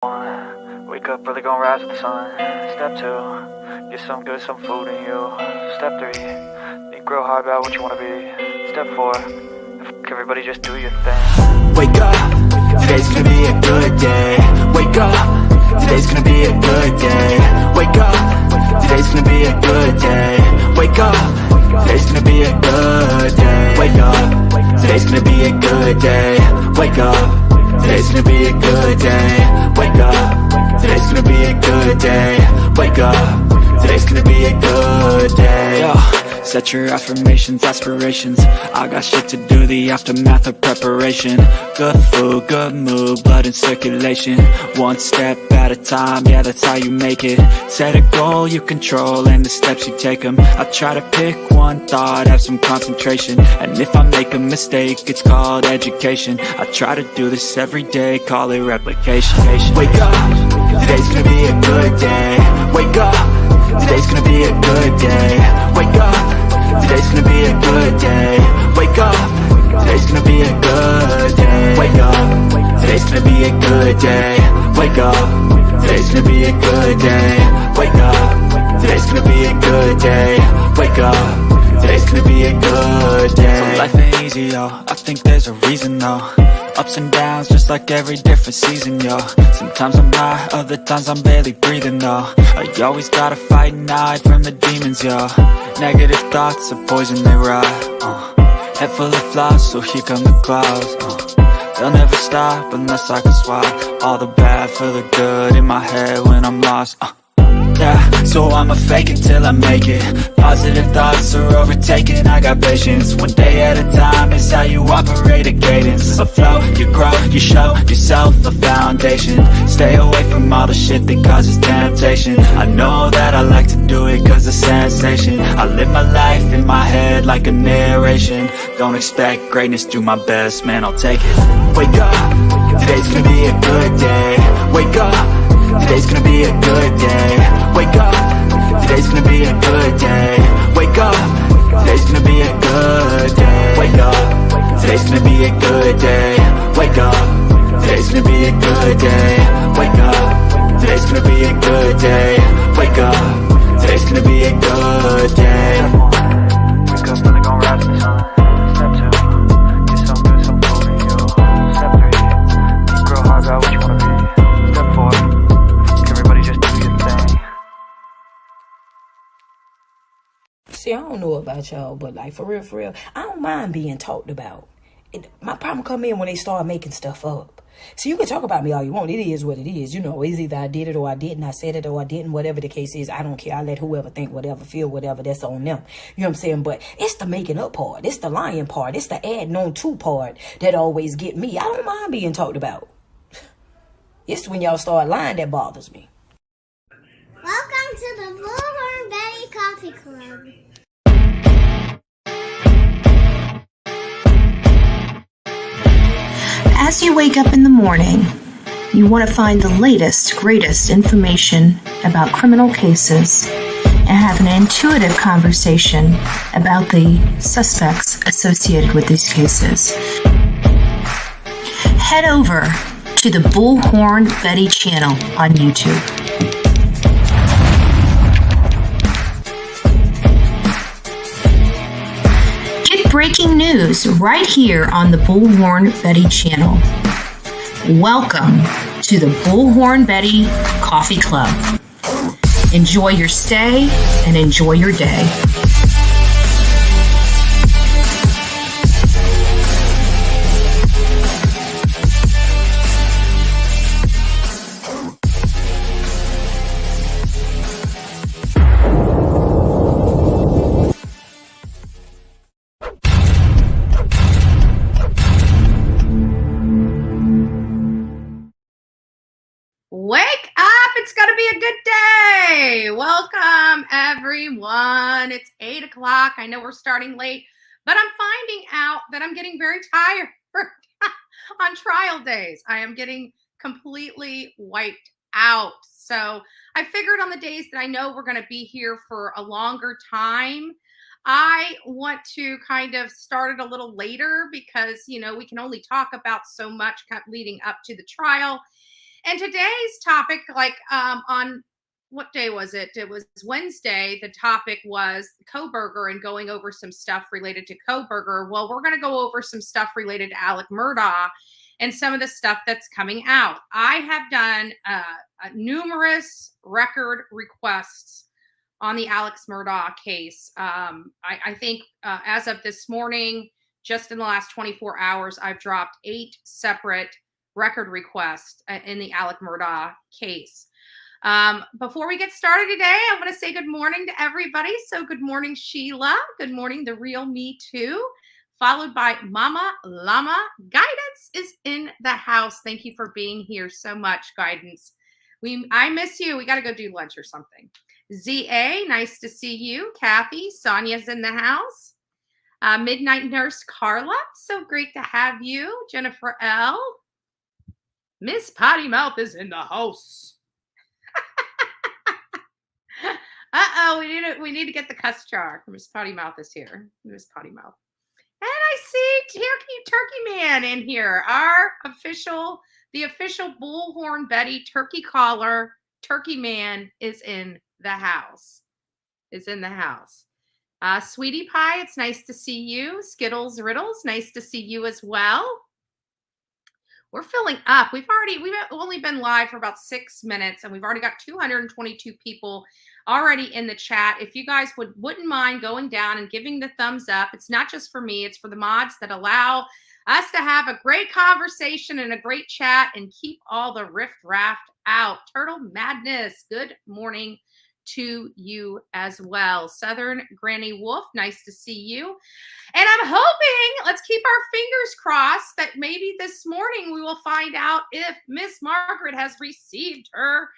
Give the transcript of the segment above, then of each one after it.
1. Wake up, really gonna rise with the sun. Step 2. Get some good, some food in you. Step 3. Think real hard about what you wanna be. Step 4. Everybody just do your thing. Wake up, today's gonna be a good day. Wake up, today's gonna be a good day. Wake up, today's gonna be a good day. Wake up, today's gonna be a good day. Wake up, today's gonna be a good day. Wake up, today's gonna be a good day. Wake up, today's gonna be a good day. Wake up, today's gonna be a good day. Yo. Set your affirmations, aspirations. I got shit to do, the aftermath of preparation. Good food, good mood, blood in circulation. One step at a time, yeah, that's how you make it. Set a goal you control and the steps you take them. I try to pick one thought, have some concentration. And if I make a mistake, it's called education. I try to do this every day, call it replication. Wake up, today's gonna be a good day. Wake up, today's gonna be a good day. Wake up, today's gonna be a good day. Wake up, today's gonna be a good day. Wake up, today's gonna be a good day. Wake up, today's gonna be a good day. Wake up, today's gonna be a good day. Wake up, today's gonna be a good day. So life ain't easy, yo, I think there's a reason though. Ups and downs, just like every different season, yo. Sometimes I'm high, other times I'm barely breathing, though. I always gotta fight and hide from the demons, yo. Negative thoughts are poison, they rot. Head full of flies, so here come the clouds. They'll never stop unless I can swap all the bad for the good in my head when I'm lost. Yeah, so I'ma fake it till I make it. Positive thoughts are overtaken, I got patience. One day at a time is how you operate a cadence. A flow, you grow, you show yourself a foundation. Stay away from all the shit that causes temptation. I know that I like to do it cause it's sensation. I live my life in my head like a narration. Don't expect greatness, do my best, man, I'll take it. Wake up, today's gonna be a good day. Wake up, today's gonna be a good day. Wake up, today's gonna be a good day. Wake up, today's gonna be a good day. Wake up, today's gonna be a good day. Wake up, today's gonna be a good day. Wake up, today's gonna be a good day. Wake up, today's gonna be a good day. Wake up, really gonna rise with the sun. Step 2. Get some good, some food in you. Step 3. Think real hard about what you wanna be. Step 4. Everybody just do your thing. See, I don't know about y'all, but like for real, I don't mind being talked about. My problem come in when they start making stuff up. So you can talk about me all you want. It is what it is. You know, it's either I did it or I didn't. I said it or I didn't. Whatever the case is, I don't care. I let whoever think whatever, feel whatever. That's on them. You know what I'm saying? But it's the making up part. It's the lying part. It's the adding on to part that always get me. I don't mind being talked about. It's when y'all start lying that bothers me. Welcome to the Bullhorn Betty Coffee Club. As you wake up in the morning, you want to find the latest, greatest information about criminal cases and have an intuitive conversation about the suspects associated with these cases. Head over to the Bullhorn Betty channel on YouTube. Breaking news right here on the Bullhorn Betty channel. Welcome to the Bullhorn Betty Coffee Club. Enjoy your stay and enjoy your day. Wake up! It's going to be a good day. Welcome, everyone. It's 8 o'clock. I know we're starting late, but I'm finding out that I'm getting very tired on trial days. I am getting completely wiped out. So I figured on the days that I know we're going to be here for a longer time, I want to kind of start it a little later because, you know, we can only talk about so much leading up to the trial. And today's topic, like on what day was it? It was Wednesday. The topic was Kohberger and going over some stuff related to Kohberger. Well, we're going to go over some stuff related to Alex Murdaugh and some of the stuff that's coming out. I have done numerous record requests on the Alex Murdaugh case. I think as of this morning, just in the last 24 hours, I've dropped 8 separate record requests in the Alex Murdaugh case. Before we get started today, I want to say good morning to everybody. So good morning, Sheila. Good morning, the real me too. Followed by Mama Llama. Guidance is in the house. Thank you for being here so much, Guidance. I miss you. We got to go do lunch or something. ZA, nice to see you. Kathy, Sonia's in the house. Midnight Nurse Carla, so great to have you. Jennifer L. Miss Potty Mouth is in the house. We need to get the cuss jar. Miss Potty Mouth is here. Miss Potty Mouth. And I see Turkey Man in here. The official Bullhorn Betty turkey collar Turkey Man is in the house. Sweetie Pie, it's nice to see you. Skittles Riddles, nice to see you as well. We're filling up. We've only been live for about 6 minutes, and we've already got 222 people already in the chat. If you guys wouldn't mind going down and giving the thumbs up, it's not just for me, it's for the mods that allow us to have a great conversation and a great chat and keep all the riff-raff out. Turtle Madness, good morning to you as well. Southern Granny Wolf, nice to see you. And I'm hoping, let's keep our fingers crossed, that maybe this morning we will find out if Miss Margaret has received her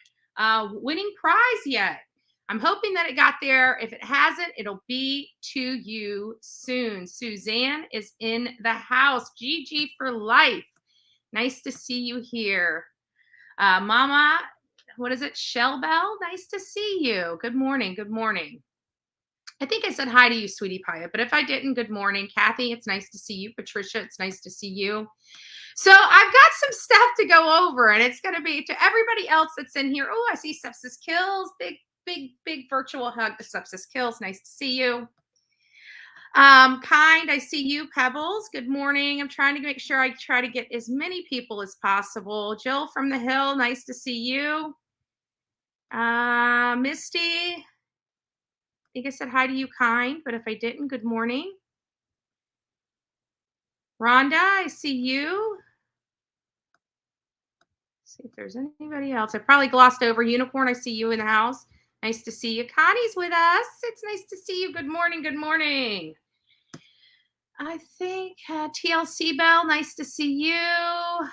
winning prize yet. I'm hoping that it got there. If it hasn't, it'll be to you soon. Suzanne is in the house. GG for life. Nice to see you here. Mama, what is it? Shell Bell, nice to see you. Good morning. Good morning. I think I said hi to you, Sweetie Pie, but if I didn't, good morning. Kathy, it's nice to see you. Patricia, it's nice to see you. So I've got some stuff to go over, and it's going to be to everybody else that's in here. Oh, I see Sepsis Kills. Big virtual hug to Sepsis Kills. Nice to see you. Kind, I see you. Pebbles, good morning. I'm trying to make sure I try to get as many people as possible. Jill from the Hill, nice to see you. Misty, I think I said hi to you, Kind, but if I didn't, good morning. Rhonda, I see you. Let's see if there's anybody else. I probably glossed over. Unicorn, I see you in the house. Nice to see you. Connie's with us. It's nice to see you. Good morning. Good morning. I think TLC Bell, nice to see you.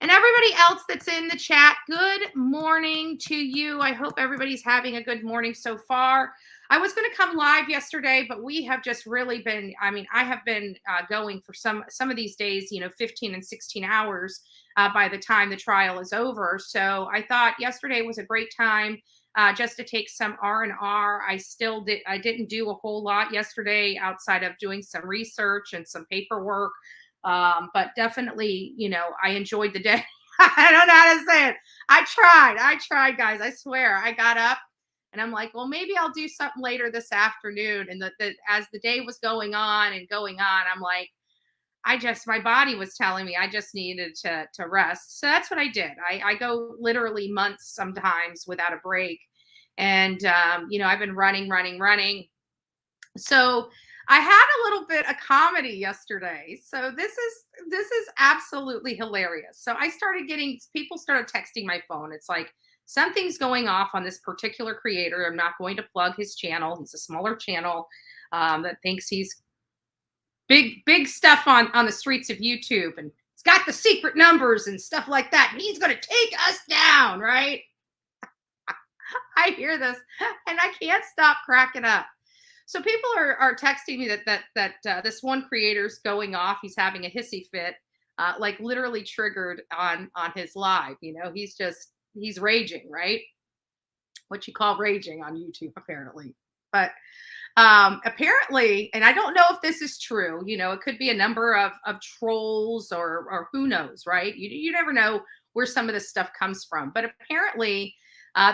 And everybody else that's in the chat, good morning to you. I hope everybody's having a good morning so far. I was going to come live yesterday, but we have just really been, I have been going for some of these days, 15 and 16 hours by the time the trial is over. So I thought yesterday was a great time just to take some R&R. I didn't do a whole lot yesterday outside of doing some research and some paperwork. But definitely, I enjoyed the day. I don't know how to say it. I tried, guys. I swear. I got up and I'm like, well, maybe I'll do something later this afternoon. And as the day was going on, I'm like, my body was telling me I just needed to rest. So that's what I did. I go literally months sometimes without a break. And, I've been running. So I had a little bit of comedy yesterday. So this is absolutely hilarious. So people started texting my phone. It's like, something's going off on this particular creator. I'm not going to plug his channel. He's a smaller channel that thinks he's big stuff on the streets of YouTube, and it's got the secret numbers and stuff like that. And he's going to take us down, right? I hear this and I can't stop cracking up. So people are texting me that this one creator's going off. He's having a hissy fit, like literally triggered on his live. He's raging, right? What you call raging on YouTube, apparently. But apparently, and I don't know if this is true, it could be a number of trolls or who knows, right? You never know where some of this stuff comes from. But apparently,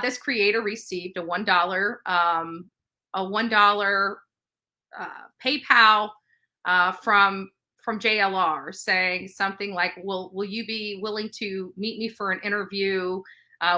this creator received a $1 PayPal from JLR, saying something like, "Will you be willing to meet me for an interview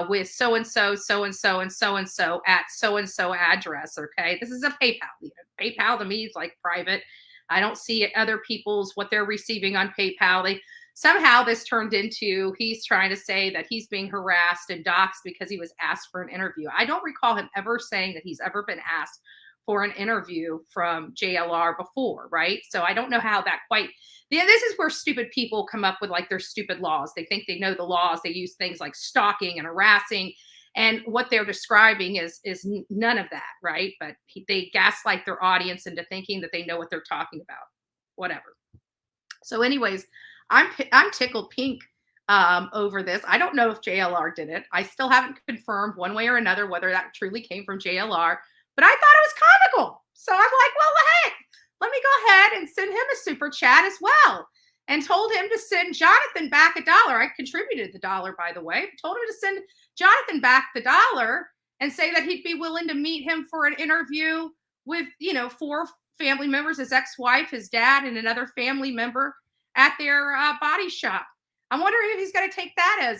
with so and so, so and so, and so and so at so and so address?" Okay, this is a PayPal. PayPal to me is like private. I don't see other people's what they're receiving on PayPal. Somehow this turned into he's trying to say that he's being harassed and doxxed because he was asked for an interview. I don't recall him ever saying that he's ever been asked for an interview from JLR before, right? So I don't know how that quite. Yeah, this is where stupid people come up with like their stupid laws. They think they know the laws. They use things like stalking and harassing, and what they're describing is none of that, right? But they gaslight their audience into thinking that they know what they're talking about. Whatever. So, anyways, I'm tickled pink over this. I don't know if JLR did it. I still haven't confirmed one way or another whether that truly came from JLR. But I thought it was comical. So I'm like, well, heck, let me go ahead and send him a super chat as well. And told him to send Jonathan back $1. I contributed the $1, by the way. Told him to send Jonathan back the $1 and say that he'd be willing to meet him for an interview with, 4 family members, his ex-wife, his dad, and another family member at their body shop. I'm wondering if he's going to take that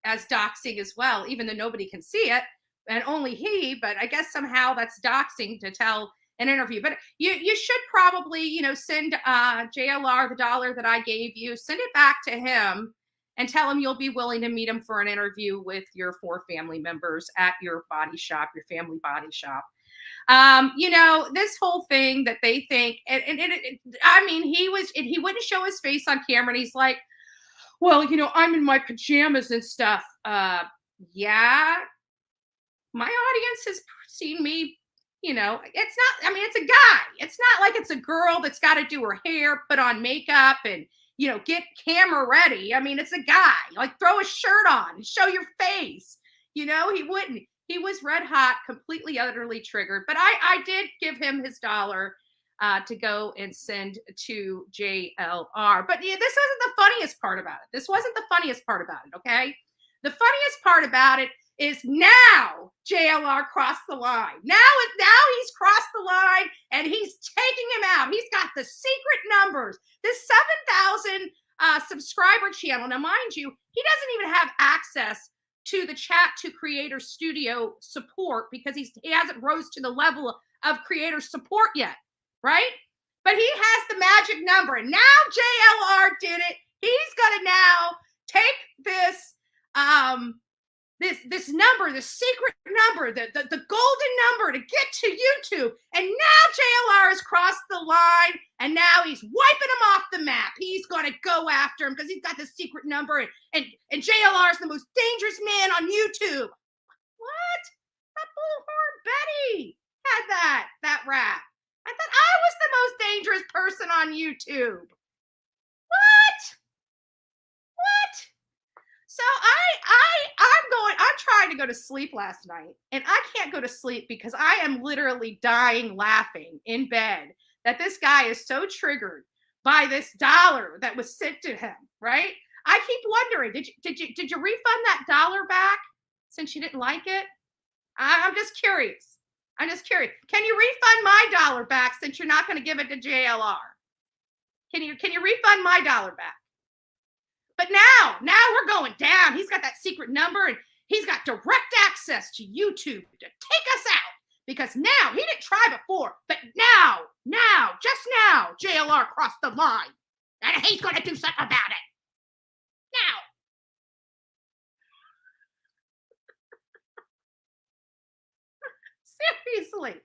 as doxing as well, even though nobody can see it. And only he, but I guess somehow that's doxing to tell an interview. But you should probably, send JLR the $1 that I gave you, send it back to him and tell him you'll be willing to meet him for an interview with your 4 family members at your body shop, your family body shop. This whole thing that they think, he wouldn't show his face on camera. And he's like, well, I'm in my pajamas and stuff. Yeah. My audience has seen me, it's a guy. It's not like it's a girl that's got to do her hair, put on makeup and, get camera ready. It's a guy, like throw a shirt on and show your face. He wouldn't. He was red hot, completely, utterly triggered. But I did give him his $1 to go and send to JLR. But this isn't the funniest part about it. This wasn't the funniest part about it, okay? The funniest part about it is now JLR crossed the line. Now he's crossed the line and he's taking him out. He's got the secret numbers. This 7,000 subscriber channel. Now, mind you, he doesn't even have access to the Chat to Creator Studio support because he hasn't rose to the level of creator support yet, right? But he has the magic number. And now JLR did it. He's going to now take this this number, the secret number, the golden number to get to YouTube. And now JLR has crossed the line and now he's wiping him off the map. He's going to go after him because he's got the secret number and JLR is the most dangerous man on YouTube. What? That bullhorn Betty had that rap. I thought I was the most dangerous person on YouTube. What? So I'm trying to go to sleep last night and I can't go to sleep because I am literally dying laughing in bed that this guy is so triggered by this $1 that was sent to him, right? I keep wondering, did you refund that $1 back since you didn't like it? I'm just curious. Can you refund my $1 back since you're not going to give it to JLR? Can you refund my $1 back? But now we're going down. He's got that secret number and he's got direct access to YouTube to take us out because now he didn't try before, but now, just now, JLR crossed the line and he's going to do something about it. Now. Seriously,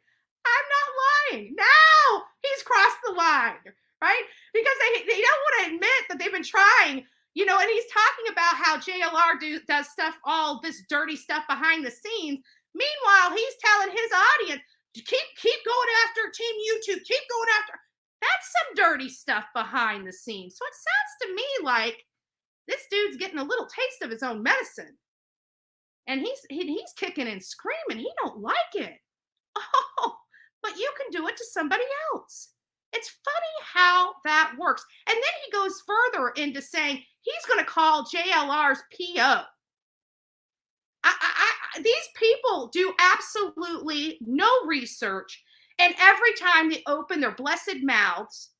I'm not lying. Now he's crossed the line, right? Because they don't want to admit that they've been trying. And he's talking about how JLR does stuff, all this dirty stuff behind the scenes. Meanwhile, he's telling his audience, keep going after Team YouTube, keep going after. That's some dirty stuff behind the scenes. So it sounds to me like this dude's getting a little taste of his own medicine. And he's kicking and screaming. He don't like it. Oh, but you can do it to somebody else. It's funny how that works. And then he goes further into saying he's going to call JLR's PO. These people do absolutely no research. And every time they open their blessed mouths,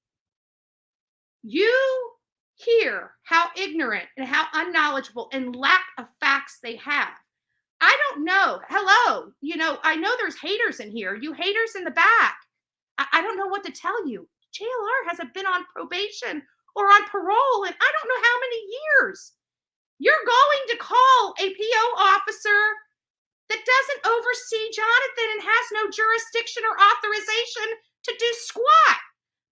you hear how ignorant and how unknowledgeable and lack of facts they have. I don't know. Hello. I know there's haters in here. You haters in the back. I don't know what to tell you. JLR hasn't been on probation or on parole in I don't know how many years. You're going to call a PO officer that doesn't oversee Jonathan and has no jurisdiction or authorization to do squat.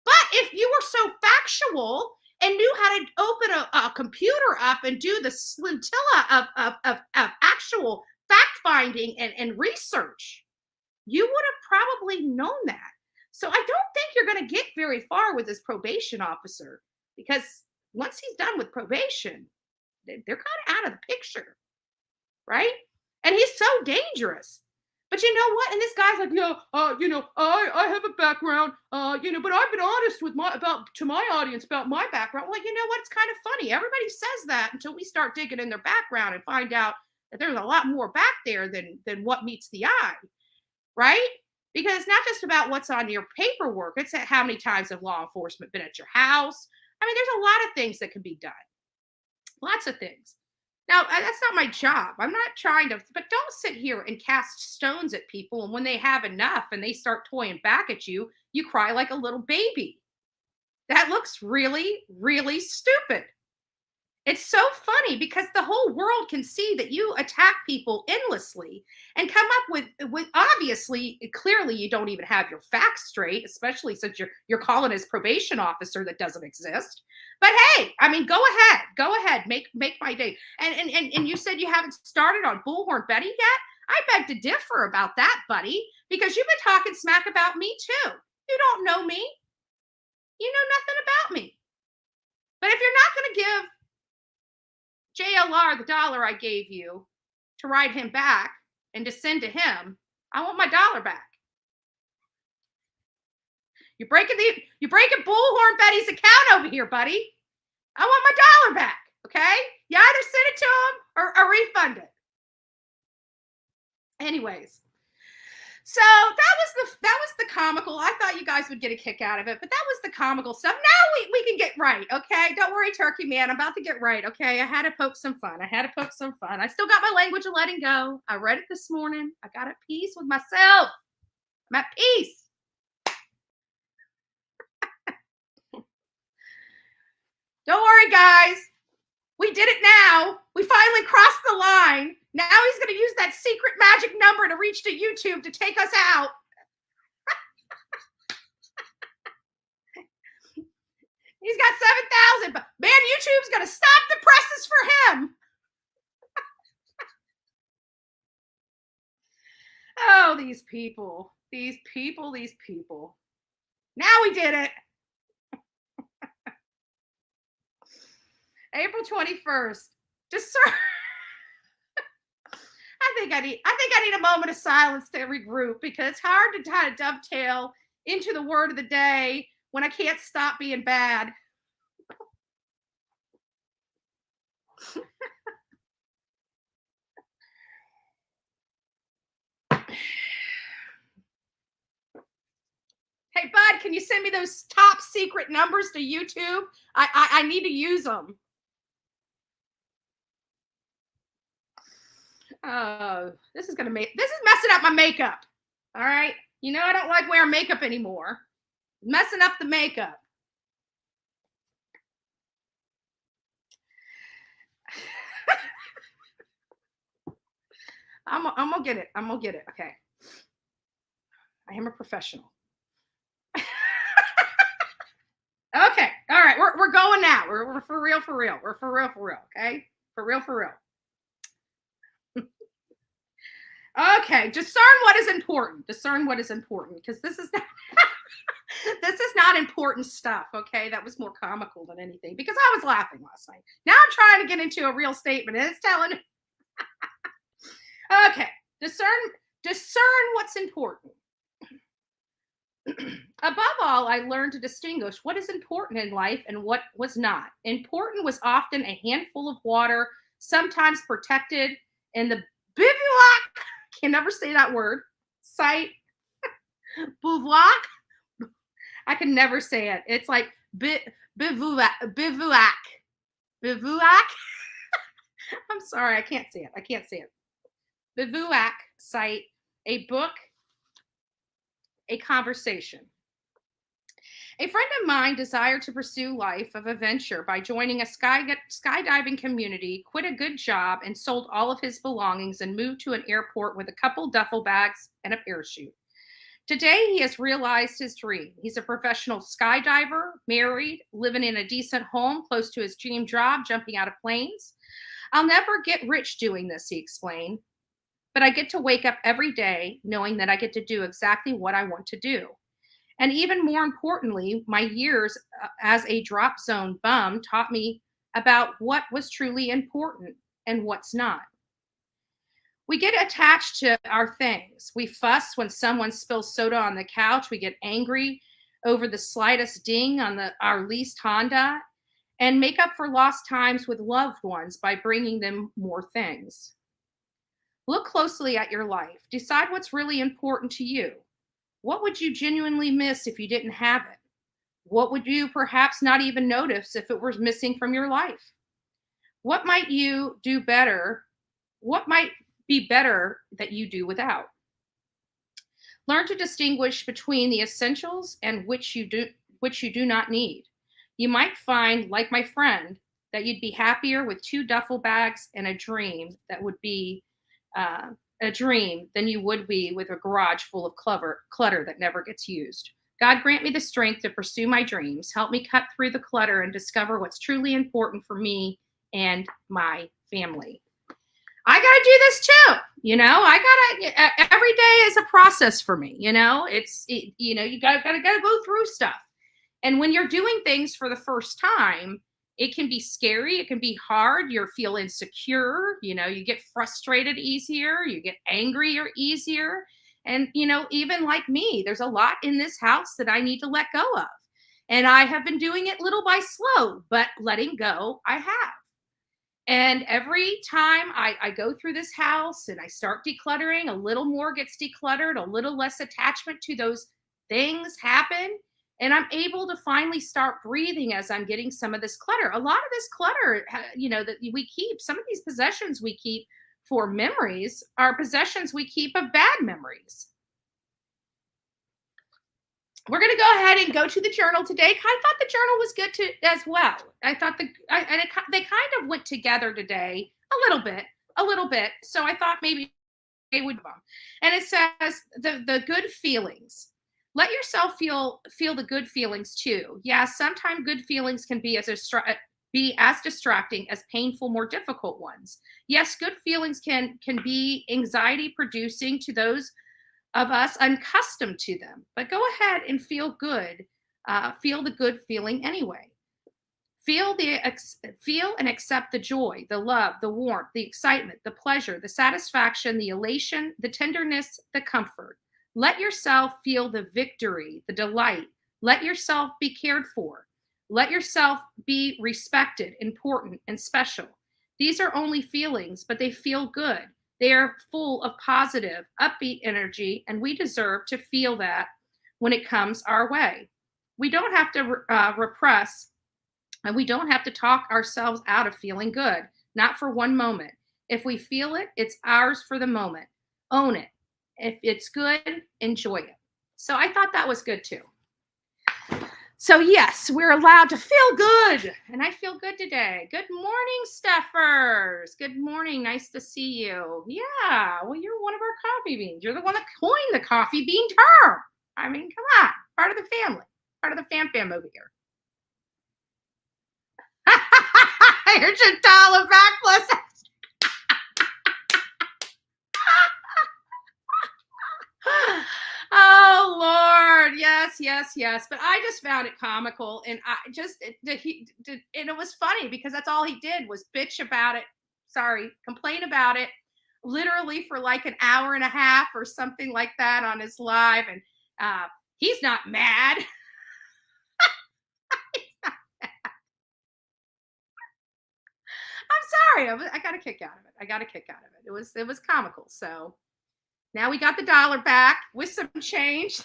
But if you were so factual and knew how to open a computer up and do the scintilla of actual fact-finding and research, you would have probably known that. So I don't think you're going to get very far with this probation officer, because once he's done with probation, they're kind of out of the picture, right? And he's so dangerous. But you know what? And this guy's like, I have a background, but I've been honest with to my audience about my background. Well, you know what? It's kind of funny. Everybody says that until we start digging in their background and find out that there's a lot more back there than what meets the eye, right? Because it's not just about what's on your paperwork. It's how many times have law enforcement been at your house. I mean, there's a lot of things that can be done. Lots of things. Now, that's not my job. I'm not trying to, but don't sit here and cast stones at people. And when they have enough and they start toying back at you, you cry like a little baby. That looks really, really stupid. It's so funny because the whole world can see that you attack people endlessly and come up with obviously, clearly you don't even have your facts straight, especially since you're calling his probation officer that doesn't exist. But hey, I mean, go ahead, make my day. And you said you haven't started on Bullhorn Betty yet? I beg to differ about that, buddy, because you've been talking smack about me too. You don't know me. You know nothing about me. But if you're not going to give JLR the $1 I gave you to write him back and to send to him, I want my $1 back. You're breaking Bullhorn Betty's account over here, buddy. I want my $1 back. Okay? You either send it to him or refund it. Anyways, so that was the comical. I thought you guys would get a kick out of it, but that was the comical stuff. Now we can get right, okay? Don't worry, Turkey Man. I'm about to get right, okay? I had to poke some fun. I still got my language of letting go. I read it this morning. I got at peace with myself. I'm at peace. Don't worry, guys. We did it now. We finally crossed the line. Now he's going to use that secret magic number to reach to YouTube to take us out. He's got 7,000, but man, YouTube's going to stop the presses for him. Oh, these people. Now we did it. April 21st. Discern. I think I need a moment of silence to regroup, because it's hard to try to dovetail into the word of the day when I can't stop being bad. Hey, bud, can you send me those top secret numbers to YouTube? I need to use them. This is messing up my makeup. All right. You know, I don't like wearing makeup anymore. Messing up the makeup. I'm gonna get it. Okay. I am a professional. Okay. All right. We're going now. We're for real. We're for real. Okay. For real. Okay, discern what is important. Because this is not important stuff, okay? That was more comical than anything, because I was laughing last night. Now I'm trying to get into a real statement, and it's telling. Okay, discern what's important. Above all, I learned to distinguish what is important in life and what was not. Important was often a handful of water, sometimes protected in the bivouac, can never say that word, site, bivouac. I can never say it. It's like bivouac. Bivouac. I'm sorry, I can't say it. Bivouac site, a book, a conversation. A friend of mine desired to pursue life of adventure by joining a skydiving community, quit a good job, and sold all of his belongings and moved to an airport with a couple duffel bags and a parachute. Today, he has realized his dream. He's a professional skydiver, married, living in a decent home close to his dream job, jumping out of planes. I'll never get rich doing this, he explained, but I get to wake up every day knowing that I get to do exactly what I want to do. And even more importantly, my years as a drop zone bum taught me about what was truly important and what's not. We get attached to our things. We fuss when someone spills soda on the couch. We get angry over the slightest ding on our leased Honda, and make up for lost times with loved ones by bringing them more things. Look closely at your life. Decide what's really important to you. What would you genuinely miss if you didn't have it? What would you perhaps not even notice if it was missing from your life? What might you do better? What might be better that you do without? Learn to distinguish between the essentials and which you do not need. You might find, like my friend, that you'd be happier with 2 duffel bags and a dream that would be a dream than you would be with a garage full of clutter that never gets used. God grant me the strength to pursue my dreams. Help me cut through the clutter and discover what's truly important for me and my family. I got to do this too. Every day is a process for me. You got to go through stuff. And when you're doing things for the first time, it can be scary. It can be hard. You feel insecure. You get frustrated easier. You get angrier easier. And, even like me, there's a lot in this house that I need to let go of. And I have been doing it little by slow, but letting go, I have. And every time I go through this house and I start decluttering, a little more gets decluttered, a little less attachment to those things happen. And I'm able to finally start breathing as I'm getting some of this clutter. A lot of this clutter, that we keep, some of these possessions we keep for memories are possessions we keep of bad memories. We're going to go ahead and go to the journal today. I thought the journal was good as well. I thought they kind of went together today a little bit. So I thought maybe they would. And it says the good feelings. Let yourself feel the good feelings too. Yeah, sometimes good feelings can be as distracting as painful, more difficult ones. Yes, good feelings can be anxiety producing to those of us unaccustomed to them. But go ahead and feel good. Feel the good feeling anyway. Feel and accept the joy, the love, the warmth, the excitement, the pleasure, the satisfaction, the elation, the tenderness, the comfort. Let yourself feel the victory, the delight. Let yourself be cared for. Let yourself be respected, important, and special. These are only feelings, but they feel good. They are full of positive, upbeat energy, and we deserve to feel that when it comes our way. We don't have to repress, and we don't have to talk ourselves out of feeling good, not for one moment. If we feel it, it's ours for the moment. Own it. If it's good, enjoy it. So I thought that was good too. So yes, we're allowed to feel good. And I feel good today. Good morning, Steffers. Good morning. Nice to see you. Yeah, well, you're one of our coffee beans. You're the one that coined the coffee bean term. I mean, come on. Part of the family. Part of the fam over here. Here's your dollar back plus. Oh Lord, yes. But I just found it comical, and and it was funny because that's all he did was bitch about it. Complain about it, literally for like an hour and a half or something like that on his live, and He's not mad. I'm sorry. I got a kick out of it. It was comical. So now we got the $1 back with some change.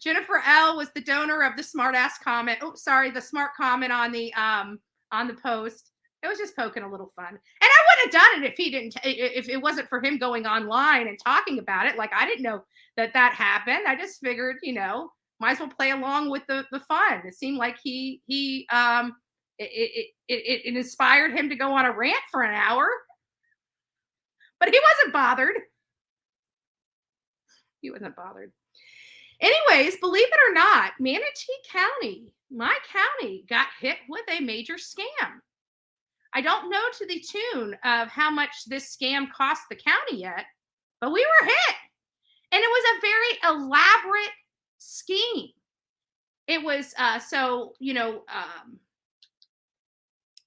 Jennifer L was the donor of the smart ass comment. Oh, sorry, the smart comment on the post. It was just poking a little fun. And I wouldn't have done it if it wasn't for him going online and talking about it. Like, I didn't know that happened. I just figured, might as well play along with the fun. It seemed like it inspired him to go on a rant for an hour, but he wasn't bothered. Anyways, believe it or not, Manatee County, my county, got hit with a major scam. I don't know to the tune of how much this scam cost the county yet, but we were hit. And it was a very elaborate scheme. It was,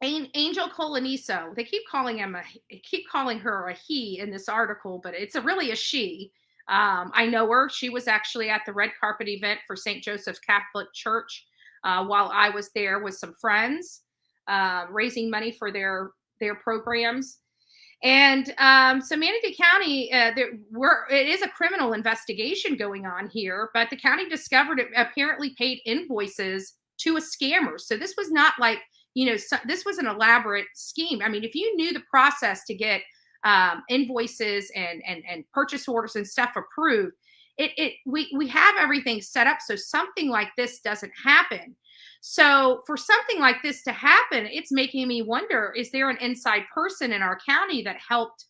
Angel Coloniso, they keep calling her a he in this article, but it's really a she. I know her. She was actually at the red carpet event for St. Joseph's Catholic Church while I was there with some friends, raising money for their programs. And so Manatee County, it is a criminal investigation going on here, but the county discovered it apparently paid invoices to a scammer. So this was not like, this was an elaborate scheme. I mean, if you knew the process to get invoices and purchase orders and stuff approved, we have everything set up so something like this doesn't happen. So for something like this to happen, it's making me wonder, is there an inside person in our county that helped,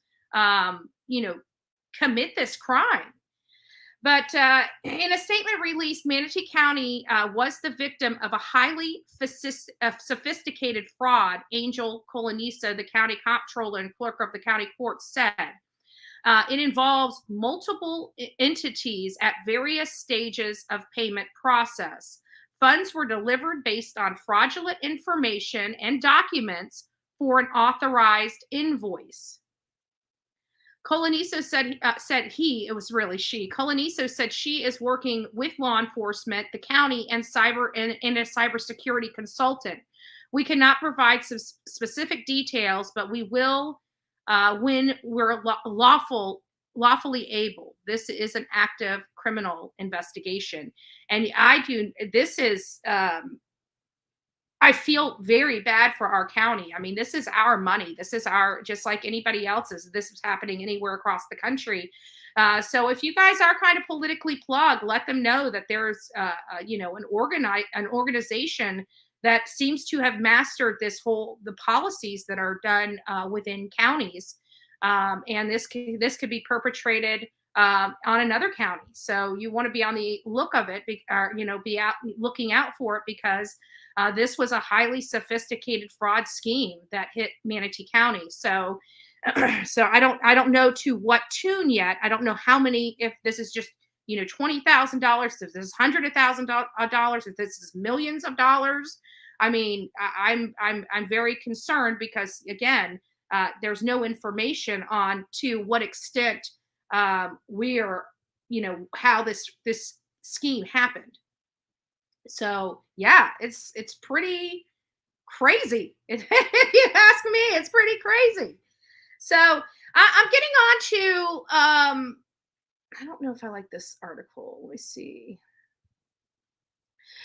commit this crime? But in a statement released, Manatee County was the victim of a highly sophisticated fraud, Angel Coloniso, the county comptroller and clerk of the county court, said. It involves multiple entities at various stages of payment process. Funds were delivered based on fraudulent information and documents for an authorized invoice. Coloniso said it was really she. Coloniso said she is working with law enforcement, the county, and a cybersecurity consultant. We cannot provide some specific details, but we will when we're lawfully able. This is an active criminal investigation. And I feel very bad for our county. I mean, this is our money. This is just like anybody else's. This is happening anywhere across the country. So if you guys are kind of politically plugged, let them know that there's, an organization that seems to have mastered the policies that are done within counties. And this could be perpetrated on another county. So you want to be on the look of it, looking out for it, because this was a highly sophisticated fraud scheme that hit Manatee County. So I don't know to what tune yet. I don't know how many, if this is just, $20,000, if this is $100,000, if this is millions of dollars. I mean, I'm very concerned because, again, there's no information on to what extent how this scheme happened. So yeah, it's pretty crazy. If you ask me, it's pretty crazy. So I'm getting on to I don't know if I like this article. Let me see.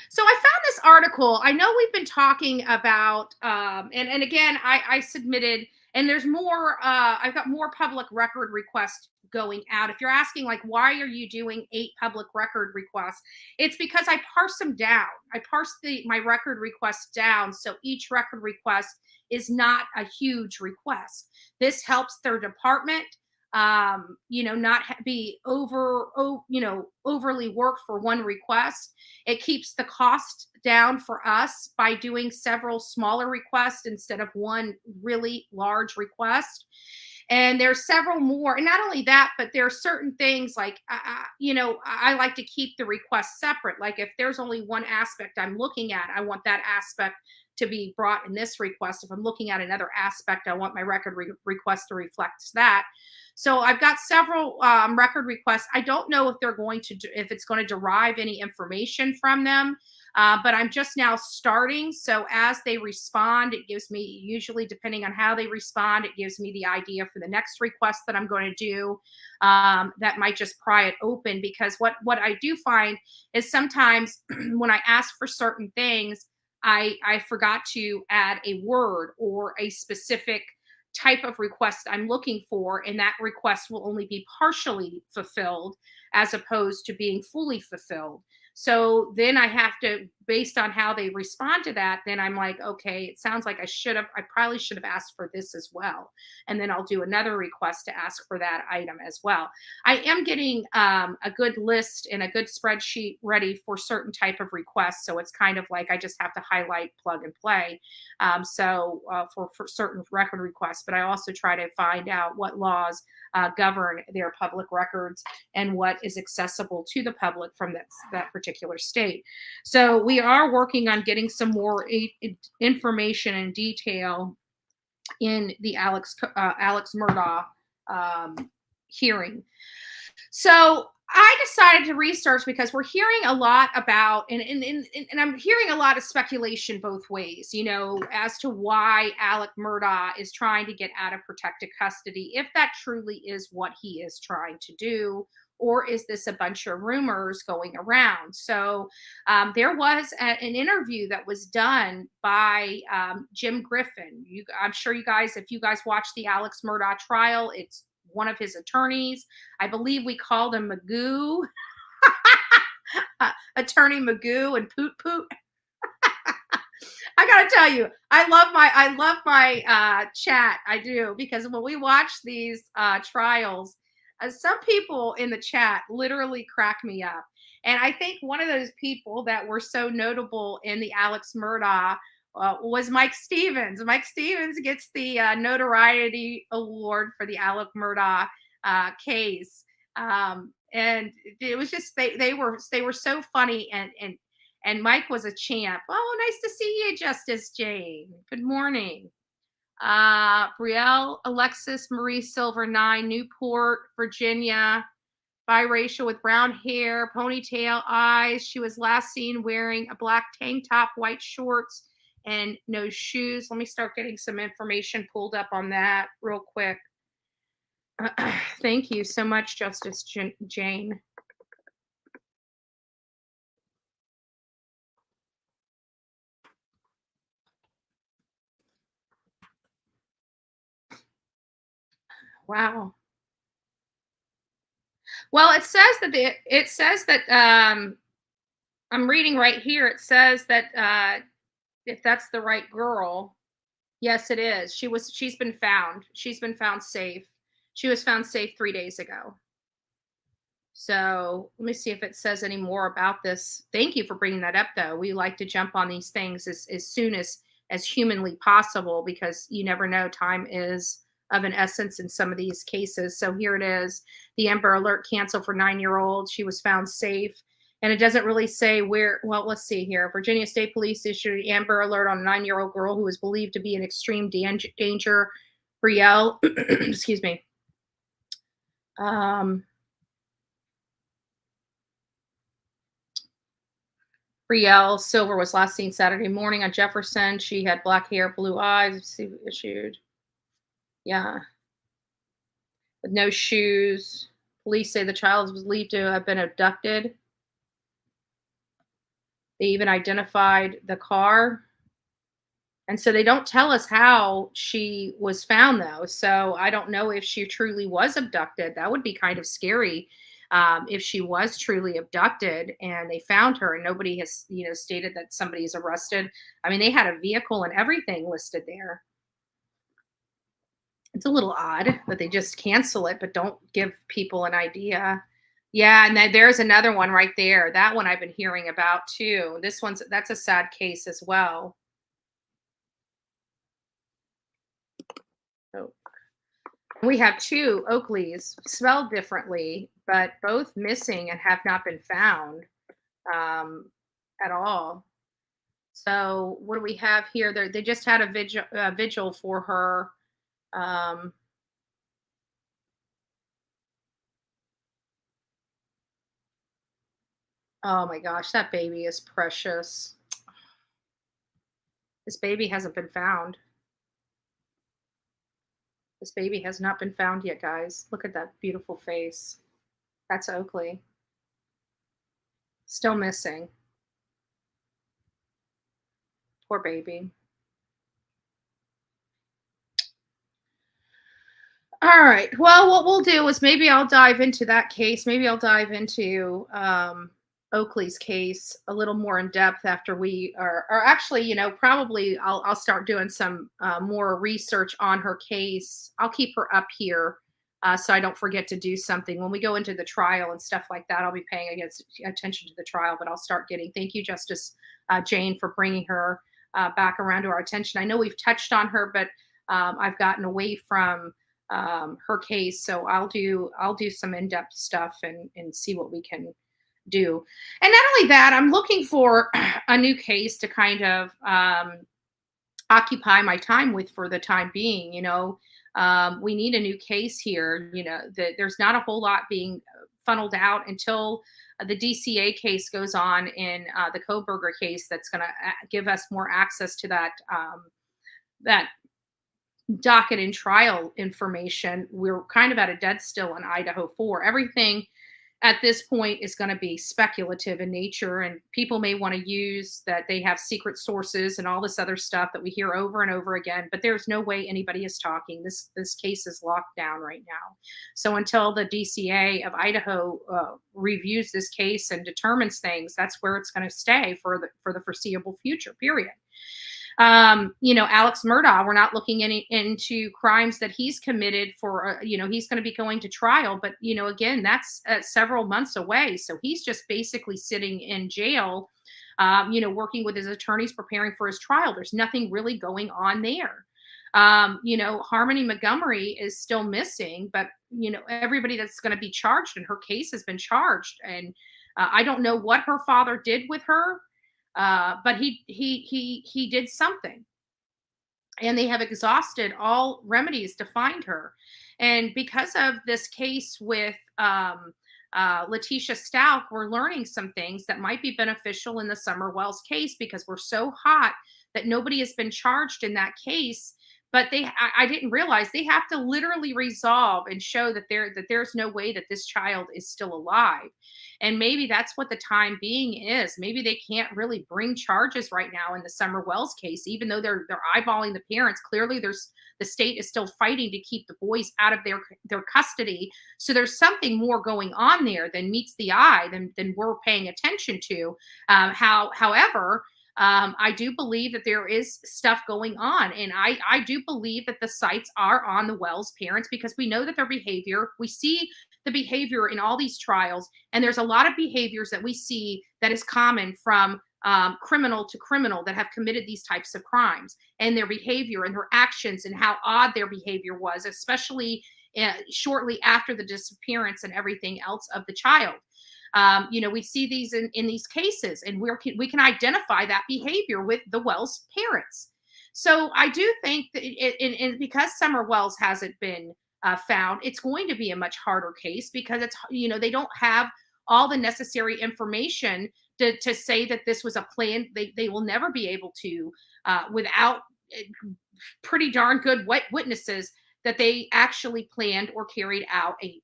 So I found this article. I know we've been talking about, and again, I submitted, and there's more, I've got more public record requests going out. If you're asking, like, why are you doing 8 public record requests? It's because I parse them down. I parse my record requests down, so each record request is not a huge request. This helps their department, not be overly worked for one request. It keeps the cost down for us by doing several smaller requests instead of one really large request. And there's several more. And not only that, but there are certain things like, I like to keep the request separate. Like if there's only one aspect I'm looking at, I want that aspect to be brought in this request. If I'm looking at another aspect, I want my record request to reflect that. So I've got several record requests. I don't know if they're going to if it's going to derive any information from them. But I'm just now starting. So as they respond, it gives me, usually depending on how they respond, it gives me the idea for the next request that I'm going to do. That might just pry it open, because what I do find is sometimes when I ask for certain things, I forgot to add a word or a specific type of request I'm looking for, and that request will only be partially fulfilled as opposed to being fully fulfilled. So then I have to, based on how they respond to that, then I'm like, okay, it sounds like I probably should have asked for this as well. And then I'll do another request to ask for that item as well. I am getting a good list and a good spreadsheet ready for certain type of requests. So it's kind of like I just have to highlight, plug and play. For certain record requests, but I also try to find out what laws govern their public records and what is accessible to the public from that particular state. So we are working on getting some more information and detail in the Alex Murdaugh hearing. So I decided to research, because we're hearing a lot about, and I'm hearing a lot of speculation both ways, as to why Alex Murdaugh is trying to get out of protective custody, if that truly is what he is trying to do, or is this a bunch of rumors going around? So there was an interview that was done by Jim Griffin. I'm sure you guys, if you guys watched the Alex Murdaugh trial, it's one of his attorneys. I believe we called him Magoo. Attorney Magoo and Poot Poot. I gotta tell you, I love my chat. I do, because when we watch these trials, some people in the chat literally crack me up. And I think one of those people that were so notable in the Alex Murdaugh was Mike Stevens. Mike Stevens gets the notoriety award for the Alex Murdaugh case, and it was just they were so funny, and Mike was a champ. Oh, nice to see you, Justice Jane. Good morning. Brielle Alexis Marie Silver 9, Newport, Virginia. Biracial with brown hair, ponytail, eyes. She was last seen wearing a black tank top, white shorts, and no shoes. Let me start getting some information pulled up on that real quick. Thank you so much, Justice Jane. Wow. Well, it says that I'm reading right here. It says that if that's the right girl, yes, it is. She's been found. She's been found safe. She was found safe 3 days ago. So let me see if it says any more about this. Thank you for bringing that up, though. We like to jump on these things as soon as humanly possible, because you never know. Time is of an essence in some of these cases. So here it is. The Amber Alert canceled for 9-year-old. She was found safe. And it doesn't really say where. Well, let's see here. Virginia State Police issued an Amber Alert on a 9-year-old girl who is believed to be in extreme danger. Brielle, excuse me. Brielle Silver was last seen Saturday morning on Jefferson. She had black hair, blue eyes. Let's see who issued. Yeah. With no shoes. Police say the child was believed to have been abducted. They even identified the car. And so they don't tell us how she was found, though. So I don't know if she truly was abducted. That would be kind of scary if she was truly abducted and they found her and nobody has, stated that somebody is arrested. I mean, they had a vehicle and everything listed there. It's a little odd that they just cancel it, but don't give people an idea. Yeah, and then there's another one right there. That one I've been hearing about too. That's a sad case as well. So we have 2 Oakleys spelled differently, but both missing and have not been found at all. So what do we have here? They just had a vigil for her. Oh my gosh, that baby is precious. This baby hasn't been found. This baby has not been found yet, guys. Look at that beautiful face. That's Oakley. Still missing. Poor baby. All right. Well, what we'll do is maybe I'll dive into that case. Maybe I'll dive into Oakley's case a little more in depth after we are, or actually, probably I'll start doing some more research on her case. I'll keep her up here so I don't forget to do something when we go into the trial and stuff like that. I'll be paying attention to the trial, but I'll start getting. Thank you, Justice Jane, for bringing her back around to our attention. I know we've touched on her, but I've gotten away from her case, so I'll do some in-depth stuff and see what we can do. And not only that, I'm looking for a new case to kind of occupy my time with for the time being. We need a new case here. There's not a whole lot being funneled out until the DCA case goes on in the Koberger case. That's going to give us more access to that docket and trial information. We're kind of at a dead still in Idaho 4. Everything at this point is going to be speculative in nature, and people may want to use that they have secret sources and all this other stuff that we hear over and over again, but there's no way anybody is talking. This case is locked down right now. So until the DCA of Idaho reviews this case and determines things, that's where it's going to stay for the foreseeable future, period. Alex Murdaugh, we're not looking into crimes that he's committed for, he's going to be going to trial, but, again, that's several months away. So he's just basically sitting in jail, working with his attorneys, preparing for his trial. There's nothing really going on there. Harmony Montgomery is still missing, but, everybody that's going to be charged in her case has been charged. And I don't know what her father did with her. But he did something, and they have exhausted all remedies to find her. And because of this case with Letecia Stauch, we're learning some things that might be beneficial in the Summer Wells case, because we're so hot that nobody has been charged in that case. But I didn't realize they have to literally resolve and show that there's no way that this child is still alive. And maybe that's what the time being is. Maybe they can't really bring charges right now in the Summer Wells case, even though they're eyeballing the parents. Clearly, the state is still fighting to keep the boys out of their custody. So there's something more going on there than meets the eye than we're paying attention to. However, I do believe that there is stuff going on. And I do believe that the sights are on the Wells parents, because we know that their behavior, we see the behavior in all these trials. And there's a lot of behaviors that we see that is common from criminal to criminal that have committed these types of crimes, and their behavior and their actions and how odd their behavior was, especially shortly after the disappearance and everything else of the child. We see these in these cases, and we can identify that behavior with the Wells parents. So I do think that and because Summer Wells hasn't been found, it's going to be a much harder case, because it's, they don't have all the necessary information to say that this was a plan. They will never be able to, without pretty darn good witnesses, that they actually planned or carried out a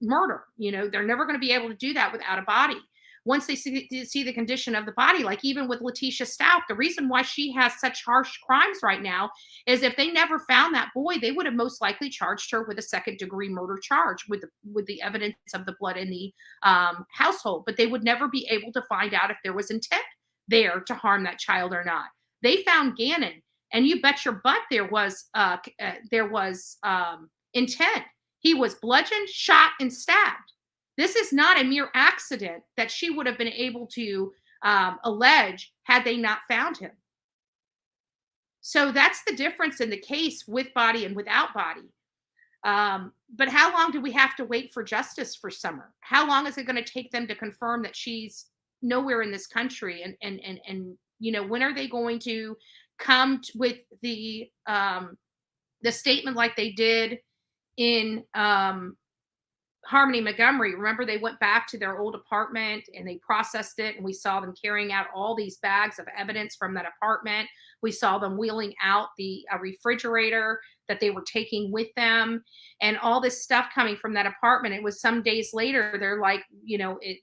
murder. They're never going to be able to do that without a body. Once they see the condition of the body, like even with Letecia Stauch, the reason why she has such harsh crimes right now is if they never found that boy, they would have most likely charged her with a second-degree murder charge with the evidence of the blood in the household. But they would never be able to find out if there was intent there to harm that child or not. They found Gannon, and you bet your butt there was intent. He was bludgeoned, shot, and stabbed. This is not a mere accident that she would have been able to allege had they not found him. So that's the difference in the case with body and without body. But how long do we have to wait for justice for Summer? How long is it going to take them to confirm that she's nowhere in this country? And when are they going to come with the statement like they did in Harmony Montgomery, remember they went back to their old apartment and they processed it, and we saw them carrying out all these bags of evidence from that apartment. We saw them wheeling out the refrigerator that they were taking with them, and all this stuff coming from that apartment. It was some days later, they're like,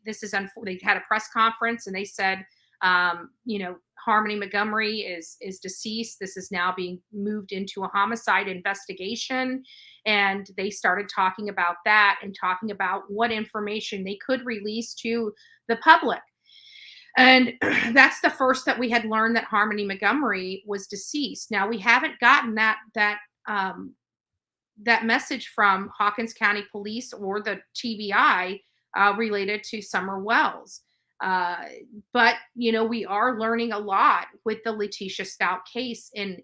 this is they had a press conference and they said, Harmony Montgomery is deceased. This is now being moved into a homicide investigation. And they started talking about that and talking about what information they could release to the public. And that's the first that we had learned that Harmony Montgomery was deceased. Now, we haven't gotten that message from Hawkins County Police or the TBI related to Summer Wells. But we are learning a lot with the Letecia Stauch case, and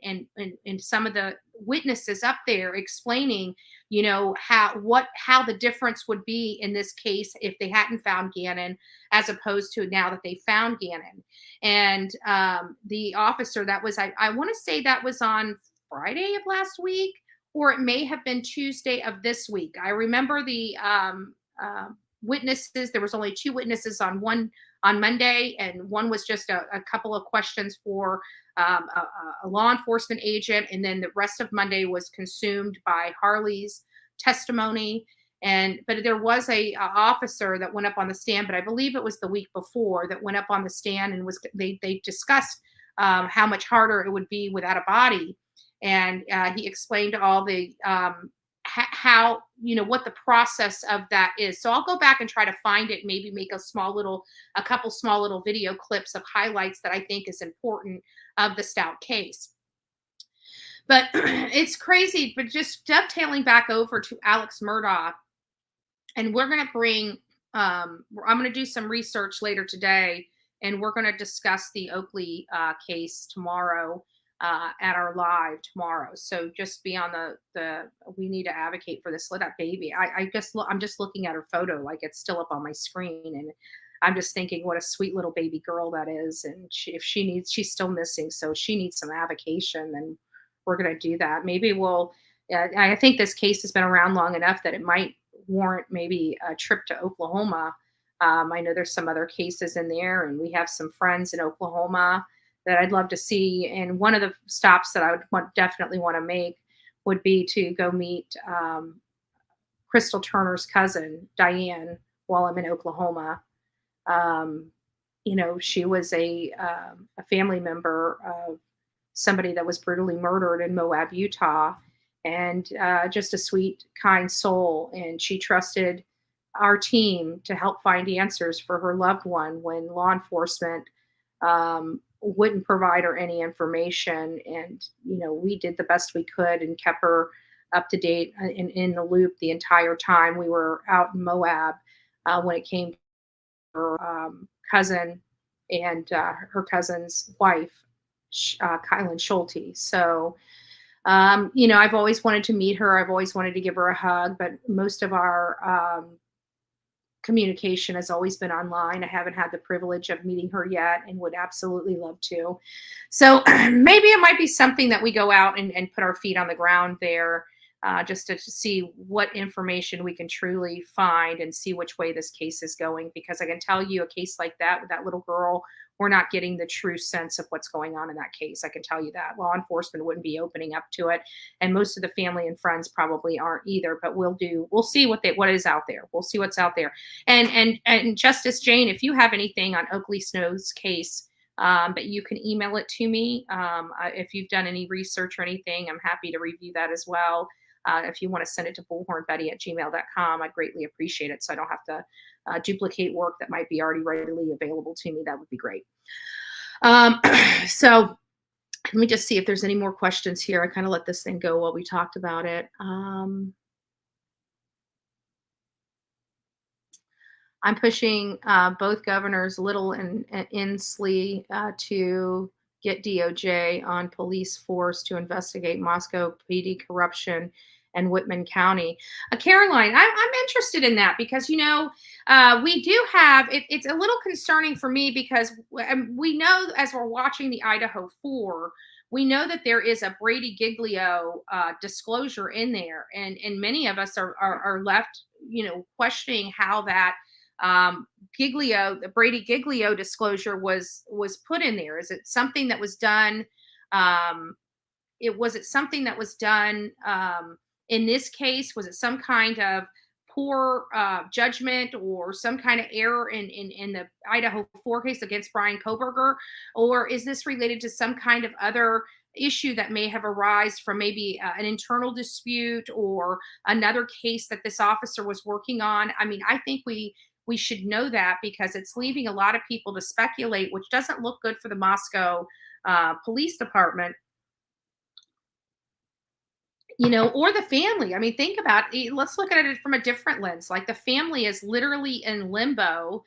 some of the witnesses up there explaining, how the difference would be in this case if they hadn't found Gannon, as opposed to now that they found Gannon. And the officer that was, I want to say that was on Friday of last week, or it may have been Tuesday of this week. I remember the witnesses. There was only 2 witnesses on Monday, and one was just a couple of questions for a law enforcement agent, and then the rest of Monday was consumed by Harley's testimony. But there was a officer that went up on the stand, but I believe it was the week before, that went up on the stand and they discussed how much harder it would be without a body, and he explained all the how what the process of that is. So I'll go back and try to find it, maybe make a couple small little video clips of highlights that I think is important of the Stauch case. But it's crazy. But just dovetailing back over to Alex Murdaugh, and we're going to bring I'm going to do some research later today, and we're going to discuss the Oakley case tomorrow at our live tomorrow. So just be on we need to advocate for this. Let that baby. I guess I'm just looking at her photo, like it's still up on my screen, and I'm just thinking what a sweet little baby girl that is. And she's still missing, so she needs some avocation, and we're going to do that. Maybe I think this case has been around long enough that it might warrant maybe a trip to Oklahoma. I know there's some other cases in there, and we have some friends in Oklahoma that I'd love to see. And one of the stops that I would definitely want to make would be to go meet Crystal Turner's cousin, Diane, while I'm in Oklahoma. She was a family member of somebody that was brutally murdered in Moab, Utah, and just a sweet, kind soul. And she trusted our team to help find answers for her loved one when law enforcement wouldn't provide her any information. And, we did the best we could and kept her up to date and in the loop the entire time we were out in Moab when it came to her cousin and her cousin's wife, Kylan Schulte. So, I've always wanted to meet her. I've always wanted to give her a hug, but most of our communication has always been online. I haven't had the privilege of meeting her yet, and would absolutely love to. So maybe it might be something that we go out and put our feet on the ground there, just to see what information we can truly find and see which way this case is going. Because I can tell you, a case like that with that little girl, we're not getting the true sense of what's going on in that case. I can tell you that. Law enforcement wouldn't be opening up to it, and most of the family and friends probably aren't either. But we'll see what is out there. We'll see what's out there. And Justice Jane, if you have anything on Oakley Snow's case, but you can email it to me. If you've done any research or anything, I'm happy to review that as well. If you want to send it to bullhornbetty@gmail.com, I'd greatly appreciate it, so I don't have to duplicate work that might be already readily available to me. That would be great. So let me just see if there's any more questions here. I kind of let this thing go while we talked about it. I'm pushing both governors, Little and Inslee, to get DOJ on police force to investigate Moscow PD corruption and Whitman County. Caroline, I'm interested in that because, we do have, it's a little concerning for me because we know as we're watching the Idaho 4, we know that there is a Brady Giglio disclosure in there. And many of us are left, questioning how that the Brady Giglio disclosure was put in there. Is it something that was done? Was it something that was done in this case? Was it some kind of poor judgment or some kind of error in the Idaho 4 case against Brian Kohberger? Or is this related to some kind of other issue that may have arisen from maybe an internal dispute or another case that this officer was working on? I mean, I think we should know that, because it's leaving a lot of people to speculate, which doesn't look good for the Moscow police department. Or the family. I mean, think about it. Let's look at it from a different lens. Like, the family is literally in limbo,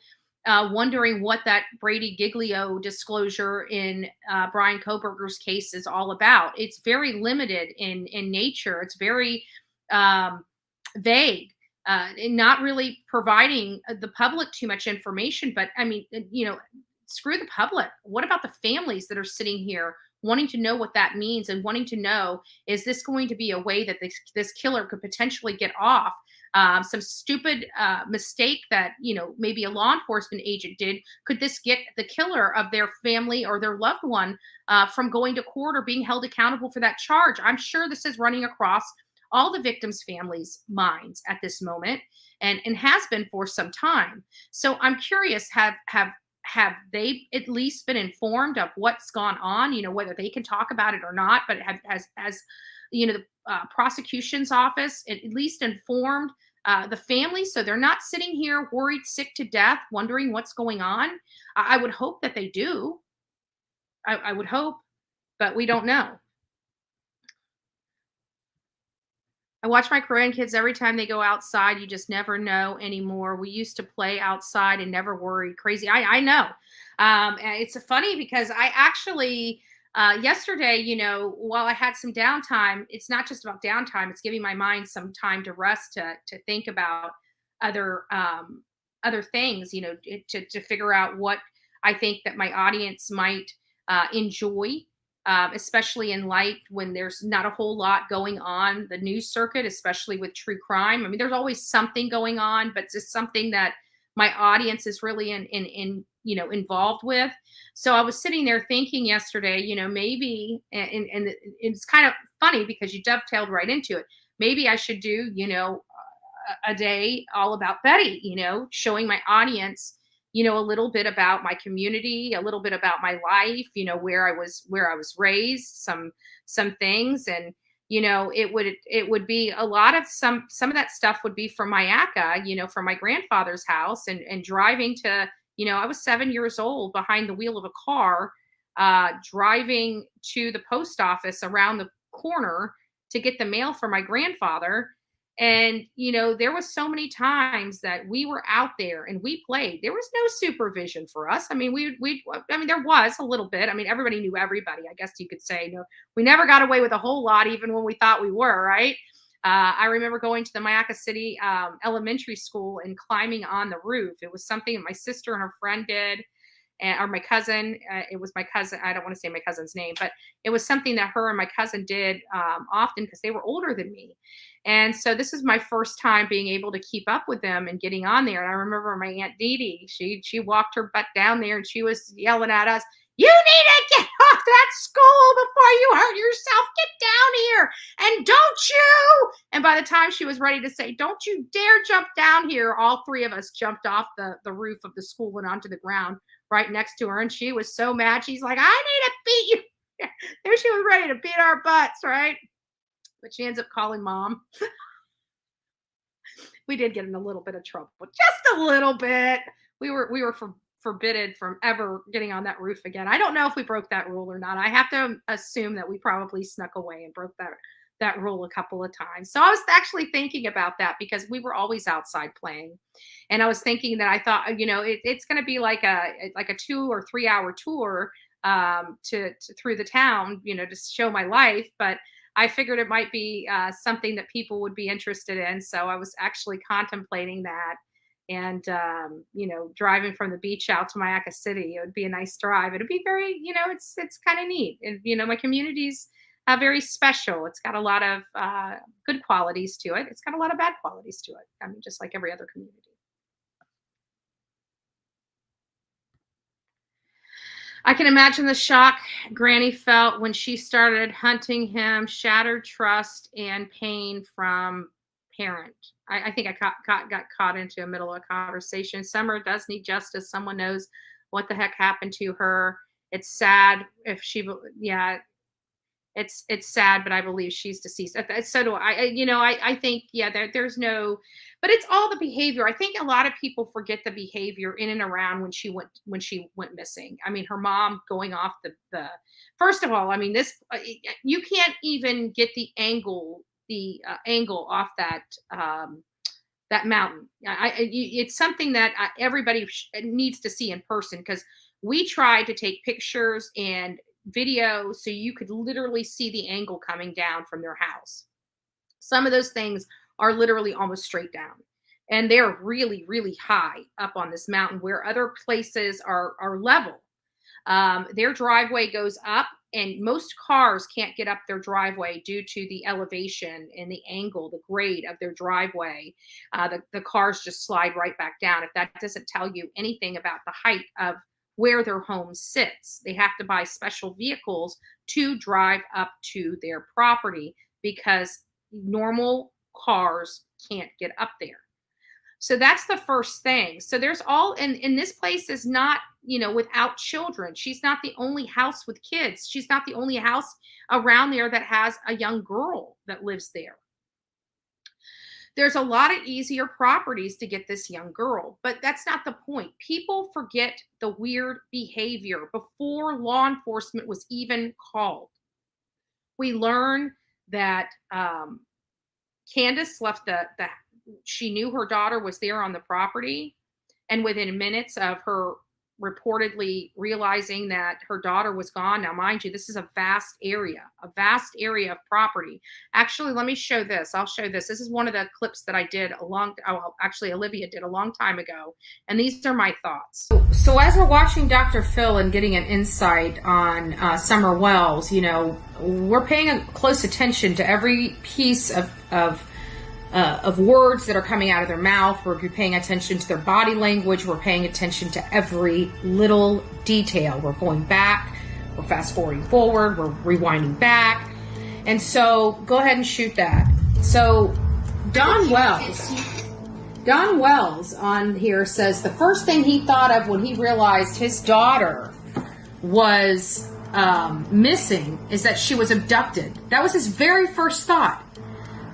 wondering what that Brady Giglio disclosure in Brian Kohberger's case is all about. It's very limited in nature. It's very vague, and not really providing the public too much information. But I mean, screw the public. What about the families that are sitting here wanting to know what that means, and wanting to know, is this going to be a way that this killer could potentially get off? Some stupid mistake that, maybe a law enforcement agent did. Could this get the killer of their family or their loved one from going to court or being held accountable for that charge? I'm sure this is running across all the victims' families' minds at this moment, and has been for some time. So I'm curious, have they at least been informed of what's gone on, whether they can talk about it or not, but has the prosecution's office at least informed the family, so they're not sitting here worried sick to death, wondering what's going on? I would hope that they do. I would hope, but we don't know. I watch my grandkids every time they go outside. You just never know anymore. We used to play outside and never worried. Crazy. I know. And it's funny because I actually, yesterday, while I had some downtime, it's not just about downtime. It's giving my mind some time to rest, to think about other things, to figure out what I think that my audience might enjoy. Especially in light when there's not a whole lot going on the news circuit, especially with true crime. I mean, there's always something going on, but just something that my audience is really involved with. So I was sitting there thinking yesterday, maybe, and it's kind of funny because you dovetailed right into it. Maybe I should do, a day all about Betty, showing my audience, a little bit about my community, a little bit about my life, where I was raised, some things. And, it would be a lot of some of that stuff would be from my ACA, from my grandfather's house, and driving to, I was 7 years old behind the wheel of a car, driving to the post office around the corner to get the mail for my grandfather. And, there was so many times that we were out there and we played. There was no supervision for us. I mean, there was a little bit. I mean, everybody knew everybody, I guess you could say. We never got away with a whole lot, even when we thought we were, right? I remember going to the Mayaca City elementary school and climbing on the roof. It was something that my sister and her friend did. Or my cousin, it was my cousin. I don't want to say my cousin's name, but it was something that her and my cousin did often because they were older than me. And so this is my first time being able to keep up with them and getting on there. And I remember my Aunt Dee Dee, she walked her butt down there and she was yelling at us, "You need to get off that school before you hurt yourself. Get down here. And don't you." And by the time she was ready to say, "Don't you dare jump down here," all three of us jumped off the roof of the school and onto the ground right next to her. And she was so mad. She's like, "I need to beat you." There she was ready to beat our butts, right? But she ends up calling Mom. We did get in a little bit of trouble, just a little bit. We were forbidden from ever getting on that roof again. I don't know if we broke that rule or not. I have to assume that we probably snuck away and broke that rule a couple of times. So I was actually thinking about that because we were always outside playing. And I was thinking that I thought, it's going to be like a 2 or 3 hour tour to through the town, to show my life. But I figured it might be something that people would be interested in. So I was actually contemplating that. And, driving from the beach out to Mayaca City, it would be a nice drive. It'd be very, it's kind of neat. And, my community's very special. It's got a lot of good qualities to it. It's got a lot of bad qualities to it. I mean, just like every other community. I can imagine the shock Granny felt when she started hunting him, shattered trust and pain from parent. I think I got caught into the middle of a conversation. Summer does need justice. Someone knows what the heck happened to her. It's sad if she, yeah, it's sad, but I believe she's deceased. So do I. I think, yeah, there's no, but it's all the behavior. I think a lot of people forget the behavior in and around when she went missing. I mean, her mom going off the first of all, I mean, this, you can't even get the angle off that mountain. It's something that everybody needs to see in person, because we tried to take pictures and video so you could literally see the angle coming down from their house. Some of those things are literally almost straight down, and they're really, really high up on this mountain where other places are level. Their driveway goes up, and most cars can't get up their driveway due to the elevation and the angle, the grade of their driveway. The cars just slide right back down. If that doesn't tell you anything about the height of where their home sits, they have to buy special vehicles to drive up to their property because normal cars can't get up there. So that's the first thing. So there's all, and this place is not, without children. She's not the only house with kids. She's not the only house around there that has a young girl that lives there. There's a lot of easier properties to get this young girl, but that's not the point. People forget the weird behavior before law enforcement was even called. We learn that Candace left she knew her daughter was there on the property, and within minutes of her reportedly realizing that her daughter was gone. Now, mind you, this is a vast area of property. Actually, let me show this. I'll show this. This is one of the clips that I did Olivia did a long time ago. And these are my thoughts. So as we're watching Dr. Phil and getting an insight on Summer Wells, we're paying close attention to every piece of words that are coming out of their mouth. We're paying attention to their body language. We're paying attention to every little detail. We're going back. We're fast forwarding forward. We're rewinding back. And so go ahead and shoot that. So Don Wells on here says the first thing he thought of when he realized his daughter was missing is that she was abducted. That was his very first thought.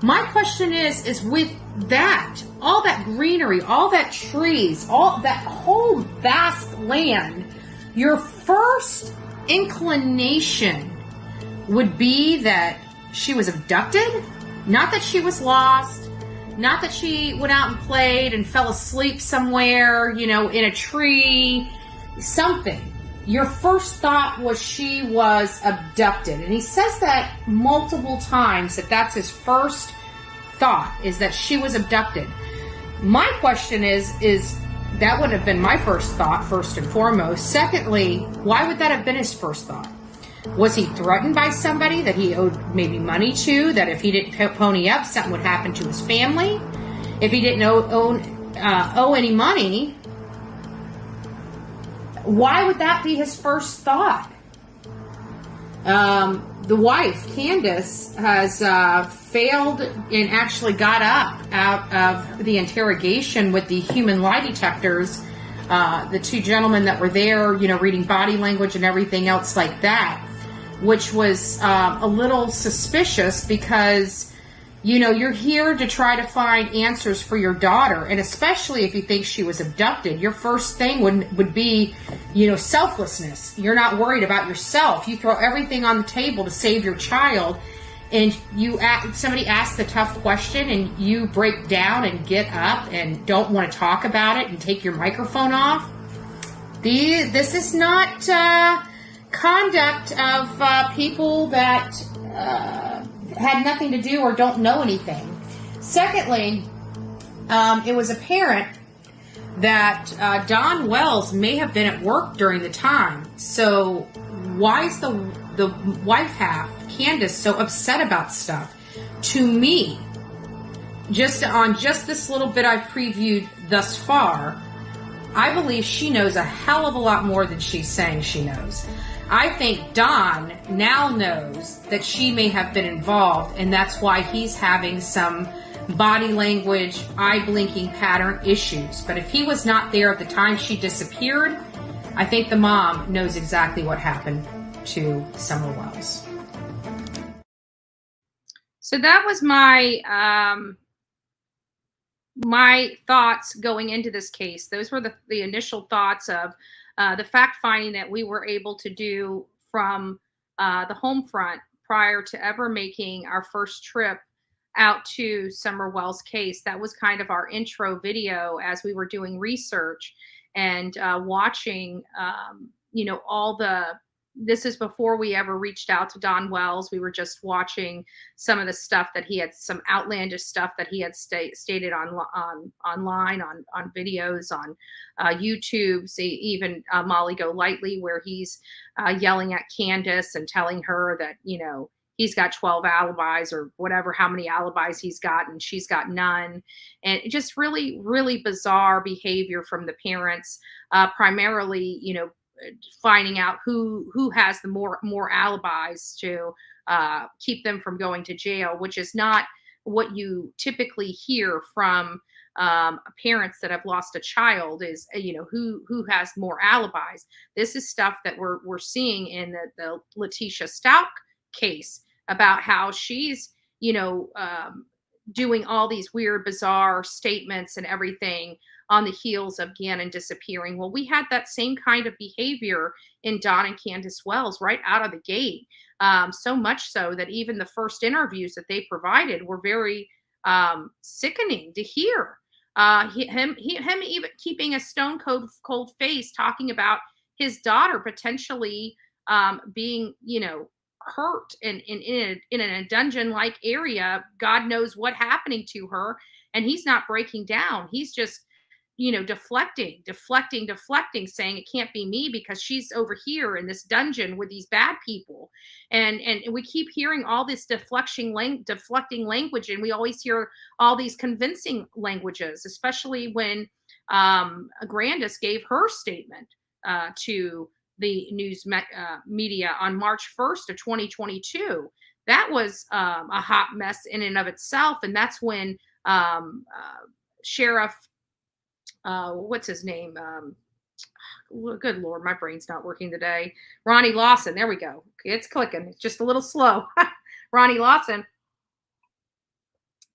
My question is with that, all that greenery, all that trees, all that whole vast land, your first inclination would be that she was abducted? Not that she was lost, not that she went out and played and fell asleep somewhere, in a tree, something. Your first thought was she was abducted. And he says that multiple times, that's his first thought, is that she was abducted. My question is that would have been my first thought, first and foremost. Secondly, why would that have been his first thought? Was he threatened by somebody that he owed maybe money to, that if he didn't pony up, something would happen to his family? If he didn't owe any money, why would that be his first thought? The wife, Candace, has failed and actually got up out of the interrogation with the human lie detectors. The two gentlemen that were there, reading body language and everything else like that, which was a little suspicious because, you're here to try to find answers for your daughter. And especially if you think she was abducted, your first thing would be, selflessness. You're not worried about yourself. You throw everything on the table to save your child. And somebody asks the tough question and you break down and get up and don't want to talk about it and take your microphone off. This is not conduct of people that had nothing to do or don't know anything. Secondly, it was apparent that Don Wells may have been at work during the time. So why is the the wife half, Candace, so upset about stuff. To me, just on just this little bit I've previewed thus far, I believe she knows a hell of a lot more than she's saying she knows. I think Don now knows that she may have been involved, and that's why he's having some body language, eye blinking pattern issues. But if he was not there at the time she disappeared, I think the mom knows exactly what happened to Summer Wells. So that was my my thoughts going into this case. Those were the initial thoughts of the fact finding that we were able to do from the home front prior to ever making our first trip out to Summer Wells' case. That was kind of our intro video as we were doing research and watching, you know, all the, this is before we ever reached out to Don Wells. We were just watching some of the stuff that he had, some outlandish stuff that he had stated online, on videos, on YouTube, even Molly Go Lightly, where he's yelling at Candace and telling her that, you know, he's got 12 alibis or whatever, how many alibis he's got, and she's got none. And just really, really bizarre behavior from the parents, primarily, you know, finding out who has the more alibis to keep them from going to jail, which is not what you typically hear from parents that have lost a child, is, you know, who has more alibis. This is stuff that we're seeing in the Letecia Stauch case, about how she's, you know, doing all these weird, bizarre statements and everything on the heels of Gannon disappearing. Well, we had that same kind of behavior in Don and Candace Wells right out of the gate. So much so that even the first interviews that they provided were very sickening to hear. Him even keeping a stone cold face, talking about his daughter potentially being, you know, hurt in a dungeon-like area. God knows what happening to her, and he's not breaking down. He's just, you know, deflecting, saying it can't be me because she's over here in this dungeon with these bad people. And we keep hearing all this deflecting language, and we always hear all these convincing languages, especially when Grandis gave her statement to the news media on March 1st of 2022. That was a hot mess in and of itself. And that's when Sheriff, what's his name? Good Lord, my brain's not working today. Ronnie Lawson. There we go. It's clicking. It's just a little slow. Ronnie Lawson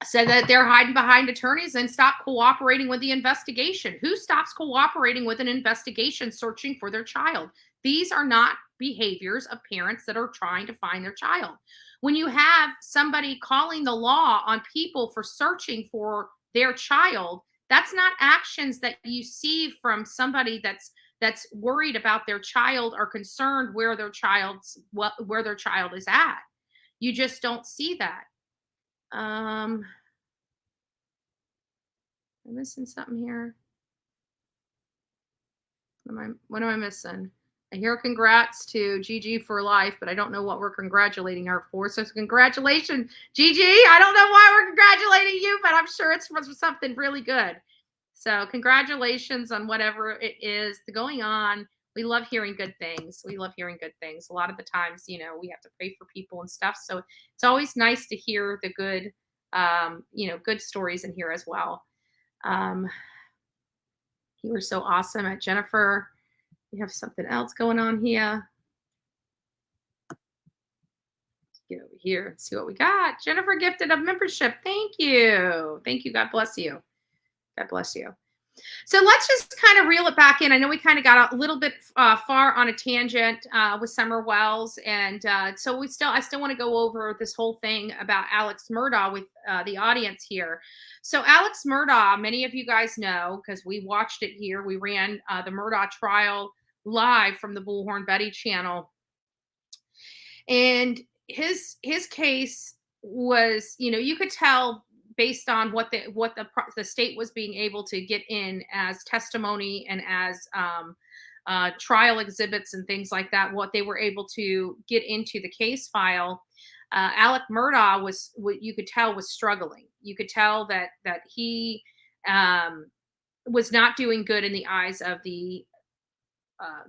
said that they're hiding behind attorneys and stop cooperating with the investigation. Who stops cooperating with an investigation searching for their child? These are not behaviors of parents that are trying to find their child. When you have somebody calling the law on people for searching for their child, that's not actions that you see from somebody that's worried about their child or concerned where their child is at. You just don't see that. I'm missing something here. What am I missing? I hear congrats to Gigi for life, but I don't know what we're congratulating her for. So congratulations, Gigi. I don't know why we're congratulating you, but I'm sure it's for something really good. So congratulations on whatever it is going on. We love hearing good things. A lot of the times, you know, we have to pray for people and stuff. So it's always nice to hear the good, you know, good stories in here as well. You were so awesome at Jennifer. We have something else going on here. Let's get over here and see what we got. Jennifer gifted a membership. Thank you. Thank you. God bless you. God bless you. So let's just kind of reel it back in. I know we kind of got a little bit far on a tangent with Summer Wells. And so I still want to go over this whole thing about Alex Murdaugh with the audience here. So Alex Murdaugh, many of you guys know, because we watched it here. We ran the Murdaugh trial live from the Bullhorn Betty channel. And his case was, you know, you could tell based on what the state was being able to get in as testimony and as trial exhibits and things like that, what they were able to get into the case file, Alex Murdaugh was, what you could tell, was struggling. You could tell that he was not doing good in the eyes of the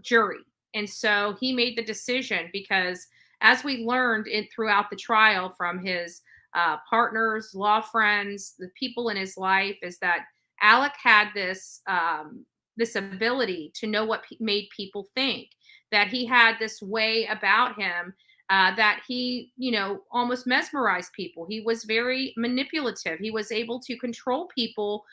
jury. And so he made the decision, because as we learned throughout the trial from his partners, law friends, the people in his life, is that Alec had this this ability to know what made people think, that he had this way about him that he, almost mesmerized people. He was very manipulative. He was able to control people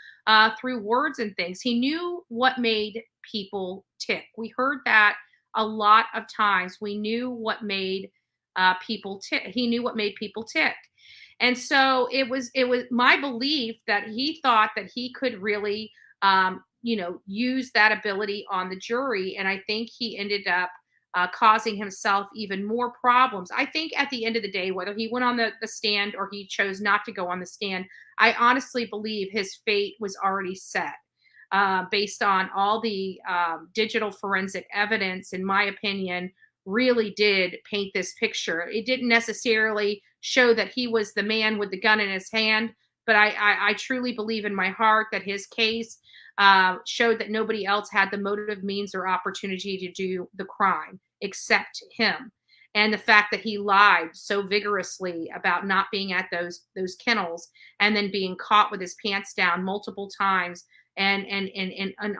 through words and things. He knew what made people tick. We heard that a lot of times. We knew what made people tick. He knew what made people tick. And so it was my belief that he thought that he could really, use that ability on the jury. And I think he ended up causing himself even more problems. I think at the end of the day, whether he went on the stand or he chose not to go on the stand, I honestly believe his fate was already set. Based on all the digital forensic evidence, in my opinion, really did paint this picture. It didn't necessarily show that he was the man with the gun in his hand, but I truly believe in my heart that his case showed that nobody else had the motive, means, or opportunity to do the crime except him. And the fact that he lied so vigorously about not being at those kennels, and then being caught with his pants down multiple times, and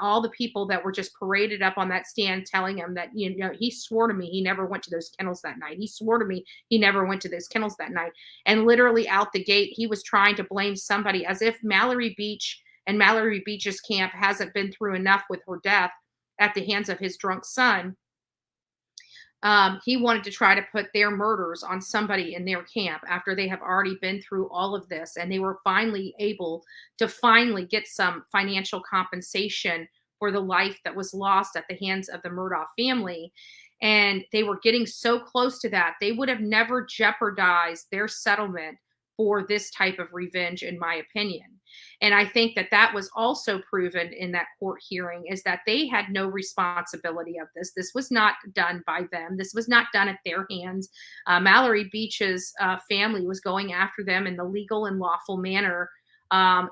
all the people that were just paraded up on that stand telling him that, he swore to me he never went to those kennels that night. He swore to me he never went to those kennels that night. And literally out the gate, he was trying to blame somebody, as if Mallory Beach and Mallory Beach's camp hasn't been through enough with her death at the hands of his drunk son. He wanted to try to put their murders on somebody in their camp after they have already been through all of this. And they were finally able to get some financial compensation for the life that was lost at the hands of the Murdaugh family. And they were getting so close to that. They would have never jeopardized their settlement for this type of revenge, in my opinion. And I think that was also proven in that court hearing, is that they had no responsibility of this. This was not done by them. This was not done at their hands. Mallory Beach's family was going after them in the legal and lawful manner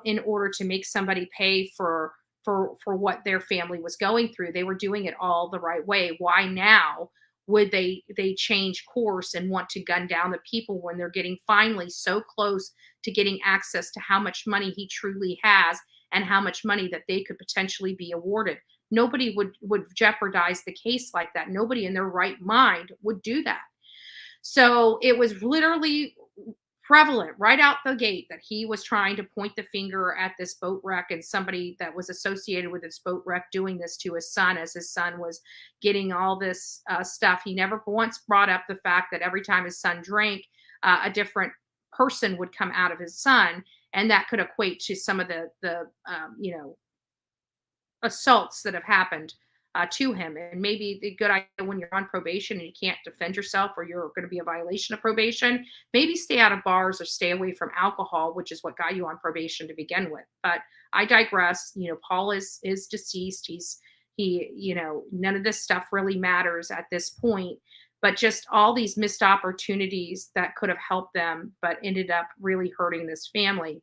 in order to make somebody pay for what their family was going through. They were doing it all the right way. Why now would they change course and want to gun down the people when they're getting finally so close to getting access to how much money he truly has and how much money that they could potentially be awarded? Nobody would jeopardize the case like that. Nobody in their right mind would do that. So it was literally prevalent right out the gate that he was trying to point the finger at this boat wreck and somebody that was associated with this boat wreck doing this to his son, as his son was getting all this stuff. He never once brought up the fact that every time his son drank, a different person would come out of his son, and that could equate to some of the assaults that have happened to him. And maybe the good idea when you're on probation and you can't defend yourself, or you're going to be a violation of probation, maybe stay out of bars or stay away from alcohol, which is what got you on probation to begin with. But I digress. Paul is deceased. He none of this stuff really matters at this point, but just all these missed opportunities that could have helped them, but ended up really hurting this family.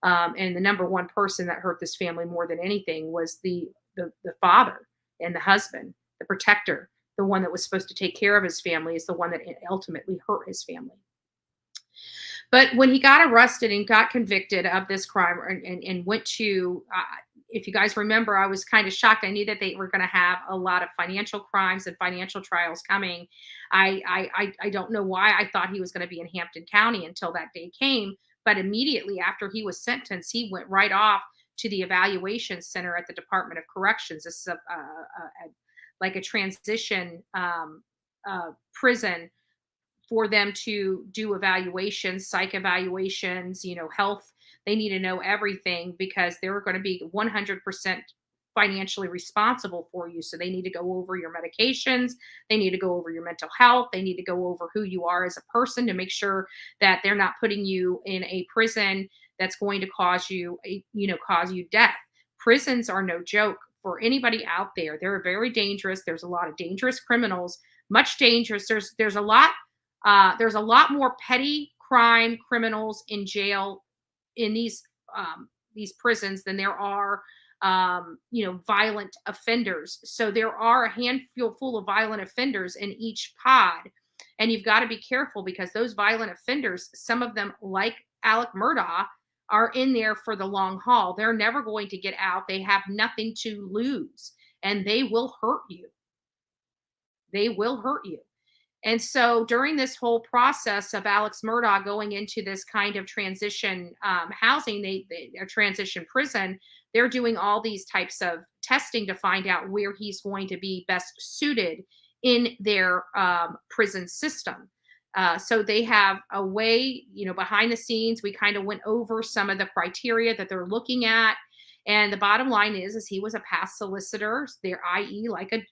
And the number one person that hurt this family more than anything was the father and the husband, the protector. The one that was supposed to take care of his family is the one that ultimately hurt his family. But when he got arrested and got convicted of this crime and went to, if you guys remember, I was kind of shocked. I knew that they were going to have a lot of financial crimes and financial trials coming. I don't know why I thought he was going to be in Hampton County until that day came. But immediately after he was sentenced, he went right off to the evaluation center at the Department of Corrections. This is like a transition prison for them to do evaluations, psych evaluations, health. They need to know everything because they're going to be 100% financially responsible for you. So they need to go over your medications. They need to go over your mental health. They need to go over who you are as a person to make sure that they're not putting you in a prison that's going to cause you death. Prisons are no joke for anybody out there. They're very dangerous. There's a lot of dangerous criminals, much dangerous. There's a lot more petty crime criminals in jail in these prisons than there are violent offenders. So there are a handful of violent offenders in each pod, and you've got to be careful because those violent offenders, some of them like Alex Murdaugh, are in there for the long haul. They're never going to get out. They have nothing to lose, and they will hurt you. They will hurt you. And so during this whole process of Alex Murdaugh going into this kind of transition housing, a transition prison, they're doing all these types of testing to find out where he's going to be best suited in their prison system. So they have a way, behind the scenes, we kind of went over some of the criteria that they're looking at. And the bottom line is he was a past solicitor, there, i.e.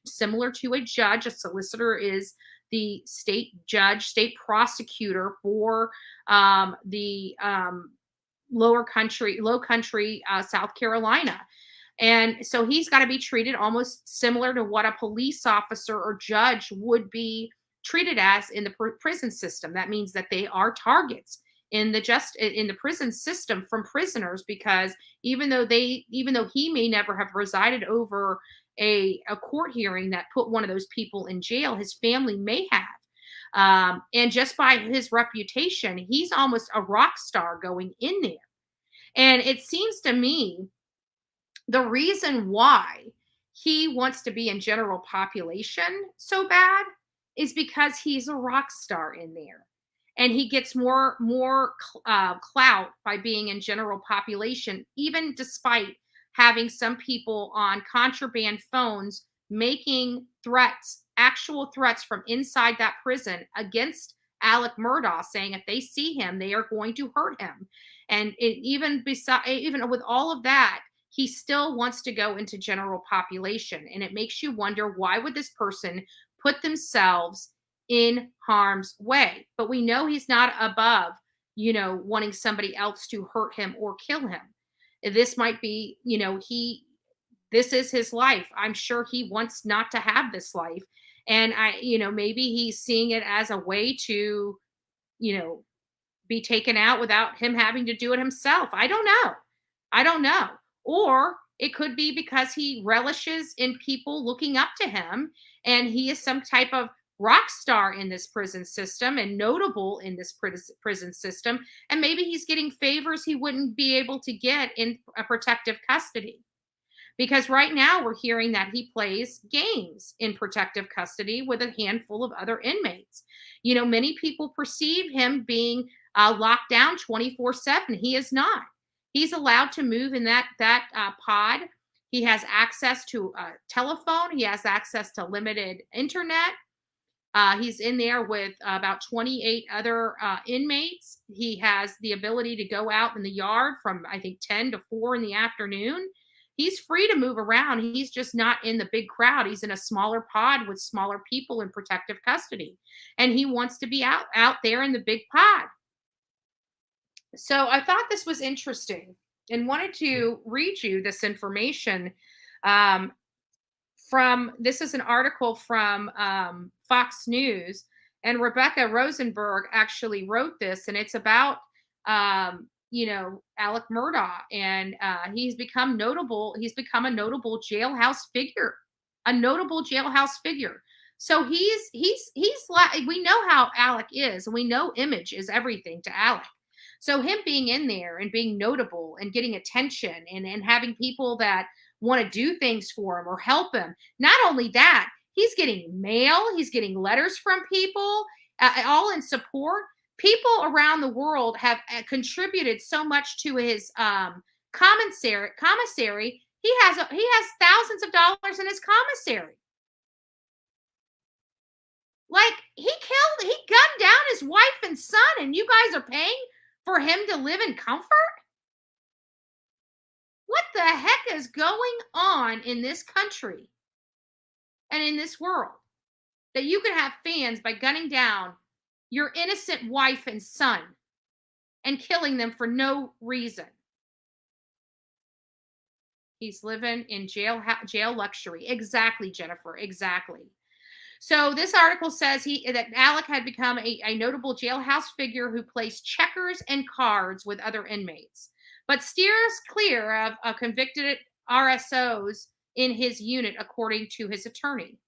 similar to a judge. A solicitor is the state judge, state prosecutor for the low country, South Carolina. And so he's got to be treated almost similar to what a police officer or judge would be treated as in the prison system. That means that they are targets in the prison system from prisoners, because even though he may never have presided over a court hearing that put one of those people in jail, his family may have. And just by his reputation, he's almost a rock star going in there. And it seems to me the reason why he wants to be in general population so bad is because he's a rock star in there. And he gets more clout by being in general population, even despite having some people on contraband phones making threats, actual threats from inside that prison against Alex Murdaugh, saying if they see him, they are going to hurt him. And even with all of that, he still wants to go into general population. And it makes you wonder, why would this person put themselves in harm's way? But we know he's not above, wanting somebody else to hurt him or kill him. This might be, this is his life. I'm sure he wants not to have this life. And maybe he's seeing it as a way to, be taken out without him having to do it himself. I don't know. Or it could be because he relishes in people looking up to him, and he is some type of rock star in this prison system and notable in this prison system. And maybe he's getting favors he wouldn't be able to get in a protective custody. Because right now we're hearing that he plays games in protective custody with a handful of other inmates. Many people perceive him being locked down 24/7. He is not. He's allowed to move in that pod. He has access to a telephone. He has access to limited internet. He's in there with about 28 other inmates. He has the ability to go out in the yard from, I think, 10 to 4 in the afternoon. He's free to move around. He's just not in the big crowd. He's in a smaller pod with smaller people in protective custody. And he wants to be out there in the big pod. So I thought this was interesting and wanted to read you this information this is an article from Fox News, and Rebecca Rosenberg actually wrote this, and it's about Alex Murdaugh, and he's become notable. He's become a notable jailhouse figure, So he's like, we know how Alex is, and we know image is everything to Alex. So him being in there and being notable and getting attention and having people that want to do things for him or help him. Not only that, he's getting mail, he's getting letters from people, all in support. People around the world have contributed so much to his commissary. He has thousands of dollars in his commissary. Like, he gunned down his wife and son, and you guys are paying for him to live in comfort? What the heck is going on in this country and in this world that you can have fans by gunning down your innocent wife and son and killing them for no reason? He's living in jail luxury. Exactly, Jennifer. Exactly. So this article says that Alec had become a notable jailhouse figure who plays checkers and cards with other inmates, but steers clear of convicted RSOs in his unit, according to his attorney.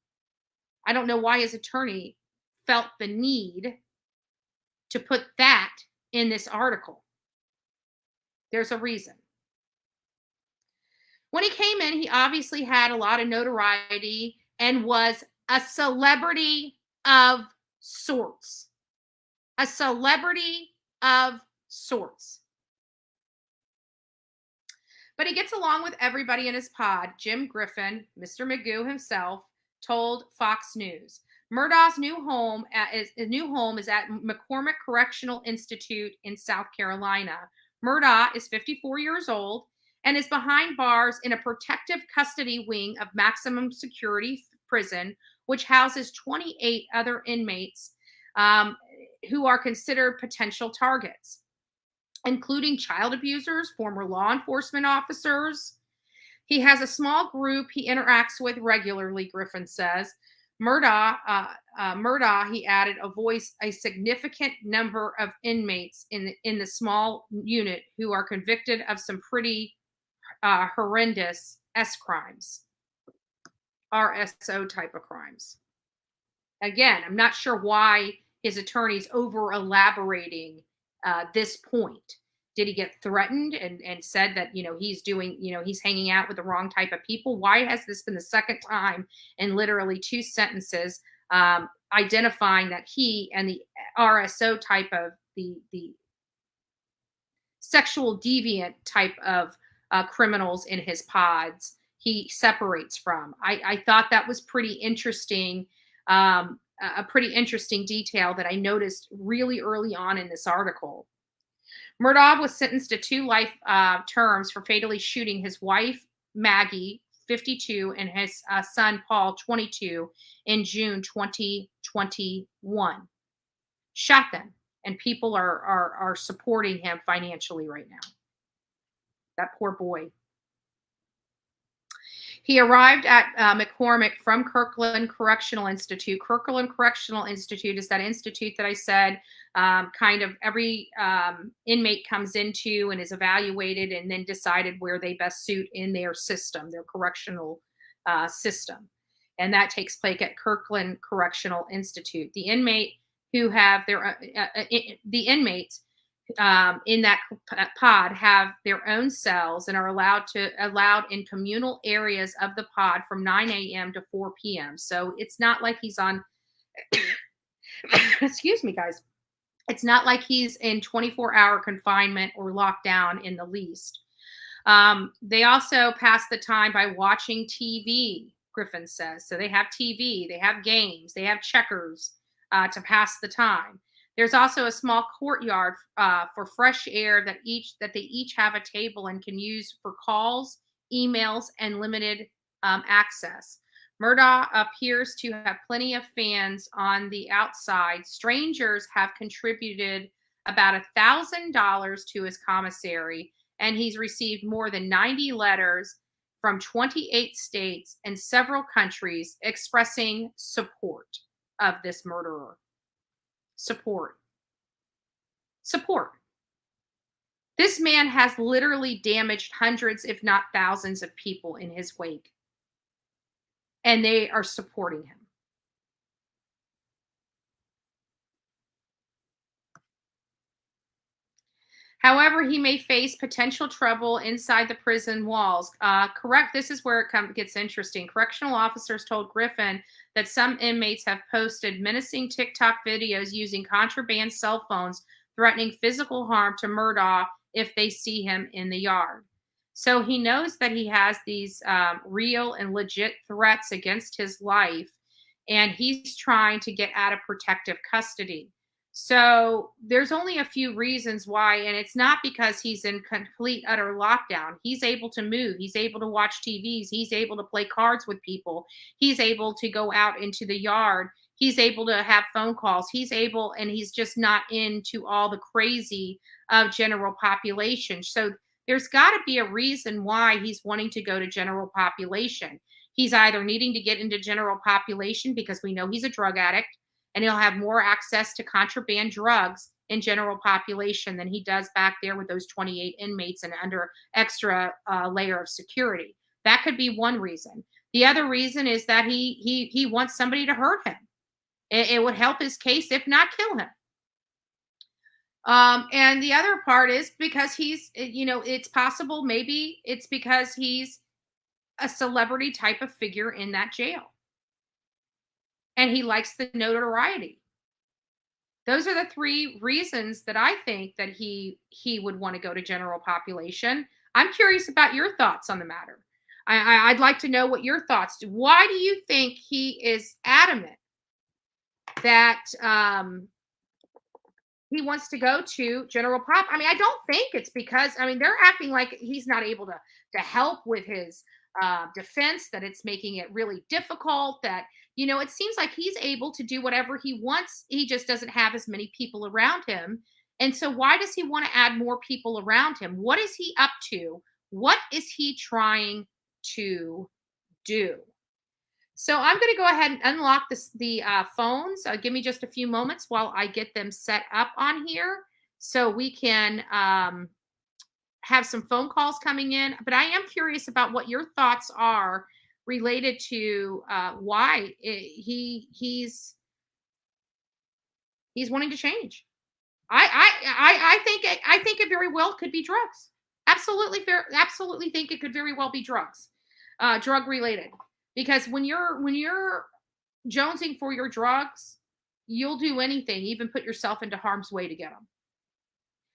I don't know why his attorney felt the need to put that in this article. There's a reason. When he came in, he obviously had a lot of notoriety and was a celebrity of sorts. A celebrity of sorts. But he gets along with everybody in his pod. Jim Griffin, Mr. Magoo himself, told Fox News. Murdaugh's new home is at McCormick Correctional Institute in South Carolina. Murdaugh is 54 years old and is behind bars in a protective custody wing of maximum security prison, which houses 28 other inmates who are considered potential targets, including child abusers, former law enforcement officers. He has a small group he interacts with regularly, Griffin says. Murdaugh, he added, a significant number of inmates in the small unit who are convicted of some pretty horrendous crimes, RSO type of crimes. Again, I'm not sure why his attorney's over elaborating this point. Did he get threatened and said that, he's hanging out with the wrong type of people? Why has this been the second time in literally 2 sentences identifying that he and the RSO type of the sexual deviant type of criminals in his pods he separates from? I thought that was pretty interesting, a pretty interesting detail that I noticed really early on in this article. Murdaugh was sentenced to 2 life terms for fatally shooting his wife, Maggie, 52, and his son, Paul, 22, in June 2021. Shot them, and people are supporting him financially right now. That poor boy. He arrived at McCormick from Kirkland Correctional Institute. Kirkland Correctional Institute is that institute that I said kind of every inmate comes into and is evaluated and then decided where they best suit in their system, their correctional system. And that takes place at Kirkland Correctional Institute. The inmate who have the inmates in that pod have their own cells and are allowed in communal areas of the pod from 9 a.m. to 4 p.m. So it's not like he's on, excuse me, guys. It's not like he's in 24-hour confinement or lockdown in the least. They also pass the time by watching TV, Griffin says. So they have TV, they have games, they have checkers to pass the time. There's also a small courtyard for fresh air that they each have a table and can use for calls, emails, and limited access. Murdaugh appears to have plenty of fans on the outside. Strangers have contributed about $1,000 to his commissary, and he's received more than 90 letters from 28 states and several countries expressing support of this murderer. Support. This man has literally damaged hundreds, if not thousands, of people in his wake. And they are supporting him. However, he may face potential trouble inside the prison walls. This is where it gets interesting. Correctional officers told Griffin that some inmates have posted menacing TikTok videos using contraband cell phones, threatening physical harm to Murdaugh if they see him in the yard. So he knows that he has these real and legit threats against his life, and he's trying to get out of protective custody. So there's only a few reasons why, and it's not because he's in complete, utter lockdown. He's able to move. He's able to watch TVs. He's able to play cards with people. He's able to go out into the yard. He's able to have phone calls. And he's just not into all the crazy of general population. So There's got to be a reason why he's wanting to go to general population. He's either needing to get into general population because we know he's a drug addict and he'll have more access to contraband drugs in general population than he does back there with those 28 inmates and under extra layer of security. That could be one reason. The other reason is that he wants somebody to hurt him. It would help his case, if not kill him. And the other part is because he's, it's possible maybe it's because he's a celebrity type of figure in that jail. And he likes the notoriety. Those are the three reasons that I think that he would want to go to general population. I'm curious about your thoughts on the matter. I'd like to know what your thoughts do. Why do you think he is adamant that he wants to go to general pop? I mean, I don't think it's because, they're acting like he's not able to help with his defense, that it's making it really difficult, that, it seems like he's able to do whatever he wants. He just doesn't have as many people around him. And so why does he want to add more people around him? What is he up to? What is he trying to do? So I'm going to go ahead and unlock the phones. Give me just a few moments while I get them set up on here so we can have some phone calls coming in. But I am curious about what your thoughts are related to why he's wanting to change. I think it very well could be drugs. Absolutely think it could very well be drugs, drug related. Because when you're jonesing for your drugs, you'll do anything, even put yourself into harm's way to get them.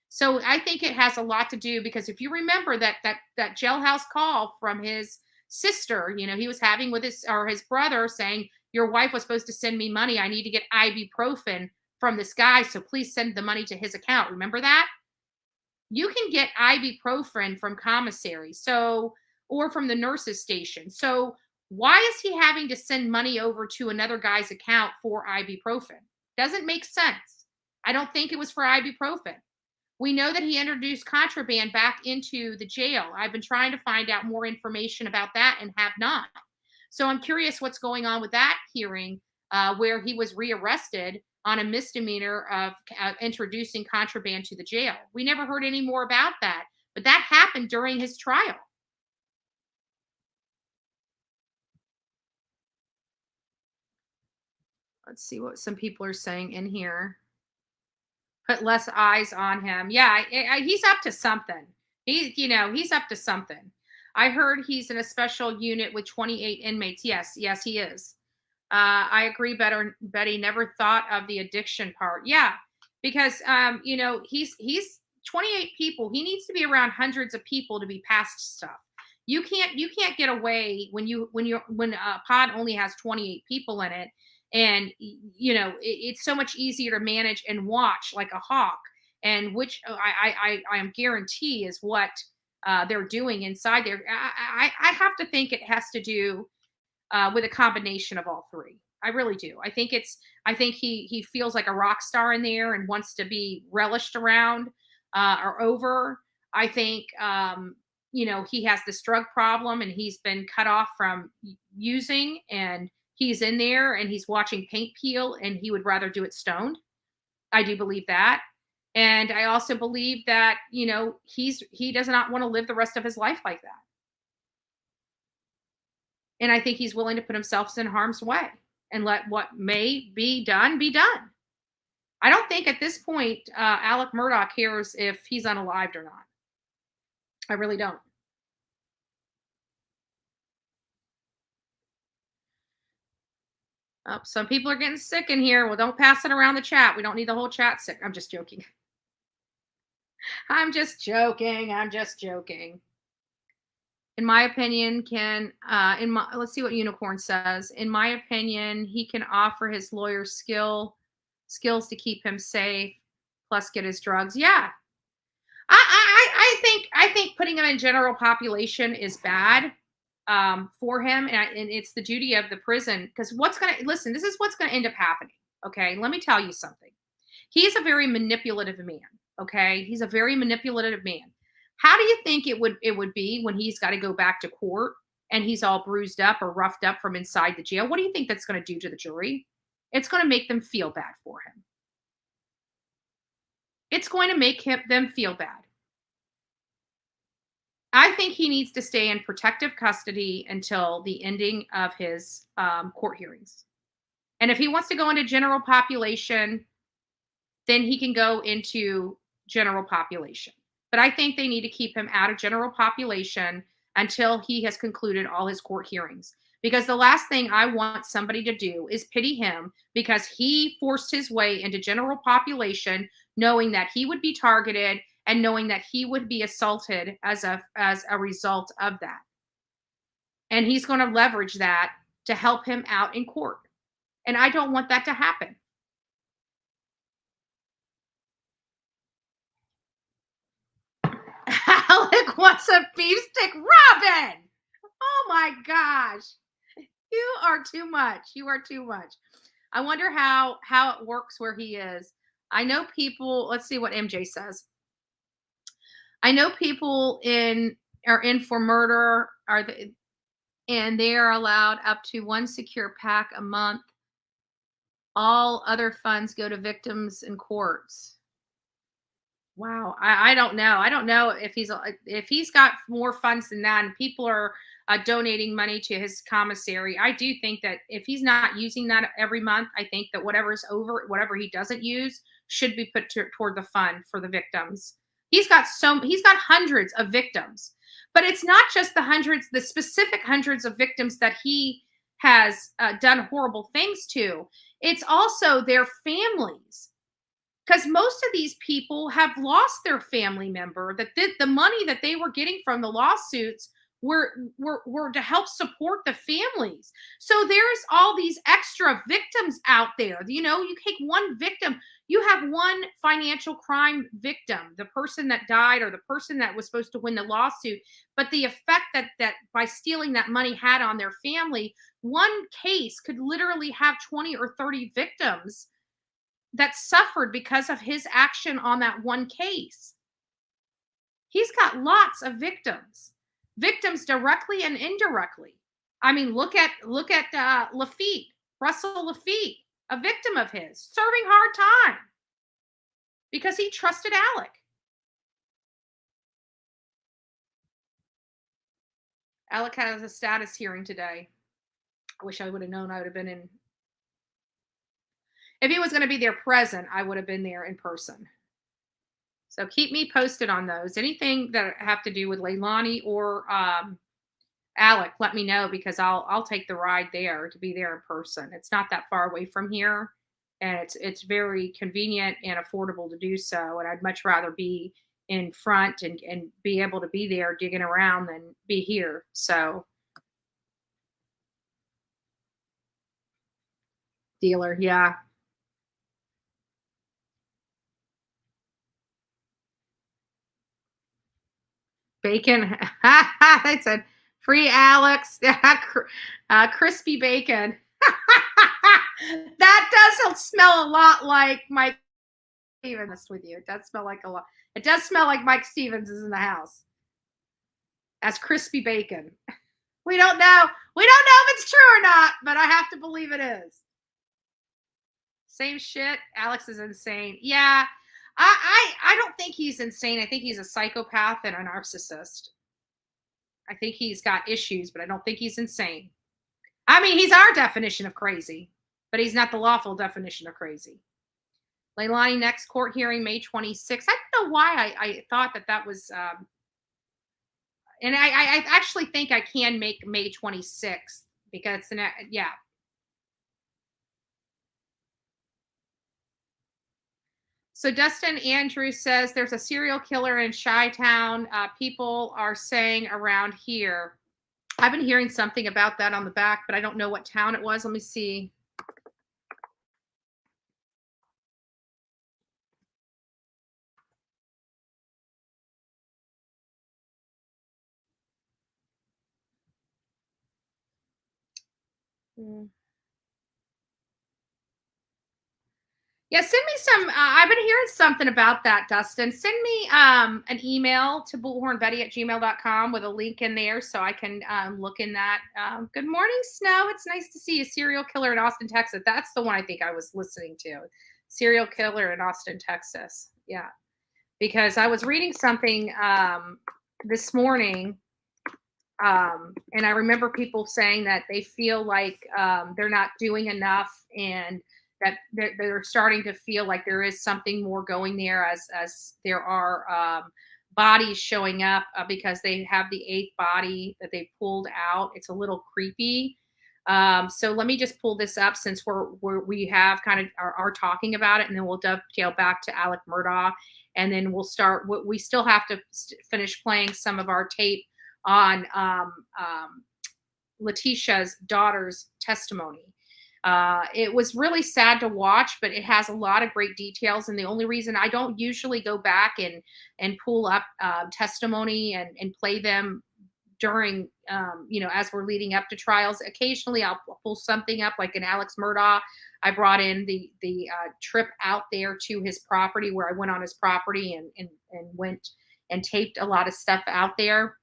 So I think it has a lot to do, because if you remember that jailhouse call from his sister, he was having with his brother saying, your wife was supposed to send me money. I need to get ibuprofen from this guy, so please send the money to his account. Remember that? You can get ibuprofen from commissary, or from the nurse's station. So why is he having to send money over to another guy's account for ibuprofen? Doesn't make sense. I don't think it was for ibuprofen. We know that he introduced contraband back into the jail. I've been trying to find out more information about that and have not. So I'm curious what's going on with that hearing, where he was rearrested on a misdemeanor of introducing contraband to the jail. We never heard any more about that, but that happened during his trial. Let's see what some people are saying in here. Put less eyes on him. Yeah, he's up to something. He's up to something. I heard he's in a special unit with 28 inmates. Yes, he is. I agree, Betty. Never thought of the addiction part. Yeah, because he's 28 people. He needs to be around hundreds of people to be past stuff. You can't get away when a pod only has 28 people in it. And, it's so much easier to manage and watch like a hawk, and which I am guarantee is what they're doing inside there. I have to think it has to do with a combination of all three. I really do. I think he feels like a rock star in there and wants to be relished around or over. I think, he has this drug problem and he's been cut off from using, and he's in there and he's watching paint peel and he would rather do it stoned. I do believe that. And I also believe that, he does not want to live the rest of his life like that. And I think he's willing to put himself in harm's way and let what may be done be done. I don't think at this point, Alex Murdaugh cares if he's unalived or not. I really don't. Oh, some people are getting sick in here. Well, don't pass it around the chat. We don't need the whole chat sick. I'm just joking. In my opinion, let's see what Unicorn says. In my opinion, he can offer his lawyer skills to keep him safe, plus get his drugs. Yeah. I think putting him in general population is bad. For him, and it's the duty of the prison, because this is what's going to end up happening. Okay, let me tell you something. He's a very manipulative man. Okay, he's a very manipulative man. How do you think it would be when he's got to go back to court and he's all bruised up or roughed up from inside the jail? What do you think that's going to do to the jury? It's going to make them feel bad for him. It's going to make them feel bad. I think he needs to stay in protective custody until the ending of his court hearings. And if he wants to go into general population, then he can go into general population. But I think they need to keep him out of general population until he has concluded all his court hearings. Because the last thing I want somebody to do is pity him because he forced his way into general population, knowing that he would be targeted and knowing that he would be assaulted as a result of that. And he's going to leverage that to help him out in court. And I don't want that to happen. Alec wants a beef stick. Robin! Oh my gosh. You are too much. You are too much. I wonder how it works where he is. I know people, let's see what MJ says. I know people are in for murder and they are allowed up to one secure pack a month. All other funds go to victims and courts. Wow, I don't know. I don't know if he's got more funds than that, and people are donating money to his commissary. I do think that if he's not using that every month, I think that whatever he doesn't use should be put toward the fund for the victims. He's got hundreds of victims, but it's not just the specific hundreds of victims that he has done horrible things to. It's also their families. Because most of these people have lost their family member. That the money that they were getting from the lawsuits were to help support the families. So there's all these extra victims out there. You know, you take one victim, you have one financial crime victim, the person that died or the person that was supposed to win the lawsuit. But the effect that by stealing that money had on their family, one case could literally have 20 or 30 victims that suffered because of his action on that one case. He's got lots of victims directly and indirectly. I mean, look at Lafitte, Russell Lafitte, a victim of his, serving hard time because he trusted Alec. Alec has a status hearing today. I wish I would have known. I would have been in. If he was going to be there present, I would have been there in person. So keep me posted on those. Anything that have to do with Leilani or Alec, let me know because I'll take the ride there to be there in person. It's not that far away from here, and it's very convenient and affordable to do so. And I'd much rather be in front and be able to be there digging around than be here. So dealer, yeah. Bacon. They said free Alex. Crispy bacon. That doesn't smell a lot like Mike Stevens with you. It does smell like a lot. It does smell like Mike Stevens is in the house. That's crispy bacon. We don't know. We don't know if it's true or not, but I have to believe it is. Same shit. Alex is insane. Yeah. I don't think he's insane. I think he's a psychopath and a narcissist. I think he's got issues, but I don't think he's insane. I mean, he's our definition of crazy, but he's not the lawful definition of crazy. Leilani next court hearing May 26th. I don't know why I thought that was, and I actually think I can make May 26th because yeah. So Dustin Andrews says there's a serial killer in Chi-Town. People are saying around here. I've been hearing something about that on the back, but I don't know what town it was. Let me see. Yeah, send me some. I've been hearing something about that, Dustin. Send me an email to bullhornbetty@gmail.com with a link in there so I can look in that. Good morning, Snow. It's nice to see you. Serial killer in Austin, Texas. That's the one I think I was listening to. Serial killer in Austin, Texas. Yeah, because I was reading something this morning. And I remember people saying that they feel like they're not doing enough, and that they're starting to feel like there is something more going there, as there are bodies showing up because they have the 8th body that they pulled out. It's a little creepy. So let me just pull this up since we have kind of are talking about it, and then we'll dovetail back to Alex Murdaugh, and then we'll start. We still have to finish playing some of our tape on Leticia's daughter's testimony. It was really sad to watch, but it has a lot of great details. And the only reason I don't usually go back and pull up testimony and play them during, as we're leading up to trials, occasionally I'll pull something up like an Alex Murdaugh. I brought in the trip out there to his property, where I went on his property and went and taped a lot of stuff out there.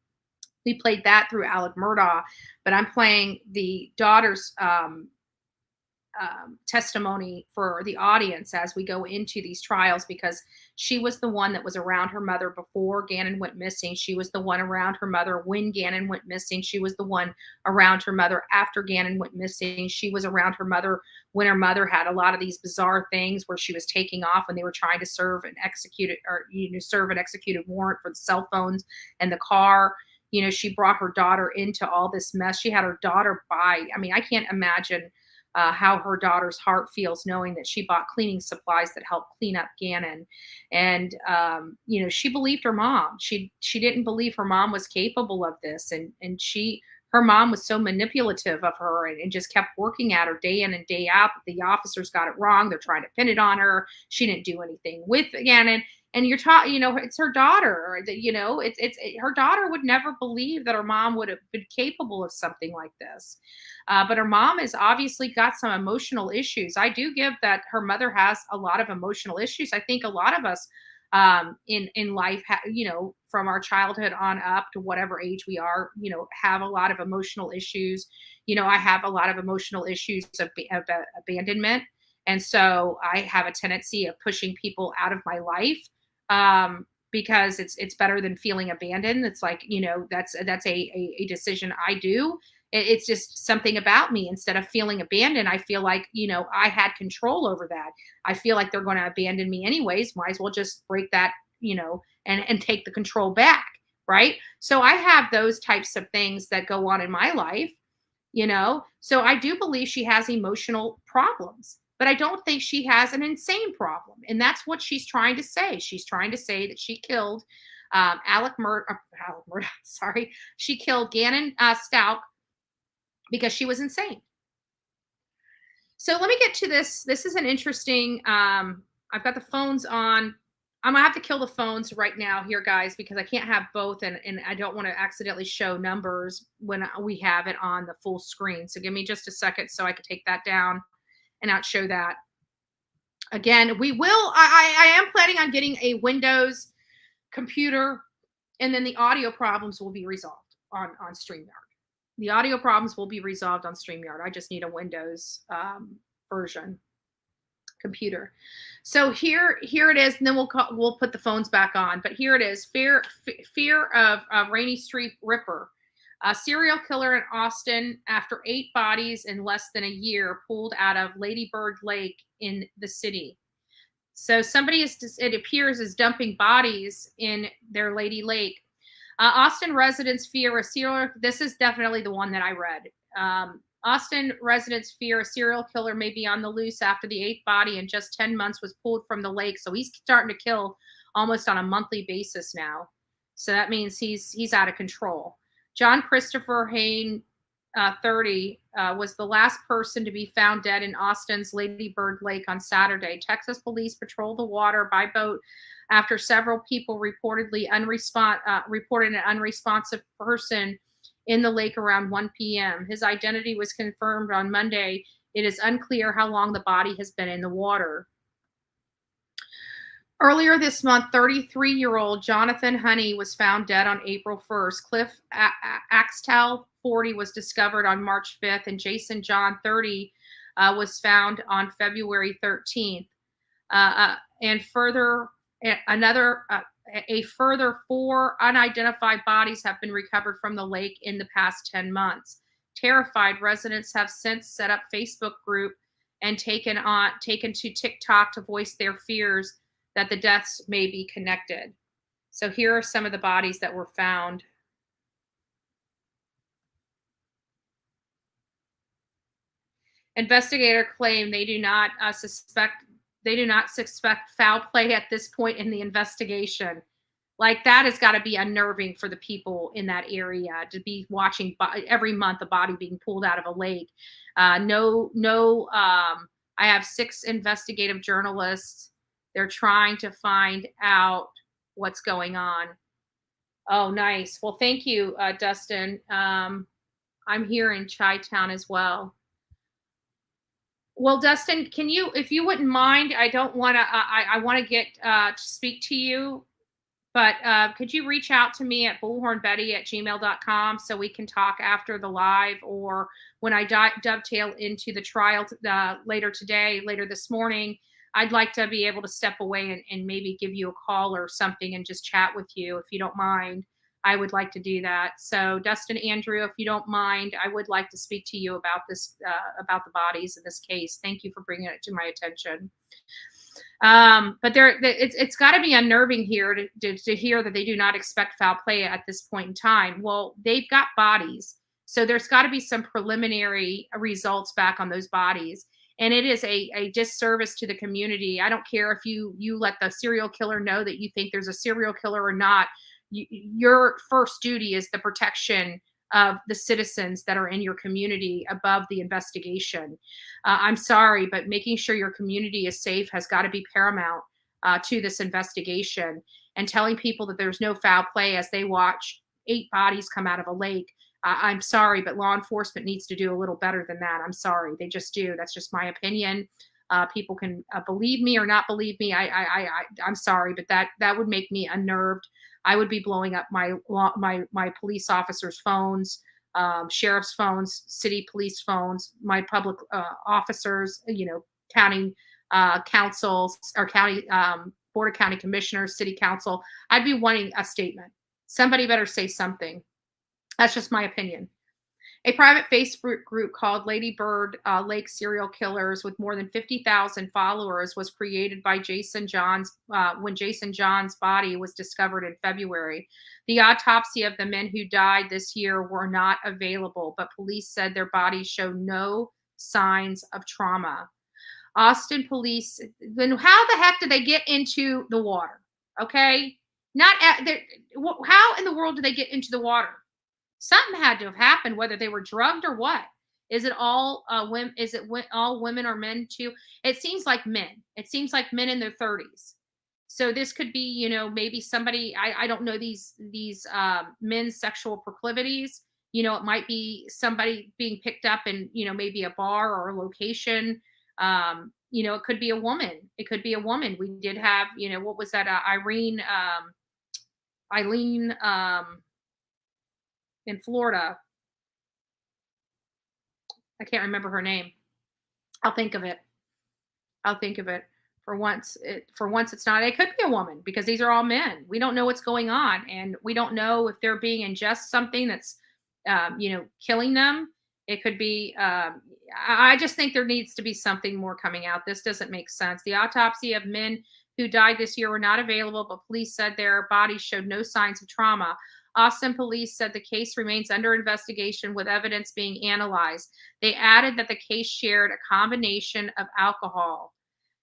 We played that through Alex Murdaugh, but I'm playing the daughter's testimony for the audience as we go into these trials, because she was the one that was around her mother before Gannon went missing. She was the one around her mother when Gannon went missing. She was the one around her mother after Gannon went missing. She was around her mother when her mother had a lot of these bizarre things where she was taking off when they were trying to serve an executed warrant for the cell phones and the car. She brought her daughter into all this mess. She had her daughter buy. I mean, I can't imagine how her daughter's heart feels knowing that she bought cleaning supplies that helped clean up Gannon. And, she believed her mom. She didn't believe her mom was capable of this. And her mom was so manipulative of her and just kept working at her day in and day out. The officers got it wrong. They're trying to pin it on her. She didn't do anything with Gannon. And you're taught, it's her daughter. It's her daughter would never believe that her mom would have been capable of something like this. But her mom has obviously got some emotional issues. I do give that her mother has a lot of emotional issues. I think a lot of us in life, from our childhood on up to whatever age we are, have a lot of emotional issues. I have a lot of emotional issues of abandonment. And so I have a tendency of pushing people out of my life. Because it's better than feeling abandoned. It's like, that's a decision I do. It's just something about me. Instead of feeling abandoned, I feel like, I had control over that. I feel like they're going to abandon me anyways. Might as well just break that, and take the control back. Right. So I have those types of things that go on in my life, so I do believe she has emotional problems. But I don't think she has an insane problem. And that's what she's trying to say. She's trying to say that she killed Alex Murdaugh, sorry. She killed Gannon Stauch because she was insane. So let me get to this. This is an interesting, I've got the phones on. I'm going to have to kill the phones right now here, guys, because I can't have both. And I don't want to accidentally show numbers when we have it on the full screen. So give me just a second so I can take that down and not show that. Again, we will, I am planning on getting a Windows computer, and then the audio problems will be resolved on StreamYard. The audio problems will be resolved on StreamYard. I just need a Windows version computer. So here it is, and then we'll put the phones back on. But here it is, fear of Rainey Street Ripper. A serial killer in Austin after 8 bodies in less than a year pulled out of Lady Bird Lake in the city. So somebody it appears, is dumping bodies in their Lady Lake. Austin residents fear a serial. This is definitely the one that I read. Austin residents fear a serial killer may be on the loose after the 8th body in just 10 months was pulled from the lake. So he's starting to kill almost on a monthly basis now. So that means he's out of control. John Christopher Hain, 30, was the last person to be found dead in Austin's Lady Bird Lake on Saturday. Texas police patrolled the water by boat after several people reported an unresponsive person in the lake around 1 p.m. His identity was confirmed on Monday. It is unclear how long the body has been in the water. Earlier this month, 33-year-old Jonathan Honey was found dead on April 1st. Cliff Axtell, 40, was discovered on March 5th, and Jason John, 30, was found on February 13th. And further, a further 4 unidentified bodies have been recovered from the lake in the past 10 months. Terrified, residents have since set up Facebook group and taken to TikTok to voice their fears that the deaths may be connected. So here are some of the bodies that were found. Investigator claim they do not suspect foul play at this point in the investigation. Like, that has got to be unnerving for the people in that area to be watching every month a body being pulled out of a lake. I have 6 investigative journalists. They're trying to find out what's going on. Oh, nice. Well, thank you, Dustin. I'm here in Chi-Town as well. Well, Dustin, can you, if you wouldn't mind, I don't want to, I want to get to speak to you, but could you reach out to me at bullhornbetty@gmail.com so we can talk after the live, or when I dovetail into the trial later today, later this morning. I'd like to be able to step away and maybe give you a call or something and just chat with you. If you don't mind, I would like to do that. So Dustin, Andrew, if you don't mind, I would like to speak to you about this, about the bodies in this case. Thank you for bringing it to my attention. But it's got to be unnerving here to hear that they do not expect foul play at this point in time. Well, they've got bodies, so there's got to be some preliminary results back on those bodies. And it is a disservice to the community. I don't care if you let the serial killer know that you think there's a serial killer or not. Your first duty is the protection of the citizens that are in your community above the investigation. I'm sorry, but making sure your community is safe has got to be paramount to this investigation. And telling people that there's no foul play as they watch 8 bodies come out of a lake. I'm sorry, but law enforcement needs to do a little better than that. I'm sorry. They just do. That's just my opinion. People can believe me or not believe me. I'm sorry, but that would make me unnerved. I would be blowing up my police officers' phones, sheriff's phones, city police phones, my public officers, county councils or county board of county commissioners, city council. I'd be wanting a statement. Somebody better say something. That's just my opinion. A private Facebook group called Lady Bird Lake Serial Killers with more than 50,000 followers was created by Jason John's when Jason John's body was discovered in February. The autopsy of the men who died this year were not available, but police said their bodies show no signs of trauma. Austin police, then how the heck did they get into the water? Okay, how in the world did they get into the water? Something had to have happened, whether they were drugged or what. Is it all women? Is it all women or men too? It seems like men. It seems like men in their 30s. So this could be, maybe somebody. I don't know these men's sexual proclivities. It might be somebody being picked up in maybe a bar or a location. It could be a woman. It could be a woman. We did have what was that? Eileen. In Florida. I can't remember her name. I'll think of it. For once it's not. It could be a woman because these are all men. We don't know what's going on, and we don't know if they're being ingest something that's, killing them. It could be. I just think there needs to be something more coming out. This doesn't make sense. The autopsy of men who died this year were not available, but police said their bodies showed no signs of trauma. Austin police said the case remains under investigation with evidence being analyzed. They added that the case shared a combination of alcohol.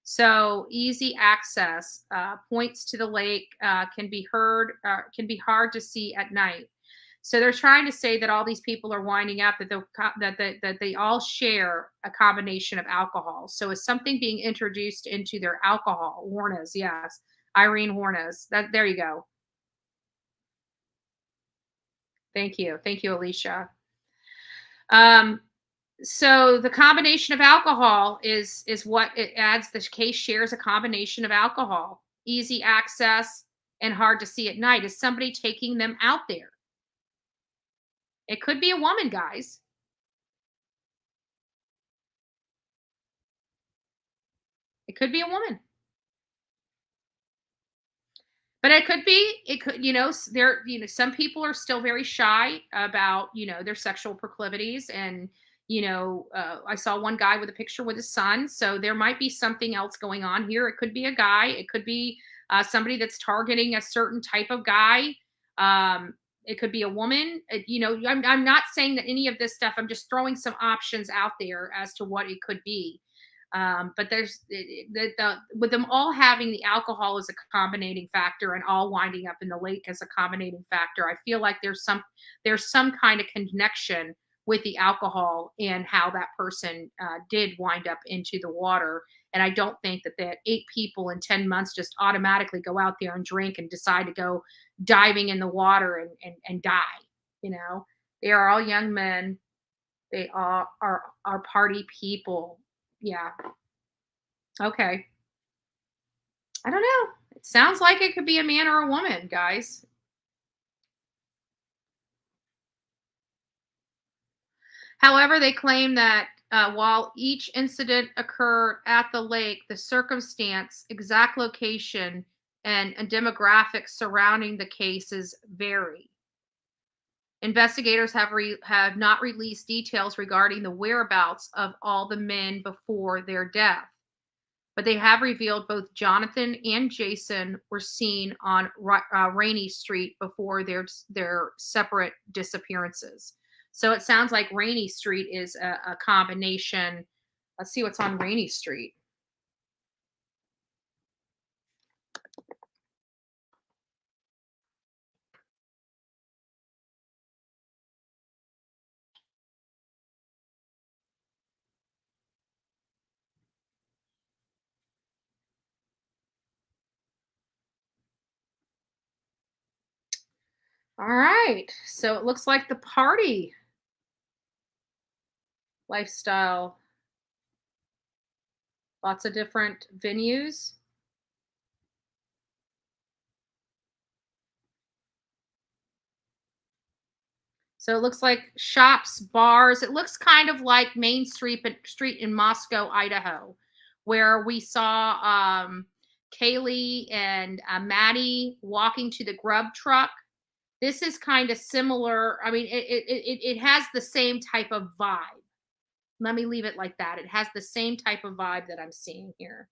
So easy access, points to the lake can be hard to see at night. So they're trying to say that all these people are winding up, that they all share a combination of alcohol. So is something being introduced into their alcohol? Hornas, yes. Irene Hornas. There you go. Thank you, Alicia. So the combination of alcohol is what it adds. The case shares a combination of alcohol. easy access, and hard to see at night? Is somebody taking them out there? It could be a woman, guys. It could be a woman. But it could be, some people are still very shy about, their sexual proclivities. And, I saw one guy with a picture with his son. So there might be something else going on here. It could be a guy. It could be somebody that's targeting a certain type of guy. It could be a woman. I'm not saying that any of this stuff, I'm just throwing some options out there as to what it could be. But there's with them all having the alcohol as a accommodating factor and all winding up in the lake as a accommodating factor, I feel like there's some kind of connection with the alcohol and how that person did wind up into the water. And I don't think that 8 people in 10 months just automatically go out there and drink and decide to go diving in the water and die. They are all young men. They are party people. Yeah. Okay. I don't know. It sounds like it could be a man or a woman, guys. However, they claim that while each incident occurred at the lake, the circumstance, exact location, and demographics surrounding the cases vary. Investigators have not released details regarding the whereabouts of all the men before their death, but they have revealed both Jonathan and Jason were seen on Rainey Street before their separate disappearances. So it sounds like Rainey Street is a combination. Let's see what's on Rainey Street. All right. So it looks like the party lifestyle. Lots of different venues. So it looks like shops, bars. It looks kind of like Main Street in Moscow, Idaho, where we saw Kaylee and Maddie walking to the grub truck. This is kind of similar. I mean, it has the same type of vibe. Let me leave it like that. It has the same type of vibe that I'm seeing here.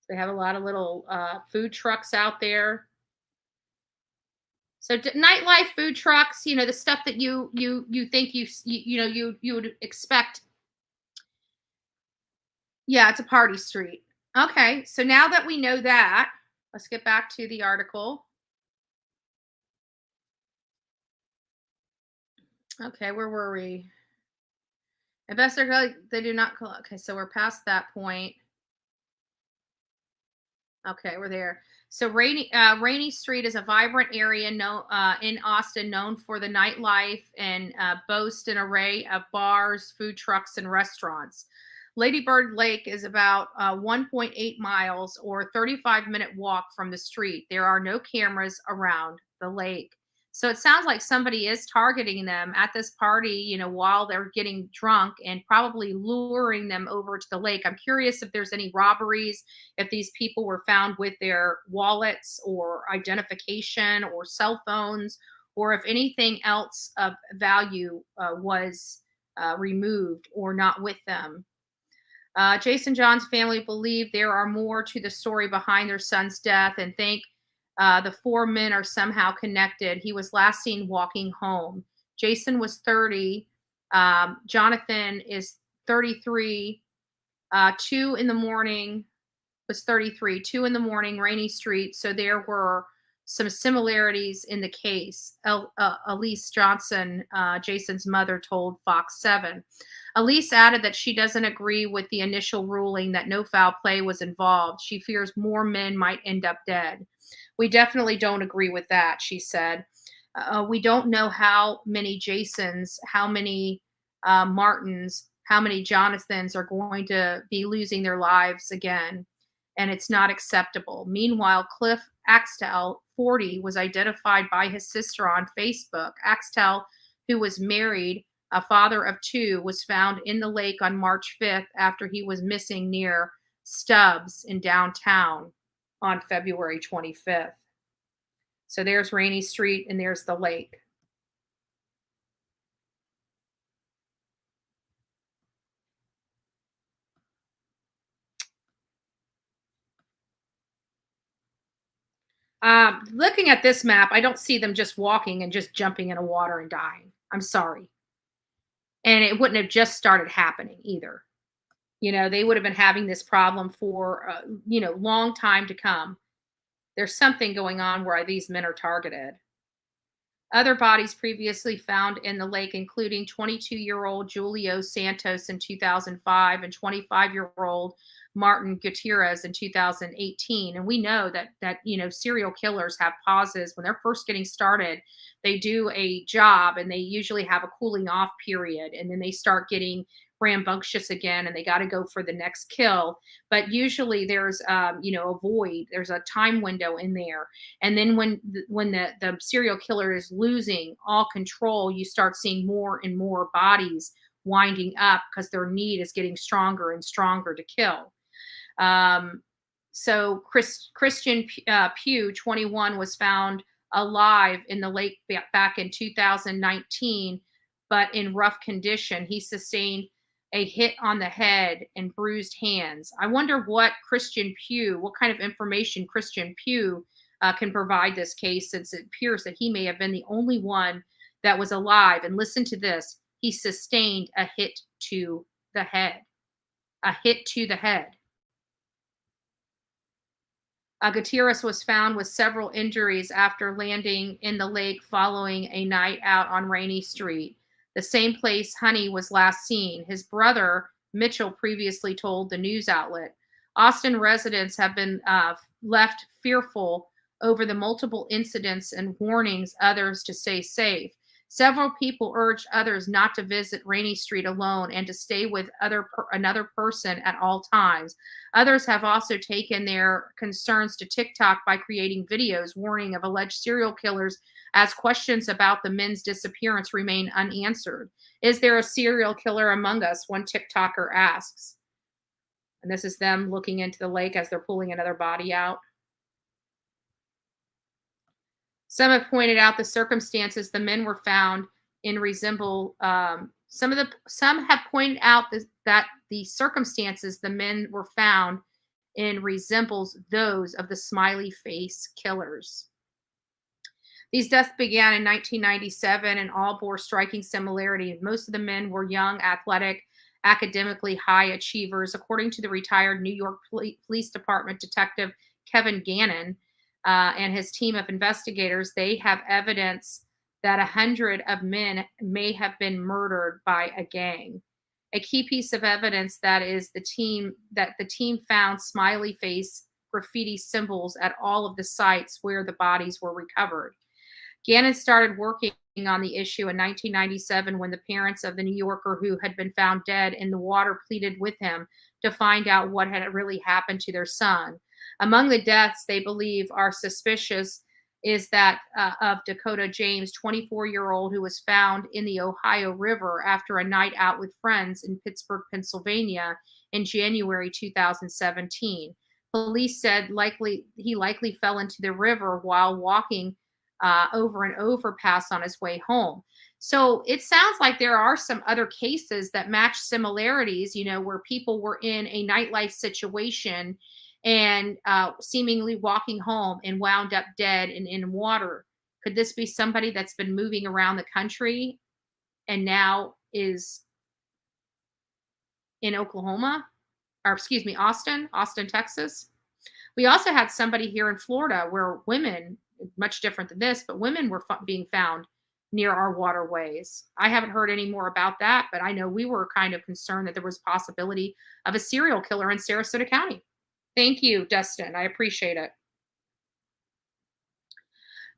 They have a lot of little food trucks out there. So nightlife, food trucks, the stuff that you think you would expect. Yeah, it's a party street. Okay, so now that we know that, let's get back to the article. Okay, where were we? Investigators, they do not. Okay, so we're past that point. Okay, we're there. So Rainey Street is a vibrant area in Austin, known for the nightlife and boasts an array of bars, food trucks, and restaurants. Lady Bird Lake is about 1.8 miles or 35-minute walk from the street. There are no cameras around the lake. So it sounds like somebody is targeting them at this party, while they're getting drunk and probably luring them over to the lake. I'm curious if there's any robberies, if these people were found with their wallets or identification or cell phones, or if anything else of value was removed or not with them. Jason John's family believe there are more to the story behind their son's death and think the 4 men are somehow connected. He was last seen walking home. Jason was 30. Jonathan is 33. 2 in the morning was 33. 2 in the morning, Rainey Street. So there were some similarities in the case. Elise Johnson, Jason's mother, told Fox 7. Elise added that she doesn't agree with the initial ruling that no foul play was involved. She fears more men might end up dead. We definitely don't agree with that, she said. We don't know how many Jasons, how many Martins, how many Jonathans are going to be losing their lives again, and it's not acceptable. Meanwhile, Cliff Axtell, 40, was identified by his sister on Facebook. Axtell, who was married, a father of 2, was found in the lake on March 5th after he was missing near Stubbs in downtown on February 25th. So there's Rainey Street and there's the lake. Looking at this map, I don't see them just walking and just jumping in the water and dying. I'm sorry. And it wouldn't have just started happening either. They would have been having this problem for, long time to come. There's something going on where these men are targeted. Other bodies previously found in the lake, including 22-year-old Julio Santos in 2005 and 25-year-old Martin Gutierrez in 2018. And we know that serial killers have pauses when they're first getting started. They do a job and they usually have a cooling off period, and then they start getting rambunctious again and they got to go for the next kill. But usually there's a void, there's a time window in there. And then when the serial killer is losing all control, you start seeing more and more bodies winding up because their need is getting stronger and stronger to kill. So Christian Pugh, 21, was found alive in the lake back in 2019, but in rough condition. He sustained a hit on the head and bruised hands. I wonder what kind of information Christian Pugh can provide this case, since it appears that he may have been the only one that was alive. And listen to this. He sustained a hit to the head. A hit to the head. Gutierrez was found with several injuries after landing in the lake following a night out on Rainey Street, the same place Honey was last seen. His brother, Mitchell, previously told the news outlet. Austin residents have been left fearful over the multiple incidents and warnings others to stay safe. Several people urged others not to visit Rainey Street alone and to stay with another person at all times. Others have also taken their concerns to TikTok by creating videos warning of alleged serial killers as questions about the men's disappearance remain unanswered. Is there a serial killer among us? One TikToker asks. And this is them looking into the lake as they're pulling another body out. Some have pointed out the circumstances the men were found in resemble. Some have pointed out that the circumstances the men were found in resembles those of the smiley face killers. These deaths began in 1997 and all bore striking similarities. Most of the men were young, athletic, academically high achievers. According to the retired New York Police Department detective Kevin Gannon, and his team of investigators, they have evidence that 100 of men may have been murdered by a gang. A key piece of evidence that the team found smiley face graffiti symbols at all of the sites where the bodies were recovered. Gannon started working on the issue in 1997 when the parents of the New Yorker who had been found dead in the water pleaded with him to find out what had really happened to their son. Among the deaths they believe are suspicious is that of Dakota James, 24-year-old, who was found in the Ohio River after a night out with friends in Pittsburgh, Pennsylvania in January 2017. Police said he likely fell into the river while walking over an overpass on his way home. So it sounds like there are some other cases that match similarities, where people were in a nightlife situation and seemingly walking home and wound up dead and in water. Could this be somebody that's been moving around the country and now is in Austin, Texas? We also had somebody here in Florida where women, much different than this, but women were being found near our waterways. I haven't heard any more about that, but I know we were kind of concerned that there was possibility of a serial killer in Sarasota County. Thank you, Dustin. I appreciate it.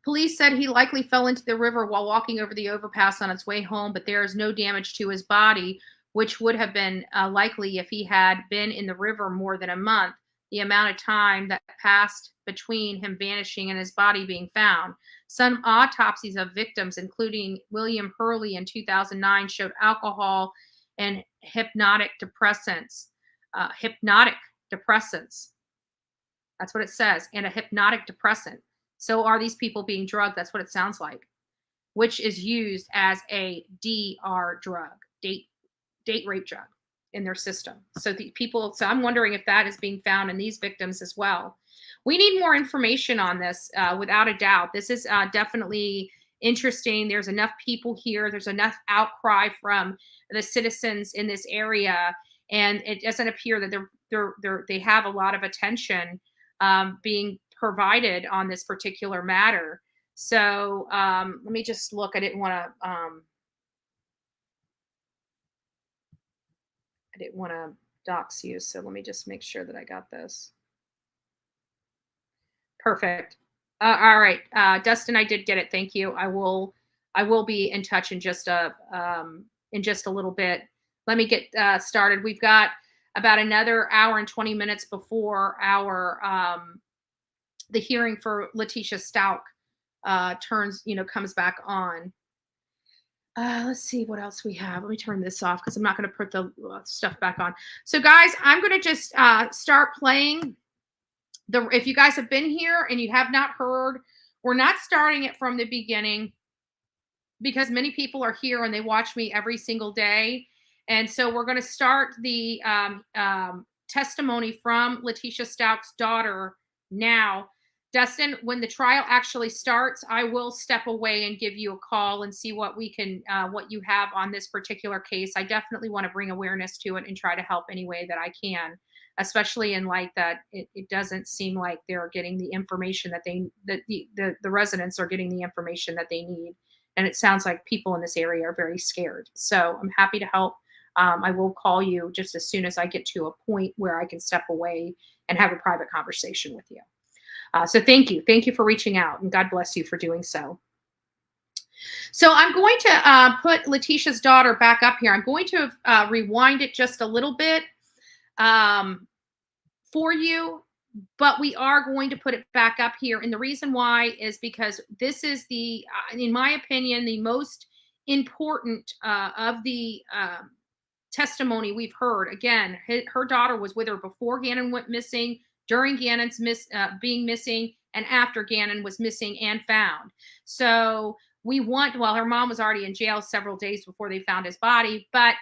Police said he likely fell into the river while walking over the overpass on its way home, but there is no damage to his body, which would have been likely if he had been in the river more than a month, the amount of time that passed between him vanishing and his body being found. Some autopsies of victims, including William Hurley in 2009, showed alcohol and hypnotic depressants. That's what it says, and a hypnotic depressant. So are these people being drugged? That's what it sounds like, which is used as a DR drug, date rape drug in their system. So I'm wondering if that is being found in these victims as well. We need more information on this, without a doubt. This is definitely interesting. There's enough people here. There's enough outcry from the citizens in this area, and it doesn't appear that they have a lot of attention being provided on this particular matter. So let me just look. I didn't want to dox you. So let me just make sure that I got this. Perfect. All right, Dustin, I did get it. Thank you. I will be in touch in just a little bit. Let me get started. We've got about another hour and 20 minutes before our the hearing for Letecia Stauch comes back on. Let's see what else we have. Let me turn this off because I'm not going to put the stuff back on. So guys, I'm going to just start playing if you guys have been here and you have not heard, we're not starting it from the beginning because many people are here and they watch me every single day. And so we're going to start the testimony from Letecia Stauch's daughter now. Dustin, when the trial actually starts, I will step away and give you a call and see what we can, what you have on this particular case. I definitely want to bring awareness to it and try to help any way that I can, especially in light that it doesn't seem like they're getting the information that the residents are getting the information that they need. And it sounds like people in this area are very scared. So I'm happy to help. I will call you just as soon as I get to a point where I can step away and have a private conversation with you. So thank you. Thank you for reaching out, and God bless you for doing so. So I'm going to put Letecia's daughter back up here. I'm going to rewind it just a little bit for you, but we are going to put it back up here. And the reason why is because this is in my opinion, the most important of the testimony we've heard. Again, her daughter was with her before Gannon went missing, during Gannon's being missing, and after Gannon was missing and found. So her mom was already in jail several days before they found his body, but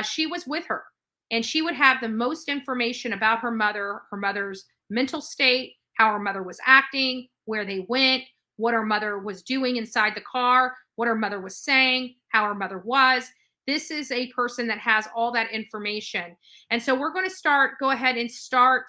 she was with her, and she would have the most information about her mother's mental state, how her mother was acting, where they went, what her mother was doing inside the car, what her mother was saying, how her mother was. This is a person that has all that information. And so we're going to go ahead and start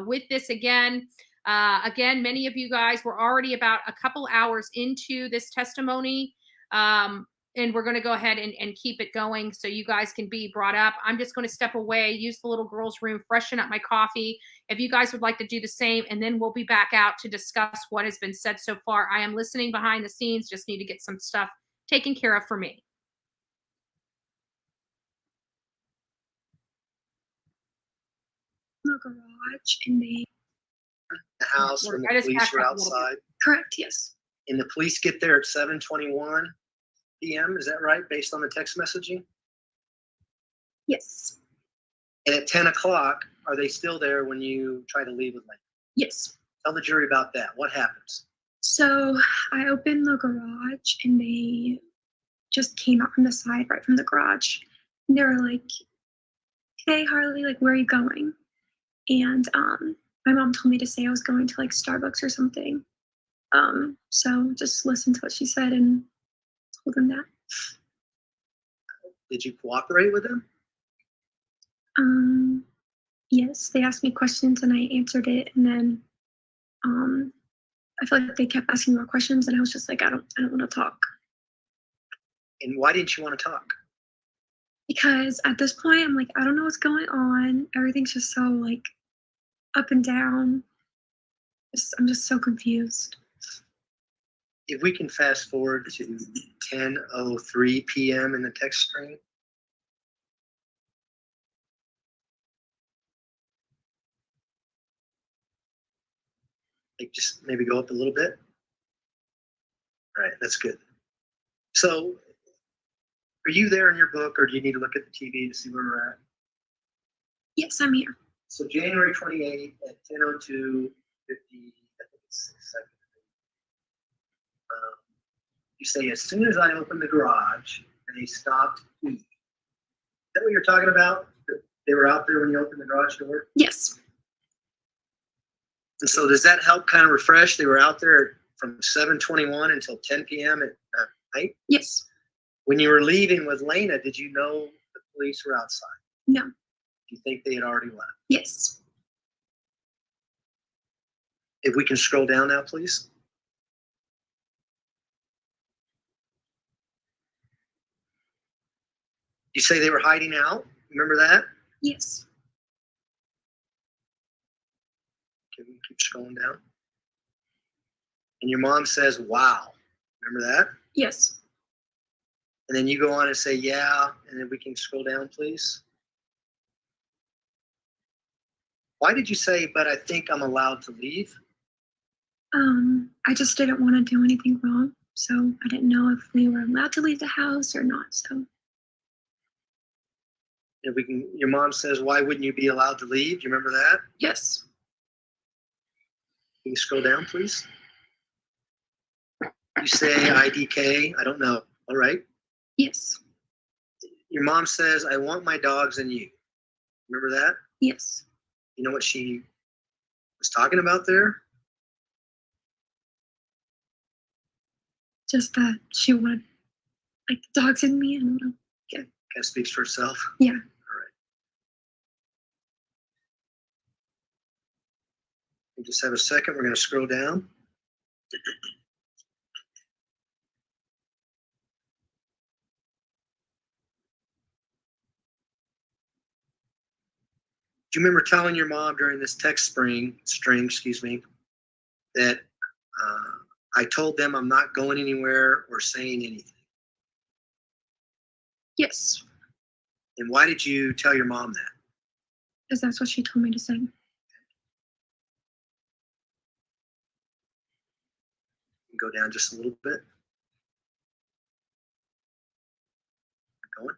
with this again. Again, many of you guys were already about a couple hours into this testimony. And we're going to go ahead and keep it going so you guys can be brought up. I'm just going to step away, use the little girl's room, freshen up my coffee. If you guys would like to do the same, and then we'll be back out to discuss what has been said so far. I am listening behind the scenes, just need to get some stuff taken care of for me. The garage and the house when the police were outside? Correct, yes. And the police get there at 7:21 p.m., is that right, based on the text messaging? Yes. And at 10 o'clock, are they still there when you try to leave with Lane? Yes. Tell the jury about that. What happens? So I opened the garage and they just came out from the side right from the garage. And they were like, "Hey, Harley, like, where are you going?" And my mom told me to say I was going to like Starbucks or something. So just listened to what she said and told them that. Did you cooperate with them? Yes, they asked me questions and I answered it, and then I feel like they kept asking more questions and I was just like, I don't want to talk. And why didn't you want to talk? Because at this point I'm like, I don't know what's going on. Everything's just so like up and down. I'm just so confused. If we can fast forward to 10:03 p.m. in the text string. Just maybe go up a little bit. All right, that's good. So, are you there in your book, or do you need to look at the TV to see where we're at? Yes, I'm here. So January 28th at 10:02:50, I think it's 6 seconds. You say, as soon as I opened the garage, they stopped eating. Is that what you're talking about? They were out there when you opened the garage door? Yes. And so does that help kind of refresh? They were out there from 7:21 until 10 p.m. at night? Yes. When you were leaving with Lena, did you know the police were outside? No. Do you think they had already left? Yes. If we can scroll down now, please. You say they were hiding out? Remember that? Yes. Okay, we can keep scrolling down. And your mom says, wow. Remember that? Yes. And then you go on and say, yeah. And then we can scroll down, please. Why did you say, but I think I'm allowed to leave? I just didn't want to do anything wrong. So I didn't know if we were allowed to leave the house or not. So. If we can, your mom says, why wouldn't you be allowed to leave? Do you remember that? Yes. Can you scroll down, please? You say IDK, I don't know. All right. Yes. Your mom says, I want my dogs and you. Remember that? Yes. You know what she was talking about there? Just that she wanted, like, dogs in me. I don't know. Yeah. Kind of speaks for herself. Yeah. All right. We just have a second. We're going to scroll down. Do you remember telling your mom during this text string, that I told them I'm not going anywhere or saying anything? Yes. And why did you tell your mom that? Because that's what she told me to say. Go down just a little bit. Keep going.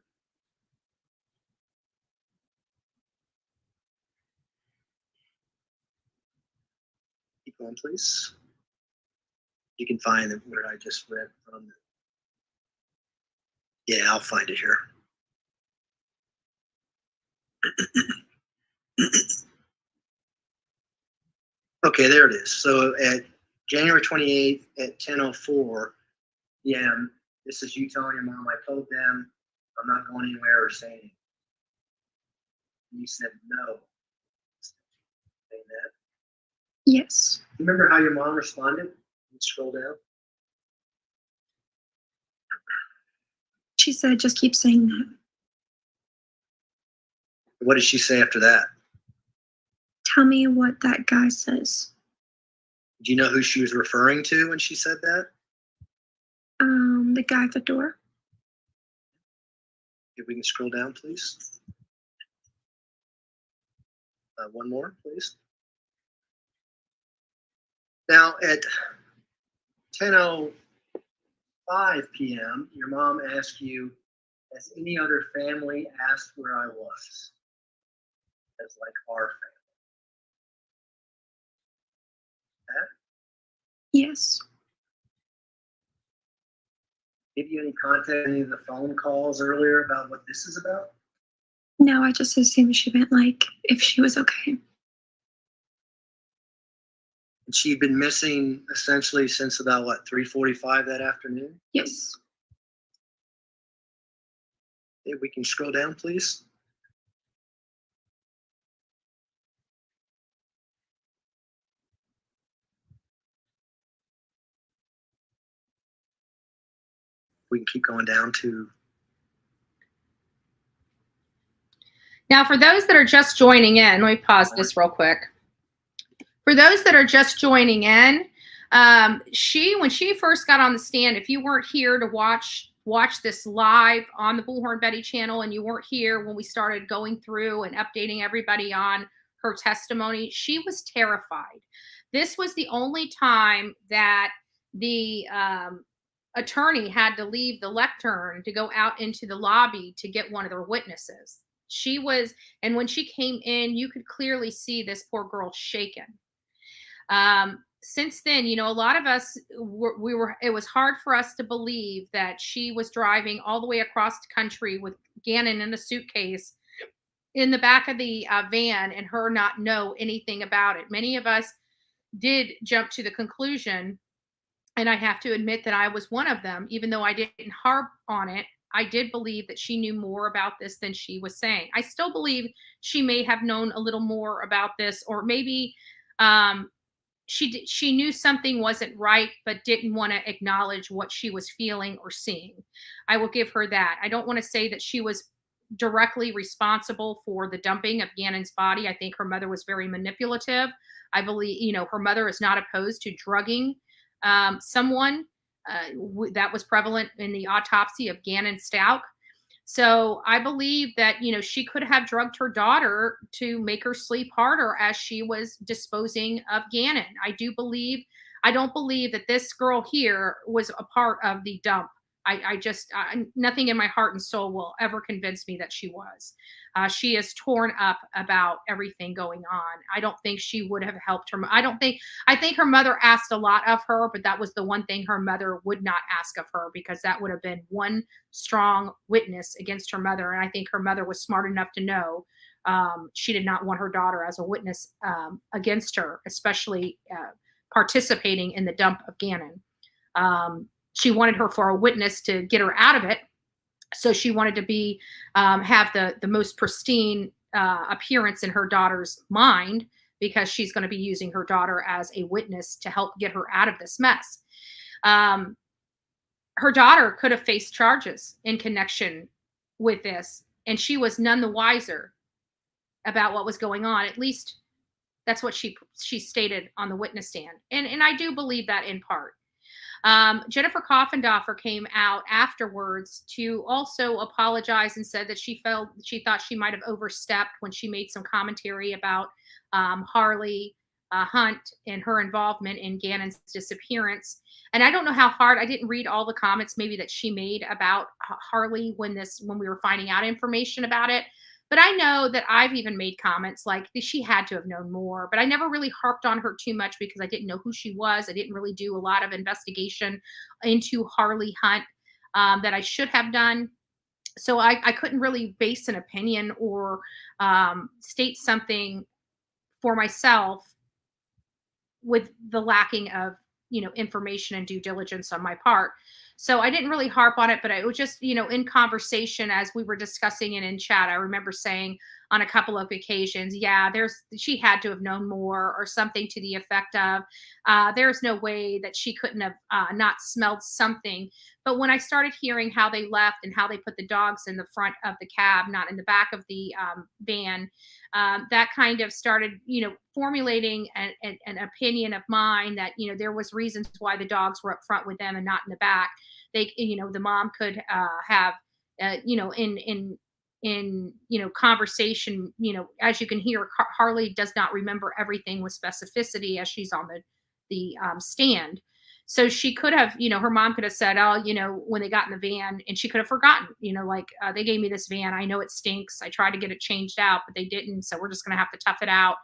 Keep going, please. You can find where I just read from. Yeah, I'll find it here. Okay, there it is. So at January 28th at 10:04 p.m., this is you telling your mom, I told them I'm not going anywhere or saying anything. And you said no. Saying that. Yes. Remember how your mom responded? You scroll down. She said, just keep saying that. What did she say after that? Tell me what that guy says. Do you know who she was referring to when she said that? The guy at the door. If we can scroll down, please. One more, please. Now at 10:05 p.m., your mom asked you, has any other family asked where I was? As like our family. That? Yes. Give you any contact, any of the phone calls earlier about what this is about? No, I just assumed she meant, like, if she was okay. And she'd been missing essentially since about, what, 3:45 that afternoon? Yes. If we can scroll down, please. We can keep going down to. Now, for those that are just joining in, let me pause this real quick. For those that are just joining in, When she first got on the stand, if you weren't here to watch this live on the Bullhorn Betty channel, and you weren't here when we started going through and updating everybody on her testimony, she was terrified. This was the only time that the attorney had to leave the lectern to go out into the lobby to get one of their witnesses. And when she came in, you could clearly see this poor girl shaken. Since then, a lot of us it was hard for us to believe that she was driving all the way across the country with Gannon in a suitcase in the back of the van and her not know anything about it. Many of us did jump to the conclusion, and I have to admit that I was one of them, even though I didn't harp on it. I did believe that she knew more about this than she was saying. I still believe she may have known a little more about this, or maybe she knew something wasn't right, but didn't want to acknowledge what she was feeling or seeing. I will give her that. I don't want to say that she was directly responsible for the dumping of Gannon's body. I think her mother was very manipulative. I believe, her mother is not opposed to drugging someone. That was prevalent in the autopsy of Gannon Stauch. So I believe that, she could have drugged her daughter to make her sleep harder as she was disposing of Gannon. I don't believe that this girl here was a part of the dump. Nothing in my heart and soul will ever convince me that she was. She is torn up about everything going on. I don't think she would have helped her. I think her mother asked a lot of her, but that was the one thing her mother would not ask of her, because that would have been one strong witness against her mother. And I think her mother was smart enough to know she did not want her daughter as a witness against her, especially participating in the dump of Gannon. She wanted her for a witness to get her out of it. So she wanted to have the most pristine appearance in her daughter's mind, because she's going to be using her daughter as a witness to help get her out of this mess. Her daughter could have faced charges in connection with this, and she was none the wiser about what was going on. At least that's what she stated on the witness stand. And I do believe that in part. Jennifer Coffindoffer came out afterwards to also apologize and said that she thought she might have overstepped when she made some commentary about Harley Hunt and her involvement in Gannon's disappearance. And I don't know how hard, I didn't read all the comments maybe that she made about Harley when we were finding out information about it. But I know that I've even made comments like she had to have known more, but I never really harped on her too much because I didn't know who she was. I didn't really do a lot of investigation into Harley Hunt that I should have done. So I couldn't really base an opinion or state something for myself with the lacking of, information and due diligence on my part. So I didn't really harp on it, but it was just, in conversation as we were discussing and in chat, I remember saying on a couple of occasions, yeah, she had to have known more, or something to the effect of, there's no way that she couldn't have not smelled something. But when I started hearing how they left and how they put the dogs in the front of the cab, not in the back of the van, that kind of started, formulating an opinion of mine that, there was reasons why the dogs were up front with them and not in the back. They, the mom could have, in conversation, as you can hear, Harley does not remember everything with specificity as she's on the stand. So she could have, her mom could have said, oh, when they got in the van, and she could have forgotten, they gave me this van. I know it stinks. I tried to get it changed out, but they didn't. So we're just going to have to tough it out.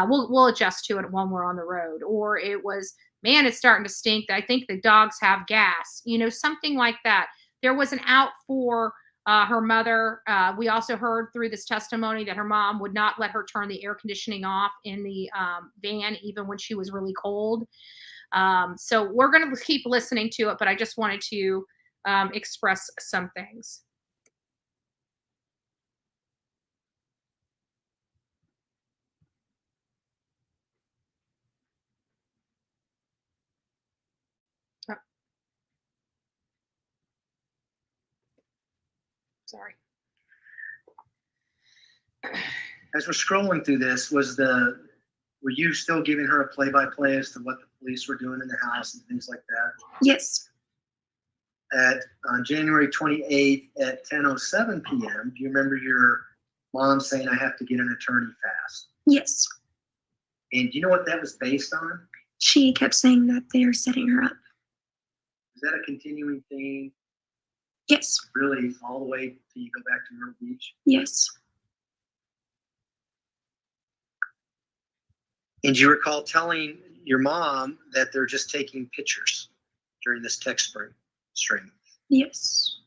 We'll adjust to it when we're on the road. Or it was, man, it's starting to stink. I think the dogs have gas, something like that. There was an out for her mother. We also heard through this testimony that her mom would not let her turn the air conditioning off in the van, even when she was really cold. So we're going to keep listening to it, but I just wanted to express some things. Oh. Sorry. As we're scrolling through this, was the were you still giving her a play-by-play as to what the police were doing in the house and things like that? Yes. On January 28th at 10:07 p.m., do you remember your mom saying, I have to get an attorney fast? Yes. And do you know what that was based on? She kept saying that they are setting her up. Is that a continuing theme? Yes. Really, all the way till you go back to Myrtle Beach? Yes. And do you recall telling your mom that they're just taking pictures during this text string? Yes.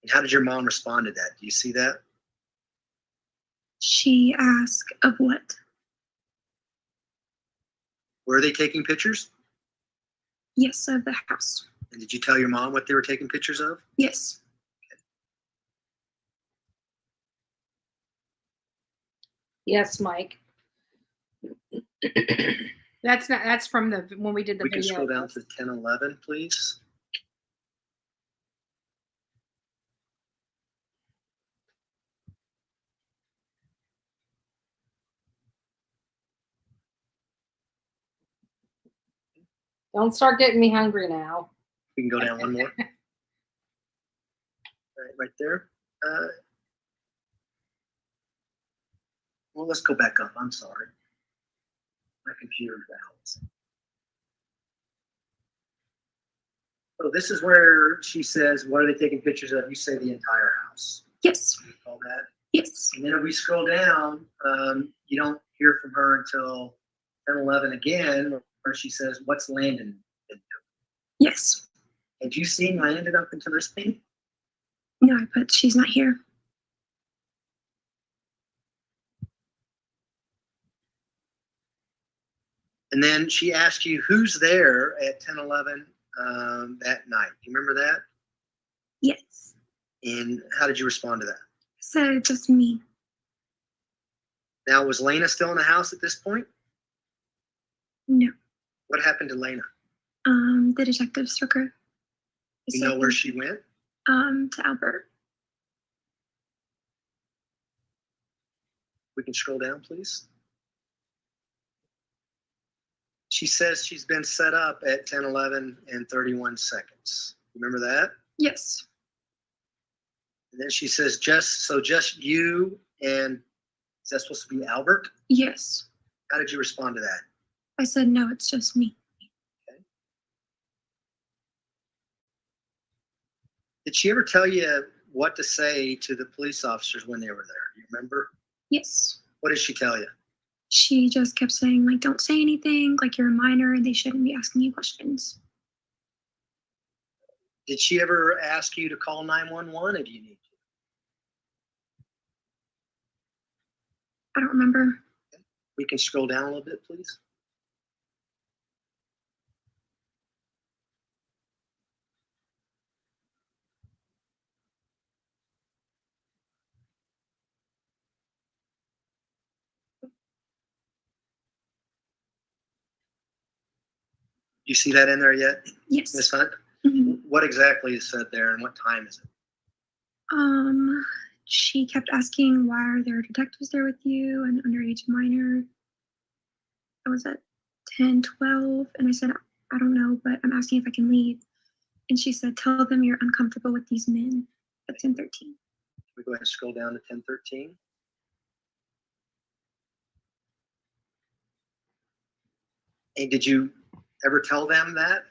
And how did your mom respond to that? Do you see that? She asked of what? Were they taking pictures? Yes, of the house. And did you tell your mom what they were taking pictures of? Yes. Yes, Mike. That's from the when we did the We can video. scroll down to 10:11, please. Don't start getting me hungry now. We can go down one more. Right there. Well, let's go back up. I'm sorry. My computer's out. So this is where she says, what are they taking pictures of? You say the entire house. Yes. You call that? Yes. And then if we scroll down, you don't hear from her until 10:11 again, where she says, what's Landon been doing? Yes. Had you seen Landon up until this point? No, but she's not here. And then she asked you, who's there at 10:11 that night? Do you remember that? Yes. And how did you respond to that? I said just me. Now, was Lena still in the house at this point? No. What happened to Lena? The detectives took her. You know where she went? To Albert. We can scroll down, please. She says she's been set up at 10:11 and 31 seconds. Remember that? Yes. And then she says, just you and is that supposed to be Albert? Yes. How did you respond to that? I said no, it's just me. Okay. Did she ever tell you what to say to the police officers when they were there? Do you remember? Yes. What did she tell you? She just kept saying, like, don't say anything, like you're a minor and they shouldn't be asking you questions. Did she ever ask you to call 911 if you need to? I don't remember. We can scroll down a little bit, please. You see that in there yet, Yes. Ms. Hunt? Mhm. What exactly is said there and what time is it? She kept asking, why are there detectives there with you, an underage minor? I was at 10:12, and I said, I don't know, but I'm asking if I can leave. And she said, tell them you're uncomfortable with these men at 10:13. We go ahead and scroll down to 10:13. And did you ever tell them that?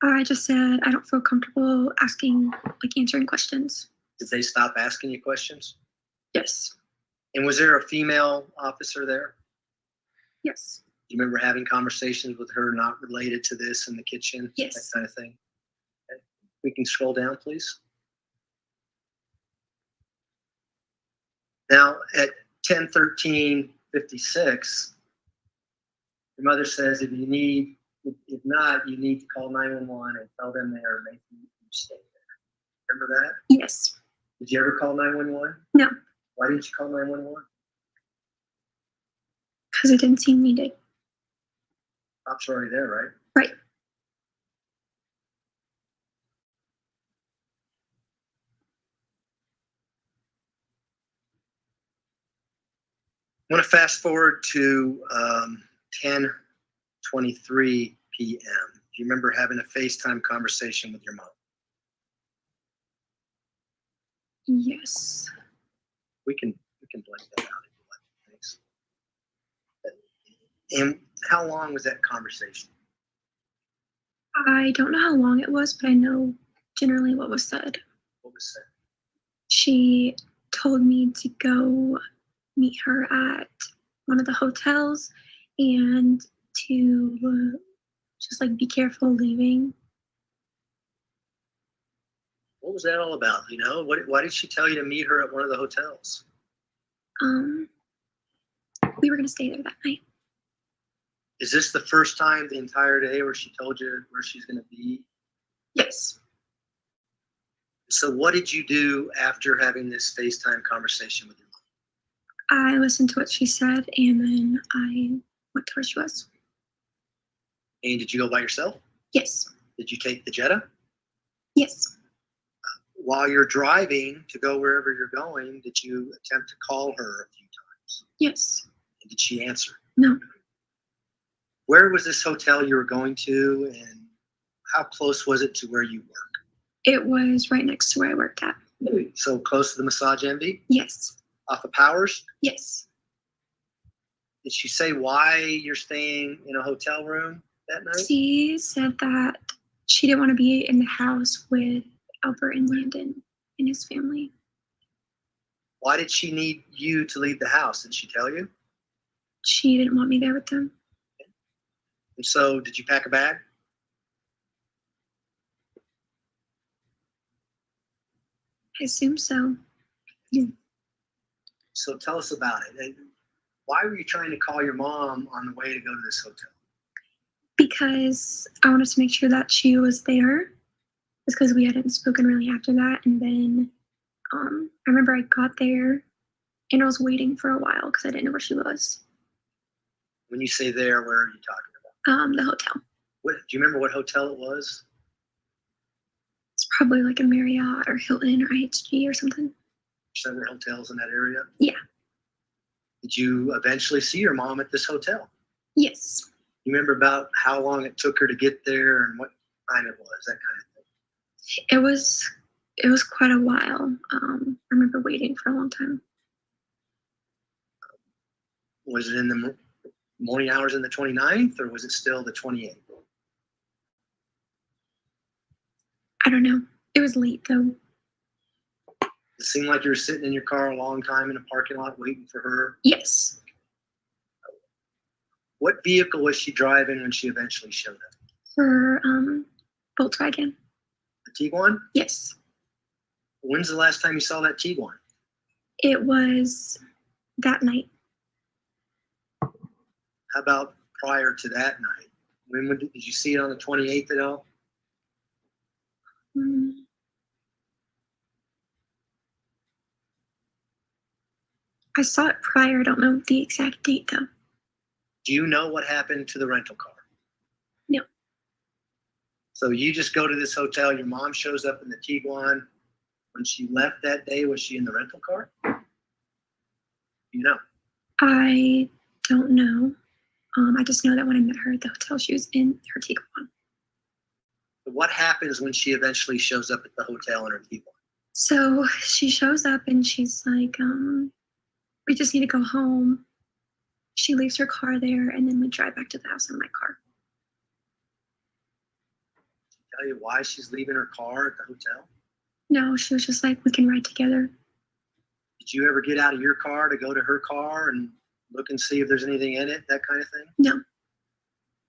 I just said, I don't feel comfortable asking, like answering questions. Did they stop asking you questions? Yes. And was there a female officer there? Yes. Do you remember having conversations with her not related to this in the kitchen? Yes. That kind of thing. Okay. We can scroll down, please. Now at 10:13:56, your mother says if not, you need to call 911 and tell them they are making you stay there. Remember that? Yes. Did you ever call 911? No, Why didn't you call 911? because it didn't seem needed. Cops are already there, right? Right. I want to fast forward to 10:23 p.m. Do you remember having a FaceTime conversation with your mom? Yes. We can blank that out if you like. Thanks. And how long was that conversation? I don't know how long it was, but I know generally what was said. What was said? She told me to go meet her at one of the hotels and to just like be careful leaving. What was that all about? You know, why did she tell you to meet her at one of the hotels? We were gonna stay there that night. Is this the first time the entire day where she told you where she's going to be? Yes. So what did you do after having this FaceTime conversation with your mom? I listened to what she said and then I went to where she was. And did you go by yourself? Yes. Did you take the Jetta? Yes. While you're driving to go wherever you're going, did you attempt to call her a few times? Yes. And did she answer? No. Where was this hotel you were going to, and how close was it to where you work? It was right next to where I worked at. So close to the Massage Envy? Yes. Off of Powers? Yes. Did she say why you're staying in a hotel room that night? She said that she didn't want to be in the house with Albert and Landon and his family. Why did she need you to leave the house? Did she tell you? She didn't want me there with them. And so did you pack a bag? I assume so. So tell us about it. And why were you trying to call your mom on the way to go to this hotel? Because I wanted to make sure that she was there. It's because we hadn't spoken really after that. And then I remember I got there and I was waiting for a while because I didn't know where she was. When you say there, where are you talking about? The hotel. Do you remember what hotel it was? It's probably like a Marriott or Hilton or IHG or something. Several hotels in that area? Yeah. Did you eventually see your mom at this hotel? Yes. You remember about how long it took her to get there and what time it was, that kind of thing? It was quite a while. I remember waiting for a long time. Was it in the morning hours in the 29th, or was it still the 28th? I don't know. It was late though. It seemed like you were sitting in your car a long time in a parking lot waiting for her. Yes. What vehicle was she driving when she eventually showed up? Her Volkswagen. The Tiguan? Yes. When's the last time you saw that Tiguan? It was that night. How about prior to that night? When did you see it on the 28th at all? I saw it prior. I don't know the exact date though. Do you know what happened to the rental car? No. So you just go to this hotel, your mom shows up in the Tiguan. When she left that day, was she in the rental car? You know. I don't know. I just know that when I met her at the hotel, she was in her Tiguan. What happens when she eventually shows up at the hotel in her Tiguan? So she shows up and she's like, we just need to go home. She leaves her car there and then we drive back to the house in my car. Tell you why she's leaving her car at the hotel? No, she was just like, we can ride together. Did you ever get out of your car to go to her car and look and see if there's anything in it, that kind of thing? No. Did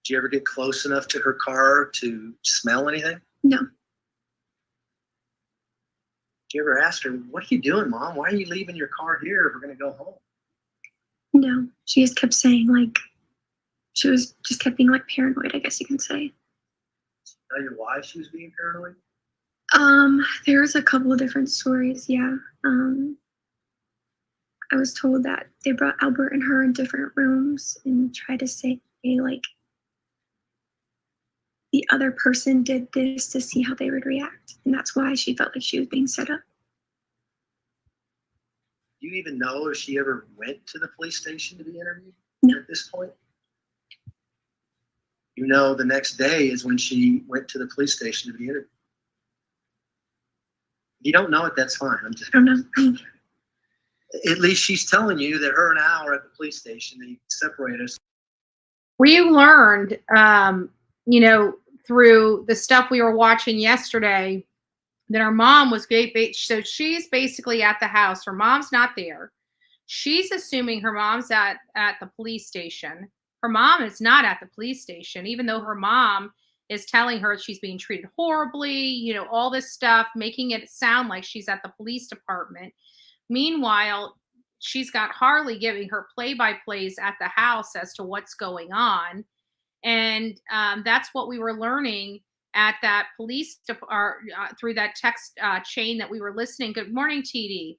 you ever get close enough to her car to smell anything? No. Did you ever ask her, what are you doing, Mom? Why are you leaving your car here if we're going to go home? No. She just kept saying, like, she was just kept being, like, paranoid, I guess you can say. Tell you why she was being paranoid? There was a couple of different stories, yeah. I was told that they brought Albert and her in different rooms and tried to say, hey, like, the other person did this to see how they would react. And that's why she felt like she was being set up. Do you even know if she ever went to the police station to be interviewed at this point? You know, the next day is when she went to the police station to be interviewed. If you don't know it, that's fine. I don't know. At least she's telling you that her and Al are at the police station. They separate us. We learned, you know, through the stuff we were watching yesterday, that her mom was so she's basically at the house. Her mom's not there. She's assuming her mom's at the police station. Her mom is not at the police station, even though her mom is telling her she's being treated horribly, you know, all this stuff, making it sound like she's at the police department. Meanwhile, she's got Harley giving her play-by-plays at the house as to what's going on. And that's what we were learning at that police through that text chain that we were listening. Good morning, TD.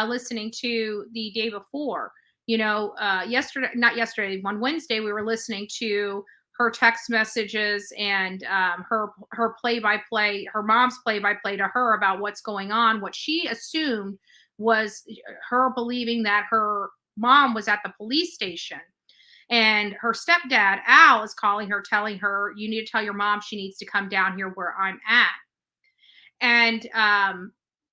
Listening to the day before. You know, on Wednesday, we were listening to her text messages and her play-by-play, her mom's play-by-play to her about what's going on. What she assumed was her believing that her mom was at the police station. And her stepdad, Al, is calling her, telling her, you need to tell your mom she needs to come down here where I'm at. And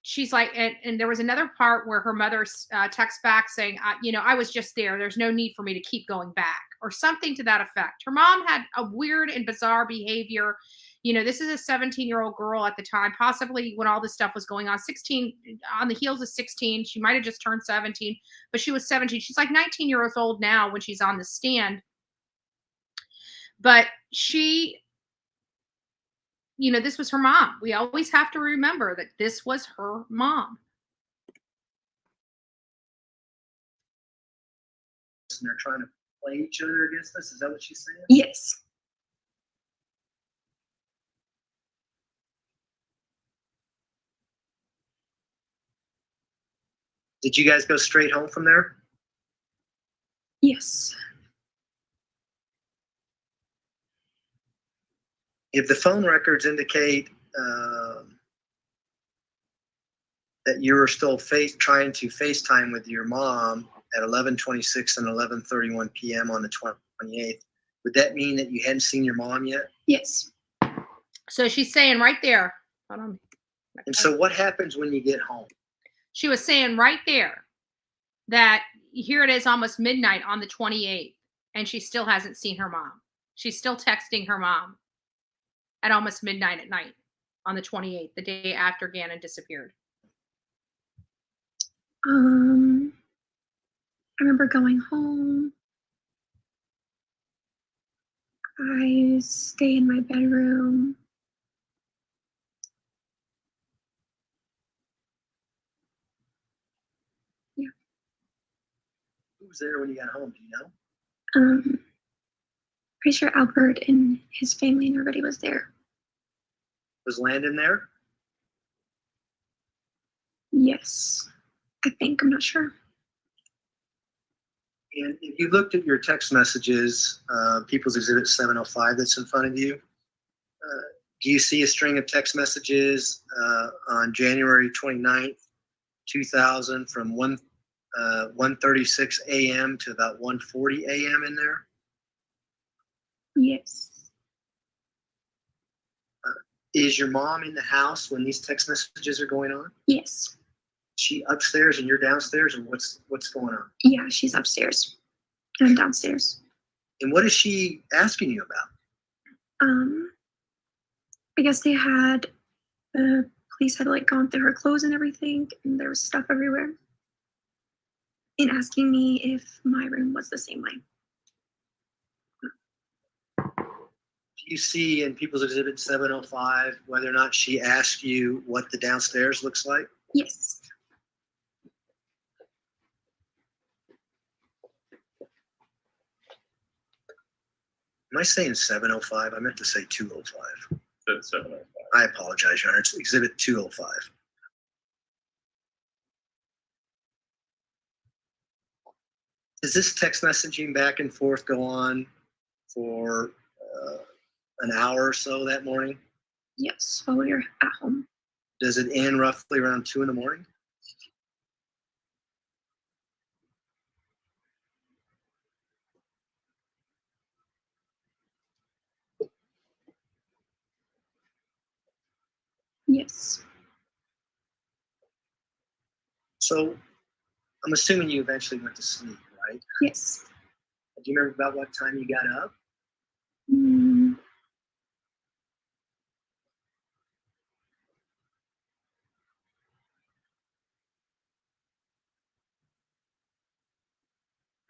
she's like, and there was another part where her mother texts back saying, you know, I was just there. There's no need for me to keep going back, or something to that effect. Her mom had a weird and bizarre behavior. You know, this is a 17-year-old girl at the time, possibly when all this stuff was going on, 16, on the heels of 16. She might have just turned 17, but she was 17. She's like 19 years old now when she's on the stand. But she, you know, this was her mom. We always have to remember that this was her mom. And they're trying to play each other against us. Is that what she's saying? Yes. Did you guys go straight home from there? Yes. If the phone records indicate that you were still trying to FaceTime with your mom at 11:26 and 11:31 p.m. on the 28th, would that mean that you hadn't seen your mom yet? Yes. So she's saying right there. Hold on. And so what happens when you get home? She was saying right there that here it is almost midnight on the 28th, and she still hasn't seen her mom. She's still texting her mom at almost midnight at night on the 28th, the day after Gannon disappeared. I remember going home. I stay in my bedroom. Yeah. Who was there when you got home? Do you know? Pretty sure Albert and his family and everybody was there. Was Landon there? Yes. I think. I'm not sure. And if you looked at your text messages, People's Exhibit 705 that's in front of you, do you see a string of text messages on January 29th, 2000 from 1:36 a.m. to about 1:40 a.m. in there? Yes. Is your mom in the house when these text messages are going on? Yes. She upstairs and you're downstairs, or what's going on? Yeah, she's upstairs. I'm downstairs. And what is she asking you about? I guess the police had like gone through her clothes and everything, and there was stuff everywhere. And asking me if my room was the same way. Do you see in People's Exhibit 705 whether or not she asked you what the downstairs looks like? Yes. Am I saying 705? I meant to say 205. That's 705. I apologize, Your Honor. It's Exhibit 205. Does this text messaging back and forth go on for an hour or so that morning? Yes, while we were at home. Does it end roughly around 2 in the morning? So I'm assuming you eventually went to sleep, right? Yes. Do you remember about what time you got up? Mm,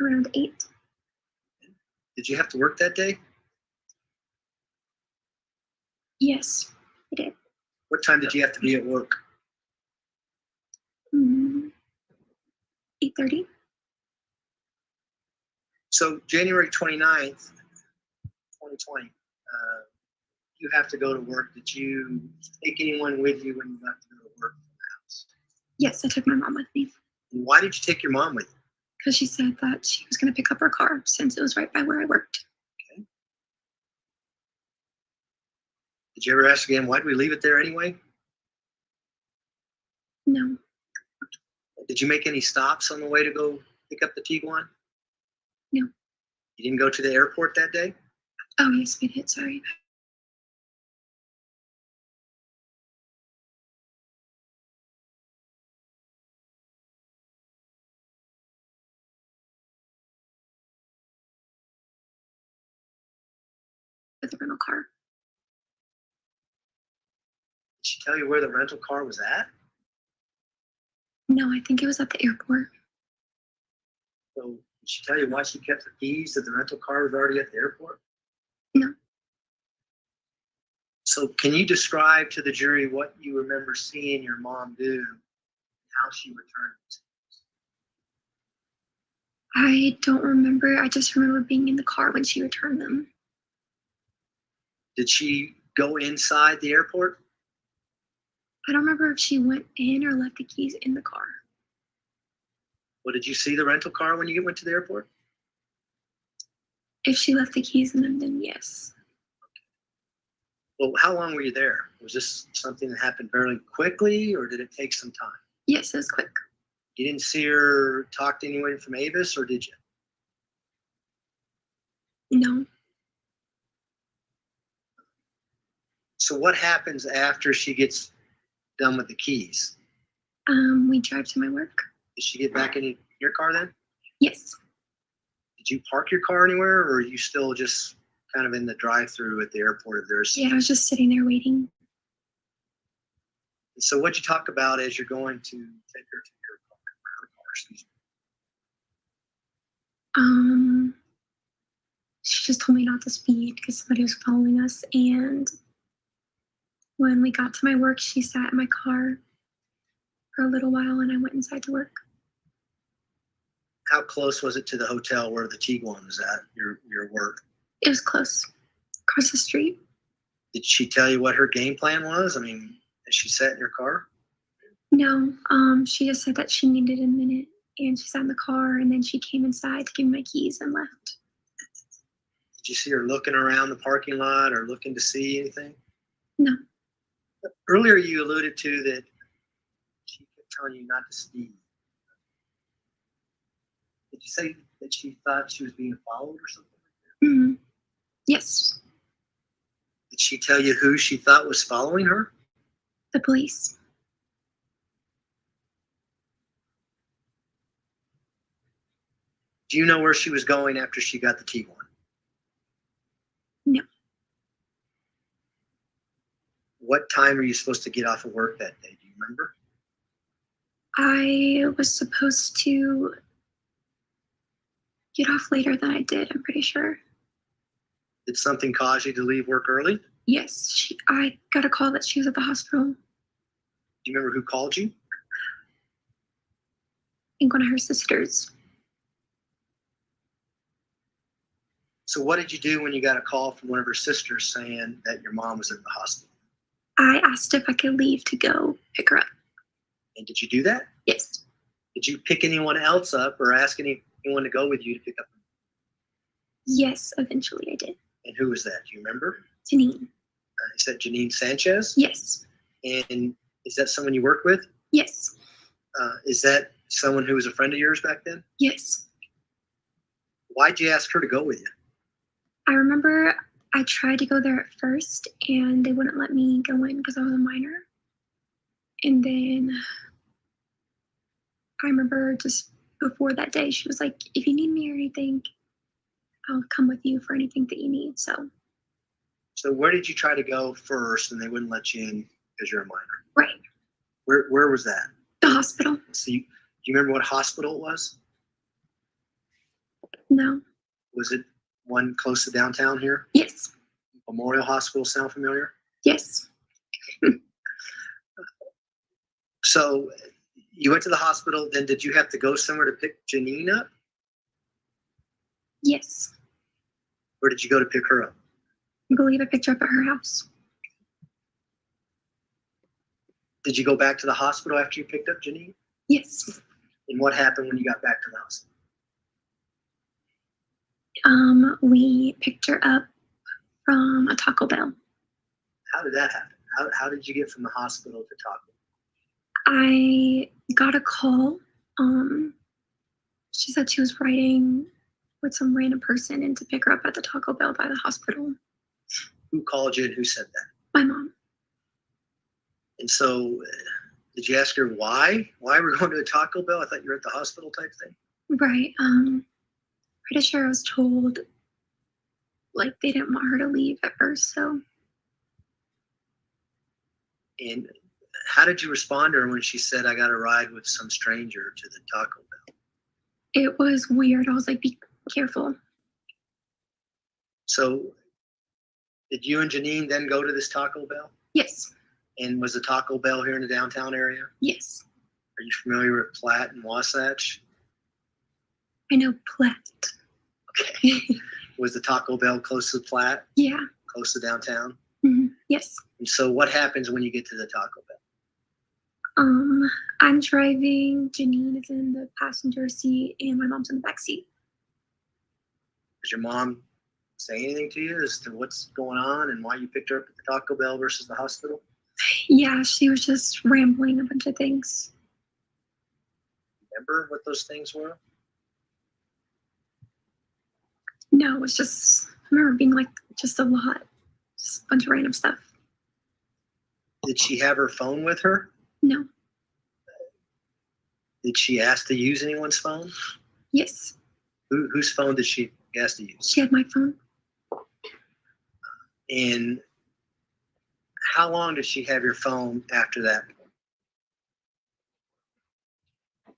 around 8. Did you have to work that day? Yes, I did. What time did you have to be at work? 8:30. So January 29th, 2020, you have to go to work. Did you take anyone with you when you left to go to work from the house? Yes, I took my mom with me And why did you take your mom with you? because she said that she was going to pick up her car since it was right by where I worked. Okay. Did you ever ask again, why did we leave it there anyway? No. Did you make any stops on the way to go pick up the Tiguan? No. You didn't go to the airport that day? Oh, yes, we did. Sorry. With the rental car. Did she tell you where the rental car was at? No, I think it was at the airport. So did she tell you why she kept the keys that the rental car was already at the airport? No. So can you describe to the jury what you remember seeing your mom do and how she returned it? I don't remember. I just remember being in the car when she returned them. Did she go inside the airport? I don't remember if she went in or left the keys in the car. Well, did you see the rental car when you went to the airport? If she left the keys in them, then yes. Well, how long were you there? Was this something that happened fairly quickly, or did it take some time? Yes, it was quick. You didn't see her talk to anyone from Avis, or did you? No. So what happens after she gets done with the keys? We drive to my work. Did she get back in your car then? Yes. Did you park your car anywhere, or are you still just kind of in the drive-through at the airport of theirs? Yeah, I was just sitting there waiting. So what'd you talk about as you're going to take her to her car? Excuse me. She just told me not to speed because somebody was following us. And when we got to my work, she sat in my car for a little while and I went inside to work. How close was it to the hotel where the Tiguan was at, your work? It was close, across the street. Did she tell you what her game plan was? I mean, as she sat in your car? No, she just said that she needed a minute and she sat in the car and then she came inside to give me my keys and left. Did you see her looking around the parking lot or looking to see anything? No. Earlier you alluded to that she kept telling you not to speed. Did you say that she thought she was being followed or something like that? Mm-hmm. Yes. Did she tell you who she thought was following her? The police. Do you know where she was going after she got the Tiguan? No. What time were you supposed to get off of work that day? Do you remember? I was supposed to get off later than I did, I'm pretty sure. Did something cause you to leave work early? Do Yes, I got a call that she was at the hospital. you remember who called you? I think one of her sisters. So what did you do when you got a call from one of her sisters saying that your mom was at the hospital? I asked if I could leave to go pick her up. And did you do that? Yes. Did you pick anyone else up or ask anyone to go with you to pick up? Yes, eventually I did. And who was that? Do you remember? Janine. Is that Janine Sanchez? Yes. And is that someone you work with? Yes. Is that someone who was a friend of yours back then? Yes. Why'd you ask her to go with you? I remember I tried to go there at first and they wouldn't let me go in because I was a minor. And then I remember just before that day, she was like, if you need me or anything, I'll come with you for anything that you need. So where did you try to go first and they wouldn't let you in because you're a minor? Right. Where was that? The hospital. So do you remember what hospital it was? No. Was it one close to downtown here? Yes. Memorial Hospital sound familiar? Yes. So you went to the hospital, then did you have to go somewhere to pick Janine up? Yes. Where did you go to pick her up? I believe I picked her up at her house. Did you go back to the hospital after you picked up Janine? Yes. And what happened when you got back to the hospital? We picked her up from a Taco Bell. How did that happen? How did you get from the hospital to Taco Bell? I got a call. She said she was riding with some random person and to pick her up at the Taco Bell by the hospital. Who called you and who said that? My mom. And so did you ask her why? Why we're going to a Taco Bell? I thought you were at the hospital type thing. Right. Pretty sure I was told like they didn't want her to leave at first, so. And how did you respond to her when she said, I got a ride with some stranger to the Taco Bell? It was weird. I was like, be careful. So did you and Janine then go to this Taco Bell? Yes. And was the Taco Bell here in the downtown area? Yes. Are you familiar with Platt and Wasatch? I know Platt. Okay. Was the Taco Bell close to Platt? Yeah. Close to downtown? Mm-hmm. Yes. And so what happens when you get to the Taco Bell? I'm driving, Janine is in the passenger seat, and my mom's in the back seat. Does your mom say anything to you as to what's going on and why you picked her up at the Taco Bell versus the hospital? Yeah, she was just rambling a bunch of things. Remember what those things were? No, it was just, I remember being like just a lot, just a bunch of random stuff. Did she have her phone with her? No. Did she ask to use anyone's phone? Yes. Whose phone did she ask to use? She had my phone. And how long did she have your phone after that?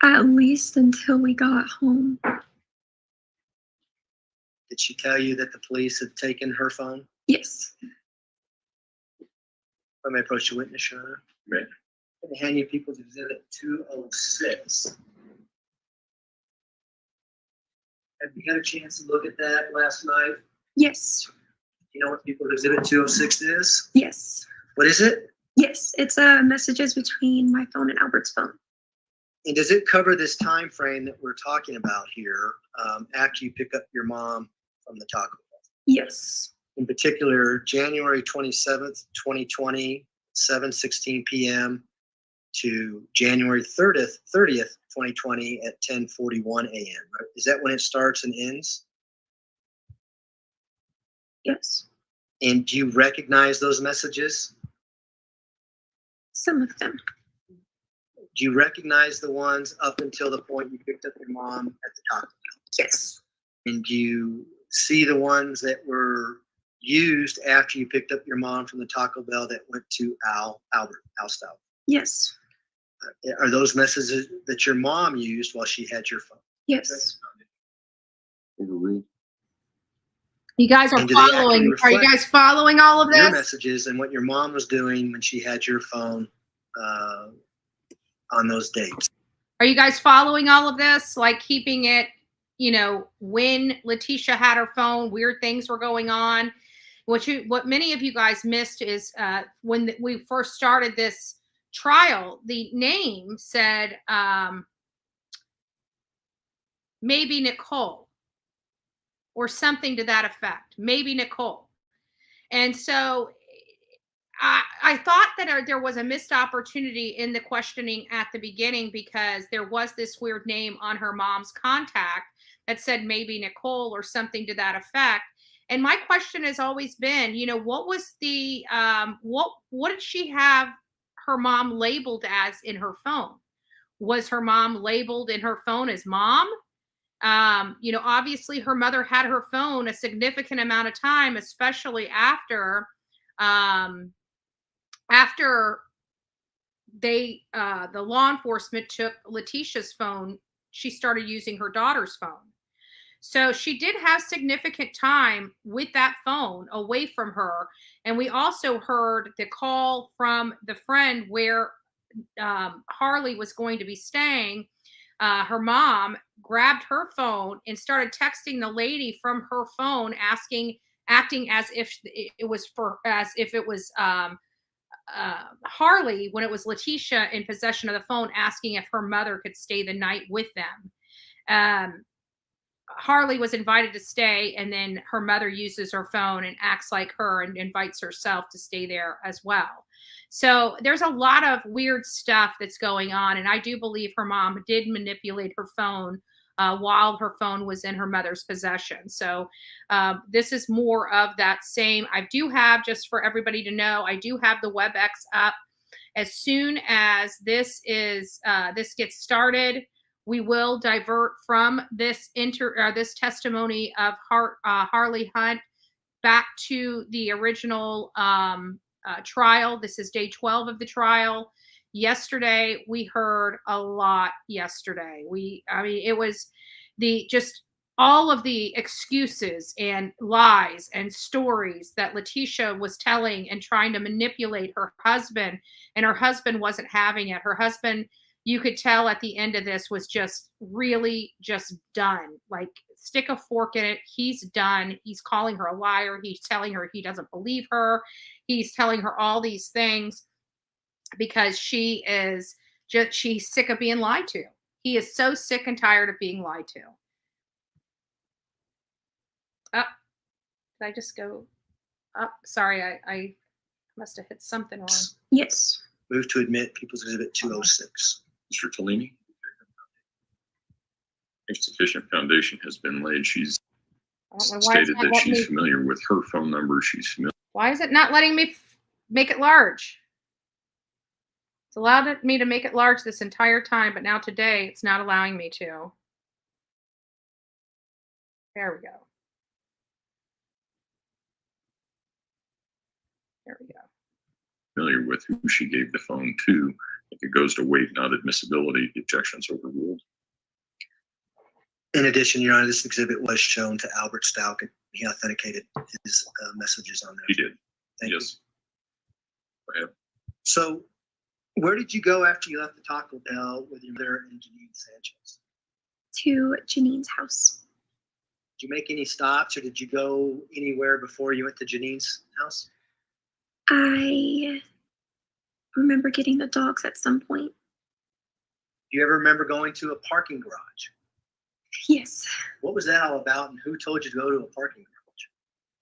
At least until we got home. Did she tell you that the police had taken her phone? Yes. Let me approach the witness, Your Honor. Right. I'm going to hand you People's Exhibit 206. Have you had a chance to look at that last night? Yes. You know what People's Exhibit 206 is? Yes. What is it? Yes. It's messages between my phone and Albert's phone. And does it cover this time frame that we're talking about here after you pick up your mom from the Taco Bell? Yes. In particular, January 27th, 2020, 7:16 p.m. to January 30th, 2020 at 10:41 a.m. Right? Is that when it starts and ends? Yes. And do you recognize those messages? Some of them. Do you recognize the ones up until the point you picked up your mom at the Taco Bell? Yes. And do you see the ones that were used after you picked up your mom from the Taco Bell that went to Al Stauch? Yes. Are those messages that your mom used while she had your phone? Yes. You guys are And do they following. actually Are you guys following all of Your this? messages and what your mom was doing when she had your phone on those dates? Are you guys following all of this? Like keeping it, you know, when Leticia had her phone, weird things were going on. What many of you guys missed is when we first started this trial, the name said maybe Nicole or something to that effect, maybe Nicole. And so I thought that there was a missed opportunity in the questioning at the beginning because there was this weird name on her mom's contact that said maybe Nicole or something to that effect. And my question has always been, you know, what was the, what did she have her mom labeled as in her phone? Was her mom labeled in her phone as mom? Obviously her mother had her phone a significant amount of time, especially after the law enforcement took Leticia's phone. She started using her daughter's phone. So she did have significant time with that phone away from her. And we also heard the call from the friend where Harley was going to be staying. Her mom grabbed her phone and started texting the lady from her phone, acting as if it was Harley, when it was Leticia in possession of the phone, asking if her mother could stay the night with them. Harley was invited to stay, and then her mother uses her phone and acts like her and invites herself to stay there as well. So there's a lot of weird stuff that's going on, and I do believe her mom did manipulate her phone while her phone was in her mother's possession. So this is more of that same. I do have, just for everybody to know, I do have the WebEx up. As soon as this gets started, we will divert from this testimony of Harley Hunt back to the original trial. This is day 12 of the trial. Yesterday, we heard a lot yesterday. It was just all of the excuses and lies and stories that Leticia was telling and trying to manipulate her husband, and her husband wasn't having it. Her husband, you could tell at the end of this, was just really just done. Like, stick a fork in it. He's done. He's calling her a liar. He's telling her he doesn't believe her. He's telling her all these things because she's sick of being lied to. He is so sick and tired of being lied to. Oh, did I just go up? Sorry, I must have hit something wrong. Yes. Move to admit People's Exhibit 206. Mr. Tellini? A sufficient foundation has been laid. She's stated that she's familiar with her phone number. She's familiar. Why is it not letting me make it large? It's allowed me to make it large this entire time, but now today it's not allowing me to. There we go. There we go. Familiar with who she gave the phone to. If it goes to weight, not admissibility, the objection's overruled. In addition, Your Honor, this exhibit was shown to Albert Stauch, and he authenticated his messages on there. He did. Thank yes. You. Go ahead. So, where did you go after you left the Taco Bell with your mother and Janine Sanchez? To Janine's house. Did you make any stops, or did you go anywhere before you went to Janine's house? I remember getting the dogs at some point. Do you ever remember going to a parking garage? Yes. What was that all about, and who told you to go to a parking garage?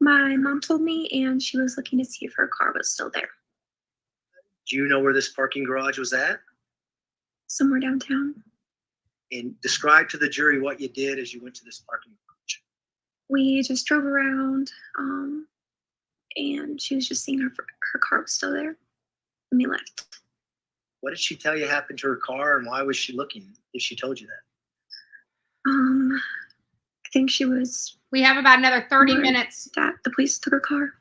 My mom told me, and she was looking to see if her car was still there. Do you know where this parking garage was at? Somewhere downtown. And describe to the jury what you did as you went to this parking garage. We just drove around, and she was just seeing her car was still there when we left. What did she tell you happened to her car, and why was she looking if she told you that? I think she was... We have about another 30 minutes. That the police took her car.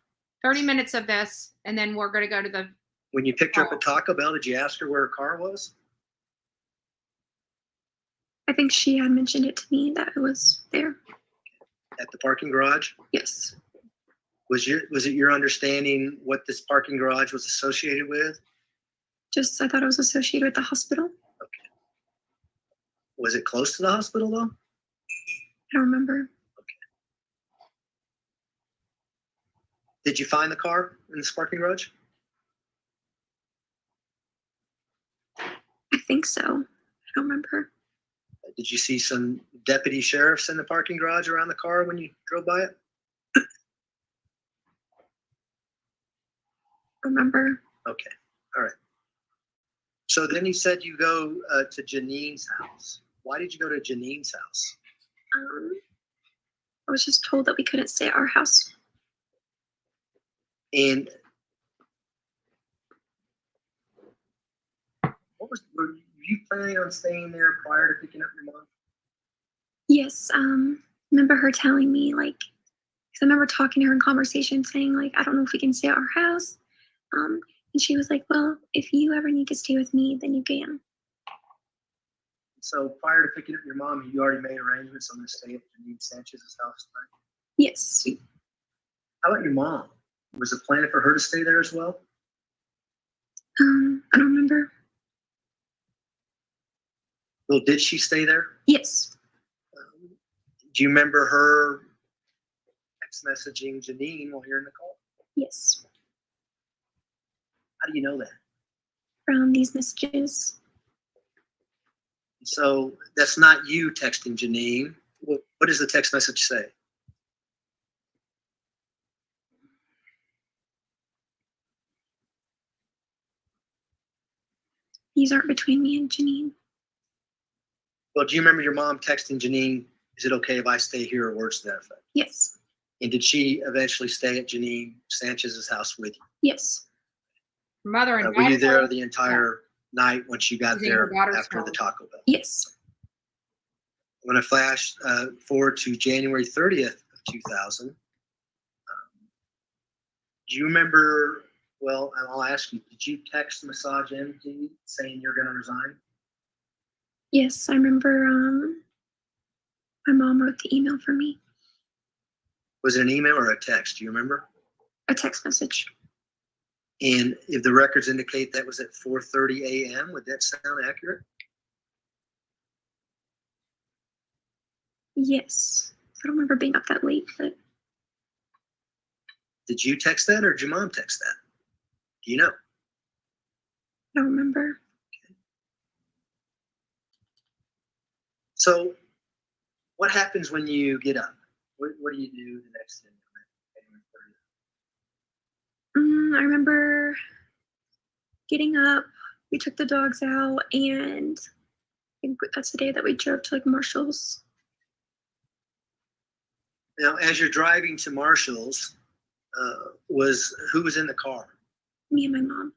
30 minutes of this, and then we're going to go to the... When you picked her up at Taco Bell, did you ask her where her car was? I think she had mentioned it to me that it was there. At the parking garage? Yes. Was it your understanding what this parking garage was associated with? Just, I thought it was associated with the hospital. Okay. Was it close to the hospital, though? I don't remember. Okay. Did you find the car in this parking garage? I think so. I don't remember. Did you see some deputy sheriffs in the parking garage around the car when you drove by it? Remember. Okay. All right. So then you said you go to Janine's house. Why did you go to Janine's house? I was just told that we couldn't stay at our house. And you you planning on staying there prior to picking up your mom? Yes. Remember her telling me, like, because I remember talking to her in conversation saying, like, I don't know if we can stay at our house. And she was like, well, if you ever need to stay with me, then you can. So prior to picking up your mom, you already made arrangements on to stay at Janine Sanchez's house, right? Yes. How about your mom? Was it planned for her to stay there as well? I don't remember. Well, did she stay there? Yes. Do you remember her text messaging Janine while you're in the call? Yes. How do you know that? From these messages. So that's not you texting Janine. What does the text message say? These aren't between me and Janine. Well, do you remember your mom texting Janine, is it okay if I stay here, or words to that effect? Yes. And did she eventually stay at Janine Sanchez's house with you? Yes. Mother and Were you daughter? there the entire night once you got Using her there daughter's after the phone. Taco Bell? Yes. I'm going to flash forward to January 30th of 2000. Do you remember, well, I'll ask you, did you text Massage MD saying you're going to resign? Yes, I remember my mom wrote the email for me. Was it an email or a text? Do you remember? A text message. And if the records indicate that was at 4:30 a.m., would that sound accurate? Yes. I don't remember being up that late, but Did you text that or did your mom text that? Do you know? I don't remember. So what happens when you get up? What do you do the next day? I remember getting up, we took the dogs out, and I think that's the day that we drove to like Marshall's. Now, as you're driving to Marshall's, who was in the car? Me and my mom.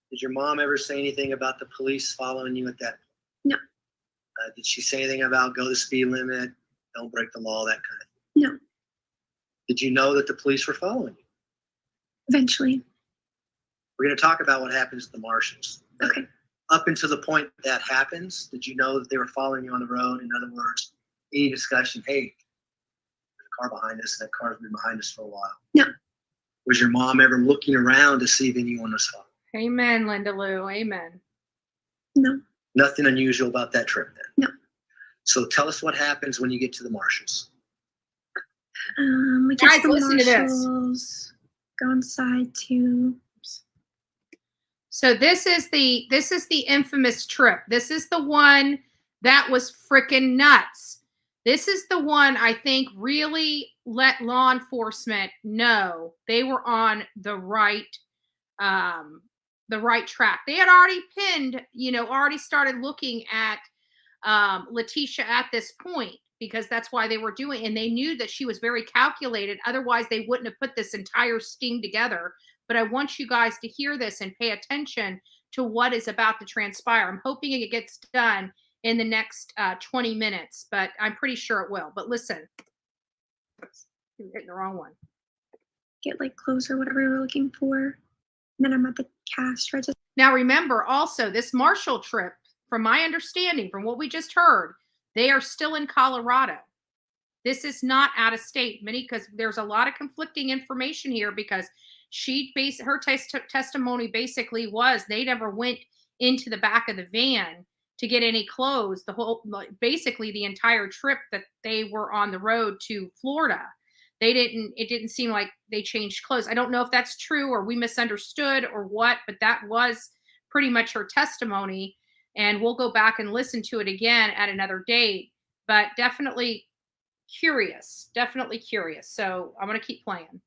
Did your mom ever say anything about the police following you at that point? No. Did she say anything about go the speed limit, don't break the law, that kind of No. thing? Did you know that the police were following you? Eventually. We're going to talk about what happens at the Marshalls. Okay. Up until the point that happens, did you know that they were following you on the road? In other words, any discussion, hey, there's a car behind us, that car's been behind us for a while. No. Was your mom ever looking around to see if anyone was following? Amen, Linda Lou. Amen. No. Nothing unusual about that trip then? No. So tell us what happens when you get to the Marshalls. We get Guys, to the listen to this. Marshalls, go inside to. So this is the infamous trip. This is the one that was freaking nuts. This is the one I think really let law enforcement know they were on the right track. They had already pinned, already started looking at Leticia at this point, because that's why they were doing, and they knew that she was very calculated. Otherwise, they wouldn't have put this entire sting together. But I want you guys to hear this and pay attention to what is about to transpire. I'm hoping it gets done in the next 20 minutes, but I'm pretty sure it will. But listen, you're hitting the wrong one. Get like clothes or whatever we were looking for. And then I'm at the cash register. Now, remember also this Marshall trip, from my understanding, from what we just heard, they are still in Colorado. This is not out of state, because there's a lot of conflicting information here, because her testimony basically was they never went into the back of the van to get any clothes. Basically the entire trip that they were on the road to Florida, it didn't seem like they changed clothes. I don't know if that's true or we misunderstood or what, but that was pretty much her testimony. And we'll go back and listen to it again at another date, but definitely curious. So I'm going to keep playing.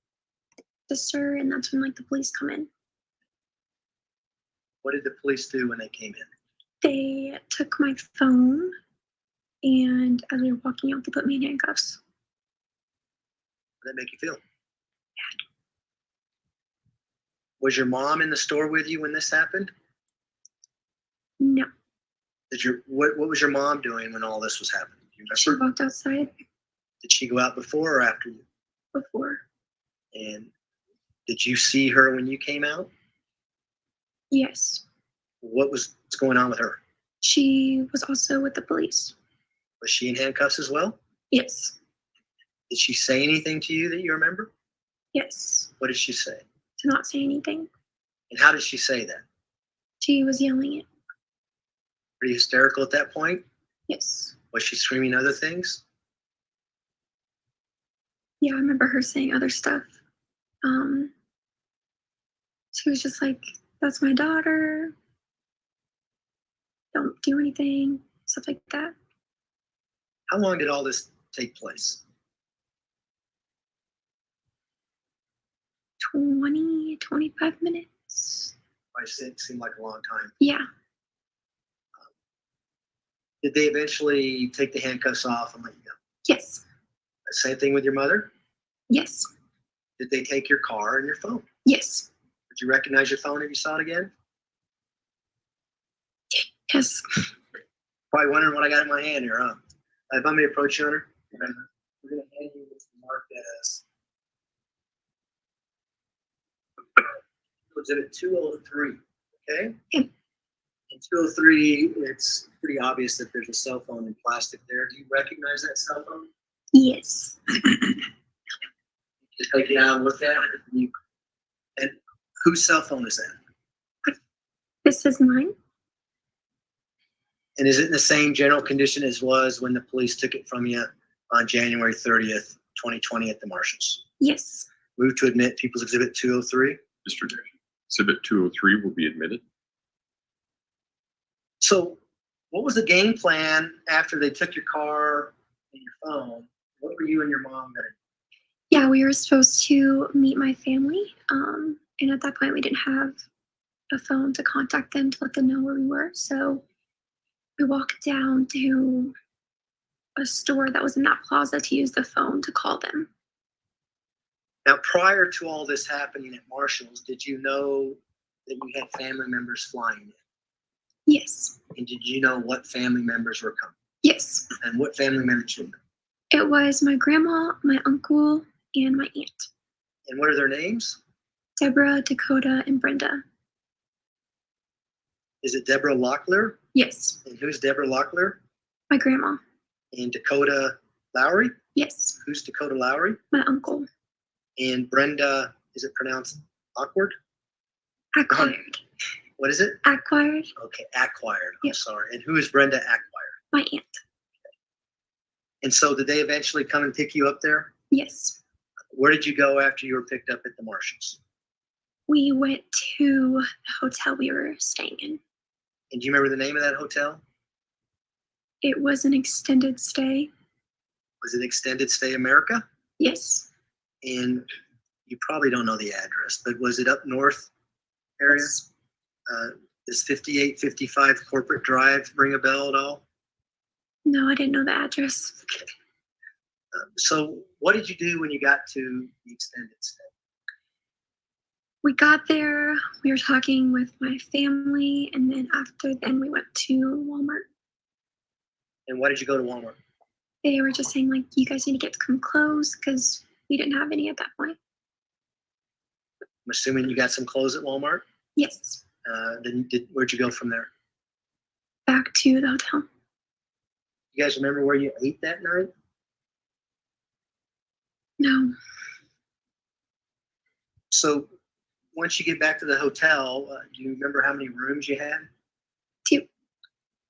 Sister, and that's when like the police come in. What did the police do when they came in? They took my phone, and as we were walking out, they put me in handcuffs. How did that make you feel? Bad. Was your mom in the store with you when this happened? No. What was your mom doing when all this was happening? Do you She remember? walked outside Did she go out before or after you? before. And did you see her when you came out? Yes. What's going on with her? She was also with the police. Was she in handcuffs as well? Yes. Did she say anything to you that you remember? Yes. What did she say? To not say anything. And how did she say that? She was yelling it. Pretty hysterical at that point? Yes. Was she screaming other things? Yeah, I remember her saying other stuff. She was just like, "That's my daughter. Don't do anything," stuff like that. How long did all this take place? 25 minutes. It seemed like a long time. Yeah. Did they eventually take the handcuffs off and let you go? Yes. Same thing with your mother? Yes. Did they take your car and your phone? Yes. Did you recognize your phone if you saw it again? Yes. Probably wondering what I got in my hand here, huh? If I'm going to approach you, Hunter, we're going to hand you what's marked as Exhibit 203, okay? Yep. In 203, it's pretty obvious that there's a cell phone in plastic there. Do you recognize that cell phone? Yes. Just take it out and look at it. And whose cell phone is that? This is mine. And is it in the same general condition as was when the police took it from you on January 30th, 2020 at the Marshalls? Yes. Move to admit People's Exhibit 203. Mr. Day, Exhibit 203 will be admitted. So what was the game plan after they took your car and your phone? What were you and your mom going to do? Yeah, we were supposed to meet my family. And at that point, we didn't have a phone to contact them to let them know where we were. So we walked down to a store that was in that plaza to use the phone to call them. Now, prior to all this happening at Marshall's, did you know that you had family members flying in? Yes. And did you know what family members were coming? Yes. And what family members did you know? It was my grandma, my uncle, and my aunt. And what are their names? Deborah, Dakota, and Brenda. Is it Deborah Locklear? Yes. And who's Deborah Locklear? My grandma. And Dakota Lowry? Yes. Who's Dakota Lowry? My uncle. And Brenda, is it pronounced awkward? Acquired. What is it? Acquired. Okay, acquired. Yep. I'm sorry. And who is Brenda acquired? My aunt. And so did they eventually come and pick you up there? Yes. Where did you go after you were picked up at the Marshalls? We went to the hotel we were staying in. And do you remember the name of that hotel? It was an extended stay. Was it Extended Stay America? Yes. And you probably don't know the address, but was it up north area? Yes. Does 5855 Corporate Drive ring a bell at all? No, I didn't know the address. So what did you do when you got to the extended stay? We got there, we were talking with my family, and then after then we went to Walmart. And why did you go to Walmart? They were just saying, like, you guys need to get some clothes because we didn't have any at that point. I'm assuming you got some clothes at Walmart? Yes. Where'd you go from there? Back to the hotel. You guys remember where you ate that night? No. So once you get back to the hotel, do you remember how many rooms you had? 2.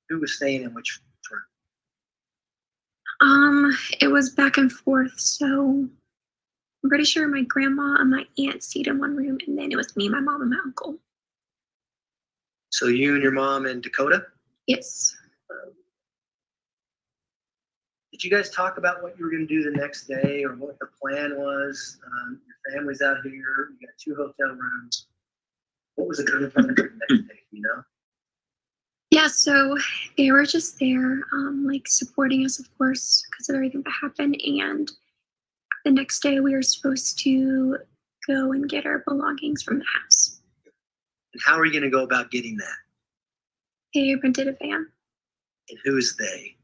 Who was staying in which room? It was back and forth, so I'm pretty sure my grandma and my aunt stayed in one room, and then it was me, my mom, and my uncle. So you and your mom and Dakota? Yes. Did you guys talk about what you were going to do the next day or what the plan was? Your family's out here. You got 2 hotel rooms. What was it going to be the next day, you know? Yeah, so they were just there, like supporting us, of course, because of everything that happened. And the next day we were supposed to go and get our belongings from the house. And how are you going to go about getting that? They rented a van. And who is they?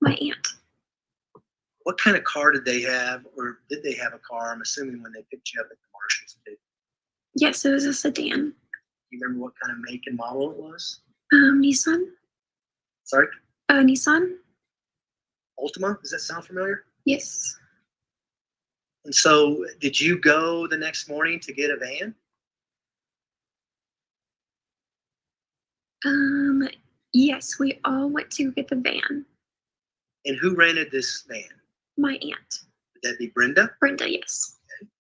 My aunt. What kind of car did they have, or did they have a car? I'm assuming when they picked you up at the Marshalls. Yes, it was a sedan. Do you remember what kind of make and model it was? Nissan. Sorry? Nissan. Altima? Does that sound familiar? Yes. And so did you go the next morning to get a van? Yes, we all went to get the van. And who rented this van? My aunt. Would that be Brenda? Brenda, yes. Okay.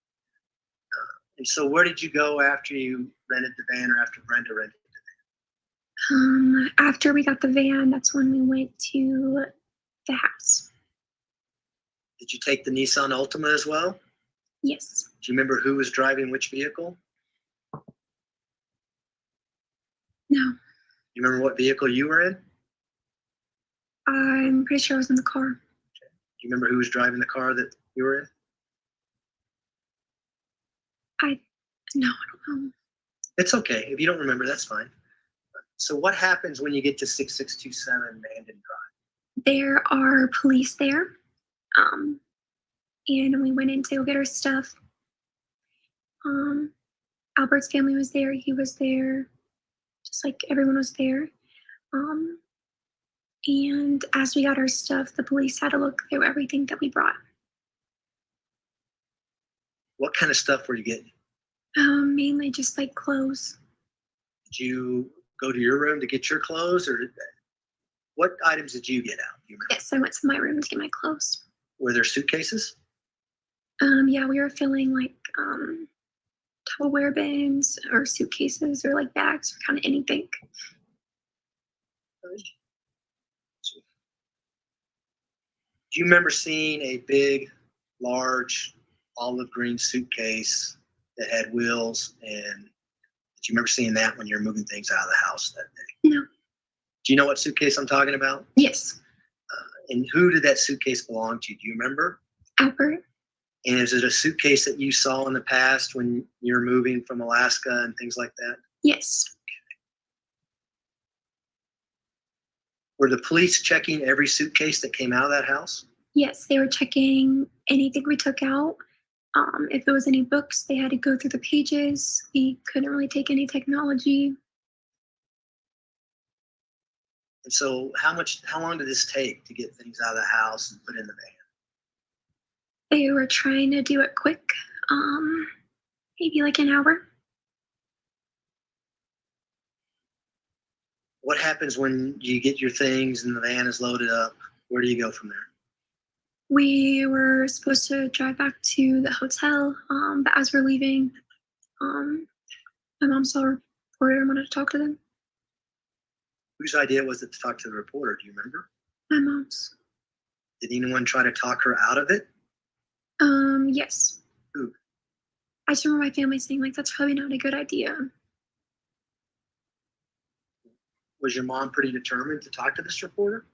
And so where did you go after you rented the van, or after Brenda rented the van? After we got the van, that's when we went to the house. Did you take the Nissan Altima as well? Yes. Do you remember who was driving which vehicle? No. You remember what vehicle you were in? I'm pretty sure I was in the car. Okay. Do you remember who was driving the car that you were in? No, I don't know. It's okay. If you don't remember, that's fine. So what happens when you get to 6627 Mandan Drive? There are police there. And we went in to go get our stuff. Albert's family was there. He was there. Just like everyone was there. And as we got our stuff, the police had to look through everything that we brought. What kind of stuff were you getting? Mainly just like clothes. Did you go to your room to get your clothes, or what items did you get out? Do you remember? Yes, I went to my room to get my clothes. Were there suitcases? Yeah, we were filling like Tupperware bins or suitcases or like bags or kind of anything. Do you remember seeing a big, large, olive green suitcase that had wheels? And did you remember seeing that when you were moving things out of the house that day? No. Do you know what suitcase I'm talking about? Yes. And who did that suitcase belong to? Do you remember? Albert. And is it a suitcase that you saw in the past when you were moving from Alaska and things like that? Yes. Were the police checking every suitcase that came out of that house? Yes, they were checking anything we took out. If there was any books, they had to go through the pages. We couldn't really take any technology. And so how long did this take to get things out of the house and put in the van? They were trying to do it quick, maybe like an hour. What happens when you get your things and the van is loaded up? Where do you go from there? We were supposed to drive back to the hotel, but as we're leaving, my mom saw a reporter and wanted to talk to them. Whose idea was it to talk to the reporter? Do you remember? My mom's. Did anyone try to talk her out of it? Yes. Who? I just remember my family saying, like, that's probably not a good idea. Was your mom pretty determined to talk to this reporter?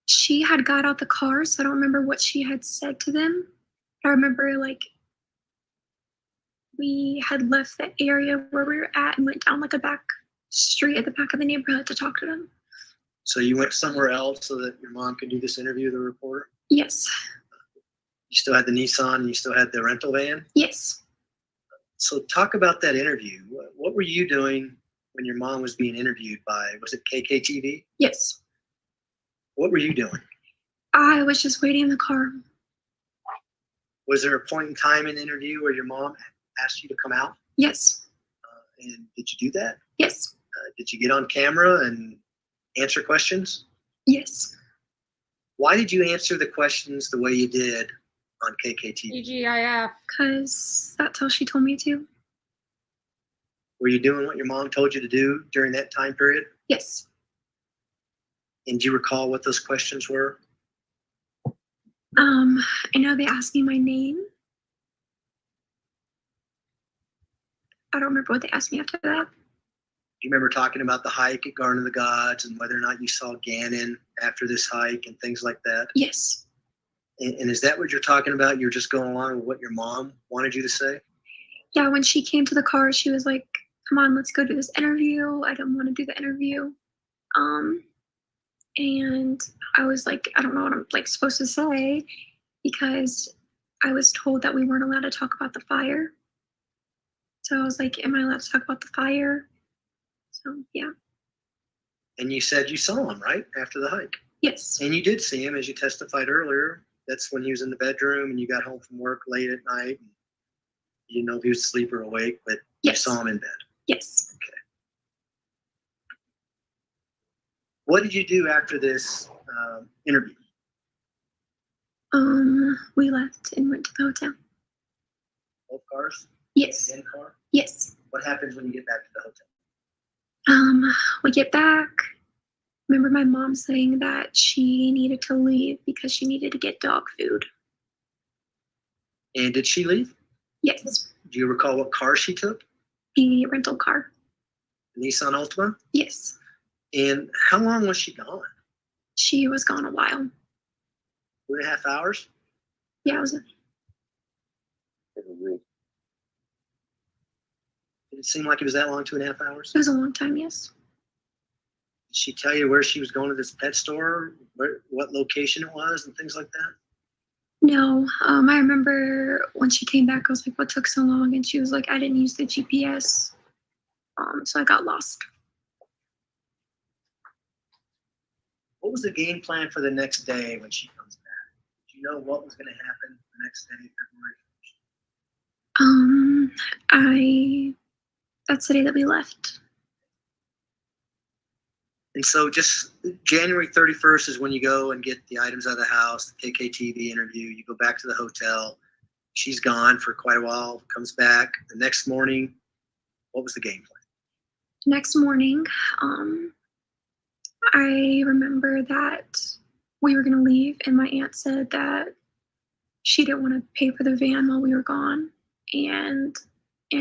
She had got out the car, so I don't remember what she had said to them. I remember, like, we had left the area where we were at and went down, like, a back street at the back of the neighborhood to talk to them. So you went somewhere else so that your mom could do this interview with the reporter? Yes. You still had the Nissan and you still had the rental van? Yes. So talk about that interview. What were you doing when your mom was being interviewed by, was it KKTV? Yes. What were you doing? I was just waiting in the car. Was there a point in time in the interview where your mom asked you to come out? Yes. And did you do that? Yes. Did you get on camera and answer questions? Yes. Why did you answer the questions the way you did on KKTV? TGIF. Because that's how she told me to. Were you doing what your mom told you to do during that time period? Yes. And do you recall what those questions were? I know they asked me my name. I don't remember what they asked me after that. Do you remember talking about the hike at Garden of the Gods and whether or not you saw Gannon after this hike and things like that? Yes. And is that what you're talking about? You're just going along with what your mom wanted you to say? Yeah, when she came to the car, she was like, come on, let's go do this interview. I don't want to do the interview. And I was like, I don't know what I'm like supposed to say, because I was told that we weren't allowed to talk about the fire. So I was like, am I allowed to talk about the fire? So, yeah. And you said you saw him, right? After the hike. Yes. And you did see him, as you testified earlier. That's when he was in the bedroom and you got home from work late at night. You didn't know if he was asleep or awake, but yes. You saw him in bed. Yes. Okay. What did you do after this interview? We left and went to the hotel. Both cars? Yes. In car? Yes. What happens when you get back to the hotel? We get back. Remember my mom saying that she needed to leave because she needed to get dog food. And did she leave? Yes. Do you recall what car she took? The rental car. Nissan Altima? Yes. And how long was she gone? She was gone a while. 2.5 hours? Yeah, it was. Did it seem like it was that long, 2.5 hours? It was a long time, yes. Did she tell you where she was going to this pet store, what location it was, and things like that? No. I remember when she came back, I was like, what took so long? And she was like, I didn't use the GPS. So I got lost. What was the game plan for the next day when she comes back? Did you know what was going to happen the next day, February 1st? That's the day that we left. And so just January 31st is when you go and get the items out of the house, the KKTV interview, you go back to the hotel. She's gone for quite a while, comes back. The next morning, what was the game plan? Next morning, I remember that we were going to leave, and my aunt said that she didn't want to pay for the van while we were gone, and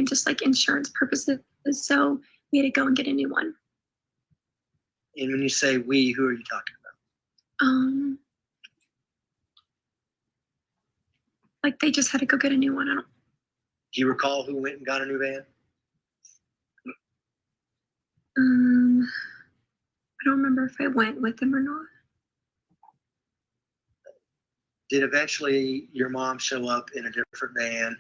just like insurance purposes, so we had to go and get a new one. And when you say we, who are you talking about? Like they just had to go get a new one. Do you recall who went and got a new van? I don't remember if I went with them or not. Did eventually your mom show up in a different van?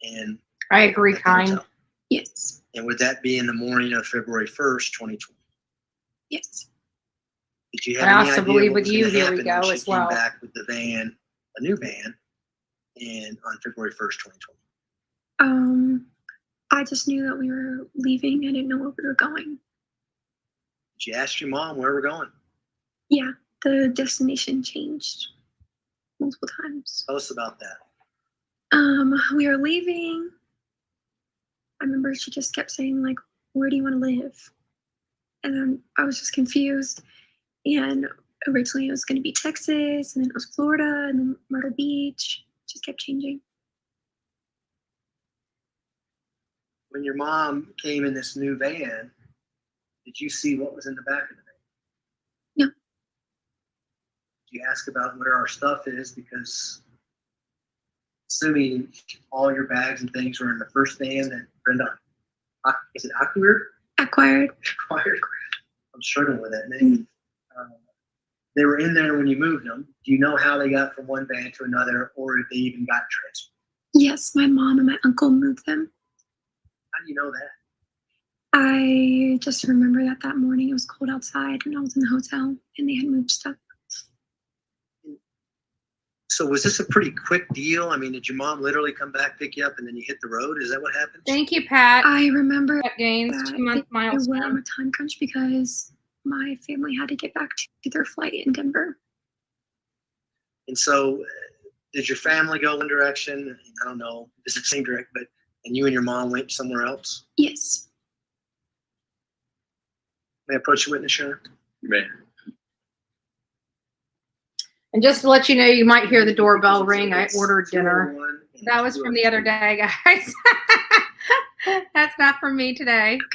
And I agree, kind. Yes. And would that be in the morning of February 1st, 2020? Yes. Did you have I any also idea believe what with was you, gonna here happen we go when she as well. came back with the van, a new van, and on February 1st, 2020? I just knew that we were leaving. I didn't know where we were going. Did you ask your mom where we're going? Yeah, the destination changed multiple times. Tell us about that. We were leaving. I remember she just kept saying, like, where do you want to live? And then I was just confused. And originally it was going to be Texas, and then it was Florida, and then Myrtle Beach. It just kept changing. When your mom came in this new van, did you see what was in the back of the van? No. Did you ask about where our stuff is? Because assuming all your bags and things were in the first van that Brenda, is it acquired? Acquired. I'm struggling with that name. They were in there when you moved them. Do you know how they got from one van to another, or if they even got transferred? Yes, my mom and my uncle moved them. How do you know that? I just remember that morning it was cold outside and I was in the hotel and they had moved stuff. So was this a pretty quick deal? I mean, did your mom literally come back, pick you up, and then you hit the road? Is that what happened? Thank you, Pat. I remember Gaines, that 2-month they were on milestone. a time crunch because my family had to get back to their flight in Denver. And so did your family go one direction? I don't know if it's the same direction, but and you and your mom went somewhere else? Yes. May I approach the witness, Sharon? You may. And just to let you know, you might hear the doorbell ring. I ordered dinner. That was from the other day, guys. That's not from me today. Do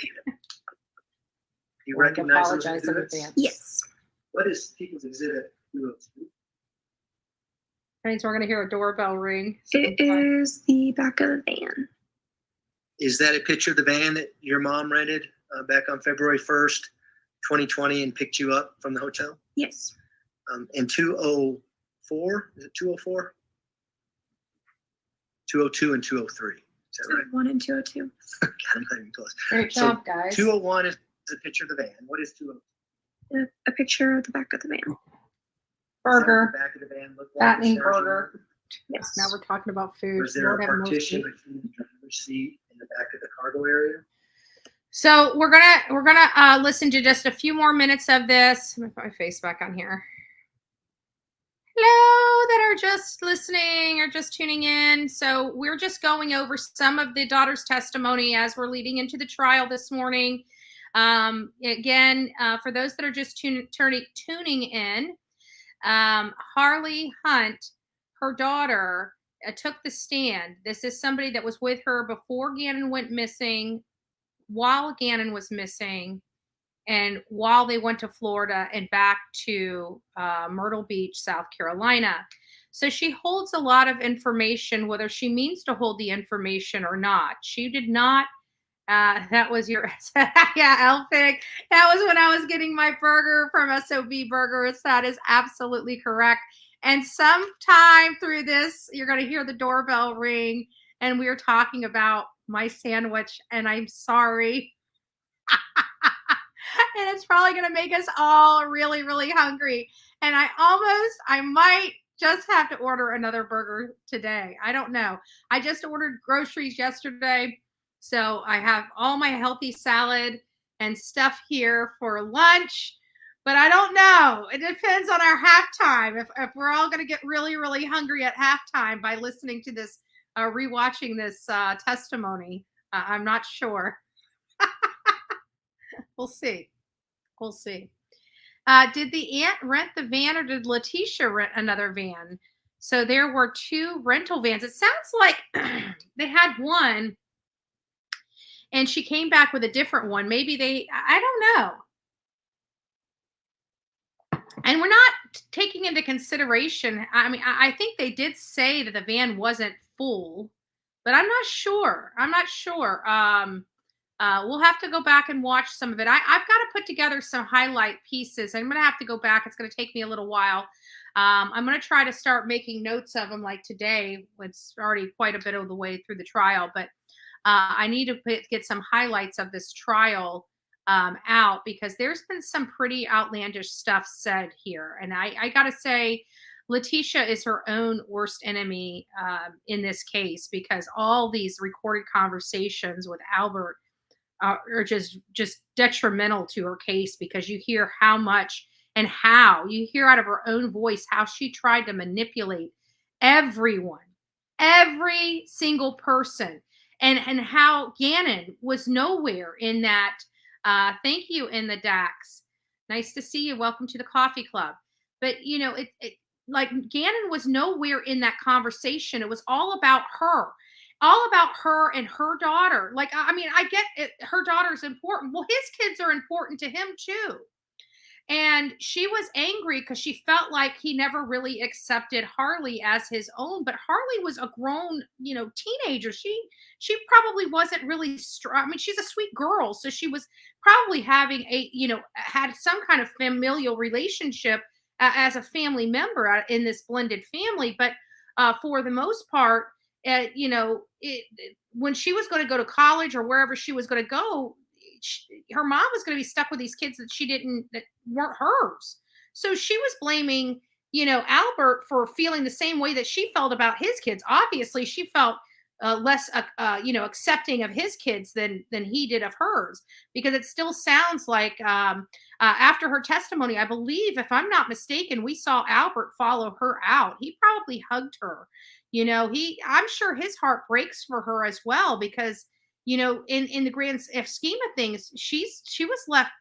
you recognize those apologize in exhibits? advance. Yes. What is People's Exhibit 202? Okay, so we're going to hear a doorbell ring. It is the back of the van. Is that a picture of the van that your mom rented back on February 1st, 2020 and picked you up from the hotel? Yes. And 204, is it 204? 202 and 203. Is that right? 201 and 202. God, I'm not even close. Great So job, guys. 201 is a picture of the van. What is 202? A picture of the back of the van. Burger. The back of the van look like Fattening the sergeant? burger. Yes. Now we're talking about food. Or is there Lord a have partition mercy. between the driver's seat and the back of the cargo area? So we're gonna listen to just a few more minutes of this. Let me put my face back on here. Hello, that are just listening or just tuning in. So we're just going over some of the daughter's testimony as we're leading into the trial this morning. Again, for those that are just tuning in, Harley Hunt, her daughter, took the stand. This is somebody that was with her before Gannon went missing, while Gannon was missing, and while they went to Florida and back to Myrtle Beach, South Carolina. So she holds a lot of information, whether she means to hold the information or not. She did not. That was your, yeah, Elphick. That was when I was getting my burger from SOB Burgers. That is absolutely correct. And sometime through this, you're going to hear the doorbell ring, and we are talking about my sandwich, and I'm sorry. And it's probably going to make us all really, really hungry. And I might just have to order another burger today. I don't know. I just ordered groceries yesterday. So I have all my healthy salad and stuff here for lunch. But I don't know. It depends on our halftime. If we're all going to get really, really hungry at halftime by listening to this, rewatching this testimony, I'm not sure. We'll see. We'll see. Did the aunt rent the van, or did Leticia rent another van? So there were two rental vans. It sounds like they had one and she came back with a different one. Maybe I don't know. And we're not taking into consideration, I mean, I think they did say that the van wasn't full, but I'm not sure. We'll have to go back and watch some of it. I've got to put together some highlight pieces. I'm going to have to go back. It's going to take me a little while. I'm going to try to start making notes of them like today. It's already quite a bit of the way through the trial, but I need to get some highlights of this trial out, because there's been some pretty outlandish stuff said here. And I got to say, Leticia is her own worst enemy in this case, because all these recorded conversations with Albert are just detrimental to her case, because you hear how much and how you hear out of her own voice how she tried to manipulate everyone, every single person, and how Gannon was nowhere in that. Thank you, in the Dax. Nice to see you. Welcome to the coffee club. But you know, it like Gannon was nowhere in that conversation. It was all about her. All about her and her daughter. Like, I mean, I get it. Her daughter is important. Well, his kids are important to him too. And she was angry because she felt like he never really accepted Harley as his own. But Harley was a grown, teenager. She probably wasn't really I mean, she's a sweet girl. So she was probably having had some kind of familial relationship as a family member in this blended family. But for the most part, when she was going to go to college or wherever she was going to go, her mom was going to be stuck with these kids that weren't hers. So she was blaming, Albert for feeling the same way that she felt about his kids. Obviously, she felt less, accepting of his kids than he did of hers, because it still sounds like after her testimony, I believe, if I'm not mistaken, we saw Albert follow her out. He probably hugged her. I'm sure his heart breaks for her as well, because, in the grand scheme of things, she was left.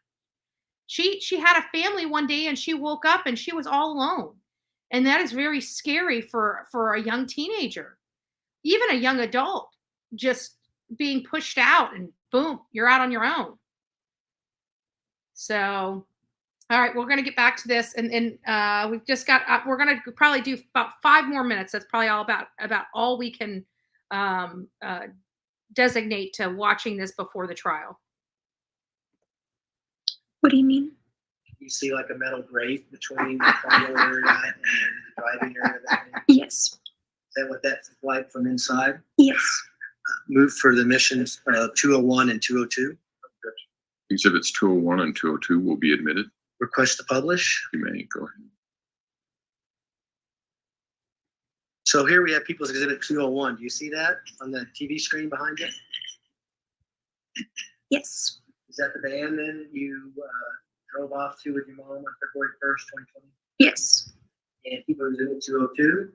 She had a family one day and she woke up and she was all alone. And that is very scary for a young teenager, even a young adult, just being pushed out and boom, you're out on your own. So, all right, we're going to get back to this. And we've just got, we're going to probably do about 5 more minutes. That's probably all about all we can designate to watching this before the trial? What do you mean? You see like a metal grate between the front area and the driving area? Yes. Is that what that's like from inside? Yes. Move for the missions 201 and 202. Exhibits 201 and 202 will be admitted. Request to publish. You may go ahead. So here we have People's Exhibit 201. Do you see that on the TV screen behind you? Yes. Is that the van then you drove off to with your mom on February 1st, 2020? Yes. And People's Exhibit 202?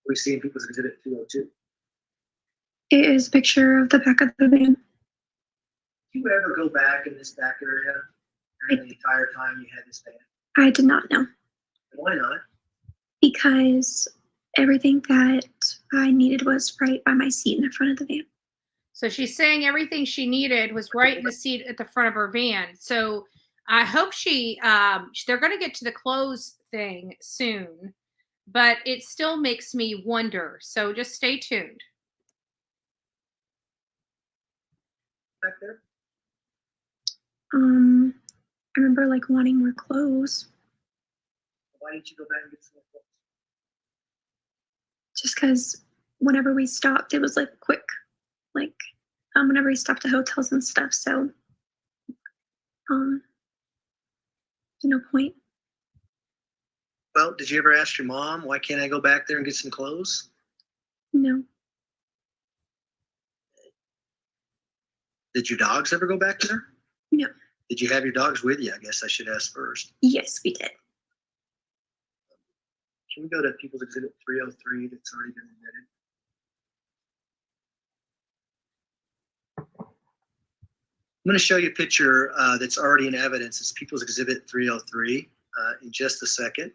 We see in People's Exhibit 202. It is a picture of the back of the van. Do you ever go back in this back area during the entire time you had this van? I did not know. Why not? Because everything that I needed was right by my seat in the front of the van. So she's saying everything she needed was right in the seat at the front of her van. So I hope they're going to get to the close thing soon, but it still makes me wonder. So just stay tuned. Back there? I remember like wanting more clothes. Why didn't you go back and get some more clothes? Just because whenever we stopped, it was like quick. Like whenever we stopped at hotels and stuff. So there's no point. Well, did you ever ask your mom, why can't I go back there and get some clothes? No. Did your dogs ever go back there? No. Did you have your dogs with you? I guess I should ask first. Yes, we did. Can we go to People's Exhibit 303 that's already been admitted? I'm going to show you a picture that's already in evidence. It's People's Exhibit 303 in just a second.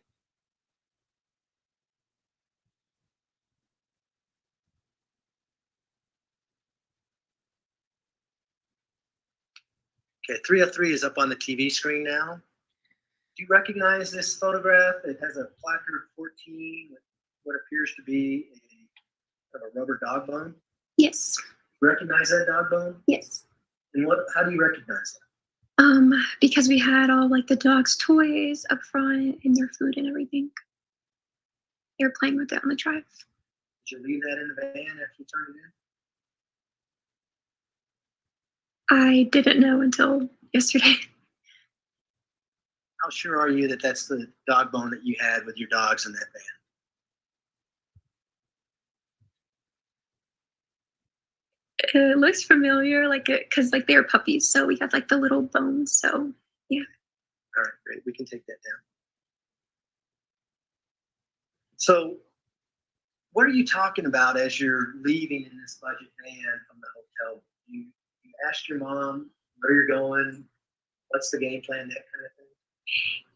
Okay, 303 is up on the TV screen now. Do you recognize this photograph? It has a placard 14 with what appears to be a rubber dog bone. Yes. Recognize that dog bone? Yes. And how do you recognize that? Because we had all like the dog's toys up front and their food and everything. They were playing with it on the drive. Did you leave that in the van after you turned it in? I didn't know until yesterday. How sure are you that that's the dog bone that you had with your dogs in that van? It looks familiar, because they were puppies, so we had like the little bones. So yeah. All right, great. We can take that down. So, what are you talking about as you're leaving in this budget van from the hotel? You asked your mom where you're going, what's the game plan, that kind of thing?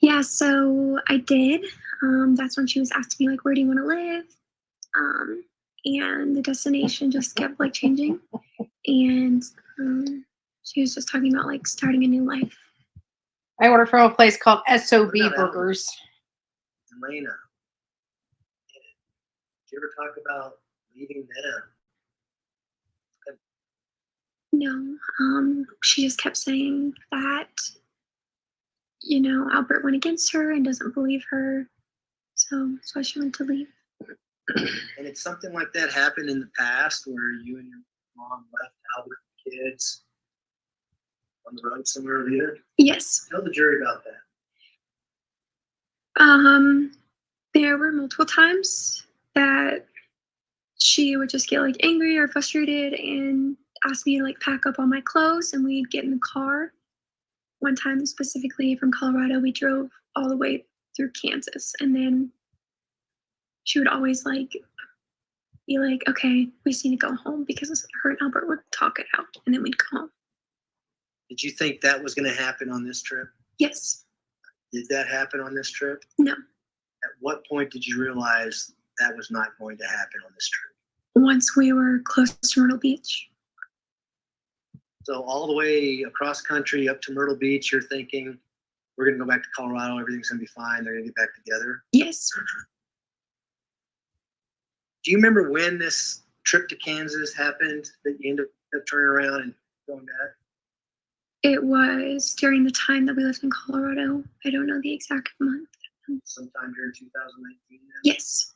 Yeah, so I did. That's when she was asking me like, where do you want to live? And the destination just kept like changing. And she was just talking about like starting a new life. I ordered from a place called SOB Burgers. Elena, did you ever talk about leaving them? No, she just kept saying that, Albert went against her and doesn't believe her. So that's why she wanted to leave. And it's something like that happened in the past where you and your mom left Albert and the kids on the road somewhere later? Yes. Tell the jury about that. There were multiple times that she would just get like angry or frustrated and ask me to like pack up all my clothes, and we'd get in the car. One time specifically from Colorado, we drove all the way through Kansas, and then she would always like be like, okay, we just need to go home, because her and Albert would talk it out, and then we'd go home. Did you think that was going to happen on this trip? Yes. Did that happen on this trip? No. At what point did you realize that was not going to happen on this trip? Once we were close to Myrtle Beach. So all the way across country up to Myrtle Beach, you're thinking, we're going to go back to Colorado, everything's going to be fine, they're going to get back together? Yes. Do you remember when this trip to Kansas happened that you ended up turning around and going back? It was during the time that we lived in Colorado. I don't know the exact month. Sometime during 2019? Yes.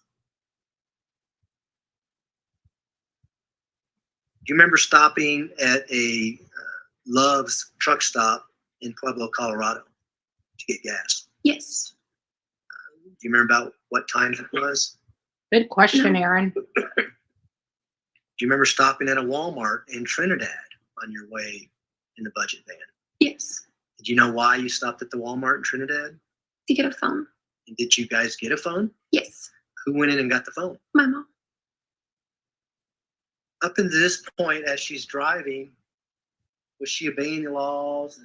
Do you remember stopping at a Love's truck stop in Pueblo, Colorado to get gas? Yes. Do you remember about what time it was? Good question, Aaron. Do you remember stopping at a Walmart in Trinidad on your way in the budget van? Yes. Did you know why you stopped at the Walmart in Trinidad? To get a phone. And did you guys get a phone? Yes. Who went in and got the phone? My mom. Up until this point, as she's driving, was she obeying the laws?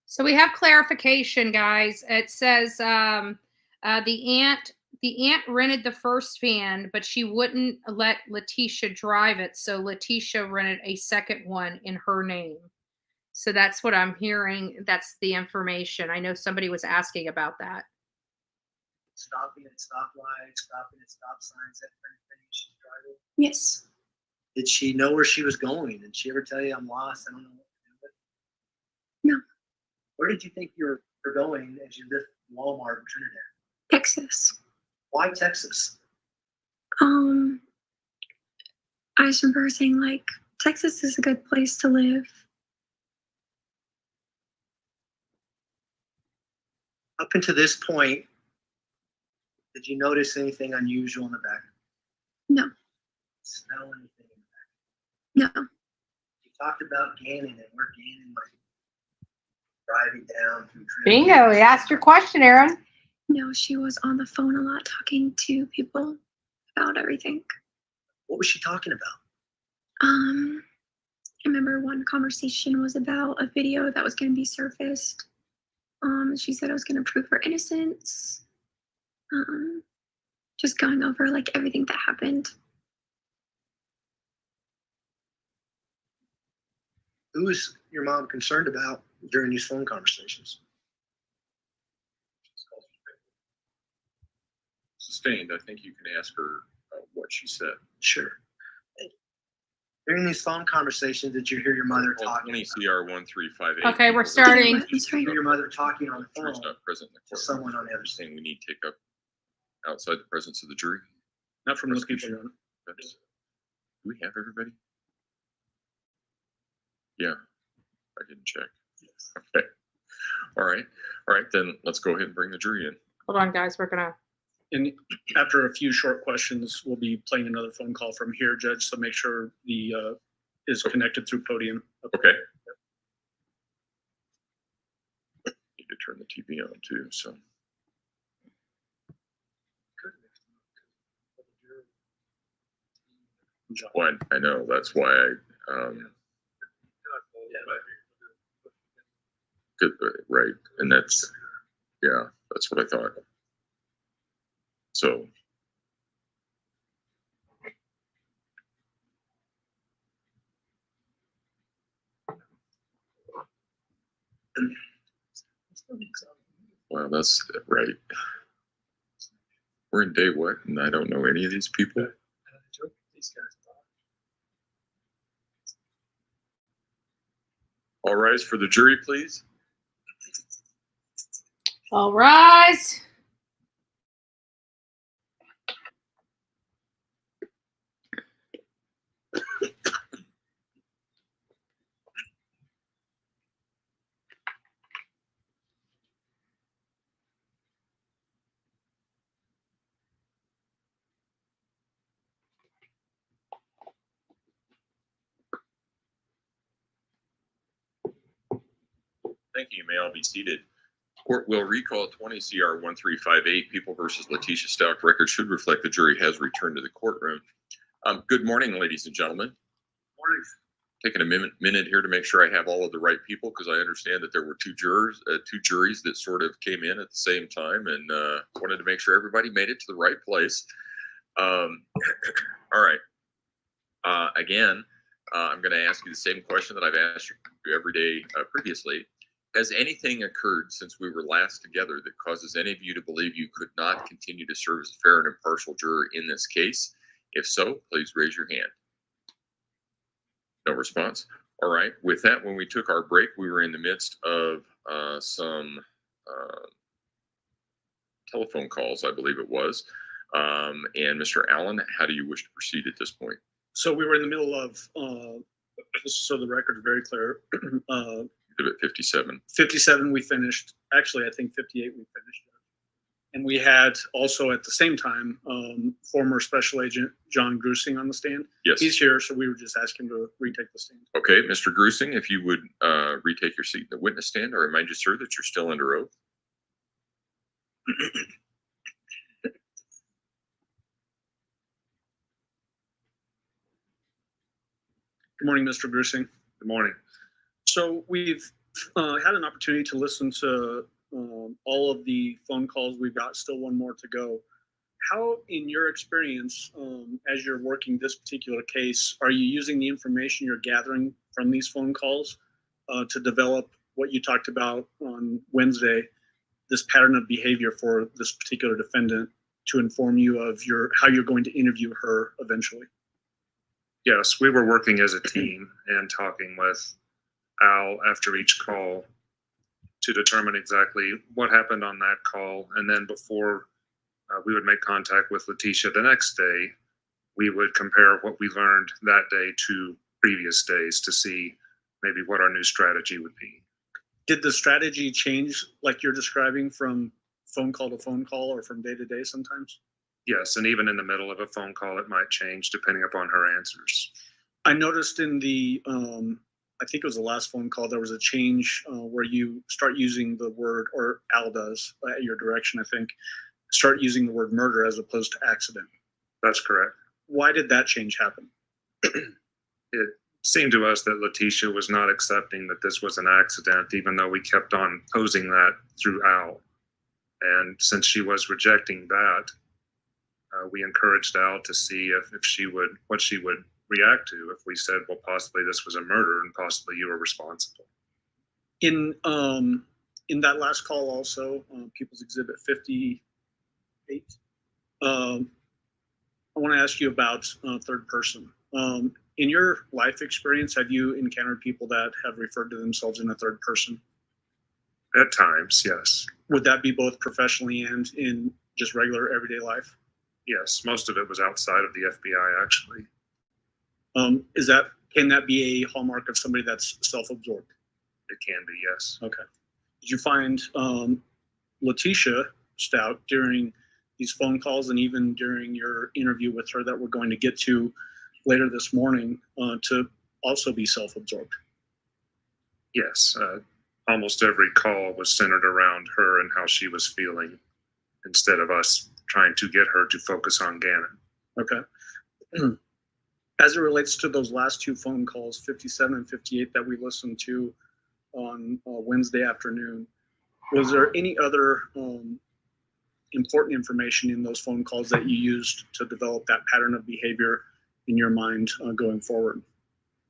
So we have clarification, guys. It says the aunt rented the first van, but she wouldn't let Leticia drive it. So Leticia rented a second one in her name. So that's what I'm hearing. That's the information. I know somebody was asking about that. Stopping at stoplights, stopping at stop signs, that kind of thing. She's driving. Yes. Did she know where she was going? Did she ever tell you, I'm lost, I don't know what to do with it? No. Where did you think you were going as you left Walmart in Trinidad? Texas. Why Texas? I just remember her saying, like, Texas is a good place to live. Up until this point, did you notice anything unusual in the back? No. Smell anything in the back? No. You talked about Gannon and where Gannon might be driving down through Bingo. You asked your question, Aaron. No, she was on the phone a lot talking to people about everything. What was she talking about? I remember one conversation was about a video that was going to be surfaced. She said I was going to prove her innocence. Just going over like everything that happened. Who was your mom concerned about during these phone conversations? Sustained. I think you can ask her what she said. Sure. During these phone conversations, did you hear your mother talking? 20 CR 1358. Okay, we're starting. Did you hear your mother talking on the phone Jury's not present in the to court. someone on the other side? Saying we need to take up outside the presence of the jury. Not from those people. Do we have everybody? Yeah, I didn't check. Okay. All right, then let's go ahead and bring the jury in. Hold on, guys. We're gonna. And after a few short questions, we'll be playing another phone call from here, Judge, so make sure the is connected through podium. Okay. Need to turn the TV on too, so. Well, I know, that's why I, good, right, and that's, yeah, that's what I thought. So. Well, that's right. We're in day what? And I don't know any of these people. All rise for the jury, please. All rise. Thank you. You may all be seated. Court will recall 20 CR 1358, People versus Leticia Stauch. Record should reflect the jury has returned to the courtroom. Good morning, ladies and gentlemen. Morning. Taking a minute here to make sure I have all of the right people, because I understand that there were two juries that sort of came in at the same time, and wanted to make sure everybody made it to the right place. All right. Again, I'm going to ask you the same question that I've asked you every day previously. Has anything occurred since we were last together that causes any of you to believe you could not continue to serve as a fair and impartial juror in this case? If so, please raise your hand. No response. All right. With that, when we took our break, we were in the midst of some telephone calls, I believe it was. And Mr. Allen, how do you wish to proceed at this point? So we were in the middle of, so the record is very clear. Exhibit 57. 57 we finished. Actually, I think 58 we finished. And we had also at the same time former Special Agent John Grusing on the stand. Yes. He's here, so we were just asking him to retake the stand. Okay, Mr. Grusing, if you would retake your seat in the witness stand, I remind you, sir, that you're still under oath. Good morning, Mr. Grusing. Good morning. So we've had an opportunity to listen to all of the phone calls. We've got still one more to go. How, in your experience, as you're working this particular case, are you using the information you're gathering from these phone calls to develop what you talked about on Wednesday, this pattern of behavior for this particular defendant, to inform you of how you're going to interview her eventually? Yes, we were working as a team and talking with Al after each call to determine exactly what happened on that call. And then before we would make contact with Leticia the next day, we would compare what we learned that day to previous days to see maybe what our new strategy would be. Did the strategy change, like you're describing, from phone call to phone call or from day to day sometimes? Yes, and even in the middle of a phone call, it might change depending upon her answers. I noticed in the, I think it was the last phone call, there was a change where you start using the word, or Al does, at your direction, I think, start using the word murder as opposed to accident. That's correct. Why did that change happen? It seemed to us that Leticia was not accepting that this was an accident, even though we kept on posing that through Al. And since she was rejecting that, we encouraged Al to see what she would react to if we said, well, possibly this was a murder and possibly you were responsible. In that last call also, People's Exhibit 58, I want to ask you about third person. In your life experience, have you encountered people that have referred to themselves in a third person? At times, yes. Would that be both professionally and in just regular everyday life? Yes, most of it was outside of the FBI, actually. Can that be a hallmark of somebody that's self-absorbed? It can be, yes. Okay. Did you find Letecia Stauch during these phone calls and even during your interview with her that we're going to get to later this morning to also be self-absorbed? Yes. Almost every call was centered around her and how she was feeling instead of us trying to get her to focus on Gannon. Okay. As it relates to those last two phone calls, 57 and 58, that we listened to on Wednesday afternoon, was there any other important information in those phone calls that you used to develop that pattern of behavior in your mind going forward?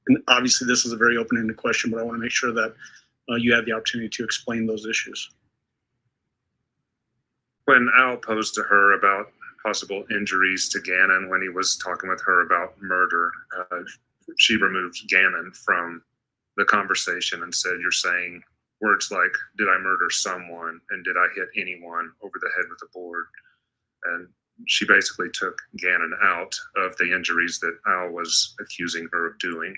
And obviously this is a very open-ended question, but I want to make sure that you have the opportunity to explain those issues. When Al posed to her about possible injuries to Gannon when he was talking with her about murder, she removed Gannon from the conversation and said, you're saying words like, did I murder someone and did I hit anyone over the head with a board? And she basically took Gannon out of the injuries that Al was accusing her of doing.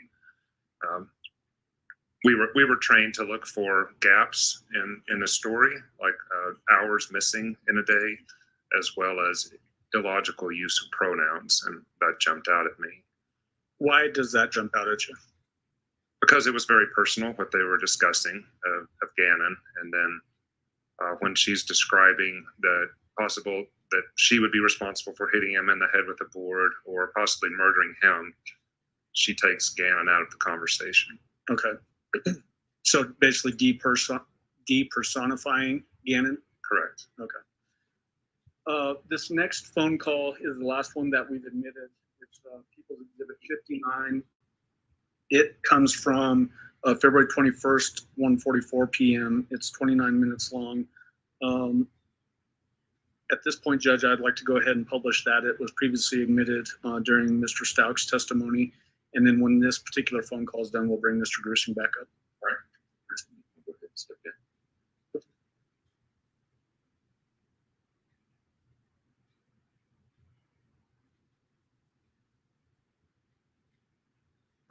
We were trained to look for gaps in the story, like hours missing in a day, as well as illogical use of pronouns, and that jumped out at me. Why does that jump out at you? Because it was very personal what they were discussing of Gannon, and then when she's describing the possible that she would be responsible for hitting him in the head with a board or possibly murdering him, she takes Gannon out of the conversation. Okay. So basically depersonifying Gannon? Correct. Okay. This next phone call is the last one that we've admitted. It's People's Exhibit 59. It comes from February 21st, 1:44 p.m. It's 29 minutes long. At this point, Judge, I'd like to go ahead and publish that. It was previously admitted during Mr. Stauch's testimony. And then when this particular phone call is done, we'll bring Mr. Gruesing back up. All right. Go ahead and step in.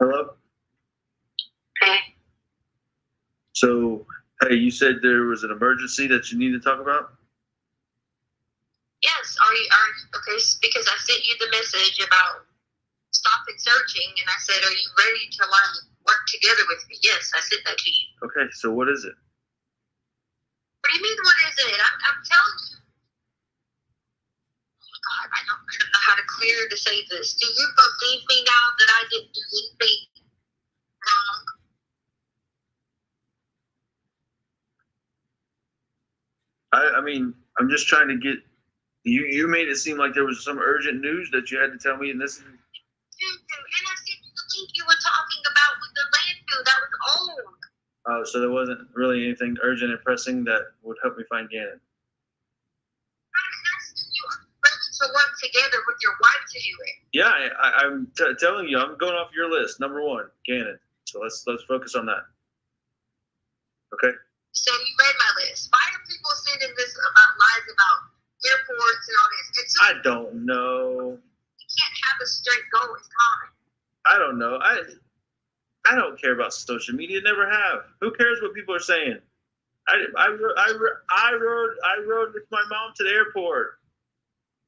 Hello? Hey. So, hey, you said there was an emergency that you need to talk about? Yes, are you okay, because I sent you the message about stopping searching, and I said, are you ready to work together with me? Yes, I sent that to you. Okay, so what is it? What do you mean, what is it? I'm telling you. Oh, God, I don't know how to clear to say this. Do you believe me now that I didn't do anything wrong? I mean, I'm just trying to get, you made it seem like there was some urgent news that you had to tell me, and this is... And I sent you the link you were talking about with the landfill. That was old. Oh, so there wasn't really anything urgent and pressing that would help me find Gannon? I'm asking you, are you ready to work together with your wife to do it? Yeah, I'm telling you, I'm going off your list. Number one, Gannon. So let's focus on that. Okay? So you read my list. Why are people sending this about lies about airports and all this? It's I don't know. You can't have a straight goal. It's common. I don't know. I don't care about social media. Never have. Who cares what people are saying? I rode with my mom to the airport.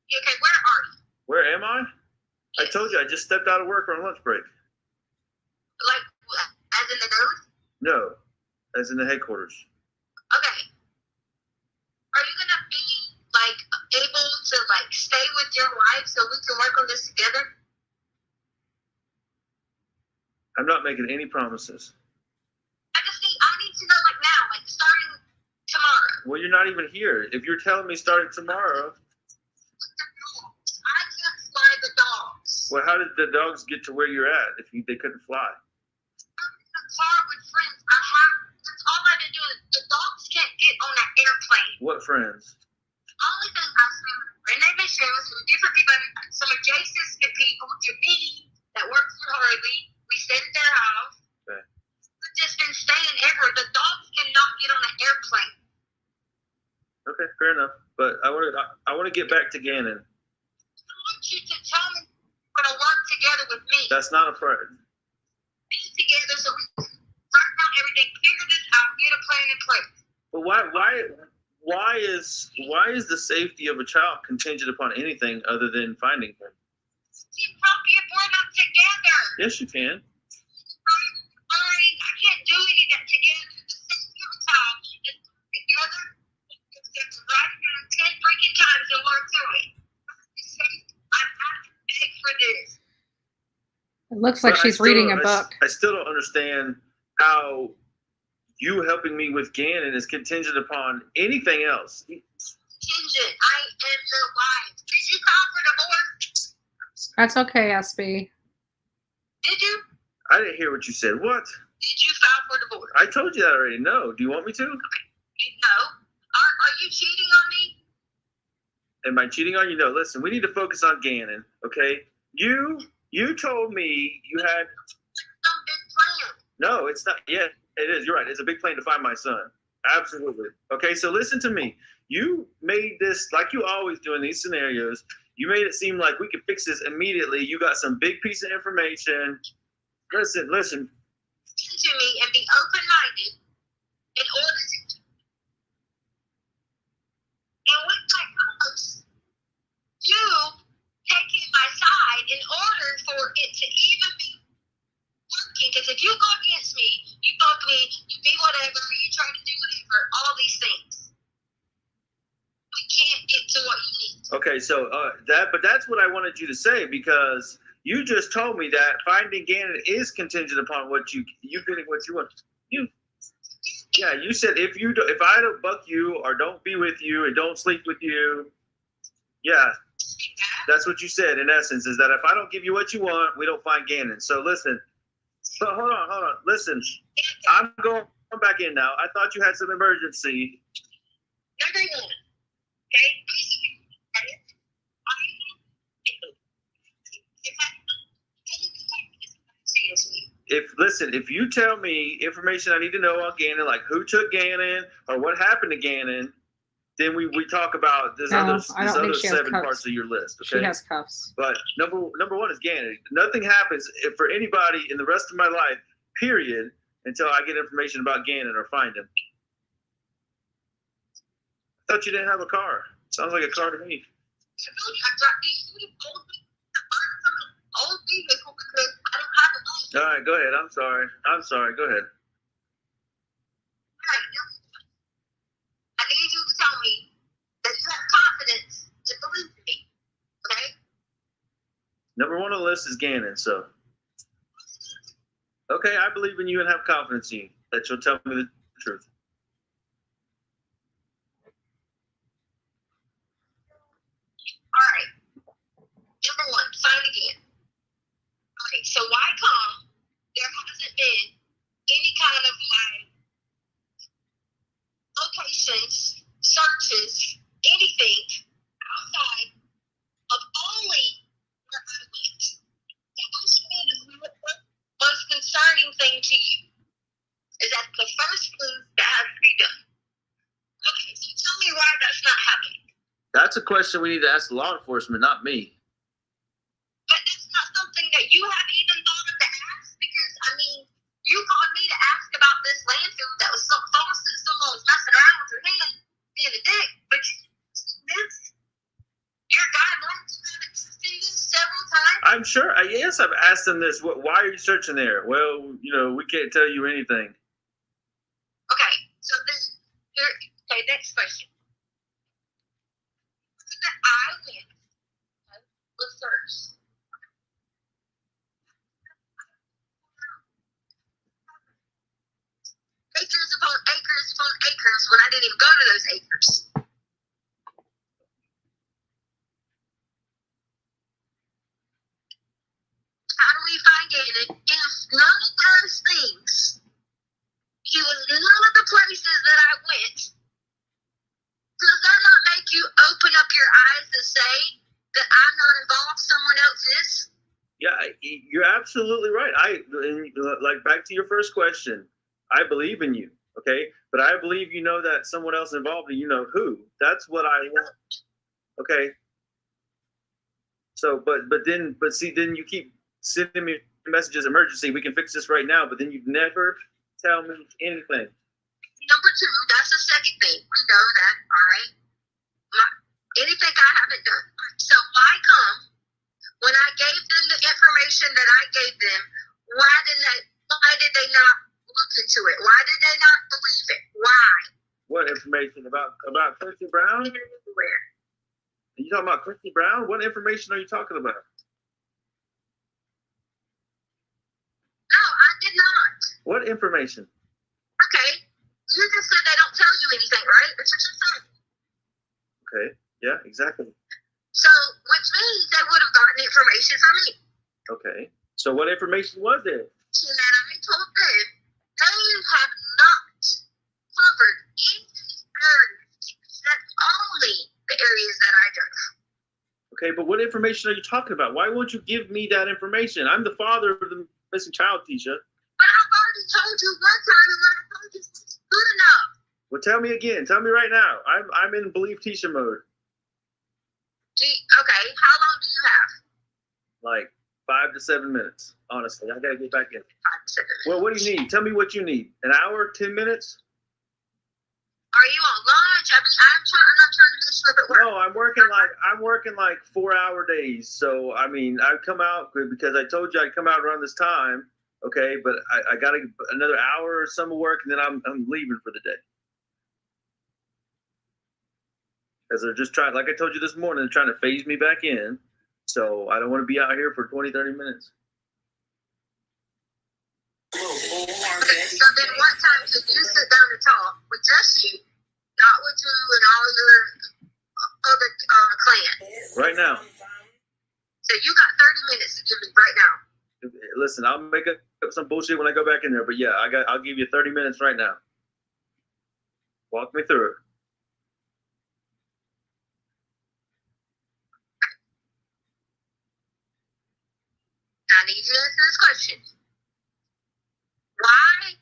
Okay, where are you? Where am I? Yes. I told you I just stepped out of work on lunch break. Like, as in the nose? No, as in the headquarters. Okay. Are you gonna be able to stay with your wife so we can work on this together? I'm not making any promises. I need to know now, starting tomorrow. Well, you're not even here. If you're telling me starting tomorrow. I can't fly the dogs. Well, how did the dogs get to where you're at if they couldn't fly? I'm in a car with friends. That's all I can do. The dogs can't get on that airplane. What friends? Only thing I see, Renee Michelle, some different people, some adjacent people to me that works for Harley. We stayed at their house. Okay. We've just been staying everywhere. The dogs cannot get on an airplane. Okay, fair enough. But I want to get back to Gannon. I want you to tell me you're going to work together with me. That's not a problem. Be together so we can work out everything, figure this out, get a plan in place. But why is the safety of a child contingent upon anything other than finding him? If we're not together. Yes, you can. Fine. I can't do any of that together. The safety of a child is together. It's writing down 10 freaking times and work through it. I'm not big for this. It looks like she's reading a book. I still don't understand how you helping me with Gannon is contingent upon anything else. Contingent. I am your wife. Did you file for divorce? That's okay, SB. Did you? I didn't hear what you said. What? Did you file for divorce? I told you that already. No. Do you want me to? No. Are you cheating on me? Am I cheating on you? No. Listen, we need to focus on Gannon, okay? You told me you had... Some big plan. No, it's not. Yeah, it is. You're right. It's a big plan to find my son. Absolutely. Okay, so listen to me. You made this, like you always do in these scenarios, you made it seem like we could fix this immediately. You got some big piece of information. Listen. Listen to me and be open-minded in order to... And with my promise, you taking my side in order for it to even be working. Because if you go against me, you bug me, you be whatever, you try to do whatever, all these things. We can't get to what you need. Okay, so but that's what I wanted you to say, because you just told me that finding Gannon is contingent upon what you getting what you want. You said if I don't buck you or don't be with you and don't sleep with you, that's what you said in essence, is that if I don't give you what you want, we don't find Gannon. So listen, but hold on, listen, I'm going back in now. I thought you had some emergency. Number one, okay? if you tell me information I need to know on Gannon, like who took Gannon or what happened to Gannon, then we talk about this other 7 parts of your list. Okay. She has cuffs. But number one is Gannon. Nothing happens for anybody in the rest of my life, period, until I get information about Gannon or find him. I thought you didn't have a car. Sounds like a car to me. Old vehicle because I don't have a license. All right, go ahead. I'm sorry. Go ahead. I need you to tell me that you have confidence to believe in me. Okay? Number one on the list is Gannon, so. Okay, I believe in you and have confidence in you that you'll tell me the truth. All right. Number one, find again. Okay, so why come there hasn't been any kind of like locations, searches, anything outside of only where I went? And this is the most concerning thing to you. Is that the first move that has to be done? Okay, so tell me why that's not happening. That's a question we need to ask law enforcement, not me. But that's not something that you have even thought of to ask because, I mean, you called me to ask about this landfill that was so false that someone was messing around with your hand being a dick, but your guidelines have existed this several times. I'm sure. Yes, I've asked them this. Why are you searching there? Well, we can't tell you anything. Okay, so then, next question. I went with search. Acres upon acres when I didn't even go to those acres. How do we find Gannon if none of those things, he was none of the places that I went? Does that not make you open up your eyes and say that I'm not involved, someone else is? Yeah, you're absolutely right. Like back to your first question. I believe in you, okay? But I believe you know that someone else involved and you know who. That's what I want. Okay. So, but then you keep sending me messages, emergency, we can fix this right now, but then you never tell me anything. Number two, that's the second thing. We know that, all right? Anything I haven't done. So why come when I gave them the information that I gave them, why did they not look into it? Why did they not believe it? Why? What information about Christy Brown? Where? Are you talking about Christy Brown? What information are you talking about? No, I did not. What information? Okay. You just said they don't tell you anything, right? That's what you said. Okay. Yeah, exactly. So, which means they would have gotten information from me. Okay. So what information was it? And that I told them they have not covered any areas except only the areas that I drove. Okay, but what information are you talking about? Why won't you give me that information? I'm the father of the missing child, Tisha. But I've already told you one time, and when I told you it's good enough. Well, tell me again. Tell me right now. I'm in believe Tisha mode. Okay, how long do you have? Like 5 to 7 minutes. Honestly, I gotta get back in. 5 to 7 minutes. Well, what do you need? Tell me what you need. An hour, 10 minutes? Are you on lunch? I mean, I'm not trying to mess you up at work. No, I'm working like 4-hour days. So I mean, I come out because I told you I'd come out around this time. Okay, but I got another hour or some of work, and then I'm leaving for the day. Because they're just trying, like I told you this morning, they're trying to phase me back in. So I don't want to be out here for 20, 30 minutes. Okay, so then what time did you sit down and talk with just you, not with you and all your other clan? Right now. So you got 30 minutes to give me right now. Listen, I'll make up some bullshit when I go back in there, but yeah, I'll give you 30 minutes right now. Walk me through it. I need you to answer this question. Why?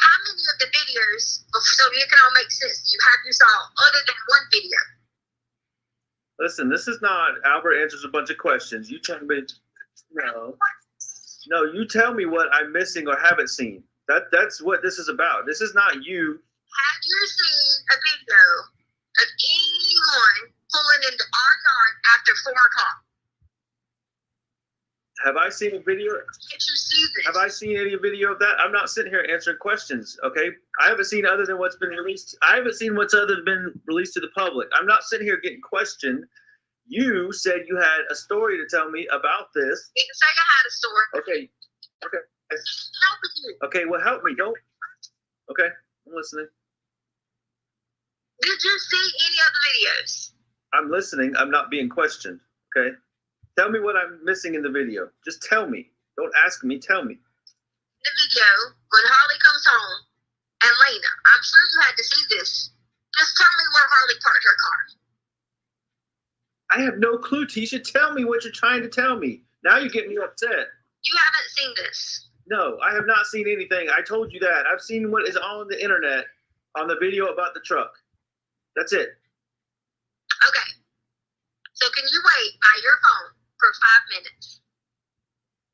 How many of the videos, so it can all make sense to you, have you saw other than one video? Listen, this is not Albert answers a bunch of questions. You tell me, no, you tell me what I'm missing or haven't seen. That's what this is about. This is not you. Have you seen a video of anyone pulling into our yard after 4 o'clock? Have I seen a video? Did you see this? Have I seen any video of that? I'm not sitting here answering questions, okay? I haven't seen other than what's been released. I haven't seen what's other than been released to the public. I'm not sitting here getting questioned. You said you had a story to tell me about this. Didn't say I had a story. Okay. Helping you. Okay, well, help me. Don't. Okay, I'm listening. Did you see any of the videos? I'm listening. I'm not being questioned, okay? Tell me what I'm missing in the video. Just tell me. Don't ask me. Tell me. The video, when Harley comes home, and Lena, I'm sure you had to see this. Just tell me where Harley parked her car. I have no clue, Tisha. Tell me what you're trying to tell me. Now you get me upset. You haven't seen this. No, I have not seen anything. I told you that. I've seen what is on the internet on the video about the truck. That's it. Okay. So can you wait by your phone for 5 minutes?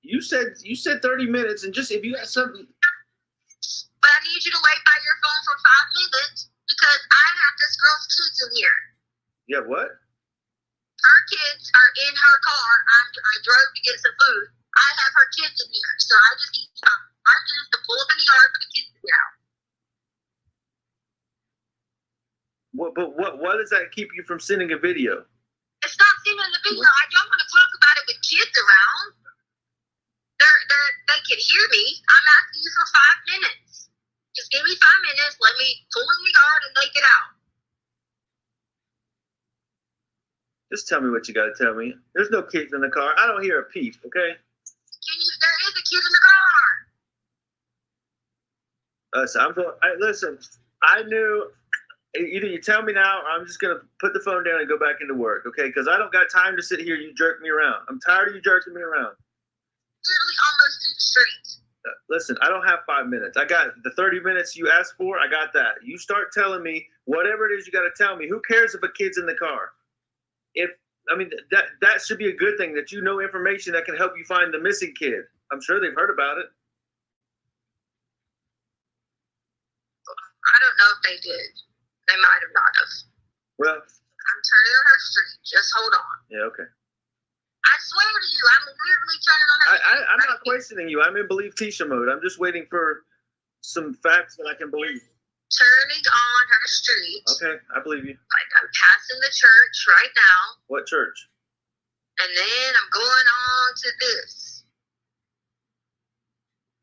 You said 30 minutes, and just if you got something. But I need you to wait by your phone for 5 minutes because I have this girl's kids in here. Yeah, what? Her kids are in her car. I drove to get some food. I have her kids in here, so I just need our kids to pull up in the yard for the kids to get out. Why does that keep you from sending a video? It's not seen in the video. I don't want to talk about it with kids around. They can hear me. I'm asking you for 5 minutes. Just give me 5 minutes. Let me pull in the yard and they get out. Just tell me what you got to tell me. There's no kids in the car. I don't hear a peep, okay? There is a kid in the car. Listen, I knew. Either you tell me now, or I'm just going to put the phone down and go back into work, okay? Because I don't got time to sit here and you jerk me around. I'm tired of you jerking me around. Literally almost to the street. Listen, I don't have 5 minutes. I got the 30 minutes you asked for. I got that. You start telling me whatever it is you got to tell me. Who cares if a kid's in the car? That should be a good thing, that you know information that can help you find the missing kid. I'm sure they've heard about it. I don't know if they did. They might have not have. Well, I'm turning on her street. Just hold on. Yeah, okay. I swear to you, I'm literally turning on her street. I'm not questioning you. I'm in believe Tisha mode. I'm just waiting for some facts that I can believe. Turning on her street. Okay, I believe you. Like I'm passing the church right now. What church? And then I'm going on to this.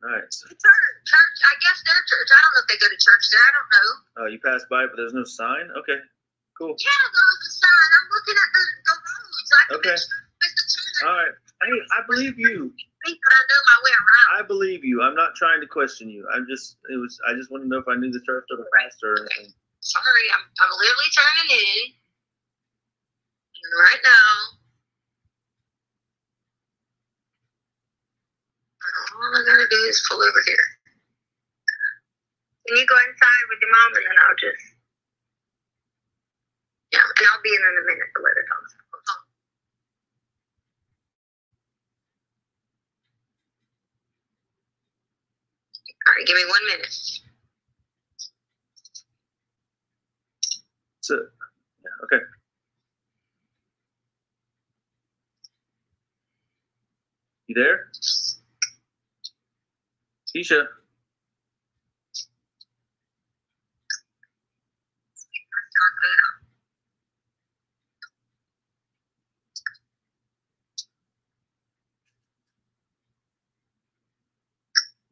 Nice. Church, I guess their church. I don't know if they go to church there. I don't know. Oh, you passed by, but there's no sign? Okay, cool. Yeah, there was a sign. I'm looking at the road. So I can okay. All right. Hey, I believe you. But I know my way around. I believe you. I'm not trying to question you. I just want to know if I knew the church or the pastor or anything. Sorry, I'm literally turning in. And right now. All I gotta do is pull over here. Can you go inside with your mom and then I'll just... Yeah, and I'll be in a minute to let it talk. All right, give me 1 minute. So, yeah, okay. You there? Tisha?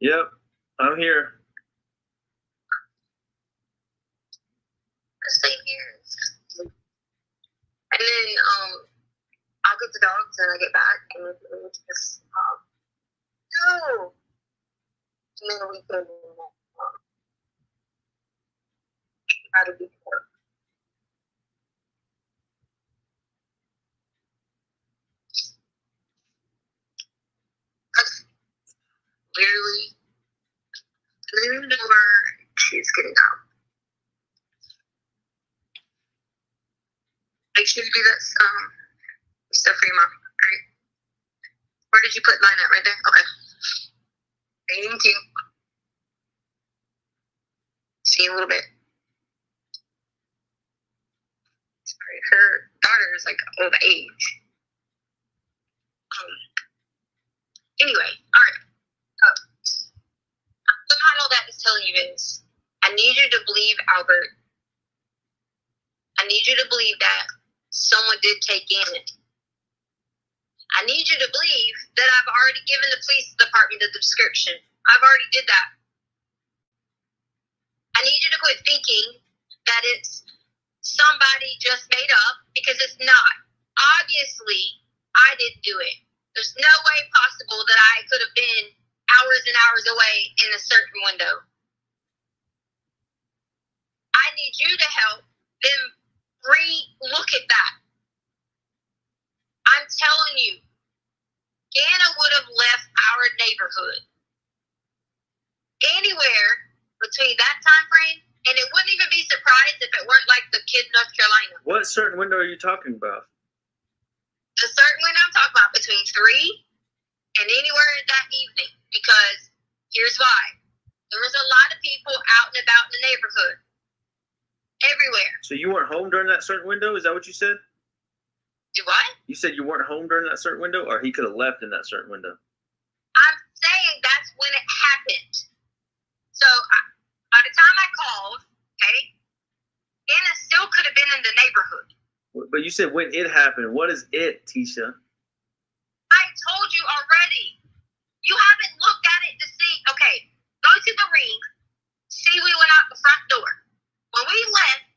Yep, I'm here. Stay here. And then I'll get the dogs when I get back and we just no. And then we can try to be work. Literally Blue door, she's getting out. Make sure you do that stuff for your mom. All right. Where did you put mine at? Right there? Okay. Thank you. See you in a little bit. Sorry, her daughter is like of age. Anyway, all right. What all that is telling you is, I need you to believe, Albert. I need you to believe that someone did take in it. I need you to believe that I've already given the police department the description. I've already did that. I need you to quit thinking that it's somebody just made up, because it's not. Obviously, I didn't do it. There's no way possible that I could have been hours and hours away in a certain window. I need you to help them re-look at that. I'm telling you, Anna would have left our neighborhood anywhere between that time frame, and it wouldn't even be surprised if it weren't like the kid in North Carolina. What certain window are you talking about? The certain window I'm talking about, between 3 and anywhere that evening, because here's why. There was a lot of people out and about in the neighborhood. Everywhere. So you weren't home during that certain window? Is that what you said? Do what? You said you weren't home during that certain window, or he could have left in that certain window? I'm saying that's when it happened. So by the time I called, okay, Anna still could have been in the neighborhood. But you said when it happened. What is it, Tisha? I told you already. You haven't looked at it to see. Okay, go to the ring. See, we went out the front door. When we left,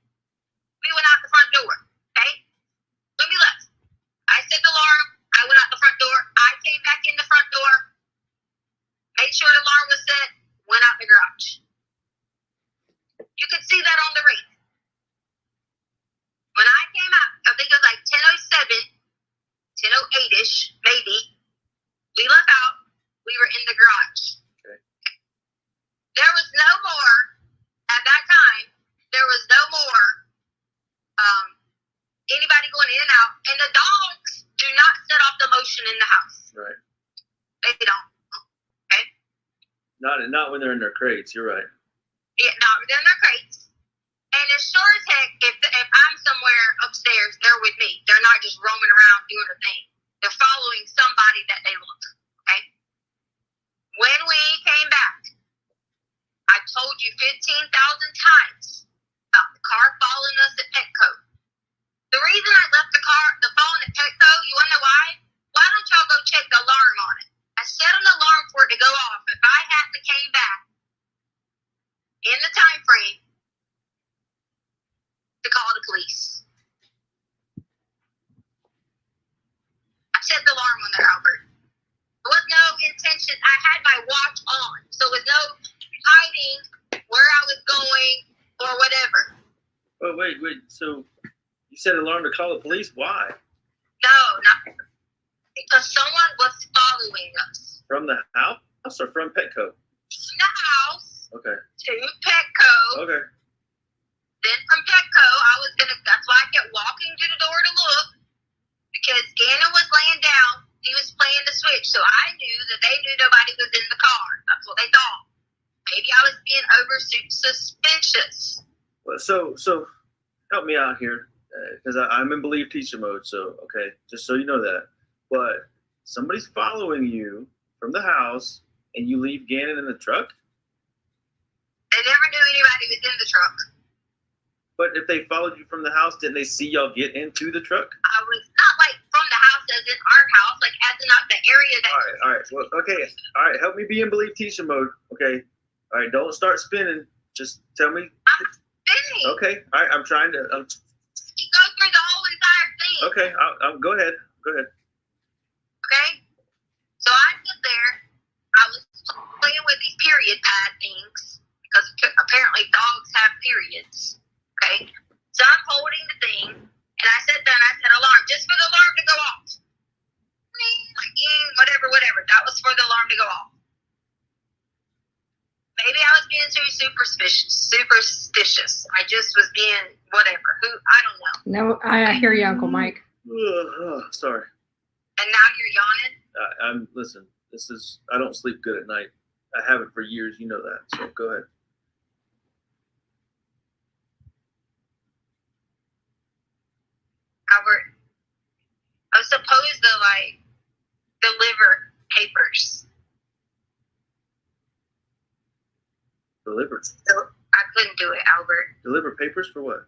we went out the front door. Okay? When we left, I set the alarm. I went out the front door. I came back in the front door. Made sure the alarm was set. Went out the garage. You could see that on the ring. When I came out, I think it was like 10:07, 10:08-ish, maybe. We left out. We were in the garage. Okay. There was no more, at that time, there was no more anybody going in and out. And the dogs do not set off the motion in the house. Right. They don't. Okay? Not when they're in their crates. You're right. Yeah, no, they're in their crates. And as sure as heck, if I'm somewhere upstairs, they're with me. They're not just roaming around doing a thing. They're following somebody that they look. Okay? When we came back, I told you 15,000 times about the car following us at Petco. The reason I left the phone at Petco, you want to know why? Why don't y'all go check the alarm on it? I set an alarm for it to go off. If I hadn't came back in the time frame to call the police. I set the alarm on there, Albert. There was no intention. I had my watch on, so there was no hiding where I was going or whatever. Oh, wait. So you set an alarm to call the police? Why? No, not because someone was following us. From the house or from Petco? From the house. Okay. To Petco. Okay. Then from Petco, that's why I kept walking to the door to look, because Gannon was laying down. He was playing the switch, so I knew that they knew nobody was in the car. That's what they thought. Maybe I was being suspicious. Well, so help me out here, because I'm in believe teacher mode. So, okay, just so you know that. But somebody's following you from the house, and you leave Gannon in the truck? They never knew anybody was in the truck. But if they followed you from the house, didn't they see y'all get into the truck? I was not like from the house as in our house, like as in not the area that. All right. Well, okay. All right. Help me be in believe teacher mode. Okay. All right. Don't start spinning. Just tell me. I'm spinning. Okay. All right. I'm trying to. You go through the whole entire thing. Okay. I'll go ahead. Go ahead. Okay. So I sit there. I was playing with these period pad things because apparently dogs have periods. Okay, so I'm holding the thing, and I sat down. I said alarm, just for the alarm to go off. Whatever. That was for the alarm to go off. Maybe I was superstitious. I just was being whatever. I don't know. No, I hear you, Uncle Mike. Sorry. And now you're yawning? Listen, I don't sleep good at night. I haven't for years, you know that. So go ahead. Albert, I was supposed to, deliver papers. Deliver? So I couldn't do it, Albert. Deliver papers for what?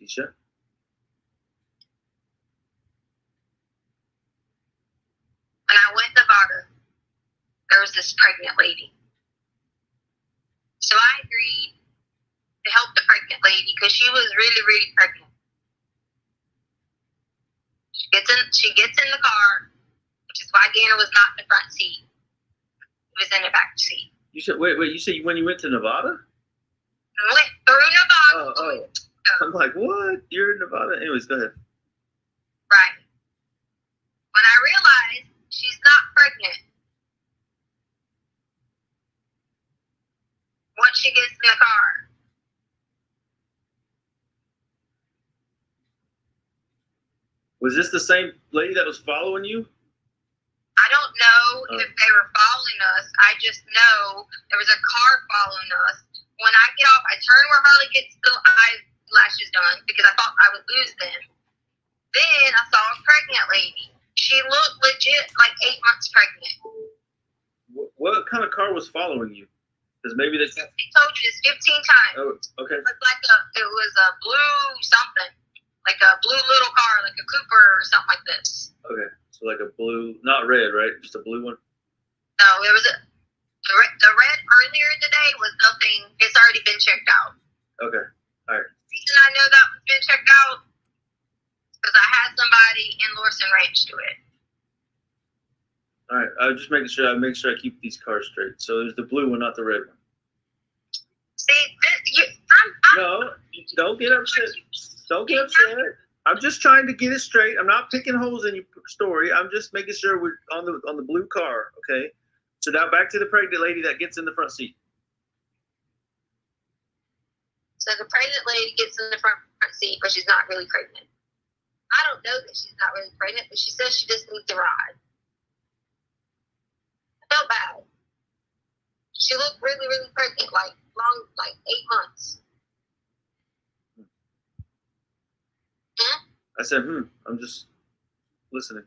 Tisha? When I went to Nevada, there was this pregnant lady. So I agreed to help the pregnant lady because she was really, really pregnant. She gets in the car, which is why Dana was not in the front seat. He was in the back seat. You said you said when you went to Nevada? I went through Nevada. Oh. I'm like, what? You're in Nevada? Anyways, go ahead. Right. When I realized she's not pregnant, once she gets in the car, was this the same lady that was following you? I don't know if they were following us. I just know there was a car following us. When I get off, I turn where Harley gets the eyelashes done because I thought I would lose them. Then I saw a pregnant lady. She looked legit like 8 months pregnant. What kind of car was following you? Because maybe they told you this 15 times. Oh, okay. It was a blue something, like a blue little car, like a Cooper or something like this. Okay, so like a blue, not red, right? Just a blue one. No, it was the red earlier today was nothing. It's already been checked out. Okay, all right. The reason I know that was been checked out because I had somebody in Lorson Ranch do it. All right, I'm just making sure. I make sure I keep these cars straight. So there's the blue one, not the red one. See, No, don't get upset. Don't get upset. I'm just trying to get it straight. I'm not picking holes in your story. I'm just making sure we're on the blue car. Okay. So now back to the pregnant lady that gets in the front seat. So the pregnant lady gets in the front seat, but she's not really pregnant. I don't know that she's not really pregnant, but she says she just needs a ride. I felt bad. She looked really, really pregnant, like 8 months. I said, I'm just listening.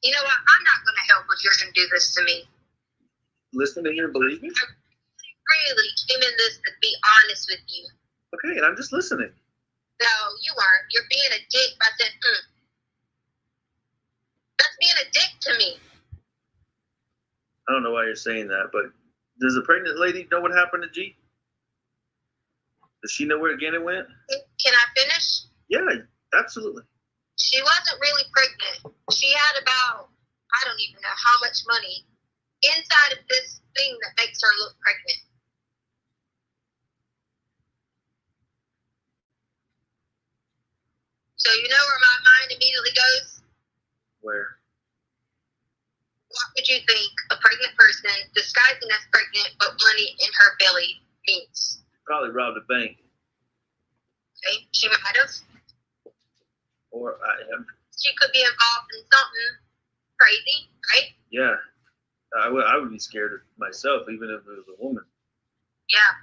You know what? I'm not going to help if you're going to do this to me. Listen to hear, believe me? I really came in this to be honest with you. Okay, and I'm just listening. No, you aren't. You're being a dick by saying, That's being a dick to me. I don't know why you're saying that, but does the pregnant lady know what happened to G? Does she know where Gannon went? Can I finish? Yeah, absolutely. She wasn't really pregnant. She had about, I don't even know how much money inside of this thing that makes her look pregnant. So you know where my mind immediately goes? Where? What would you think a pregnant person disguising as pregnant but money in her belly means? Probably robbed a bank. Okay, she might have. Or she could be involved in something crazy, right? Yeah. I would be scared of myself, even if it was a woman. Yeah.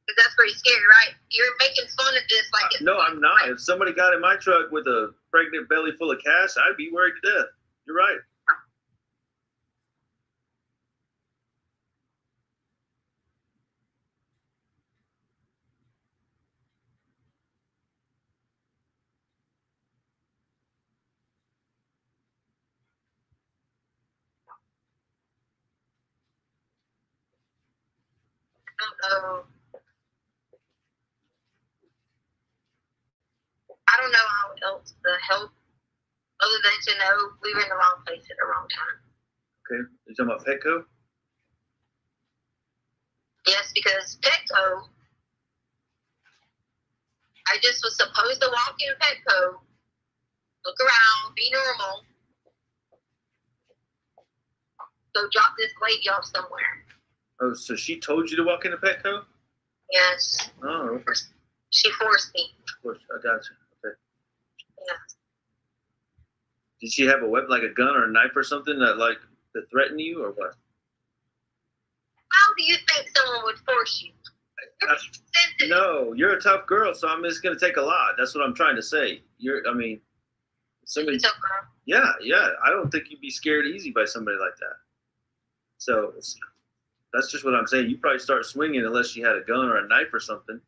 Because that's pretty scary, right? You're making fun of this like it's... No, I'm not. Right? If somebody got in my truck with a pregnant belly full of cash, I'd be worried to death. You're right. I don't know how else to help other than to know we were in the wrong place at the wrong time. Okay. You're talking about Petco? Yes, because Petco, I I just was supposed to walk in Petco, look around, be normal, go drop this lady off somewhere. Oh, so she told you to walk into Petco? Yes. Oh, okay. She forced me. I got you. Okay. Yeah. Did she have a weapon, like a gun or a knife or something that threatened you, or what? How do you think someone would force you? No, you're a tough girl, so I'm just gonna take a lot. That's what I'm trying to say. Somebody. Tough girl. Yeah. I don't think you'd be scared easy by somebody like that. So that's just what I'm saying. You probably start swinging unless she had a gun or a knife or something.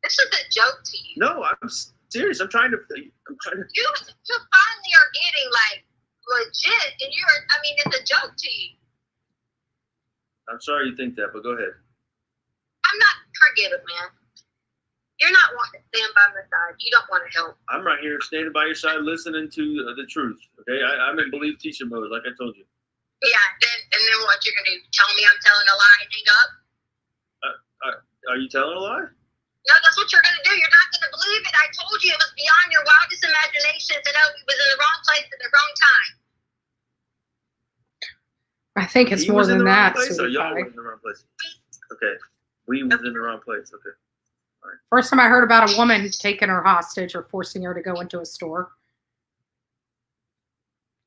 This is a joke to you. No, I'm serious. I'm trying to. You finally are getting like legit, and it's a joke to you. I'm sorry you think that, but go ahead. I'm not forgiven, man. You're not wanting to stand by my side. You don't want to help. I'm right here standing by your side, listening to the truth. Okay, I'm in believe teacher mode, like I told you. Yeah, and then what you're gonna do? Tell me I'm telling a lie and hang up? Are you telling a lie? No, that's what you're gonna do. You're not gonna believe it. I told you it was beyond your wildest imagination to know he was in the wrong place at the wrong time. I think it's more than that. So y'all was in the wrong place. Okay, we was in the wrong place. Okay. All right. First time I heard about a woman taking her hostage or forcing her to go into a store.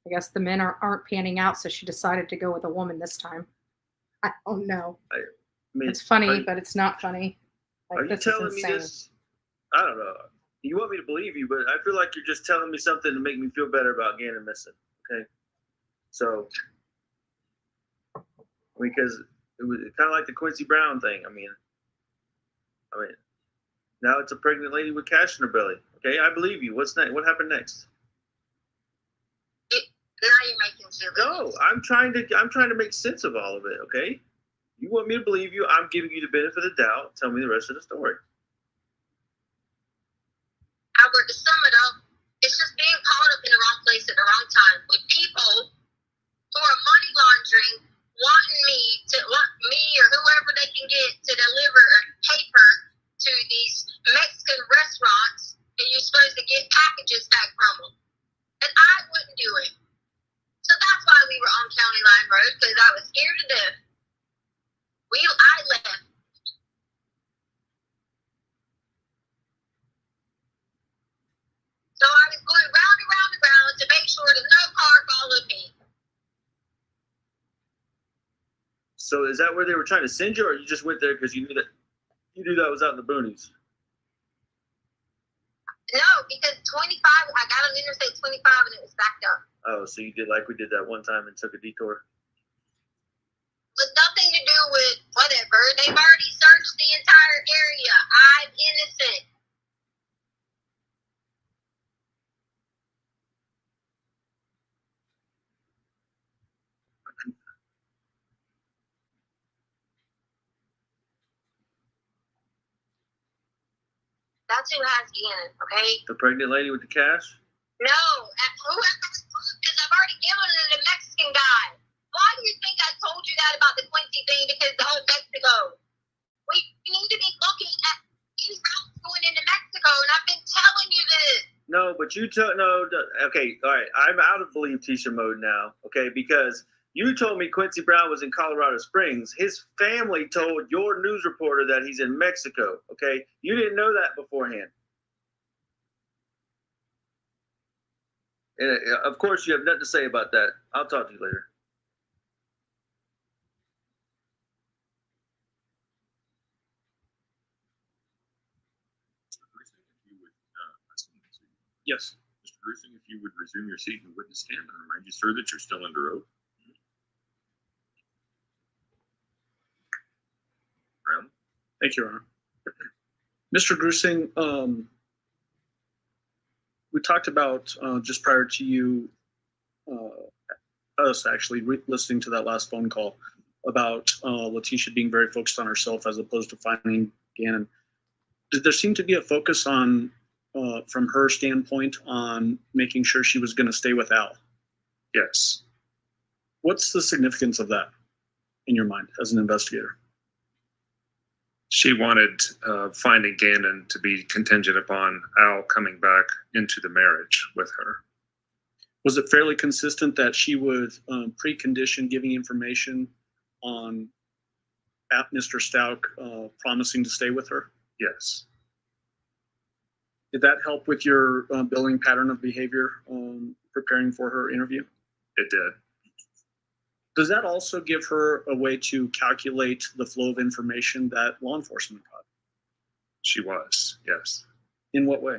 I guess the men aren't panning out, so she decided to go with a woman this time. I don't know. It's funny, but it's not funny. Are you telling me this? I don't know. You want me to believe you, but I feel like you're just telling me something to make me feel better about Gannon missing. Okay. So, because it was kind of like the Quincy Brown thing. I mean, now it's a pregnant lady with cash in her belly. Okay, I believe you. What's next? What happened next? Now you're making silly. No, I'm trying to make sense of all of it. Okay. You want me to believe you? I'm giving you the benefit of the doubt. Tell me the rest of the story. Albert, to sum it up, it's just being caught up in the wrong place at the wrong time with people who are money laundering, wanting me or whoever they can get to deliver a paper to these Mexican restaurants, and you're supposed to get packages back from them. And I wouldn't do it. So that's why we were on County Line Road, because I was scared to death. I left. So I was going round and round and round to make sure that no car followed me. So is that where they were trying to send you, or you just went there because you knew that was out in the boonies? No, because 25, I got on Interstate 25 and it was backed up. Oh, so you did like we did that one time and took a detour? With nothing to do with whatever. They've already searched the entire area. I'm innocent. That's who has Gannon, okay? The pregnant lady with the cash? No, because I've already given it to the Mexican guy. Why do you think I told you that about the Quincy thing? Because the whole Mexico. We need to be looking at any routes going into Mexico, and I've been telling you this. No, but okay, all right. I'm out of believe Tisha mode now, okay? Because you told me Quincy Brown was in Colorado Springs. His family told your news reporter that he's in Mexico, okay? You didn't know that beforehand. And of course, you have nothing to say about that. I'll talk to you later. Yes. Mr. Gruesing, if you would resume your seat in the witness stand and remind you, sir, that you're still under oath. Brown. Thank you, Your Honor. Mr. Gruesing, we talked about just prior to you, us actually listening to that last phone call about Leticia being very focused on herself as opposed to finding Gannon. Did there seem to be a focus on, from her standpoint, on making sure she was going to stay with Al? Yes. What's the significance of that in your mind as an investigator? She wanted finding Gannon to be contingent upon Al coming back into the marriage with her. Was it fairly consistent that she would precondition giving information on Mr. Stauch promising to stay with her? Yes. Did that help with your building pattern of behavior preparing for her interview? It did. Does that also give her a way to calculate the flow of information that law enforcement got? She was, yes. In what way?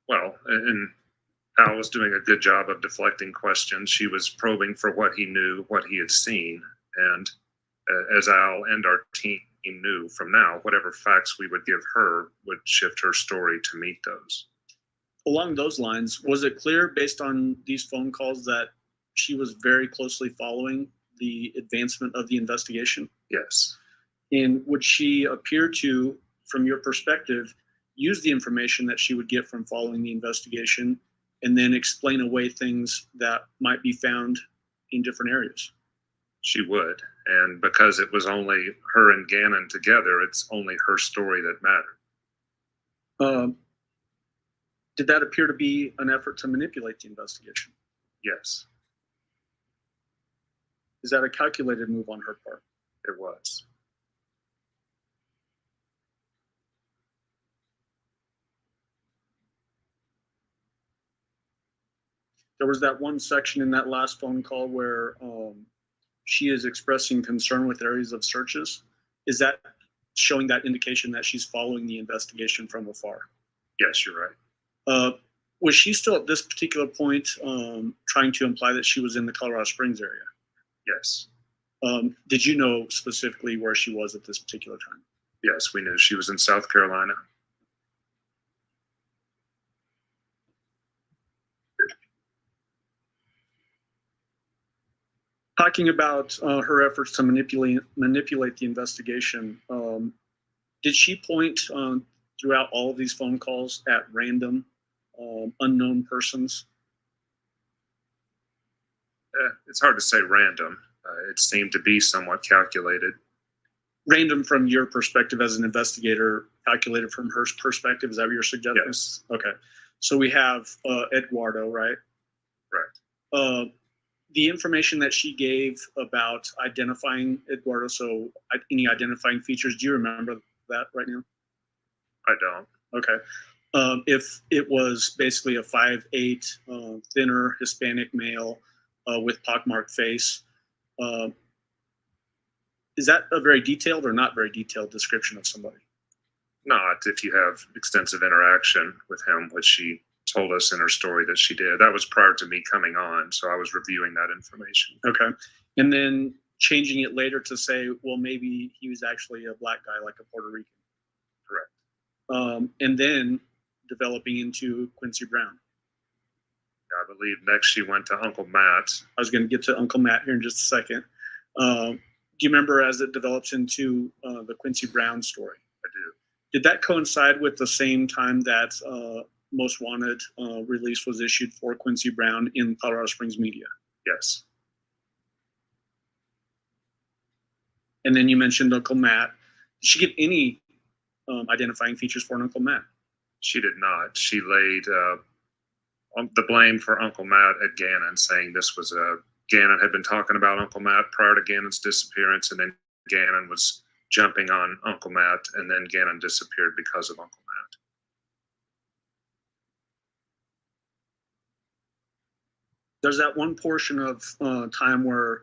Well, and Al was doing a good job of deflecting questions. She was probing for what he knew, what he had seen. And as Al and our team knew from now, whatever facts we would give her would shift her story to meet those. Along those lines, was it clear based on these phone calls that she was very closely following the advancement of the investigation? Yes. And would she appear to, from your perspective, use the information that she would get from following the investigation and then explain away things that might be found in different areas? She would. And because it was only her and Gannon together, it's only her story that mattered. Did that appear to be an effort to manipulate the investigation? Yes. Is that a calculated move on her part? It was. There was that one section in that last phone call where she is expressing concern with areas of searches. Is that showing that indication that she's following the investigation from afar? Yes, you're right. Was she still at this particular point trying to imply that she was in the Colorado Springs area? Yes. Did you know specifically where she was at this particular time? Yes, we knew she was in South Carolina. Talking about her efforts to manipulate the investigation, did she point throughout all of these phone calls at random, unknown persons? It's hard to say random. It seemed to be somewhat calculated. Random from your perspective as an investigator, calculated from her perspective, is that what you're suggesting? Yes. Okay. So we have Eduardo, right? Right. The information that she gave about identifying Eduardo, so any identifying features, do you remember that right now? I don't. Okay. If it was basically a 5'8", thinner Hispanic male with pockmarked face, is that a very detailed or not very detailed description of somebody? Not if you have extensive interaction with him, which she told us in her story that she did. That was prior to me coming on, so I was reviewing that information. Okay. And then changing it later to say, well, maybe he was actually a black guy, like a Puerto Rican. Correct. And then developing into Quincy Brown. I believe next she went to Uncle Matt. I was going to get to Uncle Matt here in just a second. Do you remember as it develops into the Quincy Brown story? I do. Did that coincide with the same time that Most Wanted release was issued for Quincy Brown in Colorado Springs media? Yes. And then you mentioned Uncle Matt. Did she give any identifying features for an Uncle Matt? She did not. She laid the blame for Uncle Matt at Gannon, saying this was Gannon had been talking about Uncle Matt prior to Gannon's disappearance, and then Gannon was jumping on Uncle Matt, and then Gannon disappeared because of Uncle Matt. There's that one portion of time where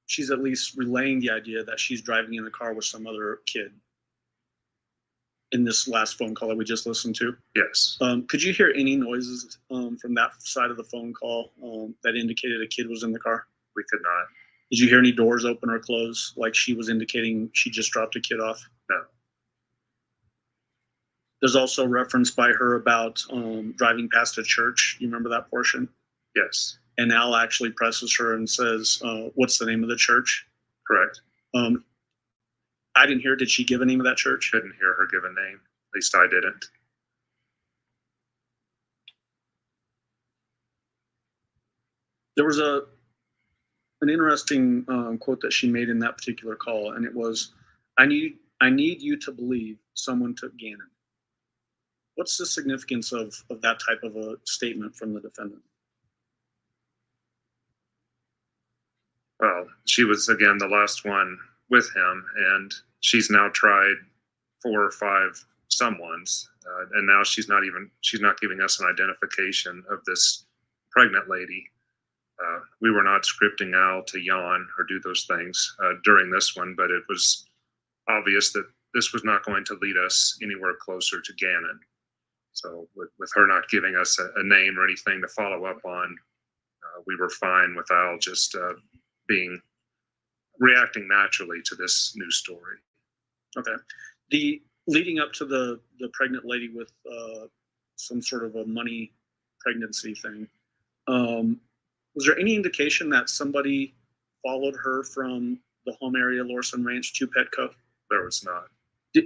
she's at least relaying the idea that she's driving in the car with some other kid in this last phone call that we just listened to. Yes. Could you hear any noises from that side of the phone call that indicated a kid was in the car? We could not. Did you hear any doors open or close, like she was indicating she just dropped a kid off? No. There's also reference by her about driving past a church. You remember that portion? Yes. And Al actually presses her and says, what's the name of the church? Correct. I didn't hear, did she give a name of that church? Didn't hear her give a name. At least I didn't. There was an an interesting quote that she made in that particular call, and it was, I need you to believe someone took Gannon. What's the significance of that type of a statement from the defendant? Well, she was, again, the last one with him, and she's now tried 4 or 5 someones, and now she's not giving us an identification of this pregnant lady. We were not scripting Al to yawn or do those things during this one, but it was obvious that this was not going to lead us anywhere closer to Gannon. So with her not giving us a name or anything to follow up on, we were fine with Al just reacting naturally to this new story. Okay. The leading up to the pregnant lady with some sort of a money pregnancy thing, was there any indication that somebody followed her from the home area, Lorson Ranch, to Petco? There was not.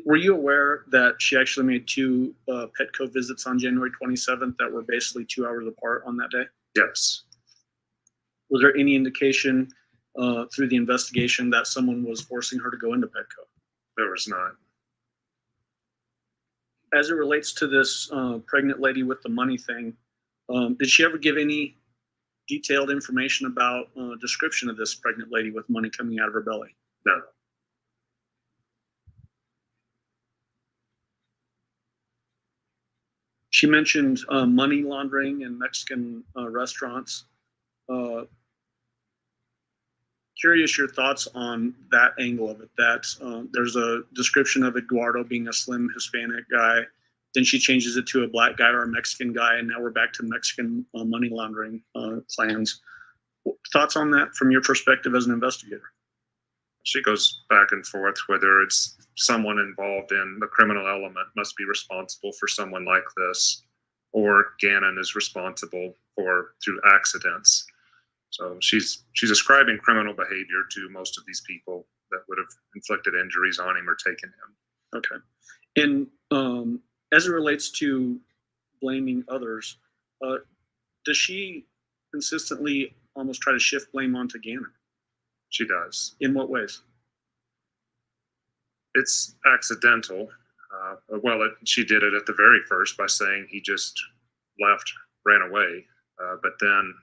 Were you aware that she actually made 2 Petco visits on January 27th that were basically 2 hours apart on that day? Yes. Was there any indication through the investigation that someone was forcing her to go into Petco? There was not. As it relates to this pregnant lady with the money thing, did she ever give any detailed information about description of this pregnant lady with money coming out of her belly? No. She mentioned money laundering in Mexican restaurants. Curious your thoughts on that angle of it, that there's a description of Eduardo being a slim Hispanic guy. Then she changes it to a black guy or a Mexican guy, and now we're back to Mexican money laundering plans. Thoughts on that from your perspective as an investigator? She goes back and forth whether it's someone involved in the criminal element must be responsible for someone like this, or Gannon is responsible through accidents. So she's ascribing criminal behavior to most of these people that would have inflicted injuries on him or taken him. Okay. And as it relates to blaming others, does she consistently almost try to shift blame onto Gannon? She does. In what ways? It's accidental. She did it at the very first by saying he just ran away. But then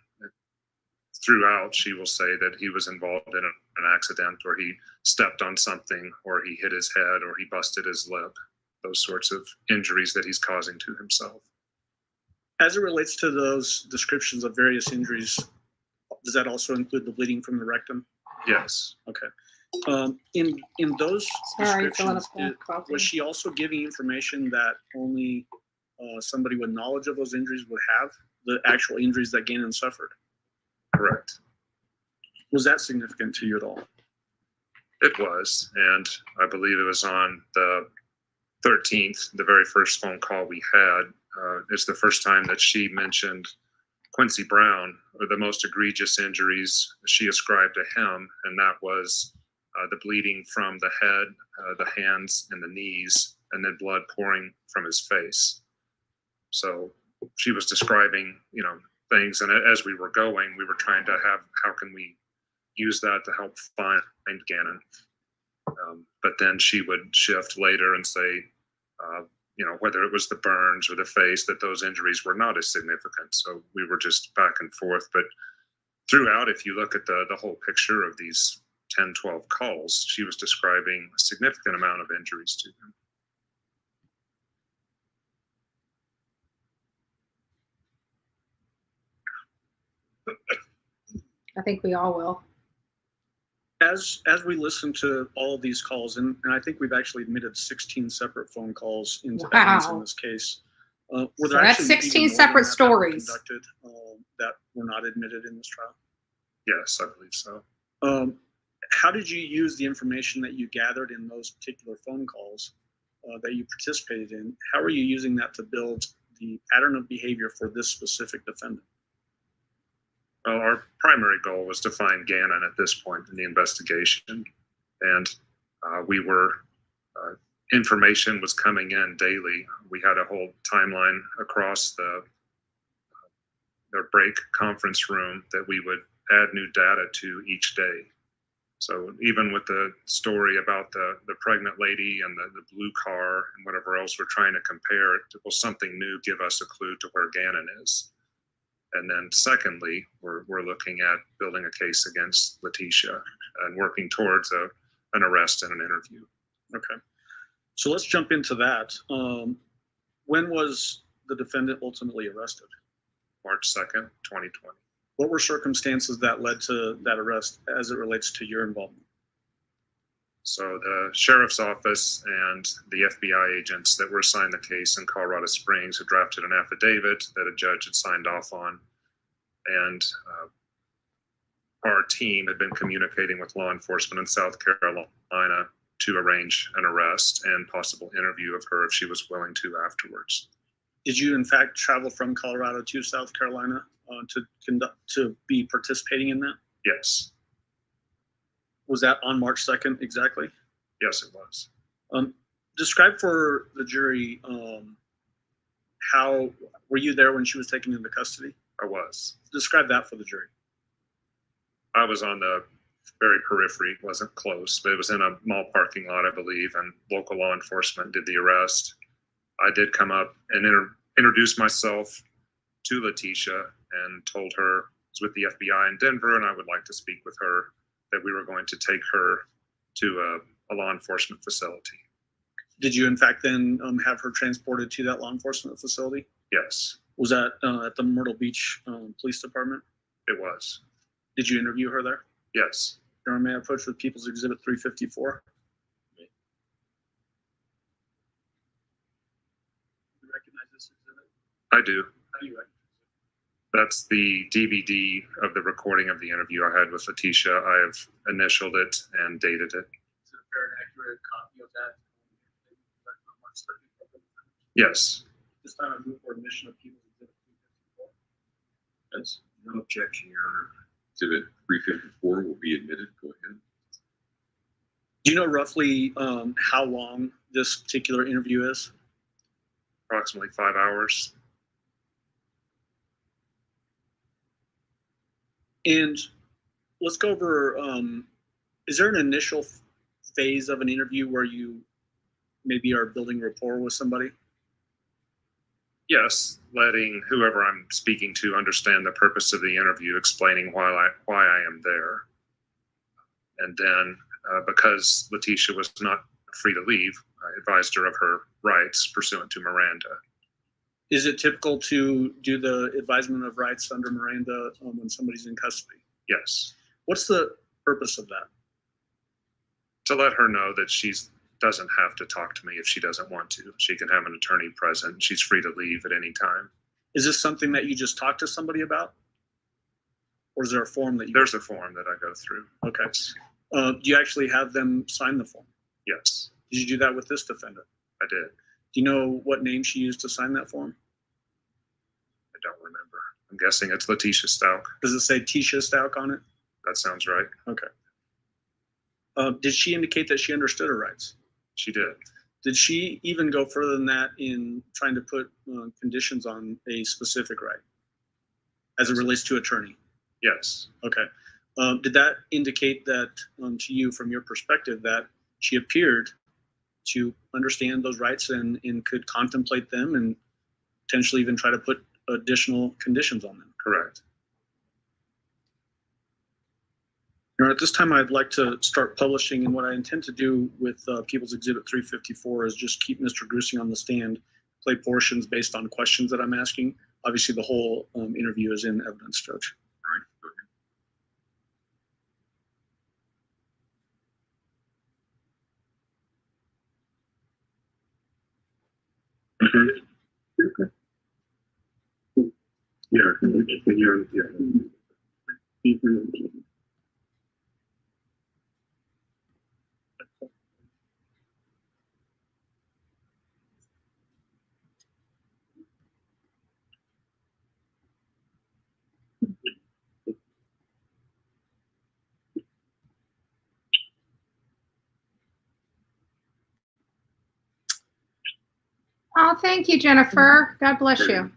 throughout, she will say that he was involved in an accident, or he stepped on something, or he hit his head, or he busted his lip. Those sorts of injuries that he's causing to himself. As it relates to those descriptions of various injuries, does that also include the bleeding from the rectum? Yes. Okay. In those descriptions, was she also giving information that only somebody with knowledge of those injuries would have, the actual injuries that Gannon suffered? Correct. Was that significant to you at all? It was, and I believe it was on the 13th, the very first phone call we had. It's the first time that she mentioned Quincy Brown, or the most egregious injuries she ascribed to him, and that was the bleeding from the head, the hands, and the knees, and then blood pouring from his face. So she was describing, things, and as we were going, we were trying to how can we use that to help find Gannon. But then she would shift later and say, whether it was the burns or the face, that those injuries were not as significant. So we were just back and forth. But throughout, if you look at the whole picture of these 10, 12 calls, she was describing a significant amount of injuries to him. I think we all will. As we listen to all of these calls, and I think we've actually admitted 16 separate phone calls into evidence in this case. Were there that's 16 separate stories conducted, that were not admitted in this trial? Yes, I believe so. How did you use the information that you gathered in those particular phone calls that you participated in? How are you using that to build the pattern of behavior for this specific defendant? Well, our primary goal was to find Gannon at this point in the investigation, and information was coming in daily. We had a whole timeline across their break conference room that we would add new data to each day. So even with the story about the pregnant lady and the blue car and whatever else we're trying to compare, will something new give us a clue to where Gannon is? And then secondly, we're looking at building a case against Leticia and working towards an arrest and an interview. Okay. So let's jump into that. When was the defendant ultimately arrested? March 2nd, 2020. What were circumstances that led to that arrest as it relates to your involvement? So the sheriff's office and the FBI agents that were assigned the case in Colorado Springs had drafted an affidavit that a judge had signed off on. And our team had been communicating with law enforcement in South Carolina to arrange an arrest and possible interview of her if she was willing to afterwards. Did you in fact travel from Colorado to South Carolina to be participating in that? Yes. Was that on March 2nd exactly? Yes, it was. Describe for the jury how, were you there when she was taken into custody? I was. Describe that for the jury. I was on the very periphery, wasn't close, but it was in a mall parking lot, I believe, and local law enforcement did the arrest. I did come up and introduce myself to Leticia and told her I was with the FBI in Denver and I would like to speak with her, that we were going to take her to a law enforcement facility. Did you in fact then have her transported to that law enforcement facility? Yes. Was that at the Myrtle Beach Police Department? It was. Did you interview her there? Yes. Your may I approach with People's Exhibit 354? You recognize this exhibit? I do. How do you recognize it? That's the DVD of the recording of the interview I had with Leticia. I have initialed it and dated it. Is it a fair and accurate copy of that? Yes. This time I move for admission of People's Exhibit 354. Yes. No objection, Your Honor. Exhibit 354 will be admitted. Go ahead. Do you know roughly how long this particular interview is? Approximately 5 hours. And let's go over, is there an initial phase of an interview where you maybe are building rapport with somebody? Yes, letting whoever I'm speaking to understand the purpose of the interview, explaining why I am there. And then because Leticia was not free to leave, I advised her of her rights pursuant to Miranda. Is it typical to do the advisement of rights under Miranda when somebody's in custody? Yes. What's the purpose of that? To let her know that she doesn't have to talk to me if she doesn't want to. She can have an attorney present. She's free to leave at any time. Is this something that you just talk to somebody about? Or is there a form that you... There's a form that I go through. Okay. Do you actually have them sign the form? Yes. Did you do that with this defendant? I did. Do you know what name she used to sign that form? I don't remember. I'm guessing it's Letecia Stauch. Does it say Leticia Stauch on it? That sounds right. Okay. Did she indicate that she understood her rights? She did. Did she even go further than that in trying to put conditions on a specific right as it relates to attorney? Yes. Okay. Did that indicate that to you from your perspective that she appeared to understand those rights and could contemplate them and potentially even try to put additional conditions on them? Correct. At this time, I'd like to start publishing, and what I intend to do with People's Exhibit 354 is just keep Mr. Grusing on the stand, play portions based on questions that I'm asking. Obviously, the whole interview is in evidence, Judge. Oh, thank you, Jennifer. God bless you.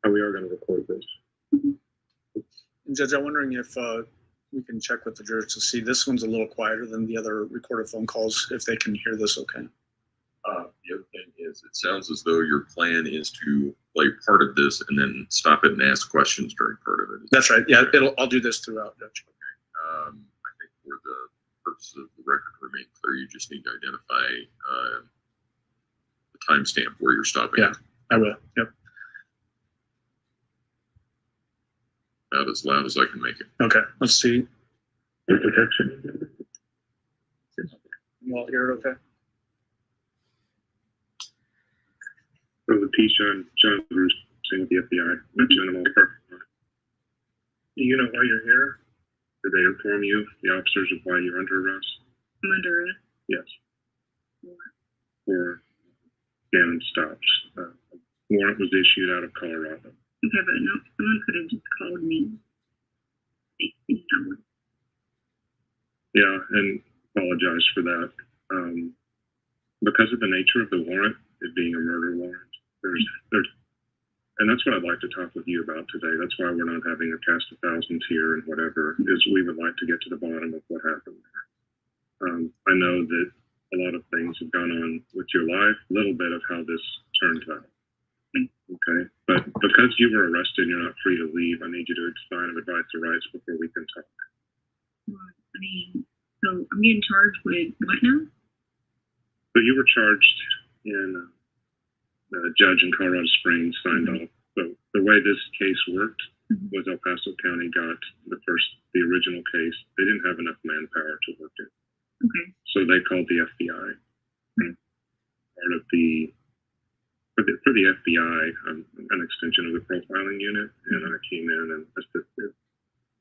We are going to record this. And Judge, I'm wondering if we can check with the jurors to see, this one's a little quieter than the other recorded phone calls, if they can hear this okay. The other thing is, it sounds as though your plan is to play part of this and then stop it and ask questions during part of it. That's right. Yeah, I'll do this throughout, Judge. I think for the purposes of the record to remain clear, you just need to identify the timestamp where you're stopping. Yeah, I will. Yep. About as loud as I can make it. Okay, let's see. Protection. You all hear it okay? So Leticia and John Bruce saying with the FBI, mentioned them all perfectly. Do you know why you're here? Did they inform you, the officers, of why you're under arrest? I'm under arrest. Yes. For Gannon Stauch. Warrant was issued out of Colorado. Okay, but no, someone could have just called me. Yeah, and apologize for that. Because of the nature of the warrant, it being a murder warrant, there's, and that's what I'd like to talk with you about today. That's why we're not having a cast of thousands here and whatever, is we would like to get to the bottom of what happened there. I know that a lot of things have gone on with your life, a little bit of how this turned out. Okay, but because you were arrested and you're not free to leave, I need you to explain and advise the rights before we can talk. Well, I mean, so I'm getting charged with what now? So you were charged in a judge in Colorado Springs signed off. So the way this case worked was El Paso County got the original case. They didn't have enough manpower to work it. Okay. So they called the FBI. Okay. Part of for the FBI, I'm an extension of the profiling unit, and I came in and assisted.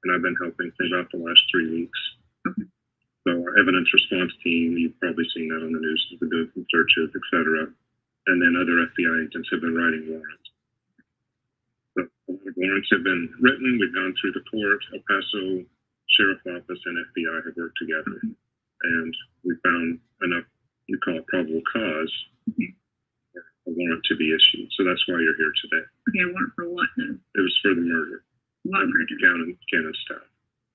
And I've been helping for about the last 3 weeks. Okay. So our evidence response team, you've probably seen that on the news, we've been doing some searches, et cetera. And then other FBI agents have been writing warrants. So a lot of warrants have been written. We've gone through the court. El Paso Sheriff Office and FBI have worked together. And we found enough, you call it probable cause, for a warrant to be issued. So that's why you're here today. Okay, a warrant for what though? It was for the murder. What murder? Gannon Stauch.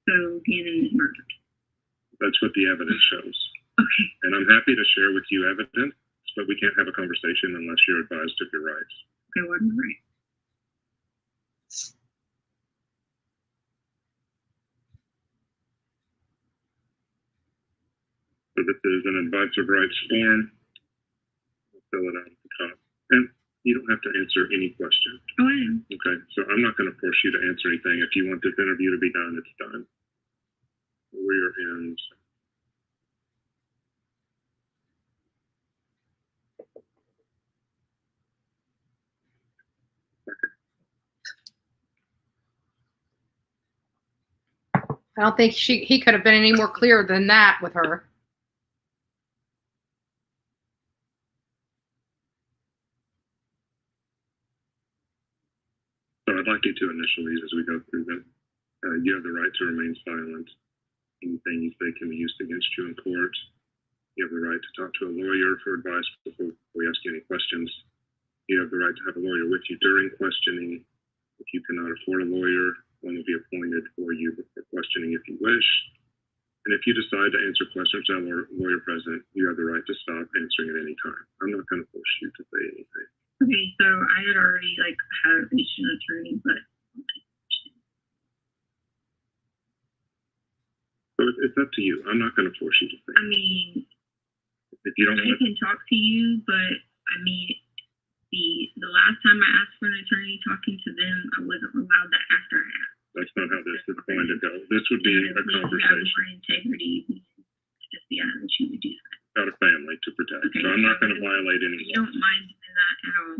So Gannon is murdered. That's what the evidence shows. Okay. And I'm happy to share with you evidence, but we can't have a conversation unless you're advised of your rights. Okay, what am I right? So this is an advice of rights form. We'll fill it out at the top. And you don't have to answer any question. Oh, I am. Okay, so I'm not going to force you to answer anything. If you want this interview to be done, it's done. We're in. I don't think he could have been any more clear than that with her. So I'd like you to initial these as we go through them. You have the right to remain silent. Anything you say can be used against you in court. You have the right to talk to a lawyer for advice before we ask you any questions. You have the right to have a lawyer with you during questioning. If you cannot afford a lawyer, one will be appointed for you before questioning if you wish. And if you decide to answer questions without a lawyer present, you have the right to stop answering at any time. I'm not going to force you to say anything. Okay, so I had already had an attorney, but so it's up to you. I'm not going to force you to say. I mean, if you don't I can talk to you, but I mean, the last time I asked for an attorney talking to them, I wasn't allowed that after I asked. That's not how this is going to go. This would be a conversation. More integrity. Just the that you would do that. Got a family to protect, Okay, so I'm not going to violate any law. You don't mind doing that at all.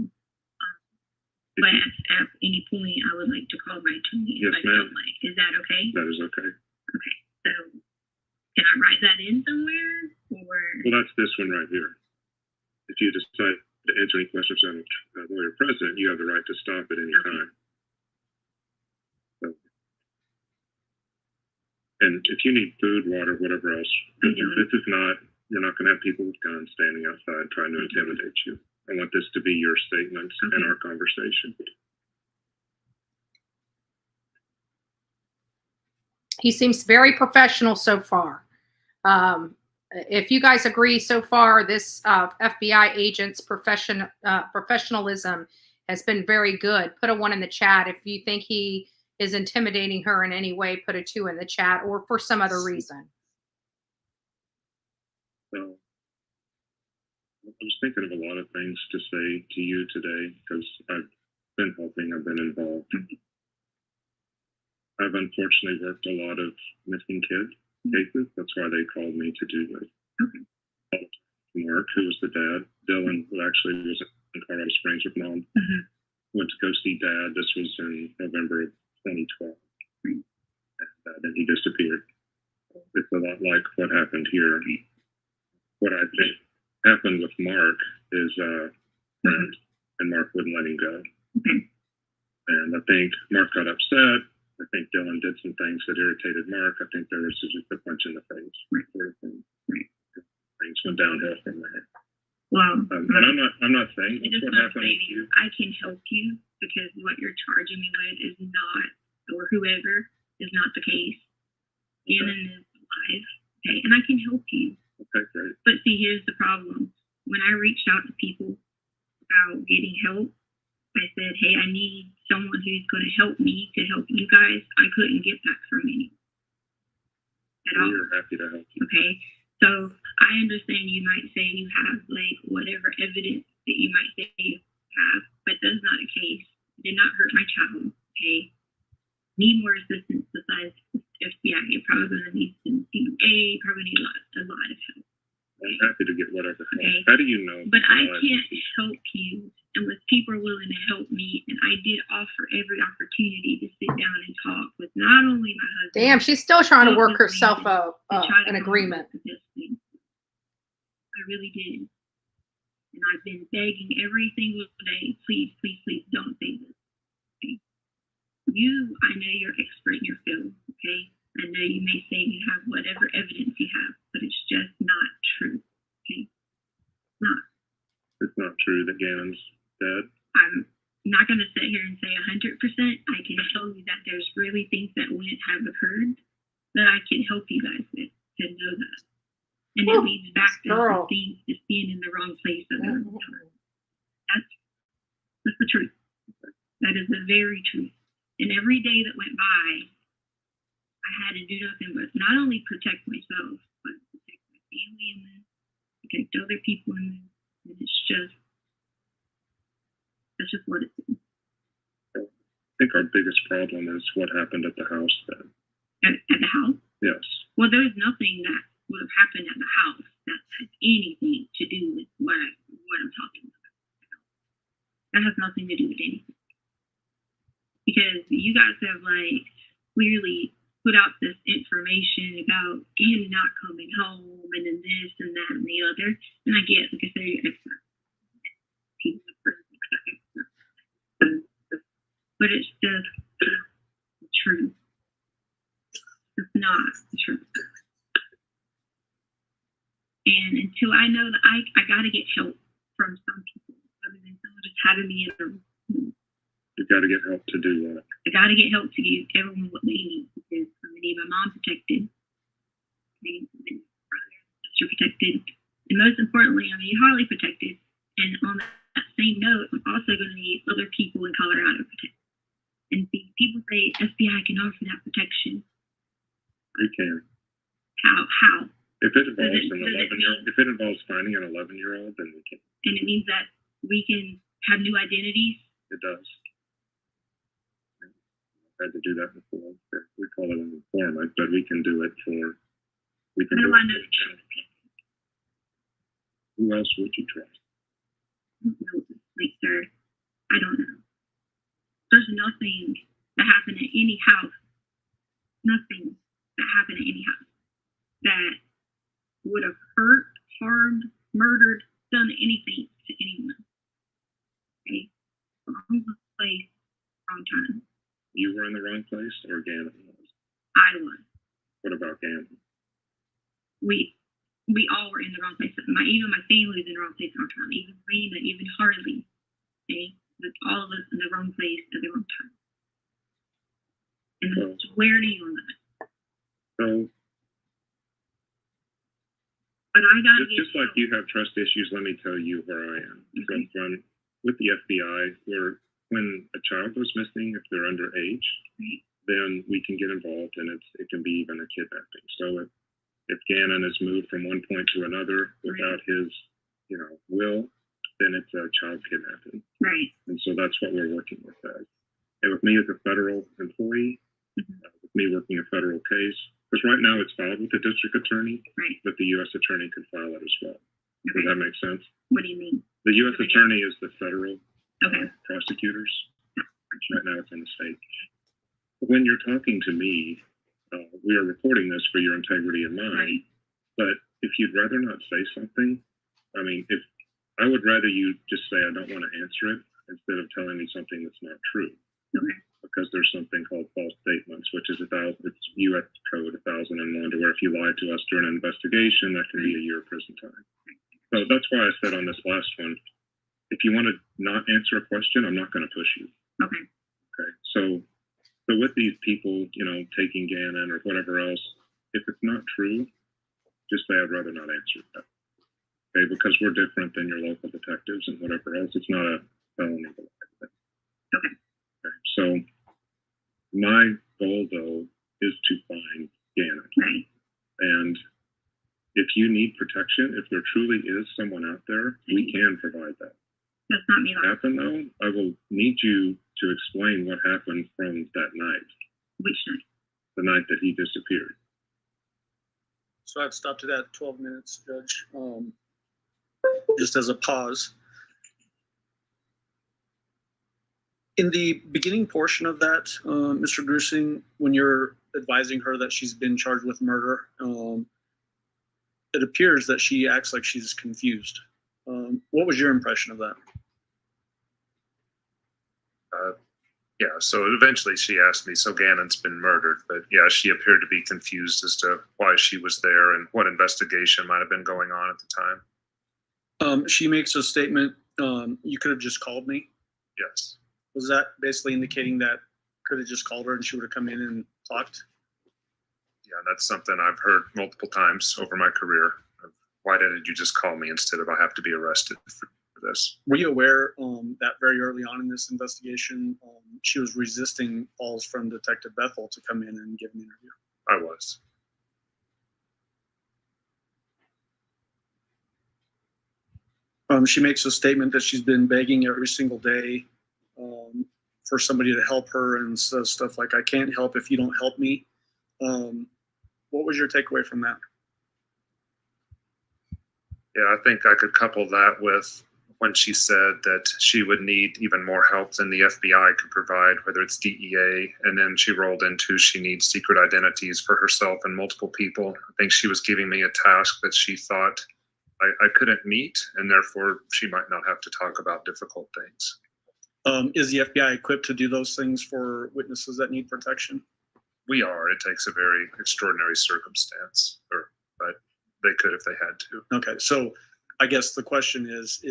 But at any point, I would like to call my attorney. Yes, ma'am. Is that okay? That is okay. Okay, so can I write that in somewhere? Or well, that's this one right here. If you decide to answer any questions on a lawyer present, you have the right to stop at any time. So, and if you need food, water, whatever else, this is not. You're not going to have people with guns standing outside trying to intimidate you. I want this to be your statement and our conversation. He seems very professional so far. If you guys agree so far, this FBI agent's professionalism has been very good. Put a 1 in the chat. If you think he is intimidating her in any way, put a 2 in the chat, or for some other reason. So, I was thinking of a lot of things to say to you today because I've been helping, I've been involved. I've unfortunately worked a lot of missing kids cases. That's why they called me to do this. Mark, who was the dad, Dylan, who actually was in Colorado Springs with Mom, went to go see Dad. This was in November of 2012. And then he disappeared. It's a lot like what happened here. What I think happened with Mark is friend, and Mark wouldn't let him go. And I think Mark got upset. I think Dylan did some things that irritated Mark. I think there was just a punch in the face. Things went downhill from there. Well, and I'm not saying that's what happened to you. I can help you because what you're charging me with is not, or whoever, is not the case. Gannon is alive, okay, and I can help you. Okay, great. But see, here's the problem. When I reached out to people about getting help, I said, hey, I need someone who's going to help me to help you guys. I couldn't get that from anyone at all. We're happy to help you. Okay, so I understand you might say you have like whatever evidence that you might say you have, but that's not the case. It did not hurt my child. Okay, need more assistance besides FBI. You're probably going to need some CA. Probably need a lot of help. I'm happy to get whatever help. Okay. How do you know? But I can't help you unless people are willing to help me. And I did offer every opportunity to sit down and talk with not only my husband. Damn, she's still trying to work herself an agreement. I really did. And I've been begging every single day, please, please, please don't say this. Okay? I know you're expert in your field, okay? I know you may say you have whatever evidence you have, but it's just not true, okay? It's not true that Gannon's dead. I'm not going to sit here and say 100%. I can tell you that there's really things that wouldn't have occurred that I can help you guys with to know that. And it leads back to being in the wrong place at the wrong time. That's the truth. That is the very truth. And every day that went by, I had to do nothing but not only protect myself, but protect my family in this, protect other people in this. And that's just what it is. I think our biggest problem is what happened at the house then. At the house? Yes. Well, there's nothing that would have happened at the house that has anything to do with what I'm talking about. That has nothing to do with anything. Because you guys have like clearly put out this information about him not coming home and then this and that and the other. And I get, like I say, you're expert. People are expert. But it's just the truth. It's not the truth. And until I know that I got to get help from some people, other than someone just having me in a room. You got to get help to do that. I got to get help to give everyone what they need because I'm going to need my mom protected, my brother, sister protected, and most importantly, I'm going to need Harley protected. And on that same note, I'm also going to need other people in Colorado protected. And people say FBI can offer that protection. They can. How? If it involves if it involves finding an 11-year-old, then we can. And it means that we can have new identities. It does. I've had to do that before. We call it an informant, but we can do it for. We can. How do I know? Who else would you trust? No, like, sir, I don't know. There's nothing that happened at any house. Nothing that happened at any house that would have hurt, harmed, murdered, done anything to anyone. Okay? Wrong place, wrong time. You were in the wrong place, or Gannon was? I was. What about Gannon? We all were in the wrong place. Even my family was in the wrong place at the wrong time. Even Rena, even Harley. Okay? With all of us in the wrong place at the wrong time. And I swear to you on that. So But I gotta get just like you have trust issues, let me tell you where I am. Okay. So with the FBI, when a child goes missing, if they're underage, then we can get involved, and it can be even a kidnapping. So if Gannon is moved from one point to another without his, will, then it's a child kidnapping. Right. And so that's what we're working with as. And with me as a federal employee, with me working a federal case, because right now it's filed with the district attorney, but the U.S. attorney could file it as well. Does that make sense? What do you mean? The U.S. attorney is the federal prosecutors. Right now it's in the state. When you're talking to me, we are recording this for your integrity of mind. But if you'd rather not say something, if I would rather you just say I don't want to answer it instead of telling me something that's not true. Because there's something called false statements, which is it's U.S. Code 1001, to where if you lied to us during an investigation, that can be a year of prison time. So that's why I said on this last one, if you want to not answer a question, I'm not going to push you. Okay. So with these people, taking Gannon or whatever else, if it's not true, just say I'd rather not answer that. Okay, because we're different than your local detectives and whatever else. It's not a felony. Okay. So my goal, though, is to find Gannon. Right. And if you need protection, if there truly is someone out there, we can provide that. That's not me. Happen, though, I will need you to explain what happened from that night. Which night? The night that he disappeared. So I've stopped it at 12 minutes, Judge. Just as a pause. In the beginning portion of that, Mr. Grusing, when you're advising her that she's been charged with murder, it appears that she acts like she's confused. What was your impression of that? So eventually she asked me, so Gannon's been murdered, but yeah, she appeared to be confused as to why she was there and what investigation might have been going on at the time. She makes a statement, you could have just called me. Yes. Was that basically indicating that could have just called her and she would have come in and talked? Yeah, that's something I've heard multiple times over my career. Why didn't you just call me instead of I have to be arrested for this? Were you aware that very early on in this investigation, she was resisting calls from Detective Bethel to come in and give an interview? I was. She makes a statement that she's been begging every single day for somebody to help her and says stuff like, I can't help if you don't help me. What was your takeaway from that? Yeah, I think I could couple that with when she said that she would need even more help than the FBI could provide, whether it's DEA, and then she rolled into she needs secret identities for herself and multiple people. I think she was giving me a task that she thought I couldn't meet, and therefore she might not have to talk about difficult things. Is the FBI equipped to do those things for witnesses that need protection? We are. It takes a very extraordinary circumstance, but they could if they had to. Okay, so I guess the question is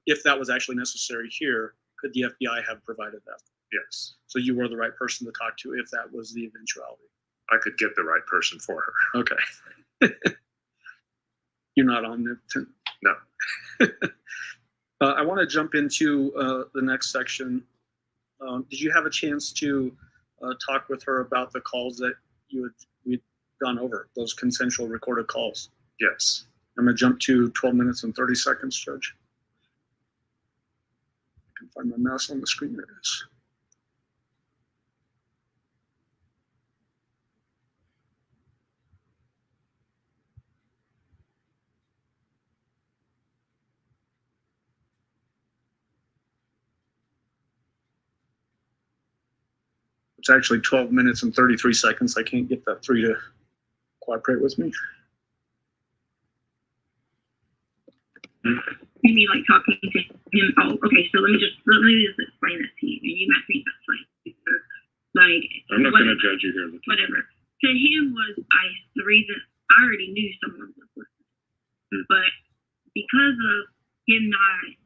if that was actually necessary here, could the FBI have provided that? Yes. So you were the right person to talk to if that was the eventuality? I could get the right person for her. Okay. You're not omnipotent? No. I want to jump into the next section. Did you have a chance to talk with her about the calls that we'd gone over, those consensual recorded calls? Yes. I'm going to jump to 12 minutes and 30 seconds, Judge. I can find my mouse on the screen. There it is. It's actually 12 minutes and 33 seconds. I can't get that 3 to cooperate with me. You mean like talking to him? Oh, okay. So let me just explain that to you, and you might think that's like I'm not going to judge you here. Whatever. To him was the reason I already knew someone was listening, but because of him not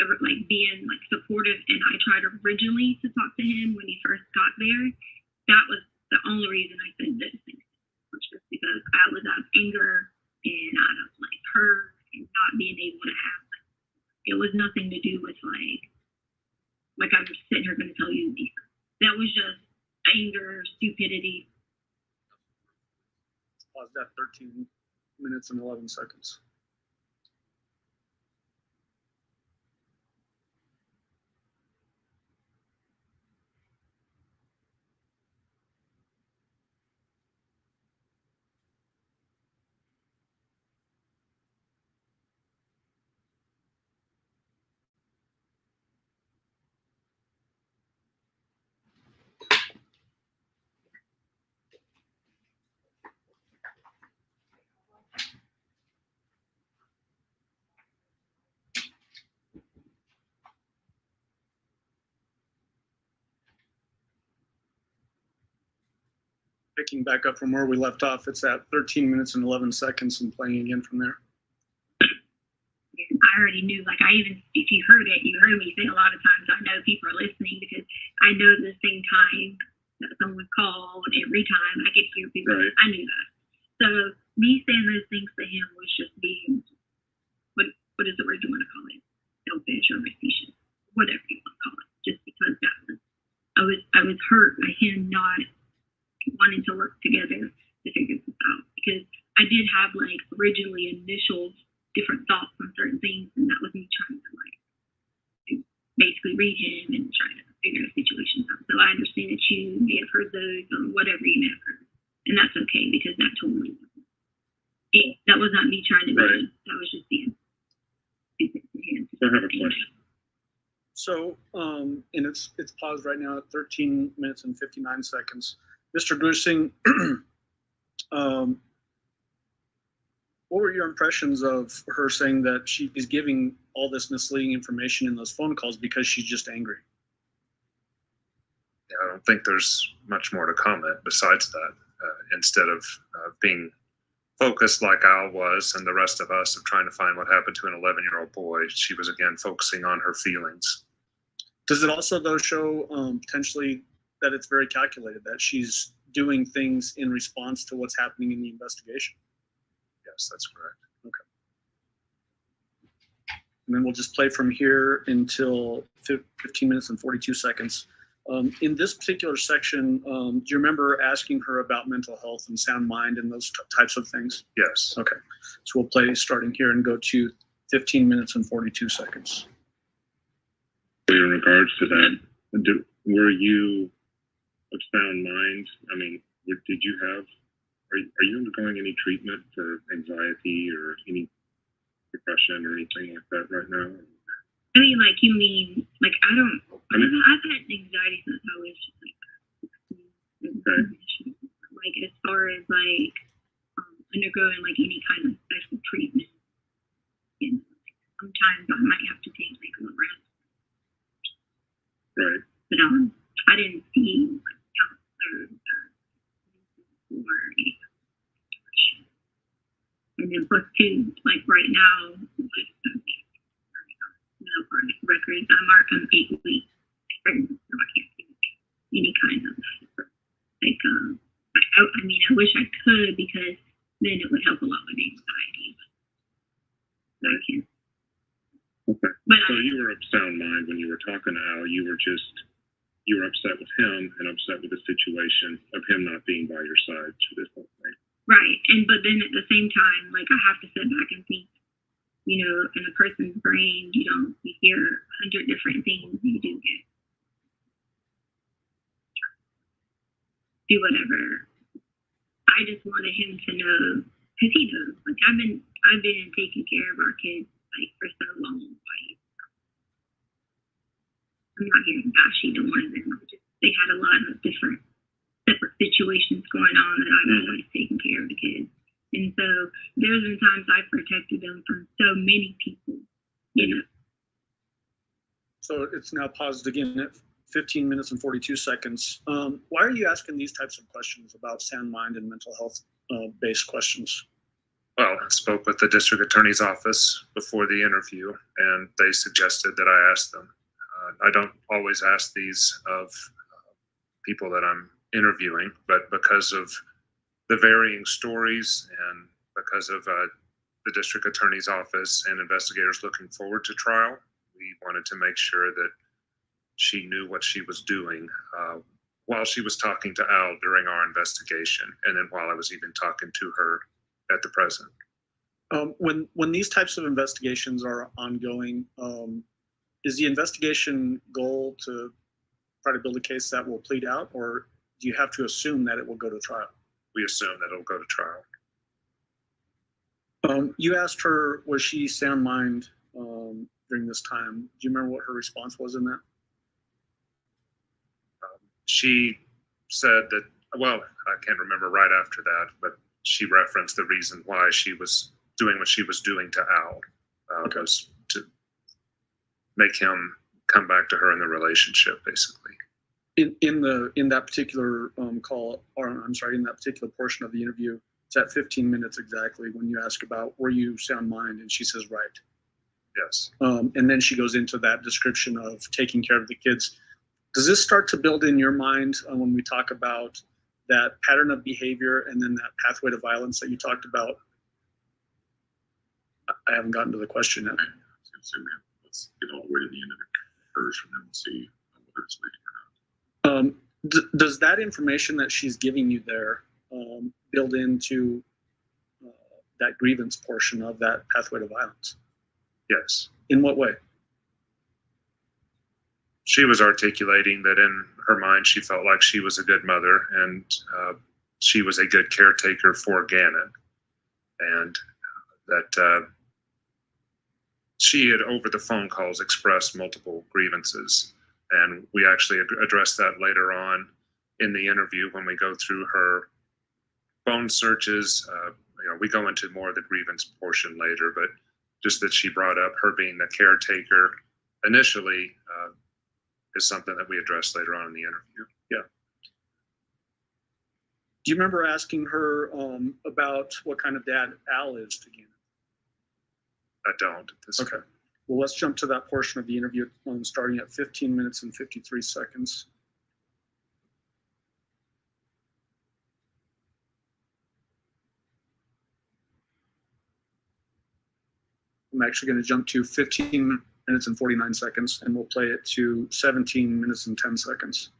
ever being supportive, and I tried originally to talk to him when he first got there. That was the only reason I said those things was just because I was out of anger and out of like hurt and not being able to have. It was nothing to do with like I'm just sitting here going to tell you these. That was just anger, stupidity. Pause that 13 minutes and 11 seconds. Picking back up from where we left off, it's at 13 minutes and 11 seconds and playing again from there. I already knew, like, if you heard it, you heard me say a lot of times, I know people are listening because I know the same time that someone called, every time I could hear people, right. I knew that. So me saying those things to him was just being, what is the word you want to call it? Selfish or facetious, whatever you want to call it, just because I was hurt by him not wanting to work together to figure this out, because I did have like originally initial different thoughts on certain things, and that was me trying to like basically read him and try to figure the situation out. So I understand that you may have heard those or whatever you may have heard, and that's okay because that totally that was not me trying to be. That was just being stupid for him. I have a question. So, and it's paused right now at 13 minutes and 59 seconds. Mr. Grusing, what were your impressions of her saying that she is giving all this misleading information in those phone calls because she's just angry? Yeah, I don't think there's much more to comment besides that. Instead of being focused like Al was and the rest of us of trying to find what happened to an 11-year-old boy, she was again focusing on her feelings. Does it also, though, show potentially that it's very calculated, that she's doing things in response to what's happening in the investigation? Yes, that's correct. Okay. And then we'll just play from here until 15 minutes and 42 seconds. In this particular section, do you remember asking her about mental health and sound mind and those types of things? Yes. Okay. So we'll play starting here and go to 15 minutes and 42 seconds. In regards to that, were you of sound mind? I mean, did you have, are you undergoing any treatment for anxiety or any depression or anything like that right now? I mean, like, you mean, like, I've had anxiety since I was just like, okay. Like, as far as like undergoing like any kind of special treatment, you know, sometimes I might have to take like a rest. Right. But I didn't see like counselors or any depression. And then plus two, like right now, with records, I'm 8 weeks pregnant, so I can't do any kind of like I mean, I wish I could because then it would help a lot with anxiety. But I can't. Okay. But so you were of sound mind when you were talking to Al. You were upset with him and upset with the situation of him not being by your side through this whole thing. Right, but then at the same time, like I have to sit back and think. You know, in a person's brain, you hear 100 different things. You do whatever. I just wanted him to know, because he knows. Like I've been taking care of our kids like for so long. Like I'm not here to bash either one of them. They had a lot of different separate situations going on that I've always taken care of the kids. And so there's been times I've protected them from so many people, you know. So it's now paused again at 15 minutes and 42 seconds. Why are you asking these types of questions about sound mind and mental health based questions? Well, I spoke with the district attorney's office before the interview, and they suggested that I ask them. I don't always ask these of people that I'm interviewing, but because of the varying stories and because of the district attorney's office and investigators looking forward to trial, we wanted to make sure that she knew what she was doing while she was talking to Al during our investigation, and then while I was even talking to her at the present. When these types of investigations are ongoing, is the investigation goal to try to build a case that will plead out, or do you have to assume that it will go to trial? We assume that it'll go to trial. You asked her, was she sound mind during this time? Do you remember what her response was in that? She said that, well, I can't remember right after that, but she referenced the reason why she was doing what she was doing to Al, was to make him come back to her in the relationship, basically. In that particular call, or I'm sorry, in that particular portion of the interview, it's at 15 minutes exactly when you ask about, were you sound mind? And she says, right. Yes. And then she goes into that description of taking care of the kids. Does this start to build in your mind when we talk about that pattern of behavior and then that pathway to violence that you talked about? I haven't gotten to the question yet. Let's get all the way to the end of it first, and then we'll see whether it's leading or not. Does that information that she's giving you there build into that grievance portion of that pathway to violence? Yes. In what way? She was articulating that in her mind she felt like she was a good mother and she was a good caretaker for Gannon, and that she had over the phone calls expressed multiple grievances, and we actually addressed that later on in the interview when we go through her phone searches. We go into more of the grievance portion later, but just that she brought up her being the caretaker initially is something that we addressed later on in the interview. Yeah. Do you remember asking her about what kind of dad Al is to Gannon? I don't. Okay. Well, let's jump to that portion of the interview starting at 15 minutes and 53 seconds. I'm actually going to jump to 15 minutes and 49 seconds, and we'll play it to 17 minutes and 10 seconds.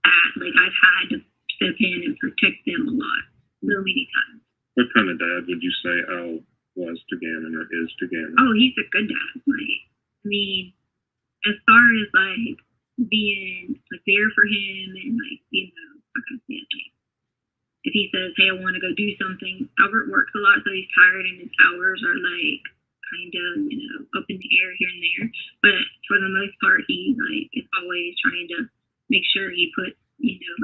Like, I've had to step in and protect them a lot, so many times. What kind of dad would you say Al was to Gannon or is to Gannon? Oh, he's a good dad. Like, I mean, as far as like being like there for him and like, how can I say it? Like, if he says, hey, I want to go do something, Albert works a lot, so he's tired and his hours are like kind of, up in the air here and there. But for the most part, he like is always trying to make sure he puts,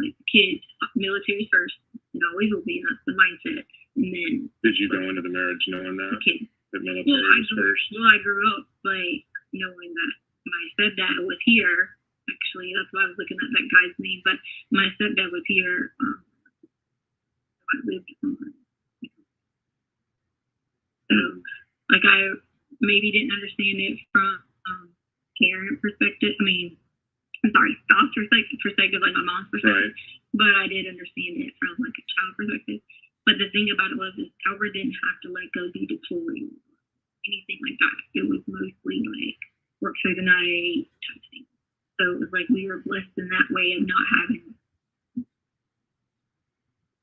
like the kids, military first. It always will be, and that's the mindset. And then did you go into the marriage knowing that? Okay. The military first? Well, I grew up like knowing that my stepdad was here. Actually, that's why I was looking at that guy's name. But my stepdad was here. I lived. So, like, I maybe didn't understand it from parent perspective. I mean, I'm sorry, Stoch's perspective, like my mom's perspective. Right. But I did understand it from like a child perspective. But the thing about it was, Albert didn't have to like go be deployed, anything like that. It was mostly like work through the night type thing. So it was like we were blessed in that way of not having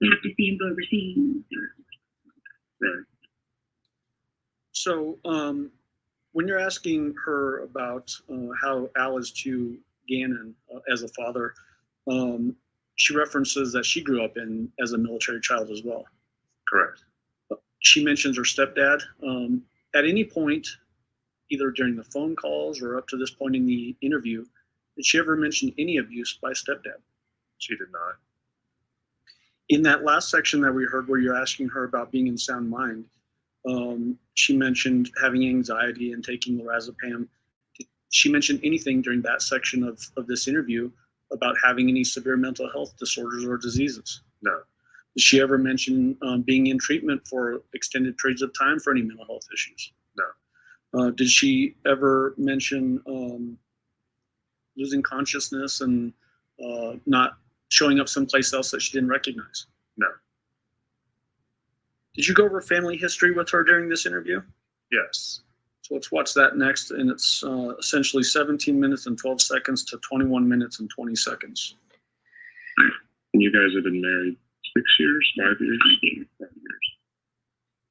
to have to see him go overseas. Right. So when you're asking her about how Al is to Gannon as a father, she references that she grew up as a military child as well. Correct. She mentions her stepdad. At any point, either during the phone calls or up to this point in the interview, did she ever mention any abuse by stepdad? She did not. In that last section that we heard where you're asking her about being in sound mind, she mentioned having anxiety and taking lorazepam. Did she mention anything during that section of this interview about having any severe mental health disorders or diseases? No. Did she ever mention being in treatment for extended periods of time for any mental health issues? No. Did she ever mention losing consciousness and not showing up someplace else that she didn't recognize? No. Did you go over family history with her during this interview? Yes. So let's watch that next, and it's essentially 17 minutes and 12 seconds to 21 minutes and 20 seconds. And you guys have been married 6 years, 5 years? 5 years.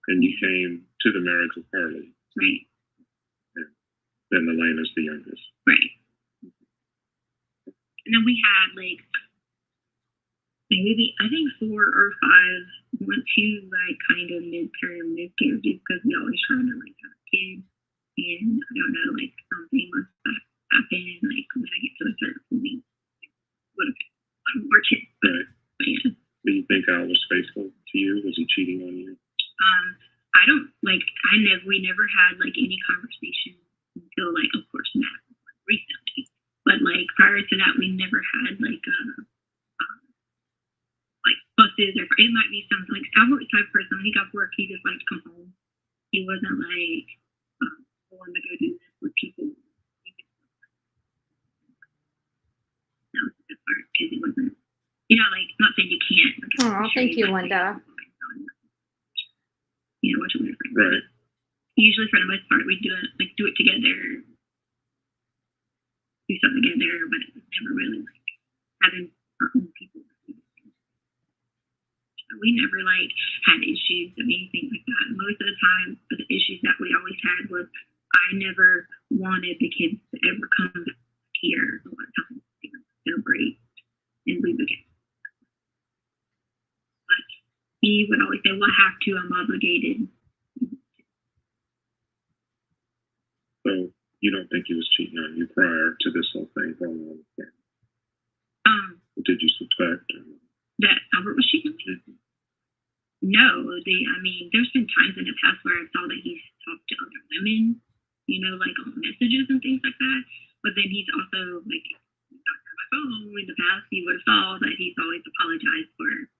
And you came to the marriage with Harley. Right. Then Elena's the youngest. Right. And then we had like maybe I think 4 or 5 went to like kind of midterm miscarriages because we always try to like have kids, and I don't know, like something must have happened like when I get to a certain point would have more kids. Right. But yeah. Do you think Al was faithful to you? Was he cheating on you? I don't like we never had like any conversation until like of course now recently. But like prior to that we never had like buses, or it might be something like Albert type of person. When he got work, he just liked to come home. He wasn't like going to go do this with people. That was the part because it wasn't, like not saying you can't. Oh, thank you, Linda. Which was different. Right. Usually, for the most part, we do it together, do something together, but it was never really like having our own people. We never like had issues of anything like that. Most of the time, the issues that we always had was I never wanted the kids to ever come back here. A lot of times they would celebrate and we would get. But he would always say, "Well, I have to. I'm obligated." So you don't think he was cheating on you prior to this whole thing going on? Did you suspect? That Albert was cheating on me? No, there's been times in the past where I saw that he's talked to other women, like on messages and things like that. But then he's also like, on my phone in the past, he would have saw that he's always apologized for.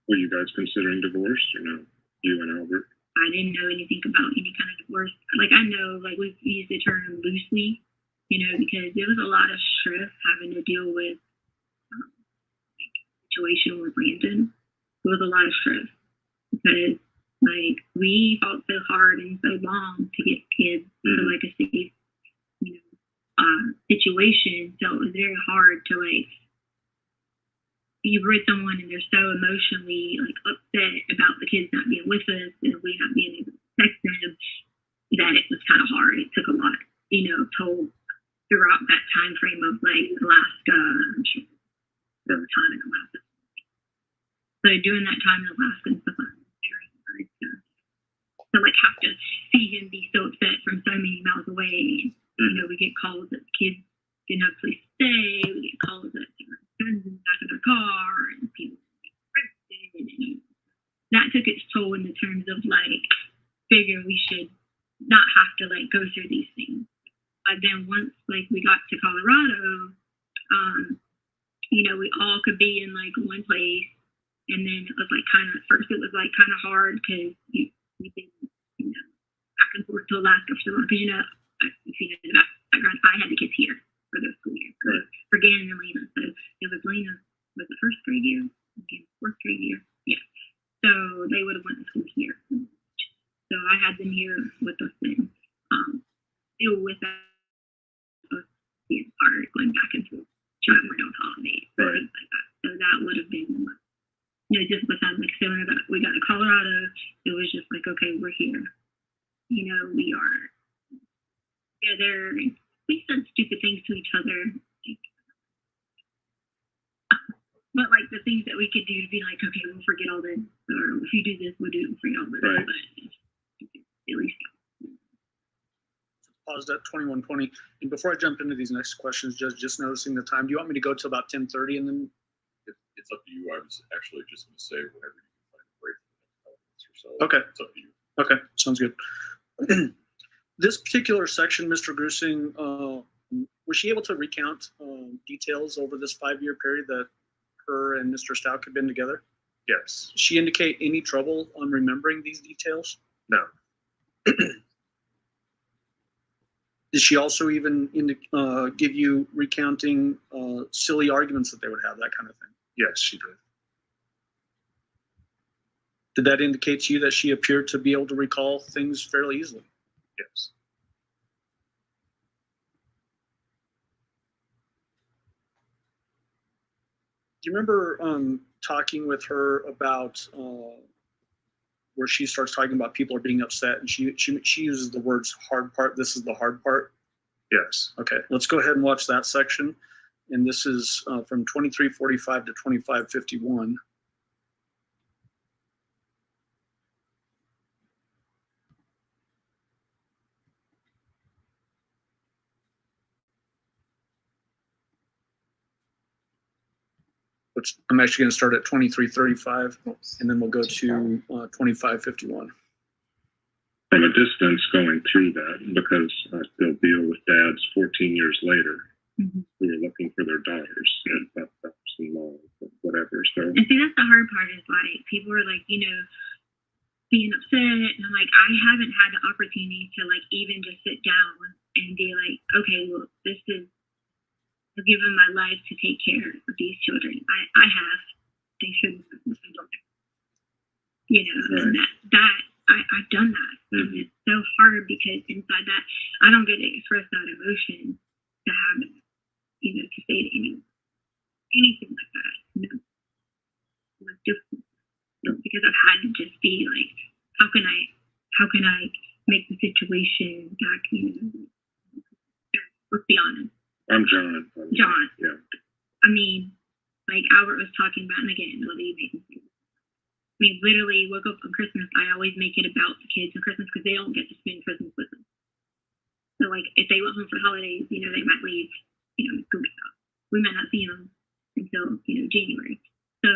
Were you guys considering divorce or no? You and Albert? I didn't know anything about any kind of divorce. Like I know, like we use the term loosely. Because there was a lot of stress having to deal with situation with Landon. There was a lot of stress because like we fought so hard and so long to get kids to like a safe, situation. So it was very hard to like you with someone and they're so emotionally like upset about the kids not being with us and we not being able to protect them that it was kind of hard. It took a lot, toll throughout that time frame of like Alaska, the time in Alaska. So during that time in Alaska and stuff, it was very hard to like have to see him be so upset from so many miles away. We get calls that the kids didn't have a place to stay. We get calls that there were guns in the back of their car and people were arrested. And that took its toll in the terms of like figuring we should not have to like go through these things. But then once like we got to Colorado, we all could be in like one place, and then it was like at first it was like kind of hard because we've been back and forth to Alaska for so long. Because if you know the background, I had the kids here for the school year for Gannon and Lena. So it was Lena was the first grade year, again fourth grade year, yeah. So they would have went to school here. So I had them here with us and deal with that. Being hard going back and forth, trying to on holidays, things like that. So that would have been, just with that. Like, so we got to Colorado, it was just like, okay, we're here. We are together. We said stupid things to each other, but like the things that we could do to be like, okay, we'll forget all this, or if you do this, we'll do it and forget all this. Right. But at least. Paused at 21:20. And before I jump into these next questions, just noticing the time. Do you want me to go to about 10:30 and then? It's up to you. I was actually just going to say whenever you can find a break for the next 5 minutes or so. Okay. It's up to you. Okay, sounds good. This particular section, Mr. Grusing, was she able to recount details over this 5-year period that her and Mr. Stauch had been together? Yes. Did she indicate any trouble on remembering these details? No. Did she also even give you recounting silly arguments that they would have, that kind of thing? Yes, she did. Did that indicate to you that she appeared to be able to recall things fairly easily? Yes. Do you remember talking with her about where she starts talking about people are being upset, and she uses the words hard part. This is the hard part. Yes. Okay, let's go ahead and watch that section. And this is from 2345 to 2551. I'm actually going to start at 2335, and then we'll go to 2551. From a distance going through that, because I still deal with dads 14 years later who are looking for their daughters and that's and whatever. So, and see, that's the hard part is like people are like, you know, being upset, and I'm like, I haven't had the opportunity to like even just sit down and be like, okay, well, this is I've given my life to take care of these children. I have. They shouldn't have. You know, and that I've done that. And it's so hard because inside that, I don't get to express that emotion to have, you know, to say to anyone, anything like that. No. It's difficult. Because I've had to just be like, how can I make the situation back, you know, let's be honest. I'm John. John. Yeah. I mean, like Albert was talking about, and again, what do you make me? I mean, literally, woke up on Christmas. I always make it about the kids on Christmas because they don't get to spend Christmas with them. So, like, if they went home for the holidays, you know, they might leave, you know, go back out. We might not see them until, you know, January. So,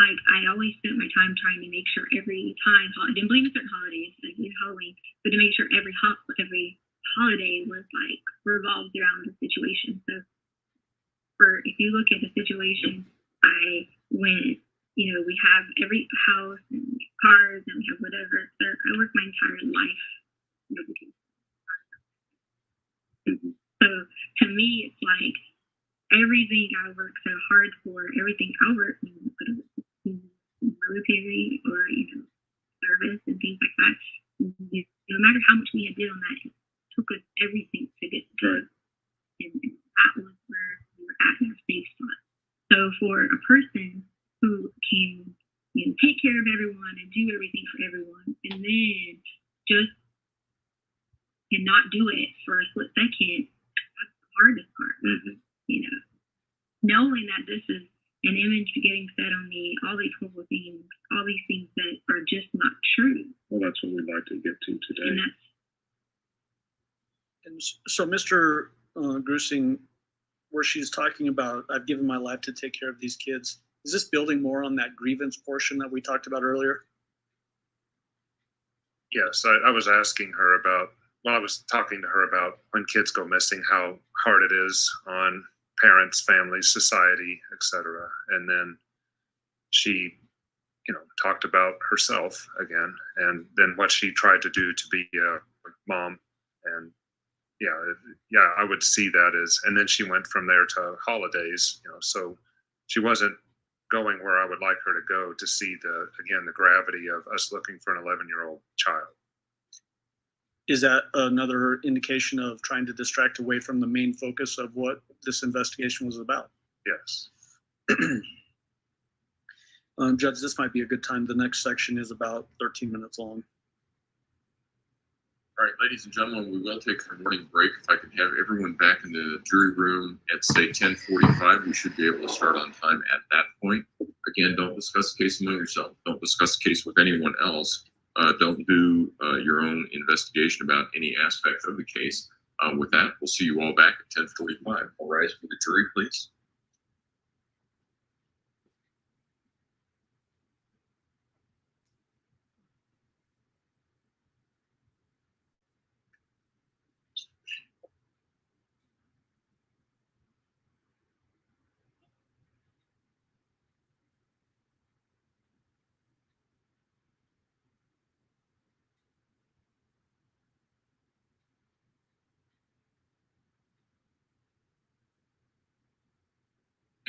I always spent my time trying to make sure every time, I didn't believe in certain holidays, like Halloween, but to make sure every holiday was like revolved around the situation. So, if you look at the situation, I went, you know, we have every house and cars and we have whatever. So I worked my entire life. So to me, it's like everything I worked so hard for, everything I worked in military or, you know, service and things like that. No matter how much we had did on that, it took us everything to get to. And that was where we were at in our safe spot. So for a person who can, you know, take care of everyone and do everything for everyone, and then just cannot do it for a split second, that's the hardest part. You know, knowing that this is an image getting fed on me, all these horrible things, all these things that are just not true. Well, that's what we'd like to get to today. And so, Mr. Grusing, where she's talking about, I've given my life to take care of these kids, is this building more on that grievance portion that we talked about earlier? Yes, I was asking her about, well, I was talking to her about when kids go missing, how hard it is on parents, families, society, etc. And then she, you know, talked about herself again, and then what she tried to do to be a mom. And yeah, I would see that as, and then she went from there to holidays, you know, so she wasn't going where I would like her to go to see the gravity of us looking for an 11-year-old child. Is that another indication of trying to distract away from the main focus of what this investigation was about? Yes. Judge, this might be a good time. The next section is about 13 minutes long. All right, ladies and gentlemen, we will take a morning break. If I can have everyone back in the jury room at, say, 10:45, we should be able to start on time at that point. Again, don't discuss the case among yourself. Don't discuss the case with anyone else. Don't do your own investigation about any aspect of the case. With that, we'll see you all back at 10:45. All rise for the jury, please.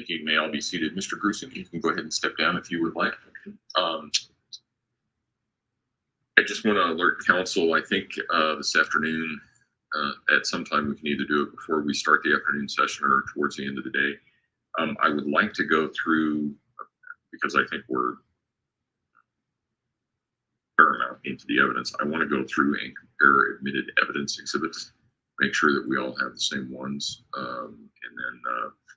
Thank you. May all be seated. Mr. Grusin, you can go ahead and step down if you would like. I just want to alert counsel, I think this afternoon, at some time we can either do it before we start the afternoon session or towards the end of the day. I would like to go through, because I think we're paramount into the evidence, I want to go through and compare admitted evidence exhibits, make sure that we all have the same ones. And then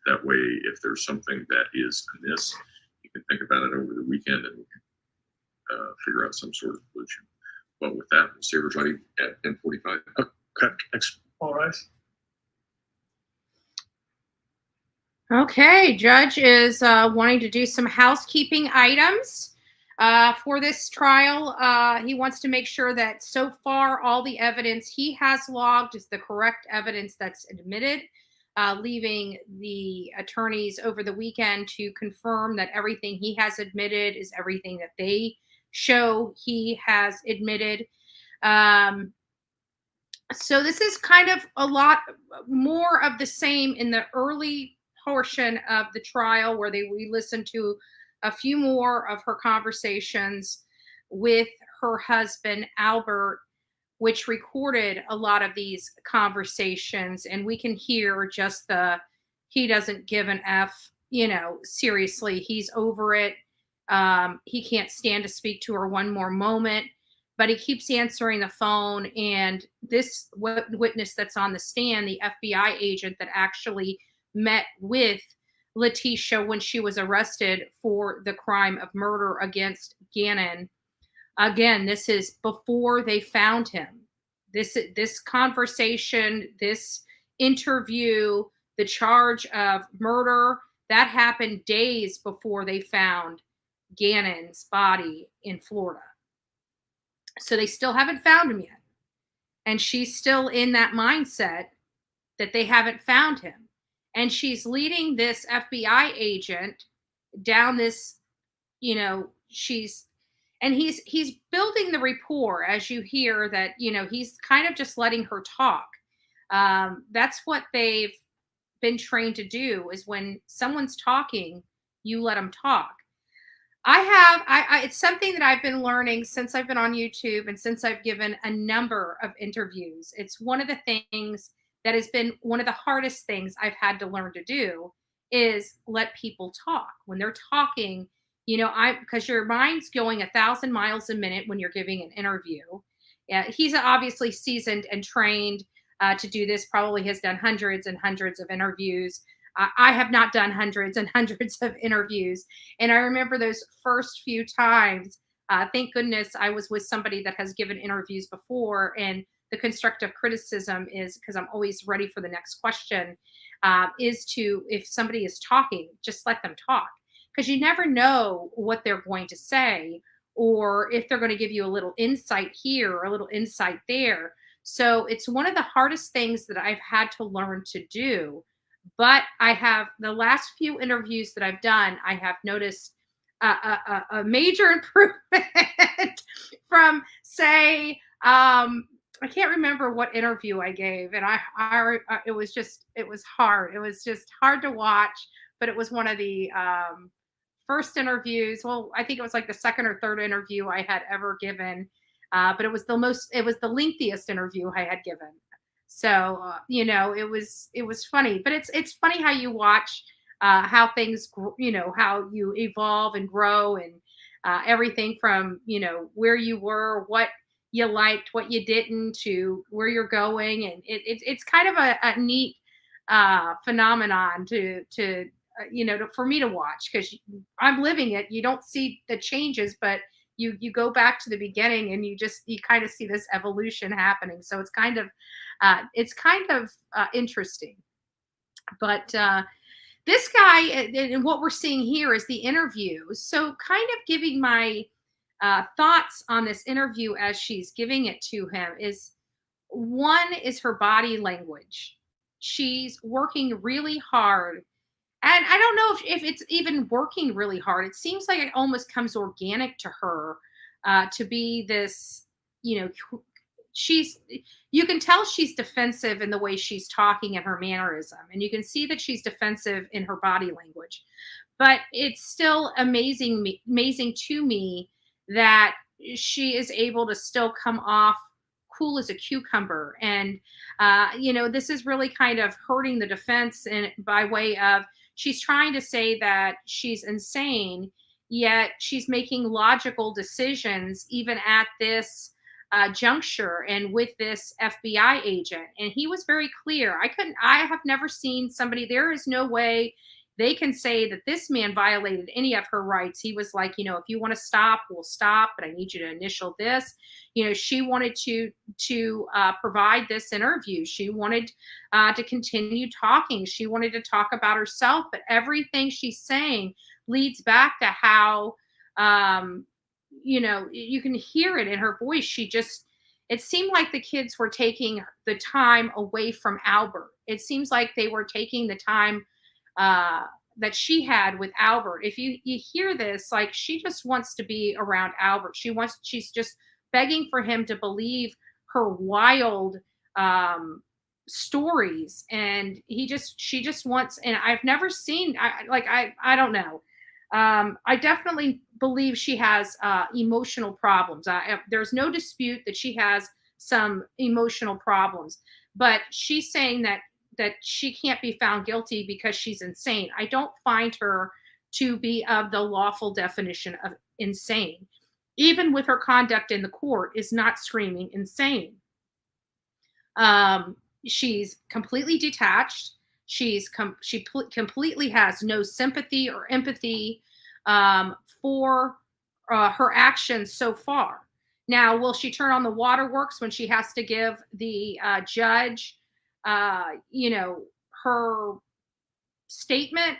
that way, if there's something that is amiss, you can think about it over the weekend and we can figure out some sort of solution. But with that, we'll see everybody at 10:45. Okay, thanks. All right. Okay, Judge is wanting to do some housekeeping items for this trial. He wants to make sure that so far all the evidence he has logged is the correct evidence that's admitted, leaving the attorneys over the weekend to confirm that everything he has admitted is everything that they show he has admitted. So this is kind of a lot more of the same in the early portion of the trial, where we listened to a few more of her conversations with her husband, Albert, which recorded a lot of these conversations. And we can hear just he doesn't give an F, seriously, he's over it. He can't stand to speak to her one more moment, but he keeps answering the phone. And this witness that's on the stand, the FBI agent that actually met with Leticia when she was arrested for the crime of murder against Gannon. Again, this is before they found him. This conversation, this interview, the charge of murder, that happened days before they found Gannon's body in Florida. So they still haven't found him yet. And she's still in that mindset that they haven't found him. And she's leading this FBI agent down this, he's building the rapport, as you hear that, he's kind of just letting her talk. That's what they've been trained to do, is when someone's talking, you let them talk. It's something that I've been learning since I've been on YouTube and since I've given a number of interviews. It's one of the things that has been one of the hardest things I've had to learn to do, is let people talk. When they're talking, because your mind's going 1,000 miles a minute when you're giving an interview. He's obviously seasoned and trained to do this, probably has done hundreds and hundreds of interviews. I have not done hundreds and hundreds of interviews. And I remember those first few times, thank goodness I was with somebody that has given interviews before. And the constructive criticism is, because I'm always ready for the next question, is to, if somebody is talking, just let them talk. Because you never know what they're going to say, or if they're going to give you a little insight here or a little insight there. So it's one of the hardest things that I've had to learn to do. But I have, the last few interviews that I've done, I have noticed a major improvement from, say, I can't remember what interview I gave, and it was hard. It was just hard to watch, but it was one of the first interviews. Well, I think it was like the second or third interview I had ever given, but it was the lengthiest interview I had given. So, it was funny, but it's funny how you watch how things, how you evolve and grow, and everything from, where you were, what you liked, what you didn't, to where you're going. And it's kind of a neat phenomenon to for me to watch, because I'm living it. You don't see the changes, but you go back to the beginning and you kind of see this evolution happening. So it's kind of interesting. But this guy, and what we're seeing here is the interview. So kind of giving my thoughts on this interview as she's giving it to him is, one is her body language. She's working really hard. And I don't know if it's even working really hard. It seems like it almost comes organic to her to be this, you can tell she's defensive in the way she's talking and her mannerism, and you can see that she's defensive in her body language. But it's still amazing to me that she is able to still come off cool as a cucumber. And, this is really kind of hurting the defense, and by way of she's trying to say that she's insane, yet she's making logical decisions even at this juncture and with this FBI agent. And he was very clear. I have never seen somebody, there is no way they can say that this man violated any of her rights. He was like, if you want to stop, we'll stop, but I need you to initial this. She wanted to provide this interview. She wanted to continue talking. She wanted to talk about herself, but everything she's saying leads back to how, you can hear it in her voice. It seemed like the kids were taking the time away from Albert. It seems like they were taking the time that she had with Albert. If you hear this, like, she just wants to be around Albert. She's just begging for him to believe her wild stories. And she just wants, and I've never seen, I don't know. I definitely believe she has emotional problems. There's no dispute that she has some emotional problems, but she's saying that she can't be found guilty because she's insane. I don't find her to be of the lawful definition of insane. Even with her conduct in the court is not screaming insane. She's completely detached. She completely has no sympathy or empathy for her actions so far. Now, will she turn on the waterworks when she has to give the judge her statement,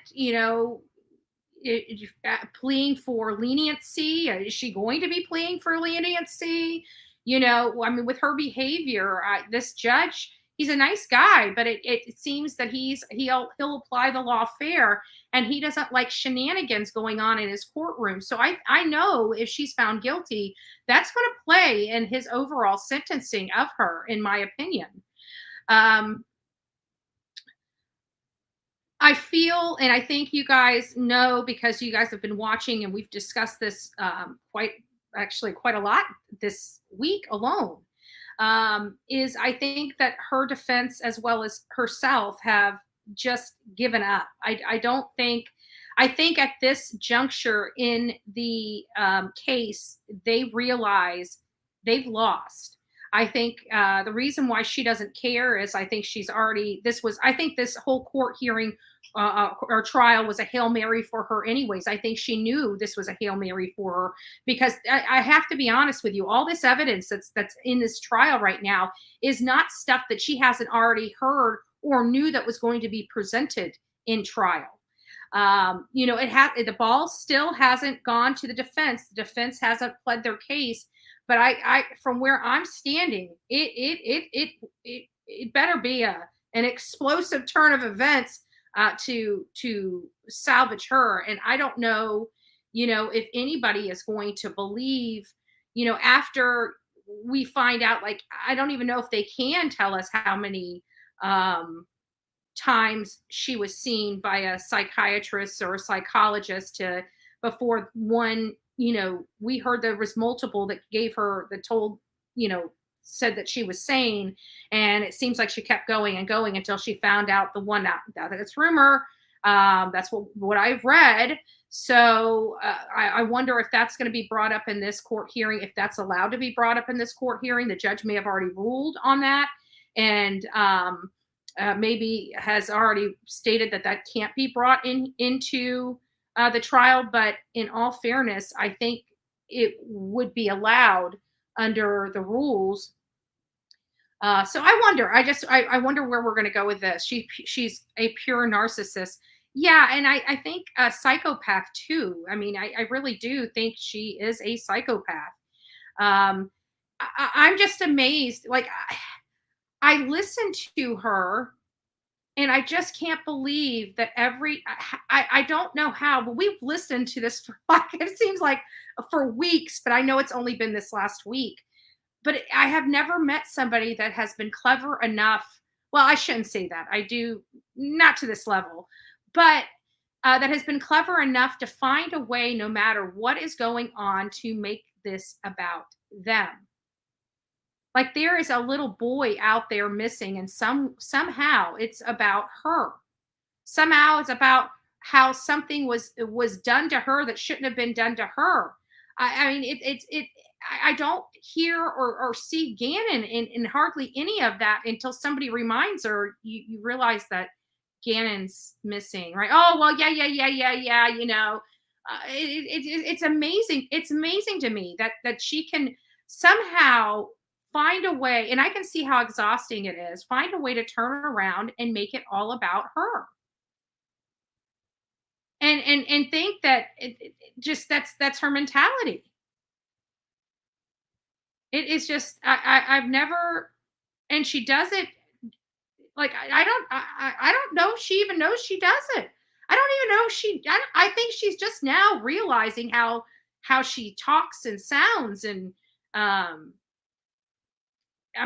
pleading for leniency? Is she going to be pleading for leniency? With her behavior, this judge, he's a nice guy, but it seems that he'll apply the law fair, and he doesn't like shenanigans going on in his courtroom. So I know if she's found guilty, that's going to play in his overall sentencing of her, in my opinion. I feel, and I think you guys know because you guys have been watching, and we've discussed this quite a lot this week alone, is I think that her defense as well as herself have just given up. I think at this juncture in the case, they realize they've lost. I think the reason why she doesn't care is I think I think this whole court hearing or trial was a Hail Mary for her anyways. I think she knew this was a Hail Mary for her, because I have to be honest with you, all this evidence that's in this trial right now is not stuff that she hasn't already heard or knew that was going to be presented in trial. The ball still hasn't gone to the defense. The defense hasn't pled their case. But I from where I'm standing, it better be an explosive turn of events to salvage her. And I don't know, if anybody is going to believe, after we find out, like, I don't even know if they can tell us how many times she was seen by a psychiatrist or a psychologist before one. We heard there was multiple that said that she was sane, and it seems like she kept going and going until she found out the one that it's rumor. That's what I've read. So I wonder if that's going to be brought up in this court hearing, if that's allowed to be brought up in this court hearing. The judge may have already ruled on that, and maybe has already stated that can't be brought into the trial. But in all fairness, I think it would be allowed under the rules. So I wonder. I wonder where we're going to go with this. She's a pure narcissist. Yeah, and I think a psychopath too. I mean, I really do think she is a psychopath. I'm just amazed. Like, I listen to her, and I just can't believe that I don't know how, but we've listened to this for it seems like for weeks, but I know it's only been this last week. but I have never met somebody that has been clever enough. Well, I shouldn't say that. I do not to this level, but that has been clever enough to find a way, no matter what is going on, to make this about them. Like there is a little boy out there missing, and somehow it's about her. Somehow it's about how something was done to her that shouldn't have been done to her. I mean, I don't hear or see Gannon in hardly any of that until somebody reminds her. You realize that Gannon's missing, right? Oh, well, yeah. You know, it's amazing. It's amazing to me that she can somehow find a way, and I can see how exhausting it is, find a way to turn around and make it all about her. And think that just that's her mentality. It is just I've never, and she does it like I don't know if she even knows she does it. I don't even know if she. I think she's just now realizing how she talks and sounds, and I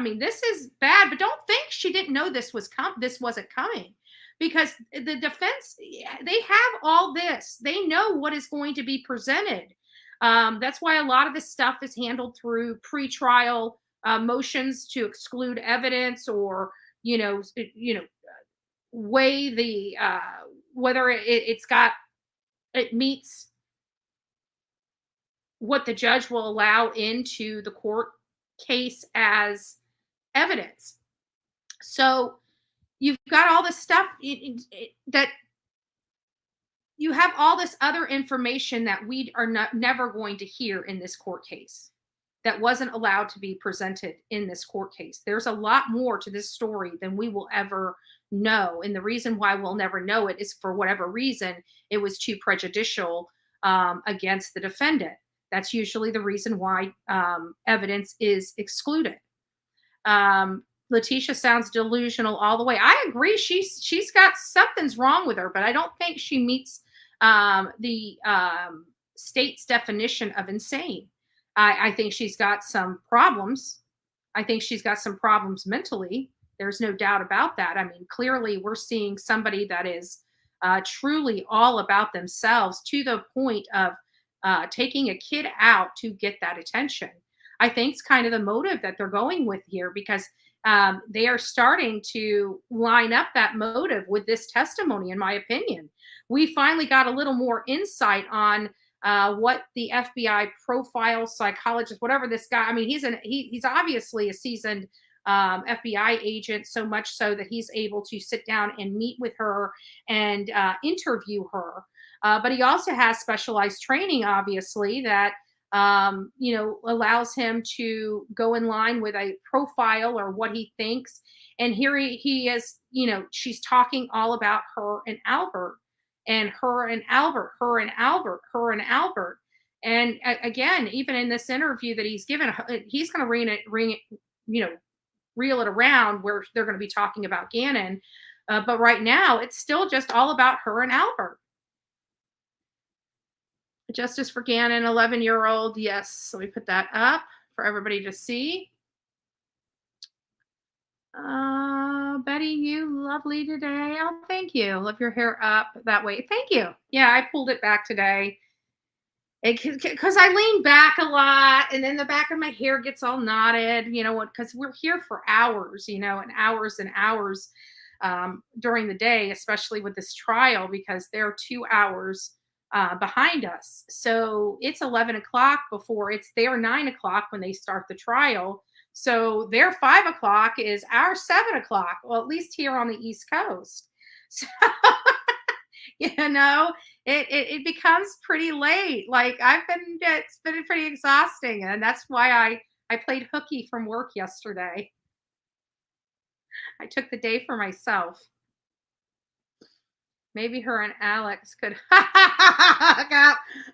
mean, this is bad. But don't think she didn't know this wasn't coming, because the defense, they have all this. They know what is going to be presented. That's why a lot of this stuff is handled through pretrial motions to exclude evidence, or weigh the whether it meets what the judge will allow into the court case as evidence. So you've got all this stuff that you have all this other information that we are never going to hear in this court case, that wasn't allowed to be presented in this court case. There's a lot more to this story than we will ever know. And the reason why we'll never know it is, for whatever reason, it was too prejudicial against the defendant. That's usually the reason why evidence is excluded. Leticia sounds delusional all the way. I agree. She's got something's wrong with her, but I don't think she meets the state's definition of insane. I think she's got some problems. I think she's got some problems mentally. There's no doubt about that. I mean, clearly we're seeing somebody that is truly all about themselves, to the point of taking a kid out to get that attention. I think it's kind of the motive that they're going with here, because they are starting to line up that motive with this testimony, in my opinion. We finally got a little more insight on what the FBI profile psychologist, whatever this guy, I mean, he's obviously a seasoned FBI agent, so much so that he's able to sit down and meet with her and interview her. But he also has specialized training, obviously, that allows him to go in line with a profile or what he thinks. And here he is, she's talking all about her and Albert, and her and Albert, her and Albert, her and Albert. And again, even in this interview that he's given, he's going to reel it around where they're going to be talking about Gannon. But right now, it's still just all about her and Albert. Justice for Gannon, 11-year-old. Yes, let me put that up for everybody to see. Betty, you lovely today. Oh, thank you. Love your hair up that way. Thank you. Yeah, I pulled it back today because I lean back a lot, and then the back of my hair gets all knotted, because we're here for hours, and hours and hours during the day, especially with this trial, because they're 2 hours behind us. So it's 11 o'clock before it's their 9 o'clock when they start the trial. So their 5 o'clock is our 7 o'clock. Well, at least here on the East Coast. So, it becomes pretty late. Like it's been pretty exhausting. And that's why I played hooky from work yesterday. I took the day for myself. Maybe her and Alex could.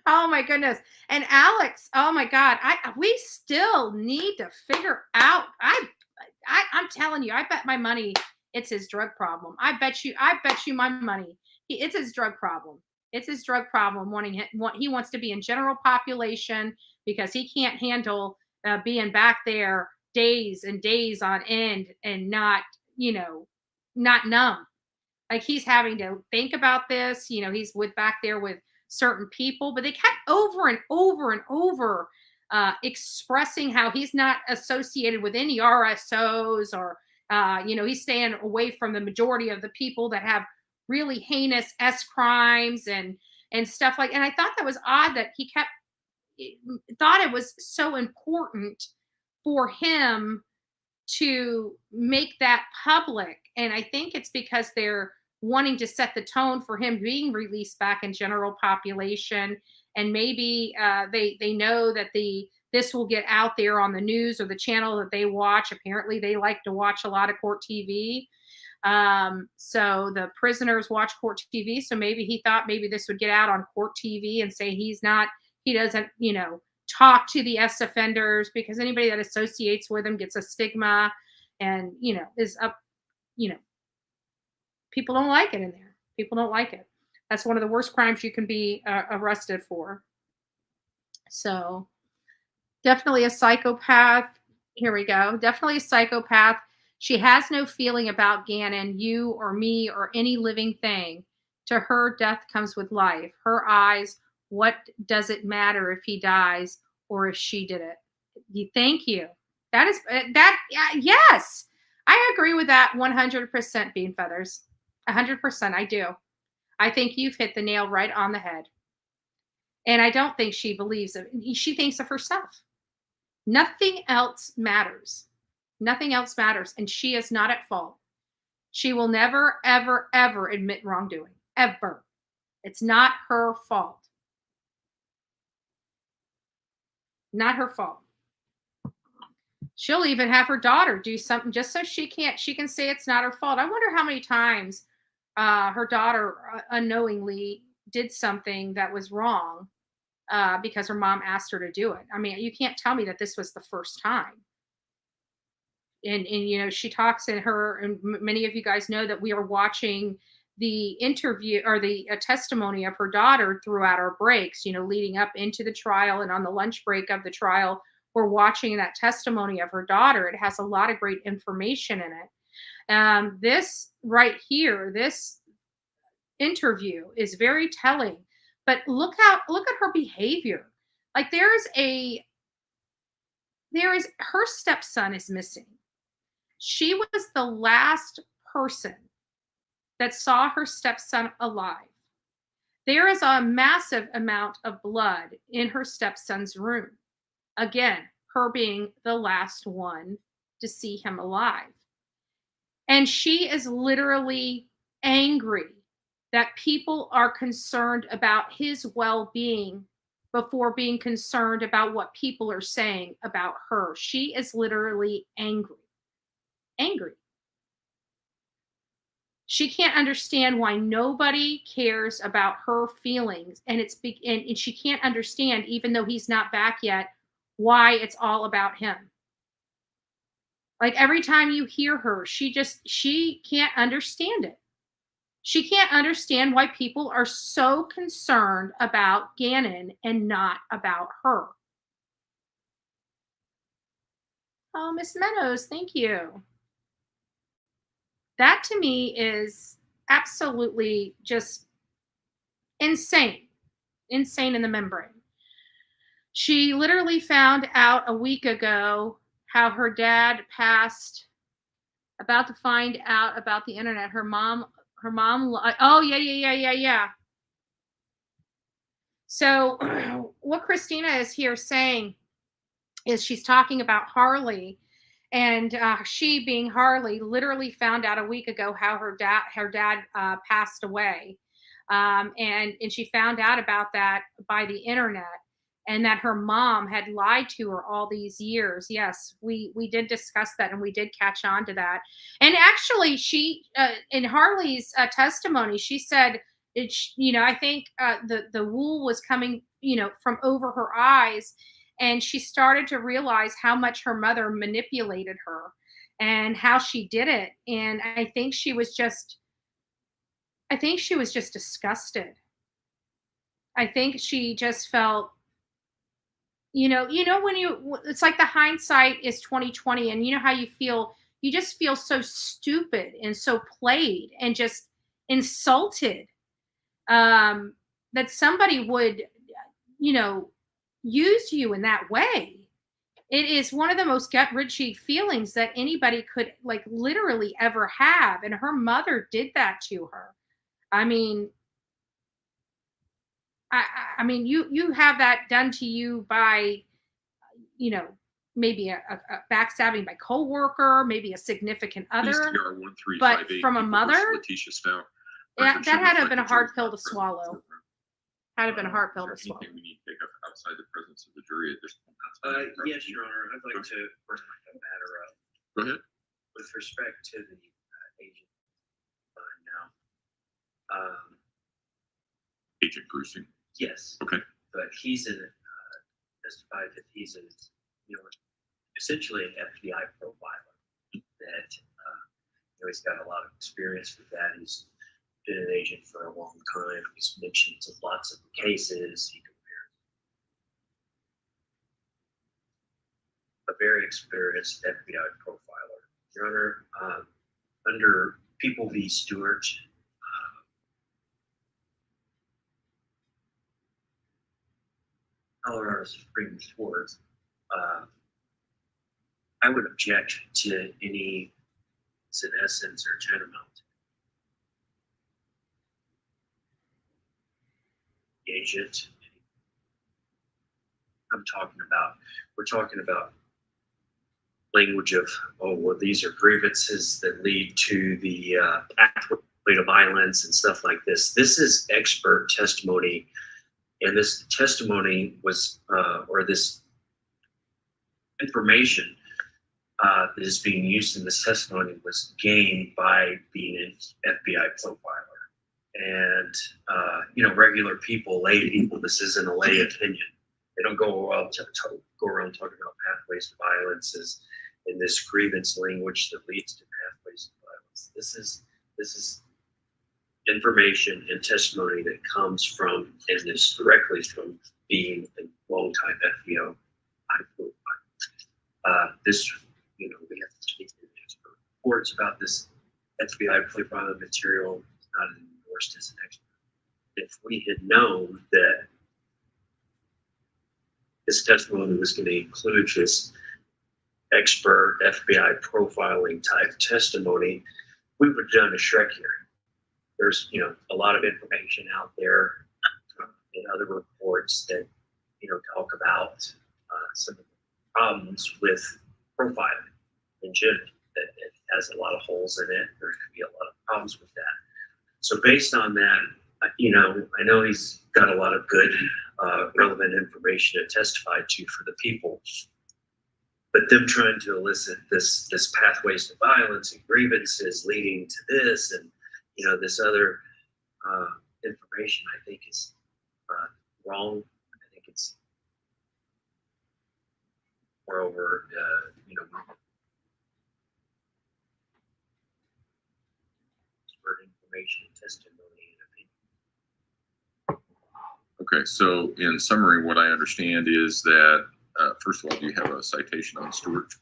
Oh my goodness! And Alex, oh my God, we still need to figure out. I'm telling you, I bet my money it's his drug problem. I bet you my money. It's his drug problem. It's his drug problem. He wants to be in general population because he can't handle being back there days and days on end and not, not numb. Like he's having to think about this. He's back there with certain people, but they kept over and over and over expressing how he's not associated with any RSOs or, he's staying away from the majority of the people that have really heinous S crimes and stuff like. And I thought that was odd that he thought it was so important for him to make that public. And I think it's because they're wanting to set the tone for him being released back in general population. And maybe they know that this will get out there on the news or the channel that they watch. Apparently they like to watch a lot of court TV. So the prisoners watch court TV. So maybe he thought maybe this would get out on court TV and say he doesn't, talk to the S offenders, because anybody that associates with him gets a stigma and, is up, people don't like it in there. People don't like it. That's one of the worst crimes you can be arrested for. So definitely a psychopath. Here we go. Definitely a psychopath. She has no feeling about Gannon, you or me or any living thing. To her, death comes with life. Her eyes, what does it matter if he dies or if she did it? Thank you. Yes. I agree with that 100%, Bean Feathers. 100%, I do. I think you've hit the nail right on the head. And I don't think she believes it. She thinks of herself. Nothing else matters. Nothing else matters. And she is not at fault. She will never, ever, ever admit wrongdoing. Ever. It's not her fault. Not her fault. She'll even have her daughter do something just so she can say it's not her fault. I wonder how many times her daughter unknowingly did something that was wrong because her mom asked her to do it. I mean, you can't tell me that this was the first time. And she talks in her, and many of you guys know that we are watching the interview or the testimony of her daughter throughout our breaks, leading up into the trial, and on the lunch break of the trial, we're watching that testimony of her daughter. It has a lot of great information in it. This right here, this interview is very telling, but look at her behavior. Like her stepson is missing. She was the last person that saw her stepson alive. There is a massive amount of blood in her stepson's room. Again, her being the last one to see him alive. And she is literally angry that people are concerned about his well-being before being concerned about what people are saying about her. She is literally angry. Angry. She can't understand why nobody cares about her feelings, and and she can't understand, even though he's not back yet, why it's all about him. Like every time you hear her, she can't understand it. She can't understand why people are so concerned about Gannon and not about her. Oh, Miss Meadows, thank you. That to me is absolutely just insane. Insane in the membrane. She literally found out a week ago how her dad passed, about to find out about the internet. Her mom, oh, yeah. So what Christina is here saying is she's talking about Harley. And she, being Harley, literally found out a week ago how her dad passed away, and she found out about that by the internet, and that her mom had lied to her all these years. Yes, we did discuss that, and we did catch on to that. And actually, she in Harley's testimony, she said, I think the wool was coming, from over her eyes. And she started to realize how much her mother manipulated her and how she did it. And I think she was just disgusted. I think she just felt you know, when it's like the hindsight is 2020, and you know how you just feel so stupid and so played and just insulted, that somebody would, use you in that way. It is one of the most gut-wrenching feelings that anybody could literally ever have. And her mother did that to her. I mean, I mean, you have that done to you by, maybe a backstabbing by coworker, maybe a significant other, but from a mother, Leticia Stauch. that had to have been a hard pill to swallow. Had to have been a hard pill to swallow. Anything we need to take up outside the presence of the jury at this point? Yes, Your Honor. I'd like to bring a matter up. Go ahead. With respect to the agent now. Agent Grusing. Yes. Okay. But he's testified that he's essentially an FBI profiler. That he's got a lot of experience with that. He's been an agent for a long time. He's mentioned lots of cases. He compares a very experienced FBI profiler. Your Honor, under People v. Stewart, Colorado Supreme Court, I would object to any senescence or tantamount. Agent. We're talking about language of, these are grievances that lead to the pathway to violence and stuff like this. This is expert testimony, and this testimony was, or this information that is being used in this testimony was gained by being an FBI profiler. And, regular people, lay people, this isn't a lay opinion. They don't go around talking about pathways to violence in this grievance language that leads to pathways to violence. This is information and testimony that comes from, and is directly from being a long-time FBI profiler. We have to speak to the reports about this FBI profiler material. It's not endorsed as an expert. If we had known that this testimony was going to include this expert FBI profiling type testimony, we would have done a Shrek hearing. There's, a lot of information out there in other reports that, talk about some of the problems with profiling in general, that it has a lot of holes in it. There could be a lot of problems with that. So based on that, I know he's got a lot of good, relevant information to testify to for the people, but them trying to elicit this pathways to violence and grievances leading to this, and this other information, I think is wrong. I think it's moreover, information and testimony. Okay, so in summary, what I understand is that, first of all, do you have a citation on Stewart?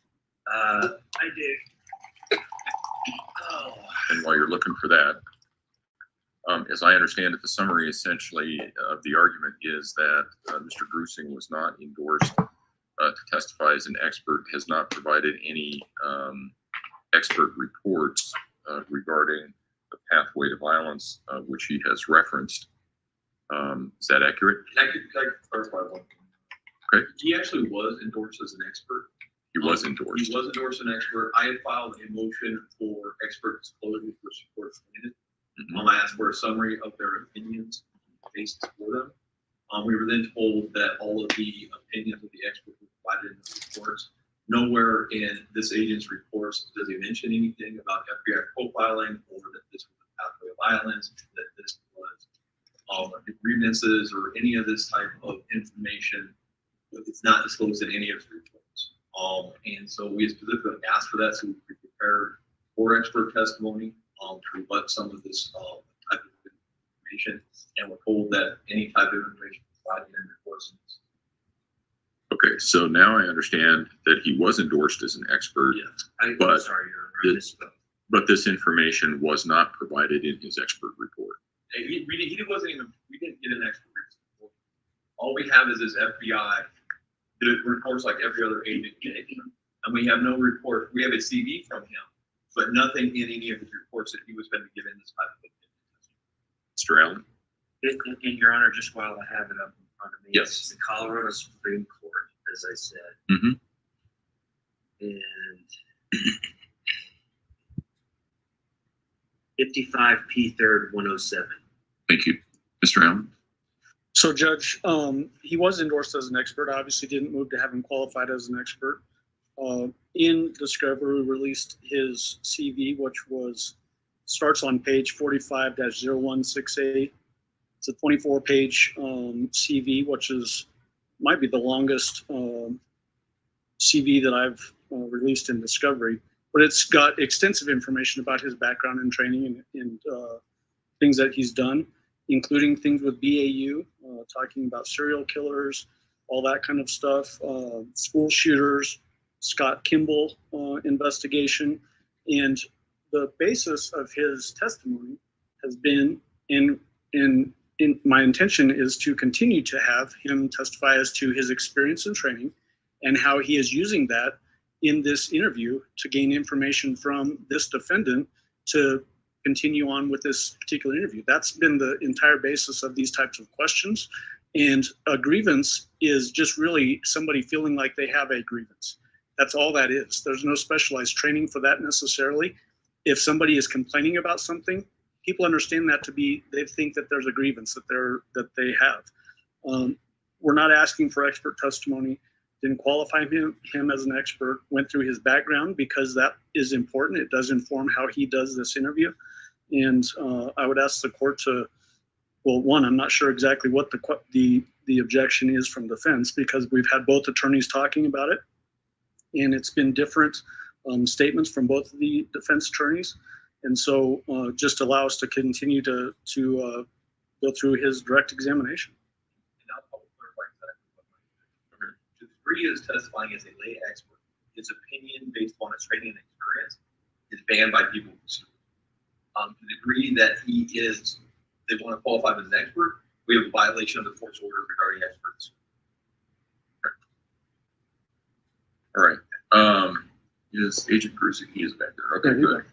I do. Oh. And while you're looking for that, as I understand it, the summary essentially of the argument is that Mr. Grusing was not endorsed to testify as an expert, has not provided any expert reports regarding the pathway to violence, which he has referenced. Is that accurate? Can I clarify one thing? Okay. He actually was endorsed as an expert. He was endorsed. He was endorsed as an expert. I had filed a motion for expert disclosure for support plaintiff. I asked for a summary of their opinions, basis for them. We were then told that all of the opinions of the expert were provided in the reports. Nowhere in this agent's reports does he mention anything about FBI profiling, or that this was a pathway of violence, that this was grievances, or any of this type of information. It's not disclosed in any of his reports. And so we specifically asked for that so we could prepare for expert testimony to rebut some of this type of information. And we're told that any type of information provided in reports. Okay, Okay, so now I understand that he was endorsed as an expert, I'm but sorry, Your Honor. but this information was not provided in his expert report. He wasn't even, we didn't get an expert report. All we have is his FBI, the reports like every other agent gave him. And we have no report. We have a CV from him, but nothing in any of his reports that he was going to give in this type of opinion. Mr. Allen? And Your Honor, just while I have it up in front of me, Yes. it's the Colorado Supreme Court, as I said. Mm-hmm. And 55 P 3rd 107. Thank you. Mr. Allen? So, Judge, he was endorsed as an expert. Obviously, didn't move to have him qualified as an expert. In discovery, we released his CV, which starts on page 45-0168. It's a 24-page CV, which might be the longest CV that I've released in discovery. But it's got extensive information about his background and training and things that he's done, including things with BAU, talking about serial killers, all that kind of stuff, school shooters, Scott Kimball investigation. And the basis of his testimony has been in my intention is to continue to have him testify as to his experience and training and how he is using that in this interview to gain information from this defendant to continue on with this particular interview. That's been the entire basis of these types of questions. And a grievance is just really somebody feeling like they have a grievance. That's all that is. There's no specialized training for that necessarily. If somebody is complaining about something, people understand that to be, they think that there's a grievance that they have. We're not asking for expert testimony. Didn't qualify him as an expert. Went through his background because that is important. It does inform how he does this interview. And I would ask the court to, well, one, I'm not sure exactly what the objection is from defense because we've had both attorneys talking about it, and it's been different statements from both of the defense attorneys. And so just allow us to continue to go through his direct examination. To the degree he is testifying as a lay expert, his opinion based on his training and experience is banned by people. To the degree that they want to qualify him as an expert, we have a violation of the court's order regarding experts. All right. Is Agent Grusick, he is back there. Okay, good.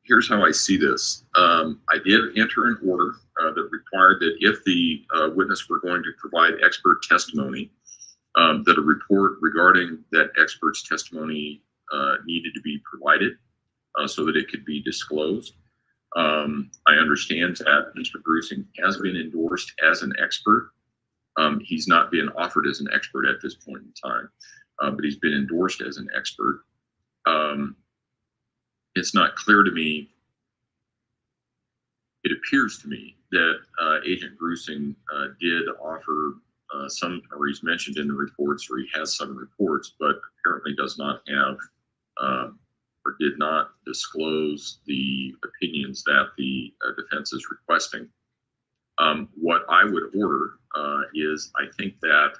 Here's how I see this. I did enter an order that required that if the witness were going to provide expert testimony, that a report regarding that expert's testimony needed to be provided so that it could be disclosed. I understand that Mr. Grusick has been endorsed as an expert. He's not been offered as an expert at this point in time, but he's been endorsed as an expert. It's not clear to me. It appears to me that Agent Grusick did offer some, or he's mentioned in the reports, or he has some reports, but apparently does not have or did not disclose the opinions that the defense is requesting. What I would order is I think that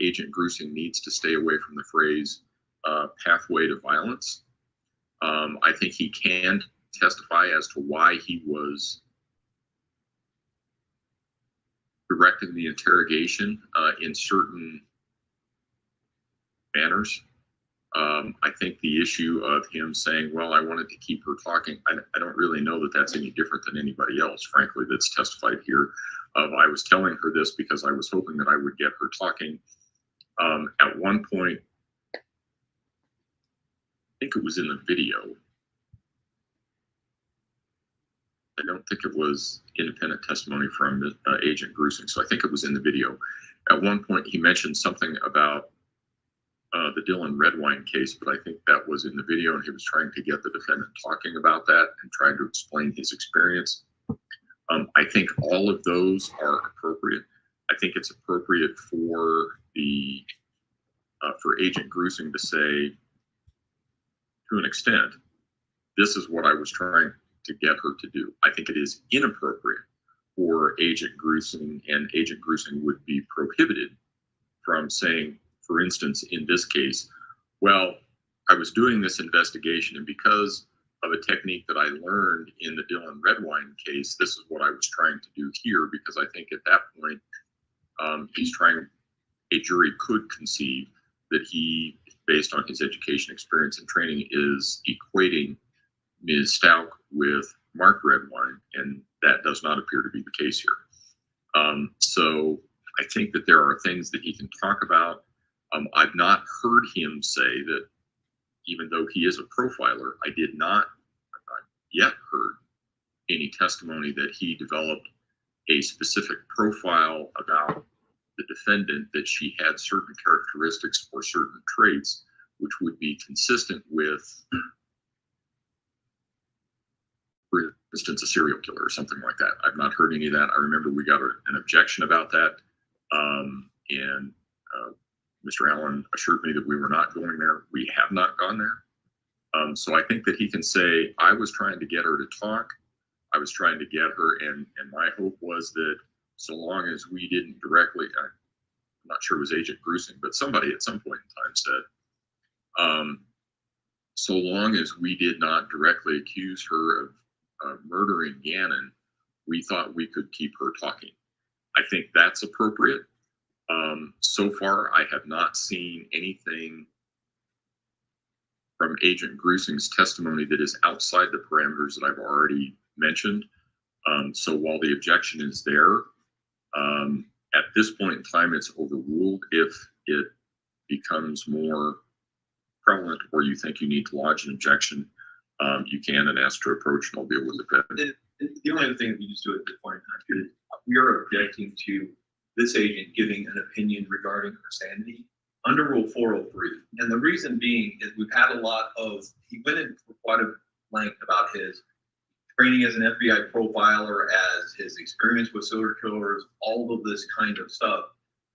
Agent Grusick needs to stay away from the phrase pathway to violence. I think he can testify as to why he was directing the interrogation in certain manners. I think the issue of him saying, well, I wanted to keep her talking, I don't really know that that's any different than anybody else, frankly, that's testified here. I was telling her this because I was hoping that I would get her talking. At one point, I think it was in the video. I don't think it was independent testimony from Agent Grusick, so I think it was in the video. At one point, he mentioned something about the Dylan Redwine case, but I think that was in the video, and he was trying to get the defendant talking about that and trying to explain his experience. I think all of those are appropriate. I think it's appropriate for the for Agent Grusick to say, to an extent, this is what I was trying to get her to do. I think it is inappropriate for Agent Grusick, and Agent Grusick would be prohibited from saying, for instance, in this case, well, I was doing this investigation, and because of a technique that I learned in the Dylan Redwine case, this is what I was trying to do here, because I think at that point, a jury could conceive that he, based on his education, experience, and training, is equating Ms. Stauch with Mark Redwine, and that does not appear to be the case here. So I think that there are things that he can talk about. I've not heard him say that, even though he is a profiler, I've not yet heard any testimony that he developed a specific profile about the defendant, that she had certain characteristics or certain traits which would be consistent with, for instance, a serial killer or something like that. I've not heard any of that. I remember we got an objection about that, and Mr. Allen assured me that we were not going there. We have not gone there. So I think that he can say, I was trying to get her to talk. I was trying to get her, and my hope was that so long as we didn't directly, I'm not sure it was Agent Grusing, but somebody at some point in time said, so long as we did not directly accuse her of murdering Gannon, we thought we could keep her talking. I think that's appropriate. So far, I have not seen anything from Agent Grusing's testimony that is outside the parameters that I've already mentioned. So while the objection is there, at this point in time, it's overruled. If it becomes more prevalent or you think you need to lodge an objection, you can and ask to approach, and I'll deal with it. The only other thing that we just do at this point in time is we are objecting to this agent giving an opinion regarding her sanity under Rule 403. And the reason being is we've had a lot of, he went into quite a length about his training as an FBI profiler, as his experience with serial killers, all of this kind of stuff.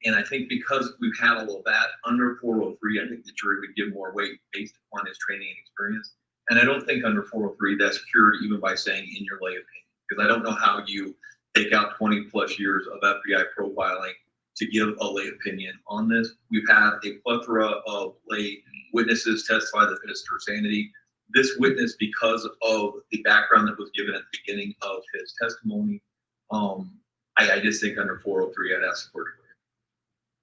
And I think because we've had all of that under 403, I think the jury would give more weight based upon his training and experience. And I don't think under 403 that's cured even by saying in your lay opinion, because I don't know how you take out 20 plus years of FBI profiling to give a lay opinion on this. We've had a plethora of lay witnesses testify that it's her sanity. This witness, because of the background that was given at the beginning of his testimony, I just think under 403 I'd ask for it.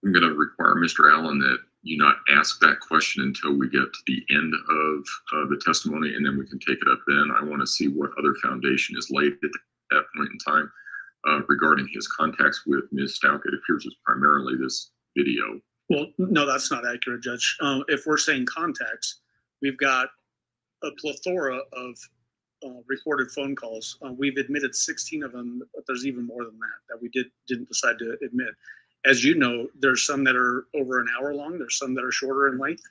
I'm going to require Mr. Allen that you not ask that question until we get to the end of the testimony, and then we can take it up then. I want to see what other foundation is laid at that point in time regarding his contacts with Ms. Stauch. It appears it's primarily this video. Well, no, that's not accurate, Judge. If we're saying contacts, we've got a plethora of recorded phone calls. We've admitted 16 of them, but there's even more than that we didn't decide to admit. As you know, there's some that are over an hour long. There's some that are shorter in length.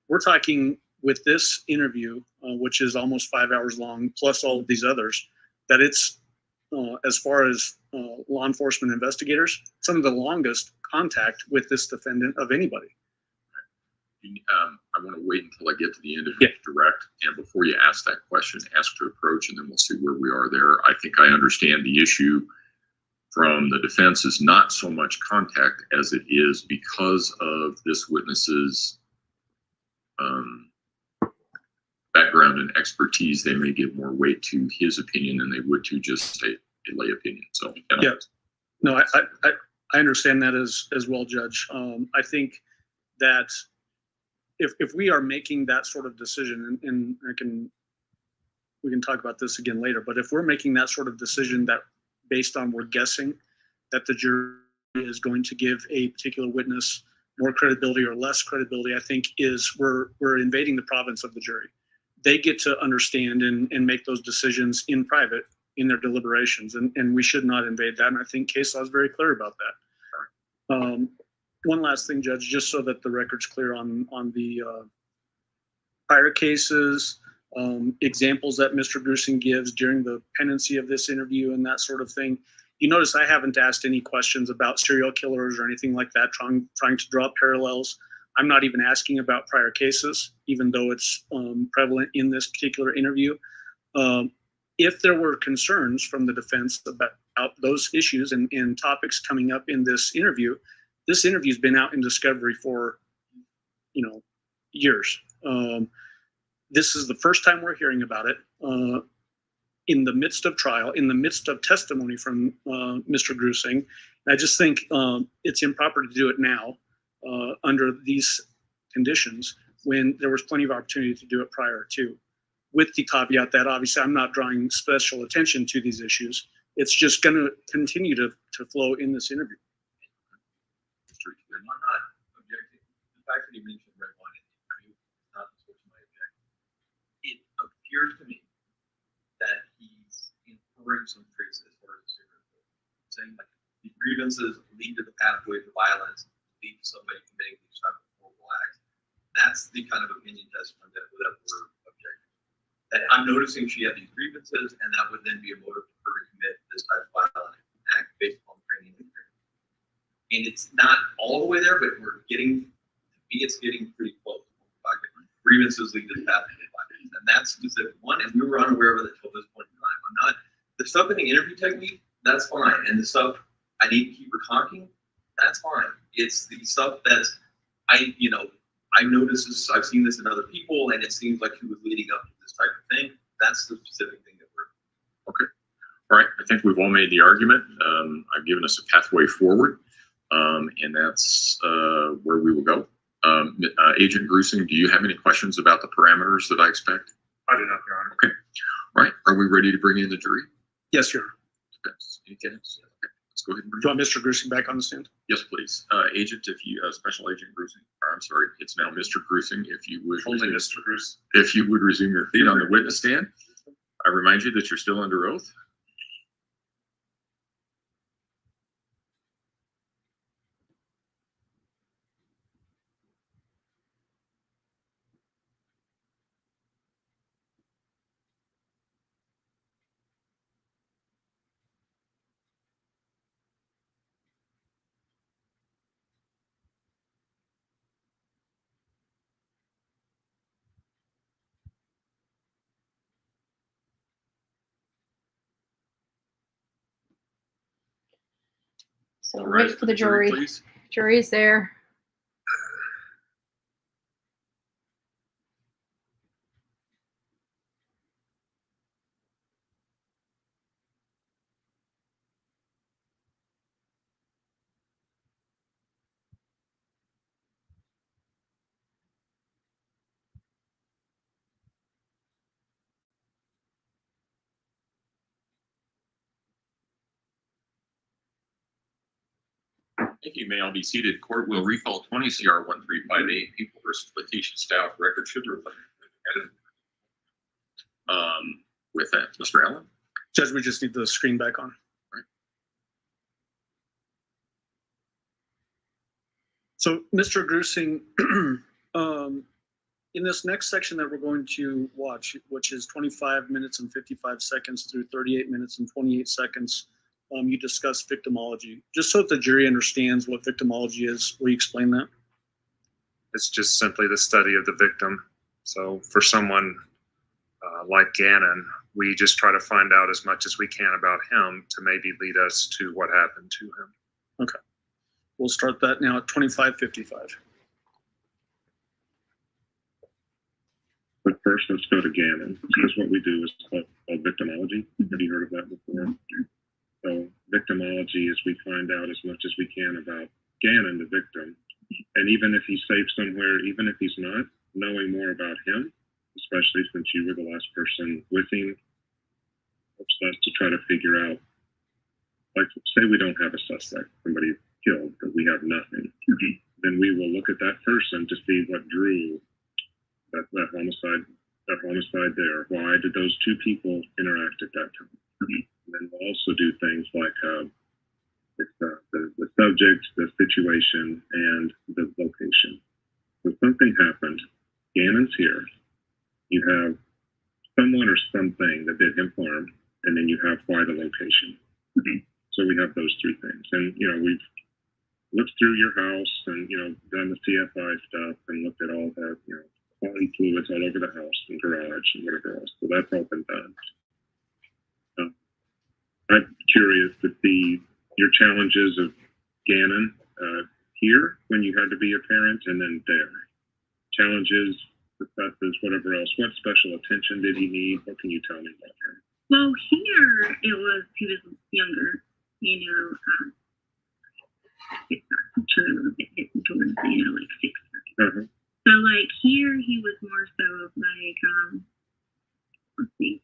We're talking with this interview, which is almost 5 hours long, plus all of these others, that it's, as far as law enforcement investigators, some of the longest contact with this defendant of anybody. I want to wait until I get to the end of it direct, and before you ask that question, ask to approach, and then we'll see where we are there. I think I understand the issue from the defense is not so much contact as it is because of this witness's background and expertise. They may give more weight to his opinion than they would to just a lay opinion. So yeah, no, I understand that as well, Judge. I think that if we are making that sort of decision, and we can talk about this again later, but if we're making that sort of decision that based on we're guessing that the jury is going to give a particular witness more credibility or less credibility, I think we're invading the province of the jury. They get to understand and make those decisions in private in their deliberations, and we should not invade that. And I think case law is very clear about that. One last thing, Judge, just so that the record's clear on the prior cases, examples that Mr. Grusing gives during the pendency of this interview and that sort of thing. You notice I haven't asked any questions about serial killers or anything like that, trying to draw parallels. I'm not even asking about prior cases, even though it's prevalent in this particular interview. If there were concerns from the defense about those issues and topics coming up in this interview, this interview's been out in discovery for, years. This is the first time we're hearing about it in the midst of trial, in the midst of testimony from Mr. Grusing. I just think it's improper to do it now under these conditions when there was plenty of opportunity to do it prior to, with the caveat that obviously I'm not drawing special attention to these issues. It's just going to continue to flow in this interview. I'm not objecting. The fact that he mentioned red wine in the interview is not the source of my objection. It appears to me that he's inferring some traits as far as the cigarette goes, saying like the grievances lead to the pathway to violence, lead to somebody committing these type of horrible acts. That's the kind of opinion testament that we're objecting. That I'm noticing she had these grievances, and that would then be a motive for her to commit this type of violent act based on training and experience. And it's not all the way there, but it's getting pretty close. Grievances lead to the pathway to violence, and that's specific one. And we were unaware of it until this point in time. I'm not the stuff in the interview technique. That's fine, and the stuff I need to keep her talking. That's fine. It's the stuff that I noticed this. I've seen this in other people, and it seems like he was leading up to this type of thing. That's the specific thing that we're. Okay. All right. I think we've all made the argument. I've given us a pathway forward, and that's where we will go. Agent Grusing, do you have any questions about the parameters that I expect? I do not, Your Honor. Okay. All right. Are we ready to bring in the jury? Yes, Your Honor. Okay. Let's go ahead and bring. Do you want Mr. Grusing back on the stand? Yes, please. Agent, if you, Special Agent Grusing, I'm sorry, it's now Mr. Grusing. If you would, Only Mr. Grusing. If you would resume your feet on the witness stand, I remind you that you're still under oath. So ready for the jury. Please. Jury's there. Thank you. May all be seated. Court will recall 20 CR 1358, People versus Leticia Stauch. Record should reflect. With that, Mr. Allen. Judge, we just need the screen back on. Right. So, Mr. Grusing, in this next section that we're going to watch, which is 25 minutes and 55 seconds through 38 minutes and 28 seconds, you discuss victimology. Just so that the jury understands what victimology is, will you explain that? It's just simply the study of the victim. So for someone like Gannon, we just try to find out as much as we can about him to maybe lead us to what happened to him. Okay. We'll start that now at 25:55. But first, let's go to Gannon, because what we do is called victimology. Have you heard of that before? So victimology is we find out as much as we can about Gannon, the victim. And even if he's safe somewhere, even if he's not, knowing more about him, especially since you were the last person with him, helps us to try to figure out, like, say we don't have a suspect, somebody killed, but we have nothing. Then we will look at that person to see what drew that homicide there. Why did those two people interact at that time? And then we'll also do things like the subject, the situation, and the location. So something happened. Gannon's here. You have someone or something that did him harm, and then you have why the location. So we have those three things. And, we've looked through your house and, done the CFI stuff and looked at all the, quality fluids all over the house and garage and whatever else. So that's all been done. I'm curious to see your challenges of Gannon. here when you had to be a parent, and then there? Challenges, successes, whatever else. What special attention did he need? What can you tell me about him? Well, here he was younger, you know, it's a little bit towards, you know, like 6. So like here he was more so of like, let's see,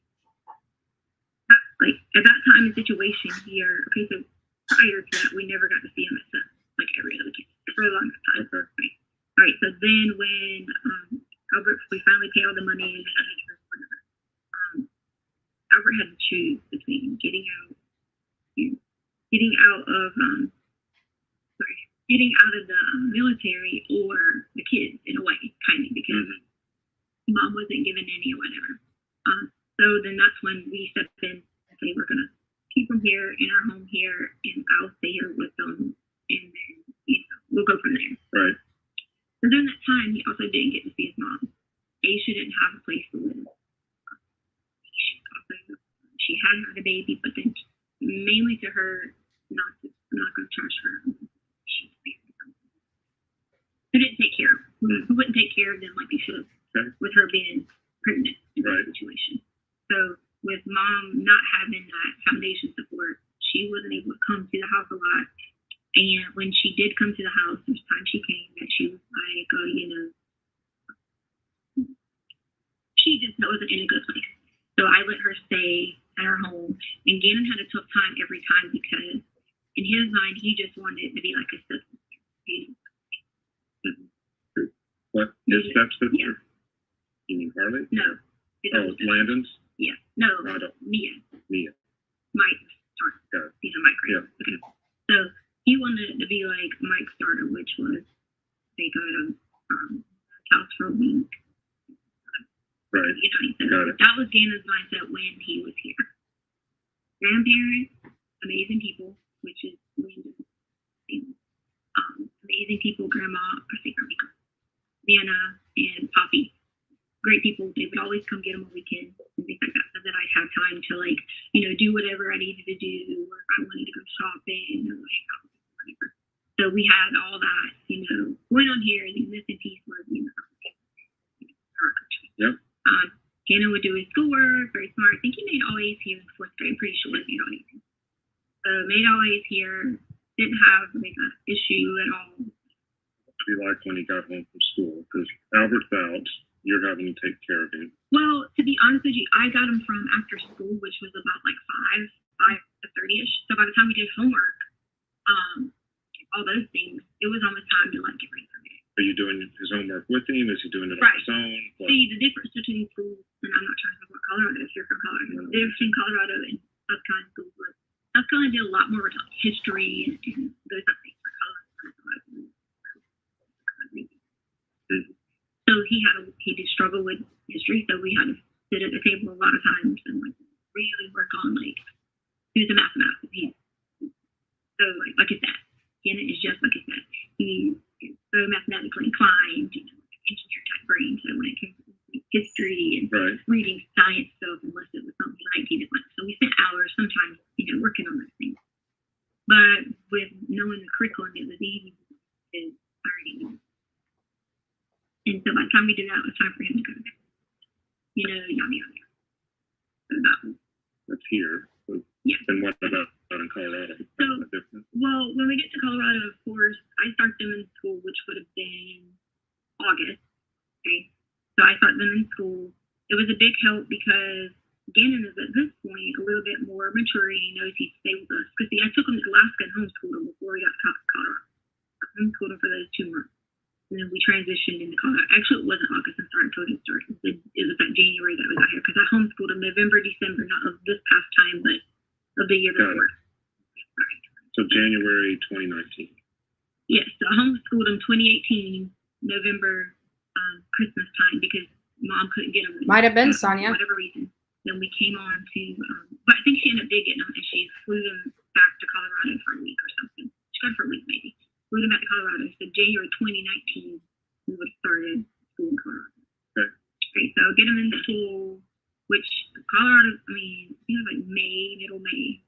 like at that time the situation here, okay, so prior to that we never got to see him at sex, like every other kid for a long time. Right. All right, so then when Albert, we finally paid all the money and had insurance, whatever. Albert had to choose between getting out of the military or the kids in a way, kind of, because mom wasn't given any or whatever. So then that's when we stepped in and say we're gonna keep them here in our home here, and I'll stay here with them, and then we'll go from there. Right. So during that time, he also didn't get to see his mom. Aisha didn't have a place to live. She had had a baby, but then mainly to her, not going to charge her. Who didn't take care of her. Who wouldn't take care of them like they should, with her being pregnant in that situation. So with mom not having that foundation support, she wasn't able to come to the house a lot. And when she did come to the house, each time she came, that she was like, she just wasn't in a good place. So I let her stay at her home. And Gannon had a tough time every time because in his mind, he just wanted it to be like a stepson. What? His stepsister? Yeah. You mean Harley? No. Landon's? Yeah. No. Mia. Mike. Sorry. These are Mike, right? Yeah. Okay. So he wanted it to be like Mike's daughter, which was they go to house for a week. Right. You know, that was Gannon's mindset when he was here. Grandparents, amazing people, which is amazing people. Grandma, Nana, and Poppy, great people. They would always come get them on weekends and things like that, so that I'd have time to do whatever I needed to do, or if I wanted to go shopping or hang out, whatever. So we had all that, going on here, and the missing piece was, Yep. Gannon would do his schoolwork, very smart. I think he made all A's here in 4th grade. I'm pretty sure he made all A's. So made all A's here, didn't have an issue at all. What did he like when he got home from school? Because Albert's out, you're having to take care of him. Well, to be honest with you, I got him from after school, which was about like 5 to 30-ish. So by the time we did homework, all those things, it was almost time to get ready for me. Are you doing his homework with him? Is he doing it on his own? See, the difference between schools, and I'm not trying to talk about Colorado if you're from Colorado, the difference between Colorado and South Carolina schools was South Carolina did a lot more with history and those type of things for Colorado. So he did struggle with history, so we had to sit at the table a lot of times and really work on he was a mathematics. So like I said, Gannon is just like I said. He is so mathematically inclined, engineer type brain. So when it came to history and reading science stuff, unless it was something he liked, he didn't like. So we spent hours sometimes, working on those things. But with knowing the curriculum, it was easy to learn. And so by the time we did that, it was time for him to go to bed. Yada yada. So that was. That's here. Yeah. And what about in Colorado? So, well, when we get to Colorado, of course, I start them in school, which would have been August. Okay. So I start them in school. It was a big help because Gannon is at this point a little bit more mature. He knows he'd stay with us. Because I took him to Alaska and homeschooled him before we got to Colorado. I homeschooled him for those 2 months. And then we transitioned into Colorado. Actually, it wasn't August and started. It was like January that we got here because I homeschooled him November, December, not of this past time, but of the year before. So January 2019. Yes, so I homeschooled him 2018, November, Christmas time because mom couldn't get him. Might have been Sonia. For whatever reason. Then we came on to, but I think she ended up getting him and she flew them back to Colorado for a week or something. She got for a week maybe. Flew them back to Colorado. So January 2019, we would have started school in Colorado. Okay, so get him into school, which Colorado, I mean, it was like middle May.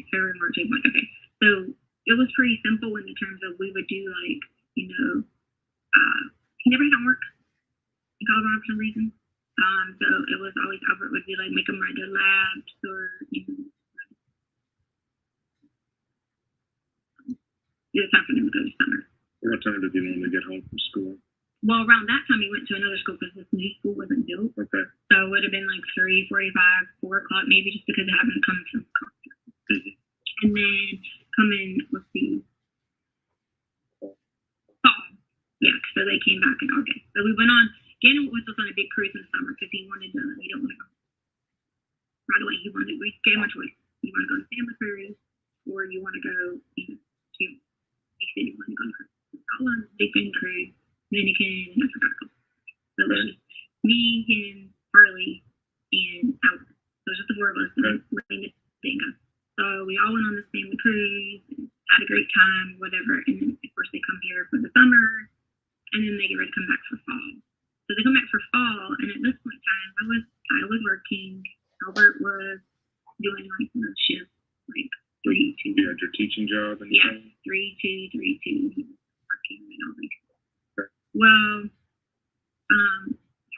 February, March, April. Okay, so it was pretty simple in the terms of we would do like, you know, he never had homework in Colorado for some reason. So it was always Albert would be like make them write their labs or, you know, it was time for them to go to summer. What time did you normally get home from school? Well, around that time, he went to another school because this new school wasn't built. Okay. So it would have been like 3:45, 4 o'clock, maybe, just because it happened to come from concert. Mm-hmm. And then coming, let's see, fall. Yeah, so they came back in August. So we went on, Gannon was on a big cruise in the summer because he didn't want to go. Right away, we gave him a choice. You want to go to Santa Cruz or you want to go, you know, to, he said he wanted to go to cruise. All on Big Bend Cruise. Dominican, and I forgot a couple. So it was just me, him, Harley, and Albert. So it was just the 4 of us, and Rainey Street. So we all went on the family cruise, and had a great time, whatever. And then, of course, they come here for the summer, and then they get ready to come back for fall. So they come back for fall, and at this point in time, I was working. Albert was doing like the shift, like 3-2. You had your teaching job and yeah, 3-2, 3-2. He was working, you know, like. Well,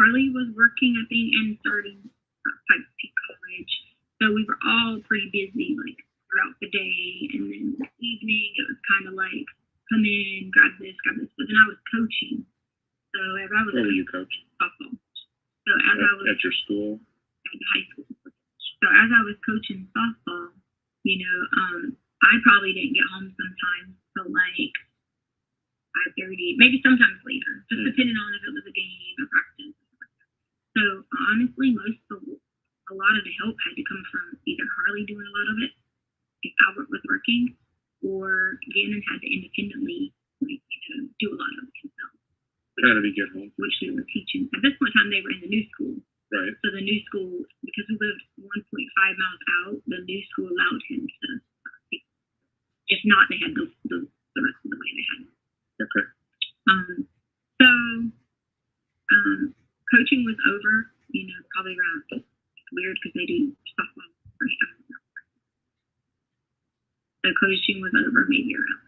Harley was working, I think, and starting college. So we were all pretty busy, like, throughout the day. And then the evening, it was kind of like, come in, grab this. But then I was coaching. So as I was... Where were you coaching? Softball. So as I was... At your school? At the high school. So as I was coaching softball, you know, I probably didn't get home sometimes till, like, 5:30, maybe sometimes later, just depending on if it was a game or practice. So honestly, a lot of the help had to come from either Harley doing a lot of it, if Albert was working, or Gannon had to independently, like, you know, do a lot of it himself. How did he get home? Which they were teaching. At this point in time, they were in the new school. Right. So the new school, because we lived 1.5 miles out, the new school allowed him to. If not, they had the rest of the way they had. Okay. So coaching was over, you know, probably around, it's weird because they do softball first time. So coaching was over maybe around,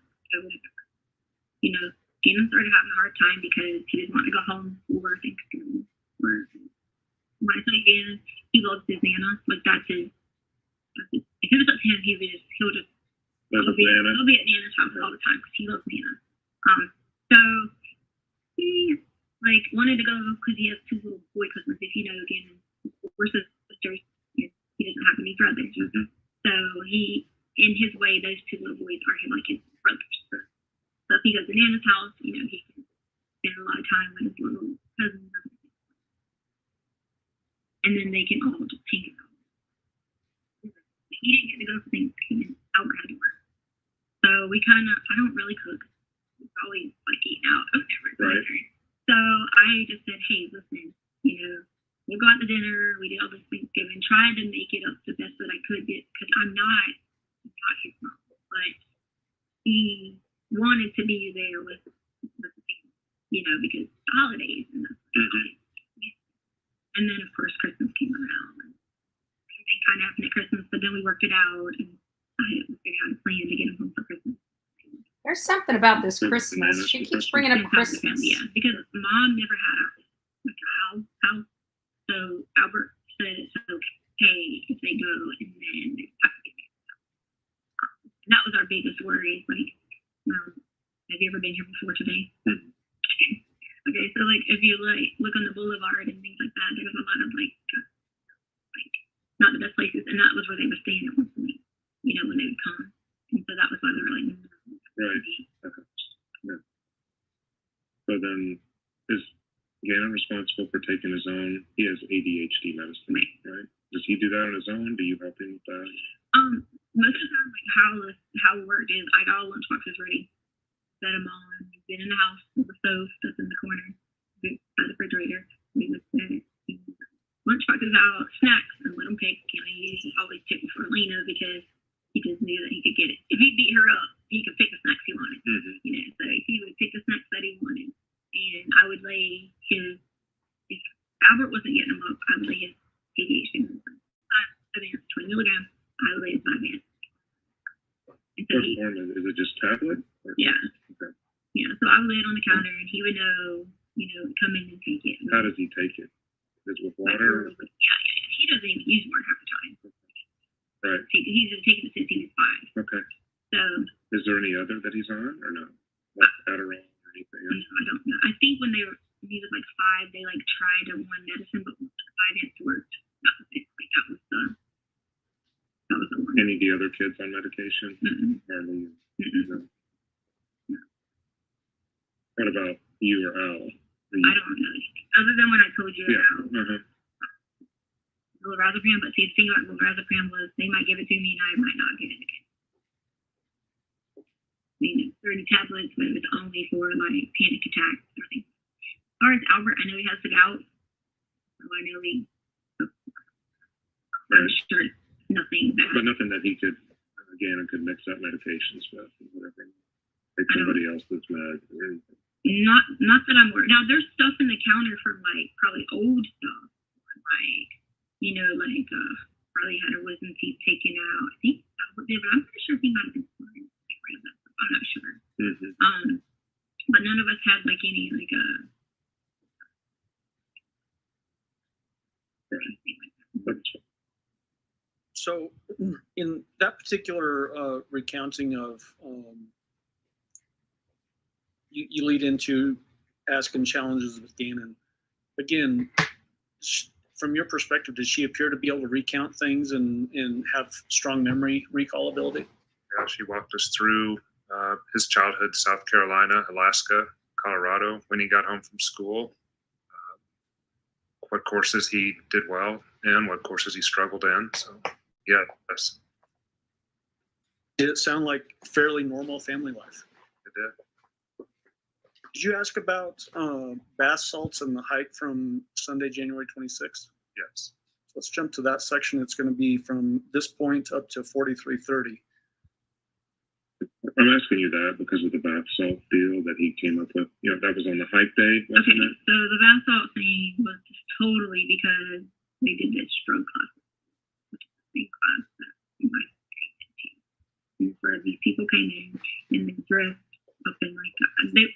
you know, Gannon started having a hard time because he didn't want to go home for Thanksgiving. When I say Gannon, he loves his Nana. Like that's his, if it was up to him, he'll be at Nana's house all the time because he loves Nana. So he like wanted to go because he has 2 little boy cousins. If you know, again, we're sisters. He doesn't have any brothers. Mm-hmm. So he, in his way, those 2 little boys are like his brothers. So if he goes to Nana's house, you know, he can spend a lot of time with his little cousins. And then they can all just hang out. He didn't get to go for Thanksgiving. Albert had to work. So we kind of, I don't really cook. Always like eating out or whatever. Right. So I just said, hey, listen, you know, we'll go out to dinner. We did all this Thanksgiving, tried to make it up the best that I could because I'm not his mom, but he wanted to be there with the family, you know, because holidays and that's and then of course Christmas came around and everything kind of happened at Christmas, but then we worked it out and I figured out a plan to get him home for Christmas. There's something about this Christmas. She keeps bringing up Christmas. Yeah, because Mom never had like a house. So Albert said it's okay if they go and then they have to get married. That was our biggest worry. Like, have you ever been here before today? Okay, so like if you like look on the boulevard and things like that, there was a lot of like not the best places, and that was where they were staying at once a week. You know, when they would come, and so that was why they were like. Right. Okay. Yeah. So then, is Gannon responsible for taking his own? He has ADHD medicine, right? Does he do that on his own? Do you help him with that? Most of the time, like how it worked is I got all lunchboxes ready, set them on. We've been in the house with the stove that's in the corner by the refrigerator. We would set lunchboxes out, snacks, and let him pick. And he always picked for Lena because he just knew that he could get it. If he beat her up, he could pick the snacks he wanted. Mm-hmm. You know, so he would pick the snacks that he wanted, and I would lay his. If Albert wasn't getting them up, I would lay his ADHD medicine. 20 milligrams. I would lay his 5 minutes. What form is it? Just So I would lay it on the counter, and he would know, come in and take it. How does he take it? Is it with water? Yeah. He doesn't even use water half the time. Right. He's been taking it since he was 5. Okay. So. Is there any other that he's on, or no? Like Adderall or anything? I don't know. I think when he was like 5, they like tried one medicine, but 5 didn't work. That was it. Like, that was the one. Any of the other kids on medication? Harley? No. What about you or Al? I don't know. Other than when I told you about lorazepam, but see, the thing about lorazepam was they might give it to me and I might not get it again. 30 tablets, but it was only for like panic attacks or things. As far as Albert, I know he has the gout, so I know I'm sure it's nothing bad. But nothing that he could mix up medications with or whatever. Like somebody else's meds or anything. Not that I'm aware. Now there's stuff in the counter for like probably old stuff, like Harley had her wisdom teeth taken out. I think Albert did, but I'm pretty sure he might have been fine. I'm not sure. But none of us had like any So in that particular recounting of you lead into asking challenges with Gannon. Again, from your perspective, did she appear to be able to recount things and have strong memory recall ability? Yeah, she walked us through his childhood, South Carolina, Alaska, Colorado, when he got home from school, what courses he did well in, what courses he struggled in. So, yeah, that's. Did it sound like fairly normal family life? It did. Did you ask about bath salts and the hike from Sunday, January 26th? Yes. Let's jump to that section. It's going to be from this point up to 4330. I'm asking you that because of the bath salt deal that he came up with. That was on the hike day, wasn't it? So the bath salt thing was just totally because they did this drug class. Same class that we might where these people came in and they dressed up in they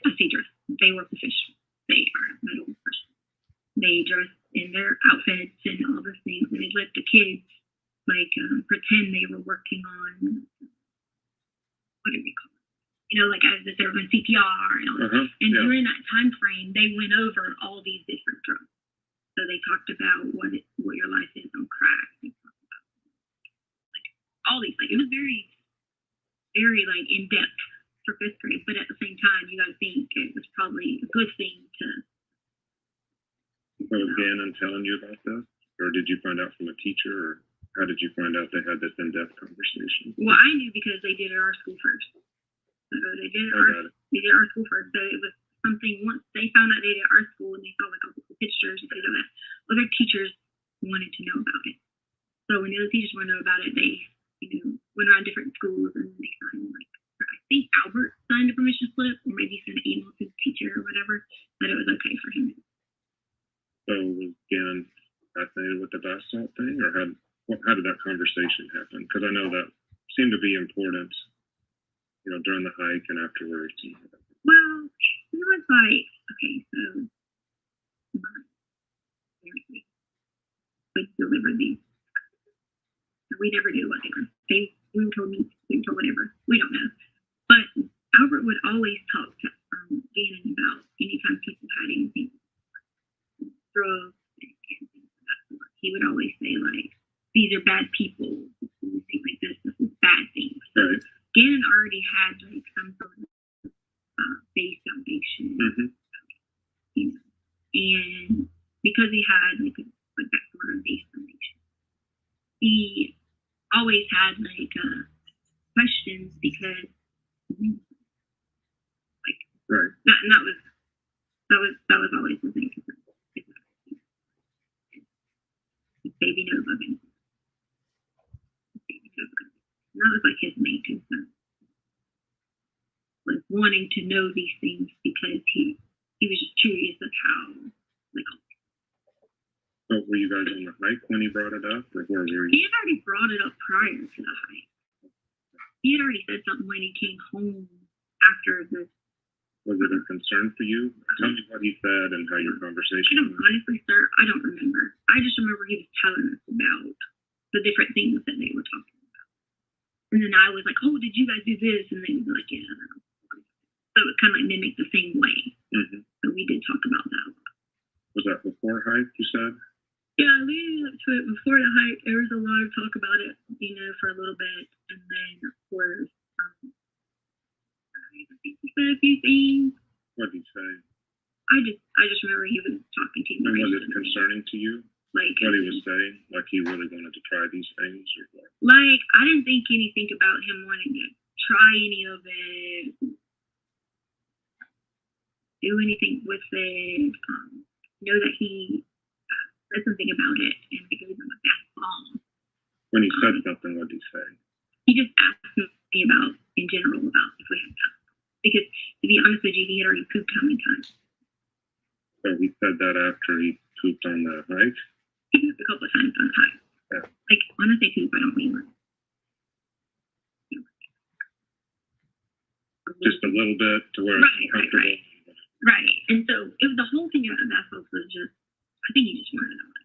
were professional. They are medical professionals. They dressed in their outfits and all those things, and they let the kids pretend they were working on what do we call it? Like as if they were doing CPR and all that. And during that time frame, they went over all these different drugs. So they talked about what your life is on crack. They talked about all these. It was very, very in depth for 5th grade. But at the same time, you got to think it was probably a good thing to. Was Gannon telling you about this, or did you find out from a teacher, or how did you find out they had this in-depth conversation? Well, I knew because they did it at our school first. So they did it at our school first. So it was something, once they found out they did it at our school and they saw all the pictures and things like that, other teachers wanted to know about it. So when the other teachers wanted to know about it, they went around different schools and they signed I think Albert signed a permission slip, or maybe sent an email to the teacher or whatever, that it was okay for him. So was Gannon fascinated with the bath salt thing, or how did that conversation happen? Because I know that seemed to be important, during the hike and afterwards. Well, it was okay, so we delivered these. We never knew what they were. They were told me, they were told whatever. We don't know. But Albert would always talk to Gannon about anytime people had anything, drugs and things like that. He would always say, these are bad people, things like this is bad things. So Gannon already had some sort of base foundation, and because he had that sort of base foundation, he always had questions because that was always the thing. Baby Nova. And that was his main concern. Was wanting to know these things because he was just curious of how But were you guys on the hike when he brought it up, or where were you? He had already brought it up prior to the hike. He had already said something when he came home after the Was it a concern for you? Tell me what he said and how your conversation went. Honestly, sir, I don't remember. I just remember he was telling us about the different things that they were talking about. And then I was like, oh, did you guys do this? And then he'd be like, yeah, I don't know. So it kind of like mimicked the same way. Mm-hmm. So we did talk about that a lot. Was that before hike, you said? Yeah, leading up to it, before the hike, there was a lot of talk about it, you know, for a little bit. And then, of course, I think he said a few things. What did he say? I just remember he was talking to me. And was it concerning to you? Like what he was saying? Like he really wanted to try these things? Or what? Like, I didn't think anything about him wanting to try any of it, do anything with it. Know that he said something about it and I gave him a back ball. When he said something, what did he say? He just asked me about, in general, about if we had basketball. Because, to be honest with you, he had already pooped how many times? So he said that after he pooped on the hike? He pooped a couple of times on the hike. Yeah. Like, when I say poop, I don't mean like. Just a little bit to where right, it's comfortable. Right. And so, it was the whole thing about basketball was just, I think he just wanted to know.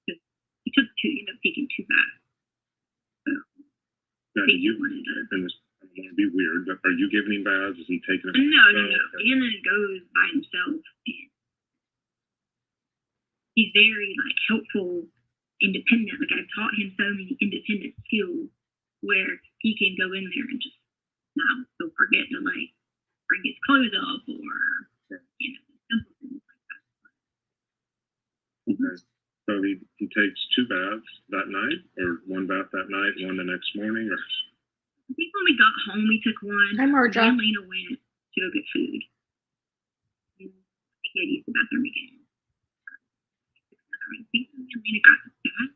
Because he took two, ended up taking two baths. So, now, you wanted to. And this, I don't want to be weird, but are you giving him baths? Is he taking them? No. And then it goes by himself. And he's very, like, helpful, independent. Like, I've taught him so many independent skills where he can go in there and just, now, he'll forget to, like, bring his clothes up or, you know, simple things like that. Okay. So he takes two baths that night, or one bath that night, one the next morning, or? I think when we got home, we took one. Hi, Murdaugh. Me and Lena went to go get food. I think he had used the bathroom again. I think me and Lena got the bath.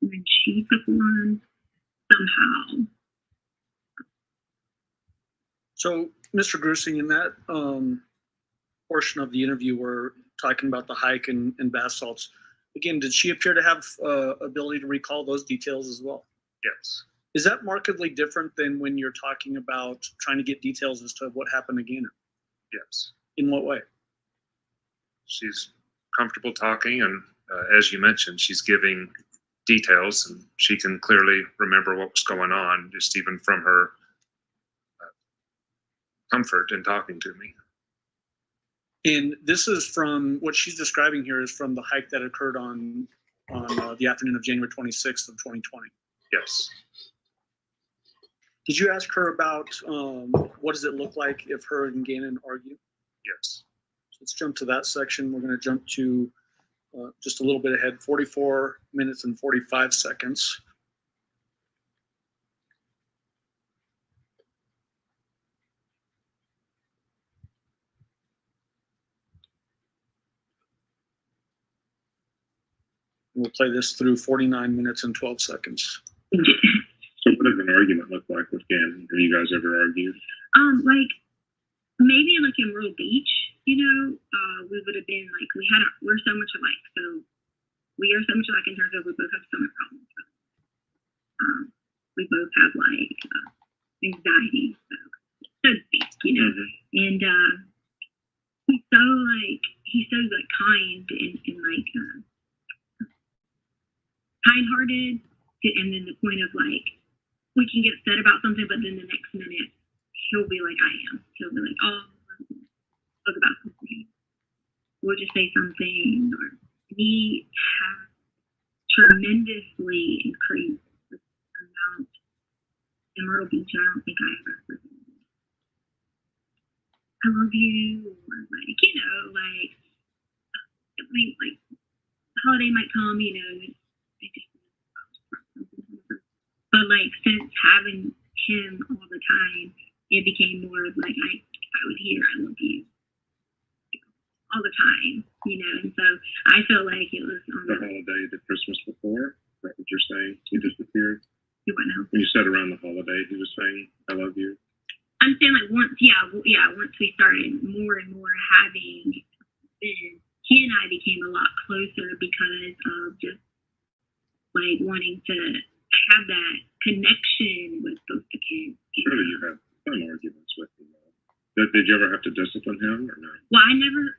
And then she took one somehow. So, Mr. Grusing, in that portion of the interview, we're talking about the hike and bath salts. Again, did she appear to have ability to recall those details as well? Yes. Is that markedly different than when you're talking about trying to get details as to what happened again? Yes. In what way? She's comfortable talking, and as you mentioned, she's giving details, and she can clearly remember what was going on, just even from her comfort in talking to me. And this is from what she's describing here is from the hike that occurred on the afternoon of January 26th of 2020. Yes. Did you ask her about what does it look like if her and Gannon argue? Yes. So let's jump to that section. We're going to jump to just a little bit ahead, 44 minutes and 45 seconds. We'll play this through 49 minutes and 12 seconds. So what does an argument look like with Gannon? Have you guys ever argued? Like, maybe like in Myrtle Beach, you know, we would have been like, we're so much alike. So we are so much alike in terms of we both have stomach problems. We both have like anxiety, so to speak, you know. And he's so like kind and like kind-hearted, and then the point of like we can get upset about something, but then the next minute he'll be like I am. He'll be like, oh, talk about something. We'll just say something, or he has tremendously increased the amount in Myrtle Beach. I don't think I ever said I love you, or like, you know, like I mean, like the holiday might come, you know, but like since having him all the time, it became more of like I would hear I love you all the time, you know. And so I felt like it was on the holiday, the Christmas before. Is that what you're saying? He disappeared. You what now? When you said around the holiday, he was saying I love you. I'm saying like once we started more and more having, then he and I became a lot closer because of just like wanting to have that connection with both the kids. Surely you had some arguments Did you ever have to discipline him or no? Well, I never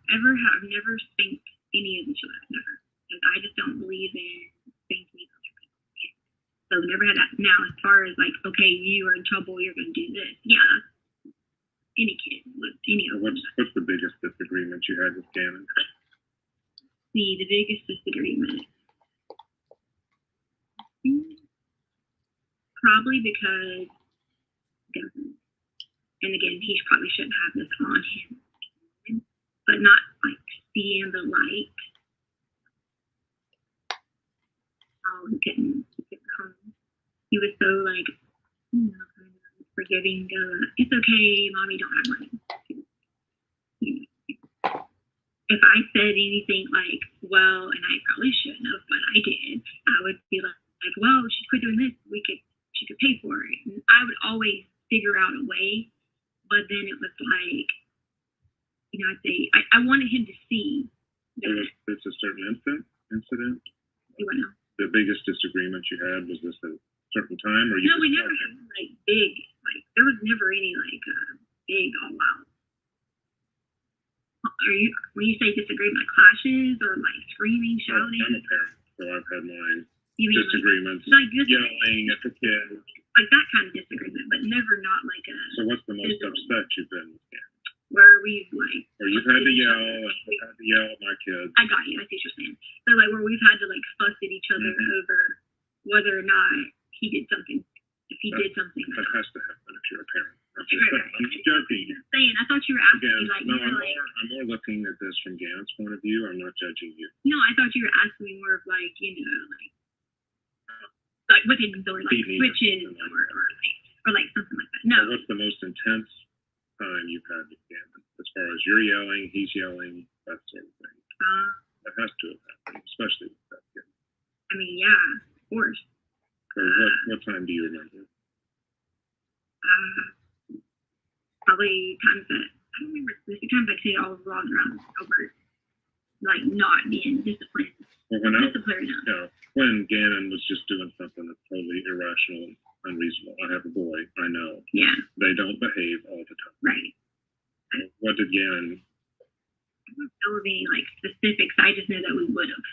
spanked any of the children, never. Because I just don't believe in spanking other people. So we never had that. Now, as far as like, okay, you are in trouble, you're going to do this. Yeah, that's any kid with any of them. What's the biggest disagreement you had with Gannon? The biggest disagreement. Probably because, and again, he probably shouldn't have this on him, but not like seeing the light. How he couldn't come. He was so like, you know, kind of forgiving. It's okay, mommy don't have money. If I said anything like, well, and I probably shouldn't have, but I did, I would be like, well, she quit doing this. She could pay for it. And I would always figure out a way. But then it was like, you know, I'd say, I wanted him to see that. There's a certain incident? You know? The biggest disagreement you had, was this at a certain time? Or No, we never had like big, like there was never any like big all out. When you say disagreement, like clashes or like screaming, shouting? I'm a parent, so I've had mine. You mean disagreements, like yelling at the kid. Like that kind of disagreement, but never not like a. So what's the most upset you've been with him? Where we've like. Or you've had to yell, I've had to yell at my kids. I got you, I see what you're saying. So like where we've had to like fuss at each other over whether or not he did something, if he did something. That has to happen if you're a parent. I'm Right. joking. Saying, I thought you were asking me like, no, you were like. I'm more looking at this from Gannon's point of view. I'm not judging you. No, I thought you were asking me more of like, you know, like with him doing like switches or like something like that. No. So what's the most intense time you've had with Gannon? As far as you're yelling, he's yelling, that sort of thing. That has to have happened, especially with that kid. I mean, yeah, of course. So what time do you remember? Probably times that I don't remember specific times I say all wrong around over like not being disciplined. Well, when Gannon was just doing something that's totally irrational and unreasonable. I have a boy, I know. Yeah. They don't behave all the time. Right. So what did Gannon? I don't know of any like specifics. I just know that we would have.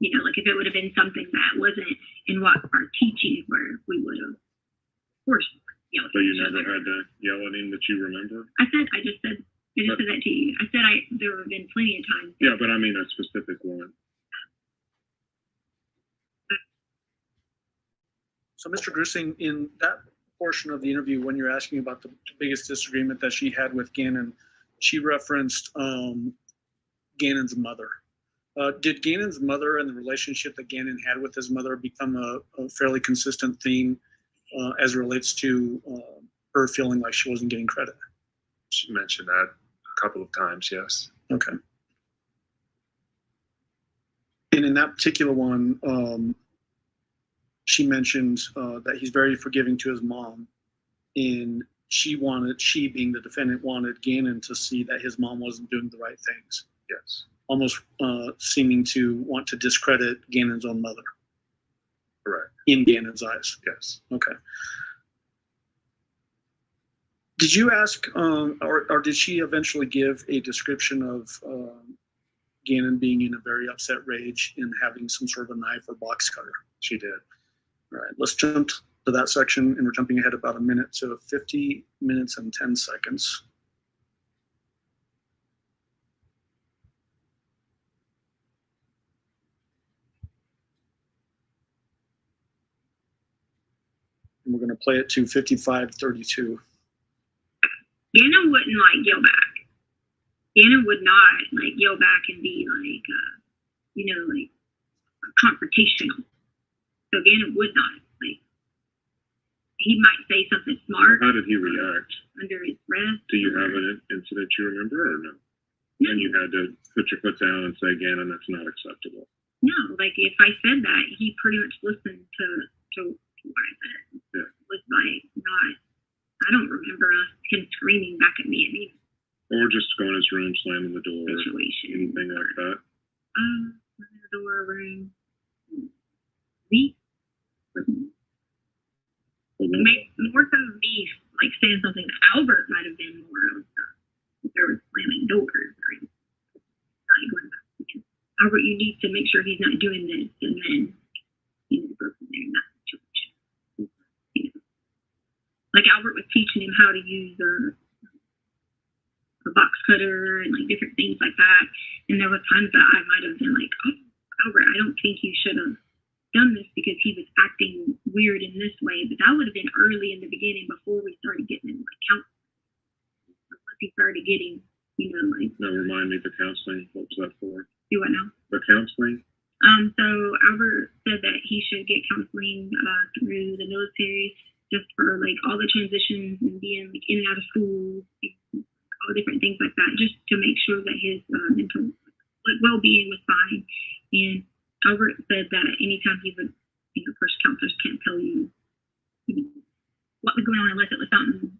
You know, like if it would have been something that wasn't in what our teachings were, we would have, of course. So you never had to yell at him that you remember? I just said that to you. I said there have been plenty of times. Yeah, but I mean a specific one. So, Mr. Grusing, in that portion of the interview, when you're asking about the biggest disagreement that she had with Gannon, she referenced Gannon's mother. Did Gannon's mother and the relationship that Gannon had with his mother become a fairly consistent theme as it relates to her feeling like she wasn't getting credit? She mentioned that a couple of times, yes. Okay. And in that particular one, she mentioned that he's very forgiving to his mom, and she, being the defendant, wanted Gannon to see that his mom wasn't doing the right things. Yes. Almost seeming to want to discredit Gannon's own mother. Correct. In Gannon's eyes. Yes. Okay. Did you ask, or did she eventually give a description of Gannon being in a very upset rage and having some sort of a knife or box cutter? She did. All right, let's jump to that section, and we're jumping ahead about a minute to 50 minutes and 10 seconds. And we're going to play it to 55:32. Gannon wouldn't like yell back. Gannon would not like yell back and be like, like confrontational. So Gannon would not like. He might say something smart. How did he react? Under his breath. Do you have an incident you remember or no? No. And you had to put your foot down and say, Gannon, that's not acceptable. No, like if I said that, he pretty much listened to what I said. Yeah. It was like not. I don't remember him screaming back at me. I mean, or just go in his room, slamming the door. Situation. Anything like that. The door room. Me. More so me like saying something to Albert might have been more of you need to make sure he's not doing this, and then go from there in that situation. Like Albert was teaching him how to use a box cutter and like different things like that. And there were times that I might have been like, oh, Albert, I don't think you should have done this because he was acting weird in this way. But that would have been early in the beginning before we started getting him like counseling. Once he started getting, like. Now remind me the counseling. What was that for? Do what now? The counseling? So Albert said that he should get counseling through the military, just for like all the transitions and being like in and out of school, all different things like that, just to make sure that his mental well-being was fine. And Albert said that anytime he would, of course, counselors can't tell you, what was going on unless it was something,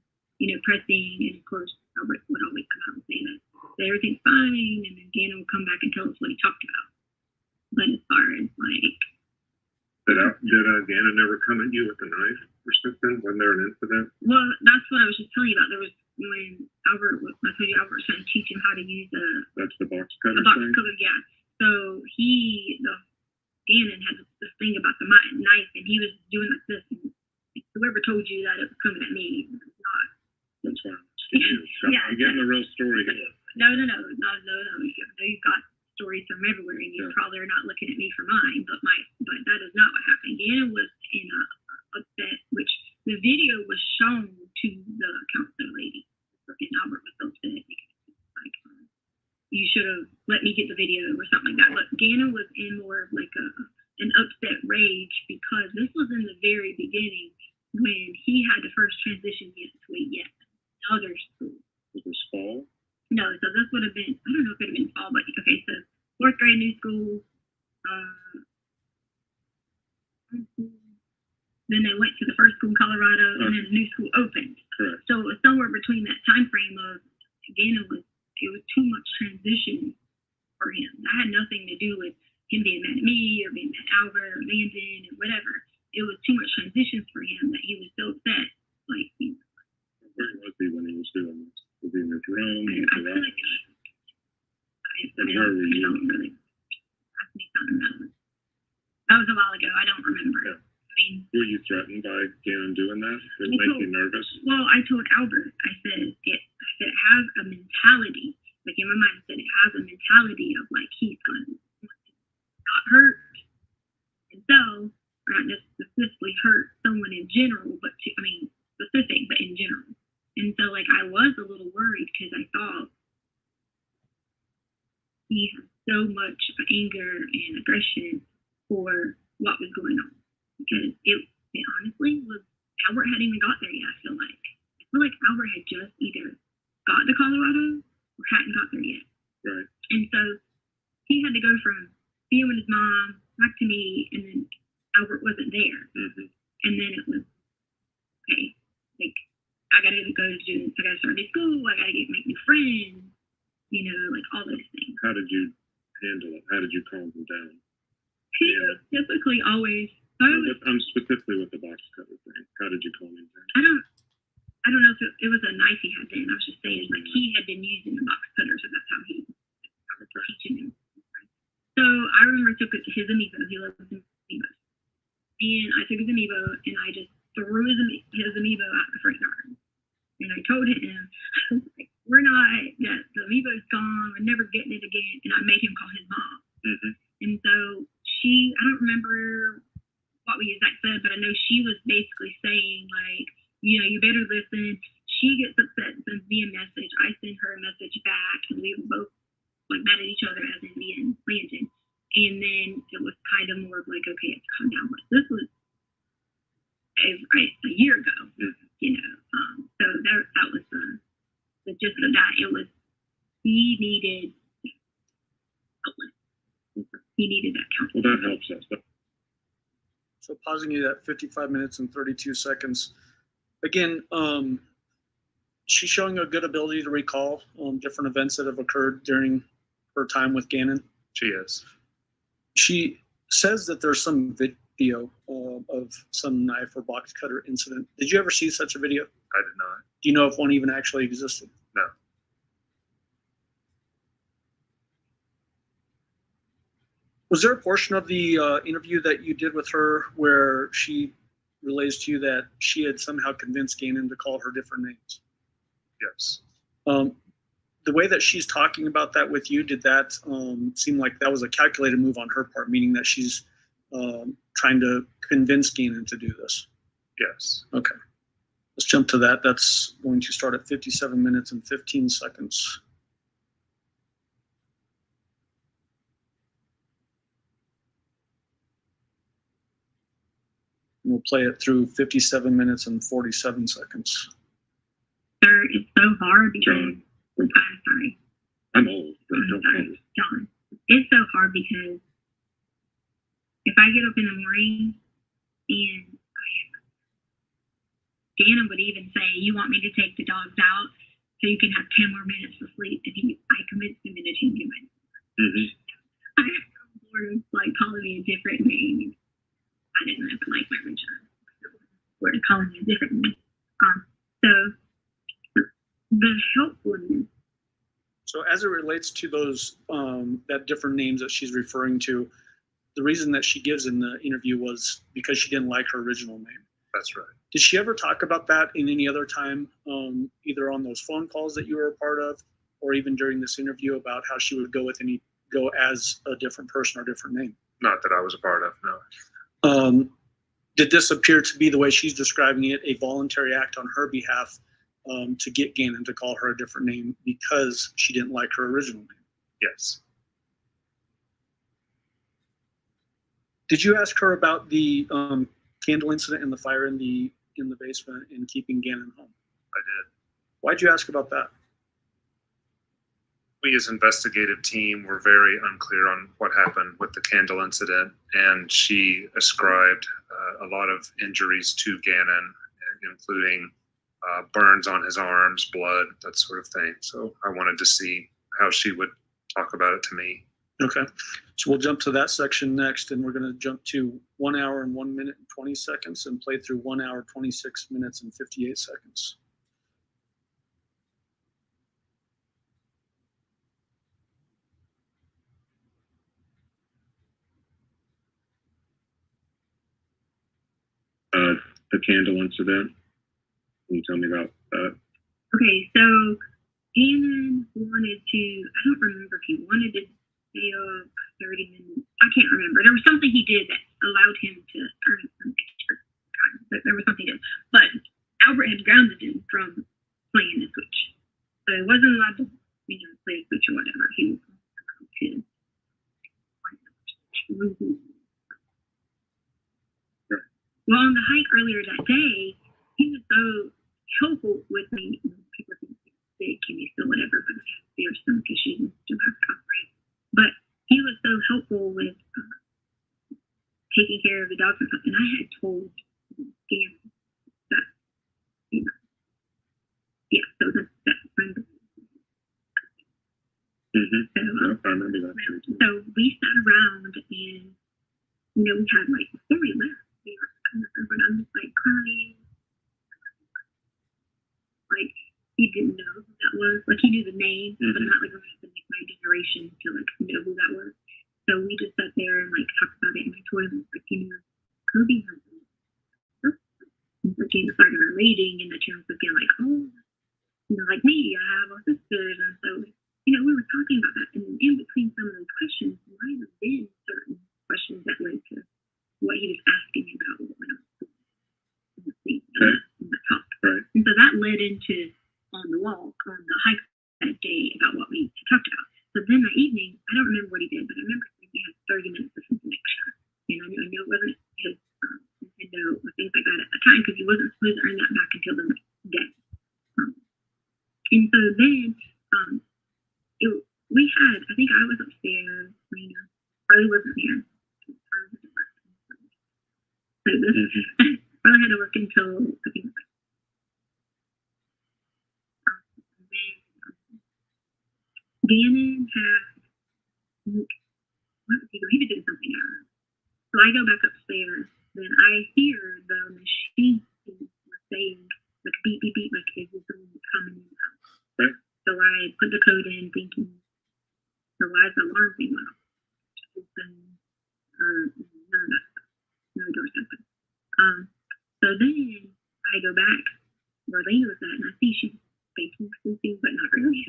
pressing. And of course, Albert would always come out and say that everything's fine, and then Gannon would come back and tell us what he talked about. But as far as like, did Gannon never come at you with a knife or something when there an incident? Well, that's what I was just telling you about. There was when I told you Albert was trying to teach him how to use That's the box cutter. The box thing? cutter, yeah. So Gannon had this thing about the knife, and he was doing like this. And whoever told you that it was coming at me, it was not. That's right. Yeah, I'm getting the real story here. No. I know you've got stories from everywhere, and you probably are not looking at me for mine, but that is not what happened. Gannon was in a upset, which the video was shown to the counselor lady, and Albert was so upset because like, you should have let me get the video or something like that. But Gannon was in more of like an upset rage because this was in the very beginning when he had to first transition into another school. It was fall? No, so this would have been, I don't know if it would have been fall, but okay, so 4th grade, new school. Then they went to the first school in Colorado, and then the new school opened. Correct. So it was somewhere between that time frame of, again, it was too much transition for him. That had nothing to do with him being mad at me or being mad at Albert or Landon or whatever. It was too much transitions for him that he was so upset. Like, where was he when he was doing this? Was he in the drum? I feel like don't really ask me something that was a while ago. I don't remember. Yeah. I mean, were you threatened by Gannon doing that? Did it make you nervous? Well, I told Albert, I said it has a mentality. Like in my mind, I said it has a mentality of like he's going to not hurt himself, or not just specifically hurt someone in general, but specific, but in general. And so like I was a little worried because I thought he had so much anger and aggression for what was going on. Because it honestly was, Albert hadn't even got there yet, I feel like Albert had just either got to Colorado or hadn't got there yet. Right. And so he had to go from being with his mom back to me, and then Albert wasn't there. Mm-hmm. And then it was, okay, like, I gotta start new school, I gotta make new friends, like all those things. How did you handle it? How did you calm him down? He was typically always, I'm specifically with the box cutter thing. How did you calm him down? I don't know if it was a knife he had then. I was just saying, like, he had been using the box cutter, so that's how he was teaching him. So I remember I took it to his amiibo. He loves his amiibos. And I took his amiibo, and I just threw his amiibo out the front yard. And I told him, I was like, the amiibo's gone, we're never getting it again. And I made him call his mom. Mm-hmm. And so I don't remember what we exactly said, but I know she was basically saying, like, you better listen. She gets upset and sends me a message. I send her a message back, and we were both like mad at each other as in me and Landon. And then it was kind of more of like, okay, it's calm down. But this was a year ago, so that was the gist of that. It was he needed that counseling. Well, that helps us. So pausing you at 55 minutes and 32 seconds. Again, she's showing a good ability to recall different events that have occurred during her time with Gannon. She is. She says that there's some video of some knife or box cutter incident. Did you ever see such a video? I did not. Do you know if one even actually existed? No. Was there a portion of the interview that you did with her where she relays to you that she had somehow convinced Gannon to call her different names? Yes. The way that she's talking about that with you, did that seem like that was a calculated move on her part, meaning that she's trying to convince Gannon to do this? Yes. Okay. Let's jump to that. That's going to start at 57 minutes and 15 seconds. We'll play it through 57 minutes and 47 seconds. Sir, it's so hard because I'm sorry. I'm old. I'm sorry, John. It's so hard because if I get up in the morning and Gannon would even say, "You want me to take the dogs out so you can have 10 more minutes of sleep?" And I convinced him to change it. I have no more like calling me a different name. I didn't have to like my original. We're calling me a different name. So the helpfulness. So as it relates to those that different names that she's referring to, the reason that she gives in the interview was because she didn't like her original name. That's right. Did she ever talk about that in any other time, either on those phone calls that you were a part of, or even during this interview about how she would go as a different person or different name? Not that I was a part of, no. Did this appear to be the way she's describing it, a voluntary act on her behalf to get Gannon to call her a different name because she didn't like her original name? Yes. Did you ask her about the candle incident and the fire in the basement and keeping Gannon home? I did. Why'd you ask about that? We as investigative team were very unclear on what happened with the candle incident, and she ascribed a lot of injuries to Gannon, including burns on his arms, blood, that sort of thing. So I wanted to see how she would talk about it to me. Okay, so we'll jump to that section next, and we're going to jump to 1 hour and 1 minute and 20 seconds and play through 1 hour, 26 minutes and 58 seconds. The candle incident. Can you tell me about that? Okay, so Gannon wanted to, I don't remember if he wanted to stay up 30 minutes. I can't remember. There was something he did that allowed him to earn some extra time. There was something he did. But Albert had grounded him from playing the Switch. So he wasn't allowed to, play a Switch or whatever. He was allowed to. Well, on the hike earlier that day, he was so helpful with me. People think he's sick and he's still whatever, but there's some issues and still have to operate. But he was so helpful with taking care of the dogs and stuff. And I had told Dan that, yeah, so that's friend. I remember that. So we sat around and, we had before we left, when I'm just crying. He didn't know who that was. He knew the name, but not going to have my generation to know who that was. So we just sat there and talked about it. And I told him, Kirby has became started relating in the terms of being like me, I have all sisters, and so we were talking about that. And in between some of those questions, might have been certain questions that led to what he was asking about what went on in the talk. Right. And so that led into on the walk on the hike that day about what we talked about. So then that evening, I don't remember what he did, but I remember he had 30 minutes of something extra. And I know it wasn't his Nintendo or things like that at the time because he wasn't supposed to earn that back until the next day. And so then we had, I think I was upstairs, Harley wasn't there. So this Harley had to work until I think Gannon had, what was he doing? He was doing something else. So I go back upstairs, then I hear the machine saying, beep, beep, beep, is this someone coming in the house? Right. So I put the code in thinking, so why is the alarm being off? So then I go back where Lena was at, and I see she's faking sleeping, but not really.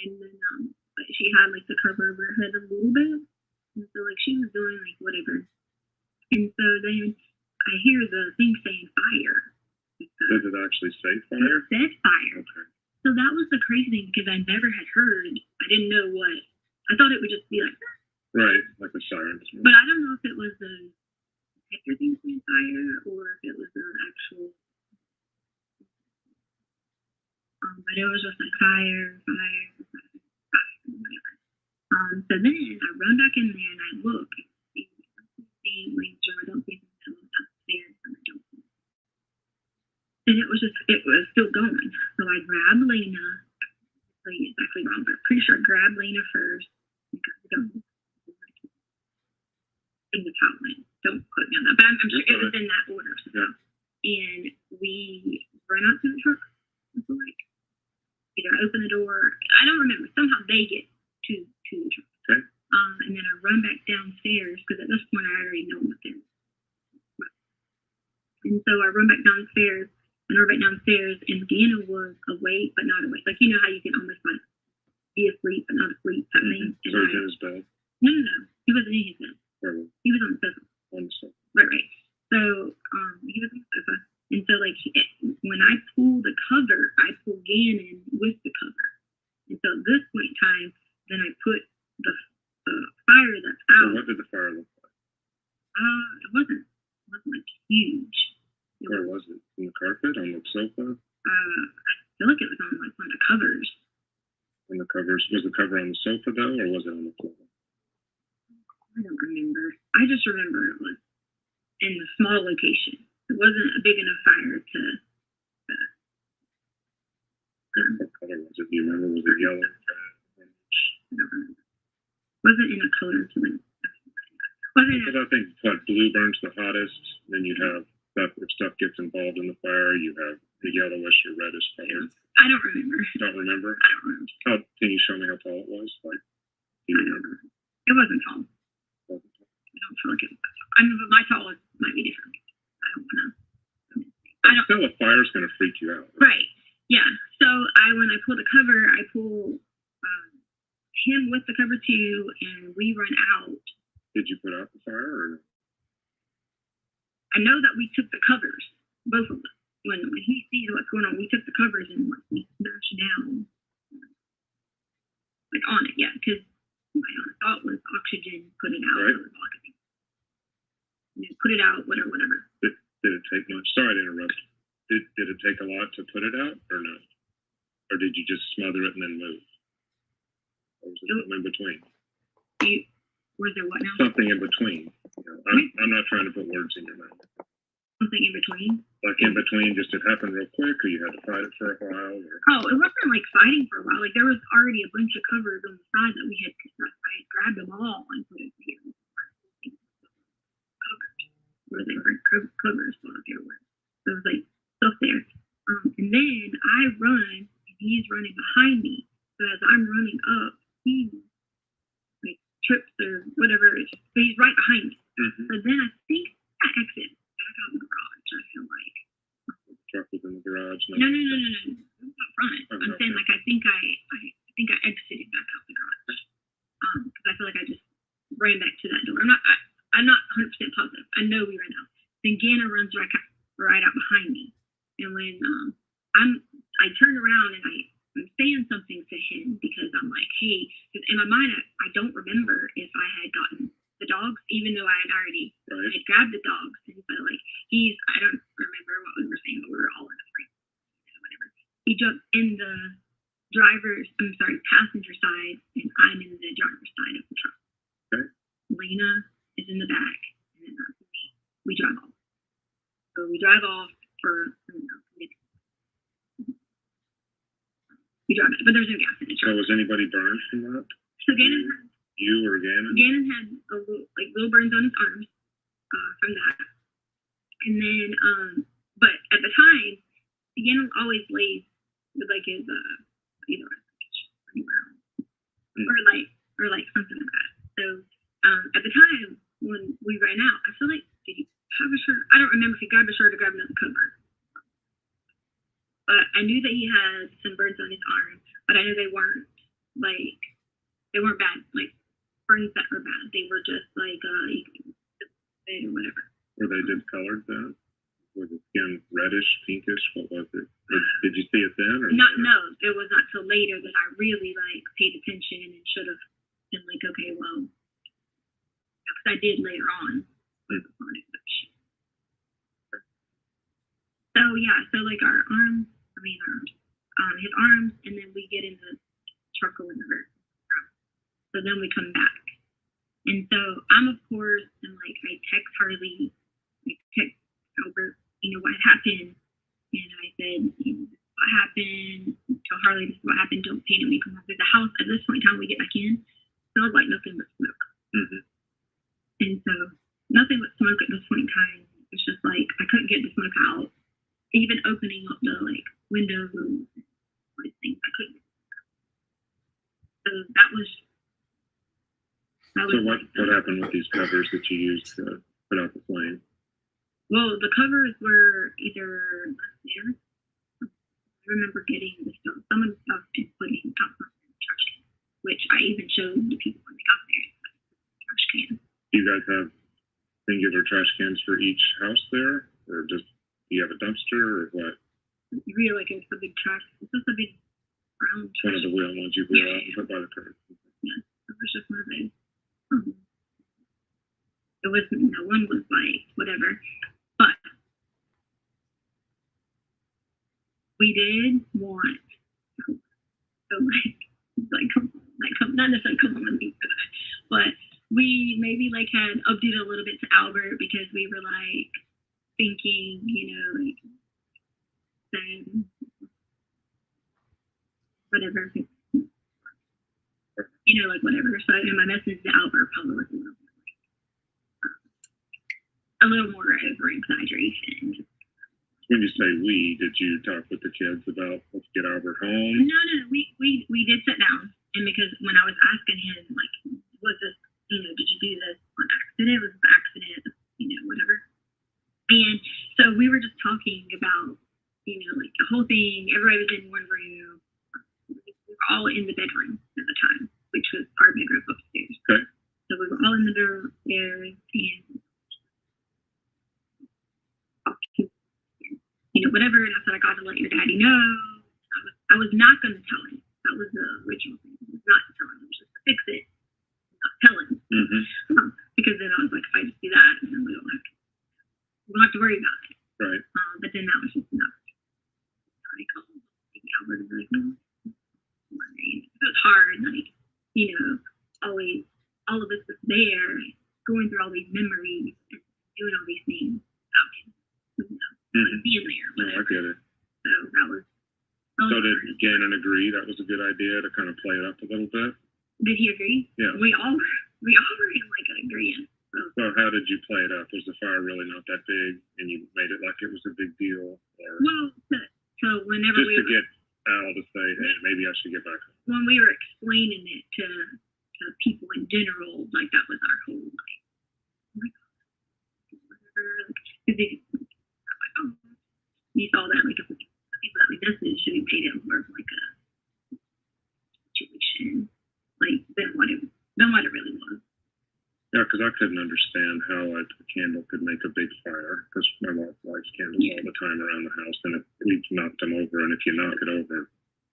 And then but she had like the cover over her head a little bit, and so like she was doing like whatever. And so then I hear the thing saying fire. Does it actually say fire? It said fire. Okay. So that was the crazy thing because I never had heard. I didn't know what. I thought it would just be like that. Right, like a siren. But I don't know if it was the detector thing saying fire or if it was the actual. But it was just like fire, whatever. So then I run back in there and I look. See Lane's room. I don't see him downstairs, and I don't see him. And it was still going. So I grabbed Lena. It's actually wrong, but I'm pretty sure I grabbed Lena first. In the outline. Don't quote me on that. But I'm sure it was in that order. So. Yeah. And we run out to the truck. Like, either open the door. I don't remember. Somehow they get to the truck. Okay. And then I run back downstairs because at this point I already know what they're. And so I run back downstairs. And Deanna was awake but not awake. Like, you know how you can almost like be asleep but not asleep type thing. So he was in his bed? No. He wasn't in his bed. He was on the sofa. Right. So he was on the sofa. And so like when I pull the cover, I pull Gannon with the cover. And so at this point in time, then I put the fire that's out. So what did the fire look like? It wasn't like huge. Where was it? On the carpet? On the sofa? I feel like it was on like one of the covers. On the covers? Was the cover on the sofa though, or was it on the floor? I don't remember. I just remember it was in a small location. It wasn't a big enough fire to. What color was it? Do you remember? Was it yellow? I don't remember. Wasn't in a color to me. Because I think blue burns the hottest. Then you have stuff. If stuff gets involved in the fire, you have the yellowish or reddish color. I don't remember. Don't remember? I don't remember. Can you show me how tall it was? Like, do you remember? It wasn't tall. I don't feel like it was. I mean, but my tall might be different. I don't know. Still, a fire's going to freak you out. Right. Yeah. So when I pull the cover, I pull him with the cover too, and we run out. Did you put out the fire? Or? I know that we took the covers, both of them. When he sees what's going on, we took the covers and we smashed down, like on it. Yeah, because my thought was oxygen, put it out. Right. Put it out, whatever. Did it take much? Sorry to interrupt. Did it take a lot to put it out, or no? Or did you just smother it and then move? Or was it something in between? Was there what now? Something in between. I'm not trying to put words in your mouth. Something in between? Like in between, just it happened real quick, or you had to fight it for a while? Or? Oh, it wasn't like fighting for a while. Like there was already a bunch of covers on the side that we had. I grabbed them all and put it together. Where they were covers while there were. So it was like stuff there. And then I run, and he's running behind me. So as I'm running up, he like trips or whatever. So he's right behind me. Mm-hmm. So then I think I exit back out of the garage. I feel like. The truck was in the garage. No. Not front. I'm saying like I think I exited back out the garage. Because I feel like I just ran back to that door. I'm not 100% positive. I know we ran out. Then Ganna runs right out behind me. And when I turned around and I'm saying something to him because I'm like, hey, because in my mind, I don't remember if I had gotten the dogs, even though I had already had grabbed the dogs. And so like I don't remember what we were saying, but we were all in a fight. Whatever. He jumped in the passenger side, and I'm in the driver's side of the truck. Okay. Lena is in the back, and then we drive off. So we drive off for, we drive it, but there's no gas in the truck. So was anybody burned from that? So Gannon had, you or Gannon? Gannon had little burns on his arms from that. And then, but at the time, Gannon always lays with like his, either or like something like that. So at the time when we ran out, I feel like did he I don't remember if he grabbed a shirt or grabbed another cover. But I knew that he had some burns on his arm, but I knew they weren't bad, like burns that were bad. They were just like or whatever. Were they discolored then? Was the skin reddish, pinkish? What was it? Did you see it then? Or No, it was not till later that I really like paid attention and should have been like, okay, well, because I did later on. So yeah, so like his arms, and then we get in the truck or whatever. So then we come back, and so I'm of course, and like I text Harley, I text Albert, what happened, and I said, this is what happened. Tell Harley this is what happened. Don't paint it. We come back to the house. At this point in time, we get back in. Smells like nothing but smoke. Mm-hmm. And so nothing but smoke at this point in time. It's just like I couldn't get the smoke out. Even opening up the like windows and things, I couldn't. So that was. So what happened with these covers that you used to put out the flame? Well, the covers were either left there. I remember getting some of the stuff and putting outside in the trash can, which I even showed the people when they got there. Trash can. Do you guys have singular trash cans for each house there, or just do you have a dumpster, or what? You really like it's a big trash. It's just a big brown trash. One of the wheel ones you wheel out and put by the curb. Yeah, it was just one of those. It was one was like whatever, but we did want not necessarily come on me for that, but we maybe like had upped it a little bit to Albert because we were like thinking, like saying whatever. Like whatever. So in my message to Albert probably was a little more over exaggeration. When you say we, did you talk with the kids about let's get Albert home? No. We did sit down, and because when I was asking him like, was this did you do this on accident? Was it an accident? Whatever. And so we were just talking about like the whole thing. Everybody was in one room. We were all in the bedroom at the time, which was our bedroom upstairs. Okay. So we were all in the bedroom upstairs, and whatever. And I said, I got to let your daddy know. I was not going to tell him. That was the original thing. I was not to tell him. It was just to fix it, not tell him. Mm-hmm. Because then I was like, if I just do that, then we don't have to worry about it. Right. But then that was just enough. Albert was like, no. It was hard, like, always, all of us was there, going through all these memories and doing all these things without him, being there. No, I get it. So that was. So did Gannon agree that was a good idea to kind of play it up a little bit? Did he agree? Yeah. We all were in like an agreement. So how did you play it up? Was the fire really not that big, and you made it like it was a big deal? Or well, so whenever just to get Al to say, hey, maybe I should get back home. When we were explaining it to people in general, like that was our whole like, oh my God, whatever. You saw that like if the people that we messaged should be made it more of like a situation, like than what it really was. Yeah, because I couldn't understand how a candle could make a big fire, because my wife lights candles all the time around the house, and if we knocked them over, and if you knock it over,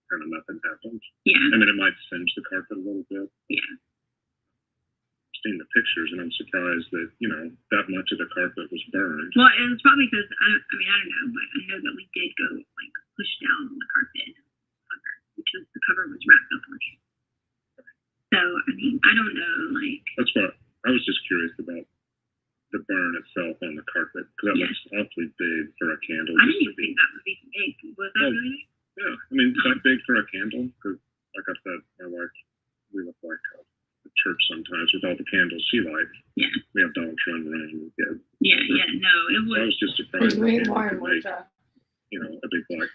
kind of nothing happens. Yeah. And then it might singe the carpet a little bit. Yeah. I've seen the pictures, and I'm surprised that, that much of the carpet was burned. Well, it was probably because, I don't know, but I know that we did go, like, push down on the carpet cover, because the cover was wrapped up on it. So, I don't know, like. That's what. I was just curious about the burn itself on the carpet, because that looks awfully big for a candle. I didn't even think that was even big. Was that really? Yeah, it's that big for a candle, because, like I said, my wife, we look like a church sometimes with all the candles she lights. Yeah. We have dogs running around with kids. Yeah, no, it was. I was just surprised that it could make, a big black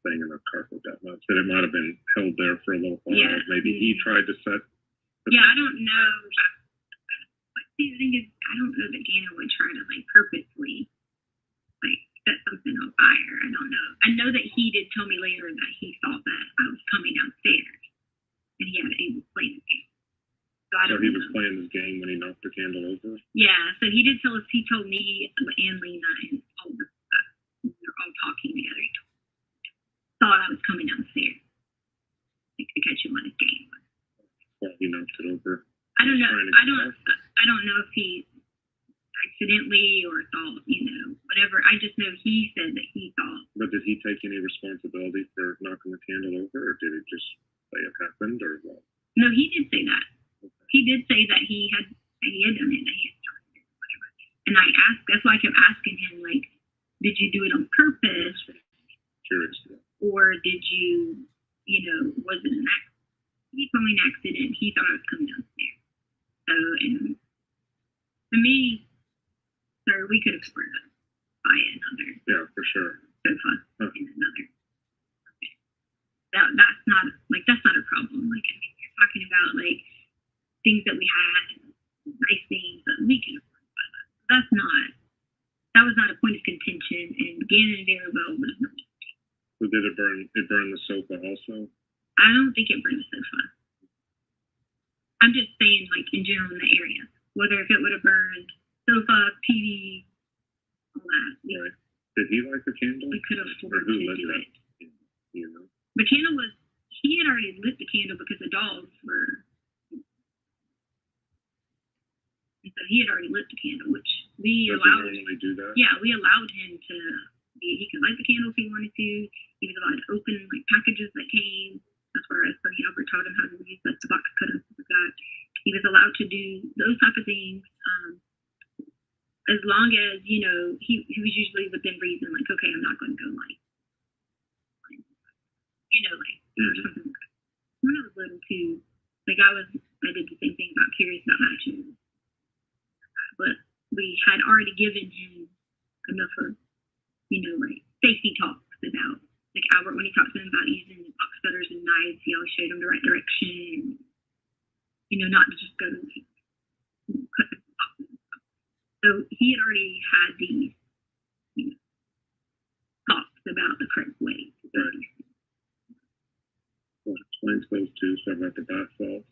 thing in the carpet that much. That it might have been held there for a little while. Yeah. Maybe he tried to set. I don't know. See, the thing is, I don't know that Gannon would try to like purposely possibly like set something on fire. I don't know. I know that he did tell me later that he thought that I was coming downstairs and he was playing the game. So he was playing this game when he knocked the candle over? Yeah, so he did tell us, he told me and Lena and all the stuff. We were all talking together. He thought I was coming downstairs to catch him on his game. Well, he knocked it over. I don't know. I don't know if he accidentally or thought, whatever. I just know he said that he thought. But did he take any responsibility for knocking the candle over, or did it just say it happened, or what? No, he did say that. He did say that he had done it, that he had started it, whatever. And I asked, that's why I kept asking him, like, did you do it on purpose? Curious. Or did you, was it an accident? He told me an accident. He thought I was coming downstairs. So, and to me, sir, we could have squared up by another. Yeah, for sure. Sofa in another. That's not a problem. Like, I mean, you're talking about, like, things that we had, nice things that we can afford. That was not a point of contention, and Gannon very well was not. So did it burn the sofa also? I don't think it burned the sofa. I'm just saying, like, in general in the area, whether if it would have burned sofa, TV, all that. Yeah. Did he light the candle? We could have afforded to do it. You know? The candle he had already lit the candle because the dogs were. And so he had already lit the candle, which we allowed. Does he normally do that? Yeah, we allowed him to. He could light the candle if he wanted to. He was allowed to open like packages that came. As far as Albert taught him how to use like the box cutter and stuff like that. He was allowed to do those type of things. As long as, he was usually within reason, like, okay, I'm not going to go or something like that. When I was little too, like I did the same thing about curious about matches. But we had already given him enough of, like safety talks about, like Albert, when he talked to him about using box cutters and knives, he always showed him the right direction, not to just go to cut the boxes and stuff. So he had already had these, talks about the correct way to do these things. Well, explains those two, so about the bath salts,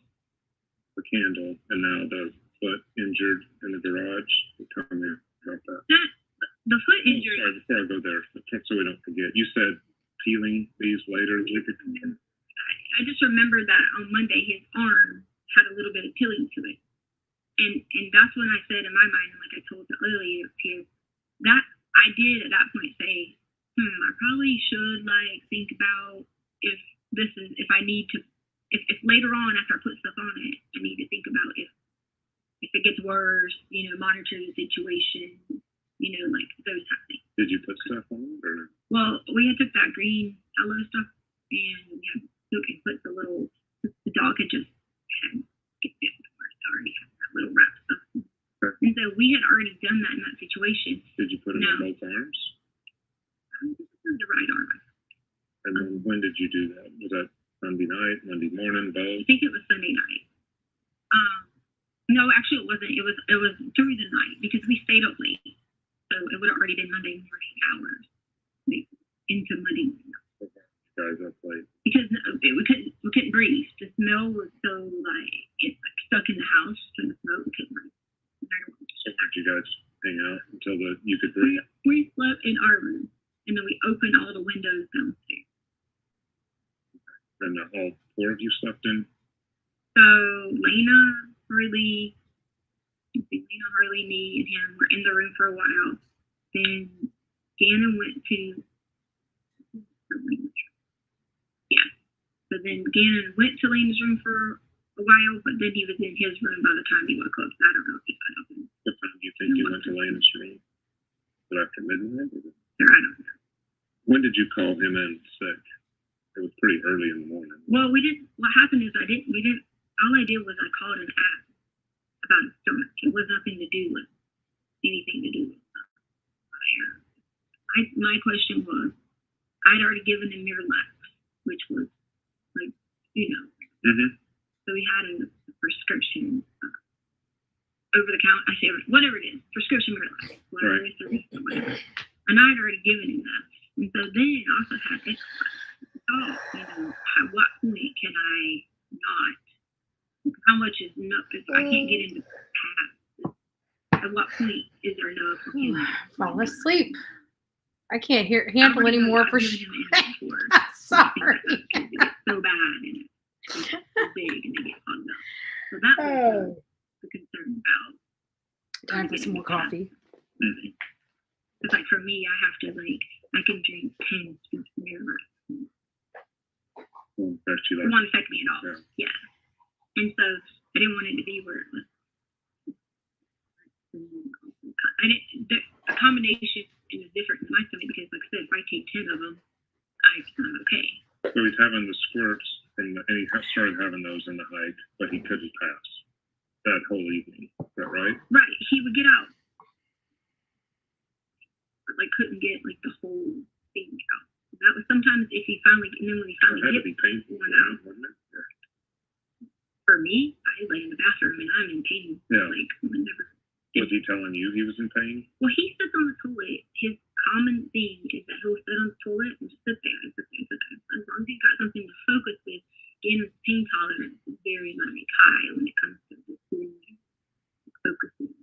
the candle, and now the foot injured in the garage. Tell me about that. The foot injured. Sorry, before I go there, so we don't forget, you said peeling these later. I just remember that on Monday his arm had a little bit of peeling to it, and that's when I said in my mind, like I told the earlier here, that I did at that point say, I probably should like think about if I need to, if later on after I put stuff on it, I need to think about if it gets worse, monitor the situation, like those type of things. Did you put stuff on it or? Well, we had took that green aloe stuff and we had put the dog had just had it already had that little wrap stuff. Okay. And so we had already done that in that situation. Did you put it on both arms? The right arm. And then when did you do that? Was that Sunday night, Monday morning, both? I think it was Sunday night. No, actually it wasn't. It was through the night because we stayed up late. So it would have already been Monday morning hours into Monday morning. Guys up late. Because we couldn't breathe. The smell was so like it's like stuck in the house from the smoke. We couldn't breathe. So did you guys hang out until you could breathe? We slept in our room and then we opened all the windows downstairs. And all four of you slept in? So Lena, Harley, me, and him were in the room for a while. Then Gannon went to So then Gannon went to Lena's room for a while, but then he was in his room by the time he woke up. So I don't know if he got up. What time do you think you went to Lena's room? Was it after midnight? I don't know. When did you call him in sick? It was pretty early in the morning. Well, what happened is all I did was I called and asked about his stomach. It was nothing to do with anything to do with my question was, I'd already given him Miralax, which was like, so we had a prescription over the counter. I say whatever it is, prescription Miralax, this or this or whatever. And I had already given him that. And so then it also had this thought, at what point can I not? How much is enough? If I can't get into past, at what point is there enough? Fall asleep. I can't handle anymore for sure. Sorry. It's so bad and it's so big and they get plugged up. So that was the concern about. Time for some more coffee. It's like for me, I have to I can drink 10 scoops of mirror. It won't affect me at all. Yeah. And so I didn't want it to be where it was. The accommodation is different in my stomach because, like I said, if I take 10 of them, I'm okay. So he's having the squirts, and he started having those in the hike, but he couldn't pass that whole evening. Is that right? Right. He would get out, but couldn't get the whole thing out. That was sometimes if he finally, and then when he finally it had gets to be painful one out. Wouldn't it? For me, I lay in the bathroom and I'm in pain. Yeah. Whenever. Was he telling you he was in pain? Well, he sits on the toilet. His common thing is that he'll sit on the toilet and just sit there and sit there and sit there. As long as he's got something to focus with, again, his pain tolerance is very high when it comes to just sitting there focusing.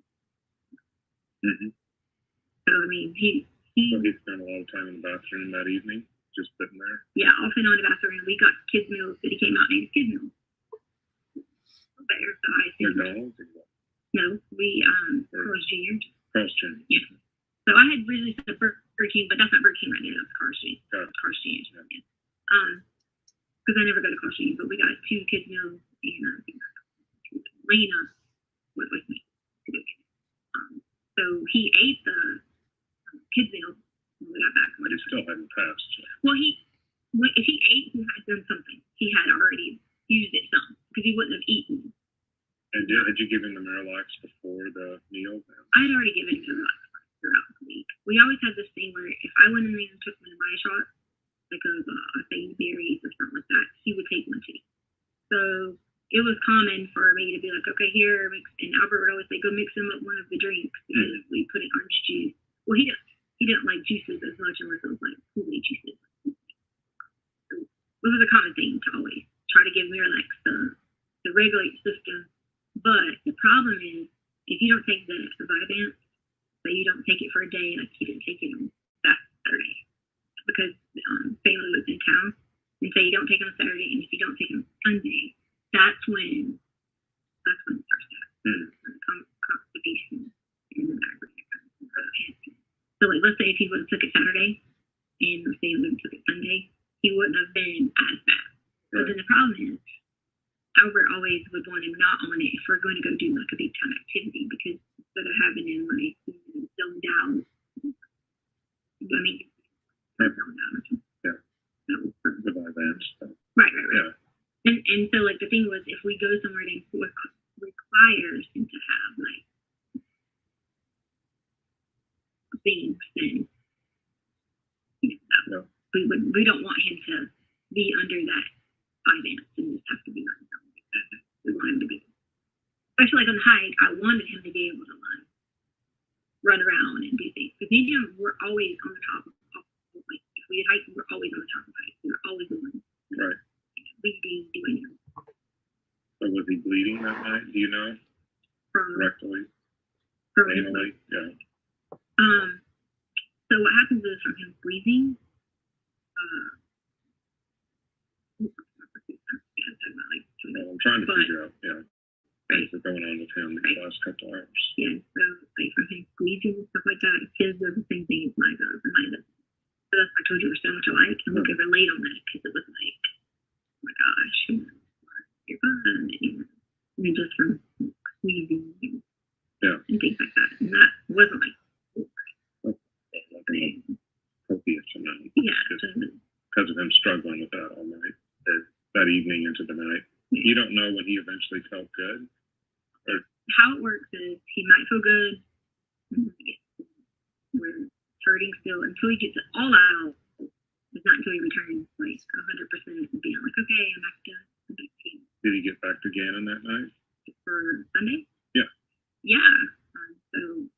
Mm-hmm. So I mean, he spent a lot of time in the bathroom that evening, just sitting there. Yeah, off and on the bathroom. We got kids meals that he came out and ate kids meals. There, so I said, McDonald's? No, we Carl's Jr. Carl's Jr. Yeah. So I had originally said Burger King, but that's not Burger King right now. That's Carl's Jr. Carl's Jr. Yeah. Because I never go to Carl's Jr. But we got 2 kids meals and Lena went with me to go get it. So he ate the kids meal when we got back. But he still hadn't passed. Well, if he ate, he had done something. He had already used it some because he wouldn't have eaten. And had you given the Miralax before the meal? I had already given him Miralax throughout the week. We always had this thing where if I went in there and took one of my shots, like of say berries or something like that, he would take one too. So it was common for me to be like, okay, here, mix, and Albert would always say, go mix him up one of the drinks because we put in orange juice. Well, he didn't like juices as much unless it was like Kool-Aid juices. So it was a common thing to always try to give Miralax to regulate the system. But the problem is, if you don't take the Vyvanse, so you don't take it for a day, like he didn't take it on Saturday, because family was in town, and so you don't take it on Saturday, and if you don't take it on Sunday, that's when it starts to happen. Constipation and so like let's say if he would have took it Saturday, and let's say he would have took it Sunday, he wouldn't have been as bad. But then the problem is, Albert always would want him not on it if we're going to go do like a big time activity because instead of having him zoned out, I mean, zoned out. Yeah. The Vyvanse. Right. Yeah. And so like the thing was, if we go somewhere that requires him to have like things, then we don't want him to be under that Vyvanse and just have to be like. We want him to be, especially like on the hike, I wanted him to be able to run around and do things. Because me and him, we're always on the top of like if we had hiked, we're always on the top of the hike. We were always the ones. Right. We'd be doing it. So was he bleeding that night? Do you know? Rectally? Anally? Yeah. So what happens is from him breathing, I'm trying to figure out, things that are going on with him the last couple hours. Yeah, so like from him squeezing and stuff like that, his does the same thing as mine does, and mine doesn't. So that's why I told you we're so much alike, and we could relate on that because it was like, oh my gosh, you're fun, and then just from squeezing and things like that, and that wasn't like copious amount. Yeah, because of him struggling with that all night, that evening into the night. You don't know when he eventually felt good? Or how it works is he might feel good, we're hurting still until he gets it all out. It's not until he returns like 100% and being like, okay, I'm back to game. Did he get back to Gannon that night? For Sunday? Yeah. Yeah. So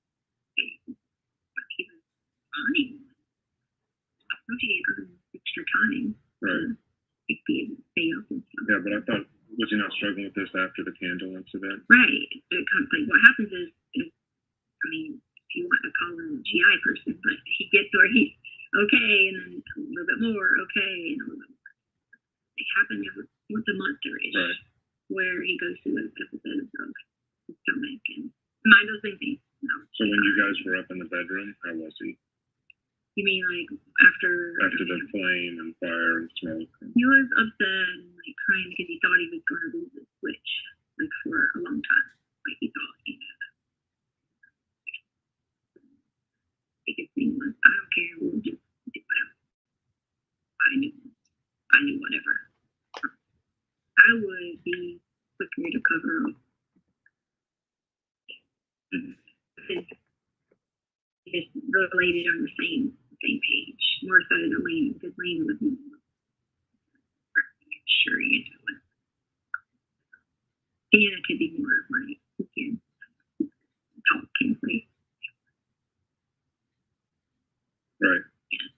Yeah, but I thought, was he not struggling with this after the candle incident? Right. It comes, like, what happens is, I mean, if you want to call him a GI person, but he gets where he's okay, and then a little bit more okay, and a little bit more. It happened every once a month-ish, right, where he goes through those episodes of his stomach and mind those things. No. So when you guys were up in the bedroom, how was he? You mean like after the flame and fire and smoke? He was upset and like crying because he thought he was going to lose the switch, like for a long time. Like he thought he had. Biggest thing was, I don't care, we'll just do whatever. I knew whatever. I would be quicker to cover up. It's related on the same page, more so than Lane, because Lane was sure into it. And it could be more of like, we can talk and play. Right. Yeah.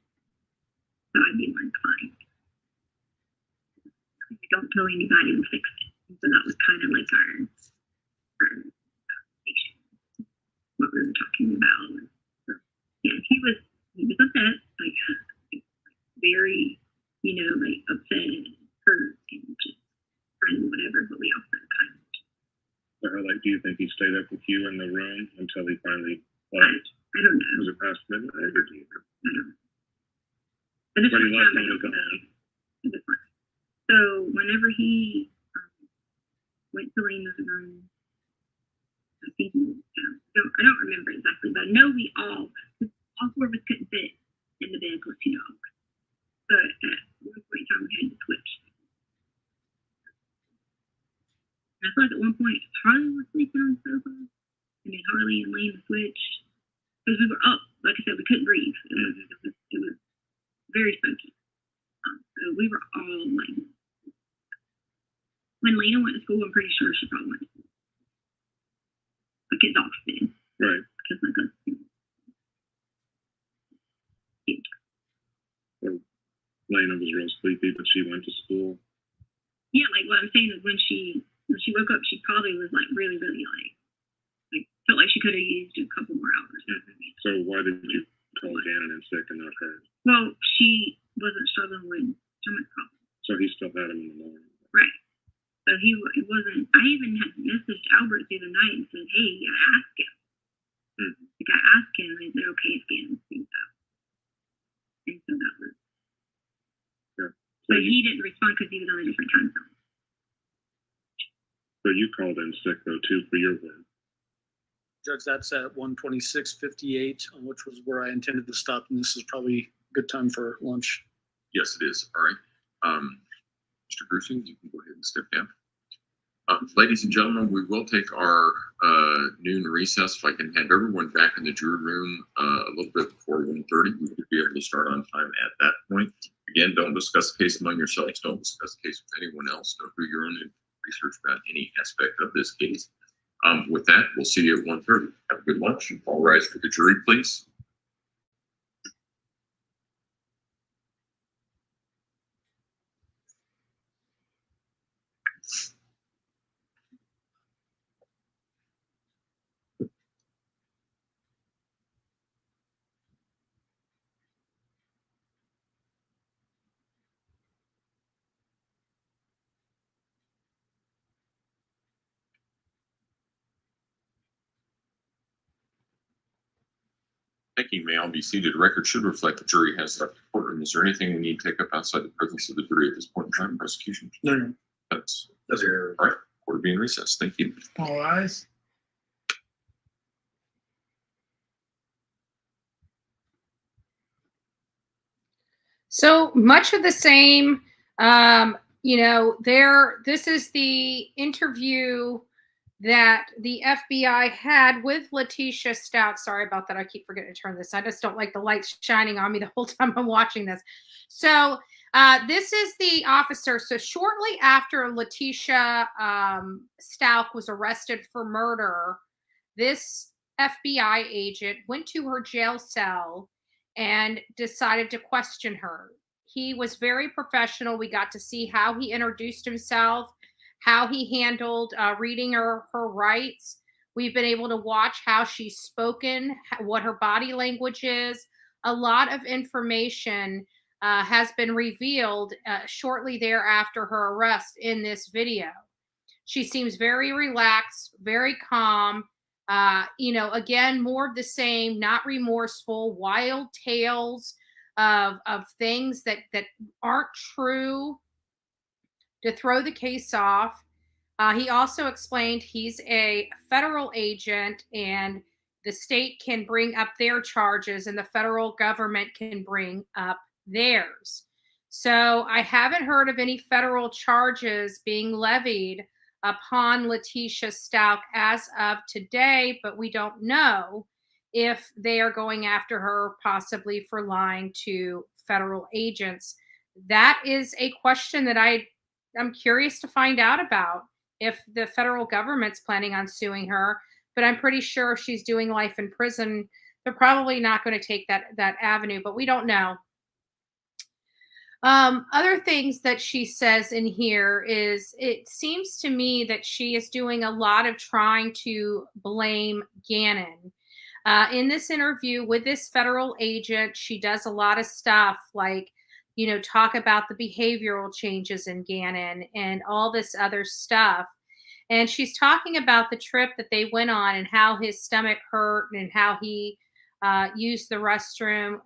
So I'd be more inclined. If you don't tell anybody, we'll fix it. So that was kind of like our conversation, what we were talking about. Yeah, he was upset, like very, like upset and hurt and just trying whatever, but we also kind of. So, like, do you think he stayed up with you in the room until he finally left? I don't know. Was it past midnight or do you know? I don't know. But this was time I don't know. So whenever he went to Lena's room, I think I don't remember exactly, but I know we all four of us couldn't fit in the bed with 2 dogs. But at one point in time, we had to switch. And I feel like at one point, Harley was sleeping on the sofa, and then Harley and Lena switched. Because we were up, like I said, we couldn't breathe. It was very smoky. So we were all like, when Lena went to school, I'm pretty sure she probably went to school. Like exhausted. Right. Because like us. So Lena was real sleepy, but she went to school. Yeah, like what I'm saying is when she woke up, she probably was like really, really like felt like she could have used a couple more hours. So why did you call Gannon in sick and not her? Well, she wasn't struggling with stomach problems. So he still had him in the morning. Right. So it wasn't. I even had messaged Albert the other night and said, "Hey, I asked him." Like I asked him, and he said, "Okay, it's Gannon." And so that was. Yeah. So he didn't respond because he was on a different time zone. So you called in sick though too for your work. Judge, that's at 1:26:58, which was where I intended to stop, and this is probably a good time for lunch. Yes, it is. All right. Mr. Grusin, you can go ahead and step down. Ladies and gentlemen, we will take our noon recess. If I can have everyone back in the jury room a little bit before 1:30, we could be able to start on time at that point. Again, don't discuss the case among yourselves. Don't discuss the case with anyone else. Don't do your own research about any aspect of this case. With that, we'll see you at 1:30. Have a good lunch. All rise for the jury, please. Thank you. May all be seated. The record should reflect the jury has left the courtroom. Is there anything we need to take up outside the presence of the jury at this point in time? Prosecution? No. That's all right. Court being recessed. Thank you. All rise. So much of the same, this is the interview that the FBI had with Letecia Stauch. Sorry about that. I keep forgetting to turn this. I just don't like the lights shining on me the whole time I'm watching this. So this is the officer. So shortly after Letecia Stauch was arrested for murder, this FBI agent went to her jail cell and decided to question her. he was very professional. We got to see how he introduced himself, how he handled reading her rights. We've been able to watch how she's spoken, what her body language is. A lot of information has been revealed shortly thereafter her arrest in this video. She seems very relaxed, very calm. Again, more of the same, not remorseful, wild tales of things that aren't true to throw the case off. He also explained he's a federal agent and the state can bring up their charges and the federal government can bring up theirs. So I haven't heard of any federal charges being levied upon Letecia Stauch as of today, but we don't know if they are going after her possibly for lying to federal agents. That is a question that I'm curious to find out about, if the federal government's planning on suing her, but I'm pretty sure if she's doing life in prison, they're probably not going to take that avenue, but we don't know. Other things that she says in here is, it seems to me that she is doing a lot of trying to blame Gannon. In this interview with this federal agent, she does a lot of stuff like, talk about the behavioral changes in Gannon and all this other stuff. And she's talking about the trip that they went on and how his stomach hurt and how he used the restroom.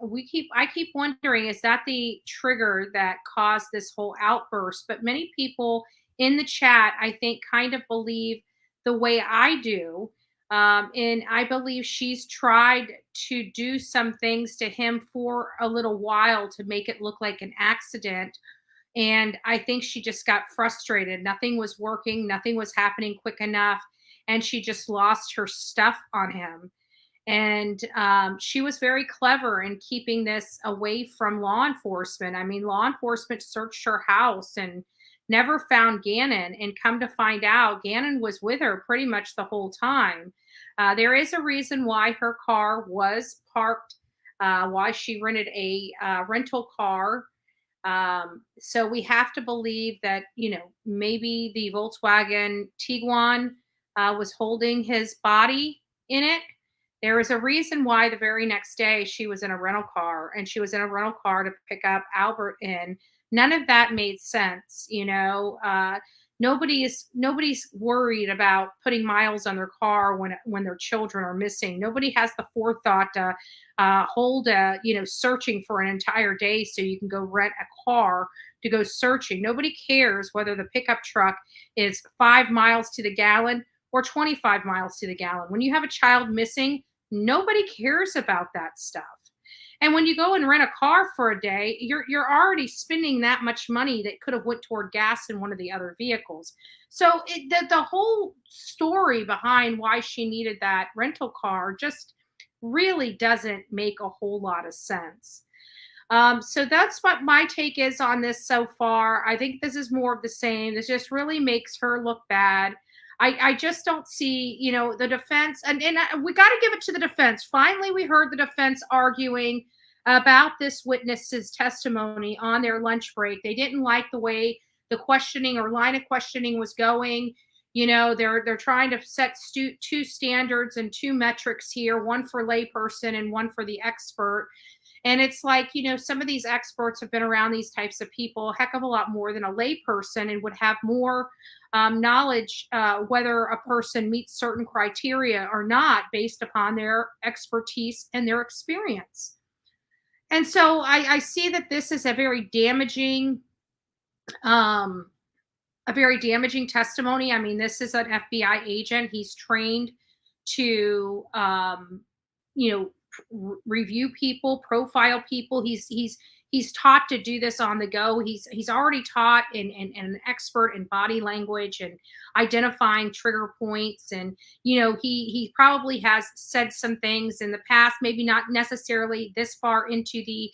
I keep wondering, is that the trigger that caused this whole outburst? But many people in the chat, I think, kind of believe the way I do. And I believe she's tried to do some things to him for a little while to make it look like an accident. And I think she just got frustrated. Nothing was working. Nothing was happening quick enough. And she just lost her stuff on him. And she was very clever in keeping this away from law enforcement. I mean, law enforcement searched her house and never found Gannon. And come to find out, Gannon was with her pretty much the whole time. There is a reason why her car was parked, why she rented a rental car. So we have to believe that, maybe the Volkswagen Tiguan was holding his body in it. There is a reason why the very next day she was in a rental car, and she was in a rental car to pick up Albert in. None of that made sense. Nobody's worried about putting miles on their car when their children are missing. Nobody has the forethought to hold searching for an entire day so you can go rent a car to go searching. Nobody cares whether the pickup truck is 5 miles to the gallon or 25 miles to the gallon. When you have a child missing, nobody cares about that stuff. And when you go and rent a car for a day, you're already spending that much money that could have went toward gas in one of the other vehicles. So the whole story behind why she needed that rental car just really doesn't make a whole lot of sense. So that's what my take is on this so far. I think this is more of the same. This just really makes her look bad. I just don't see, the defense, and we got to give it to the defense. Finally, we heard the defense arguing about this witness's testimony on their lunch break. They didn't like the way the questioning or line of questioning was going. They're trying to set two standards and two metrics here, one for layperson and one for the expert. And it's like, some of these experts have been around these types of people a heck of a lot more than a layperson and would have more knowledge whether a person meets certain criteria or not based upon their expertise and their experience. And so I see that this is a very damaging testimony. I mean, this is an FBI agent. He's trained to, review people, profile people. He's taught to do this on the go. He's already taught and an expert in body language and identifying trigger points. And, he probably has said some things in the past, maybe not necessarily this far into the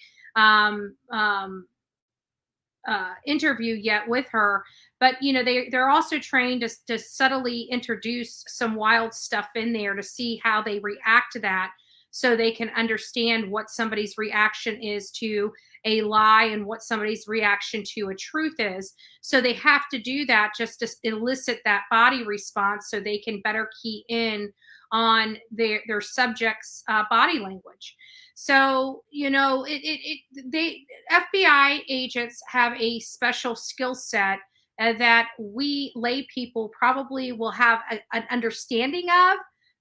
interview yet with her, but they're also trained to subtly introduce some wild stuff in there to see how they react to that, so they can understand what somebody's reaction is to a lie and what somebody's reaction to a truth is. So they have to do that just to elicit that body response so they can better key in on their subject's body language. So, you know, they FBI agents have a special skill set that we lay people probably will have an understanding of,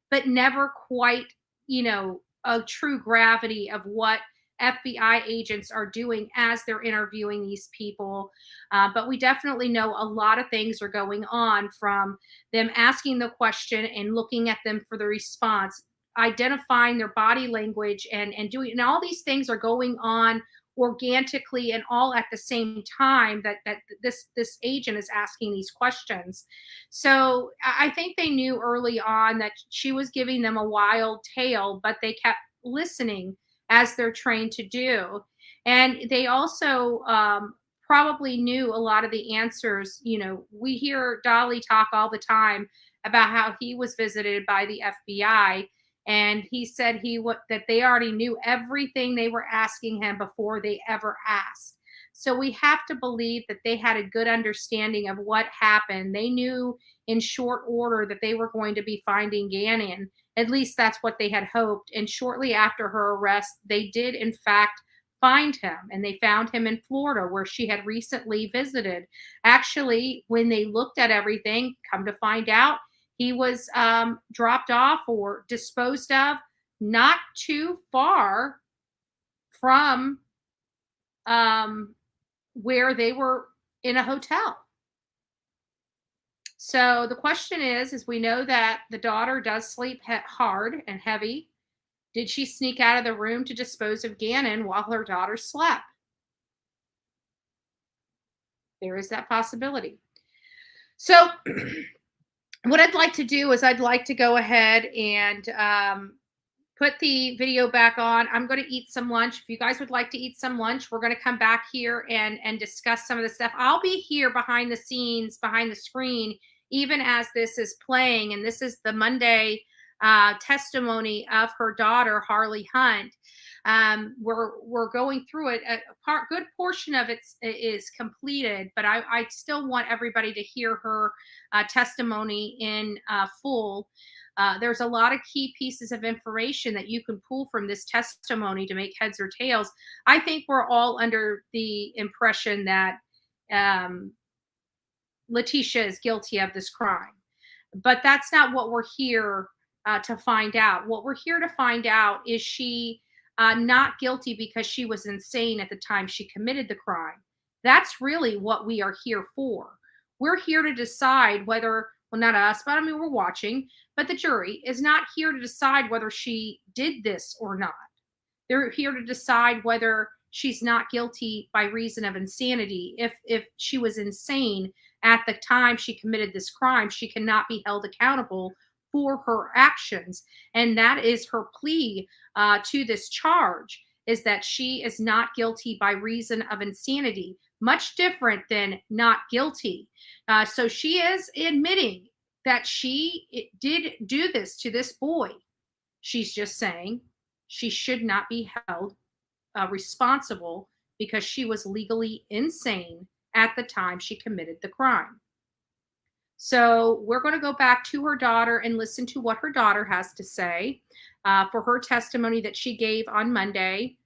but never quite, you know, a true gravity of what FBI agents are doing as they're interviewing these people. But we definitely know a lot of things are going on, from them asking the question and looking at them for the response, identifying their body language and doing, and all these things are going on organically and all at the same time that this agent is asking these questions. So I think they knew early on that she was giving them a wild tale, but they kept listening as they're trained to do. And they also probably knew a lot of the answers. You know, we hear Dolly talk all the time about how he was visited by the FBI, and he said that they already knew everything they were asking him before they ever asked. So we have to believe that they had a good understanding of what happened. They knew in short order that they were going to be finding Gannon. At least that's what they had hoped. And shortly after her arrest, they did in fact find him, and they found him in Florida, where she had recently visited. Actually, when they looked at everything, come to find out, he was dropped off or disposed of not too far from where they were, in a hotel. So the question is we know that the daughter does sleep hard and heavy. Did she sneak out of the room to dispose of Gannon while her daughter slept? There is that possibility. So what I'd like to do is I'd like to go ahead and put the video back on. I'm going to eat some lunch. If you guys would like to eat some lunch, we're going to come back here and discuss some of the stuff. I'll be here behind the scenes, behind the screen, even as this is playing. And this is the Monday testimony of her daughter, Harley Hunt. We're going through it. A good portion of it is completed, but I still want everybody to hear her testimony in full. There's a lot of key pieces of information that you can pull from this testimony to make heads or tails. I think we're all under the impression that Leticia is guilty of this crime, but that's not what we're here to find out. What we're here to find out is she not guilty because she was insane at the time she committed the crime. That's really what we are here for. We're here to decide whether, well, not us, but I mean, we're watching, but the jury is not here to decide whether she did this or not. They're here to decide whether she's not guilty by reason of insanity. If she was insane at the time she committed this crime, she cannot be held accountable for her actions. And that is her plea to this charge, is that she is not guilty by reason of insanity. Much different than not guilty. So she is admitting that she did do this to this boy. She's just saying she should not be held responsible because she was legally insane at the time she committed the crime. So we're going to go back to her daughter and listen to what her daughter has to say for her testimony that she gave on Monday.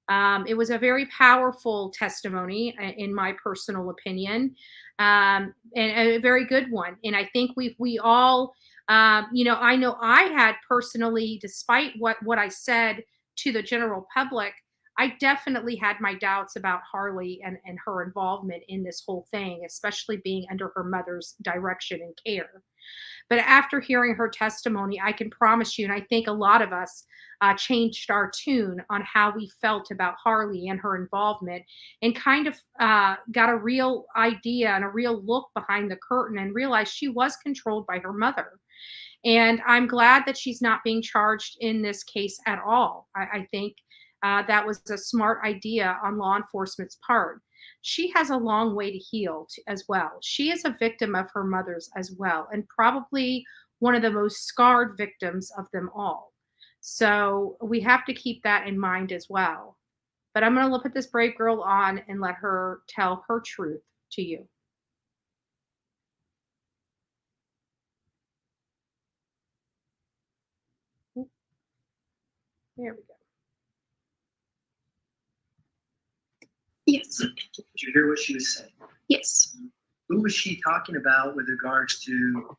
It was a very powerful testimony, in my personal opinion, and a very good one. And I think we all, you know I had personally, despite what I said to the general public, I definitely had my doubts about Harley and her involvement in this whole thing, especially being under her mother's direction and care. But after hearing her testimony, I can promise you, and I think a lot of us changed our tune on how we felt about Harley and her involvement, and kind of got a real idea and a real look behind the curtain and realized she was controlled by her mother. And I'm glad that she's not being charged in this case at all. I think that was a smart idea on law enforcement's part. She has a long way to heal as well. She is a victim of her mother's as well, and probably one of the most scarred victims of them all. So we have to keep that in mind as well. But I'm going to put this brave girl on and let her tell her truth to you. There we go. Yes. Did you hear what she was saying? Yes. Who was she talking about with regards to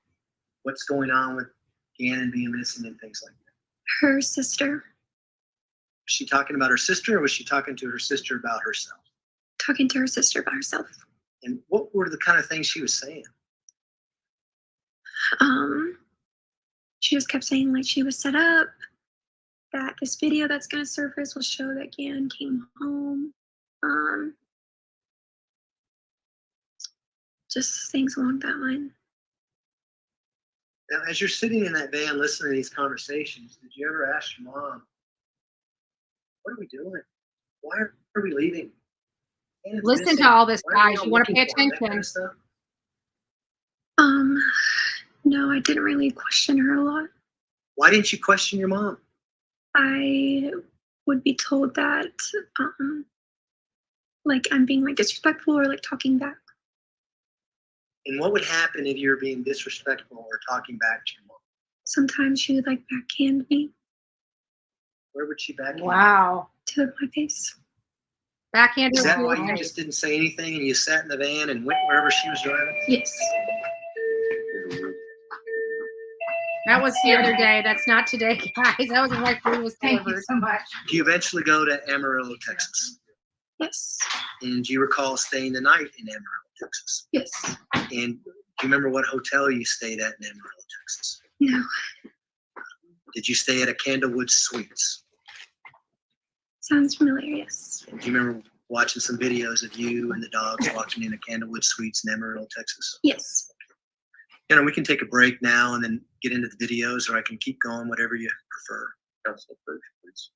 what's going on with Gannon being missing and things like that? Her sister. Was she talking about her sister, or was she talking to her sister about herself? Talking to her sister about herself. And what were the kind of things she was saying? She just kept saying like she was set up, that this video that's going to surface will show that Gannon came home. Just things along that line. Now, as you're sitting in that van listening to these conversations, did you ever ask your mom, what are we doing? Why are we leaving? Listen to all this, guys. You want to pay attention. Kind of stuff? No, I didn't really question her a lot. Why didn't you question your mom? I would be told that, like I'm being like disrespectful or like talking back. And what would happen if you were being disrespectful or talking back to your mom? Sometimes she would like backhand me. Where would she backhand? Wow. To my face. Backhand. Is that why you just didn't say anything and you sat in the van and went wherever she was driving? Yes. That was the other day. That's not today, guys. That was when my food was delivered. Thank you so much. Do you eventually go to Amarillo, Texas? Yes. And do you recall staying the night in Amarillo, Texas? Yes. And do you remember what hotel you stayed at in Amarillo, Texas? No. Did you stay at a Candlewood Suites? Sounds familiar, yes. Do you remember watching some videos of you and the dogs walking into Candlewood Suites in Amarillo, Texas? Yes. You know, we can take a break now and then get into the videos, or I can keep going, whatever you prefer. Council first, please.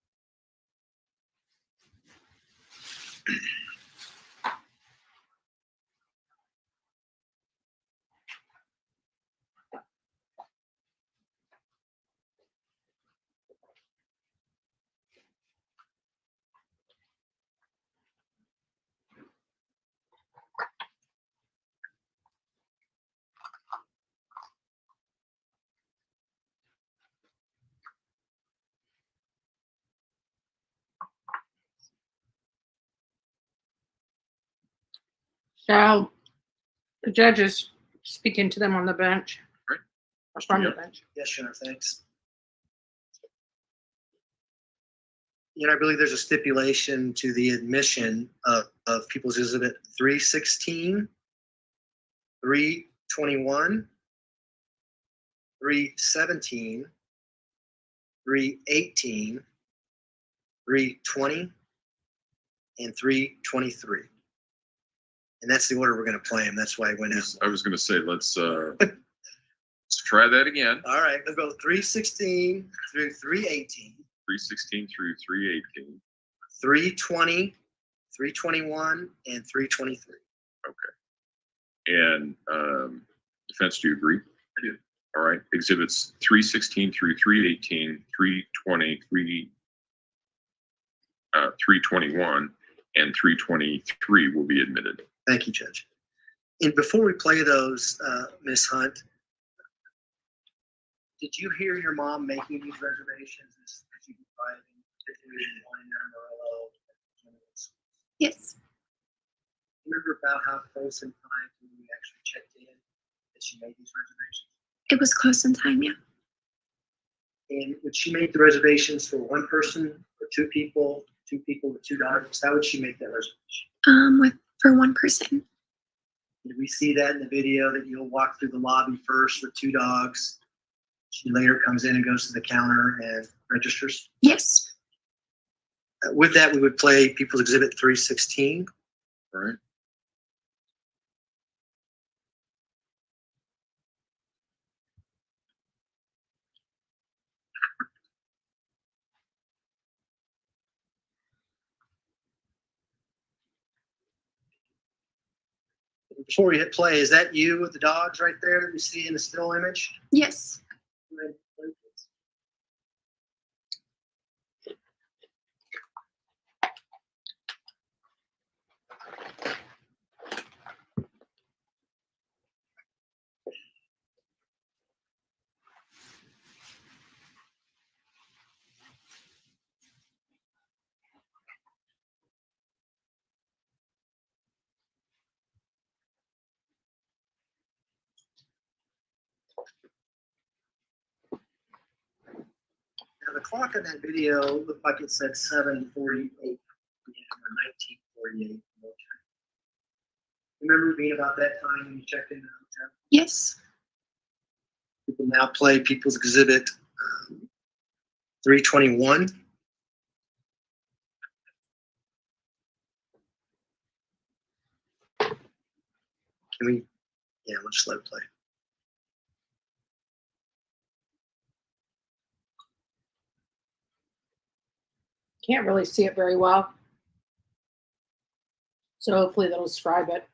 So the judge is speaking to them on the bench. Or from the bench. Yes, Your Honor, thanks. You know, I believe there's a stipulation to the admission of People's Exhibit 316, 321, 317, 318, 320, and 323. And that's the order we're going to play them. That's why I went out. I was going to say, let's try that again. All right, we'll go 316 through 318. 316 through 318. 320, 321, and 323. Okay. And defense, do you agree? I do. All right. Exhibits 316 through 318, 320, 321, and 323 will be admitted. Thank you, Judge. And before we play those, Ms. Hunt, did you hear your mom making these reservations as you were driving, particularly the one in Amarillo? Yes. Remember about how close in time when you actually checked in that she made these reservations? It was close in time, yeah. And would she make the reservations for one person, or two people with two dogs? How would she make that reservation? For one person. Did we see that in the video that you'll walk through the lobby first with two dogs? She later comes in and goes to the counter and registers? Yes. With that, we would play People's Exhibit 316. All right. Before we hit play, is that you with the dogs right there that we see in the still image? Yes. Now the clock on that video looked like it said 7:48 p.m. or 19:48. Remember being about that time when you checked in the hotel? Yes. We can now play People's Exhibit 321. Can we? Yeah, we'll just let it play. Can't really see it very well. So hopefully that'll describe it.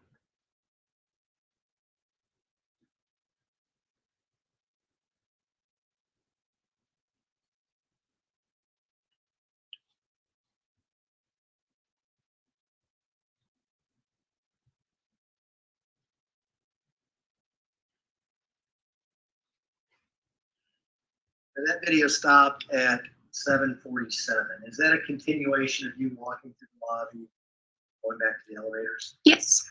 And that video stopped at 7:47. Is that a continuation of you walking through the lobby, going back to the elevators? Yes.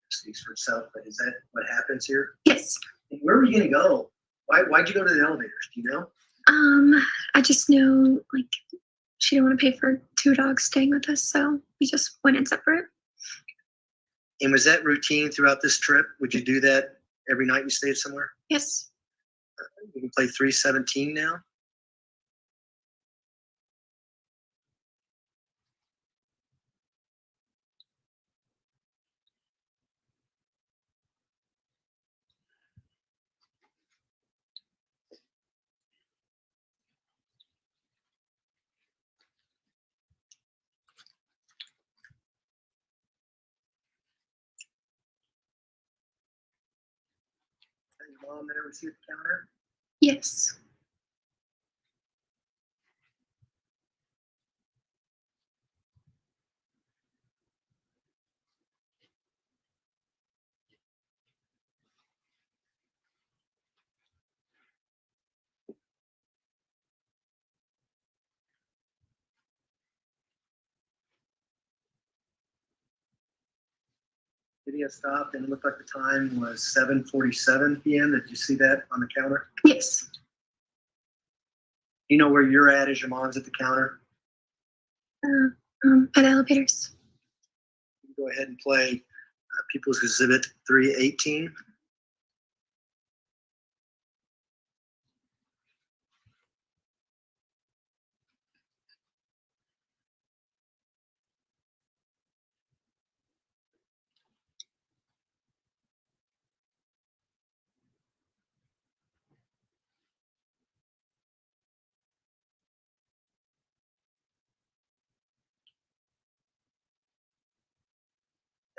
Speaks for itself, but is that what happens here? Yes. And where were you gonna go? Why'd you go to the elevators? Do you know? I just know, like, she didn't want to pay for 2 dogs staying with us, so we just went in separate. And was that routine throughout this trip? Would you do that every night you stayed somewhere? Yes. We can play 317 now. Your mom there received the counter? Yes. Video stopped and it looked like the time was 7:47 p.m. Did you see that on the counter? Yes. You know where you're at as your mom's at the counter? At the elevators. Go ahead and play People's Exhibit 318.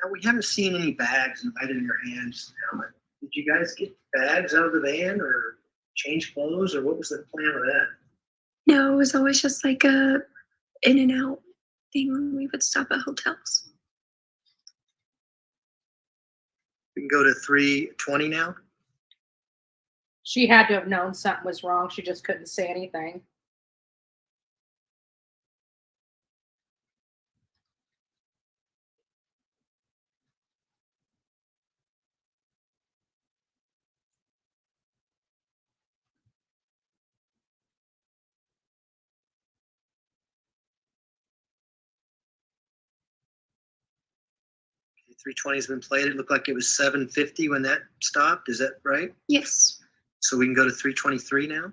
Now, we haven't seen any bags in either of your hands now. Did you guys get bags out of the van or change clothes, or what was the plan of that? No, it was always just like a in and out thing when we would stop at hotels. We can go to 320 now. She had to have known something was wrong. She just couldn't say anything. Okay, 320 has been played. It looked like it was 7:50 when that stopped. Is that right? Yes. So we can go to 323 now.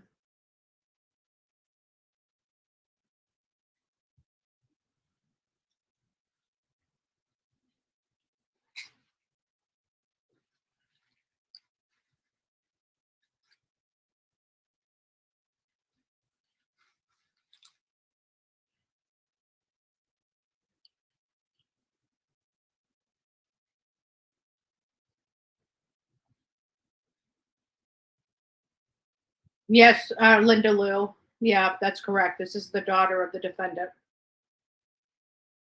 Yes, Linda Lou. Yeah, that's correct. This is the daughter of the defendant.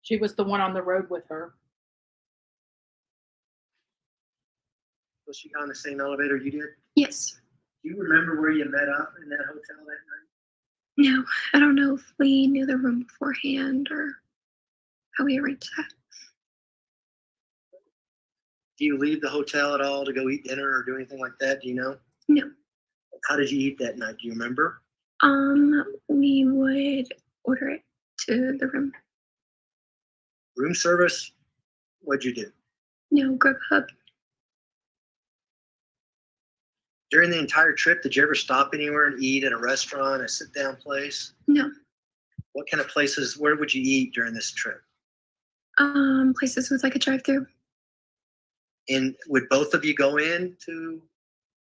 She was the one on the road with her. Was she on the same elevator you did? Yes. Do you remember where you met up in that hotel that night? No, I don't know if we knew the room beforehand or how we arranged that. Do you leave the hotel at all to go eat dinner or do anything like that? Do you know? No. How did you eat that night? Do you remember? We would order it to the room. Room service? What'd you do? No, Grubhub. During the entire trip, did you ever stop anywhere and eat at a restaurant, a sit-down place? No. What kind of places, where would you eat during this trip? Places with like a drive-through. And would both of you go in to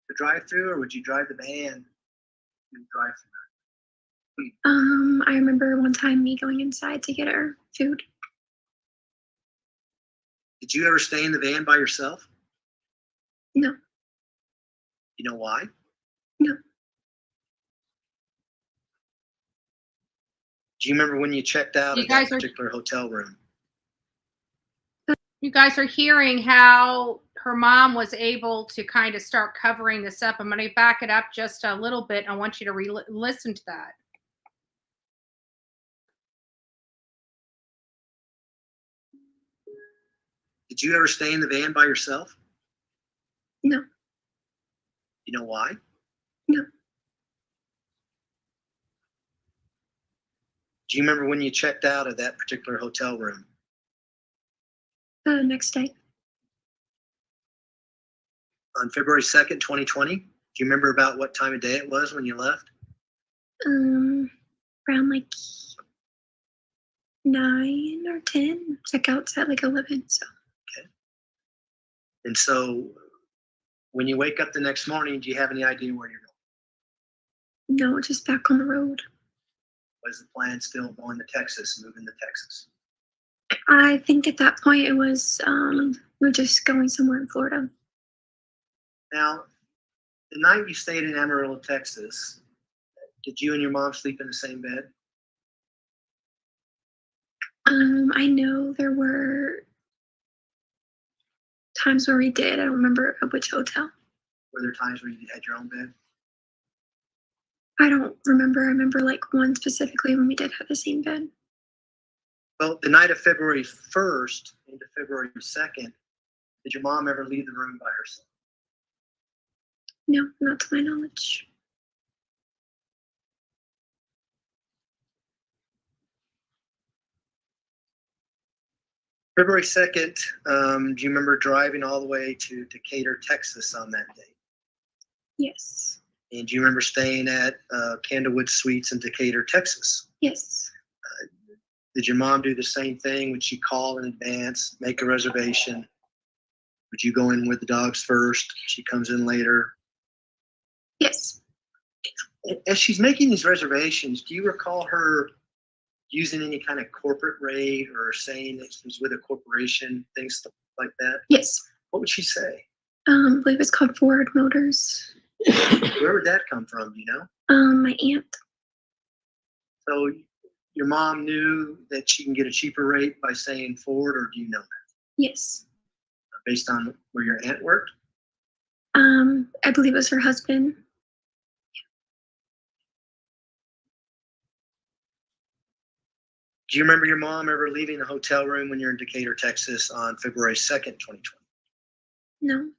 the drive-through, or would you drive the van to the drive-through? I remember one time me going inside to get our food. Did you ever stay in the van by yourself? No. You know why? No. Do you remember when you checked out of that particular hotel room? You guys are hearing how her mom was able to kind of start covering this up. I'm going to back it up just a little bit. I want you to listen to that. Did you ever stay in the van by yourself? No. You know why? No. Do you remember when you checked out of that particular hotel room? The next day. On February 2nd, 2020? Do you remember about what time of day it was when you left? Around like 9 or 10. Checkout's at like 11, so. Okay. And so when you wake up the next morning, do you have any idea where you're going? No, just back on the road. Was the plan still going to Texas, moving to Texas? I think at that point it was, we were just going somewhere in Florida. Now, the night you stayed in Amarillo, Texas, did you and your mom sleep in the same bed? I know there were times where we did. I don't remember at which hotel. Were there times where you had your own bed? I don't remember. I remember like one specifically when we did have the same bed. Well, the night of February 1st into February 2nd, did your mom ever leave the room by herself? No, not to my knowledge. February 2nd, do you remember driving all the way to Decatur, Texas on that day? Yes. And do you remember staying at Candlewood Suites in Decatur, Texas? Yes. Did your mom do the same thing? Would she call in advance, make a reservation? Would you go in with the dogs first? She comes in later? Yes. As she's making these reservations, do you recall her using any kind of corporate rate or saying that she was with a corporation, things like that? Yes. What would she say? I believe it's called Ford Motors. Where would that come from, do you know? My aunt. So your mom knew that she can get a cheaper rate by saying Ford, or do you know that? Yes. Based on where your aunt worked? I believe it was her husband. Do you remember your mom ever leaving the hotel room when you're in Decatur, Texas on February 2nd, 2020? No.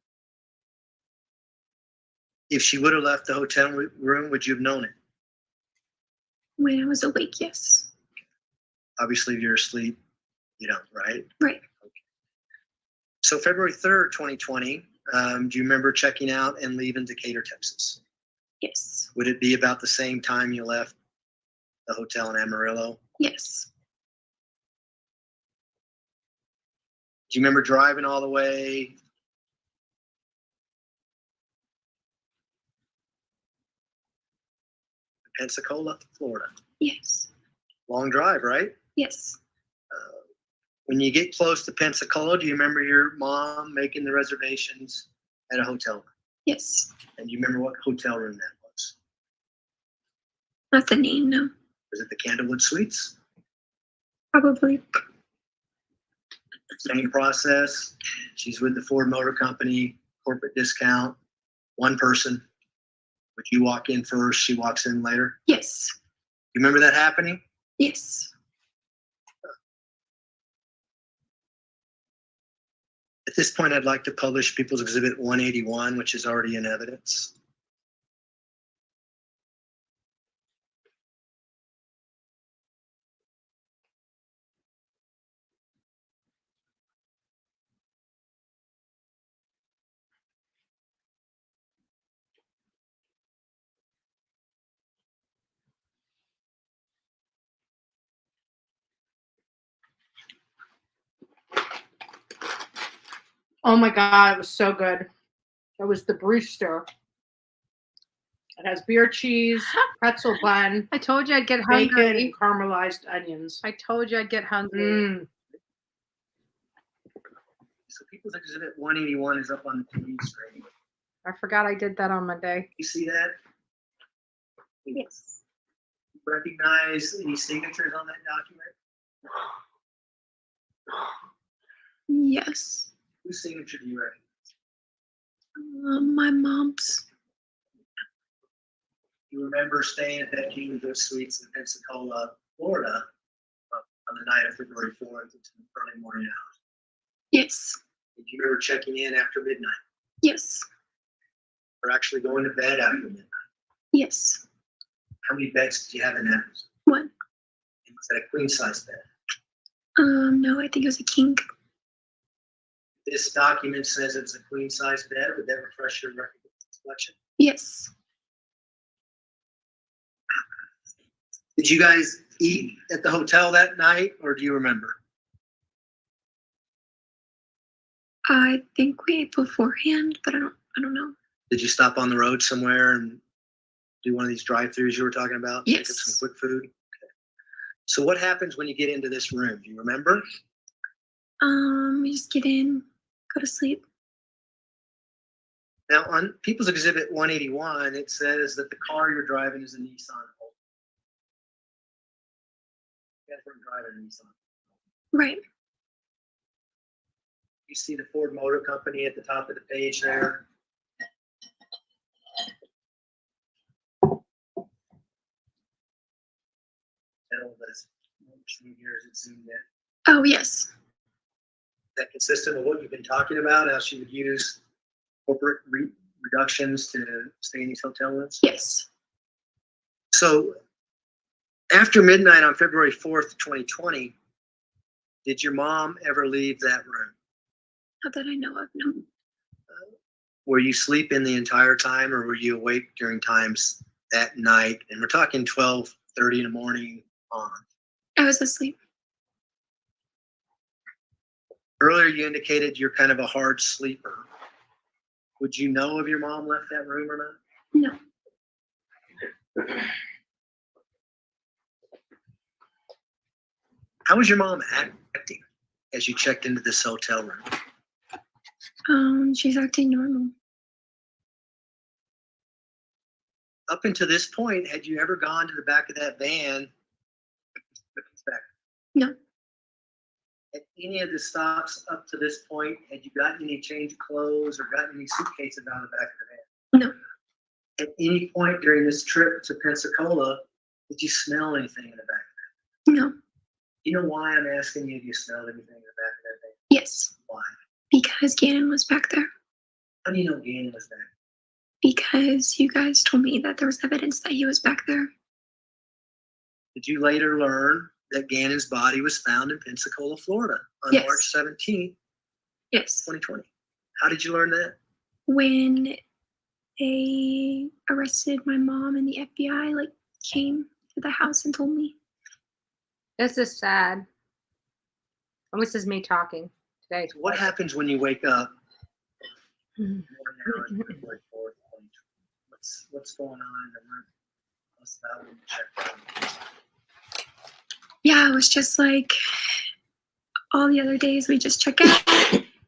If she would have left the hotel room, would you have known it? When I was awake, yes. Obviously, if you're asleep, you don't, right? Right. Okay. So February 3rd, 2020, do you remember checking out and leaving Decatur, Texas? Yes. Would it be about the same time you left the hotel in Amarillo? Yes. Do you remember driving all the way to Pensacola, Florida? Yes. Long drive, right? Yes. When you get close to Pensacola, do you remember your mom making the reservations at a hotel room? Yes. And do you remember what hotel room that was? Not the name, no. Was it the Candlewood Suites? Probably. Same process. She's with the Ford Motor Company, corporate discount, one person. Would you walk in first? She walks in later? Yes. You remember that happening? Yes. At this point, I'd like to publish People's Exhibit 181, which is already in evidence. Oh my God, it was so good. It was the Brewster. It has beer cheese, pretzel bun. I told you I'd get bacon, hungry. and caramelized onions. I told you I'd get hungry. Mm. So People's Exhibit 181 is up on the TV screen. I forgot I did that on Monday. You see that? Yes. Recognize any signatures on that document? Yes. Whose signature do you recognize? My mom's. You remember staying at that King of Good Suites in Pensacola, Florida, on the night of February 4th into the early morning hours? Yes. Did you remember checking in after midnight? Yes. Or actually going to bed after midnight? Yes. How many beds did you have in that house? One. And was that a queen size bed? No, I think it was a king. This document says it's a queen size bed. Would that refresh your recollection? Yes. Did you guys eat at the hotel that night, or do you remember? I think we ate beforehand, but I don't know. Did you stop on the road somewhere and do one of these drive-throughs you were talking about? Yes. Pick up some quick food? Okay. So what happens when you get into this room? Do you remember? We just get in, go to sleep. Now, on People's Exhibit 181, it says that the car you're driving is a Nissan. You guys weren't driving a Nissan. Right. You see the Ford Motor Company at the top of the page there. Oh, yes. Is that consistent with what you've been talking about, how she would use corporate reductions to stay in these hotel rooms? Yes. So after midnight on February 4th, 2020, did your mom ever leave that room? Not that I know of, no. Were you sleeping the entire time, or were you awake during times that night? And we're talking 12:30 in the morning on. I was asleep. Earlier, you indicated you're kind of a hard sleeper. Would you know if your mom left that room or not? No. How was your mom acting as you checked into this hotel room? She's acting normal. Up until this point, had you ever gone to the back of that van? No. At any of the stops up to this point, had you gotten any change of clothes or gotten any suitcases out of the back of the van? No. At any point during this trip to Pensacola, did you smell anything in the back of that van? No. You know why I'm asking you if you smelled anything in the back of that van? Yes. Why? Because Gannon was back there. How do you know Gannon was there? Because you guys told me that there was evidence that he was back there. Did you later learn that Gannon's body was found in Pensacola, Florida on Yes. March 17th, Yes. 2020? How did you learn that? When they arrested my mom and the FBI came to the house and told me. This is sad. And this is me talking today. So what happens when you wake up? What's going on in the room? What's that when you check out? Yeah, it was just like all the other days. We just check out.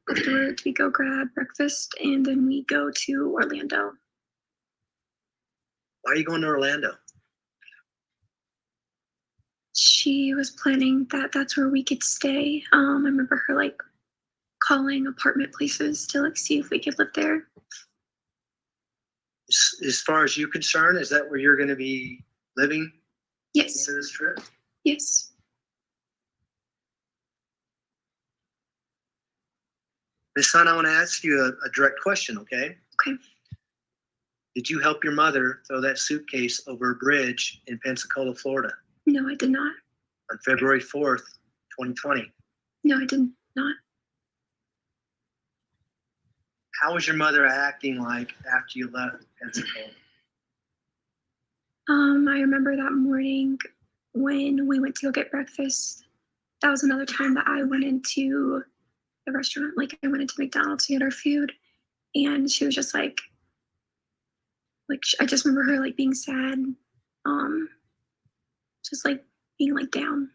Afterwards, we go grab breakfast, and then we go to Orlando. Why are you going to Orlando? She was planning that's where we could stay. I remember her calling apartment places to see if we could live there. As far as you're concerned, is that where you're going to be living? Yes. For this trip? Yes. Miss Sun, I want to ask you a direct question, okay? Okay. Did you help your mother throw that suitcase over a bridge in Pensacola, Florida No, I did not. on February 4th, 2020? No, I did not. How was your mother acting like after you left Pensacola? I remember that morning when we went to go get breakfast. That was another time that I went into the restaurant. Like I went into McDonald's to get our food, and she was just like I just remember her like being sad, just like being like down.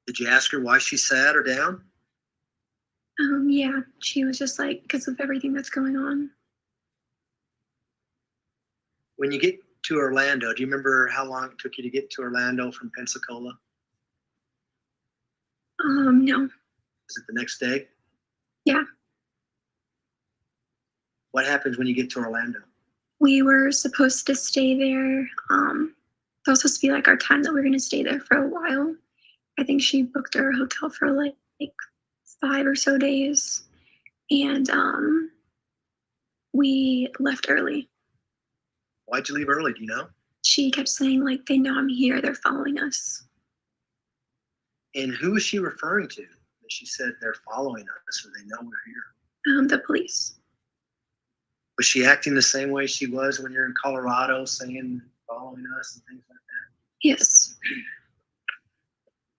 Did you ask her why she's sad or down? Yeah, she was just like, because of everything that's going on. When you get to Orlando, do you remember how long it took you to get to Orlando from Pensacola? No. Was it the next day? Yeah. What happens when you get to Orlando? We were supposed to stay there. That was supposed to be like our time that we were going to stay there for a while. I think she booked our hotel for like 5 or so days. And we left early. Why'd you leave early? Do you know? She kept saying, like, they know I'm here. They're following us. And who is she referring to? That she said they're following us or they know we're here? The police. Was she acting the same way she was when you're in Colorado saying following us and things like that? Yes.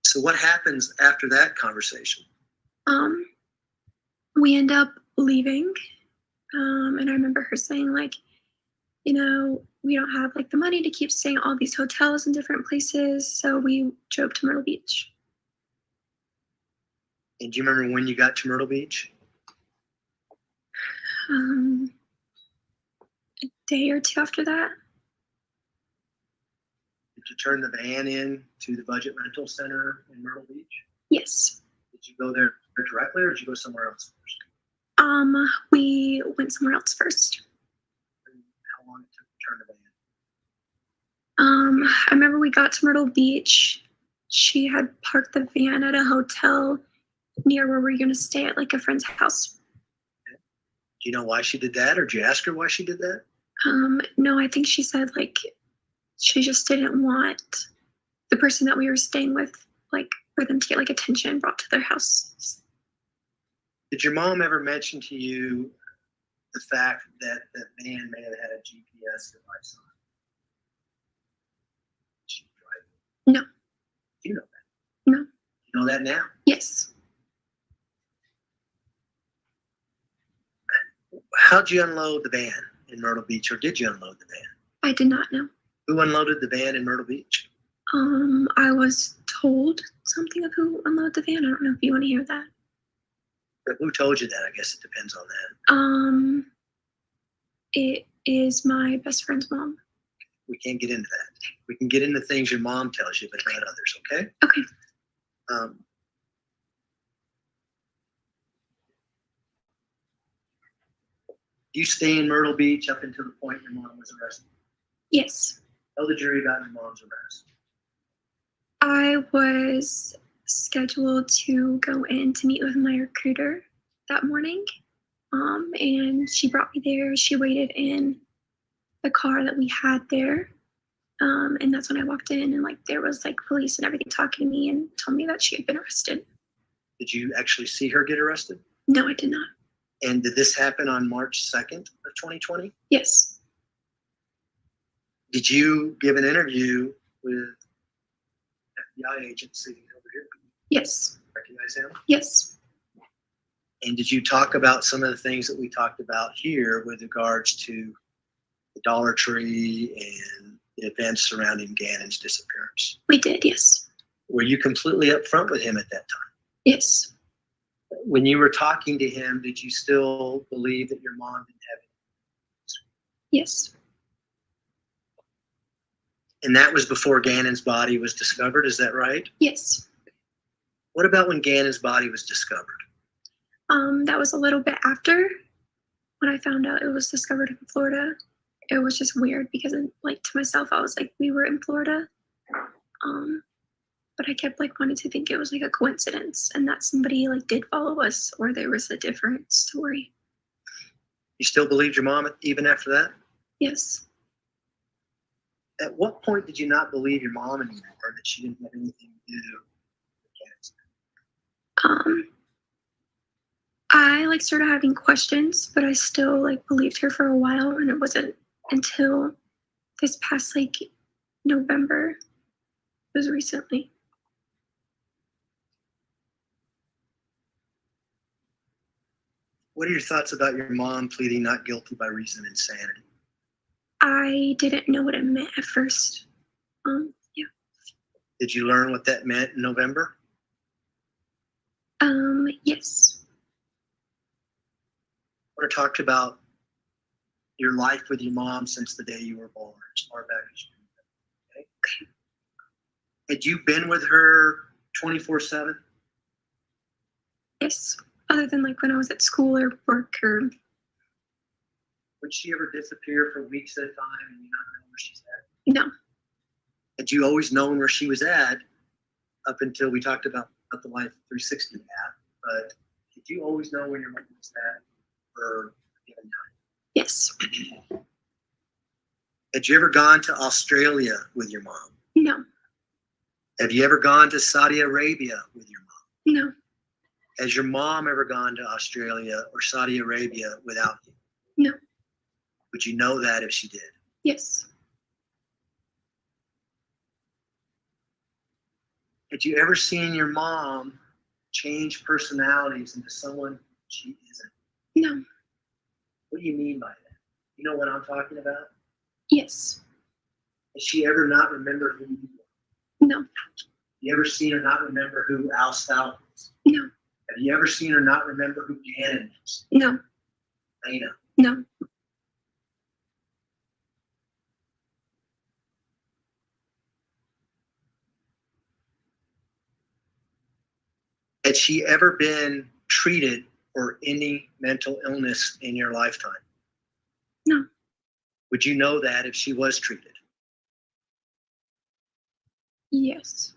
So what happens after that conversation? We end up leaving. And I remember her saying, like, you know, we don't have like the money to keep staying at all these hotels in different places. So we drove to Myrtle Beach. And do you remember when you got to Myrtle Beach? A day or two after that. Did you turn the van in to the budget rental center in Myrtle Beach? Yes. Did you go there directly or did you go somewhere else first? We went somewhere else first. How long it took to turn the van? I remember we got to Myrtle Beach. She had parked the van at a hotel near where we were going to stay at like a friend's house. Do you know why she did that, or did you ask her why she did that? No, I think she said like she just didn't want the person that we were staying with, like, for them to get like attention brought to their house. Did your mom ever mention to you the fact that that van may have had a GPS device on it? Did she drive it? No. Do you know that? No. You know that now? Yes. How'd you unload the van in Myrtle Beach, or did you unload the van? I did not know. Who unloaded the van in Myrtle Beach? I was told something of who unloaded the van. I don't know if you want to hear that. But who told you that? I guess it depends on that. It is my best friend's mom. We can't get into that. We can get into things your mom tells you, but not others, okay? Okay. You stay in Myrtle Beach up until the point your mom was arrested? Yes. Tell the jury about your mom's arrest. I was scheduled to go in to meet with my recruiter that morning. And she brought me there. She waited in the car that we had there. And that's when I walked in, and like there was like police and everything talking to me and told me that she had been arrested. Did you actually see her get arrested? No, I did not. And did this happen on March 2nd of 2020? Yes. Did you give an interview with FBI agent sitting over here? Yes. Recognize him? Yes. And did you talk about some of the things that we talked about here with regards to the Dollar Tree and the events surrounding Gannon's disappearance? We did, yes. Were you completely upfront with him at that time? Yes. When you were talking to him, did you still believe that your mom didn't have any? Yes. And that was before Gannon's body was discovered, is that right? Yes. What about when Gannon's body was discovered? That was a little bit after when I found out it was discovered in Florida. It was just weird because, like, to myself, I was like, we were in Florida. But I kept like wanting to think it was like a coincidence and that somebody like did follow us, or there was a different story. You still believed your mom even after that? Yes. At what point did you not believe your mom anymore, that she didn't have anything to do with cancer? I like started having questions, but I still like believed her for a while, and it wasn't until this past like November, it was recently. What are your thoughts about your mom pleading not guilty by reason of insanity? I didn't know what it meant at first. Yeah. Did you learn what that meant in November? Yes. I want to talk about your life with your mom since the day you were born, as far back as you can. Okay? Had you been with her 24/7? Yes. Other than like when I was at school or work or. Would she ever disappear for weeks at a time and you not know where she's at? No. Had you always known where she was at up until we talked about the Life 360 app? But did you always know where your mom was at for a given time? Yes. Had you ever gone to Australia with your mom? No. Have you ever gone to Saudi Arabia with your mom? No. Has your mom ever gone to Australia or Saudi Arabia without you? No. Would you know that if she did? Yes. Had you ever seen your mom change personalities into someone she isn't? No. What do you mean by that? You know what I'm talking about? Yes. Has she ever not remembered who you were? No. You ever seen her not remember who Al Stauch is? No. Have you ever seen her not remember who Gannon is? No. I know. No. Had she ever been treated for any mental illness in your lifetime? No. Would you know that if she was treated? Yes.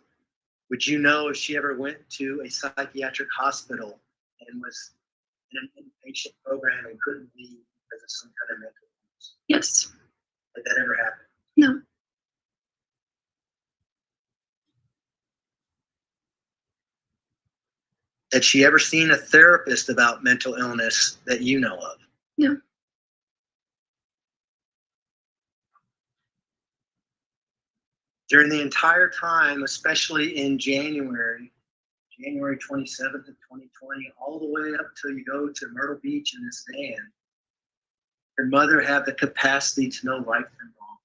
Would you know if she ever went to a psychiatric hospital and was in an inpatient program and couldn't leave because of some kind of mental illness? Yes. Did that ever happen? No. Had she ever seen a therapist about mental illness that you know of? No. During the entire time, especially in January 27th of 2020, all the way up till you go to Myrtle Beach in this van, your mother have the capacity to know right from wrong?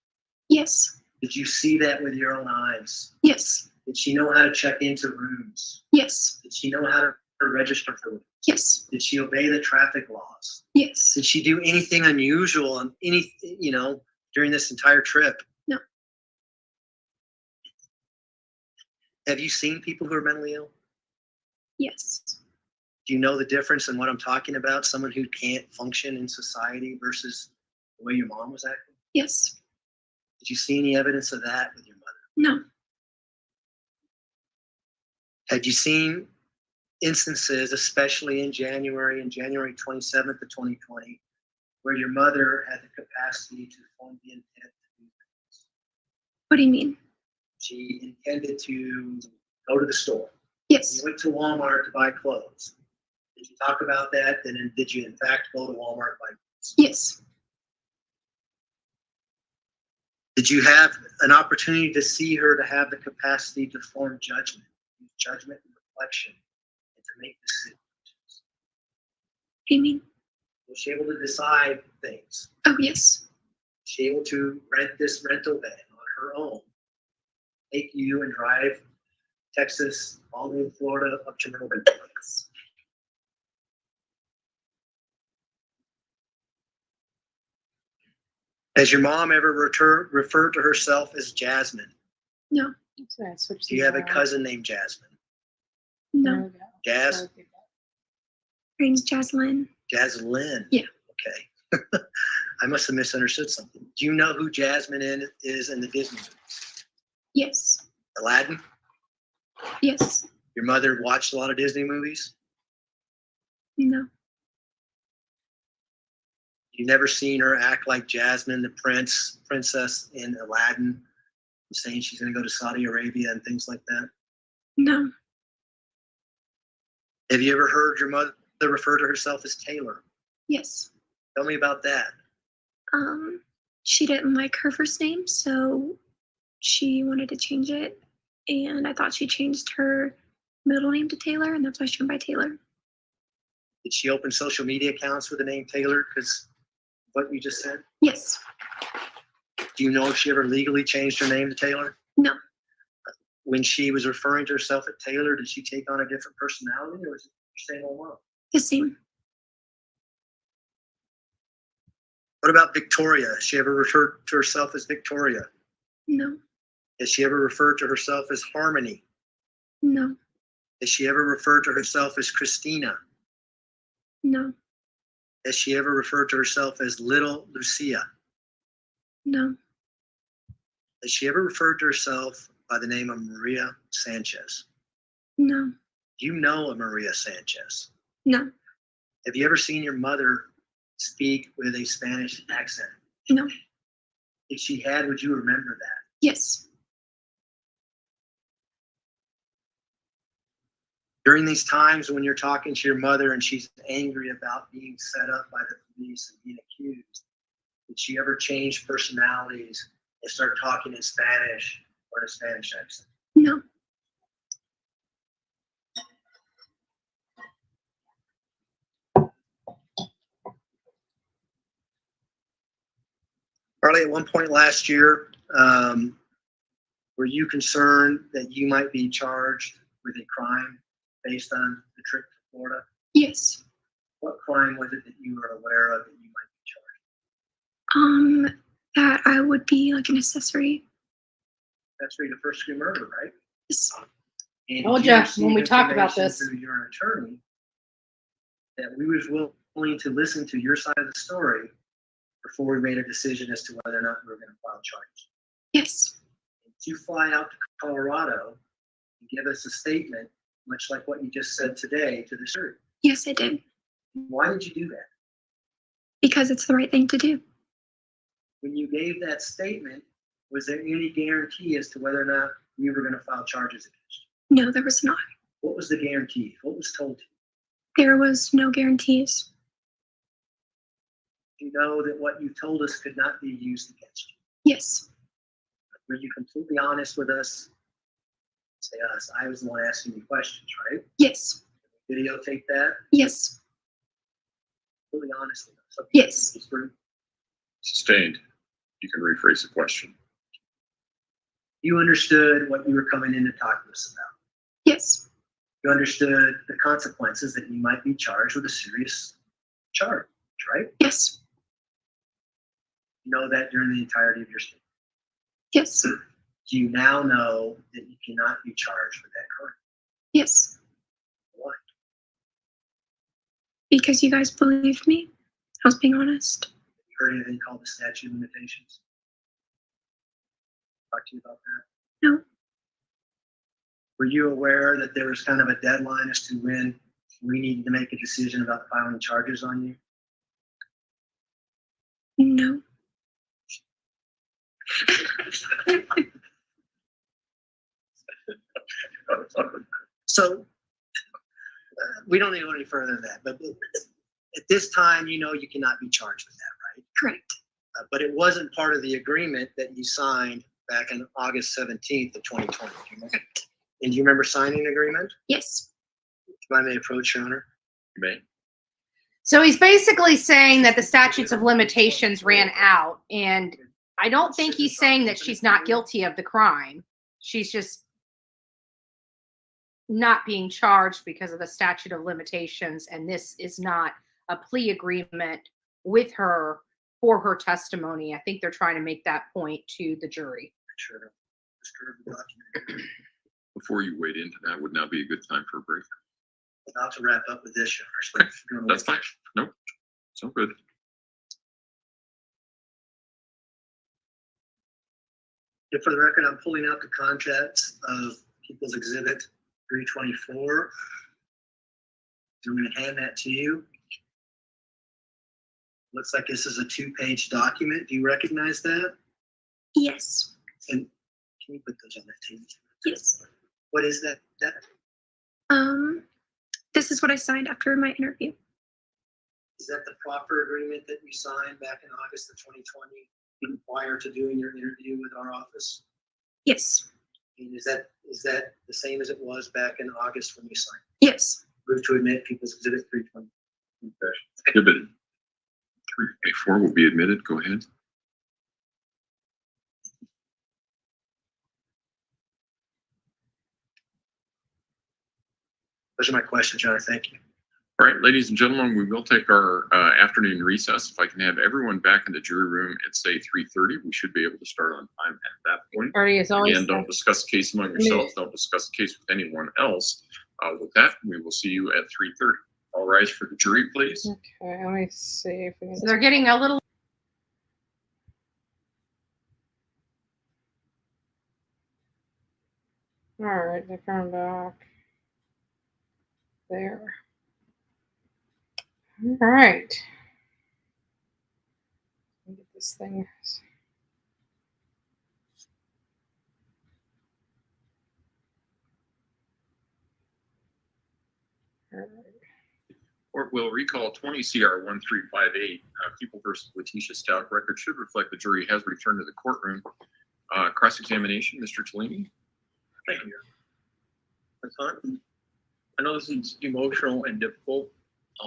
Yes. Did you see that with your own eyes? Yes. Did she know how to check into rooms? Yes. Did she know how to register for rooms? Yes. Did she obey the traffic laws? Yes. Did she do anything unusual on during this entire trip? No. Have you seen people who are mentally ill? Yes. Do you know the difference in what I'm talking about? Someone who can't function in society versus the way your mom was acting? Yes. Did you see any evidence of that with your mother? No. Had you seen instances, especially in January 27th of 2020, where your mother had the capacity to form the intent to do things? What do you mean? She intended to go to the store. Yes. You went to Walmart to buy clothes. Did you talk about that? And did you in fact go to Walmart and buy clothes? Yes. Did you have an opportunity to see her to have the capacity to form judgment and reflection, and to make decisions? What do you mean? Was she able to decide things? Oh, yes. Was she able to rent this rental van on her own, take you and drive Texas all the way to Florida up to Myrtle Beach? Has your mom ever referred to herself as Jasmine? No. Do you have a cousin named Jasmine? No. Jazz? Her name's Jaslyn. Jaslyn. Yeah. Okay. I must have misunderstood something. Do you know who Jasmine is in the Disney movies? Yes. Aladdin? Yes. Your mother watched a lot of Disney movies? No. You never seen her act like Jasmine, the princess in Aladdin, saying she's going to go to Saudi Arabia and things like that? No. Have you ever heard your mother refer to herself as Taylor? Yes. Tell me about that. She didn't like her first name, so she wanted to change it. And I thought she changed her middle name to Taylor, and that's why she went by Taylor. Did she open social media accounts with the name Taylor? Because what you just said? Yes. Do you know if she ever legally changed her name to Taylor? No. When she was referring to herself as Taylor, did she take on a different personality, or was it the same old mom? The same. What about Victoria? Has she ever referred to herself as Victoria? No. Has she ever referred to herself as Harmony? No. Has she ever referred to herself as Christina? No. Has she ever referred to herself as Little Lucia? No. Has she ever referred to herself by the name of Maria Sanchez? No. Do you know a Maria Sanchez? No. Have you ever seen your mother speak with a Spanish accent? No. If she had, would you remember that? Yes. During these times when you're talking to your mother and she's angry about being set up by the police and being accused, did she ever change personalities and start talking in Spanish or in a Spanish accent? No. Harley, at one point last year, were you concerned that you might be charged with a crime based on the trip to Florida? Yes. What crime was it that you were aware of that you might be charged? That I would be like an accessory. Accessory to first-degree murder, right? Yes. And Told you ya received when we talked about information this. through your attorney that we was willing to listen to your side of the story before we made a decision as to whether or not we were going to file charges. Yes. You fly out to Colorado and give us a statement, much like what you just said today, to the jury. Yes, I did. Why did you do that? Because it's the right thing to do. When you gave that statement, was there any guarantee as to whether or not you were going to file charges against you? No, there was not. What was the guarantee? What was told to you? There was no guarantees. You know that what you told us could not be used against you. Yes. Were you completely honest with us? Say us. I was the one asking you questions, right? Yes. Videotape that? Yes. Completely honest with us. Okay. Yes. Sustained. You can rephrase the question. You understood what you were coming in to talk to us about. Yes. You understood the consequences that you might be charged with a serious charge, right? Yes. You know that during the entirety of your statement. Yes. Do you now know that you cannot be charged with that crime? Yes. Why? Because you guys believed me. I was being honest. Have you heard anything called the statute of limitations? Talk to you about that? No. Were you aware that there was kind of a deadline as to when we needed to make a decision about filing charges on you? No. So we don't need to go any further than that, but at this time, you know you cannot be charged with that, right? Correct. But it wasn't part of the agreement that you signed back on August 17th of 2020. And do you remember signing the agreement? Yes. If I may approach, Your Honor. You may. So he's basically saying that the statutes of limitations ran out, and I don't think he's saying that she's not guilty of the crime. She's just not being charged because of the statute of limitations, and this is not a plea agreement with her for her testimony. I think they're trying to make that point to the jury. Sure. Before you wade into that, would now be a good time for a break? About to wrap up with this, Your Honor. So That's fine. Nope. So good. And for the record, I'm pulling out the contents of People's Exhibit 324. I'm going to hand that to you. Looks like this is a 2-page document. Do you recognize that? Yes. And can you put those on that table? Yes. What is that? This is what I signed after my interview. Is that the proper agreement that you signed back in August of 2020 prior to doing your interview with our office? Yes. And is that the same as it was back in August when you signed? Yes. Move to admit People's Exhibit 320. Exhibit 324 will be admitted. Go ahead. Those are my questions, John. Thank you. All right, ladies and gentlemen, we will take our afternoon recess. If I can have everyone back in the jury room at, say, 3:30, we should be able to start on time at that point. 30 is always Again, don't discuss the case among yourselves. Don't discuss the case with anyone else. With that, we will see you at 3:30. All rise for the jury, please. Okay, let me see if we can. So they're getting a little. All right, they're coming back. There. All right. Let me get this thing. All right. Court will recall 20 CR 1358, People versus Leticia Stauch. Record should reflect the jury has returned to the courtroom. Cross-examination, Mr. Tellini. Thank you. I know this is emotional and difficult.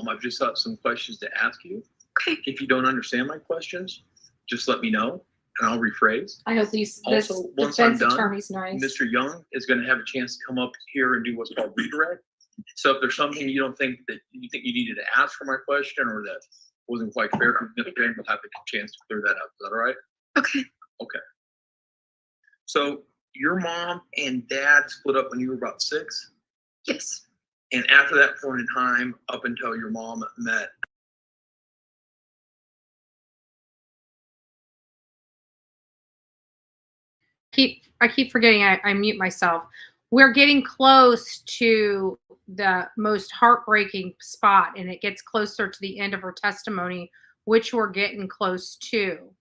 I've just got some questions to ask you. Okay. If you don't understand my questions, just let me know and I'll rephrase. I hope this once I'm defense done, attorney's nice. Mr. Young is going to have a chance to come up here and do what's called redirect. So if there's something you don't think that you think you needed to ask for my question or that wasn't quite fair, we'll have a chance to clear that up. Is that all right? Okay. Okay. So your mom and dad split up when you were about 6? Yes. And after that point in time, up until your mom met. I keep forgetting I mute myself. We're getting close to the most heartbreaking spot, and it gets closer to the end of her testimony, which we're getting close to.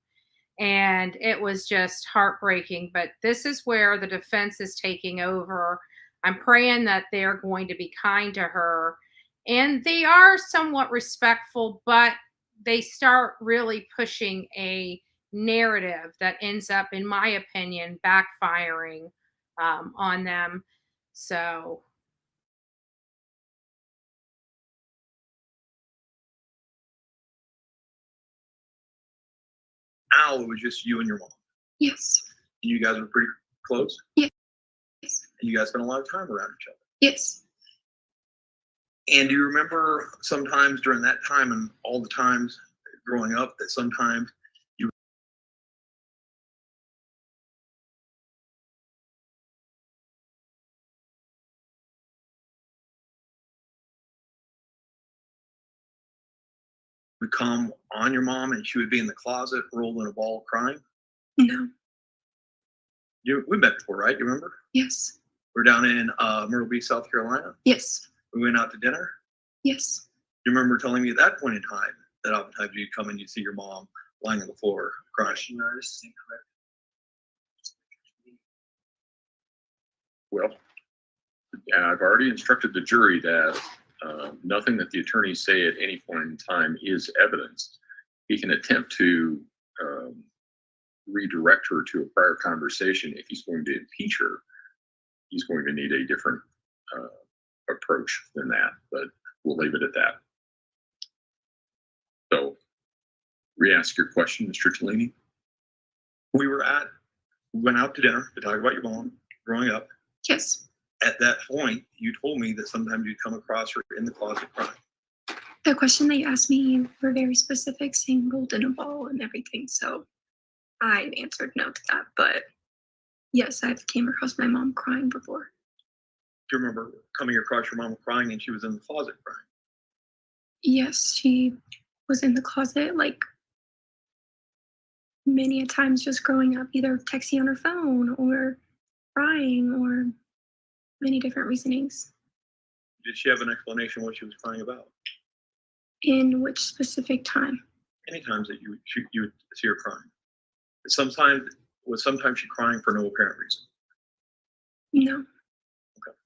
And it was just heartbreaking. But this is where the defense is taking over. I'm praying that they're going to be kind to her. And they are somewhat respectful, but they start really pushing a narrative that ends up, in my opinion, backfiring on them. So Al, it was just you and your mom. Yes. And you guys were pretty close? Yes. And you guys spent a lot of time around each other? Yes. And do you remember sometimes during that time and all the times growing up that sometimes you would come on your mom and she would be in the closet rolled in a ball crying? No. We met before, right? You remember? Yes. We're down in Myrtle Beach, South Carolina. Yes. We went out to dinner. Yes. You remember telling me at that point in time that oftentimes you'd come and you'd see your mom lying on the floor crying. This is incorrect. Well, I've already instructed the jury that nothing that the attorneys say at any point in time is evidence. He can attempt to redirect her to a prior conversation. If he's going to impeach her, he's going to need a different approach than that, but we'll leave it at that. So, re-ask your question, Mr. Tellini. We went out to dinner to talk about your mom growing up. Yes. At that point, you told me that sometimes you'd come across her in the closet crying. The question that you asked me were very specific, saying rolled in a ball and everything. So I answered no to that. But yes, I've came across my mom crying before. Do you remember coming across your mom crying and she was in the closet crying? Yes, she was in the closet like many a times just growing up, either texting on her phone or crying or many different reasonings. Did she have an explanation what she was crying about? In which specific time? Any times that you would see her crying. Sometimes she crying for no apparent reason. No. Okay.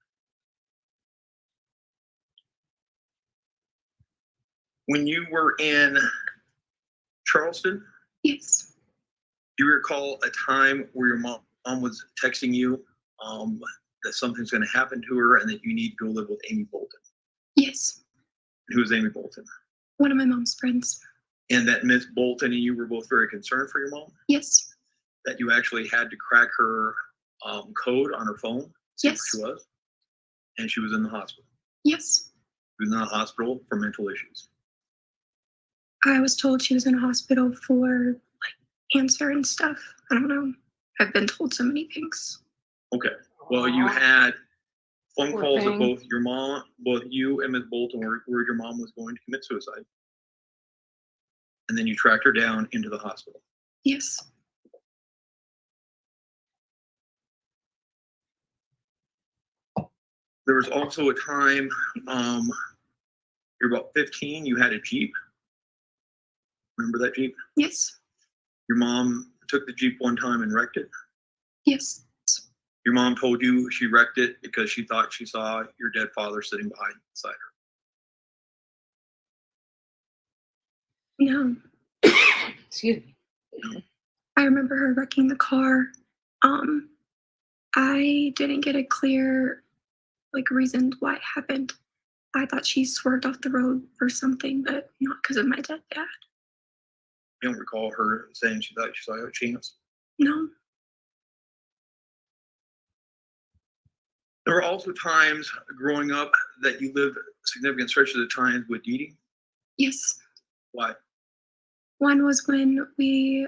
When you were in Charleston? Yes. Do you recall a time where your mom was texting you that something's going to happen to her and that you need to go live with Amy Bolton? Yes. Who is Amy Bolton? One of my mom's friends. And that Miss Bolton and you were both very concerned for your mom? Yes. That you actually had to crack her code on her phone? See Yes. where she was? And she was in the hospital? Yes. She was in the hospital for mental issues? I was told she was in a hospital for like cancer and stuff. I don't know. I've been told so many things. Okay. Well, you had phone Poor calls of thing. both your mom, both you and Miss Bolton where your mom was going to commit suicide. And then you tracked her down into the hospital. Yes. There was also a time, you're about 15, you had a Jeep. Remember that Jeep? Yes. Your mom took the Jeep one time and wrecked it. Yes. Your mom told you she wrecked it because she thought she saw your dead father sitting beside her. No. Excuse me. I remember her wrecking the car. I didn't get a clear reason why it happened. I thought she swerved off the road for something, but not because of my dead dad. You don't recall her saying she thought she saw a chance? No. There were also times growing up that you lived significant stretches of time with Dee Dee. Yes. Why? One was when we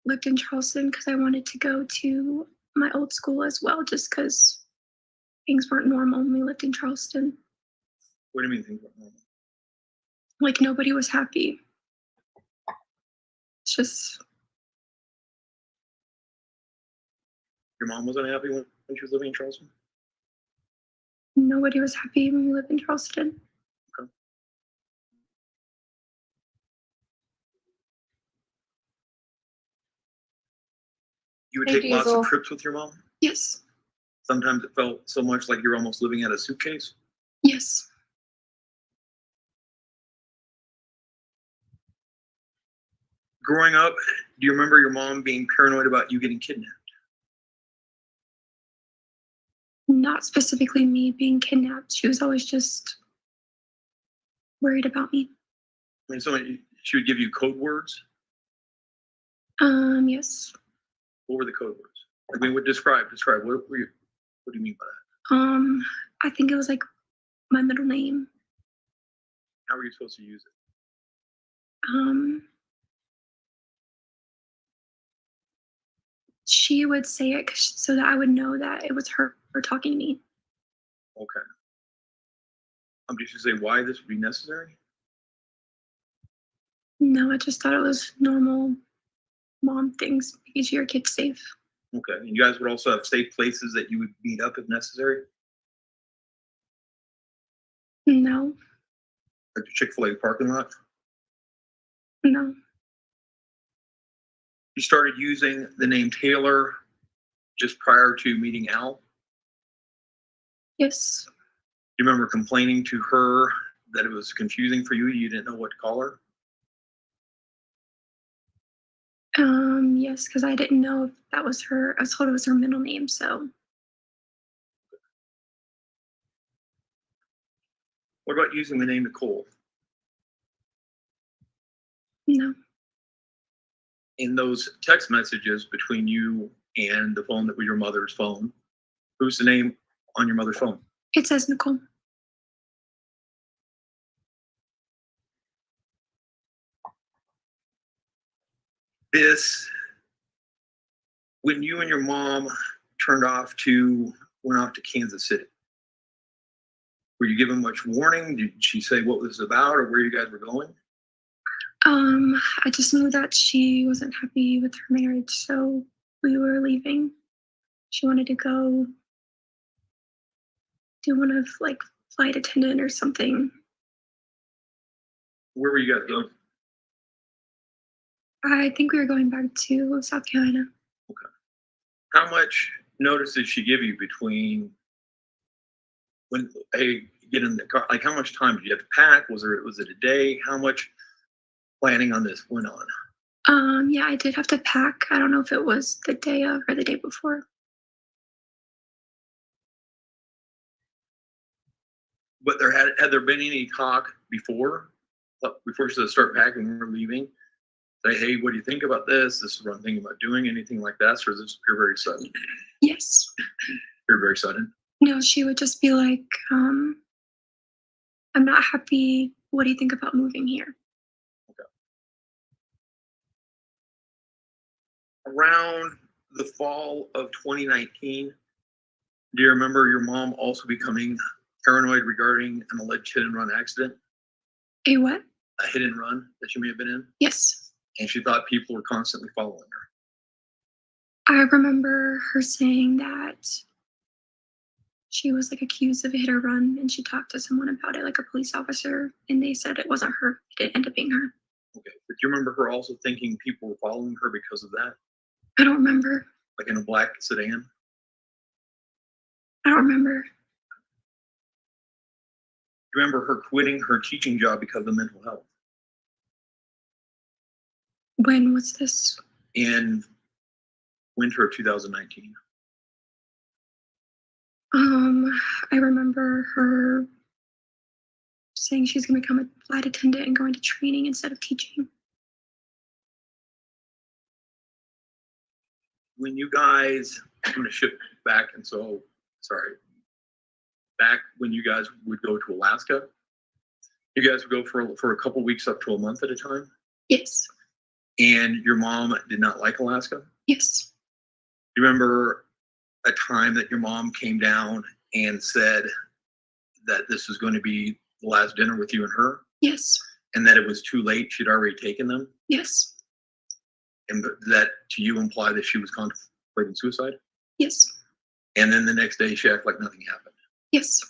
lived in Charleston because I wanted to go to my old school as well, just because things weren't normal when we lived in Charleston. What do you mean things weren't normal? Like nobody was happy. It's just Your mom wasn't happy when she was living in Charleston? nobody was happy when we lived in Charleston. Okay. You would Hey, take lots of Diesel. trips with your mom? Yes. Sometimes it felt so much like you're almost living out a suitcase? Yes. Growing up, do you remember your mom being paranoid about you getting kidnapped? Not specifically me being kidnapped. She was always just worried about me. I mean, she would give you code words? Yes. What were the code words? I mean, describe. What do you mean by that? I think it was like my middle name. How were you supposed to use it? She would say it so that I would know that it was her talking to me. Okay. Did you say why this would be necessary? No, I just thought it was normal mom things, making sure your kid's safe. Okay. And you guys would also have safe places that you would meet up if necessary? No. Like the Chick-fil-A parking lot? No. You started using the name Taylor just prior to meeting Al? Yes. You remember complaining to her that it was confusing for you? You didn't know what to call her? Yes, because I didn't know if that was her. I was told it was her middle name, so. What about using the name Nicole? No. In those text messages between you and the phone that was your mother's phone, who's the name on your mother's phone? It says Nicole. When you and your mom went off to Kansas City, were you given much warning? Did she say what it was about or where you guys were going? I just knew that she wasn't happy with her marriage, so we were leaving. She wanted to go do one of flight attendant or something. Where were you guys going? I think we were going back to South Carolina. Okay. How much notice did she give you between when they get in the car? Like, how much time did you have to pack? Was it a day? How much planning on this went on? Yeah, I did have to pack. I don't know if it was the day of or the day before. But had there been any talk before before she said start packing, we were leaving. Say, hey, what do you think about this? This is what I'm thinking about doing. Anything like that? Or is this pure very sudden? Yes. Pure very sudden. No, she would just be like, I'm not happy. What do you think about moving here? Around the fall of 2019, do you remember your mom also becoming paranoid regarding an alleged hit and run accident? A what? A hit and run that she may have been in? Yes. And she thought people were constantly following her. I remember her saying that she was like accused of a hit or run, and she talked to someone about it, like a police officer, and they said it wasn't her. It didn't end up being her. Okay. But do you remember her also thinking people were following her because of that? I don't remember. Like in a black sedan? I don't remember. Do you remember her quitting her teaching job because of mental health? When was this? In winter of 2019. I remember her saying she's going to become a flight attendant and going to training instead of teaching. When you guys, I'm going to shift back, and so, sorry, back when you guys would go to Alaska, you guys would go for a couple weeks up to a month at a time? Yes. And your mom did not like Alaska? Yes. Do you remember a time that your mom came down and said that this was going to be the last dinner with you and her? Yes. And that it was too late, she'd already taken them? Yes. And that to you imply that she was contemplating suicide? Yes. And then the next day she acted like nothing happened? Yes.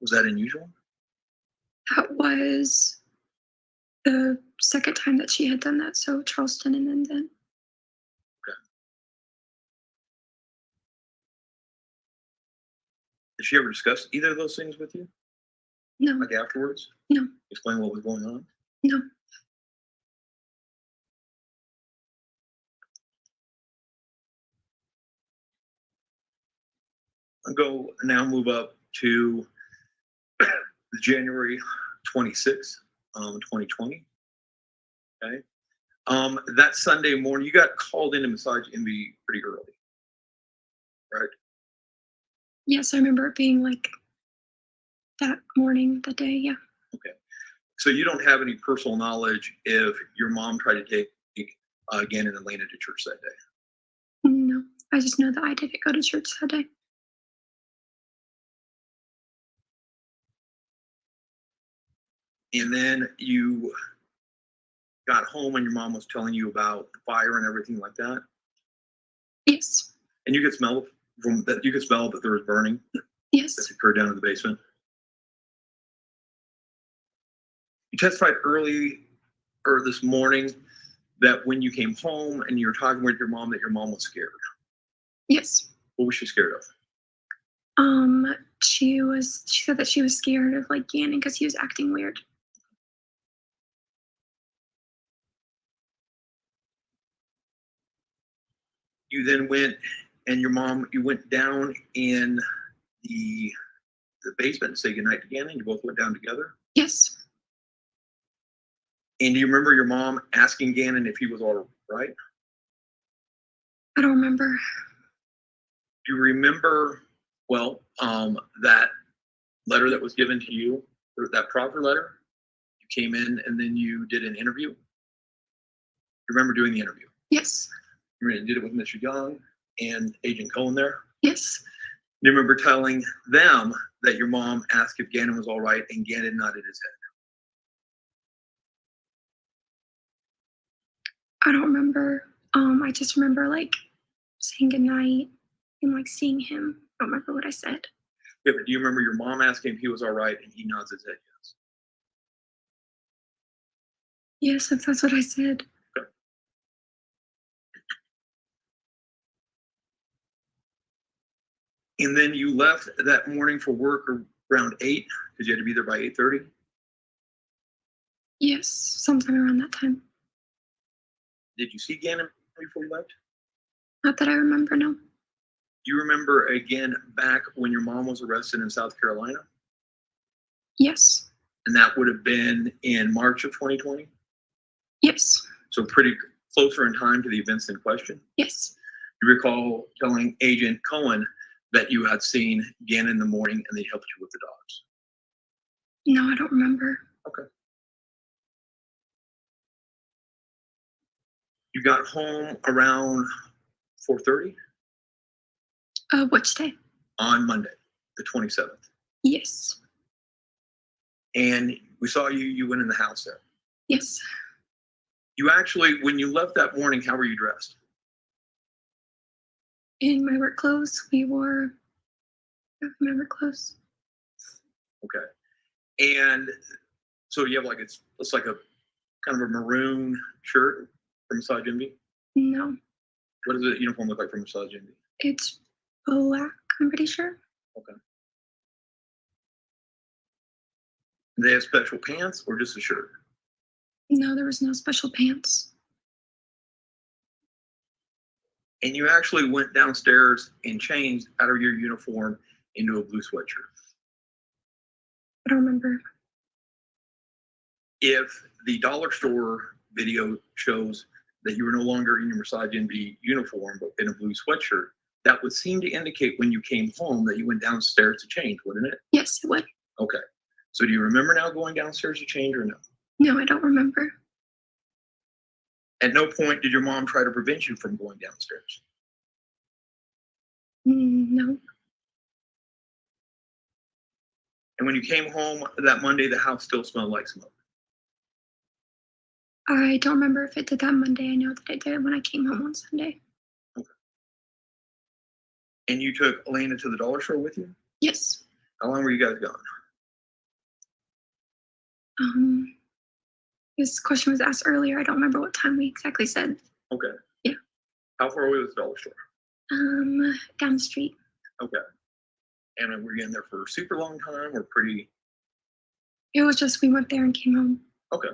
Was that unusual? That was the second time that she had done that. So Charleston and then. Okay. Did she ever discuss either of those things with you? No. Like afterwards? No. Explain what was going on? No. I'll move up to January 26th, 2020. Okay. That Sunday morning, you got called into Massage Envy pretty early, right? Yes, I remember it being like that morning, that day, yeah. Okay. So you don't have any personal knowledge if your mom tried to take Gannon and Elena to church that day? No, I just know that I didn't go to church that day. And then you got home and your mom was telling you about the fire and everything like that? Yes. And you could smell that there was burning? Yes. That occurred down in the basement? You testified early or this morning that when you came home and you were talking with your mom, that your mom was scared. Yes. What was she scared of? She said that she was scared of like Gannon because he was acting weird. You then went and you went down in the basement to say goodnight to Gannon. You both went down together? Yes. And do you remember your mom asking Gannon if he was all right? I don't remember. Do you remember, that letter that was given to you, or that proffer letter? You came in and then you did an interview? You remember doing the interview? Yes. You did it with Mr. Young and Agent Cohen there? Yes. Do you remember telling them that your mom asked if Gannon was all right and Gannon nodded his head? I don't remember. I just remember like saying goodnight and like seeing him. I don't remember what I said. Yeah, but do you remember your mom asking if he was all right and he nods his head yes? Yes, that's what I said. Okay. And then you left that morning for work around 8 because you had to be there by 8:30? Yes, sometime around that time. Did you see Gannon before you left? Not that I remember, no. Do you remember again back when your mom was arrested in South Carolina? Yes. And that would have been in March of 2020? Yes. So pretty closer in time to the events in question? Yes. You recall telling Agent Cohen that you had seen Gannon in the morning and they helped you with the dogs? No, I don't remember. Okay. You got home around 4:30? Which day? On Monday, the 27th. Yes. And we saw you went in the house there. Yes. You actually, when you left that morning, how were you dressed? In my work clothes, we wore my work clothes. Okay. And so you have like, it's like a kind of a maroon shirt from Massage Envy? No, What does the uniform look like from Massage Envy? it's black, I'm pretty sure. Okay. Do they have special pants or just a shirt? No, there was no special pants. And you actually went downstairs and changed out of your uniform into a blue sweatshirt. I don't remember. If the dollar store video shows that you were no longer in your Massage Envy uniform, but in a blue sweatshirt, that would seem to indicate when you came home that you went downstairs to change, wouldn't it? Yes, it would. Okay. So do you remember now going downstairs to change or no? No, I don't remember. At no point did your mom try to prevent you from going downstairs? No. And when you came home that Monday, the house still smelled like smoke? I don't remember if it did that Monday. I know that it did when I came home on Sunday. Okay. And you took Elena to the dollar store with you? Yes. How long were you guys gone? This question was asked earlier. I don't remember what time we exactly said. Okay. Yeah. How far away was the dollar store? Down the street. Okay. And were you in there for a super long time or pretty? It was just we went there and came home. Okay.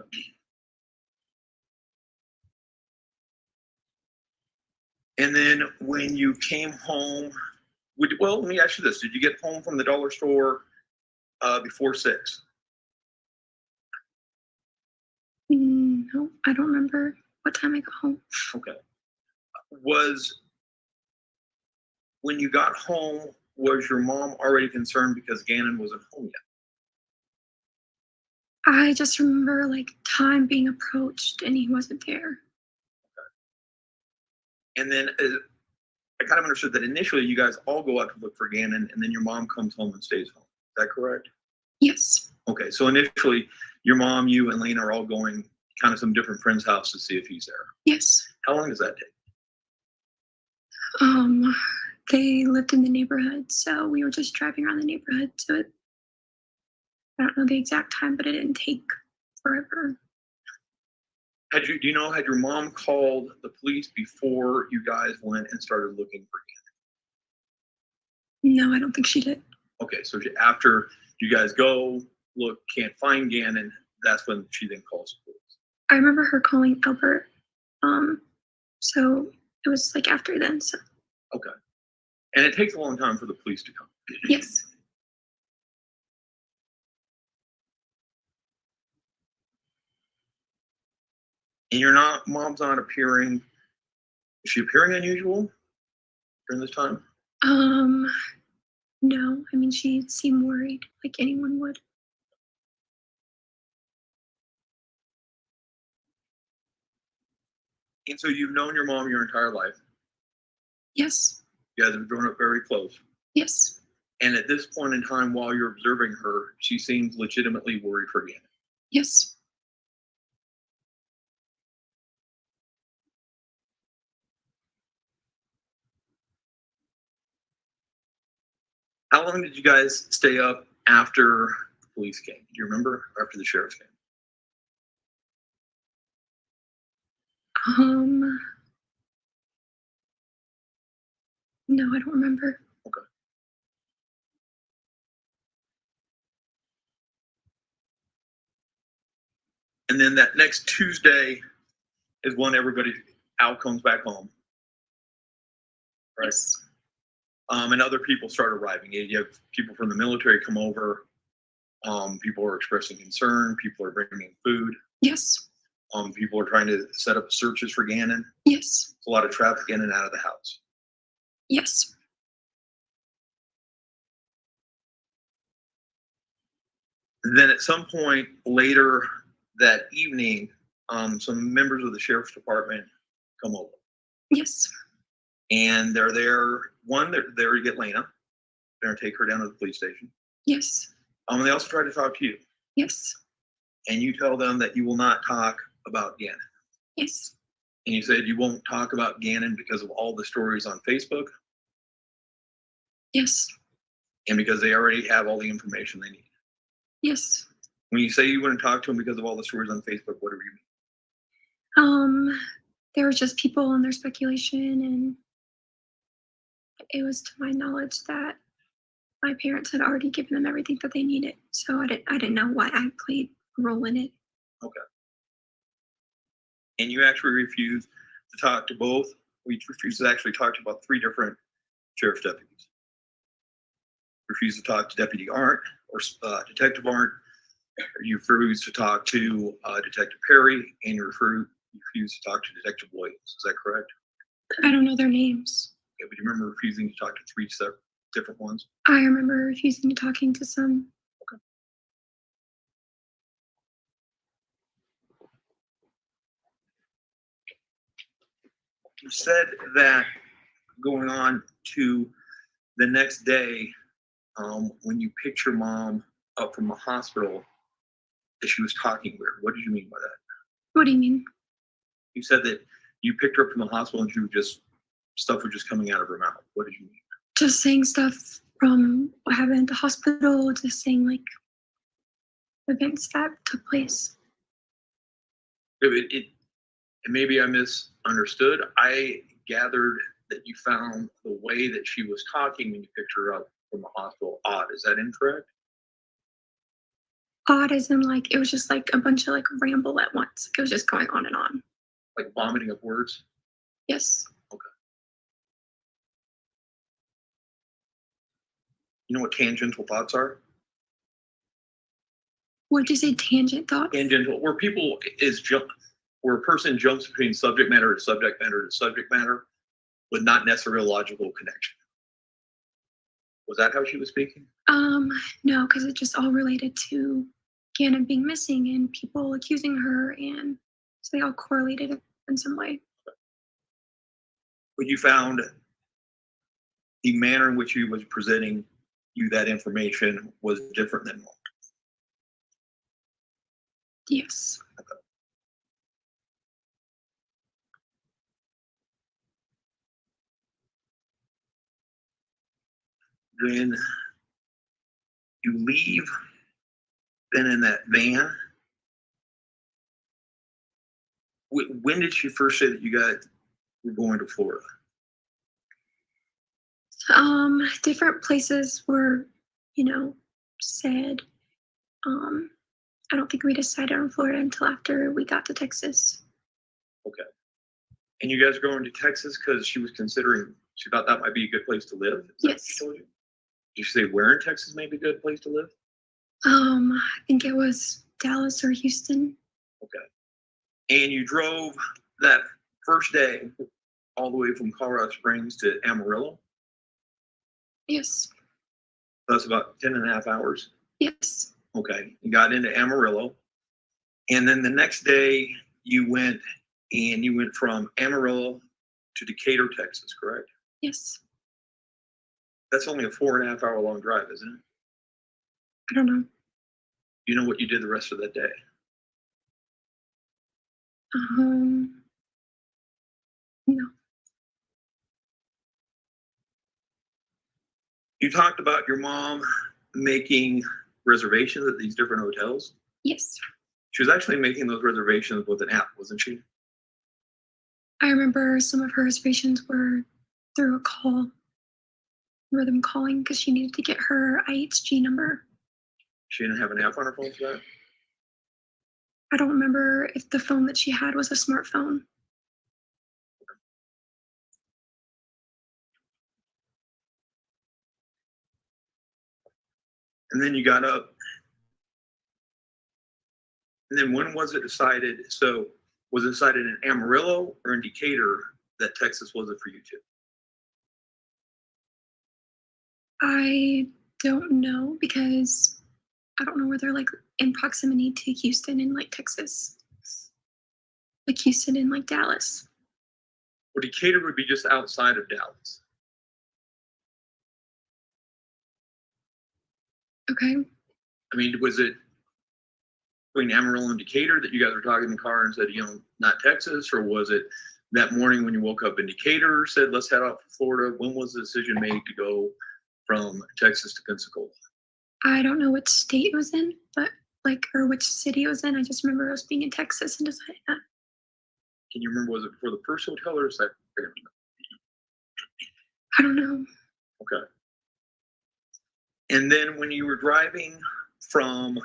And then when you came home, well, let me ask you this. Did you get home from the dollar store before 6? No, I don't remember what time I got home. Okay. When you got home, was your mom already concerned because Gannon wasn't home yet? I just remember like time being approached and he wasn't there. And then I kind of understood that initially you guys all go out to look for Gannon and then your mom comes home and stays home. Is that correct? Yes. Okay, so initially your mom, you, and Lena are all going kind of some different friend's house to see if he's there. Yes. How long does that take? They lived in the neighborhood, so we were just driving around the neighborhood. So I don't know the exact time, but it didn't take forever. Had your mom called the police before you guys went and started looking for Gannon? No, I don't think she did. Okay, so after you guys go, look, can't find Gannon, that's when she then calls the police. I remember her calling Albert. So it was like after then. So. Okay. And it takes a long time for the police to come. Yes. And mom's not appearing, is she appearing unusual during this time? No, I mean, she seemed worried like anyone would. And so you've known your mom your entire life. Yes. You guys have grown up very close. Yes. And at this point in time, while you're observing her, she seems legitimately worried for Gannon. Yes. How long did you guys stay up after the police came? Do you remember? Or after the sheriff came? No, I don't remember. Okay. And then that next Tuesday is when everybody comes back home. Right? Yes. And other people start arriving. You have people from the military come over. People are expressing concern. People are bringing food. Yes. People are trying to set up searches for Gannon. Yes. There's a lot of traffic in and out of the house. Yes. Then at some point later that evening, some members of the sheriff's department come over. Yes. And they're there. One, they're there to get Lena. They're going to take her down to the police station. Yes. They also try to talk to you. Yes. And you tell them that you will not talk about Gannon. Yes. And you said you won't talk about Gannon because of all the stories on Facebook. Yes. And because they already have all the information they need. Yes. When you say you wouldn't talk to them because of all the stories on Facebook, what do you mean? There were just people and their speculation, and it was to my knowledge that my parents had already given them everything that they needed. So I didn't know why I played a role in it. Okay. And you actually refused to talk to both. We refused to actually talk to about 3 different sheriff's deputies. Refused to talk to Deputy Arndt or Detective Arndt. You refused to talk to Detective Perry, and you refused to talk to Detective Williams. Is that correct? I don't know their names. Okay, but you remember refusing to talk to 3 different ones? I remember refusing to talking to some. Okay. You said that going on to the next day, when you picked your mom up from the hospital, that she was talking weird. What did you mean by that? What do you mean? You said that you picked her up from the hospital and stuff was just coming out of her mouth. What did you mean? Just saying stuff from what happened at the hospital, just saying like events that took place. Maybe I misunderstood. I gathered that you found the way that she was talking when you picked her up from the hospital odd. Is that incorrect? Odd as in like it was just like a bunch of like ramble at once. It was just going on and on. Like vomiting up words? Yes. Okay. You know what tangential thoughts are? What did you say, tangent thoughts? Tangential, where a person jumps between subject matter to subject matter to subject matter with not necessarily a logical connection. Was that how she was speaking? No, because it just all related to Gannon being missing and people accusing her, and so they all correlated it in some way. But you found the manner in which he was presenting you that information was different than normal. Yes. Okay. When you leave, then in that van, when did she first say that you were going to Florida? Different places were, said. I don't think we decided on Florida until after we got to Texas. Okay. And you guys are going to Texas because she thought that might be a good place to live? Is that what she told you? Did you say where in Texas may be a good place to live? I think it was Dallas or Houston. Okay. And you drove that first day all the way from Colorado Springs to Amarillo? Yes. That's about 10 and a half hours? Yes. Okay. You got into Amarillo. And then the next day you went from Amarillo to Decatur, Texas, correct? Yes. That's only a 4.5 hour long drive, isn't it? I don't know. You know what you did the rest of that day? No. You talked about your mom making reservations at these different hotels. Yes. She was actually making those reservations with an app, wasn't she? I remember some of her reservations were through a call. I remember them calling because she needed to get her IHG number. She didn't have an app on her phone for that? I don't remember if the phone that she had was a smartphone. And then you got up And then when was it decided? So was it decided in Amarillo or in Decatur that Texas wasn't for you two? I don't know because I don't know where they're like in proximity to Houston and like Texas. Like Houston and like Dallas. Well, Decatur would be just outside of Dallas. Okay. I mean, was it between Amarillo and Decatur that you guys were talking in the car and said, not Texas? Or was it that morning when you woke up in Decatur, said, let's head out for Florida? When was the decision made to go from Texas to Pensacola? I don't know what state it was in, but or which city it was in. I just remember us being in Texas and deciding that. Can you remember, was it before the first hotel or second? I don't know. Okay. And then when you were driving from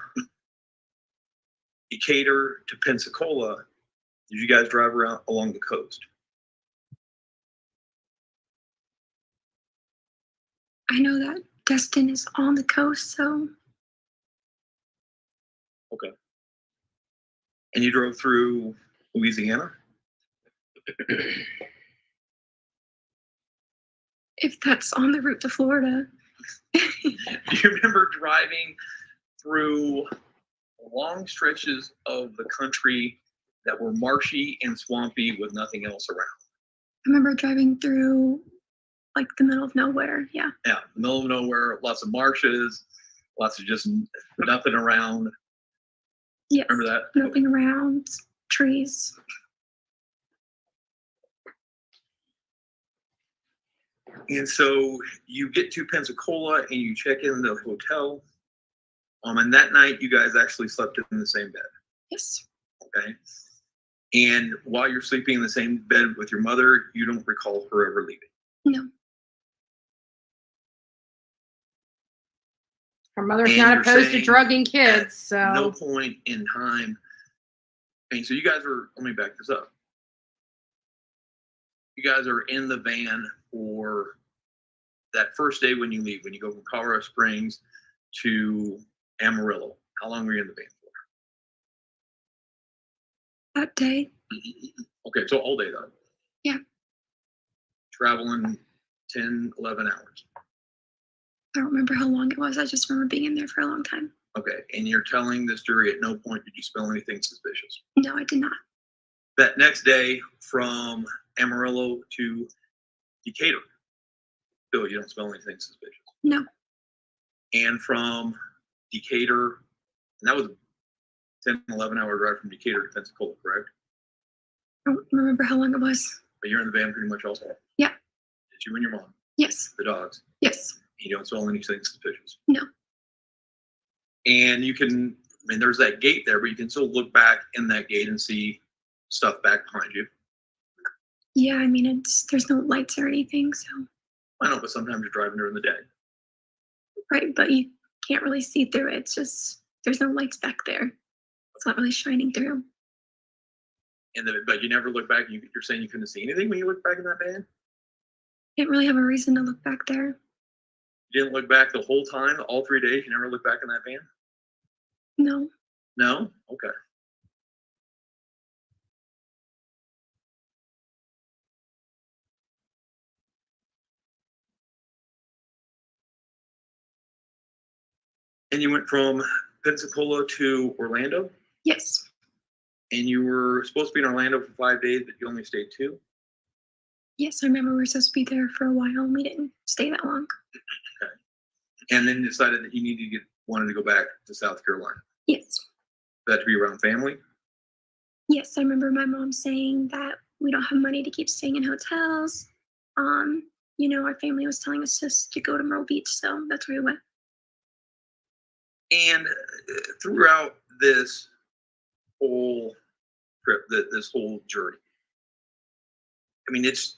Decatur to Pensacola, did you guys drive around along the coast? I know that Destin is on the coast, so. Okay. And you drove through Louisiana? If that's on the route to Florida. Do you remember driving through long stretches of the country that were marshy and swampy with nothing else around? I remember driving through like the middle of nowhere. Yeah. Yeah, middle of nowhere, lots of marshes, lots of just nothing around. Yes. Remember that? Nothing around, trees. And so you get to Pensacola and you check in the hotel. And that night you guys actually slept in the same bed. Yes. Okay. And while you're sleeping in the same bed with your mother, you don't recall her ever leaving. No. Her mother's not opposed to drugging kids, so. No point in time. And so you guys are, let me back this up. You guys are in the van for that first day when you leave, when you go from Colorado Springs to Amarillo. How long were you in the van for? That day. Okay, so all day though. Yeah. Traveling 10, 11 hours. I don't remember how long it was. I just remember being in there for a long time. Okay, and you're telling this jury at no point did you smell anything suspicious? No, I did not. That next day from Amarillo to Decatur, Bill, you don't smell anything suspicious? No. And from Decatur, and that was a 10, 11 hour drive from Decatur to Pensacola, correct? I don't remember how long it was. But you're in the van pretty much also? Yeah. It's you and your mom? Yes. The dogs? Yes. You don't smell anything suspicious? No. And you can, I mean, there's that gate there, but you can still look back in that gate and see stuff back behind you. Yeah, I mean, there's no lights or anything, so. I know, but sometimes you're driving during the day. Right, but you can't really see through it. It's just, there's no lights back there. It's not really shining through. But you never look back, you're saying you couldn't see anything when you look back in that van? Didn't really have a reason to look back there. You didn't look back the whole time, all 3 days? You never looked back in that van? No. No? Okay. And you went from Pensacola to Orlando? Yes. And you were supposed to be in Orlando for 5 days, but you only stayed 2? Yes, I remember we were supposed to be there for a while and we didn't stay that long. Okay. And then decided that you wanted to go back to South Carolina? Yes. That to be around family? Yes, I remember my mom saying that we don't have money to keep staying in hotels. Our family was telling us just to go to Myrtle Beach, so that's where we went. And throughout this whole trip, this whole journey, I mean, it's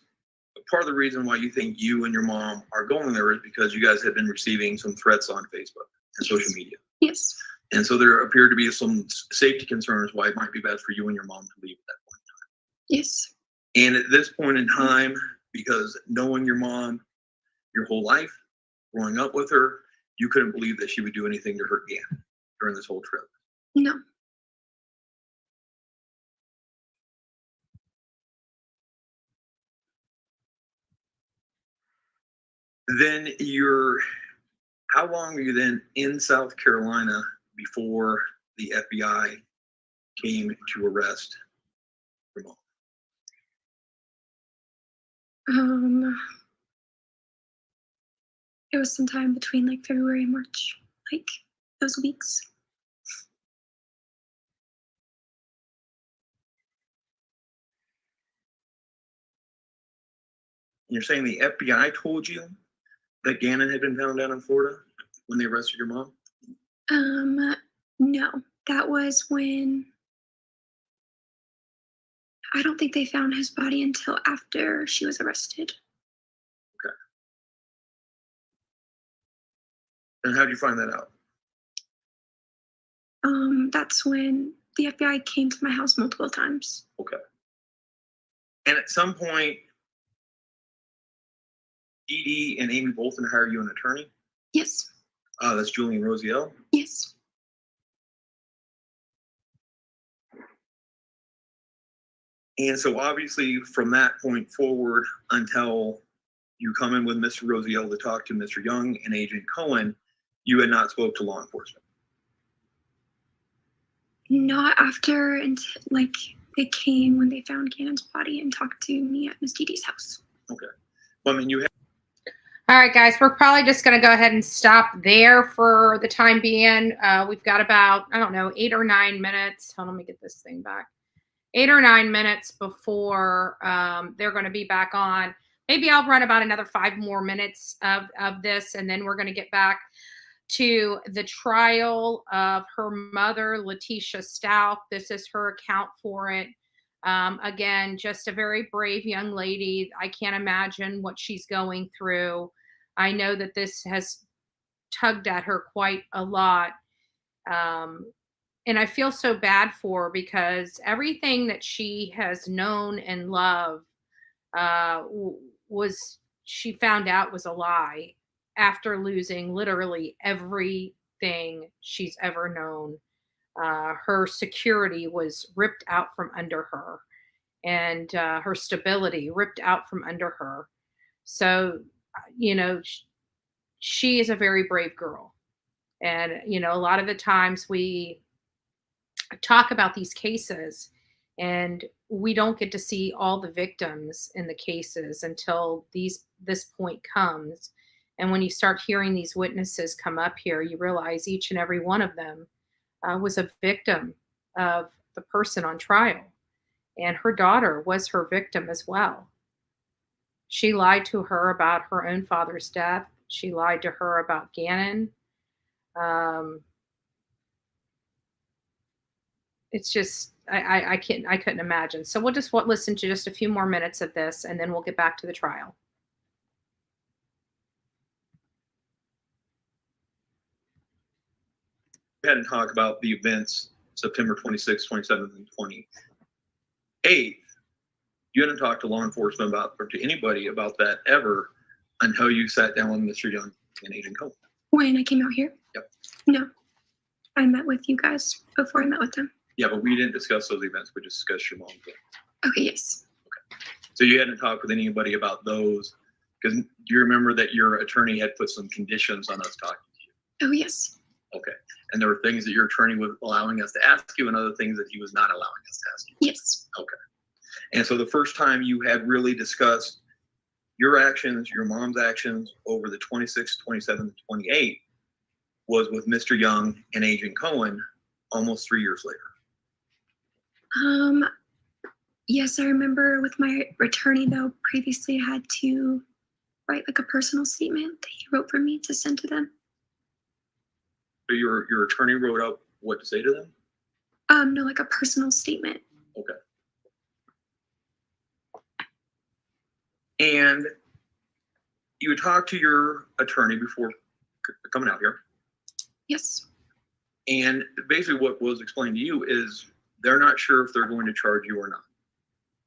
part of the reason why you think you and your mom are going there is because you guys have been receiving some threats on Facebook and social media. Yes. And so there appear to be some safety concerns why it might be best for you and your mom to leave at that point in time. Yes. And at this point in time, because knowing your mom your whole life, growing up with her, you couldn't believe that she would do anything to hurt Gann during this whole trip. No. Then how long were you then in South Carolina before the FBI came to arrest your mom? It was sometime between like February and March, like those weeks. You're saying the FBI told you that Gannon had been found down in Florida when they arrested your mom? No, that was when I don't think they found his body until after she was arrested. Okay. And how did you find that out? That's when the FBI came to my house multiple times. Okay. And at some point, Edie and Amy Bolton hired you an attorney? Yes. That's Julian Rosiel? Yes. And so obviously from that point forward until you come in with Mr. Rosiel to talk to Mr. Young and Agent Cohen, you had not spoke to law enforcement? Not after, until like they came when they found Cannon's body and talked to me at Miss Didi's house. Okay. Well, I mean, you have. All right, guys, we're probably just going to go ahead and stop there for the time being. We've got about, I don't know, 8 or 9 minutes. Hold on, let me get this thing back. 8 or 9 minutes before they're going to be back on. Maybe I'll run about another 5 more minutes of this, and then we're going to get back to the trial of her mother, Letecia Stauch. This is her account for it. Again, just a very brave young lady. I can't imagine what she's going through. I know that this has tugged at her quite a lot. And I feel so bad for her because everything that she has known and loved she found out was a lie after losing literally everything she's ever known. Her security was ripped out from under her, and her stability ripped out from under her. So, she is a very brave girl. And, a lot of the times we talk about these cases and we don't get to see all the victims in the cases until this point comes. And when you start hearing these witnesses come up here, you realize each and every one of them was a victim of the person on trial. And her daughter was her victim as well. She lied to her about her own father's death. She lied to her about Gannon. It's just, I couldn't imagine. So we'll just listen to just a few more minutes of this, and then we'll get back to the trial. Go ahead and talk about the events September 26th, 27th, and 28th. You hadn't talked to law enforcement about, or to anybody about that ever until you sat down with Mr. Young and Agent Cohen. When I came out here? Yep. No. I met with you guys before I met with them. Yeah, but we didn't discuss those events. We discussed your mom's death. Okay, yes. Okay. So you hadn't talked with anybody about those? Because do you remember that your attorney had put some conditions on us talking to you? Oh, yes. Okay. And there were things that your attorney was allowing us to ask you and other things that he was not allowing us to ask you? Yes. Okay. And so the first time you had really discussed your actions, your mom's actions over the 26th, 27th, 28th was with Mr. Young and Agent Cohen almost 3 years later. Yes, I remember with my attorney, though, previously I had to write like a personal statement that he wrote for me to send to them. So your attorney wrote out what to say to them? No, like a personal statement. Okay. And you talked to your attorney before coming out here. Yes. And basically what was explained to you is they're not sure if they're going to charge you or not.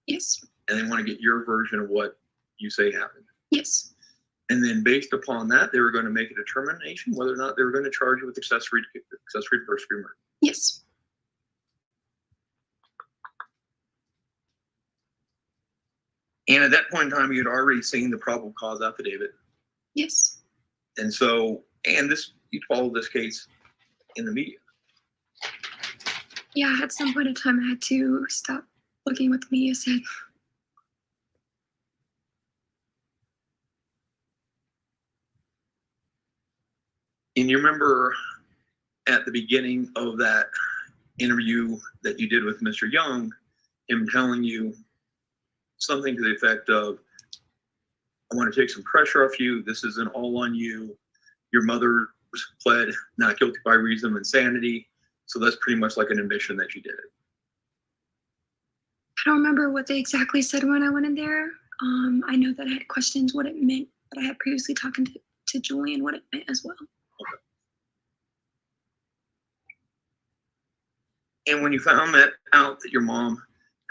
Yes. And they want to get your version of what you say happened. Yes. And then based upon that, they were going to make a determination whether or not they were going to charge you with accessory to first-degree murder. Yes. And at that point in time, you had already seen the probable cause affidavit Yes. And so, and this, you followed this case in the media. Yeah, at some point in time, I had to stop looking what the media said. And you remember at the beginning of that interview that you did with Mr. Young, him telling you something to the effect of, I want to take some pressure off you. This isn't all on you. Your mother pled not guilty by reason of insanity. So that's pretty much like an admission that you did it. I don't remember what they exactly said when I went in there. I know that I had questions what it meant, but I had previously talked to Julian what it meant as well. Okay. And when you found that out that your mom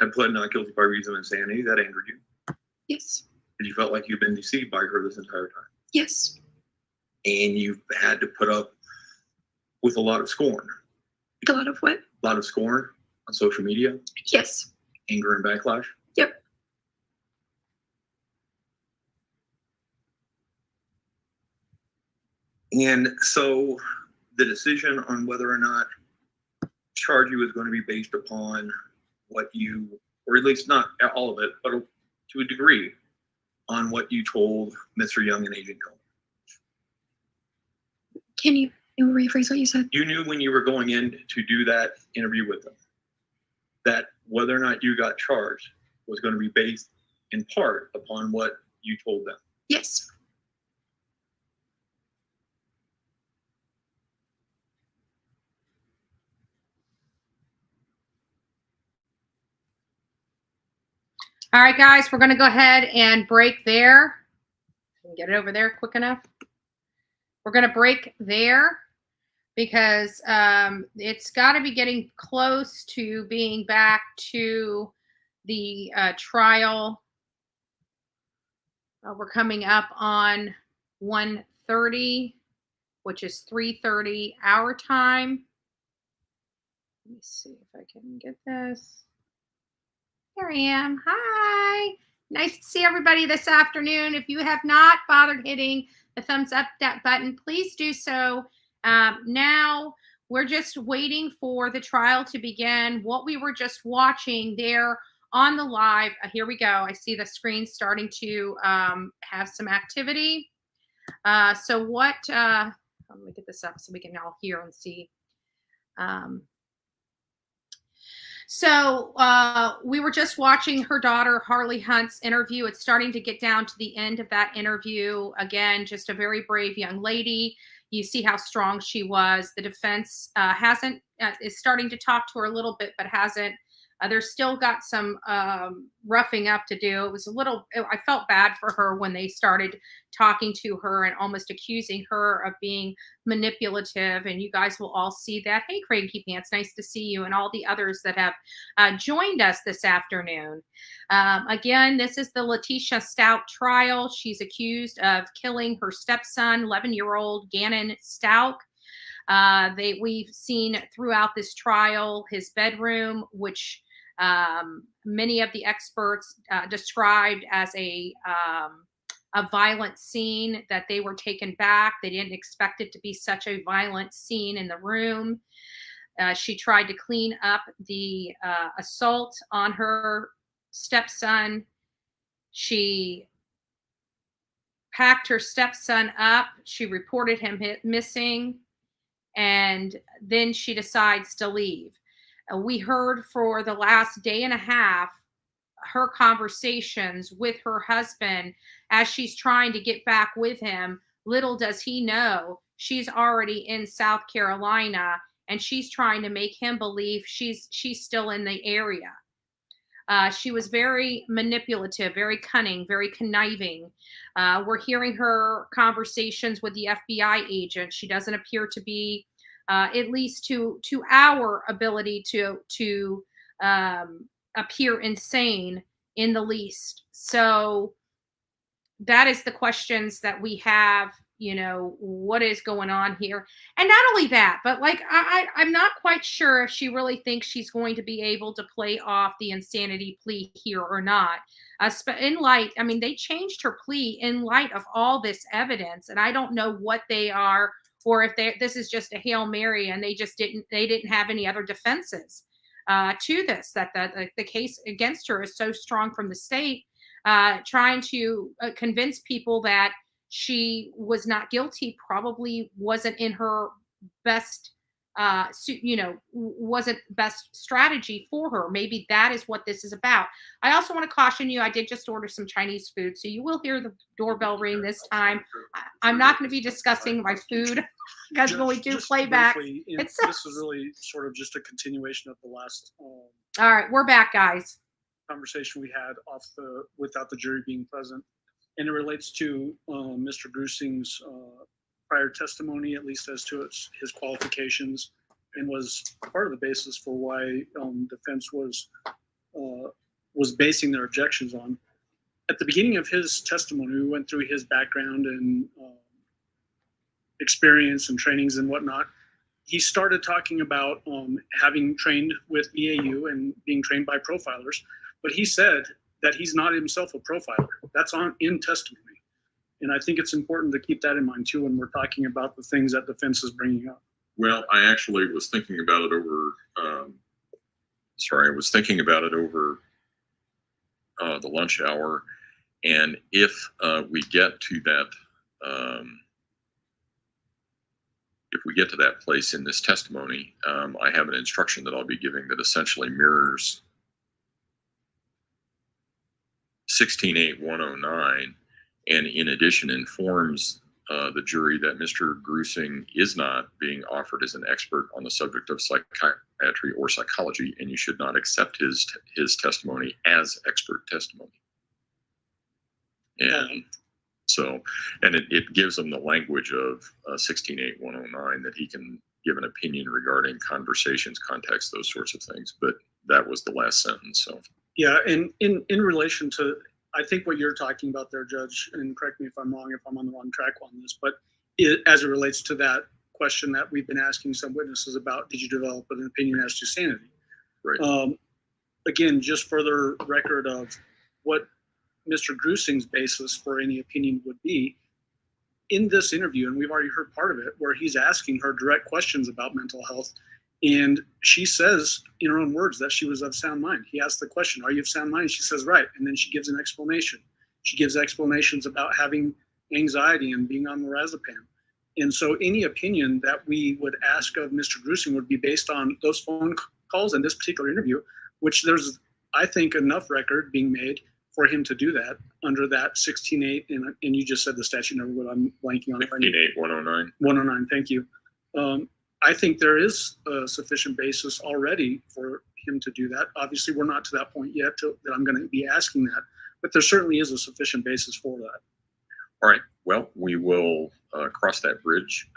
had pled not guilty by reason of insanity, that angered you? Yes. Because you felt like you'd been deceived by her this entire time? Yes. And you had to put up with a lot of scorn. A lot of what? A lot of scorn on social media? Yes. Anger and backlash? Yep. And so the decision on whether or not charge you is going to be based upon what you, or at least not all of it, but to a degree, on what you told Mr. Young and Agent Cohen. Can you rephrase what you said? You knew when you were going in to do that interview with them that whether or not you got charged was going to be based in part upon what you told them. Yes. All right, guys, we're going to go ahead and break there. Get it over there quick enough. We're going to break there because it's got to be getting close to being back to the trial. We're coming up on 1:30, which is 3:30 our time. Let me see if I can get this. Here I am. Hi. Nice to see everybody this afternoon. If you have not bothered hitting the thumbs up button, please do so. Now we're just waiting for the trial to begin. What we were just watching there on the live, here we go. I see the screen starting to have some activity. So what, let me get this up so we can all hear and see. So we were just watching her daughter, Harley Hunt's interview. It's starting to get down to the end of that interview. Again, just a very brave young lady. You see how strong she was. The defense is starting to talk to her a little bit, but hasn't. There's still got some roughing up to do. It was I felt bad for her when they started talking to her and almost accusing her of being manipulative. And you guys will all see that. Hey, Cranky Pants, nice to see you, and all the others that have joined us this afternoon. Again, this is the Letecia Stauch trial. She's accused of killing her stepson, 11-year-old Gannon Stauch. We've seen throughout this trial his bedroom, which many of the experts described as a violent scene, that they were taken back. They didn't expect it to be such a violent scene in the room. She tried to clean up the assault on her stepson. She packed her stepson up. She reported him missing. And then she decides to leave. We heard for the last day and a half her conversations with her husband as she's trying to get back with him. Little does he know she's already in South Carolina, and she's trying to make him believe she's still in the area. She was very manipulative, very cunning, very conniving. We're hearing her conversations with the FBI agent. She doesn't appear to be, at least to our ability to appear insane in the least. So that is the questions that we have, you know, what is going on here. And not only that, but like, I'm not quite sure if she really thinks she's going to be able to play off the insanity plea here or not. In light, I mean, they changed her plea in light of all this evidence, and I don't know what they are, or if this is just a Hail Mary and they didn't have any other defenses to this, that the case against her is so strong from the state, trying to convince people that she was not guilty probably wasn't in her best wasn't best strategy for her. Maybe that is what this is about. I also want to caution you, I did just order some Chinese food, so you will hear the doorbell ring this time. I'm not going to be discussing my food because when we do playback, Briefly, it's this is really sort of just a continuation of the last all right. We're back, guys. Conversation we had without the jury being present, and it relates to Mr. Grusing's prior testimony, at least as to his qualifications, and was part of the basis for why defense was basing their objections on. At the beginning of his testimony, we went through his background and experience and trainings and whatnot. He started talking about having trained with EAU and being trained by profilers, but he said that he's not himself a profiler. That's in testimony. And I think it's important to keep that in mind too when we're talking about the things that defense is bringing up. Well, I actually was thinking about it over, the lunch hour. And if we get to that, place in this testimony, I have an instruction that I'll be giving that essentially mirrors 16.8.109, and in addition informs the jury that Mr. Grusing is not being offered as an expert on the subject of psychiatry or psychology, and you should not accept his testimony as expert testimony. And so, and it gives them the language of 16.8.109 that he can give an opinion regarding conversations, context, those sorts of things. But that was the last sentence. So yeah, and in relation to, I think what you're talking about there, Judge, and correct me if I'm wrong, if I'm on the wrong track on this, but as it relates to that question that we've been asking some witnesses about, did you develop an opinion as to sanity? Right. Again, just further record of what Mr. Grusing's basis for any opinion would be in this interview, and we've already heard part of it, where he's asking her direct questions about mental health, and she says in her own words that she was of sound mind. He asked the question, are you of sound mind? She says, right. And then she gives an explanation. She gives explanations about having anxiety and being on lorazepam. And so any opinion that we would ask of Mr. Grusing would be based on those phone calls and this particular interview, which there's, I think, enough record being made for him to do that under that 16.8, and you just said the statute number, but I'm blanking on it. 16.8.109. 109, thank you. I think there is a sufficient basis already for him to do that. Obviously, we're not to that point yet that I'm going to be asking that, but there certainly is a sufficient basis for that. All right. Well, we will cross that bridge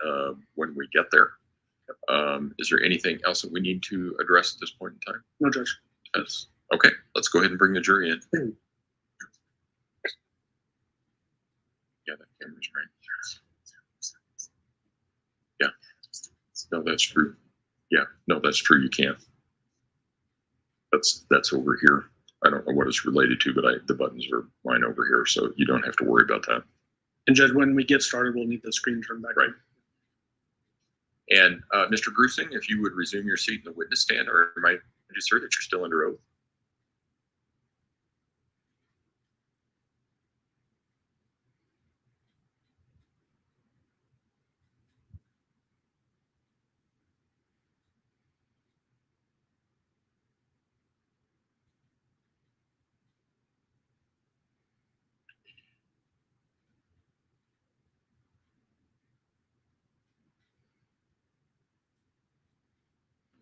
when we get there. Is there anything else that we need to address at this point in time? No, Judge. Yes. Okay. Let's go ahead and bring the jury in. Yeah, that camera's right. Yeah. No, that's true. Yeah, no, that's true. You can't. That's over here. I don't know what it's related to, but the buttons are mine over here, so you don't have to worry about that. And Judge, when we get started, we'll need the screen turned back. Right. And Mr. Grusing, if you would resume your seat in the witness stand, or am I just heard that you're still under oath?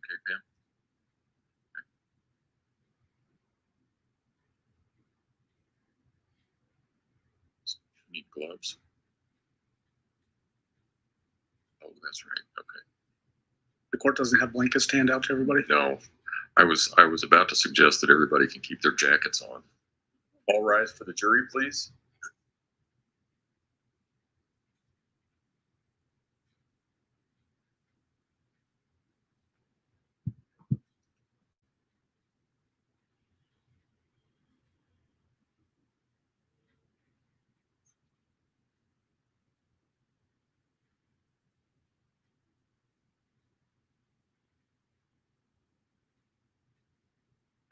Okay, Pam. Need gloves. Oh, that's right. Okay. The court doesn't have blankets to hand out to everybody? No. I was about to suggest that everybody can keep their jackets on. All rise for the jury, please.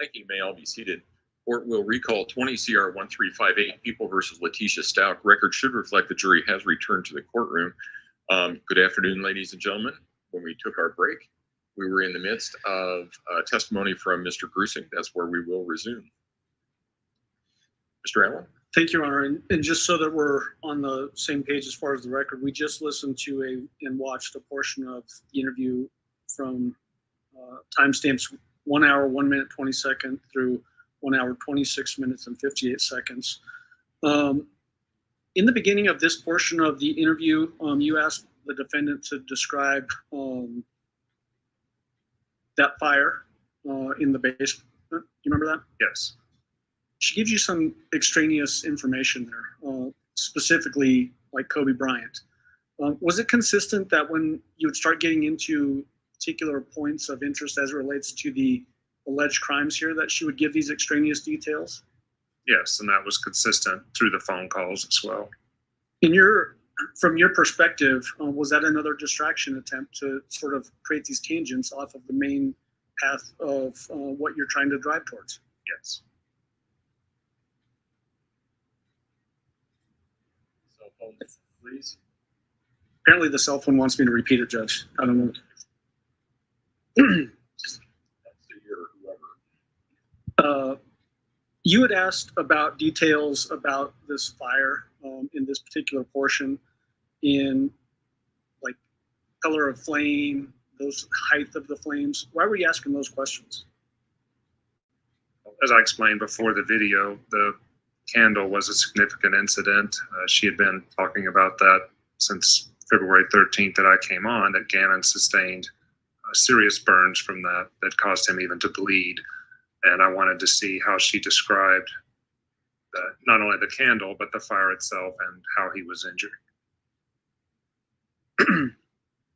Thank you. You may all be seated. Court will recall 20 CR 1358 People versus Leticia Stauch. Record should reflect the jury has returned to the courtroom. Good afternoon, ladies and gentlemen. When we took our break, we were in the midst of testimony from Mr. Grusing. That's where we will resume. Mr. Allen? Thank you, Your Honor. And just so that we're on the same page as far as the record, we just listened to and watched a portion of the interview from timestamps 1 hour, 1 minute, 20 seconds through 1 hour, 26 minutes and 58 seconds. In the beginning of this portion of the interview, you asked the defendant to describe that fire in the basement. You remember that? Yes. She gives you some extraneous information there, specifically like Kobe Bryant. Was it consistent that when you would start getting into particular points of interest as it relates to the alleged crimes here, that she would give these extraneous details? Yes, and that was consistent through the phone calls as well. From your perspective, was that another distraction attempt to sort of create these tangents off of the main path of what you're trying to drive towards? Yes. Cell phone, please. Apparently the cell phone wants me to repeat it, Judge. I don't know. You had asked about details about this fire in this particular portion, in like color of flame, those height of the flames. Why were you asking those questions? As I explained before the video, the candle was a significant incident. She had been talking about that since February 13th that I came on, that Gannon sustained serious burns from that caused him even to bleed. And I wanted to see how she described not only the candle, but the fire itself and how he was injured.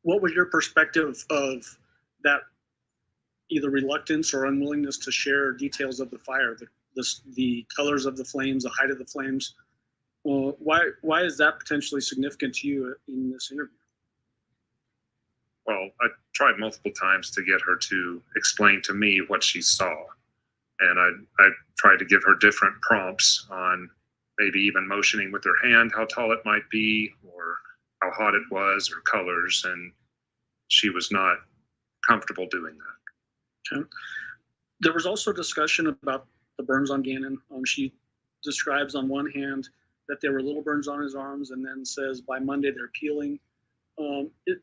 What was your perspective of that, either reluctance or unwillingness to share details of the fire, the colors of the flames, the height of the flames? Why is that potentially significant to you in this interview? Well, I tried multiple times to get her to explain to me what she saw. And I tried to give her different prompts on maybe even motioning with her hand how tall it might be, or how hot it was, or colors, and she was not comfortable doing that. Okay. There was also discussion about the burns on Gannon. She describes on one hand that there were little burns on his arms, and then says by Monday they're peeling.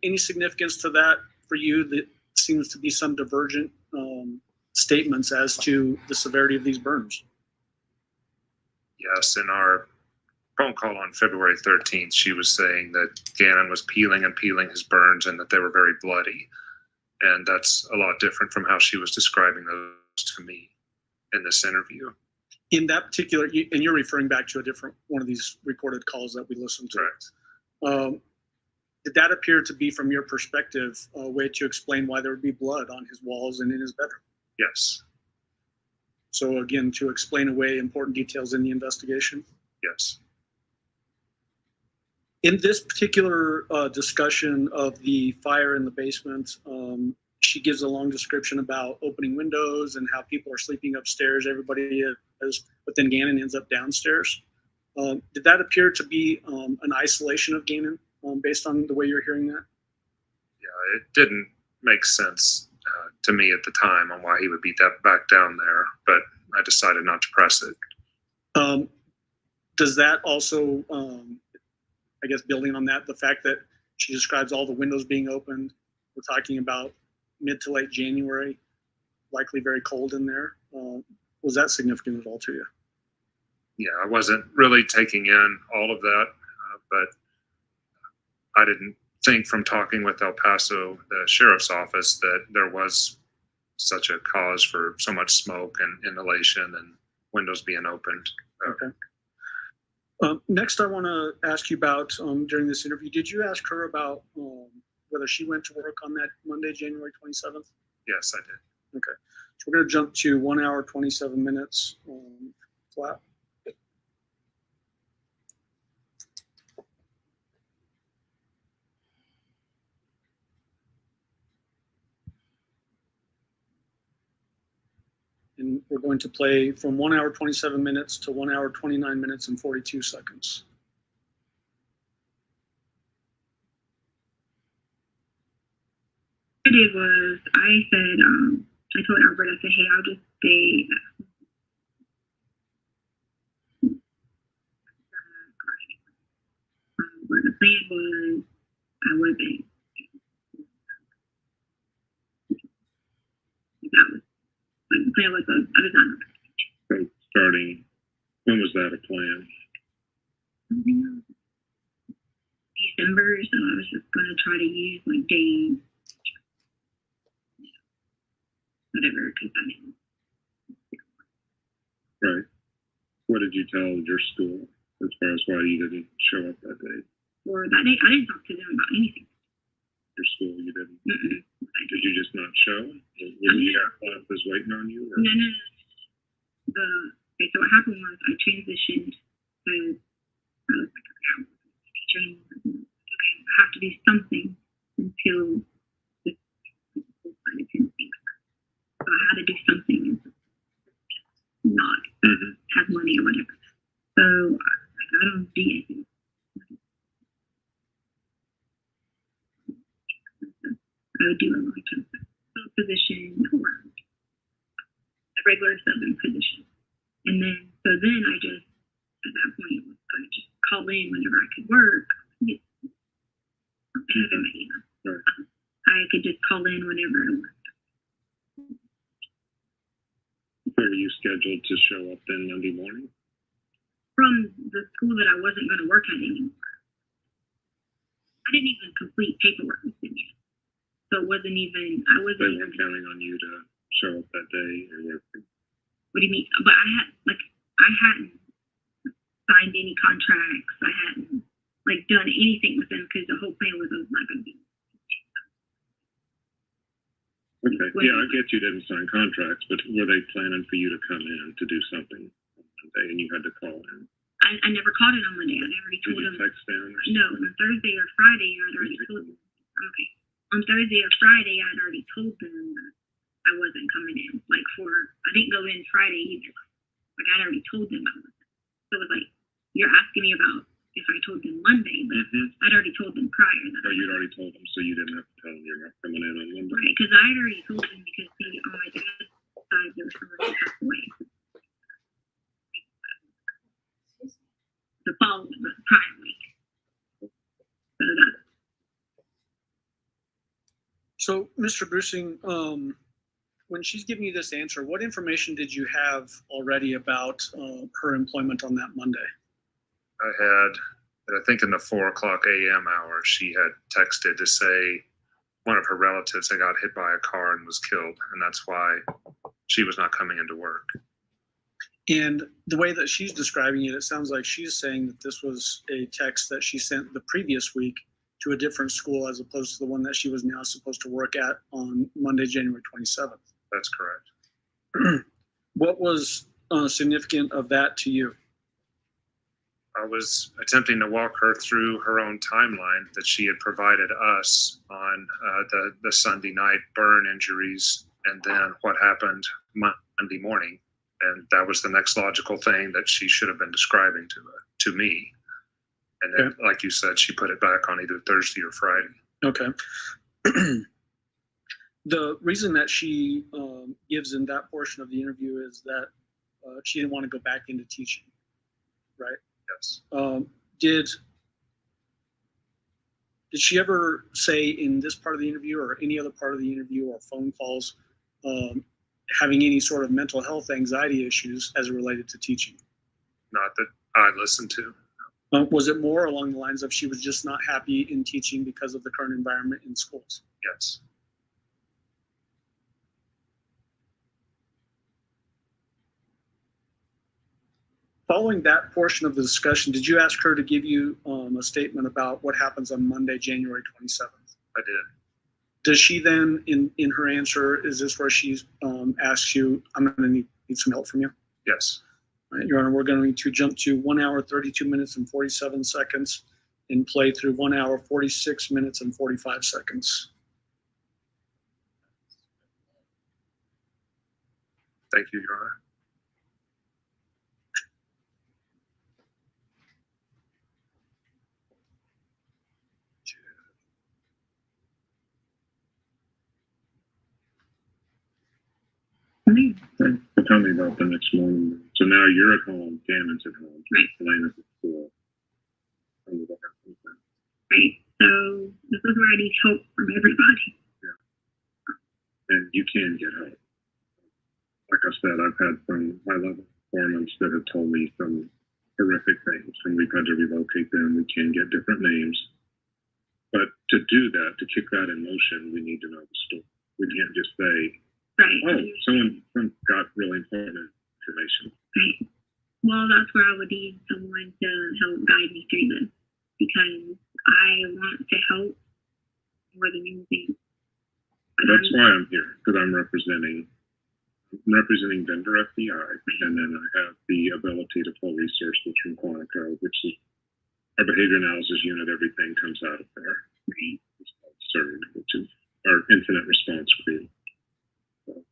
Any significance to that for you? That seems to be some divergent statements as to the severity of these burns. Yes, in our phone call on February 13th, she was saying that Gannon was peeling and peeling his burns and that they were very bloody. And that's a lot different from how she was describing those to me in this interview. In that particular, and you're referring back to a different one of these recorded calls that we listened to. Correct. Did that appear to be, from your perspective, a way to explain why there would be blood on his walls and in his bedroom? Yes. So again, to explain away important details in the investigation? Yes. In this particular discussion of the fire in the basement, she gives a long description about opening windows and how people are sleeping upstairs. Everybody is, but then Gannon ends up downstairs. Did that appear to be an isolation of Gannon based on the way you're hearing that? Yeah, it didn't make sense to me at the time on why he would be back down there, but I decided not to press it. Does that also, I guess building on that, the fact that she describes all the windows being opened, we're talking about mid to late January, likely very cold in there. Was that significant at all to you? Yeah, I wasn't really taking in all of that, but I didn't think from talking with El Paso, the sheriff's office, that there was such a cause for so much smoke and inhalation and windows being opened. Okay. Next, I want to ask you about, during this interview, did you ask her about whether she went to work on that Monday, January 27th? Yes, I did. Okay. So we're going to jump to 1 hour, 27 minutes flat. And we're going to play from 1 hour, 27 minutes to 1 hour, 29 minutes and 42 seconds. What I did was I said, I told Albert, I said, hey, I'll just stay. But the plan was I wasn't. That was, like, the plan was I was not. So starting, when was that a plan? December, so I was just going to try to use like days, whatever, because I didn't. Right. What did you tell your school as far as why you didn't show up that day? Or that day, I didn't talk to them about anything. Your school, you didn't? Mm-mm. Did you just not show? Was the staff was waiting on you? Or? No. Okay, so what happened was I transitioned. So I was like, okay, I'm teaching. Okay, I have to do something until the side of things. So I had to do something and not have money or whatever. So I don't do anything. I would do a long-term position or a regular subbing position. And then I just, at that point, was going to just call in whenever I could work. I could just call in whenever I worked. Were you scheduled to show up then Monday morning? From the school that I wasn't going to work at anymore. I didn't even complete paperwork with them yet. So it wasn't even, I wasn't even counting on you to show up that day or working. What do you mean? But I hadn't signed any contracts. I hadn't done anything with them because the whole plan was I was not going to be. Okay. Yeah, I get you didn't sign contracts, but were they planning for you to come in to do something on Monday and you had to call in? I never called in on Monday. I already told them. Did you text them? No, on Thursday or Friday, I'd already told them. Okay. On Thursday or Friday, I'd already told them that I wasn't coming in. I didn't go in Friday either. I'd already told them I wasn't. So it was like, you're asking me about if I told them Monday, but I'd already told them prior. Oh, you'd already told them, so you didn't have to tell them you're not coming in on Monday. Right, because I'd already told them because on my dad's side, there was someone who passed away. The prior week. So, Mr. Brucing, when she's giving you this answer, what information did you have already about her employment on that Monday? I think in the 4 o'clock a.m. hour, she had texted to say one of her relatives had got hit by a car and was killed, and that's why she was not coming into work. And the way that she's describing it, it sounds like she's saying that this was a text that she sent the previous week to a different school as opposed to the one that she was now supposed to work at on Monday, January 27th. That's correct. What was significant of that to you? I was attempting to walk her through her own timeline that she had provided us on the Sunday night burn injuries and then what happened Monday morning. And that was the next logical thing that she should have been describing to me. And then, like you said, she put it back on either Thursday or Friday. Okay. The reason that she gives in that portion of the interview is that she didn't want to go back into teaching, right? Yes. Did she ever say in this part of the interview or any other part of the interview or phone calls having any sort of mental health anxiety issues as it related to teaching? Not that I listened to. Was it more along the lines of she was just not happy in teaching because of the current environment in schools? Yes. Following that portion of the discussion, did you ask her to give you a statement about what happens on Monday, January 27th? I did. Does she then, in her answer, is this where she asks you, I'm going to need some help from you? Yes. All right, Your Honor, we're going to jump to 1 hour, 32 minutes and 47 seconds and play through 1 hour, 46 minutes and 45 seconds. Thank you, Your Honor. So tell me about the next morning. So now you're at home, Gannon's at home, Elena's at school. Right. So this is where I need help from everybody. And you can get help. Like I said, I've had some high-level informants that have told me some horrific things, and we've had to relocate them. We can get different names. But to do that, to kick that in motion, we need to know the story. We can't just say, oh, someone got really important information. Right. Well, that's where I would need someone to help guide me through this, because I want to help more than anything. That's why I'm here, because I'm representing vendor FBI, and then I have the ability to pull resources from Quantico, which is our behavior analysis unit. Everything comes out of there. Right. It's called CERD, which is our incident response group. So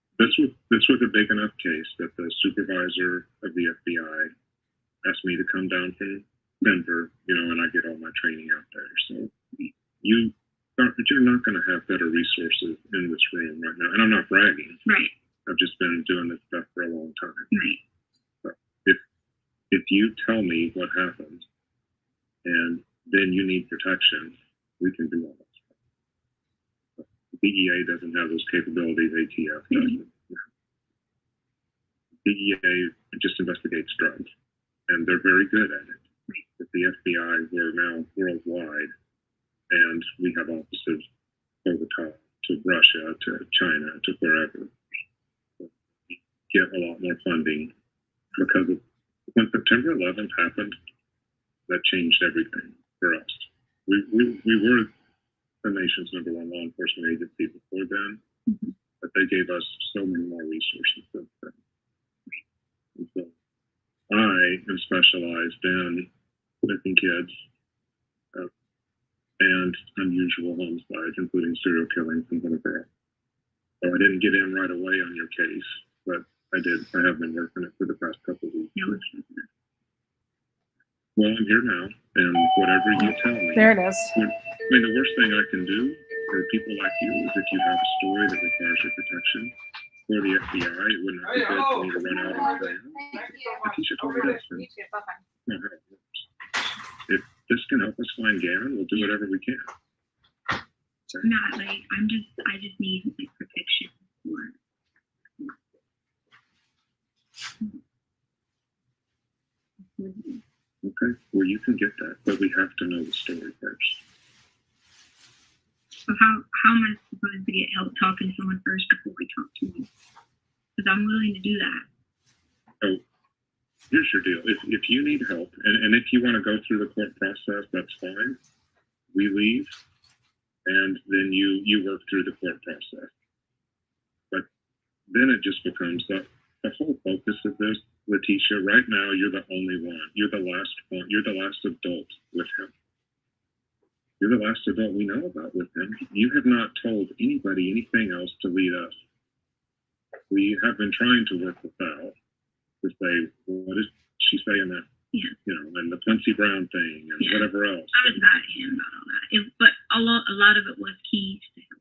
this was a big enough case that the supervisor of the FBI asked me to come down from Denver, and I get all my training out there. So you're not going to have better resources in this room right now. And I'm not bragging. Right. I've just been doing this stuff for a long time. Right. So if you tell me what happened and then you need protection, we can do all that stuff. The DEA doesn't have those capabilities, ATF doesn't. DEA just investigates drugs, and they're very good at it. But the FBI, we're now worldwide, and we have offices over top to Russia, to China, to wherever. We get a lot more funding because when September 11th happened, that changed everything for us. We were the nation's #1 law enforcement agency before then, but they gave us so many more resources since then. And so I am specialized in missing kids and unusual homicides, including serial killings and whatever. So I didn't get in right away on your case, but I did. I have been working it for the past couple of weeks. Well, I'm here now, and whatever you tell me. There it is. The worst thing I can do for people like you is if you have a story that requires your protection for the FBI, it wouldn't be good for me to run out and say, Leticia told me this. Not how it works. If this can help us find Gannon, we'll do whatever we can. Not like I just need protection for. Okay, well, you can get that, but we have to know the story first. So how am I supposed to get help talking to someone first before we talk to you? Because I'm willing to do that. Oh, here's your deal. If you need help, and if you want to go through the court process, that's fine. We leave, and then you work through the court process. But then it just becomes the whole focus of this. Leticia, right now, you're the only one. You're the last one. You're the last adult with him. You're the last adult we know about with him. You have not told anybody anything else to lead us. We have been trying to work with Val to say, what did she say in that, and the Quincy Brown thing and whatever else. I was mad at him about all that. But a lot of it was keys to help.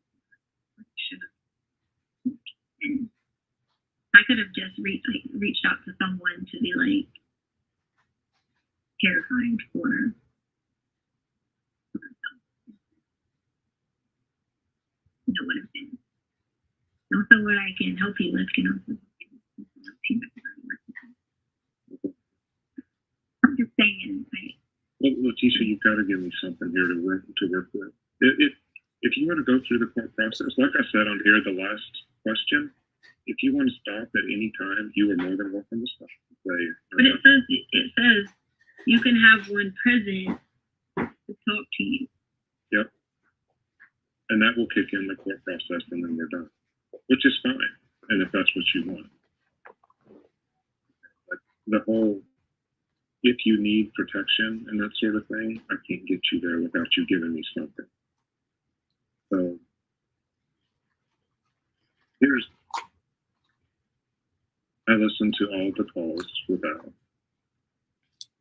I could have just reached out to someone to be like terrified for her. That would have been also what I can help you with can also help you with. I'm just saying. Well, Leticia, you've got to give me something here to work with. If you want to go through the court process, like I said on here, the last question. If you want to stop at any time, you are more than welcome to stop. But it says you can have one present to talk to you. Yep. And that will kick in the court process, and then we're done, which is fine. And if that's what you want, but the whole, if you need protection and that sort of thing, I can't get you there without you giving me something. So here's. listened to all the calls without,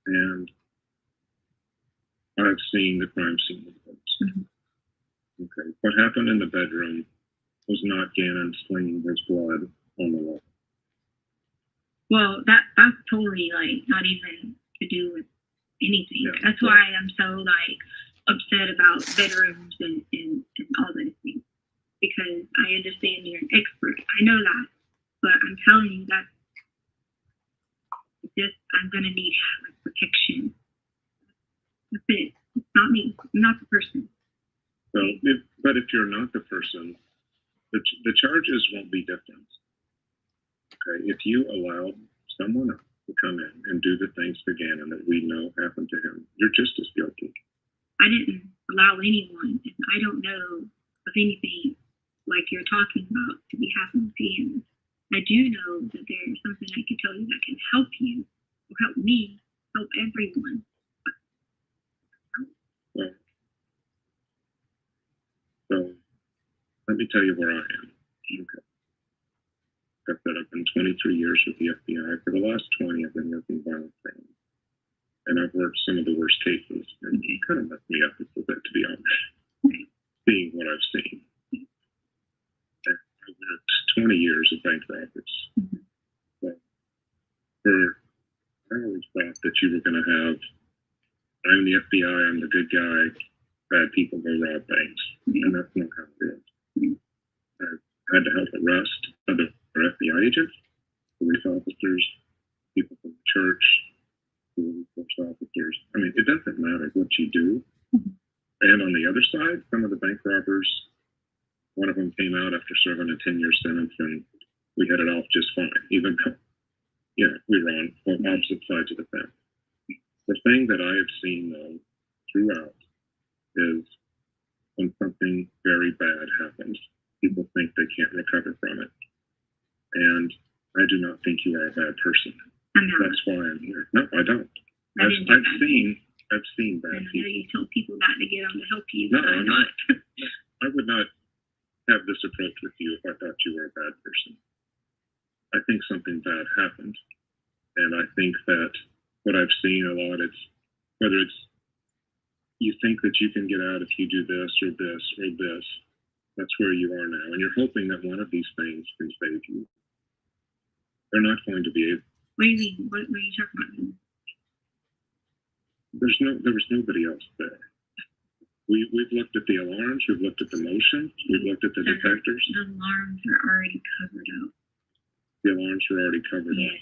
and I've seen the crime scene reports. Okay, what happened in the bedroom was not Gannon slinging his blood on the wall. Well, that's totally like not even to do with anything. Yeah. That's why I'm so like upset about bedrooms and all those things. Because I understand you're an expert. I know that. But I'm telling you that I'm gonna need like protection. That's it. It's not me. I'm not the person. Well, but if you're not the person, the charges won't be different. Okay, if you allow someone else to come in and do the things to Gannon that we know happened to him, you're just as guilty. I didn't allow anyone, and I don't know of anything like you're talking about to be happening to him. I do know that there's something I can tell you that can help you, or help me, help everyone. Well, so let me tell you where I am. Okay. I've been 23 years with the FBI. For the last 20, I've been working violent crimes. And I've worked some of the worst cases. And it kind of messed me up a little bit, to be honest, seeing what I've seen. I've worked 20 years of bank robberies. But I always thought that you were going to have, I'm the FBI, I'm the good guy, bad people go rob banks. And that's not how it is. I've had to help arrest other FBI agents, police officers, people from the church, police officers. I mean, it doesn't matter what you do. And on the other side, some of the bank robbers, one of them came out after serving a 10-year sentence, and we had it off just fine, even though, we were on opposite sides of the fence. The thing that I have seen, though, throughout is when something very bad happens, people think they can't recover from it. And I do not think you are a bad person. That's why I'm here. No, I don't. I've seen bad people. You tell people that to get them to help you. No, I'm not. I would not have this approach with you if I thought you were a bad person. I think something bad happened. And I think that what I've seen a lot, whether it's you think that you can get out if you do this or this or this, that's where you are now. And you're hoping that one of these things can save you. They're not going to be able. What do you mean? What are you talking about? There was nobody else there. We've looked at the alarms, we've looked at the motion, we've looked at the detectors. The alarms are already covered up. The alarms were already covered up.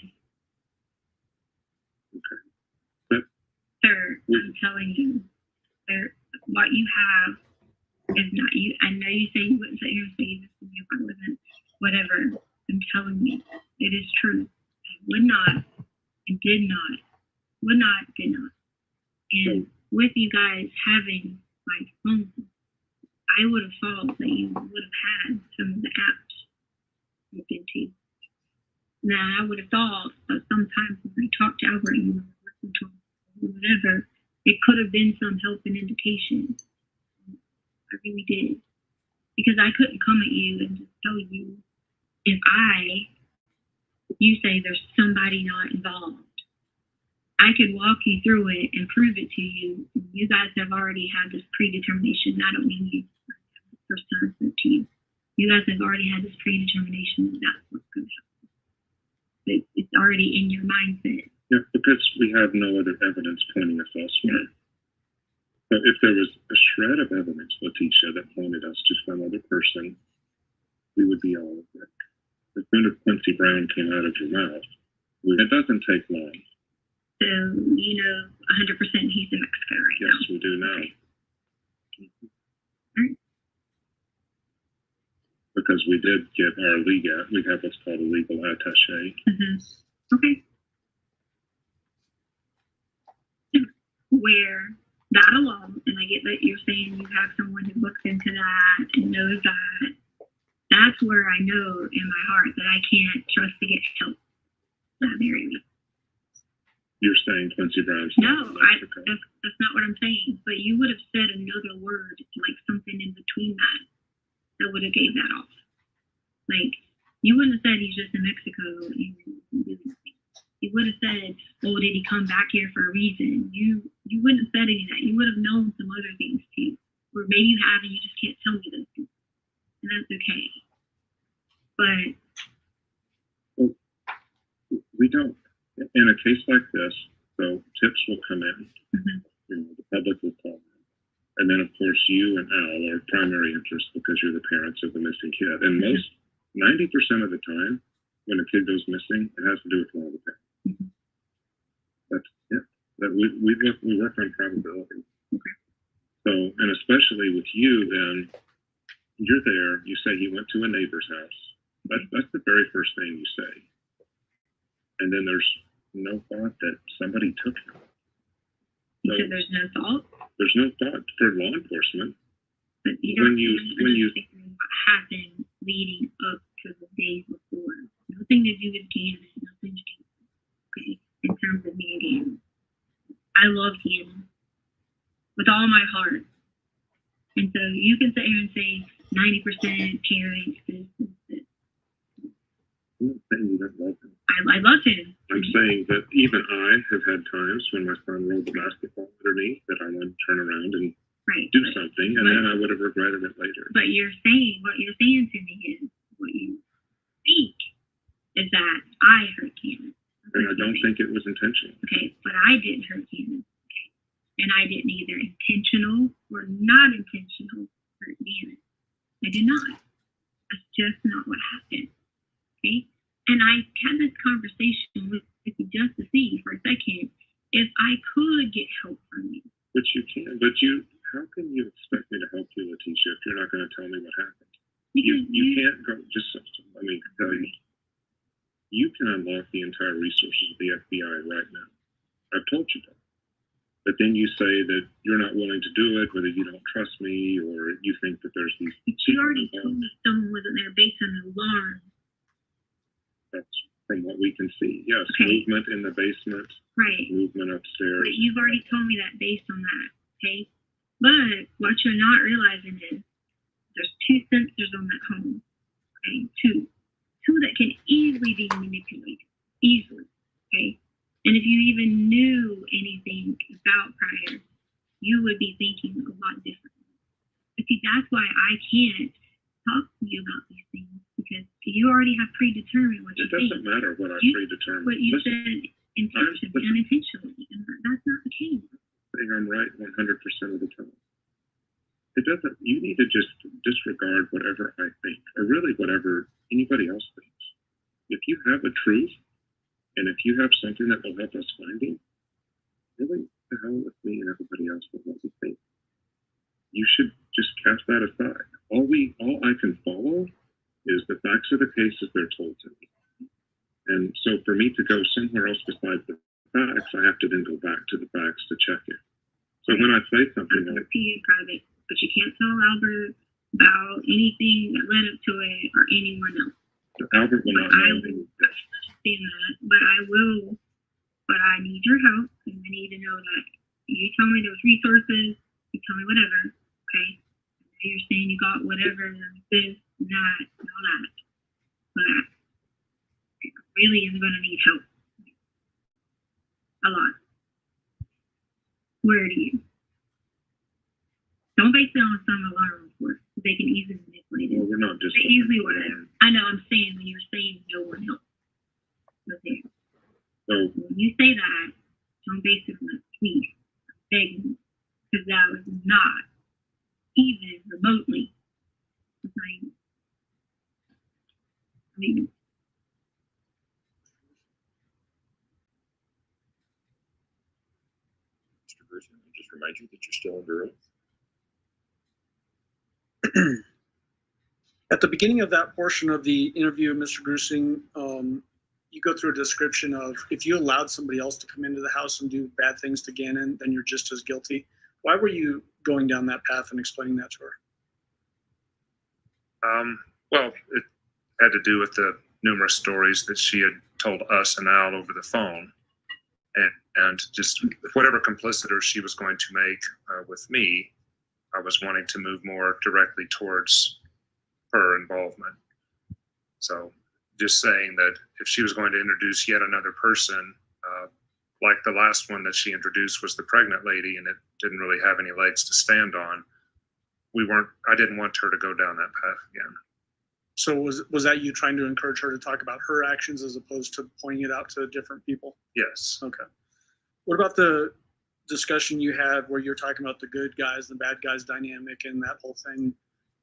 Okay. But sir, I'm telling you, what you have is not you. I know you say you wouldn't sit here and say this to me if I wasn't whatever. I'm telling you, it is true. I would not and did not. And with you guys having my phone, I would have thought that you would have had some of the apps looked into. Now, I would have thought that sometimes when I talked to Albert and listened to him, whatever, it could have been some help and indication. I really did. Because I couldn't come at you and just tell you if you say there's somebody not involved. I could walk you through it and prove it to you. You guys have already had this predetermination. I don't mean you the first time I spoke to you. You guys have already had this predetermination that that's what's going to happen. It's already in your mindset. Yeah, because we have no other evidence pointing us elsewhere. But if there was a shred of evidence, Leticia, that pointed us to some other person, we would be all over it. As soon as Quincy Brown came out of your mouth, it doesn't take long. So, 100% he's in Mexico right now. Yes, we do now. Right. Because we did get our legal, we have what's called a legal attaché. Okay. Where that alone, and I get that you're saying you have someone who looks into that and knows that, that's where I know in my heart that I can't trust to get help in that area. You're saying Quincy Brown's No, that's not what I'm saying. But you would have said another word, like something in between that would have gave that off. Like, You wouldn't have said he's just in Mexico. You would have said, oh, did he come back here for a reason? You wouldn't have said any of that. You would have known some other things too. Or maybe you have and you just can't tell me those things. And that's okay. But we don't, in a case like this, so tips will come in, the public will call in. And then, of course, you and Al are primary interest because you're the parents of the missing kid. And 90% of the time, when a kid goes missing, it has to do with one of the parents. That's it. We work on probability. So, and especially with you, then, you're there, you say you went to a neighbor's house. That's the very first thing you say. And then there's no thought that somebody took him. You said there's no thought? There's no thought for law enforcement. But you don't think what happened leading up to the days before. Nothing to do with Gannon. Nothing to do with, in terms of me and Gannon. I love Gannon with all my heart. And so you can sit here and say 90% parents, this. I'm not saying you don't love him. I love him. I'm saying that even I have had times when my son rolled the basketball underneath that I want to turn around and do something, and then I would have regretted it later. But what you're saying to me is what you think is that I hurt Cannon. And I don't think it was intentional. Okay, but I didn't hurt Cannon. Okay. And I didn't either intentional or not intentional hurt Cannon. I did not. That's just not what happened. Okay? And I had this conversation with you just to see for a second if I could get help from you. But you can't. How can you expect me to help you, Leticia, if you're not going to tell me what happened? You can't go, let me tell you, you can unlock the entire resources of the FBI right now. I've told you that. But then you say that you're not willing to do it, whether you don't trust me or you think that there's these... You already told me someone wasn't there based on the alarm. That's from what we can see. Yes, movement in the basement, movement upstairs. But you've already told me that based on that, okay? But what you're not realizing is there's 2 sensors on that home, okay? Two that can easily be manipulated, easily, okay? And if you even knew anything about prior, you would be thinking a lot differently. But see, that's why I can't talk to you about these things, because you already have predetermined what you think. It doesn't matter what I predetermined. But you said intentionally, unintentionally, and that's not the case. I'm right 100% of the time. It doesn't, you need to just disregard whatever I think, or really whatever anybody else thinks. If you have a truth, and if you have something that will help us find it, really, the hell with me and everybody else with what we think. You should just cast that aside. All I can follow is the facts of the case as they're told to me. And so for me to go somewhere else besides the facts, I have to then go back to the facts to check it. So when I say something like... in private, but you can't tell Albert about anything that led up to it or anyone else. Albert will not know anything. But I will, but I need your help, and I need to know that you tell me those resources, you tell me whatever, okay? You're saying you got whatever, this, that, and all that, but I really am going to need help. A lot. Where do you? Don't base it on some alarm report. They can easily manipulate it. Well, we're not just... They easily whatever. I know, I'm saying when you're saying no one helps. Okay. So when you say that, don't base it on a tweet. I'm begging you. Because that was not even remotely. I mean, Mr. Grusin, I just remind you that you're still under oath. At the beginning of that portion of the interview, Mr. Grusing, you go through a description of if you allowed somebody else to come into the house and do bad things to Gannon, then you're just as guilty. Why were you going down that path and explaining that to her? Well, it had to do with the numerous stories that she had told us and Al over the phone, and just whatever complicity she was going to make with me, I was wanting to move more directly towards her involvement. So just saying that if she was going to introduce yet another person, like the last one that she introduced was the pregnant lady, and it didn't really have any legs to stand on. I didn't want her to go down that path again. So was that you trying to encourage her to talk about her actions as opposed to pointing it out to different people? Yes. Okay. What about the discussion you had where you're talking about the good guys, the bad guys dynamic, and that whole thing,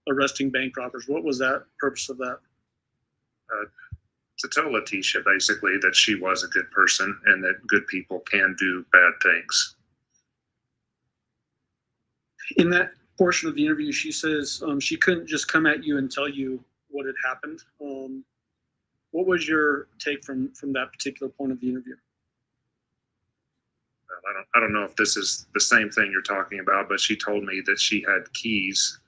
arresting bank robbers? What was that purpose of that? To tell Leticia basically that she was a good person and that good people can do bad things. In that portion of the interview, she says she couldn't just come at you and tell you what had happened. What was your take from that particular point of the interview? I don't know if this is the same thing you're talking about, but she told me that she had keys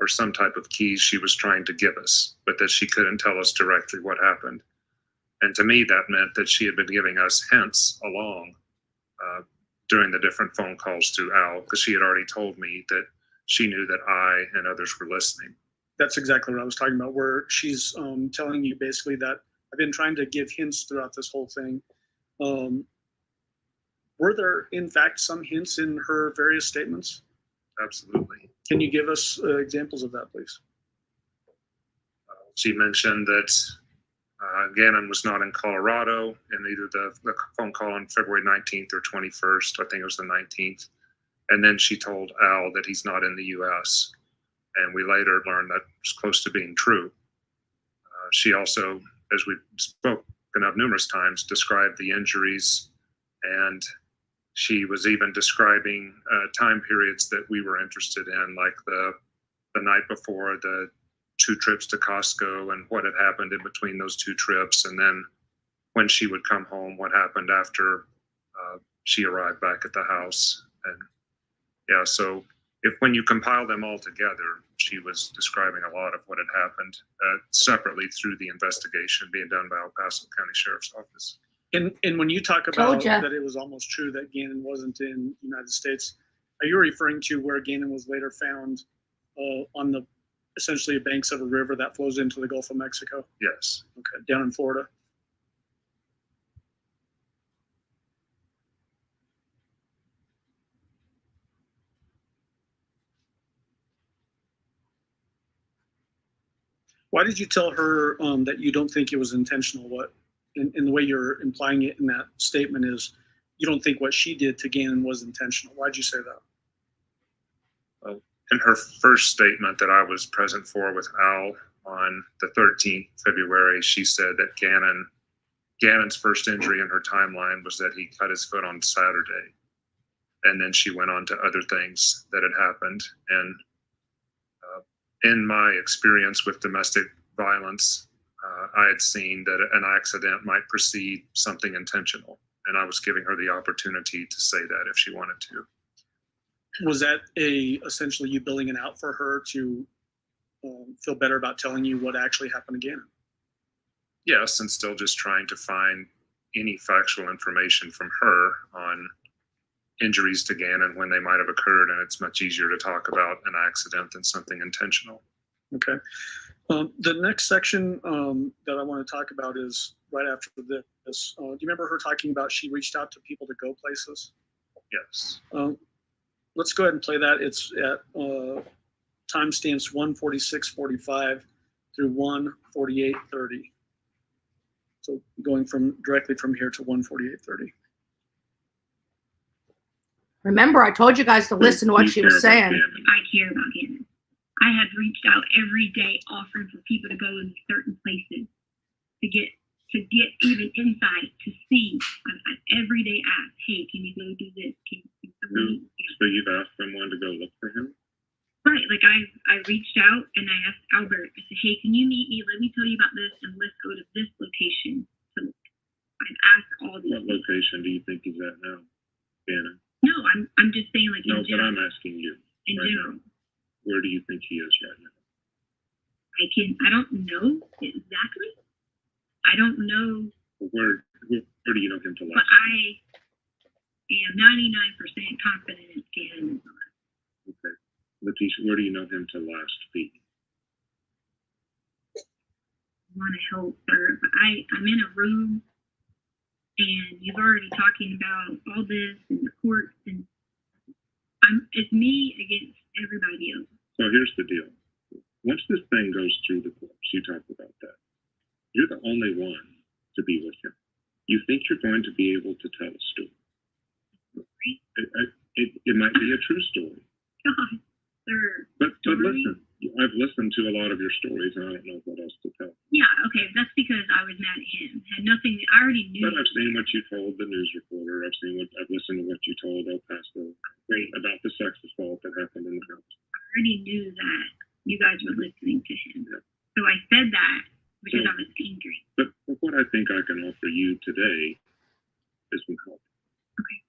or some type of keys she was trying to give us, but that she couldn't tell us directly what happened. And to me, that meant that she had been giving us hints along during the different phone calls to Al, because she had already told me that she knew that I and others were listening. That's exactly what I was talking about, where she's telling you basically that I've been trying to give hints throughout this whole thing. Were there, in fact, some hints in her various statements? Absolutely. Can you give us examples of that, please? She mentioned that Gannon was not in Colorado in either the phone call on February 19th or 21st. I think it was the 19th. And then she told Al that he's not in the U.S. And we later learned that was close to being true. She also, as we've spoken of numerous times, described the injuries, and she was even describing time periods that we were interested in, like the night before the 2 trips to Costco and what had happened in between those 2 trips. And then when she would come home, what happened after she arrived back at the house. And yeah, so when you compile them all together, she was describing a lot of what had happened separately through the investigation being done by El Paso County Sheriff's Office. And when you talk about that it was almost true that Gannon wasn't in the United States, are you referring to where Gannon was later found on the essentially the banks of a river that flows into the Gulf of Mexico? Yes. Okay, down in Florida. Why did you tell her that you don't think it was intentional? What, in the way you're implying it in that statement is you don't think what she did to Gannon was intentional. Why'd you say that? Well, in her first statement that I was present for with Al on the 13th February, she said that Gannon's first injury in her timeline was that he cut his foot on Saturday. And then she went on to other things that had happened. And in my experience with domestic violence, I had seen that an accident might precede something intentional. And I was giving her the opportunity to say that if she wanted to. Was that essentially you building it out for her to feel better about telling you what actually happened again? Yes, and still just trying to find any factual information from her on injuries to Gannon when they might have occurred, and it's much easier to talk about an accident than something intentional. Okay. The next section that I want to talk about is right after this. Do you remember her talking about she reached out to people to go places? Yes. Let's go ahead and play that. It's at timestamps 1:46:45 through 1:48:30. So going directly from here to 1:48:30. Remember, I told you guys to listen to what she was saying. I care about Gannon. I had reached out every day offering for people to go in certain places to get even insight to see. I every day asked, hey, can you go do this? So you've asked someone to go look for him? Right, like I reached out and I asked Albert, I said, hey, can you meet me? Let me tell you about this and let's go to this location. So I've asked all these. What location do you think he's at now, Gannon? No, I'm just saying like in general. No, but I'm asking you. In general. Now. Where do you think he is right now? I don't know exactly. I don't know. Where do you know him to last? But I am 99% confident it's Gannon. Okay. Leticia, where do you know him to last be? want to help her, but I'm in a room and you've already talking about all this and the courts, and it's me against everybody else. So here's the deal. Once this thing goes through the courts, you talk about that. You're the only one to be with him. You think you're going to be able to tell a story. It might be a true story. God, sir. But listen, I've listened to a lot of your stories, and I don't know what else to tell. Yeah, okay, that's because I was mad at him. Had nothing. I already knew. But I've seen what you told the news reporter. I've listened to what you told El Paso about the sex assault that happened in the house. I already knew that you guys were listening to him. Yeah. So I said that because I was angry. But what I think I can offer you today is some help. Okay.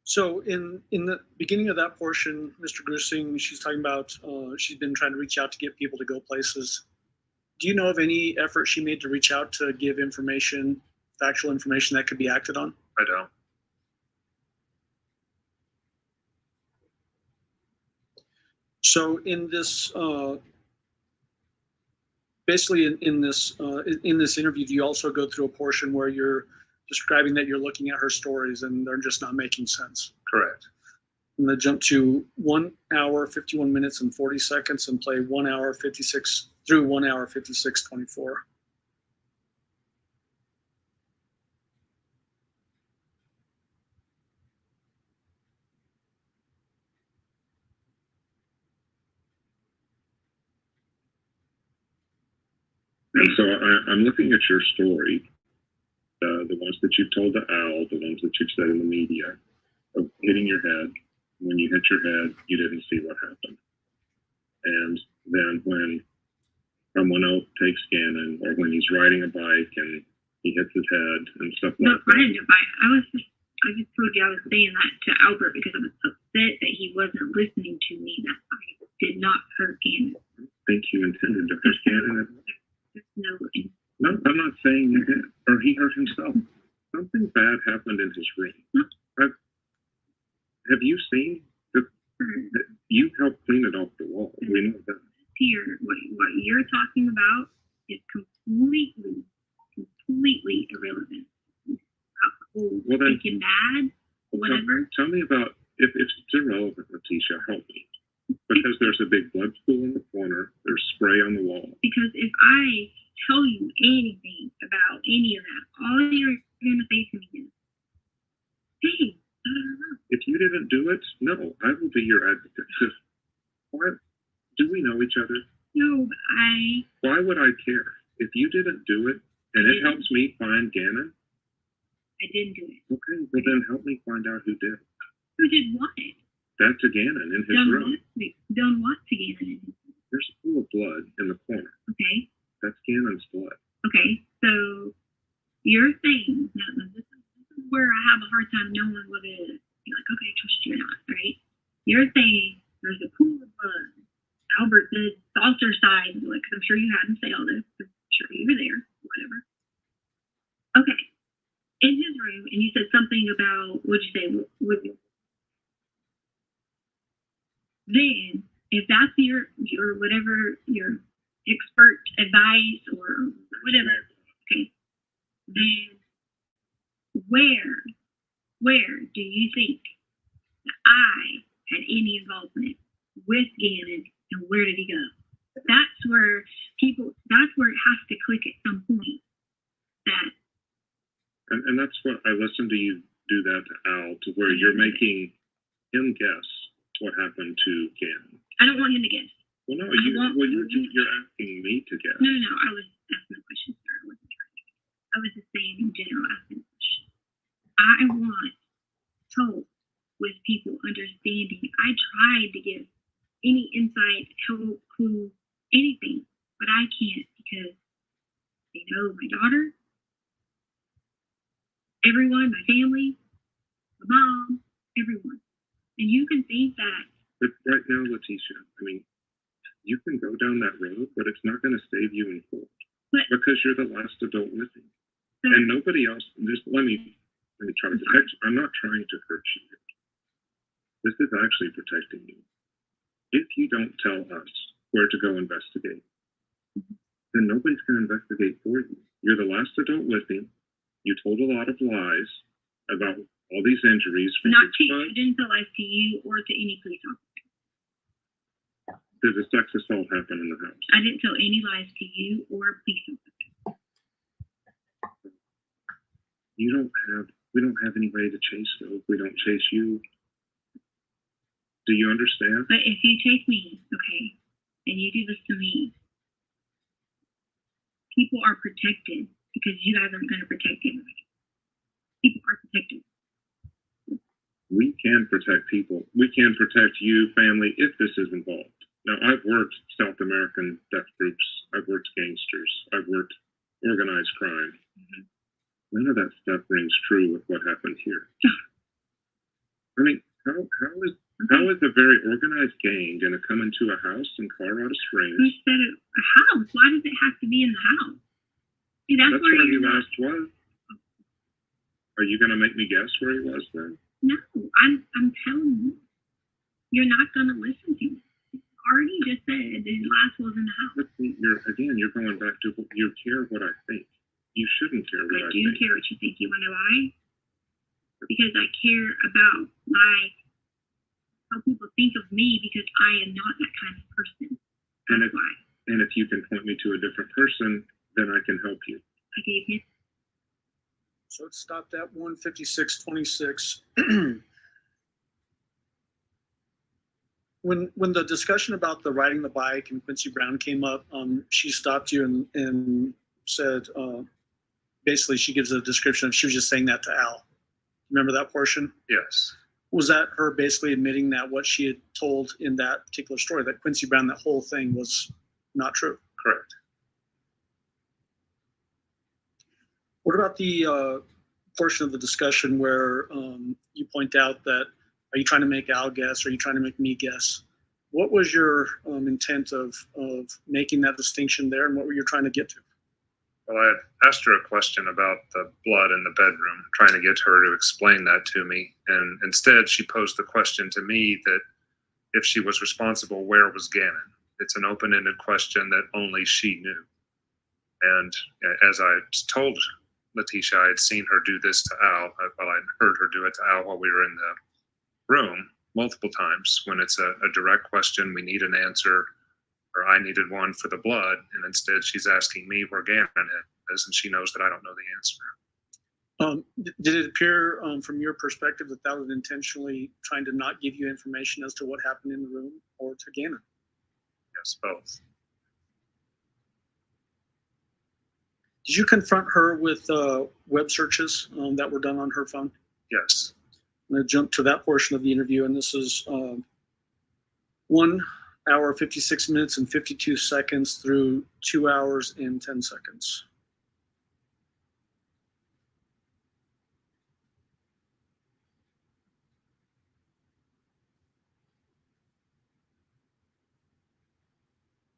So in the beginning of that portion, Mr. Grusing, she's talking about she's been trying to reach out to get people to go places. Do you know of any effort she made to reach out to give information, factual information that could be acted on? I don't. So in this, basically in this interview, do you also go through a portion where you're describing that you're looking at her stories and they're just not making sense? Correct. I'm going to jump to 1 hour, 51 minutes and 40 seconds and play 1 hour, 56 through 1 hour, 56:24. And so I'm looking at your story, the ones that you've told to Al, the ones that you've said in the media, of hitting your head. When you hit your head, you didn't see what happened. And then when someone else takes Gannon, or when he's riding a bike and he hits his head and stuff like that. I didn't do bike. I just told you I was saying that to Albert because I was upset that he wasn't listening to me, that I did not hurt Gannon. I think you intended to hurt Gannon. No, I'm not saying you did, or he hurt himself. Something bad happened in his room. Have you seen that? You helped clean it off the wall. We know that. Here, what you're talking about is completely irrelevant. Well, then, thinking bad, whatever. Tell me about, if it's irrelevant, Leticia, help me. Because there's a big blood pool in the corner, there's spray on the wall. Because if I tell you anything about any of that, all you're going to say to me is, hey, I don't know. If you didn't do it, no, I will be your advocate. Why? Do we know each other? No, but Why would I care? If you didn't do it, and it helps me find Gannon? I didn't do it. Okay, well then help me find out who did. Who did what? That to Gannon in his room. Done what to Gannon in his room? There's a pool of blood in the corner. Okay. That's Gannon's blood. Okay, so you're saying, now this is where I have a hard time knowing whether you're like, okay, I trust you or not, right? You're saying there's a pool of blood. Albert said saucer side, like, I'm sure you had him say all this. I'm sure you were there, whatever. Okay. In his room, and you said something about, what'd you say? Then, if that's your whatever, your expert advice or whatever, okay, then where do you think that I had any involvement with Gannon, and where did he go? That's where it has to click at some point. That. And that's what I listened to you do that to Al, to where you're making him guess what happened to Gannon. I don't want him to guess. Well, no, you're asking me to guess. No, I was asking a question, sir. I wasn't trying to guess. I was just saying in general, asking a question. I want help with people understanding. I tried to give any insight, help, clue, anything, but I can't because they know my daughter, everyone, my family, my mom, everyone. And you can think that. But right now, Leticia, I mean, you can go down that road, but it's not going to save you in court. Because you're the last adult living. And nobody else, just let me try to protect you. I'm not trying to hurt you. This is actually protecting you. If you don't tell us where to go investigate, then nobody's going to investigate for you. You're the last adult living. You told a lot of lies about all these injuries. Not to you. I didn't tell lies to you or to any police officer. Did the sex assault happen in the house? I didn't tell any lies to you or a police officer. We don't have anybody to chase those. We don't chase you. Do you understand? But if you chase me, okay, and you do this to me, people are protected because you guys aren't going to protect everybody. People are protected. We can protect people. We can protect you, family, if this is involved. Now, I've worked South American death groups. I've worked gangsters. I've worked organized crime. Mm-hmm. None of that stuff rings true with what happened here. I mean, how is a very organized gang going to come into a house in Colorado Springs? Who said it? A house? Why does it have to be in the house? See, that's where where he last was. Are you going to make me guess where he was then? No, I'm telling you, you're not going to listen to me. Already just said that his last was in the house. You're going back to you care what I think. You shouldn't care what I think. I do care what you think. You want to know why? Because I care about how people think of me, because I am not that kind of person. That's why. And if you can point me to a different person, then I can help you. I gave you. So it stopped at 1:56:26. When the discussion about the riding the bike and Quincy Brown came up, she stopped you and said, basically she gives a description of, she was just saying that to Al. Remember that portion? Yes. Was that her basically admitting that what she had told in that particular story, that Quincy Brown, that whole thing was not true? Correct. What about the portion of the discussion where you point out that, are you trying to make Al guess? Or are you trying to make me guess? What was your intent of making that distinction there, and what were you trying to get to? Well, I had asked her a question about the blood in the bedroom, trying to get her to explain that to me. And instead, she posed the question to me that if she was responsible, where was Gannon? It's an open-ended question that only she knew. And as I told Leticia, I had seen her do this to Al. Well, I'd heard her do it to Al while we were in the room multiple times. When it's a direct question, we need an answer, or I needed one for the blood, and instead she's asking me where Gannon is, and she knows that I don't know the answer. Did it appear from your perspective that that was intentionally trying to not give you information as to what happened in the room, or to Gannon? Yes, both. Did you confront her with web searches that were done on her phone? Yes. I'm going to jump to that portion of the interview, and this is 1 hour, 56 minutes, and 52 seconds through 2 hours and 10 seconds.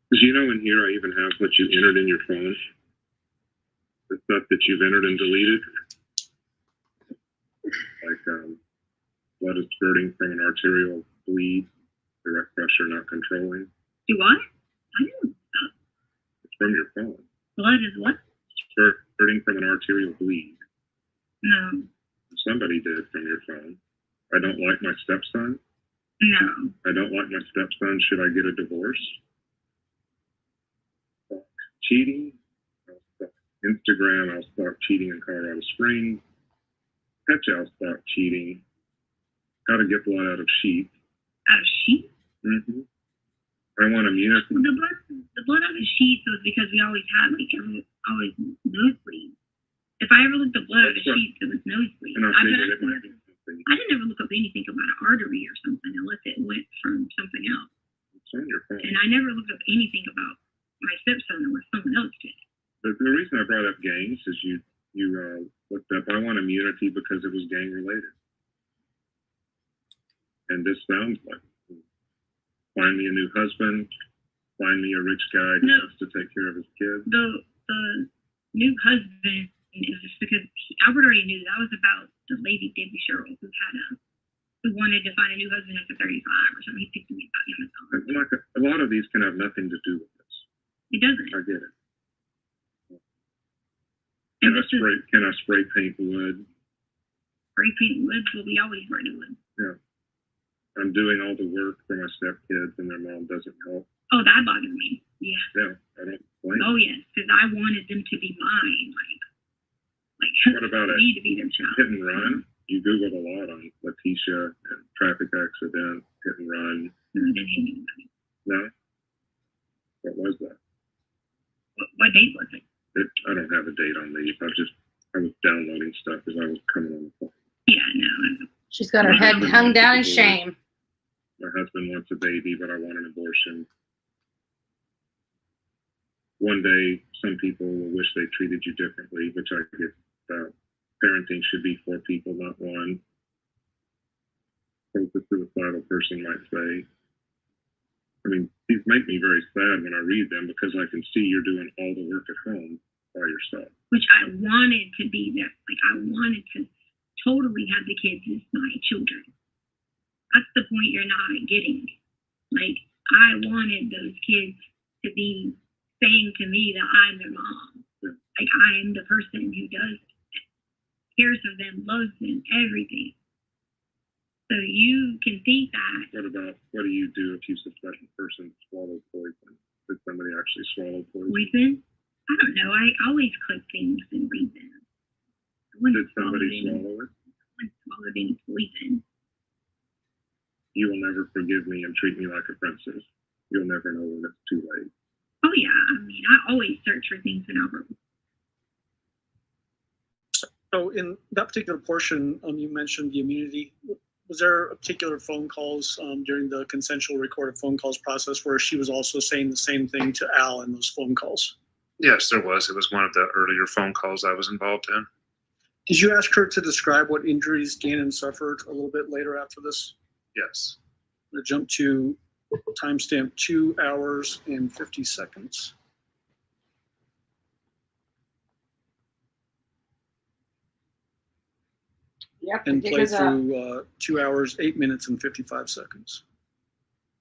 Because you know in here I even have what you entered in your phone. The stuff that you've entered and deleted. Like blood is spurting from an arterial bleed, direct pressure not controlling. Do what? I didn't. It's from your phone. Blood is what? Spurting from an arterial bleed. No. Somebody did from your phone. I don't like my stepson. No. I don't like my stepson. Should I get a divorce? Cheating. Instagram, I'll start cheating in Colorado Springs. Catch, I'll start cheating. How to get blood out of sheep. Out of sheep? Mm-hmm. I want immunity. The blood out of sheep was because we always had, always nosebleed. If I ever looked at blood out of sheep, it was nosebleed. And I didn't ever look up anything about an artery or something unless it went from something else. It's on your phone. And I never looked up anything about my stepson unless someone else did. But the reason I brought up gangs is you looked up, I want immunity because it was gang related. And this sounds like, find me a new husband, find me a rich guy who wants to take care of his kids. The new husband is just because Albert already knew that was about the lady Debbie Sherrill who wanted to find a new husband after 35 or something. He picked me about him. Like a lot of these can have nothing to do with this. It doesn't. I get it. Can I spray paint wood? Spray paint wood? Well, we always spray wood. Yeah. I'm doing all the work for my stepkids and their mom doesn't help. Oh, that bothered me. Yeah. Yeah, I don't blame Oh, you. yes, because I wanted them to be mine. Like What about it? me to be their child. Hit and run? You Googled a lot on Leticia and traffic accident, hit and run. No, I didn't hit anybody. No? What was that? What date was it? I don't have a date on these. I was downloading stuff as I was coming on the phone. Yeah, no. She's got her head hung down in shame. My husband wants a baby, but I want an abortion. One day, some people will wish they treated you differently, which I get about. Parenting should be for people, not one. As a suicidal person might say. I mean, these make me very sad when I read them because I can see you're doing all the work at home by yourself. Which I wanted to be there. Like, I wanted to totally have the kids as my children. That's the point you're not getting. Like, I wanted those kids to be saying to me that I'm their mom. Yeah. Like, I am the person who does it, cares for them, loves them, everything. So you can think that. What do you do if you suspect a person swallowed poison? Did somebody actually swallow poison? Poison? I don't know. I always click things and read them. Did somebody swallow it? I wouldn't swallow any poison. You will never forgive me and treat me like a princess. You'll never know when it's too late. Oh yeah, I mean, I always search for things in our room. So in that particular portion, you mentioned the immunity. Was there particular phone calls during the consensual recorded phone calls process where she was also saying the same thing to Al in those phone calls? Yes, there was. It was one of the earlier phone calls I was involved in. Did you ask her to describe what injuries Gannon suffered a little bit later after this? Yes. I'm going to jump to timestamp 2 hours and 50 seconds. Yep. And play through 2 hours, 8 minutes, and 55 seconds.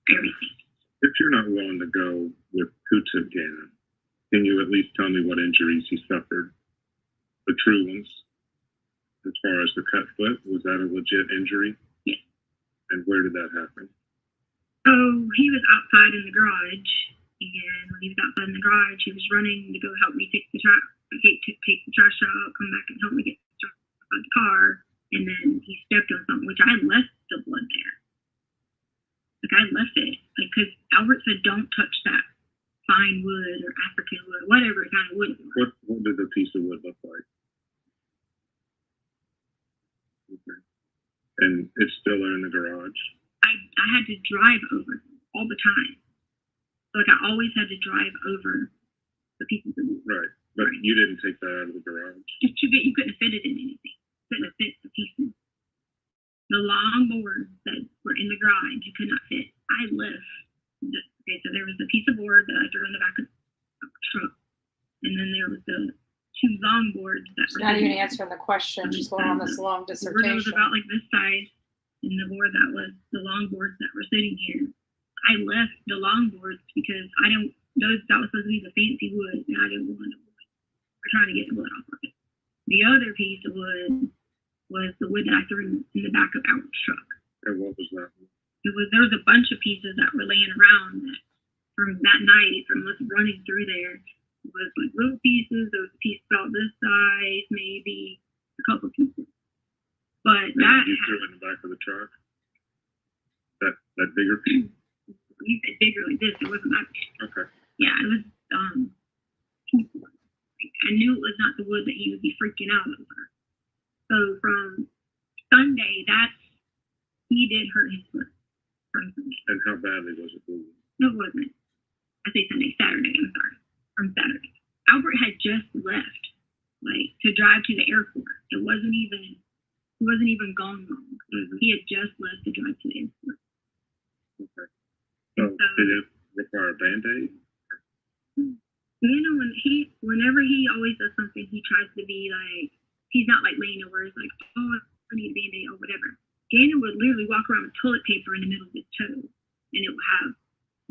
If you're not willing to go with who took Gannon, can you at least tell me what injuries he suffered? The true ones. As far as the cut foot, was that a legit injury? Yeah. And where did that happen? Oh, he was outside in the garage, and when he was outside in the garage, he was running to go help me take the trash out, come back and help me get the trash out of the car, and then he stepped on something, which I left the blood there. Like, I left it, like, because Albert said, don't touch that fine wood or African wood, whatever kind of wood it was. What did the piece of wood look like? Okay. And it's still in the garage? I had to drive over them all the time. Like, I always had to drive over the pieces of wood. Right. But you didn't take that out of the garage? Just too big. You couldn't fit it in anything. Couldn't have fit the pieces. The long boards that were in the garage, you could not fit. I left. Okay, so there was a piece of board that I threw in the back of the truck. And then there was the 2 long boards that She's were not even answering the question. She's going on this long the board that was dissertation. about like this size, and the board that was the long boards that were sitting here. I left the long boards because that was supposed to be the fancy wood, and I didn't want the wood. We're trying to get the wood off of it. The other piece of wood was the wood that I threw in the back of Albert's truck. And what was that? There was a bunch of pieces that were laying around that from that night, from us running through there, was like little pieces. There was a piece about this size, maybe a couple pieces. But that you threw in the back of the truck? That bigger piece? You said bigger like this. It wasn't that big. Okay. Yeah, it was. I knew it was not the wood that he would be freaking out over. So from Sunday, he did hurt his foot. From Sunday. And how badly was it bleeding? No, it wasn't. I say Saturday. I'm sorry. From Saturday. Albert had just left, like, to drive to the airport. He wasn't even gone long. Mm-hmm. He had just left to drive to the airport. Okay. So did it require a Band-Aid? You know, whenever he always does something, he tries to be like, he's not like laying over. He's like, oh, I need a Band-Aid or whatever. Gannon would literally walk around with toilet paper in the middle of his toe, and it would have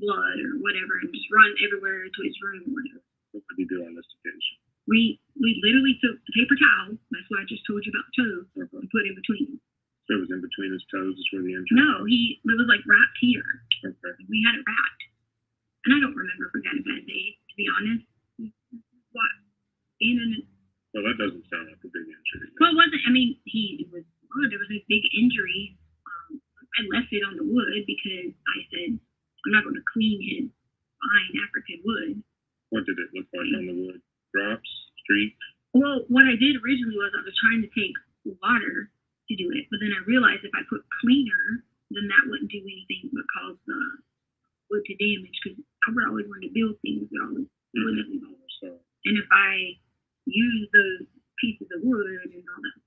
blood or whatever, and just run everywhere to his room or whatever. What did he do on this occasion? We we literally took the paper towel, that's what I just told you about the toes, and put it in between. So it was in between his toes is where the injury No, it was like wrapped here. Okay. We had it wrapped. And I don't remember if we got a bad day, to be honest. What? Well, that doesn't sound like a big injury. Well, it wasn't, I mean, it was wood. It was a big injury. I left it on the wood because I said, I'm not going to clean his fine African wood. What did it look like on the wood? Drops? Streaks? Well, what I did originally was I was trying to take water to do it, but then I realized if I put cleaner, then that wouldn't do anything but cause the wood to damage, because Albert always wanted to build things with all this wood. And if I use those pieces of wood and all that.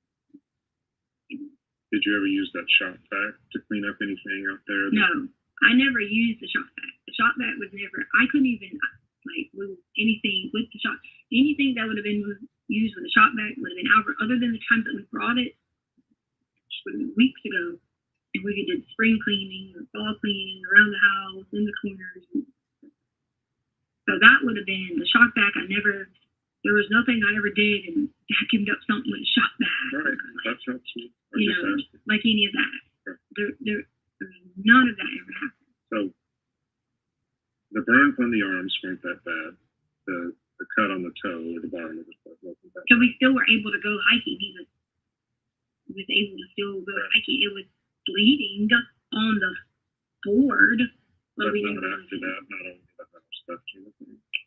Did you ever use that shop vac to clean up anything out there? No, I never used the shop vac. The shop vac was never, I couldn't even like move anything with the shop. Anything that would have been used with the shop vac would have been Albert, other than the times that we brought it, which would have been weeks ago, and we did spring cleaning or fall cleaning around the house, in the corners. So that would have been the shop vac. There was nothing I ever did and vacuumed up something with a shop vac. Right, that's helpful. You know, like any of that. None of that ever happened. So the burns on the arms weren't that bad. The cut on the toe or the bottom of the foot wasn't that So we still were able to go hiking. He was able to still go hiking. It was bleeding on the board. But we didn't after that, not only that stuff came up.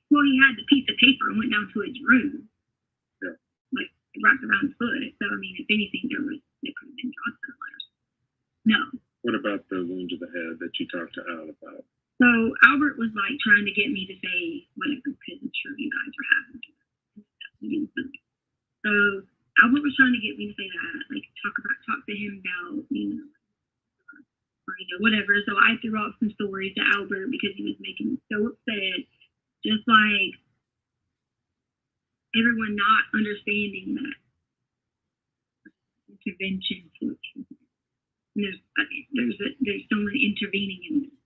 Well, he had the piece of paper and went down to his room. Yeah. Like wrapped around his foot. So I mean, if anything, there could have been hospital letters. No. What about the wound to the head that you talked to Al about? So Albert was like trying to get me to say whatever, because I'm sure you guys are having to. So Albert was trying to get me to say that, like talk to him about, or whatever. So I threw out some stories to Albert because he was making me so upset. Just like everyone not understanding that intervention. There's someone intervening in this.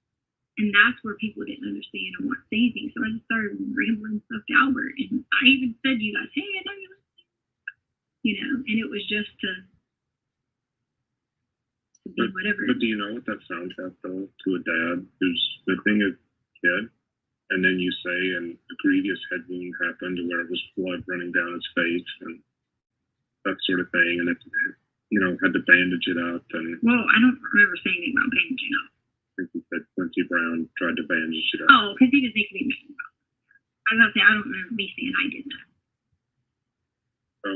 And that's where people didn't understand and weren't saving. So I just started rambling stuff to Albert. And I even said to you guys, hey, I know you listen. And it was just to be whatever. But do you know what that sounds like, though, to a dad who's whipping a kid? And then you say, and a grievous head wound happened to where it was blood running down his face and that sort of thing. And it, had to bandage it up. And well, I don't remember saying anything about bandaging up. I think you said Quincy Brown tried to bandage it up. Oh, because he was making me mad about it. I was about to say, I don't remember me saying I did that. So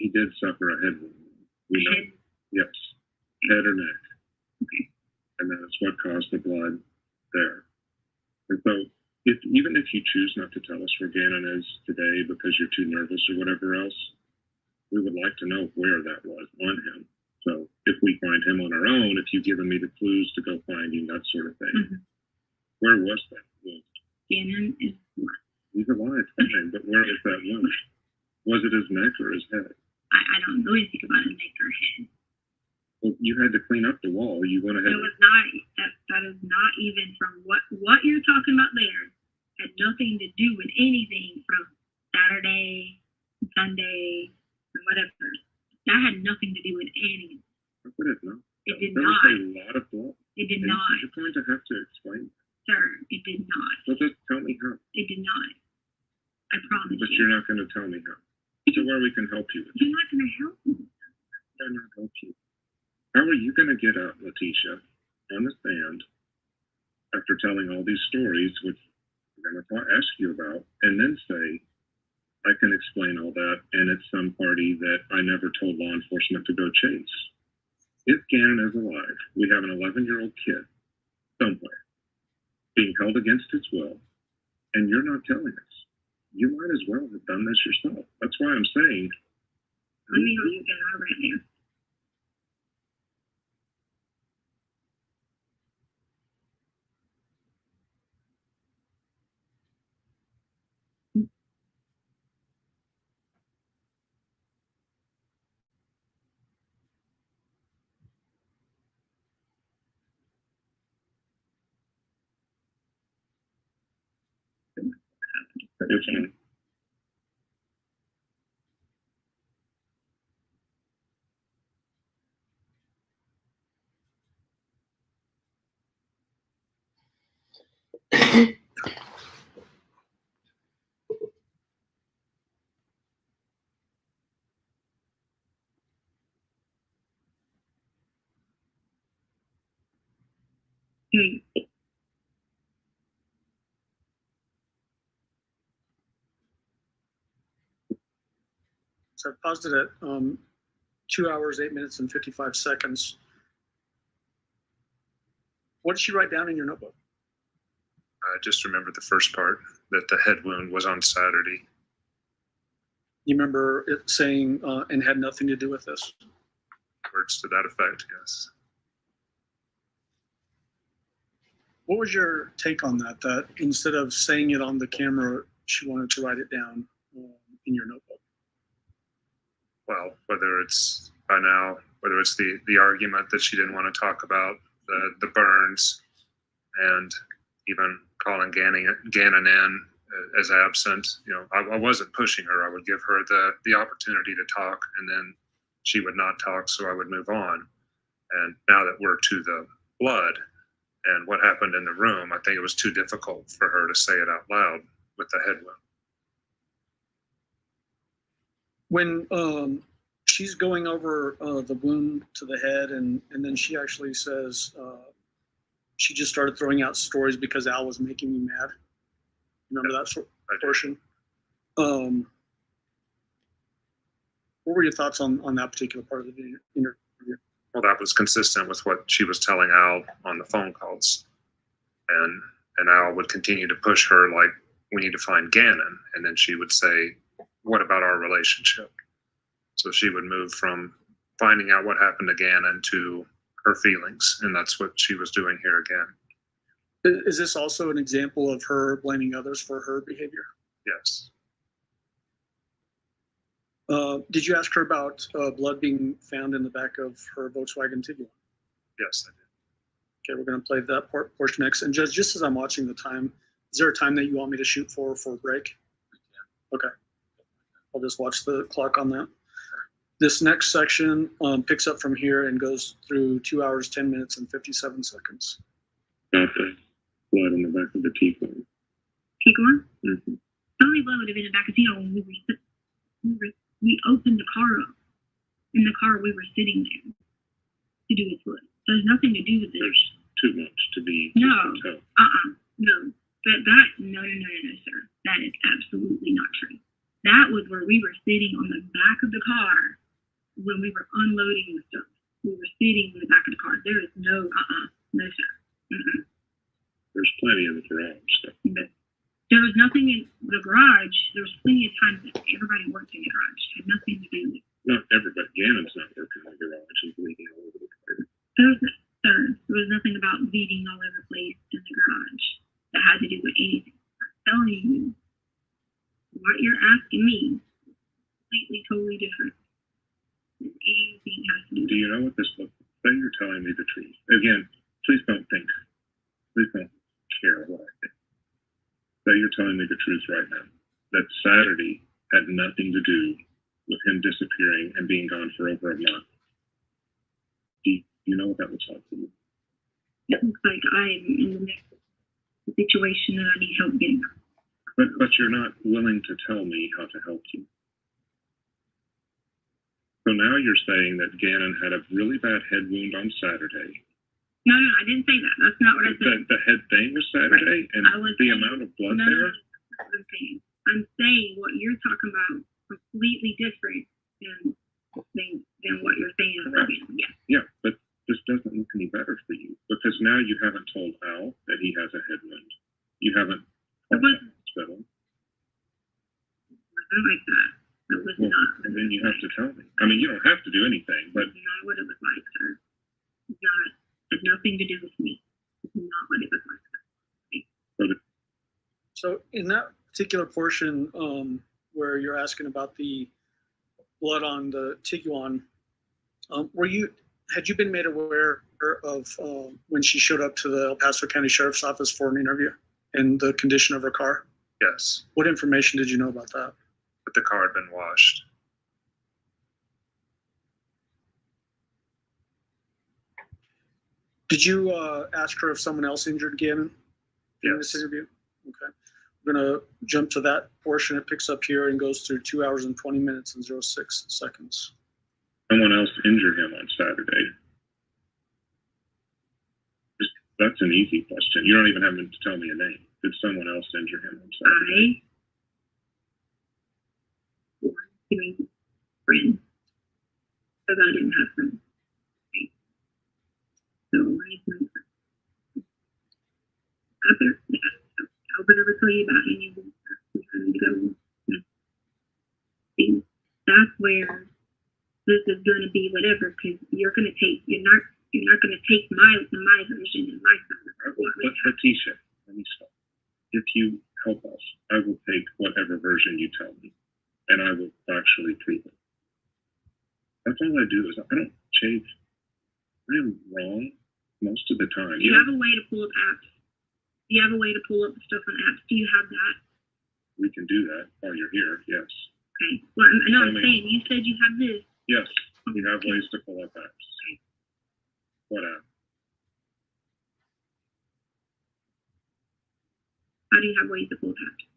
he did suffer a head wound. Head? Yes. Head or neck. Okay. And that is what caused the blood there. And so even if you choose not to tell us where Gannon is today because you're too nervous or whatever else, we would like to know where that was on him. So if we find him on our own, if you've given me the clues to go find him, that sort of thing. Mm-hmm. Where was that wound? Gannon is alive. He's alive, fine, but where was that wound? Was it his neck or his head? I don't know anything about his neck or head. Well, you had to clean up the wall. You went ahead. It was not. That is not even from what you're talking about there. Had nothing to do with anything from Saturday, Sunday, or whatever. That had nothing to do with anything. How could it not? It did there not. Was a lot of blood. It did not. You're going to have to explain. Sir, it did not. Well, just tell me how. It did not. I promise. But you're not going to tell me how. So where we can help you with You're not going to help me. I'm not help you. How are you going to get up, Leticia, on the stand after telling all these stories, which I'm going to ask you about, and then say, I can explain all that, and it's some party that I never told law enforcement to go chase? If Gannon is alive, we have an 11-year-old kid somewhere being held against his will, and you're not telling us. You might as well have done this yourself. That's why I'm saying. Let me go look at it right now. So I paused it at 2 hours, 8 minutes, and 55 seconds. What did she write down in your notebook? I just remember the first part, that the head wound was on Saturday. You remember it saying, and had nothing to do with this? Words to that effect, yes. What was your take on that? That instead of saying it on the camera, she wanted to write it down in your notebook? Well, whether it's by now, whether it's the argument that she didn't want to talk about, the burns, and even calling Gannon in as absent. You know, I wasn't pushing her. I would give her the opportunity to talk, and then she would not talk, so I would move on. And now that we're to the blood and what happened in the room, I think it was too difficult for her to say it out loud with the head wound. When she's going over the wound to the head, and then she actually says she just started throwing out stories because Al was making me mad. Remember that portion? What were your thoughts on that particular part of the interview? Well, that was consistent with what she was telling Al on the phone calls. And Al would continue to push her like, we need to find Gannon. And then she would say, what about our relationship? So she would move from finding out what happened to Gannon to her feelings. And that's what she was doing here again. Is this also an example of her blaming others for her behavior? Yes. Did you ask her about blood being found in the back of her Volkswagen Tiguan? Yes, I did. Okay, we're going to play that portion next. And Judge, just as I'm watching the time, is there a time that you want me to shoot for a break? Okay. I'll just watch the clock on that. This next section picks up from here and goes through 2 hours, 10 minutes, and 57 seconds. Okay. Blood in the back of the Tiguan. Tiguan? Mm-hmm. The only blood would have been in the back of Tiguan when we opened the car up. In the car, we were sitting there to do with blood. There's nothing to do with this. There's too much to be. No. No. No, sir. That is absolutely not true. That was where we were sitting on the back of the car when we were unloading the stuff. We were sitting in the back of the car. There is no, no, sir. Mm-mm. There's plenty in the garage. But there was nothing in the garage. There was plenty of times that everybody worked in the garage. It had nothing to do with it. Not everybody. Gannon's not working in the garage and bleeding all over the place. There was nothing about bleeding all over the place in the garage that had to do with anything. I'm telling you, what you're asking me is completely, totally different than anything has to do with. Do you know what this looks like? Say you're telling me the truth. Again, please don't think. Please don't care what I think. Say you're telling me the truth right now. That Saturday had nothing to do with him disappearing and being gone for over a month. Do you know what that looks like to you? It looks like I'm in the next situation that I need help getting out. But you're not willing to tell me how to help you. So now you're saying that Gannon had a really bad head wound on Saturday. No, I didn't say that. That's not what I said. The head thing was Saturday, right. And the amount of blood there? That's what I'm saying. I'm saying what you're talking about completely different than what you're saying. Right. Yeah, but this doesn't look any better for you because now you haven't told Al that he has a head wound. You haven't called the hospital. It wasn't like that. It was not. And then you have to tell me. I mean, you don't have to do anything, but. Not what it was like, sir. It had nothing to do with me. It's not what it was like. So in that particular portion where you're asking about the blood on the Tiguan, had you been made aware of when she showed up to the El Paso County Sheriff's Office for an interview and the condition of her car? Yes. What information did you know about that? That the car had been washed. Did you ask her if someone else injured Gannon? in this interview? Okay. We're going to jump to that portion. It picks up here and goes through 2 hours and 20 minutes and 06 seconds. Someone else injured him on Saturday. That's an easy question. You don't even have to tell me a name. Did someone else injure him on Saturday? Friends. Because I didn't have friends. Right? So I'll ever tell you about any of this stuff. We had to go. See, that's where this is going to be whatever, because you're not going to take my version and my side of it. But Leticia, let me stop. If you help us, I will take whatever version you tell me, and I will actually prove it. That's all I do is I don't change. I am wrong most of the time. Do you have a way to pull up apps? Do you have a way to pull up the stuff on apps? Do you have that? We can do that while you're here, yes. Okay. Well, I know I'm saying, you said you have this. Yes, we have ways to pull up apps. Okay. What app? How do you have ways to pull up apps?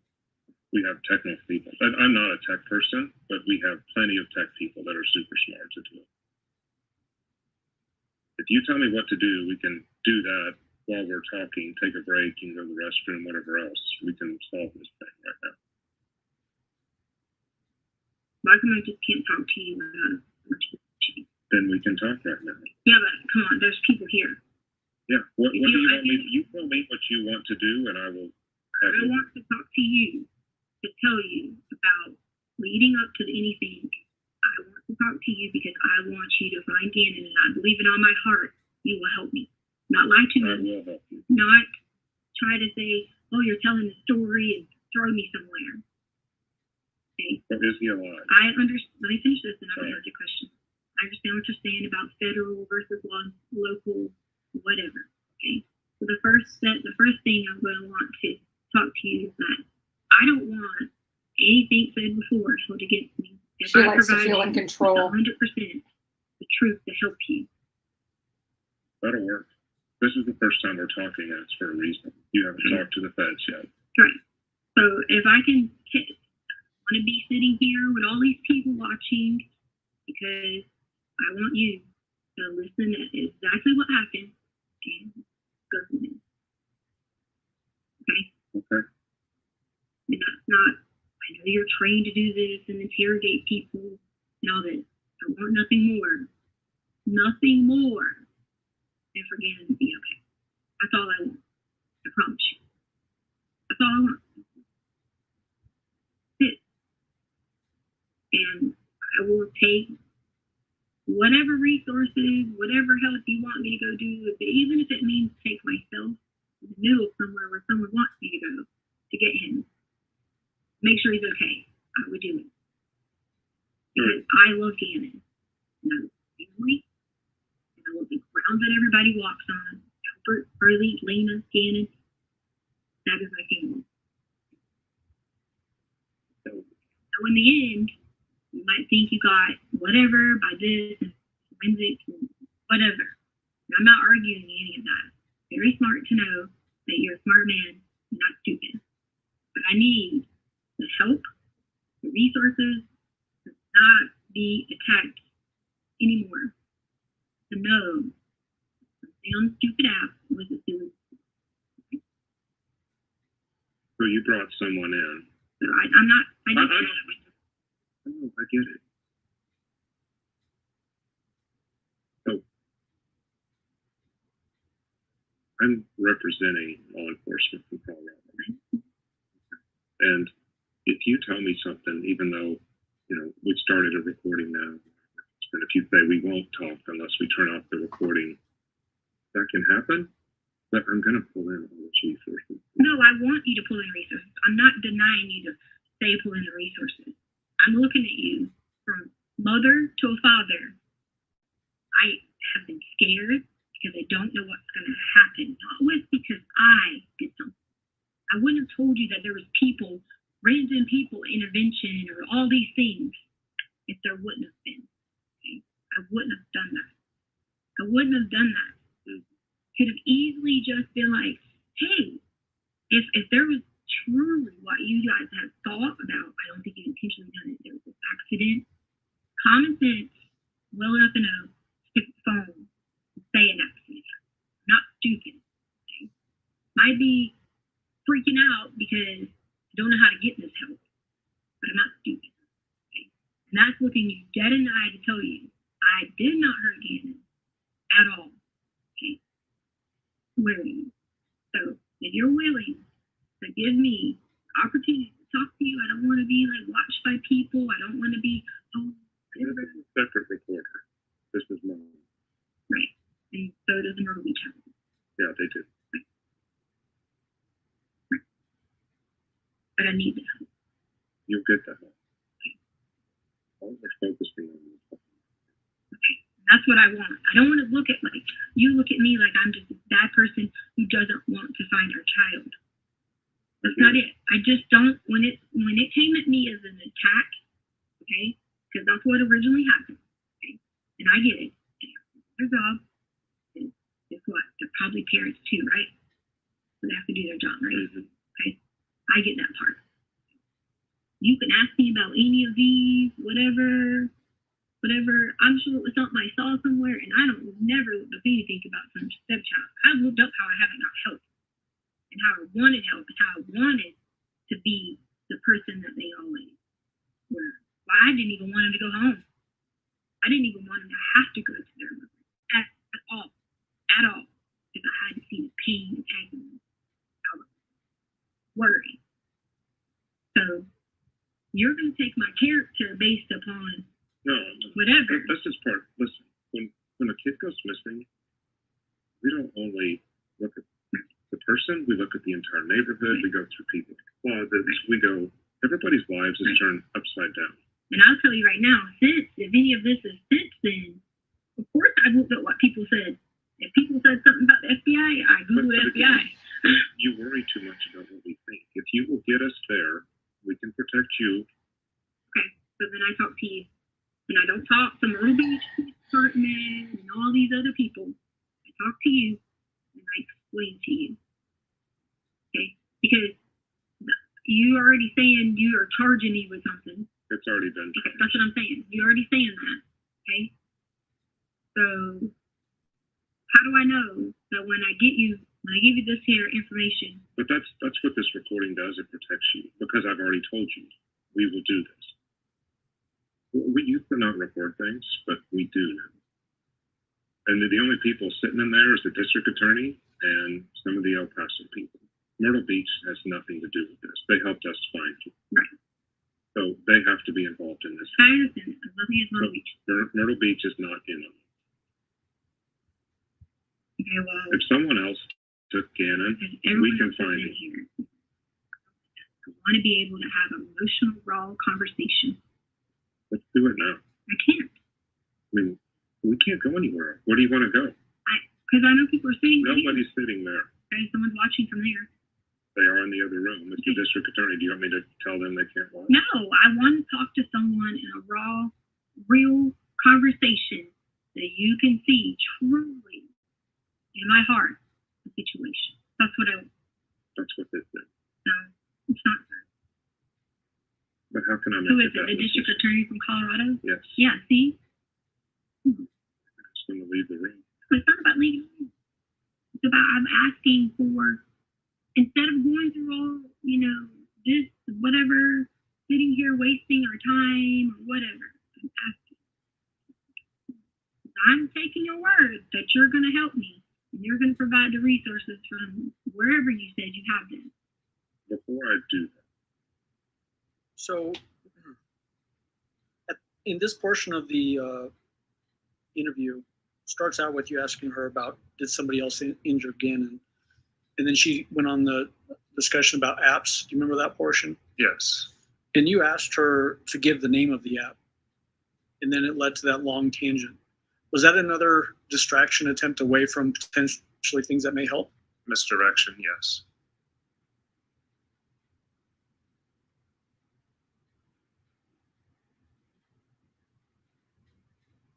We have technical people. I'm not a tech person, but we have plenty of tech people that are super smart to do it. If you tell me what to do, we can do that while we're talking, take a break, you can go to the restroom, whatever else. We can solve this thing right now. Why come I just can't talk to you without Then we can talk right now. Yeah, but come on, there's people here. Yeah. What do you want me to do? You tell me what you want to do, and I will have I want to talk to you to tell you about leading up to anything. I want to talk to you because I want you to find Gannon, and I believe in all my heart you will help me. Not lie to me. I will help you. Not try to say, oh, you're telling a story and throw me somewhere. Okay. But is he alive? I understand. Let me finish this and I'll answer your question. I understand what you're saying about federal versus local, whatever. Okay. So the first thing I'm going to want to talk to you is that I don't want anything said before held against me. If She I likes to feel in control. 100% the truth to help you. That'll work. This is the first time we're talking, and it's for a reason. You haven't talked to the feds yet. Right. So if I can want to be sitting here with all these people watching, because I want you to listen to exactly what happened and go from there. Okay? Okay. And that's not, I know you're trained to do this and interrogate people and all this. I want nothing more than for Gannon to be okay. That's all I want. I promise you. That's all I want. That's it. And I will take whatever resources, whatever help you want me to go do, even if it means take myself in the middle of somewhere where someone wants me to go to get him. Make sure he's okay. I would do it. Because I love Gannon. And I love family. And I love the ground that everybody walks on. Albert, Burley, Lena, Gannon. That is my family. So in the end, you might think you got whatever by this and forensic and whatever. And I'm not arguing any of that. Very smart to know that you're a smart man and not stupid. But I need the help, the resources, to not be attacked anymore. To know something on the stupid app was a suicide. So you brought someone in. So I'm not. I get it. So I'm representing law enforcement in Colorado. And if you tell me something, even though, we started a recording now, and if you say we won't talk unless we turn off the recording, that can happen, but I'm going to pull in all the resources. No, I want you to pull in resources. I'm not denying you to say pull in the resources. I'm looking at you from mother to a father. I have been scared because I don't know what's going to happen. Not always because I did something. I wouldn't have told you that there was people, random people, intervention, or all these things if there wouldn't have been. Okay? I wouldn't have done that. I wouldn't have done that. Could have easily just been like, hey, if there was truly what you guys have thought about, I don't think you intentionally done it. There was an accident. Common sense, well enough to know, stick the phone, say an accident. Not stupid. Okay? Might be freaking out because I don't know how to get this help, but I'm not stupid. Okay? And that's looking you dead in the eye to tell you, I did not hurt Gannon at all. Okay? Willing. So if you're willing to give me opportunity to talk to you, I don't want to be like watched by people. I don't want to be Separate reporter. This is mine. Right. And so does the Myrtle Beach House. Yeah, they do. Right. But I need the help. You'll get that help. All we're focusing on is okay. That's what I want. I don't want to look at like you look at me like I'm just a bad person who doesn't want to find our child. That's not it. I just don't when it came at me as an attack, okay, because that's what originally happened. Okay? And I get it. Their job. And guess what? They're probably parents too, right? So they have to do their job, right? Okay. I get that part. You can ask me about any of these, whatever. I'm sure it was something I saw somewhere, and I don't never look up anything about some stepchild. I looked up how I haven't got help, and how I wanted help, and how I wanted to be the person that they always were. Well, I didn't even want them to go home. I didn't even want them to have to go to their mother at all, because I had to see the pain and agony. I was worried. So you're going to take my character based upon whatever. That's just part. Listen, when a kid goes missing, we don't only look at the person, we look at the entire neighborhood, we go through people's closets, we go, everybody's lives is turned upside down. And I'll tell you right now, if any of this is since then, of course I looked at what people said. If people said something about the FBI, I Googled FBI. You worry too much about what we think. If you will get us there, we can protect you. Okay, so then I talk to you. And I don't talk to Myrtle Beach Department and all these other people. I talk to you and I explain to you. Okay? Because you already saying you are charging me with something. It's already been. Okay, that's what I'm saying. You're already saying that. Okay? So how do I know that when I give you this here information? But that's what this recording does. It protects you because I've already told you we will do this. We used to not record things, but we do now. And the only people sitting in there is the district attorney and some of the El Paso people. Myrtle Beach has nothing to do with this. They helped us find you. Right. So they have to be involved in this. I understand. Nothing is Myrtle Beach. Myrtle Beach is not in on it. Okay, well. If someone else took Gannon, we can find it. Here. I want to be able to have an emotional, raw conversation. Let's do it now. I can't. I mean, we can't go anywhere. Where do you want to go? Because I know people are sitting there. Nobody's sitting there. Okay, someone's watching from there. They are in the other room. It's the district attorney. Do you want me to tell them they can't watch? No, I want to talk to someone in a raw, real conversation that you can see truly in my heart the situation. That's what I want. That's what this is. No, it's not that. But how can I make Who it is it? The district attorney from Colorado? Yes. Yeah, see? I'm just going to leave the room. It's not about leaving the room. It's about I'm asking for, instead of going through all, this, whatever, sitting here wasting our time or whatever, I'm asking. I'm taking your word that you're going to help me and you're going to provide the resources from wherever you said you have them. Before I do that. So, in this portion of the interview, starts out with you asking her about did somebody else injure Gannon, and then she went on the discussion about apps. Do you remember that portion? Yes. And you asked her to give the name of the app, and then it led to that long tangent. Was that another distraction attempt away from potentially things that may help? Misdirection, yes.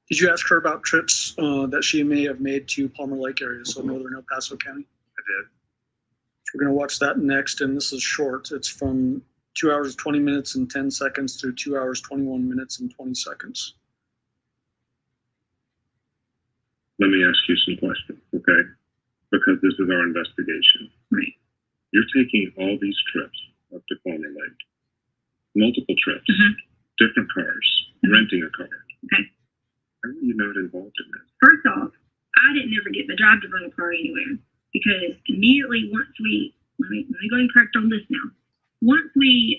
Did you ask her about trips that she may have made to Palmer Lake area, so northern El Paso County? I did. We're going to watch that next, and this is short. It's from 2 hours, 20 minutes and 10 seconds through 2 hours, 21 minutes and 20 seconds. Let me ask you some questions, okay? Because this is our investigation. Right. You're taking all these trips up to Palmer Lake, multiple trips, different cars, renting a car. Okay. How are you not involved in this? First off, I didn't ever get the drive to rent a car anywhere because immediately once we, let me go and correct on this now. Once we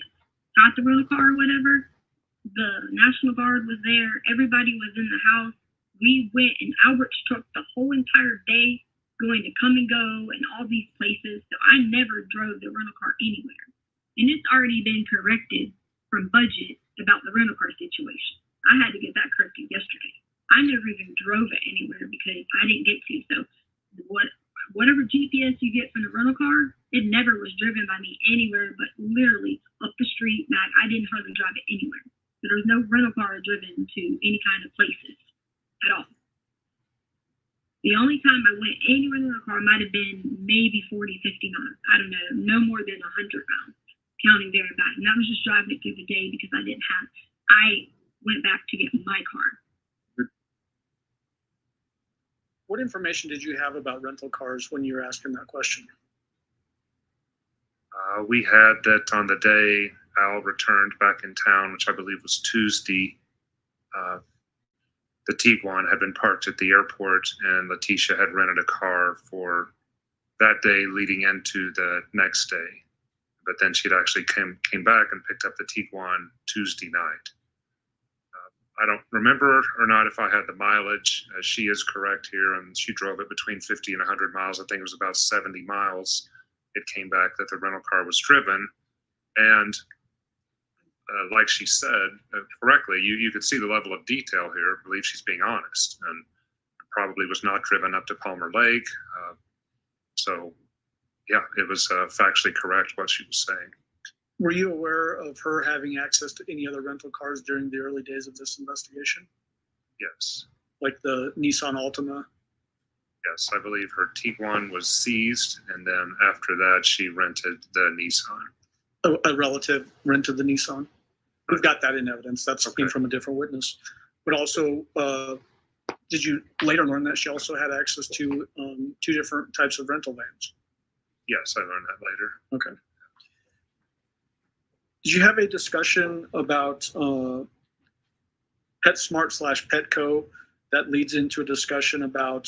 got the rental car or whatever, the National Guard was there, everybody was in the house. We went and Albert's took the whole entire day going to come and go and all these places. So I never drove the rental car anywhere. And it's already been corrected from budget about the rental car situation. I had to get that corrected yesterday. I never even drove it anywhere because I didn't get to. So whatever GPS you get from the rental car, it never was driven by me anywhere but literally up the street. I didn't hardly drive it anywhere. So there's no rental car driven to any kind of places at all. The only time I went anywhere in the car might have been maybe 40, 50 miles. I don't know, no more than 100 miles, counting there and back. And that was just driving it through the day because I went back to get my car. What information did you have about rental cars when you were asking that question? We had that on the day Al returned back in town, which I believe was Tuesday. The Tiguan had been parked at the airport, and Leticia had rented a car for that day leading into the next day. But then she'd actually came back and picked up the Tiguan Tuesday night. I don't remember or not if I had the mileage. She is correct here, and she drove it between 50 and 100 miles. I think it was about 70 miles. It came back that the rental car was driven, and like she said correctly, you could see the level of detail here. I believe she's being honest, and probably was not driven up to Palmer Lake. So, yeah, it was factually correct what she was saying. Were you aware of her having access to any other rental cars during the early days of this investigation? Yes. Like the Nissan Altima? Yes, I believe her Tiguan was seized, and then after that, she rented the Nissan. A relative rented the Nissan? We've got that in evidence. That's Okay. from a different witness. But also, did you later learn that she also had access to 2 different types of rental vans? Yes, I learned that later. Okay. Did you have a discussion about PetSmart/Petco that leads into a discussion about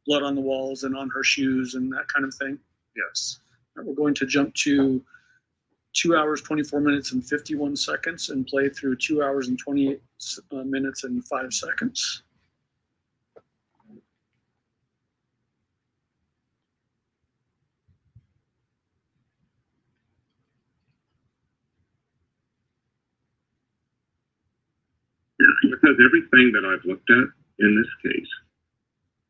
blood on the walls and on her shoes and that kind of thing? Yes. We're going to jump to 2 hours, 24 minutes and 51 seconds and play through 2 hours and 28 minutes and 5 seconds. Because everything that I've looked at in this case,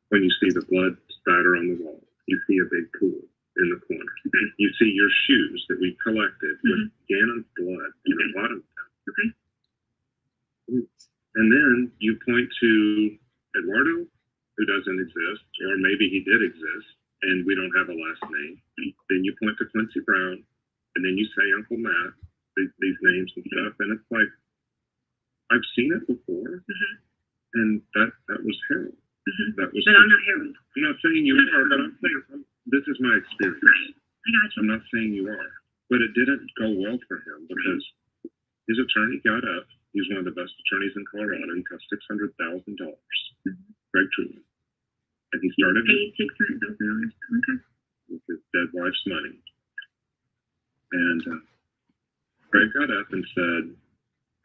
when you see the blood spatter on the wall, you see a big pool in the corner. You see your shoes that we collected with Gannon's blood in the bottom of them. And then you point to Eduardo, who doesn't exist, or maybe he did exist, and we don't have a last name. Then you point to Quincy Brown, and then you say Uncle Matt, these names and stuff, and it's like, I've seen it before, and that was Harold. That was. But I'm not Harold. I'm not saying you are, but I'm saying this is my experience. Right. I got you. I'm not saying you are, but it didn't go well for him because his attorney got up. He's one of the best attorneys in Colorado. He got $600,000. Greg Truman, and he started paid $600,000. Okay. With his dead wife's money, and Greg got up and said,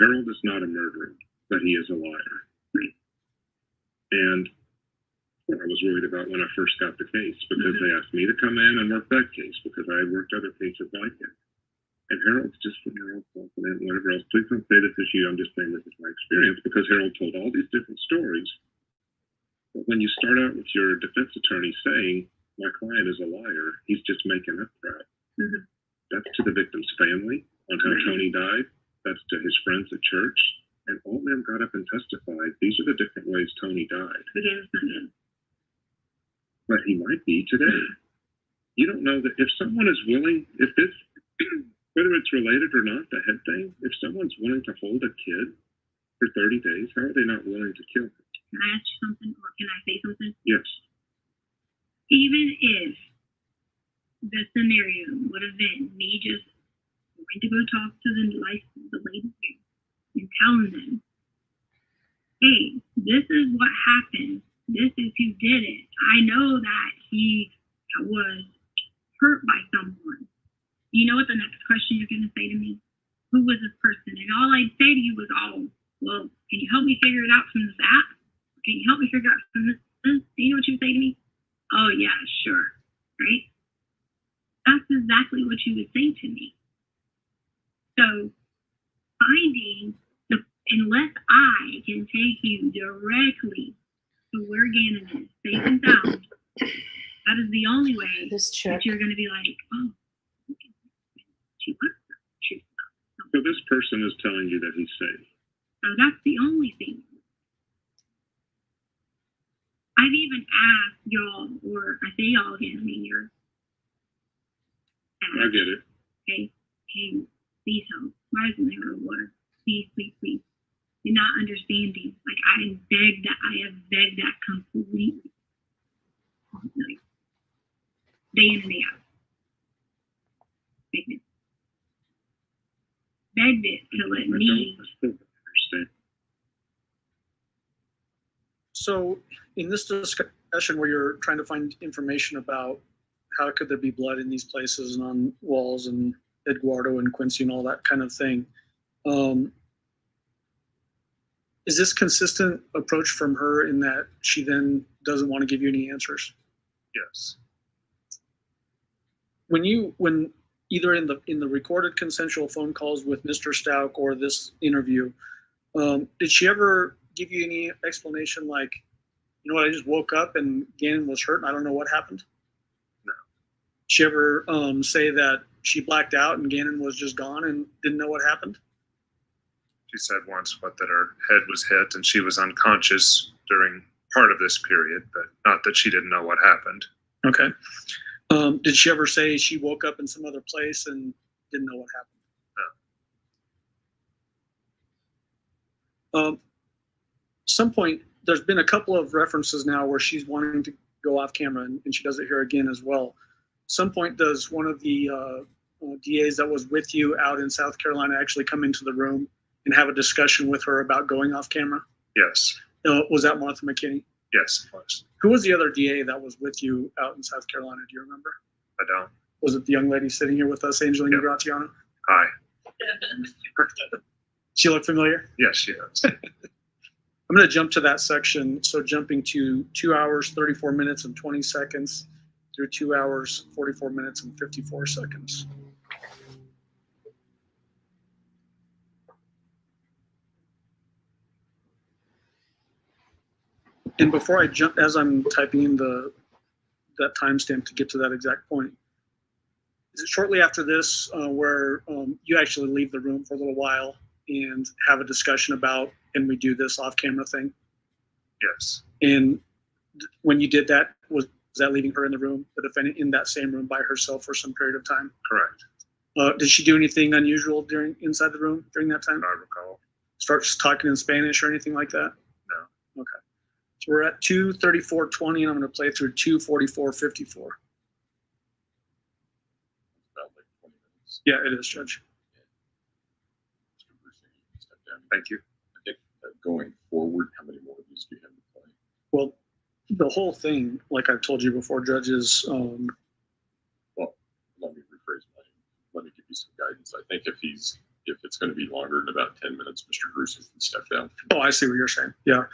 Harold is not a murderer, but he is a liar. And I was worried about when I first got the case because they asked me to come in and work that case because I had worked other cases like it. And Harold's just Harold confident and whatever else. Please don't say this is you. I'm just saying this is my experience because Harold told all these different stories. But when you start out with your defense attorney saying, my client is a liar, he's just making up crap. That's to the victim's family on how Tony died. That's to his friends at church. And all of them got up and testified. These are the different ways Tony died. But he might be today. You don't know that if someone is willing, if this, whether it's related or not, the head thing, if someone's willing to hold a kid for 30 days, how are they not willing to kill him? Can I ask you something, or can I say something? Yes. Even if the scenario would have been me just going to go talk to the lady here and telling them, hey, this is what happened. This is who did it. I know that he was hurt by someone. You know what the next question you're going to say to me? Who was this person? And all I'd say to you was, oh, well, can you help me figure it out from this app? Can you help me figure it out from this? You know what you would say to me? Oh, yeah, sure. Right? That's exactly what you would say to me. So finding unless I can take you directly to where Gannon is, safe and sound, that is the only way that you're going to be like, oh, she was truth. So this person is telling you that he's safe. So that's the only thing. I've even asked y'all, or I say y'all again, I mean, you're. I get it. Okay, hey, please help. Why isn't there water? Please, please, please. You're not understanding. Like, I have begged that completely. Like, day in and day out. Begged it. Begged it to let me. Understand. So in this discussion where you're trying to find information about how could there be blood in these places and on walls and Eduardo and Quincy and all that kind of thing, is this consistent approach from her in that she then doesn't want to give you any answers? Yes. When either in the recorded consensual phone calls with Mr. Stauch or this interview, did she ever give you any explanation like, you know what, I just woke up and Gannon was hurt and I don't know what happened? No. Did she ever say that she blacked out and Gannon was just gone and didn't know what happened? She said once that her head was hit and she was unconscious during part of this period, but not that she didn't know what happened. Okay. Did she ever say she woke up in some other place and didn't know what happened? No. Some point, there's been a couple of references now where she's wanting to go off camera, and she does it here again as well. Some point, does one of the DAs that was with you out in South Carolina actually come into the room and have a discussion with her about going off camera? Yes. Was that Martha McKinney? Yes, it was. Who was the other DA that was with you out in South Carolina? Do you remember? I don't. Was it the young lady sitting here with us, Angelina Gratiano? Hi. She look familiar? Yes, she does. I'm going to jump to that section. So jumping to 2 hours, 34 minutes and 20 seconds through 2 hours, 44 minutes and 54 seconds. And before I jump, as I'm typing in that timestamp to get to that exact point, is it shortly after this where you actually leave the room for a little while and have a discussion about, can we do this off-camera thing? Yes. And when you did that, was that leaving her in the room, the defendant in that same room by herself for some period of time? Correct. Did she do anything unusual inside the room during that time? I recall. Starts talking in Spanish or anything like that? No. Okay. So we're at 2:34:20, and I'm going to play through 2:44:54. Yeah, it is, Judge. Thank you. Going forward, how many more of these do you have to play? Well, the whole thing, like I've told you before, judges. Well, let me rephrase that. Let me give you some guidance. I think if it's going to be longer than about 10 minutes, Mr. Grusin can step down. Oh, I see what you're saying. Yeah.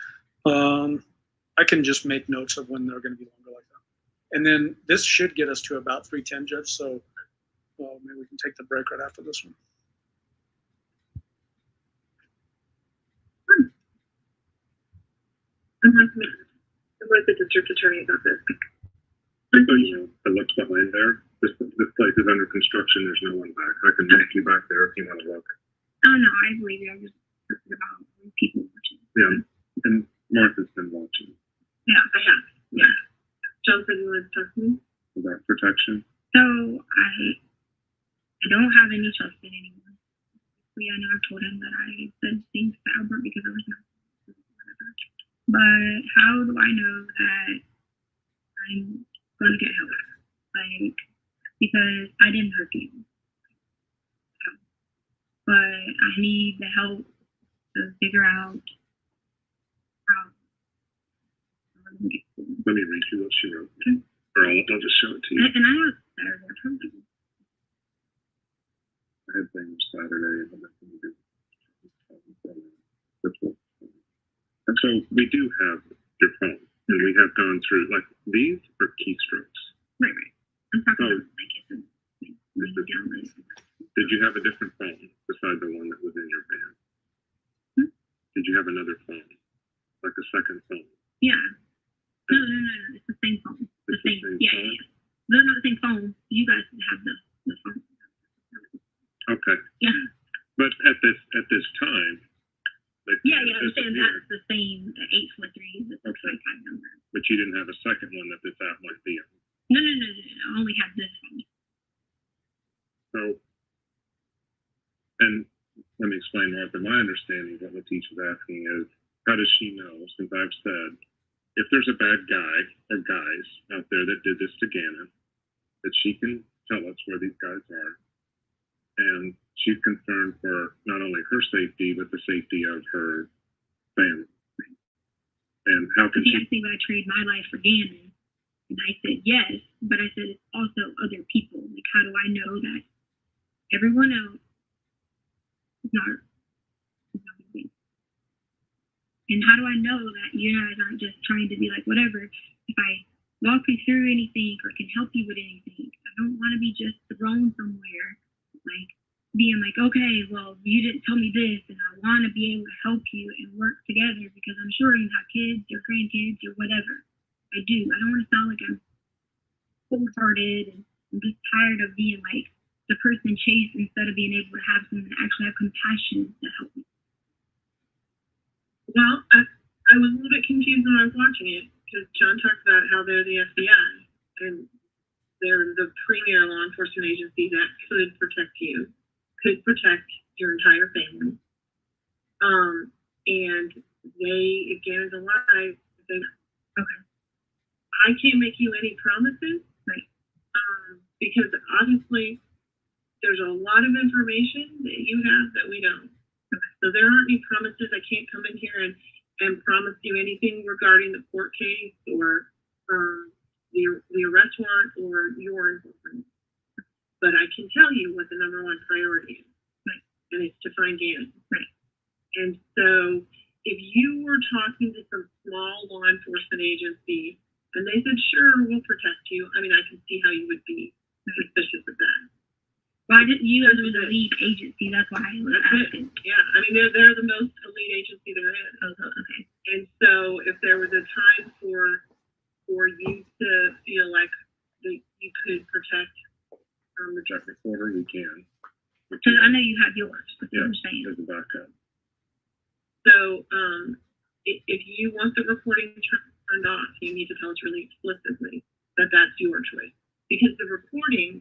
I can just make notes of when they're going to be longer like that. And then this should get us to about 3:10, Judge. So maybe we can take the break right after this one. I'm with the district attorney's office. I looked behind there. This place is under construction. There's no one back. I can walk you back there if you want to look. Oh, no, I believe you. I'm just thinking about people watching. Yeah, and Martha's been watching. Yeah, I have. Yeah. John said you wanted to talk to me? about protection? So I don't have any trust in anyone. I know I've told him that I said things to Albert because I was not. But how do I know that I'm going to get help? Like, because I didn't hurt you. But I need the help to figure out how. Let me read you what she wrote. Okay. Or I'll just show it to you. And I have Saturday. I had things Saturday and nothing to do. And so we do have your phone, and we have gone through, like, these are keystrokes. Right. I'm talking about did you have a different phone beside the one that was in your van? Did you have another phone? Like a second phone? Yeah. No. It's the same phone. The same. Yeah. No, not the same phone. You guys have the phone. Okay. Yeah. But at this time, like, yeah, I understand that's the same 843, the 645 number. But you didn't have a second one that this app might be on. No. I only had this phone. So, and let me explain that. But my understanding of what Leticia's asking is, how does she know? Since I've said, if there's a bad guy or guys out there that did this to Gannon, that she can tell us where these guys are. And she's concerned for not only her safety, but the safety of her family. And how can she asked me would I trade my life for Gannon? And I said yes, but I said it's also other people. Like, how do I know that everyone else is not going to be? And how do I know that you guys aren't just trying to be like, whatever, if I walk you through anything or can help you with anything, I don't want to be just thrown somewhere, like being like, okay, well, you didn't tell me this, and I want to be able to help you and work together because I'm sure you have kids or grandkids or whatever. I do. I don't want to sound like I'm cold-hearted and I'm just tired of being like the person chased instead of being able to have someone that actually have compassion to help me. Well, I was a little bit confused when I was watching it because John talked about how they're the FBI and they're the premier law enforcement agency that could protect you, could protect your entire family. And they, if Gannon's alive, they, okay. I can't make you any promises, right? Because obviously there's a lot of information that you have that we don't. Okay. So there aren't any promises. I can't come in here and promise you anything regarding the court case or the arrest warrant or your involvement. But I can tell you what the number one priority is, right? And it's to find Gannon. Right. And so if you were talking to some small law enforcement agency and they said, sure, we'll protect you, I mean, I can see how you would be suspicious of that. Well, you guys are the lead agency, that's why I was asking. Yeah, I mean, they're the most elite agency there is. Okay. And so if there was a time for you to feel like that you could protect the traffic order, you can. Because I know you have yours, but yeah, I'm saying. There's a backup. So if you want the recording turned off, you need to tell us really explicitly that that's your choice. Because the recording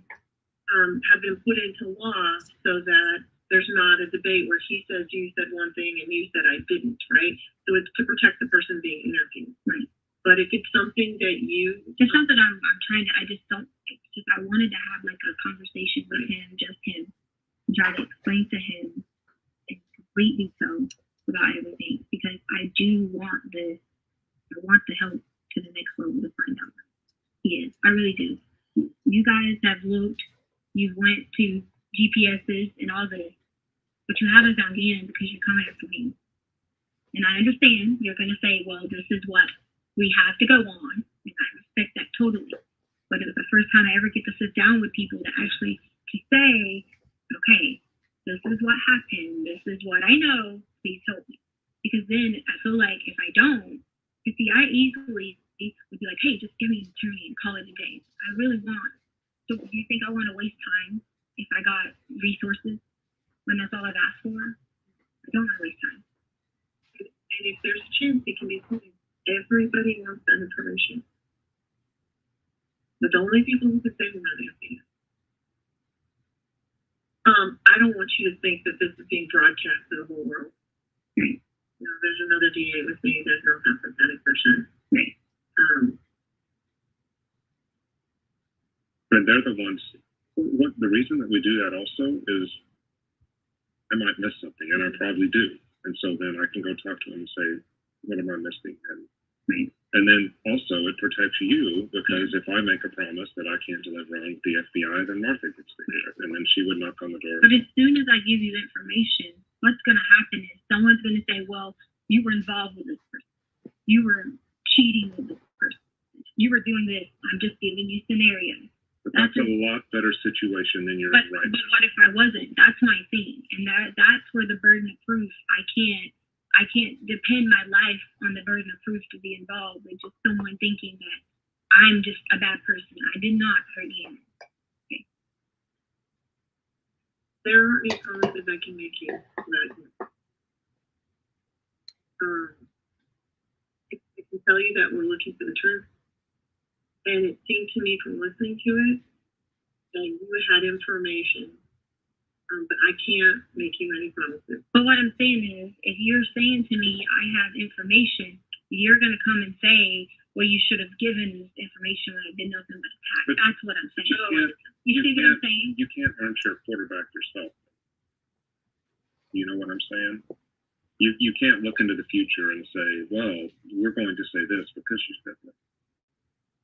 have been put into law so that there's not a debate where he says you said one thing and you said I didn't, right? So it's to protect the person being interviewed, right? But if it's something that you... It's something I'm trying to, I just don't, it's just I wanted to have like a conversation with him, just him, and try to explain to him and completely so about everything, because I do want this, I want the help to the next level to find out he is. I really do. You guys have looked, you went to GPSs and all this, but you haven't found Gannon because you're coming after me. And I understand you're going to say, well, this is what we have to go on, and I respect that totally. But it's the first time I ever get to sit down with people to actually to say, okay, this is what happened, this is what I know, please help me. Because then I feel like if I don't, you see, I easily would be like, hey, just give me an attorney and call it a day. I really want. So do you think I want to waste time if I got resources when that's all I've asked for? I don't want to waste time. And if there's a chance, it can be clean. Everybody wants that information. So But the only people who could say we're not FBI. I don't want you to think that this is being broadcast to the whole world. Right. You know, there's another DA with me. There's no sympathetic person. Right. But they're the ones. The reason that we do that also is I might miss something, and I probably do. And so then I can go talk to them and say, what am I missing? And then also it protects you, because if I make a promise that I can't deliver on the FBI, then Martha gets there, and then she would knock on the door. But as soon as I give you the information, what's going to happen is someone's going to say, well, you were involved with this person. You were cheating with this person. You were doing this. I'm just giving you scenarios. But that's a lot better situation than you're in right now. But what if I wasn't? That's my thing. And that's where the burden of proof, I can't depend my life on the burden of proof to be involved with just someone thinking that I'm just a bad person. I did not hurt him. Okay. There are any promises I can make you right now. I can tell you that we're looking for the truth. And it seemed to me from listening to it that you had information, but I can't make you any promises. But what I'm saying is, if you're saying to me, I have information, you're going to come and say, well, you should have given this information when I did nothing but attack. That's what I'm saying. You see what I'm saying? You can't armchair quarterback yourself. You know what I'm saying? You can't look into the future and say, well, we're going to say this because you said that.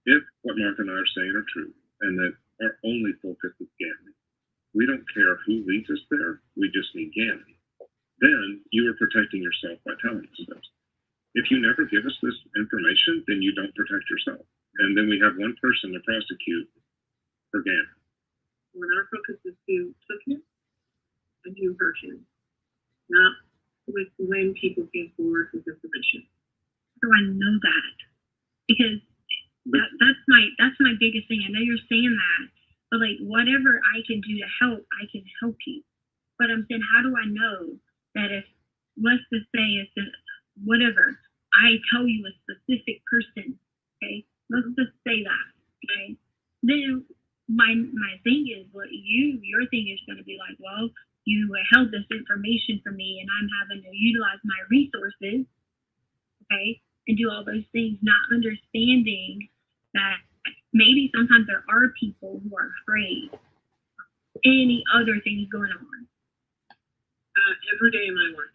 If what Mark and I are saying are true, and that our only focus is gambling, we don't care who leads us there, we just need gambling, then you are protecting yourself by telling us this. If you never give us this information, then you don't protect yourself. And then we have one person to prosecute for gambling. When our focus is who took him and who hurt him, not with when people came forward with information. So I know that. Because that's my biggest thing. I know you're saying that, but like whatever I can do to help, I can help you. But I'm saying, how do I know that if, let's just say it's whatever, I tell you a specific person, okay? Let's just say that, okay? Then my thing is, what your thing is going to be like, well, you held this information for me, and I'm having to utilize my resources, okay, and do all those things, not understanding that maybe sometimes there are people who are afraid of any other things going on. Every day in my work,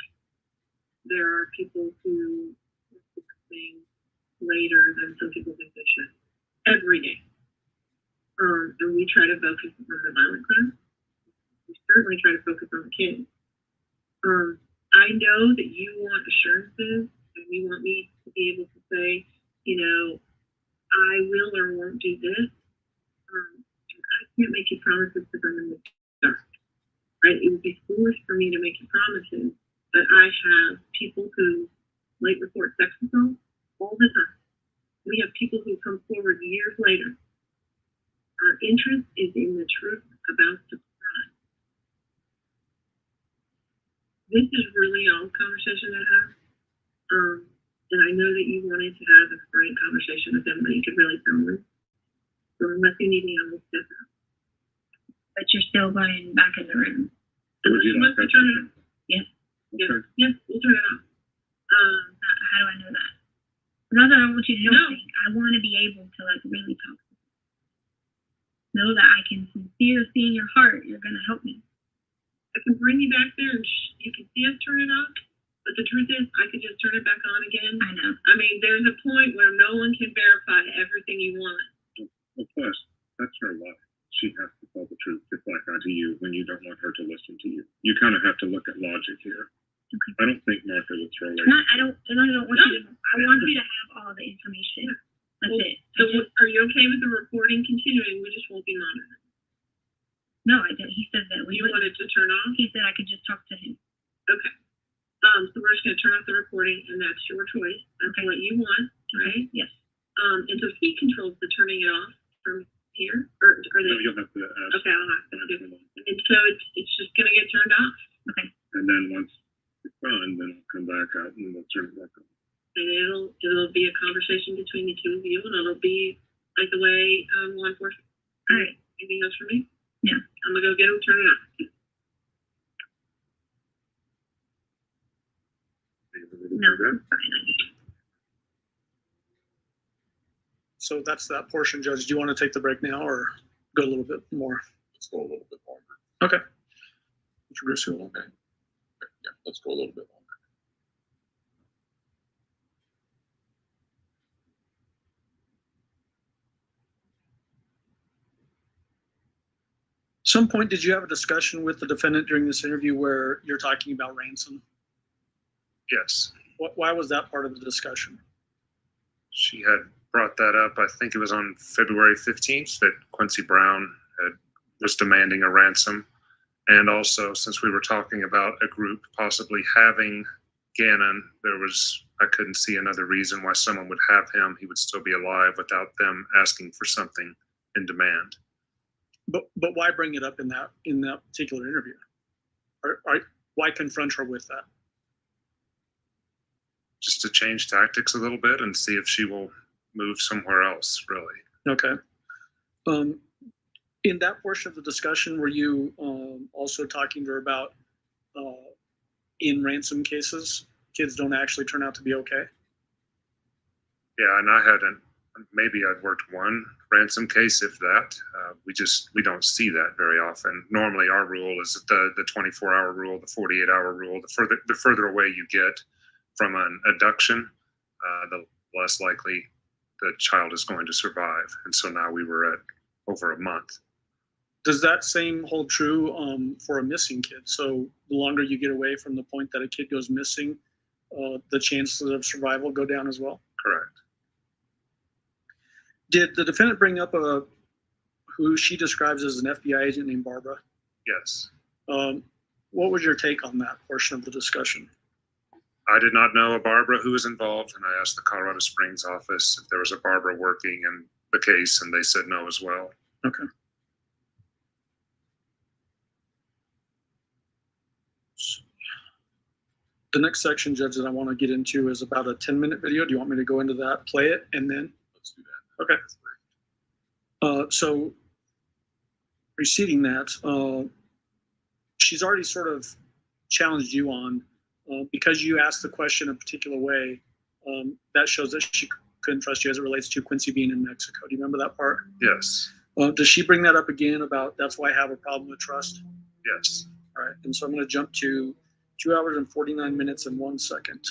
there are people who look at things later than some people think they should. Every day. And we try to focus on the violent crime. We certainly try to focus on the kids. I know that you want assurances, and you want me to be able to say, you know, I will or won't do this. I can't make you promises because I'm in the dark. Right? It would be foolish for me to make you promises, but I have people who late report sex assault all the time. We have people who come forward years later. Our interest is in the truth about the crime. This is really all conversation I have. And I know that you wanted to have a frank conversation with them, but you could really tell them. So unless you need me, I will step out. But you're still going back in the room. Unless you want to turn it off. Yes. Okay. Yes, we'll turn it off. How do I know that? Not that I want you to know anything. I want to be able to like really talk to you. Know that I can sincerely see in your heart you're going to help me. I can bring you back there and you can see us turn it off. But the truth is, I could just turn it back on again. I know. I mean, there's a point where no one can verify everything you want. Of course, that's her life. She has to tell the truth, just like I to you, when you don't want her to listen to you. You kind of have to look at logic here. Okay. I don't think Martha would throw away. I don't want you to. I want you to have all the information. That's it. So, are you okay with the recording continuing? We just won't be monitoring. No, I didn't. He said that you wanted to turn off. He said I could just talk to him. Okay. So we're just going to turn off the recording, and that's your choice. That's what you want, right? Yes. And so he controls the turning it off from here, or are they? No, you'll have to ask. Okay, I'll have to do it. And so it's just going to get turned off. Okay. And then once it's done, then I'll come back out and we'll turn it back on. And it'll be a conversation between the two of you, and it'll be like the way law enforcement. All right, anything else for me? Yeah. I'm gonna go get him, turn it on. No, it's fine. So that's that portion, Judge. Do you want to take the break now or go a little bit more? Let's go a little bit longer. Okay. Introduce you. Okay. Yeah, let's go a little bit longer. Some point, did you have a discussion with the defendant during this interview where you're talking about ransom? Yes. Why was that part of the discussion? She had brought that up, I think it was on February 15th, that Quincy Brown was demanding a ransom. And also, since we were talking about a group possibly having Gannon, I couldn't see another reason why someone would have him. He would still be alive without them asking for something in demand. But why bring it up in that particular interview? Why confront her with that? Just to change tactics a little bit and see if she will move somewhere else, really. Okay. In that portion of the discussion, were you also talking to her about in ransom cases, kids don't actually turn out to be okay? Yeah, and maybe I'd worked one ransom case, if that. We don't see that very often. Normally our rule is the 24-hour rule, the 48-hour rule. The further away you get from an abduction, the less likely the child is going to survive. And so now we were at over a month. Does that same hold true for a missing kid? So the longer you get away from the point that a kid goes missing, the chances of survival go down as well? Correct. Did the defendant bring up who she describes as an FBI agent named Barbara? Yes. What was your take on that portion of the discussion? I did not know a Barbara who was involved, and I asked the Colorado Springs office if there was a Barbara working in the case, and they said no as well. Okay. The next section, Judge, that I want to get into is about a 10-minute video. Do you want me to go into that, play it, and then? Let's do that. Okay. So preceding that, she's already sort of challenged you on, because you asked the question a particular way, that shows that she couldn't trust you as it relates to Quincy being in Mexico. Do you remember that part? Yes. Does she bring that up again about that's why I have a problem with trust? Yes. All right. And so I'm going to jump to 2 hours and 49 minutes and 1 second.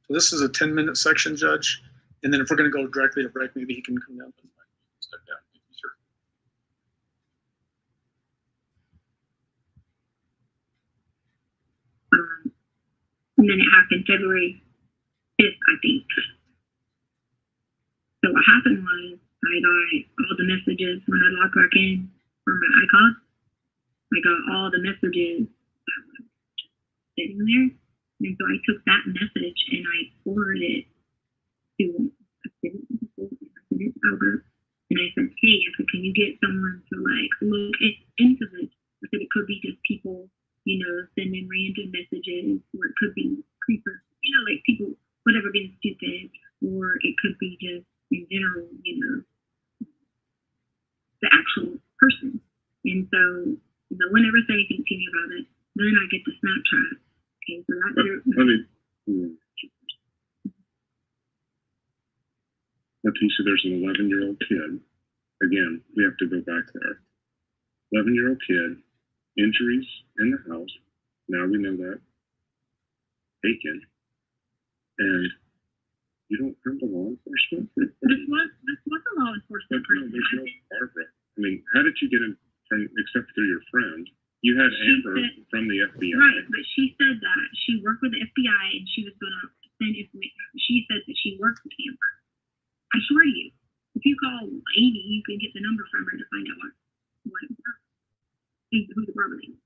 So this is a 10-minute section, Judge. And then if we're going to go directly to break, maybe he can come down. Step down. Sure. And then it happened February 5th, I think. So what happened was I got all the messages when I logged back in from my icon. I got all the messages that were just sitting there. And so I took that message and I forwarded it to a student over. And I said, hey, I said, can you get someone to like look into this? I said it could be just people, sending random messages, or it could be creepers, like people, whatever, being stupid, or it could be just in general, the actual person. And so no one ever said anything to me about it. Then I get the Snapchat. Okay, so Leticia, there's an 11-year-old kid. Again, we have to go back there. 11-year-old kid, injuries in the house. Now we know that. Taken. And you don't come to law enforcement? This was a law enforcement person. There's no Barbara. I mean, how did you get in except through your friend? You had Amber from the FBI. Right, but she said that she worked with the FBI and she was going to send information. She said that she worked with Amber. I swear to you, if you call 80, you can get the number from her to find out what it was. Who the Barbara is.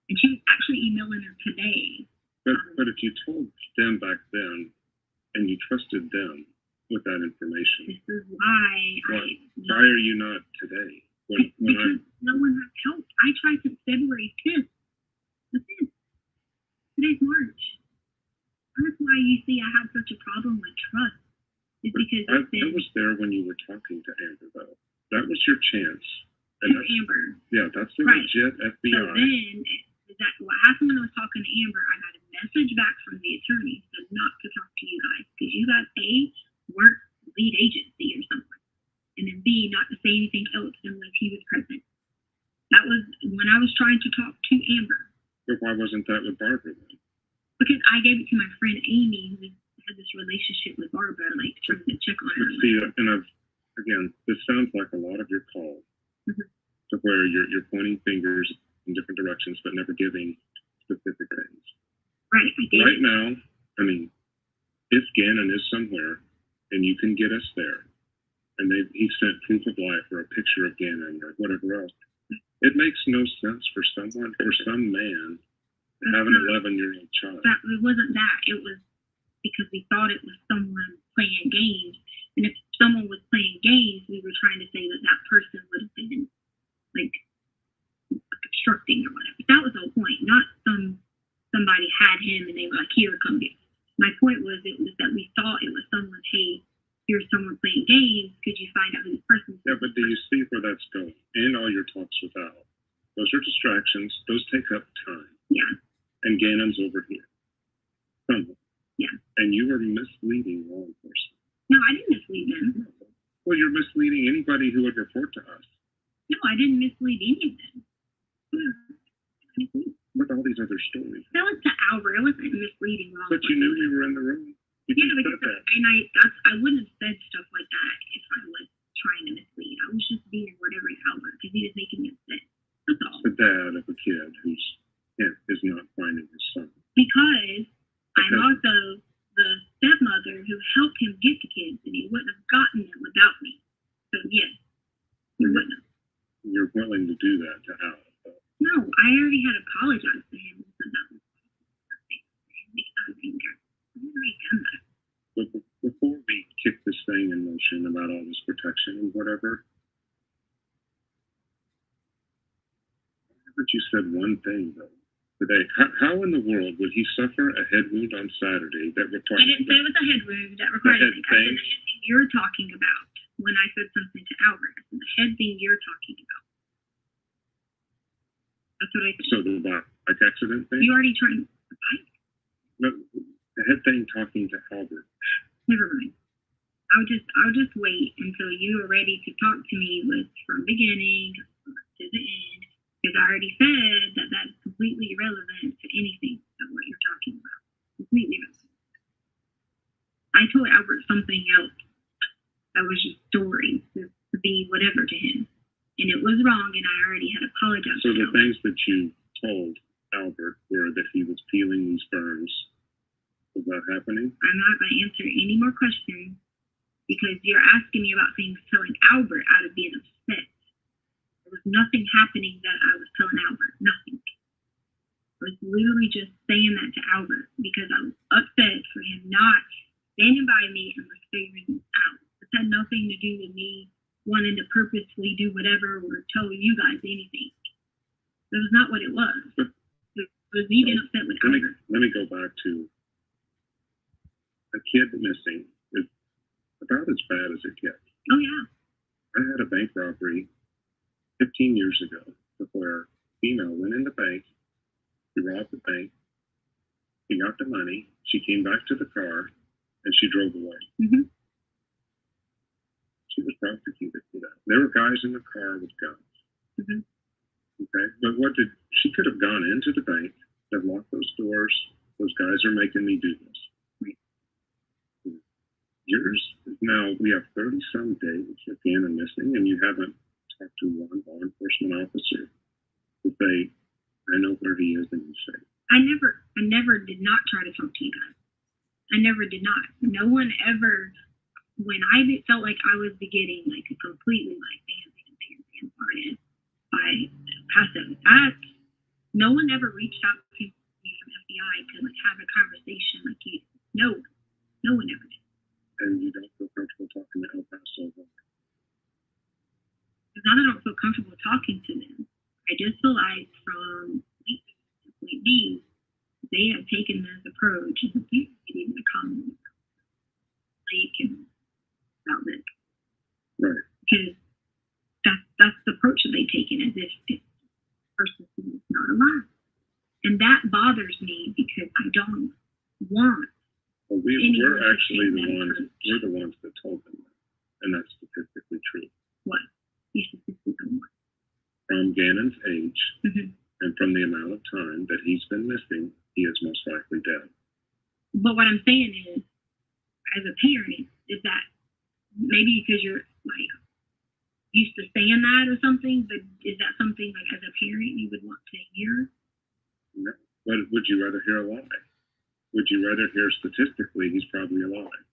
And she was actually emailing her today. But if you told them back then and you trusted them with that information, this is why why are you not today? Because no one has help. I tried since February 5th. The 5th. Today's March. That's why you see I have such a problem with trust. It's because I was there when you were talking to Amber, though. That was your chance. And Amber. Yeah, that's the Right. legit FBI. So then, what happened when I was talking to Amber, I got a message back from the attorney said not to talk to you guys because you guys A, weren't lead agency or something, and then B, not to say anything else unless he was present. That was when I was trying to talk to Amber. But why wasn't that with Barbara then? Because I gave it to my friend Amy, who had this relationship with Barbara, like trying to check on her. But see, and again, this sounds like a lot of your calls, to where you're pointing fingers in different directions, but never giving specific things. Right. Right now, I mean, if Gannon is somewhere, and you can get us there, and he sent proof of life or a picture of Gannon or whatever else, it makes no sense for some man to have an 11-year-old child. It wasn't that. It was because we thought it was someone playing games. And if someone was playing games, we were trying to say that that person would have been, like, obstructing or whatever. That was the whole point. Not somebody had him and they were like, here, come get. My point was that we thought it was someone, hey, here's someone playing games. Could you find out who this person is? Yeah, but do you see where that's going? In all your talks with Al, those are distractions. Those take up time. Yeah. And Gannon's over here. Yeah. And you are misleading law enforcement. No, I didn't mislead them. Well, you're misleading anybody who would report to us. No, I didn't mislead any of them. With all these other stories. That was to Albert. It wasn't misleading law But you knew we were in the room. You yeah, just because said that. and I wouldn't have said stuff like that if I was trying to mislead. I was just being whatever Albert because he was making me upset. That's all. The dad of a kid who's is not finding his son. Because I'm also the stepmother who helped him get the kids, and he wouldn't have gotten them without me. So yes, he wouldn't have. You're willing to do that to Al. No, I already had apologized to him. So that was I've already done that. But before we kick this thing in motion about all this protection and whatever, but you said one thing though today. How in the world would he suffer a head wound on Saturday that required? I didn't say it was a head wound that required anything. I said the head thing you're talking about when I said something to Albert. I said the head thing you're talking about. That's what I said. So the bike accident thing? You already trying the bike? No, the head thing talking to Albert. Never mind. I'll just wait until you are ready to talk to me from beginning to the end. Because I already said that that's completely irrelevant to anything of what you're talking about. Completely irrelevant. I told Albert something else that was just story to be whatever to him. And it was wrong, and I already had apologized. So the things that you told Albert were that he was peeling these burns. Was that happening? I'm not going to answer any more questions because you're asking me about things telling Albert out of being upset. There was nothing happening that I was telling Albert. Nothing. I was literally just saying that to Albert because I was upset for him not standing by me and figuring this out. It had nothing to do with me wanting to purposely do whatever or tell you guys anything. That was not what it was. It was me being upset with Albert. Let me go back to a kid missing is about as bad as it gets. Oh, yeah. I had a bank robbery 15 years ago where a female went in the bank, she robbed the bank, she got the money, she came back to the car, and she drove away. Mm-hmm. She was prosecuted for that. There were guys in the car with guns. Mm-hmm. Okay, but she could have gone into the bank, have locked those doors, those guys are making me do this. Yours, now we have 30-some days of Gannon missing, and you haven't talked to one law enforcement officer to say, I know where he is and he's safe. I never did not try to talk to you guys. I never did not. No one ever, when I felt like I was getting like a completely like bam by passive acts, no one ever reached out to me from FBI to like have a conversation like you. No one ever did. And you don't feel comfortable talking to El Paso? Because now I don't feel comfortable talking to them. I just feel like from point A to point B, they have taken this approach of getting the common lake and outlet. Right. Because that's the approach that they've taken, as if the person is not alive. And that bothers me because I don't want. Well, we're actually we're the ones that told them that, and that's statistically true. What? You statistically on what? From Gannon's age Mm-hmm. and from the amount of time that he's been missing, he is most likely dead. But what I'm saying is, as a parent, is that maybe because you're like used to saying that or something, but is that something like as a parent you would want to hear? No. But would you rather hear a lie? Would you rather hear statistically he's probably alive?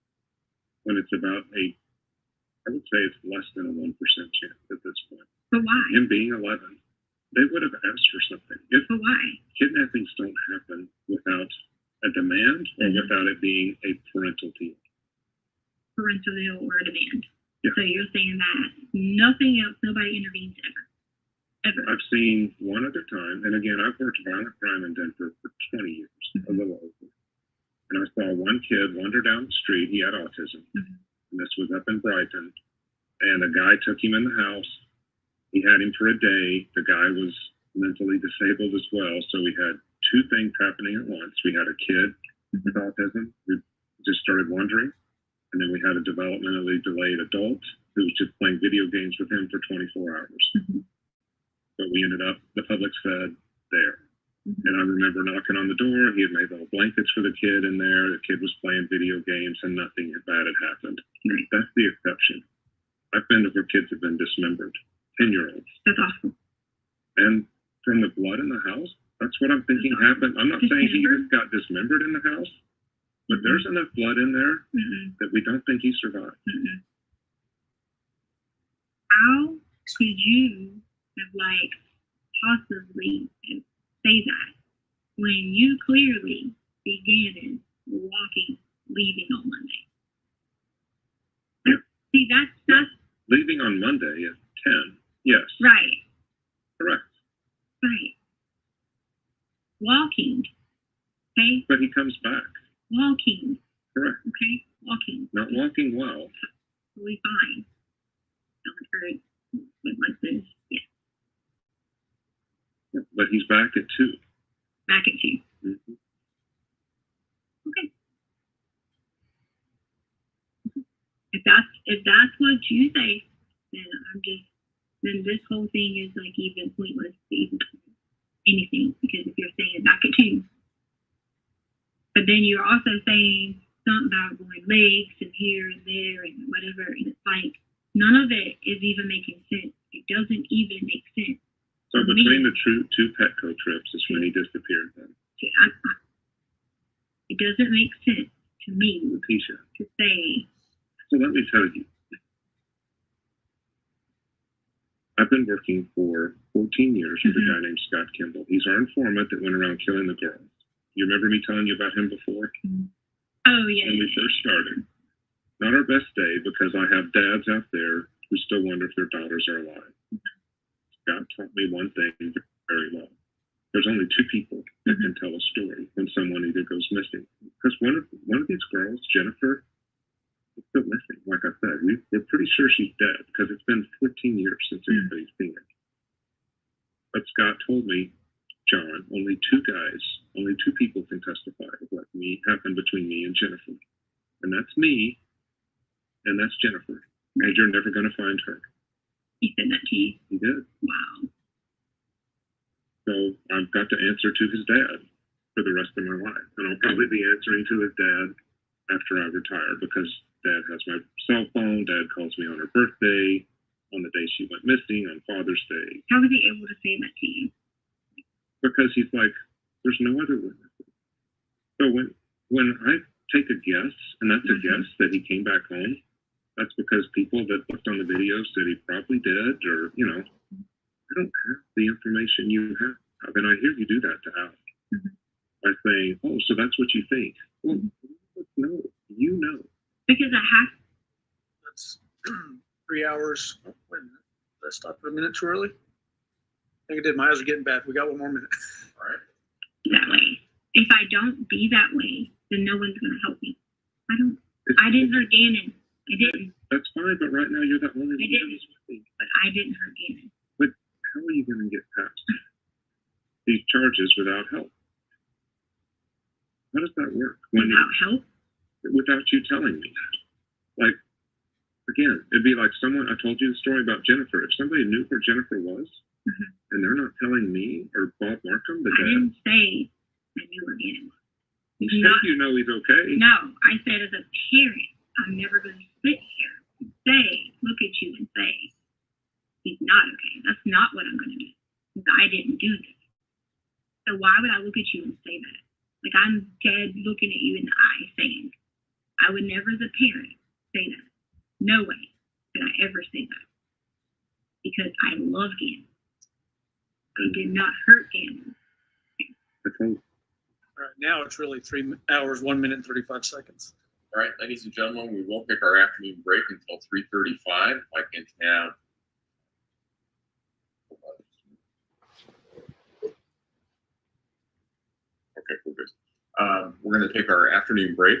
When it's about I would say it's less than a 1% chance at this point. But why? Him being 11, they would have asked for something. But why? Kidnappings don't happen without a demand or without it being a parental deal. Parental deal or a demand. Yeah. So you're saying that nothing else, nobody intervenes ever. Ever. I've seen one other time, and again, I've worked violent crime in Denver for 20 years, a little over. And I saw one kid wander down the street. He had autism. And this was up in Brighton. And a guy took him in the house. He had him for a day. The guy was mentally disabled as well. So we had two things happening at once. We had a kid with autism who just started wandering. And then we had a developmentally delayed adult who was just playing video games with him for 24 hours. But we ended up, the public fed there. And I remember knocking on the door. He had made little blankets for the kid in there. The kid was playing video games and nothing bad had happened. That's the exception. I've been to where kids have been dismembered, 10-year-olds. That's awful. And from the blood in the house, that's what I'm thinking happened. I'm not saying he just got dismembered in the house, but there's enough blood in there that we don't think he survived. How could you have possibly say that when you clearly began walking, leaving on Monday? See, that's leaving on Monday at 10. Yes. Right. Correct. Right. Walking. Okay. But he comes back. Walking. Correct. Okay. Walking. Not walking well. Totally fine. Like this. Yeah. But he's back at 2. Back at 2. Okay. If that's what you say, then this whole thing is even pointless to even anything, because if you're saying back at 2, but then you're also saying something about going legs and here and there and whatever, and it's none of it is even making sense. It doesn't even make sense. So between the two Petco trips is when he disappeared then. It doesn't make sense to me, Leticia, to say. So let me tell you. I've been working for 14 years with a guy named Scott Kimball. He's our informant that went around killing the girls. You remember me telling you about him before? Oh, yeah. When we first started. Not our best day, because I have dads out there who still wonder if their daughters are alive. Scott taught me one thing very well. There's only 2 people that can tell a story when someone either goes missing. Because one of these girls, Jennifer, is still missing. Like I said, we're pretty sure she's dead because it's been 14 years since anybody's seen her. But Scott told me, John, only 2 people can testify of what happened between me and Jennifer. And that's me, and that's Jennifer. And you're never going to find her. He said that to you? He did. Wow. So I've got to answer to his dad for the rest of my life. And I'll probably be answering to his dad after I retire, because Dad has my cell phone. Dad calls me on her birthday, on the day she went missing, on Father's Day. How was he able to say that to you? Because he's like, there's no other way. So when I take a guess, and that's a guess that he came back home, that's because people that looked on the video said he probably did, or, I don't have the information you have. And I hear you do that to Alex. By saying, oh, so that's what you think. Well, no, you know. Because I have. That's 3 hours. Oh, wait a minute. Did I stop it a minute too early? I think I did. My eyes are getting bad. We got one more minute. All right. That way. If I don't be that way, then no one's going to help me. I didn't hurt Gannon. I didn't. That's fine, but right now you're the only one that is with me. But I didn't hurt Gannon. But how are you going to get past these charges without help? How does that work? Without help? Without you telling me. Like, again, it'd be like someone, I told you the story about Jennifer. If somebody knew where Jennifer was, and they're not telling me or Bob Markham, the I dad. didn't say I knew where Gannon was. You said you know he's okay. No, I said as a parent, I'm never going to sit here and say, look at you and say, he's not okay. That's not what I'm going to do. Because I didn't do this. So why would I look at you and say that? Like, I'm dead looking at you in the eye saying, I would never as a parent say that. No way could I ever say that. Because I love Gannon. I did not hurt Gannon. Okay. All right, now it's really 3 hours, 1 minute, and 35 seconds. All right, ladies and gentlemen, we won't take our afternoon break until 3:35. If I can have. Okay, we're good. We're going to take our afternoon break.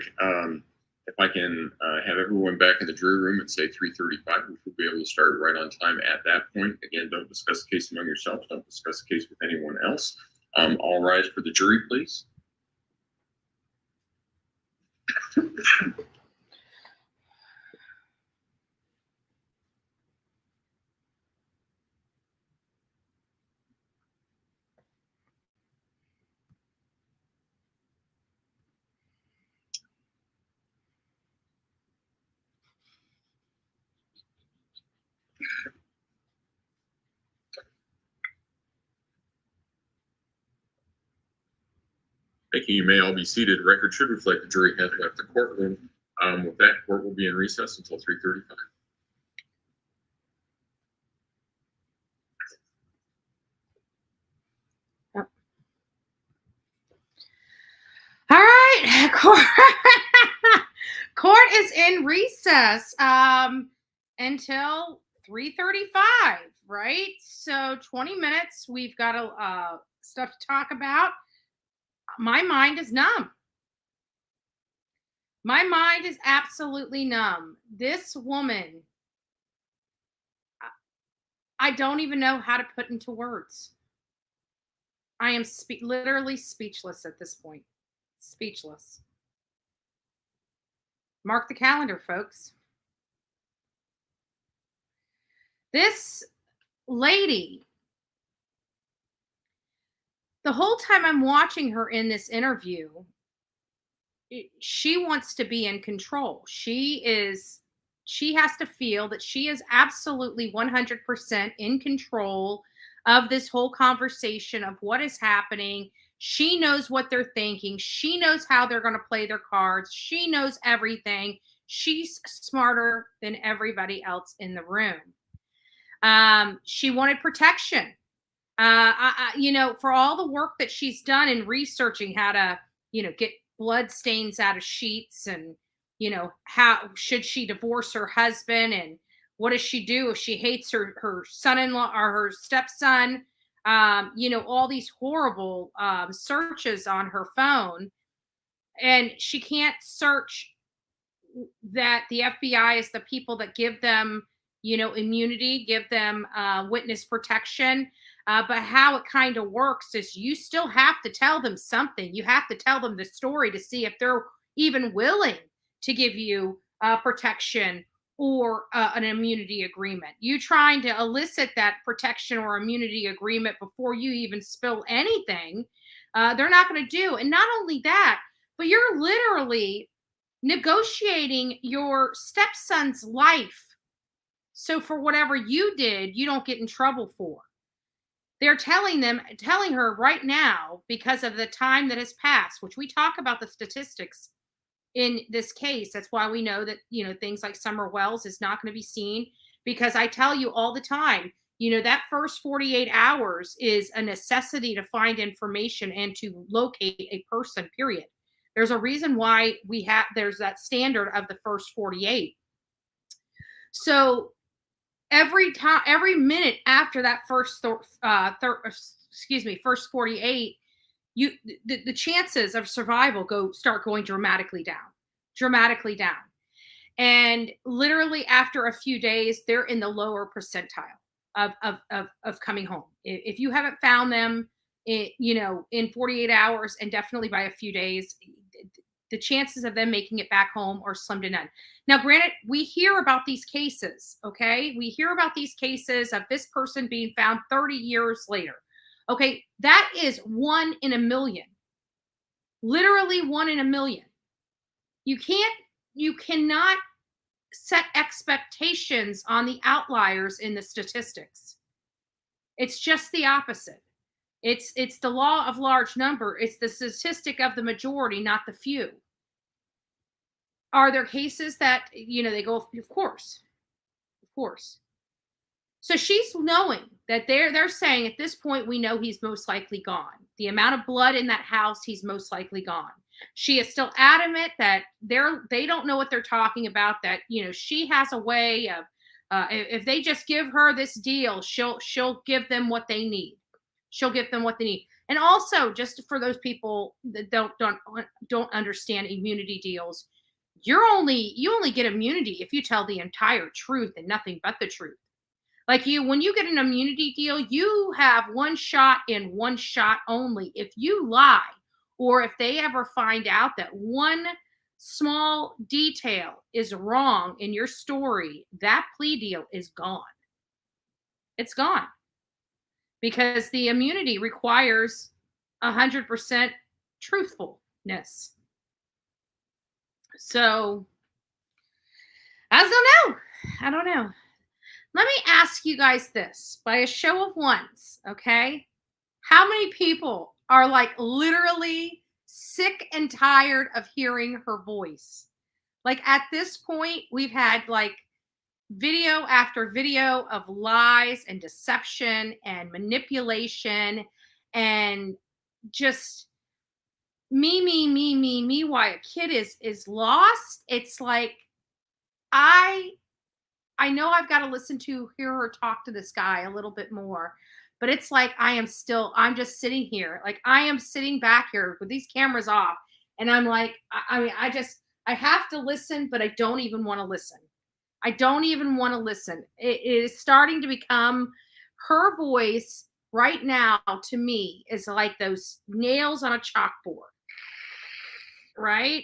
If I can have everyone back in the jury room at say 3:35, which we'll be able to start right on time at that point. Again, don't discuss the case among yourselves. Don't discuss the case with anyone else. All rise for the jury, please. Thank you. You may all be seated. Record should reflect the jury has left the courtroom. With that, court will be in recess until 3:35. All right, court is in recess until 3:35, right? So 20 minutes. We've got stuff to talk about. My mind is numb. My mind is absolutely numb. This woman, I don't even know how to put into words. I am literally speechless at this point. Speechless. Mark the calendar, folks. This lady, the whole time I'm watching her in this interview, she wants to be in control. She has to feel that she is absolutely 100% in control of this whole conversation, of what is happening. She knows what they're thinking. She knows how they're going to play their cards. She knows everything. She's smarter than everybody else in the room. She wanted protection. For all the work that she's done in researching how to, get blood stains out of sheets, and, how should she divorce her husband, and what does she do if she hates her son-in-law or her stepson? All these horrible searches on her phone, and she can't search that the FBI is the people that give them, immunity, give them witness protection. But how it kind of works is you still have to tell them something. You have to tell them the story to see if they're even willing to give you protection or an immunity agreement. You trying to elicit that protection or immunity agreement before you even spill anything, they're not going to do. And not only that, but you're literally negotiating your stepson's life. So for whatever you did, you don't get in trouble for. They're telling her right now, because of the time that has passed, which we talk about the statistics in this case. That's why we know that, things like Summer Wells is not going to be seen, because I tell you all the time, that first 48 hours is a necessity to find information and to locate a person, period. There's a reason why there's that standard of the first 48. So every time, every minute after that first 48, the chances of survival start going dramatically down. And literally after a few days, they're in the lower percentile of coming home. If you haven't found them, in 48 hours and definitely by a few days, the chances of them making it back home are slim to none. Now, granted, we hear about these cases, okay? We hear about these cases of this person being found 30 years later. Okay, that is 1 in a million. Literally 1 in a million. You cannot set expectations on the outliers in the statistics. It's just the opposite. It's the law of large number. It's the statistic of the majority, not the few. Are there cases that, they go, of course. So she's knowing that they're saying at this point, we know he's most likely gone. The amount of blood in that house, he's most likely gone. She is still adamant that they don't know what they're talking about, that, she has a way of, if they just give her this deal, she'll give them what they need. She'll give them what they need. And also, just for those people that don't understand immunity deals, you only get immunity if you tell the entire truth and nothing but the truth. Like when you get an immunity deal, you have one shot and one shot only. If you lie, or if they ever find out that one small detail is wrong in your story, that plea deal is gone. It's gone. Because the immunity requires 100% truthfulness. So, I don't know. Let me ask you guys this, by a show of ones, okay? How many people are like literally sick and tired of hearing her voice? Like at this point, we've had like video after video of lies and deception and manipulation and just me, why a kid is lost. It's like, I know I've got to hear her talk to this guy a little bit more, but it's like, I'm just sitting here. Like I am sitting back here with these cameras off. And I'm like, I have to listen, but I don't even want to listen. It is starting to become her voice right now to me is like those nails on a chalkboard, right?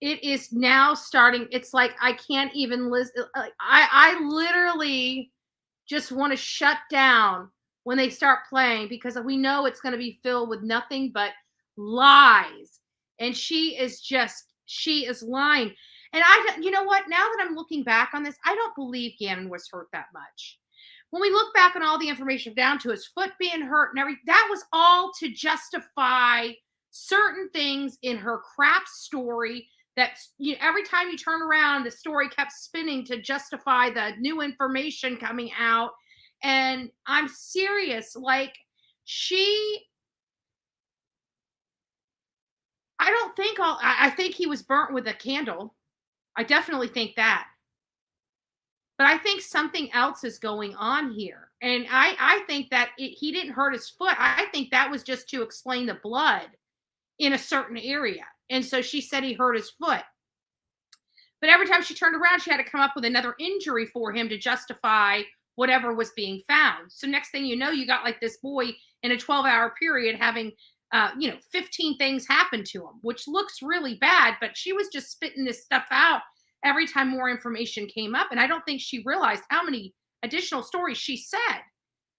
It is now starting. It's like, I can't even listen. I literally just want to shut down when they start playing, because we know it's going to be filled with nothing but lies. And she is lying. And you know what? Now that I'm looking back on this, I don't believe Gannon was hurt that much. When we look back on all the information down to his foot being hurt and everything, that was all to justify certain things in her crap story. That every time you turn around, the story kept spinning to justify the new information coming out. And I'm serious, like I think he was burnt with a candle. I definitely think that. But I think something else is going on here. And I think that he didn't hurt his foot. I think that was just to explain the blood in a certain area. And so she said he hurt his foot. But every time she turned around, she had to come up with another injury for him to justify whatever was being found. So next thing you know, you got like this boy in a 12-hour period having 15 things happen to him, which looks really bad, but she was just spitting this stuff out every time more information came up. And I don't think she realized how many additional stories she said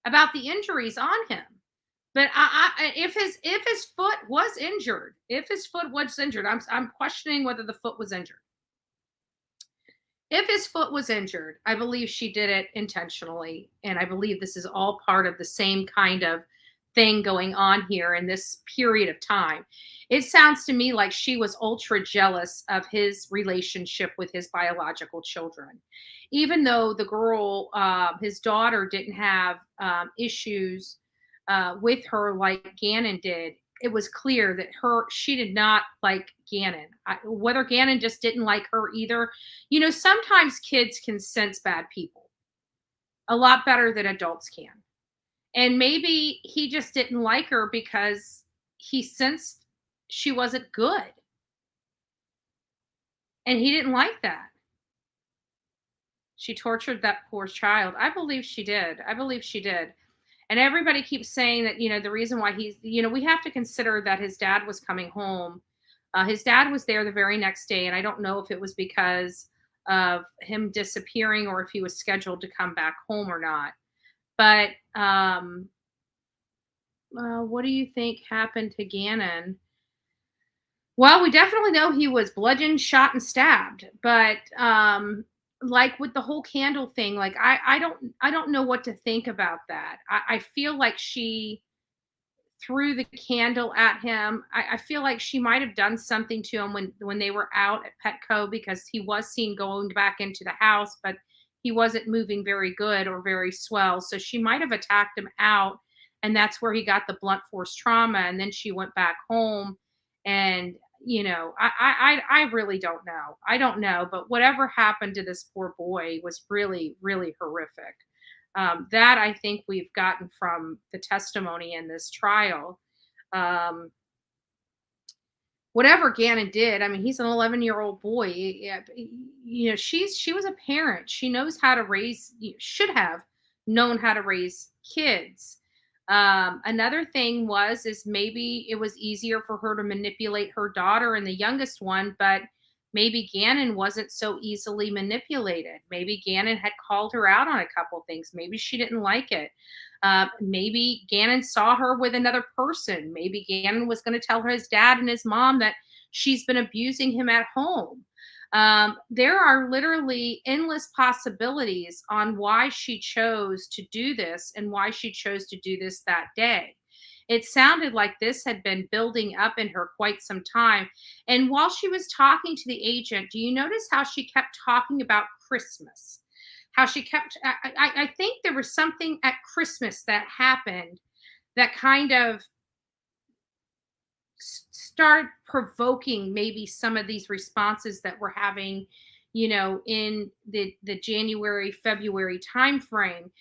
about the injuries on him. But if his foot was injured, I'm questioning whether the foot was injured. If his foot was injured, I believe she did it intentionally. And I believe this is all part of the same kind of thing going on here in this period of time. It sounds to me like she was ultra jealous of his relationship with his biological children. Even though the girl, his daughter, didn't have issues with her like Gannon did, it was clear that she did not like Gannon. Whether Gannon just didn't like her either. Sometimes kids can sense bad people. a lot better than adults can. And maybe he just didn't like her because he sensed she wasn't good. And he didn't like that. She tortured that poor child. I believe she did. I believe she did. And everybody keeps saying that, the reason why he's, we have to consider that his dad was coming home. His dad was there the very next day. And I don't know if it was because of him disappearing or if he was scheduled to come back home or not. But what do you think happened to Gannon? Well, we definitely know he was bludgeoned, shot, and stabbed. But like with the whole candle thing, like I don't know what to think about that. I feel like she threw the candle at him. I feel like she might have done something to him when they were out at Petco, because he was seen going back into the house, but he wasn't moving very good or very swell. So she might have attacked him out, and that's where he got the blunt force trauma. And then she went back home, and I really don't know. I don't know, but whatever happened to this poor boy was really, really horrific. That I think we've gotten from the testimony in this trial. Whatever Gannon did, I mean, he's an 11-year-old boy. She was a parent. She knows how to raise, should have known how to raise kids. Another thing is maybe it was easier for her to manipulate her daughter and the youngest one, but maybe Gannon wasn't so easily manipulated. Maybe Gannon had called her out on a couple things. Maybe she didn't like it. Maybe Gannon saw her with another person. Maybe Gannon was going to tell his dad and his mom that she's been abusing him at home. There are literally endless possibilities on why she chose to do this and why she chose to do this that day. It sounded like this had been building up in her quite some time. And while she was talking to the agent, do you notice how she kept talking about Christmas? How she kept, I think there was something at Christmas that happened that kind of started provoking maybe some of these responses that we're having, in the January, February timeframe.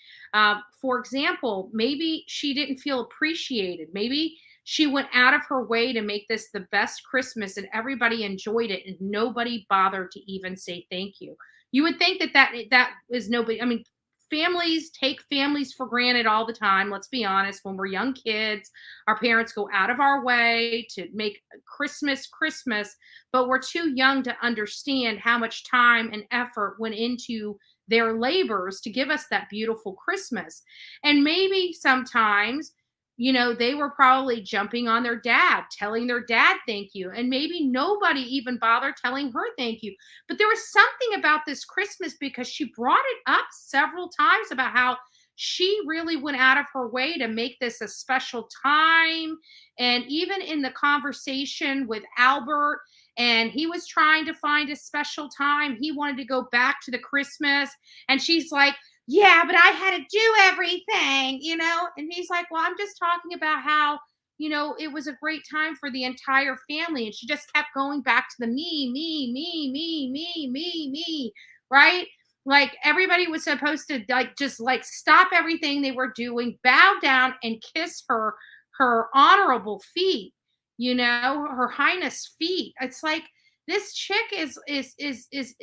For example, maybe she didn't feel appreciated. Maybe she went out of her way to make this the best Christmas and everybody enjoyed it and nobody bothered to even say thank you. You would think that is nobody. I mean, families take families for granted all the time. Let's be honest. When we're young kids, our parents go out of our way to make Christmas, but we're too young to understand how much time and effort went into their labors to give us that beautiful Christmas. And maybe sometimes, they were probably jumping on their dad, telling their dad thank you. And maybe nobody even bothered telling her thank you. But there was something about this Christmas because she brought it up several times about how she really went out of her way to make this a special time. And even in the conversation with Albert, and he was trying to find a special time, he wanted to go back to the Christmas. And she's like, yeah, but I had to do everything, and he's like, well, I'm just talking about how, it was a great time for the entire family. And she just kept going back to the me, right? Like everybody was supposed to just stop everything they were doing, bow down and kiss her honorable feet, her highness feet. It's like, this chick is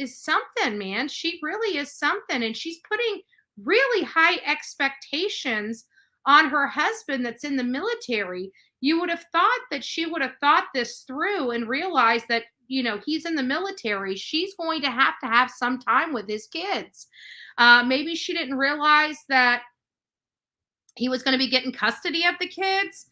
something, man. She really is something. And she's putting really high expectations on her husband that's in the military. You would have thought that she would have thought this through and realized that, he's in the military. She's going to have some time with his kids. Maybe she didn't realize that he was going to be getting custody of the kids.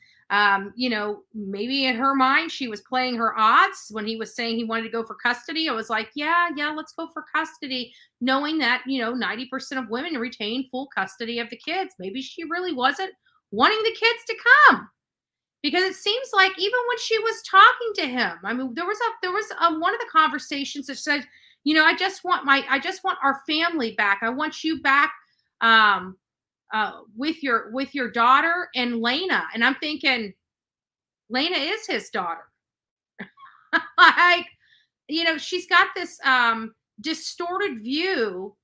Maybe in her mind, she was playing her odds when he was saying he wanted to go for custody. I was like, yeah, let's go for custody, knowing that, 90% of women retain full custody of the kids. Maybe she really wasn't wanting the kids to come, because it seems like even when she was talking to him, I mean, there was one of the conversations that said, I just want our family back. I want you back. With your daughter and Lena. And I'm thinking, Lena is his daughter. She's got this distorted view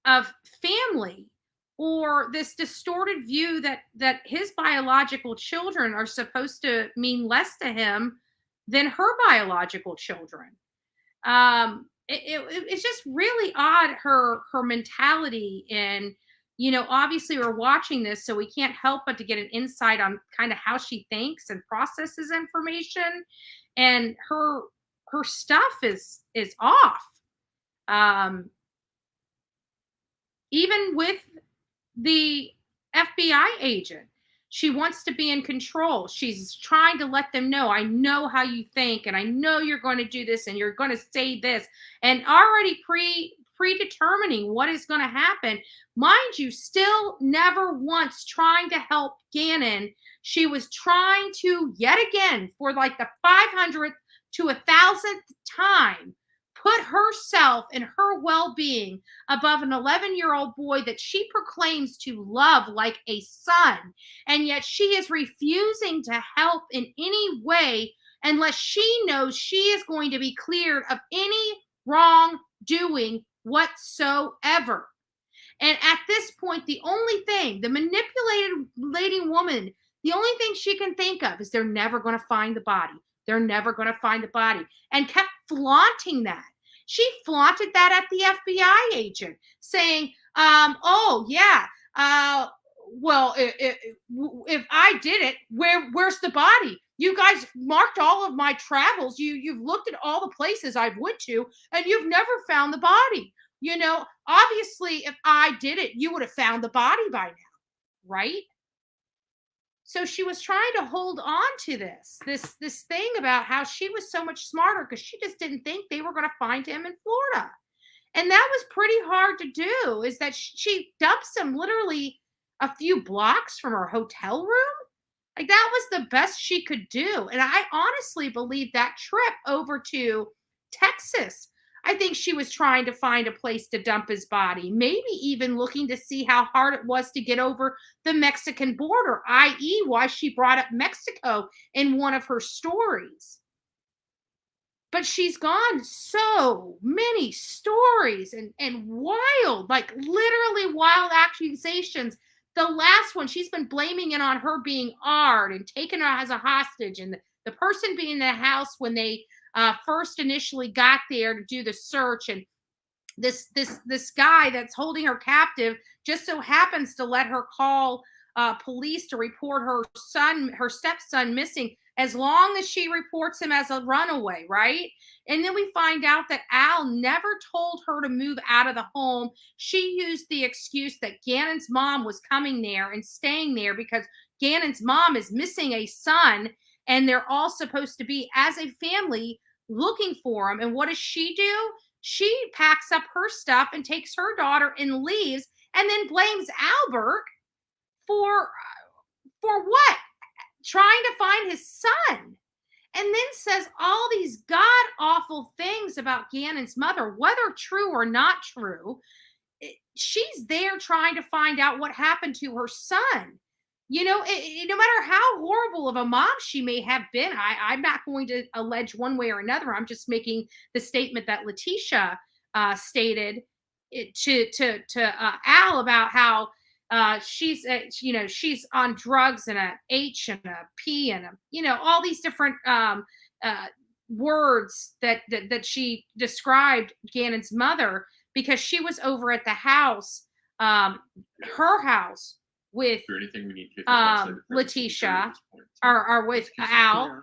of family or this distorted view that his biological children are supposed to mean less to him than her biological children. It's just really odd, her mentality. And obviously we're watching this, so we can't help but to get an insight on kind of how she thinks and processes information. And her stuff is off. Even with the FBI agent, she wants to be in control. She's trying to let them know, I know how you think, and I know you're going to do this, and you're going to say this, and already predetermining what is going to happen. Mind you, still never once trying to help Gannon. She was trying to, yet again, for like the 500th to 1,000th time, put herself and her well-being above an 11-year-old boy that she proclaims to love like a son. And yet she is refusing to help in any way unless she knows she is going to be cleared of any wrongdoing whatsoever. And at this point, the only thing, the manipulating woman, the only thing she can think of is they're never going to find the body. They're never going to find the body. And kept flaunting that. She flaunted that at the FBI agent, saying, oh, yeah, well, if I did it, where's the body? You guys marked all of my travels. You've looked at all the places I've went to, and you've never found the body. Obviously, if I did it, you would have found the body by now, right? So she was trying to hold on to this thing about how she was so much smarter because she just didn't think they were going to find him in Florida. And that was pretty hard to do, is that she dumps him literally a few blocks from her hotel room. Like, that was the best she could do. And I honestly believe that trip over to Texas, I think she was trying to find a place to dump his body, maybe even looking to see how hard it was to get over the Mexican border, i.e. why she brought up Mexico in one of her stories. But she's gone so many stories and wild, like literally wild accusations. The last one, she's been blaming it on her being Ard and taking her as a hostage, and the person being in the house when they first initially got there to do the search, and this guy that's holding her captive just so happens to let her call police to report her stepson missing, as long as she reports him as a runaway, right? And then we find out that Al never told her to move out of the home. She used the excuse that Gannon's mom was coming there and staying there because Gannon's mom is missing a son, and they're all supposed to be, as a family, looking for him. And what does she do? She packs up her stuff and takes her daughter and leaves, and then blames Albert for what? Trying to find his son. And then says all these god-awful things about Gannon's mother, whether true or not true. She's there trying to find out what happened to her son. No matter how horrible of a mom she may have been, I'm not going to allege one way or another. I'm just making the statement that Leticia stated to Al about how she's on drugs and a H and a P and all these different words that she described Gannon's mother, because she was over at the house, her house, with Leticia or with Al,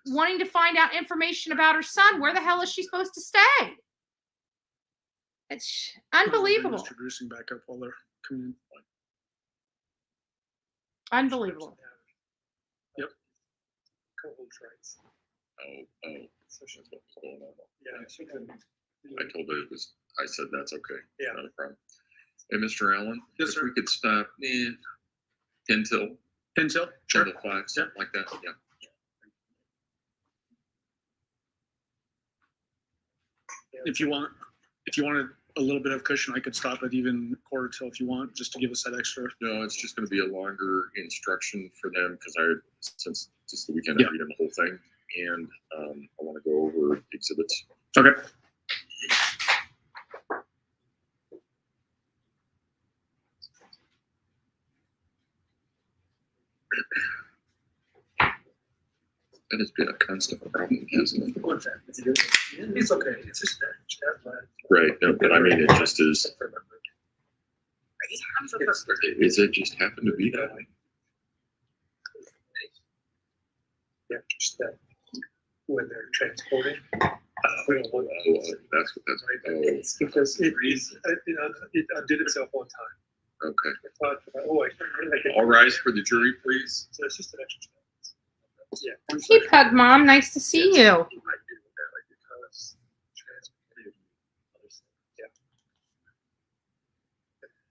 wanting to find out information about her son. Where the hell is she supposed to stay? It's unbelievable. Mr. Gruesing back up while they're coming in. Unbelievable. Yep. Co-host rights. Oh, that's what was going on. Yeah, she couldn't. I told her I said that's okay. Yeah. Not a problem. Hey, Mr. Allen, Yes, if sir. we could stop 10 till. 10 till? Sure. 10 till 5, something like that. Yeah. If you wanted a little bit of cushion, I could stop at even quarter till if you want, just to give us that extra. No, it's just going to be a longer instruction for them because since it's the weekend, I read them the whole thing, and I want to go over exhibits. Okay. That has been a constant problem, hasn't it? What's that? It's okay. It's just that. Right. No, but I mean, it just is. Is it just happened to be that way? Yeah, just that when they're transporting. We don't want that's what that's. It's because it did itself one time. Okay. I thought, I can. All rise for the jury, please. So it's just an extra step. Yeah. Hey, Pug Mom, nice to see you. Yeah.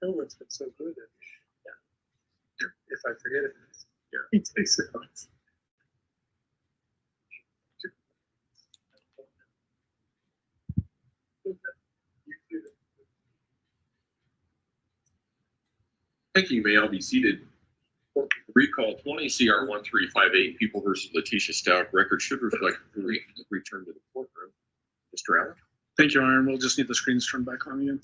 Oh, it's been so good. Yeah. If I forget it, yeah, it takes it on. Thank you. You may all be seated. Recall 20 CR 1358, People versus Leticia Stauch. Record should reflect return to the courtroom. Mr. Allen. Thank you, Aaron. We'll just need the screens turned back on again.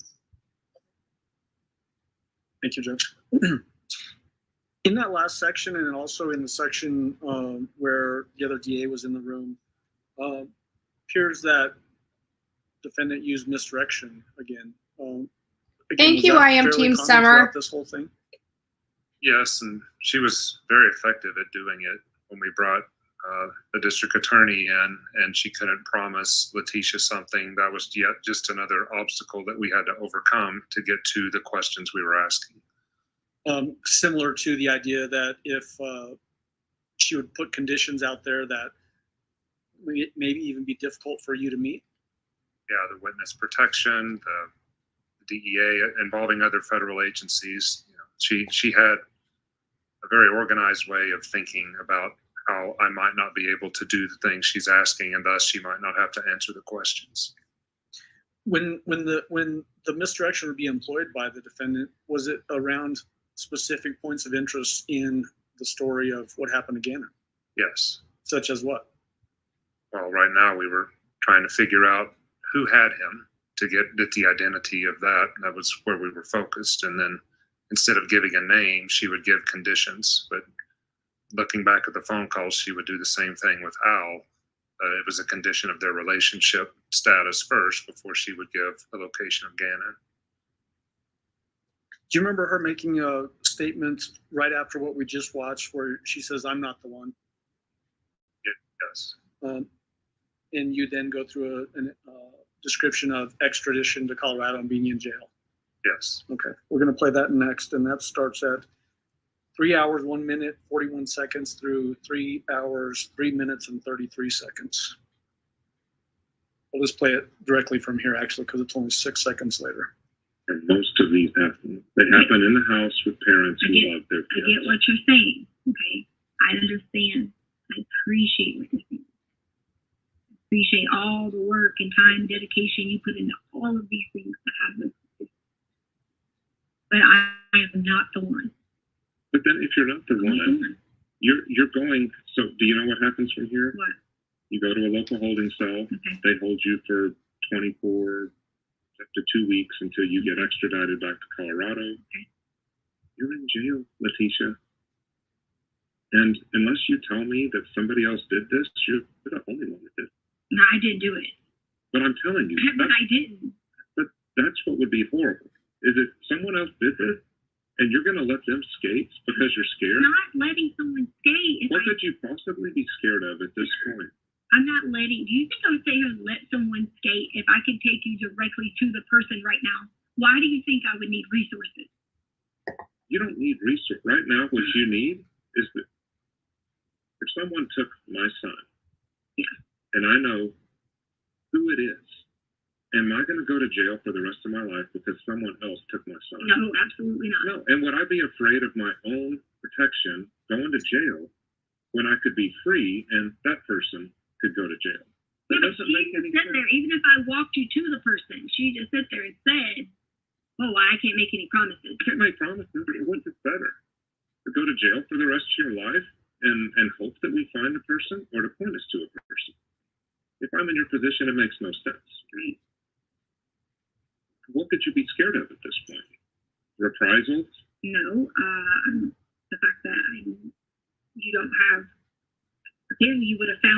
Thank you, Judge. In that last section, and also in the section where the other DA was in the room, appears that defendant used misdirection again. Thank you, I am Team Summer. This whole thing. Yes, and she was very effective at doing it when we brought the district attorney in, and she couldn't promise Leticia something. That was yet just another obstacle that we had to overcome to get to the questions we were asking. Similar to the idea that if she would put conditions out there that maybe even be difficult for you to meet. Yeah, the witness protection, the DEA involving other federal agencies. You know, she had a very organized way of thinking about how I might not be able to do the things she's asking, and thus she might not have to answer the questions. When the misdirection would be employed by the defendant, was it around specific points of interest in the story of what happened to Gannon? Yes. Such as what? Well, right now we were trying to figure out who had him to get the identity of that. That was where we were focused. And then instead of giving a name, she would give conditions. But looking back at the phone calls, she would do the same thing with Al. It was a condition of their relationship status first before she would give a location of Gannon. Do you remember her making a statement right after what we just watched where she says, "I'm not the one"? Yes. And you then go through a description of extradition to Colorado and being in jail. Yes. Okay. We're going to play that next, and that starts at 3 hours, 1 minute, 41 seconds through 3 hours, 3 minutes, and 33 seconds. We'll just play it directly from here, actually, because it's only 6 seconds later. And most of these happen. They happen in the house with parents who love their kids. I get what you're saying. Okay. I understand. I appreciate what you're saying. I appreciate all the work and time, dedication you put into all of these things to have this. But I am not the one. But then if you're not the one, you're going, so do you know what happens from here? What? You go to a local holding cell. Okay. They hold you for 24 to 2 weeks until you get extradited back to Colorado. Okay. You're in jail, Leticia. And unless you tell me that somebody else did this, you're the only one that did it. No, I didn't do it. But I'm telling you. But I didn't. But that's what would be horrible. Is it someone else did this, and you're going to let them skate because you're scared? Not letting someone skate. What could you possibly be scared of at this point? I'm not letting. Do you think I would say to let someone skate if I could take you directly to the person right now? Why do you think I would need resources? You don't need resources. Right now, what you need is that if someone took my son, and I know who it is, am I going to go to jail for the rest of my life because someone else took my son? No, absolutely not. No. And would I be afraid of my own protection going to jail when I could be free and that person could go to jail? That doesn't make any sense. There, even if I walked you to the person, she just sit there and said, "Oh, I can't make any promises." You can't make promises. What's it better? To go to jail for the rest of your life and hope that we find a person, or to point us to a person? If I'm in your position, it makes no sense. Right? What could you be scared of at this point? Reprisals? No, the fact that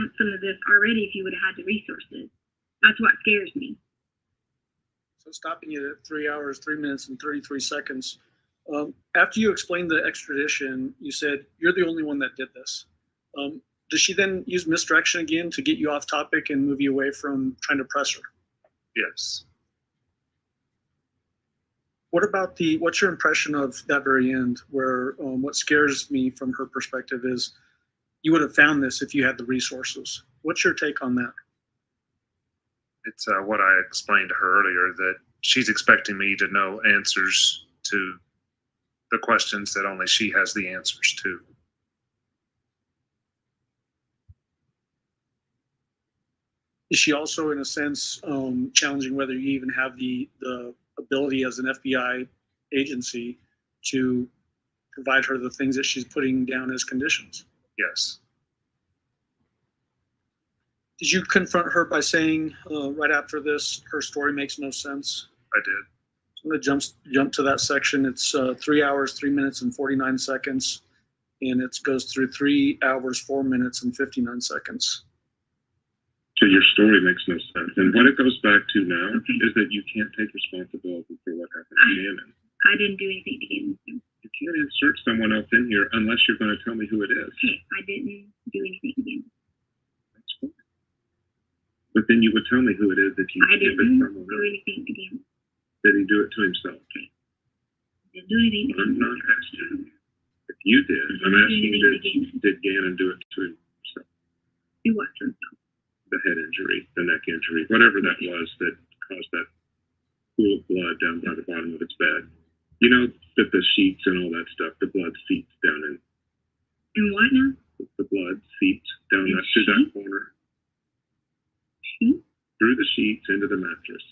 done some of this already if you would have had the resources. That's what scares me. So stopping you at 3 hours, 3 minutes, and 33 seconds. After you explained the extradition, you said you're the only one that did this. Does she then use misdirection again to get you off topic and move you away from trying to press her? Yes. What's your impression of that very end where what scares me from her perspective is you would have found this if you had the resources. What's your take on that? It's what I explained to her earlier, that she's expecting me to know answers to the questions that only she has the answers to. Is she also, in a sense, challenging whether you even have the ability as an FBI agency to provide her the things that she's putting down as conditions? Yes. Did you confront her by saying right after this, her story makes no sense? I did. So I'm going to jump to that section. It's 3 hours, 3 minutes, and 49 seconds. And it goes through 3 hours, 4 minutes, and 59 seconds. So your story makes no sense. And what it goes back to now is that you can't take responsibility for what happened to Gannon. I didn't do anything to Gannon. You can't insert someone else in here unless you're going to tell me who it is. Okay, I didn't do anything to Gannon. That's fine. But then you would tell me who it is if you I if it's didn't someone do else. anything to Gannon. Did he do it to himself? Okay. I didn't do anything to I'm Gannon. not asking if you did. I'm asking did Gannon do it to himself? Do what to himself? The head injury, the neck injury, whatever that was that caused that pool of blood down by the bottom of its bed. You know that the sheets and all that stuff, the blood seeps down in. And what now? The blood seeps down that through that corner. Sheets? Through the sheets into the mattress.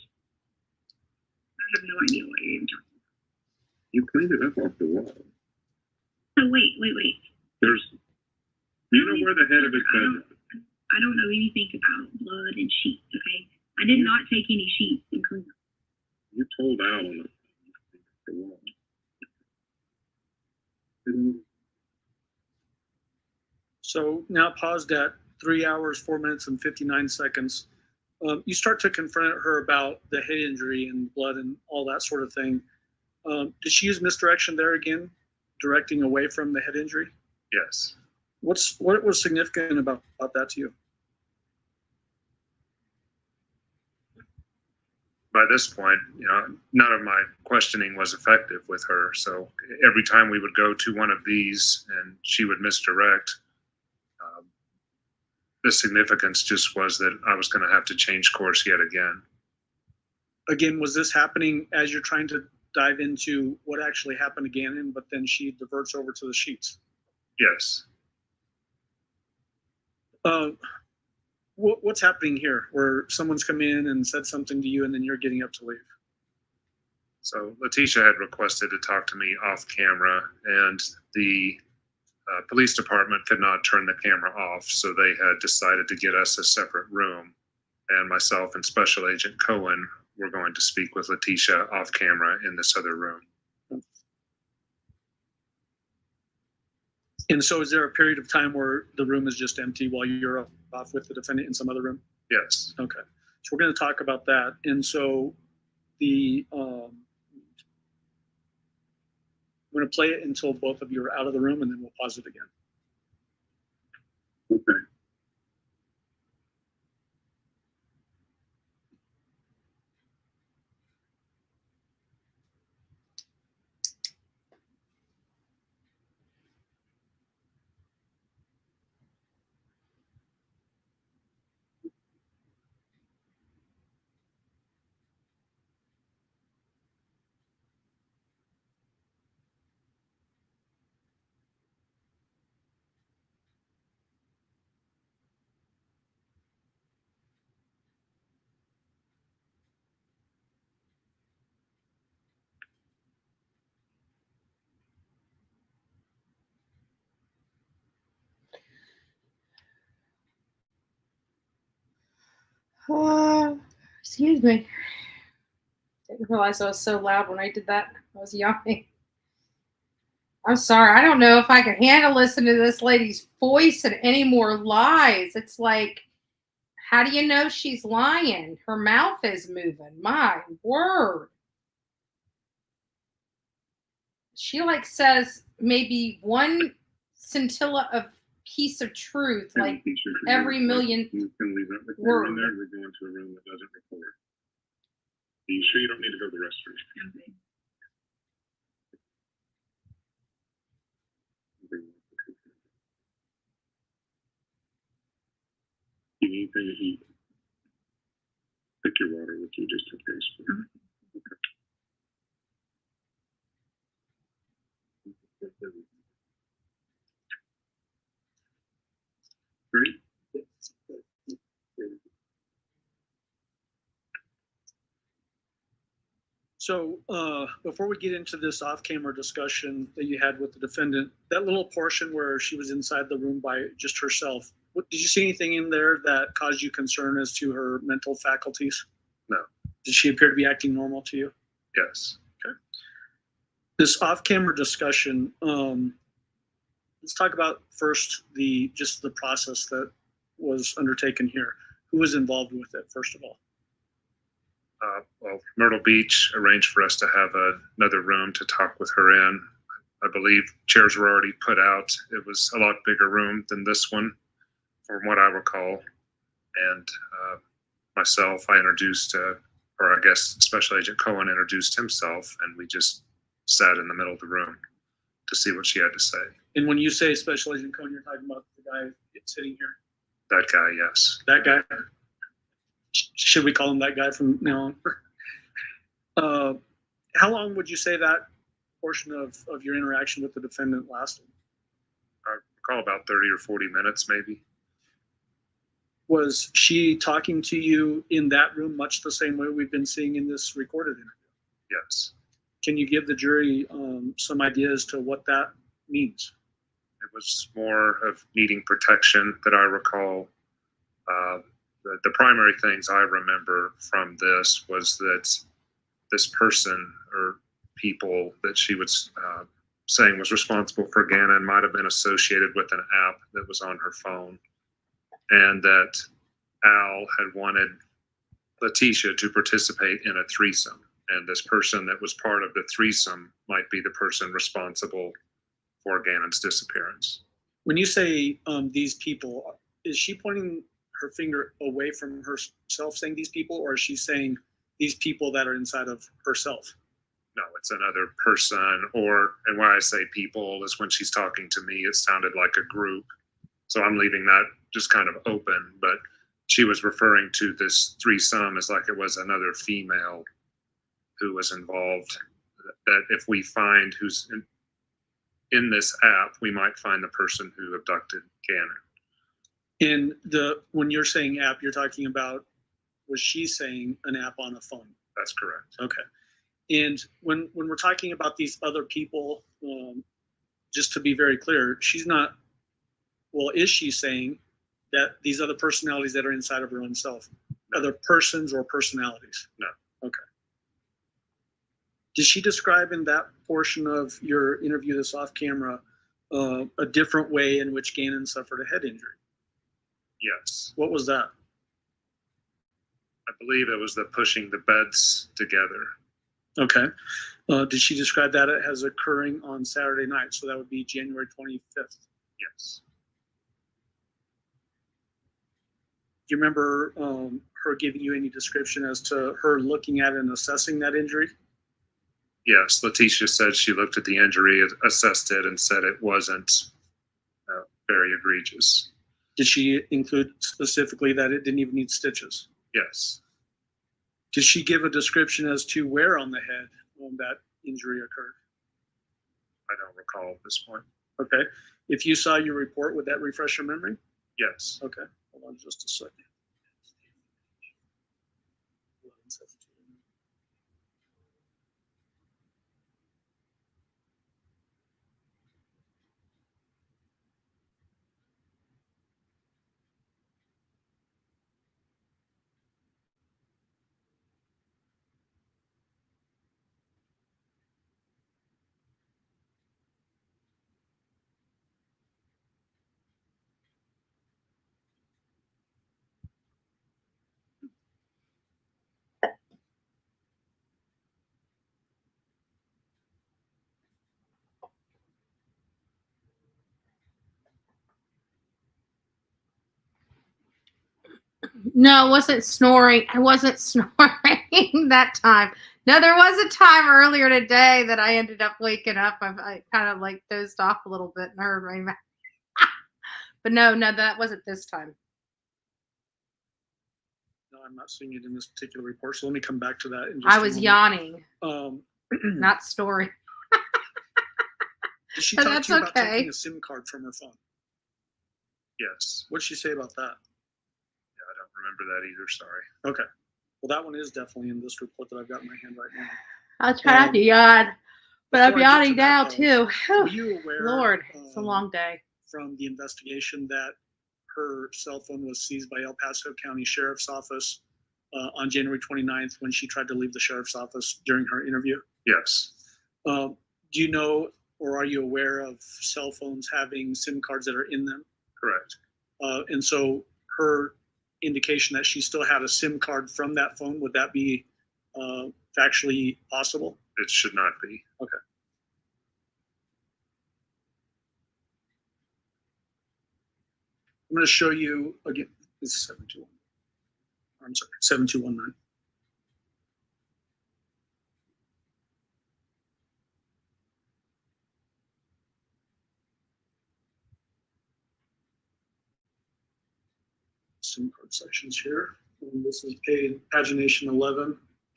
I have no idea what you're even talking about. You cleaned it up off the wall. So wait. There's, you know where the head of his bed was. I don't know anything about blood and sheets, okay? I did not take any sheets and clean them. You told Al on the wall. So now paused at 3 hours, 4 minutes, and 59 seconds. You start to confront her about the head injury and blood and all that sort of thing. Did she use misdirection there again, directing away from the head injury? Yes. What was significant about that to you? By this point, none of my questioning was effective with her. So every time we would go to one of these and she would misdirect, the significance just was that I was going to have to change course yet again. Again, was this happening as you're trying to dive into what actually happened to Gannon, but then she diverts over to the sheets? Yes. What's happening here where someone's come in and said something to you and then you're getting up to leave? So Leticia had requested to talk to me off camera, and the police department could not turn the camera off, so they had decided to get us a separate room, and myself and Special Agent Cohen were going to speak with Leticia off camera in this other room. And so is there a period of time where the room is just empty while you're off with the defendant in some other room? Yes. Okay. So we're going to talk about that. And so I'm going to play it until both of you are out of the room, and then we'll pause it again. Okay. Excuse me. Didn't realize I was so loud when I did that. I was yawning. I'm sorry. I don't know if I can handle listening to this lady's voice and any more lies. It's like, how do you know she's lying? Her mouth is moving. My word. She like says maybe one scintilla of piece of truth, like every million You can leave that word. recorder in there. We're going to a room that doesn't record. Are you sure you don't need to go to the restroom? Okay. You need anything to eat? Pick your water with you just in case. Great. So before we get into this off-camera discussion that you had with the defendant, that little portion where she was inside the room by just herself, did you see anything in there that caused you concern as to her mental faculties? No. Did she appear to be acting normal to you? Yes. Okay. This off-camera discussion, let's talk about first just the process that was undertaken here. Who was involved with it, first of all? Well, Myrtle Beach arranged for us to have another room to talk with her in. I believe chairs were already put out. It was a lot bigger room than this one, from what I recall. And myself, I introduced, or I guess Special Agent Cohen introduced himself, and we just sat in the middle of the room to see what she had to say. And when you say Special Agent Cohen, you're talking about the guy sitting here? That guy, yes. That guy? Should we call him that guy from now on? How long would you say that portion of your interaction with the defendant lasted? I recall about 30 or 40 minutes, maybe. Was she talking to you in that room much the same way we've been seeing in this recorded interview? Yes. Can you give the jury some idea as to what that means? It was more of needing protection that I recall. The primary things I remember from this was that this person or people that she was saying was responsible for Gannon might have been associated with an app that was on her phone, and that Al had wanted Leticia to participate in a threesome, and this person that was part of the threesome might be the person responsible for Gannon's disappearance. When you say these people, is she pointing her finger away from herself saying these people, or is she saying these people that are inside of herself? No, it's another person, and when I say people is when she's talking to me, it sounded like a group. So I'm leaving that just kind of open, but she was referring to this threesome as like it was another female who was involved, that if we find who's in this app, we might find the person who abducted Gannon. When you're saying app, you're talking about, was she saying an app on a phone? That's correct. Okay. And when we're talking about these other people, just to be very clear, she's not, well, is she saying that these other personalities that are inside of her own self, other persons or personalities? No. Okay. Did she describe in that portion of your interview, this off camera, a different way in which Gannon suffered a head injury? Yes. What was that? I believe it was the pushing the beds together. Okay. Did she describe that as occurring on Saturday night? So that would be January 25th. Yes. Do you remember her giving you any description as to her looking at and assessing that injury? Yes. Leticia said she looked at the injury, assessed it, and said it wasn't very egregious. Did she include specifically that it didn't even need stitches? Yes. Did she give a description as to where on the head that injury occurred? I don't recall at this point. Okay. If you saw your report, would that refresh your memory? Yes. Okay. Hold on just a second. No, it wasn't snoring. I wasn't snoring that time. No, there was a time earlier today that I ended up waking up. I kind of like dozed off a little bit and heard my mouth. But no, that wasn't this time. No, I'm not seeing it in this particular report. So let me come back to that. I was yawning, Um, not snoring. Did she But talk that's to you about okay. taking a SIM card from her phone? Yes. What'd she say about that? Yeah, I don't remember that either. Sorry. Okay. Well, that one is definitely in this report that I've got in my hand right now. I'll try not to yawn, but I'm before I get to yawning that, now though, too. Were you aware, Lord, it's a long day. from the investigation that her cell phone was seized by El Paso County Sheriff's Office on January 29th when she tried to leave the sheriff's office during her interview? Yes. Do you know or are you aware of cell phones having SIM cards that are in them? Correct. And so her indication that she still had a SIM card from that phone, would that be factually possible? It should not be. Okay. I'm going to show you again. This is 721. I'm sorry, 7219. SIM card sections here. And this is pagination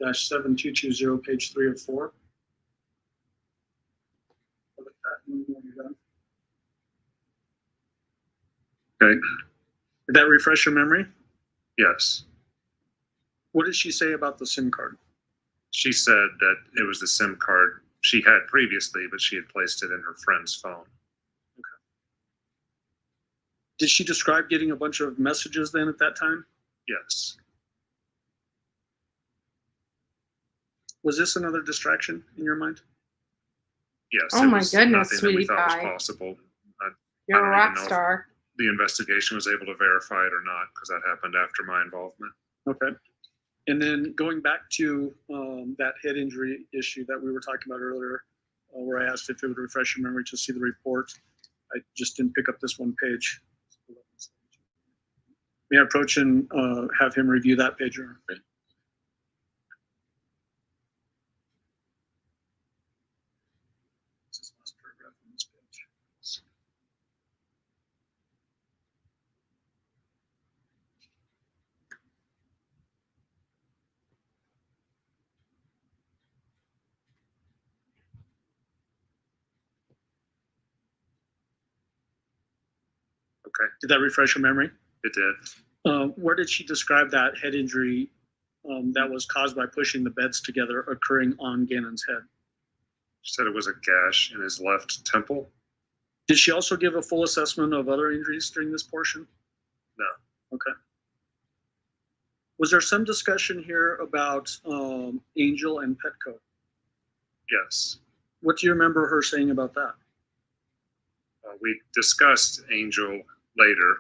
11-7220, page 3 of 4. Look at that when you're done. Okay. Did that refresh your memory? Yes. What did she say about the SIM card? She said that it was the SIM card she had previously, but she had placed it in her friend's phone. Did she describe getting a bunch of messages then at that time? Yes. Was this another distraction in your mind? Yes. Oh it my was goodness, nothing that we sweetie thought pie. was possible. You're a don't rock even know if star. The investigation was able to verify it or not, because that happened after my involvement. Okay. And then going back to that head injury issue that we were talking about earlier, where I asked if it would refresh your memory to see the report. I just didn't pick up this one page. May I approach and have him review that page? Okay. Okay. Did that refresh your memory? It did. Where did she describe that head injury that was caused by pushing the beds together occurring on Gannon's head? She said it was a gash in his left temple. Did she also give a full assessment of other injuries during this portion? No. Okay. Was there some discussion here about Angel and Petco? Yes. What do you remember her saying about that? We discussed Angel later,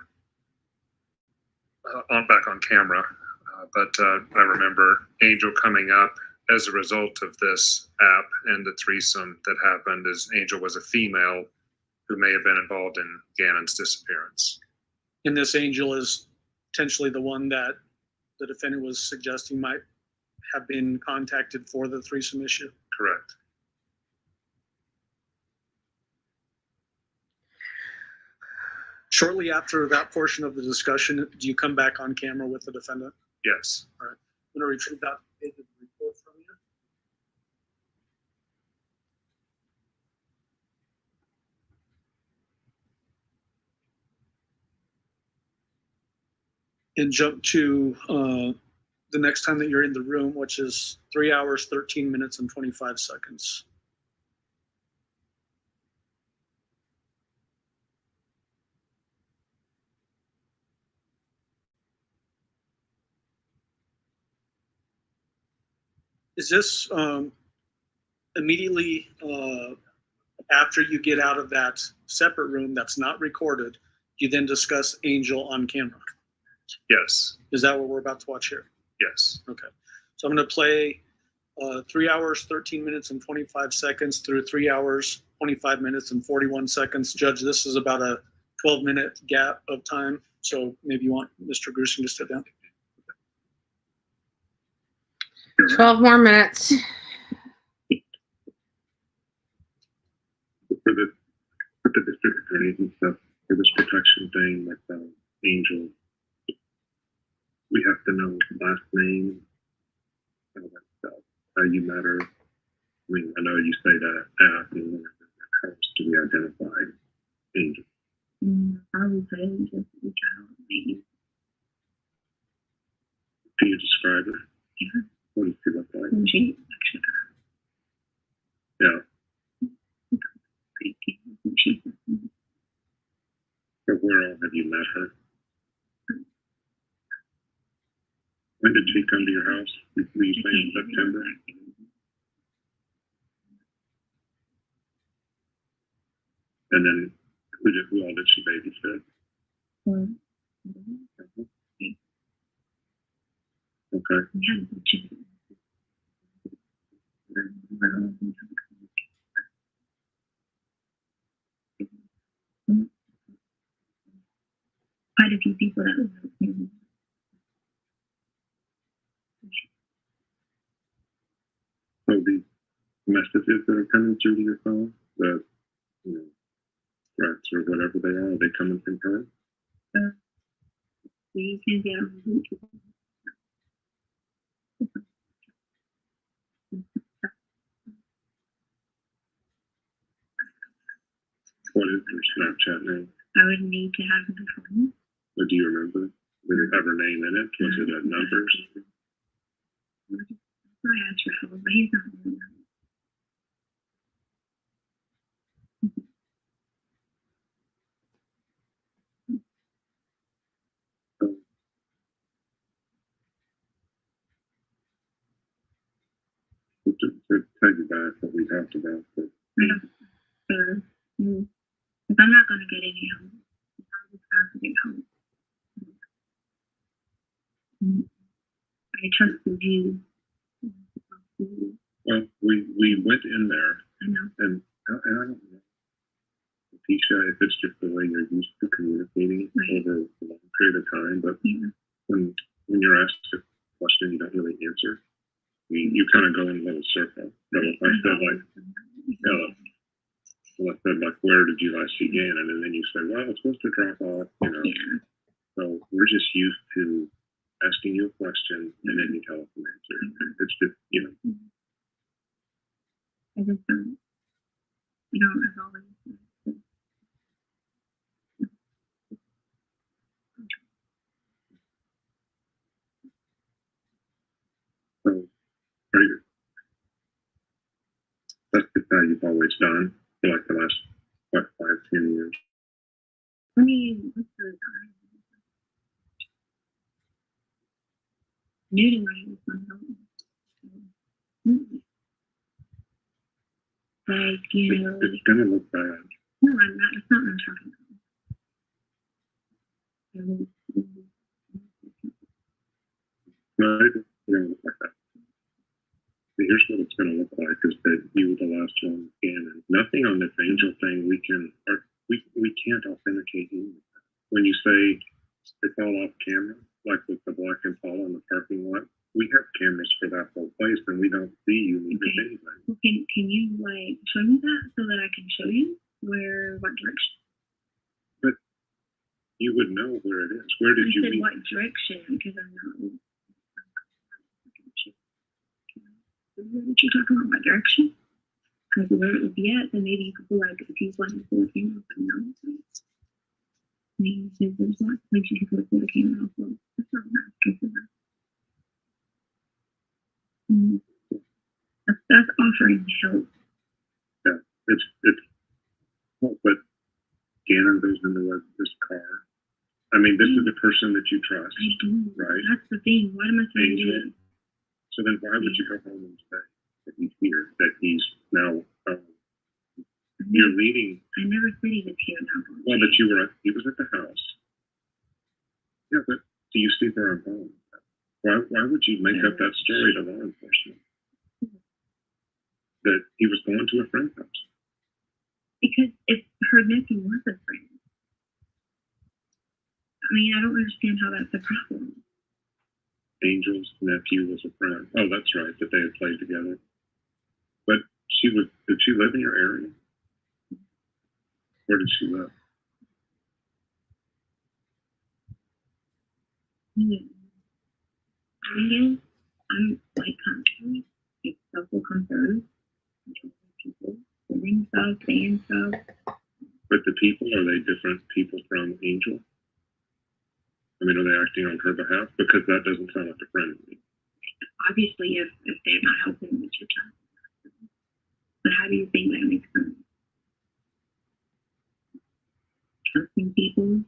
back on camera, but I remember Angel coming up as a result of this app and the threesome that happened, as Angel was a female who may have been involved in Gannon's disappearance. And this Angel is potentially the one that the defendant was suggesting might have been contacted for the threesome issue? Correct. Shortly after that portion of the discussion, do you come back on camera with the defendant? Yes. All right. I'm going to retrieve that page of the report from you. And jump to the next time that you're in the room, which is 3 hours, 13 minutes, and 25 seconds. Is this immediately after you get out of that separate room that's not recorded, you then discuss Angel on camera? Yes. Is that what we're about to watch here? Yes. Okay. So I'm going to play 3 hours, 13 minutes, and 25 seconds through 3 hours, 25 minutes, and 41 seconds. Judge, this is about a 12-minute gap of time. So maybe you want Mr. Gruesing to sit down. 12 more minutes. For the district attorneys and stuff, for this protection thing, like Angel, we have to know last name, all that stuff, how you met her. I mean, I know you say that asking how else do we identify Angel? I would say just the child name. Can you describe her? Yeah. What does she look like? She actually Yeah. So where all have you met her? When did she come to your house? Were you saying in September? And then who all did she babysit? Okay. Quite a few people that was So these messages that are coming through to your phone, the threats or whatever they are coming from her? you can get on YouTube. What is your Snapchat name? I would need to have the phone. Or do you remember? Did it have her name in it? Was it numbers? I asked for help, but he's not doing that. To take you back what we talked about. But, if I'm not going to get any help, I'll just have to get help. I trusted you. well, we went in there. I know. And I don't know, Leticia, if it's just the way you're used to communicating over a long period of time, but when you're asked a question you don't really answer, you kind of go in a little circle. So I said like, where did you last see Gannon? And then you say, well, it's supposed to drop off, So we're just used to asking you a question and then you tell us an answer. It's just, I just don't, as always. So, that's just how you've always done for like the last, 5-10 years. I mean, what's the time? New to my like, it's gonna look bad. No, I'm not. That's not what I'm talking about. No, it's gonna look like that. Here's what it's gonna look like is that you were the last one in, and nothing on this Angel thing we can't authenticate you. When you say it's all off camera, like with the Black and Paul in the parking lot, we have cameras for that whole place, and we don't see you anyway. Well, can you show me that so that I can show you what direction? But you would know where it is. Where did you said meet? what direction? Because I'm not. What you talking about? What direction? Because where it would be at, then maybe you could be like, if he's wanting to pull the camera off, no. Maybe if there's lots of places you could pull the camera off. Well, that's not what I'm asking for that. That's offering help. Yeah, it's but Gannon goes into this car. I mean, this is the person that you trust. I do. Right? That's the thing. What am I saying? Angel. So then why would you go home and say that he's here, that he's now, you're leading? I never said he was here now. Well, but he was at the house. Yeah, but do you see where I'm going? Why would you make up that story to law enforcement? That he was going to a friend's house? Because if her nephew was a friend. I mean, I don't understand how that's a problem. Angel's nephew was a friend. Oh, that's right, that they had played together. But did she live in your area? Where did she live? I'm like country. It's stuff will come through. People doing stuff, saying stuff. But the people, are they different people from Angel? I mean, are they acting on her behalf? Because that doesn't sound like a friend to me. Obviously, if they're not helping with your child. But how do you think that makes sense? Trusting people.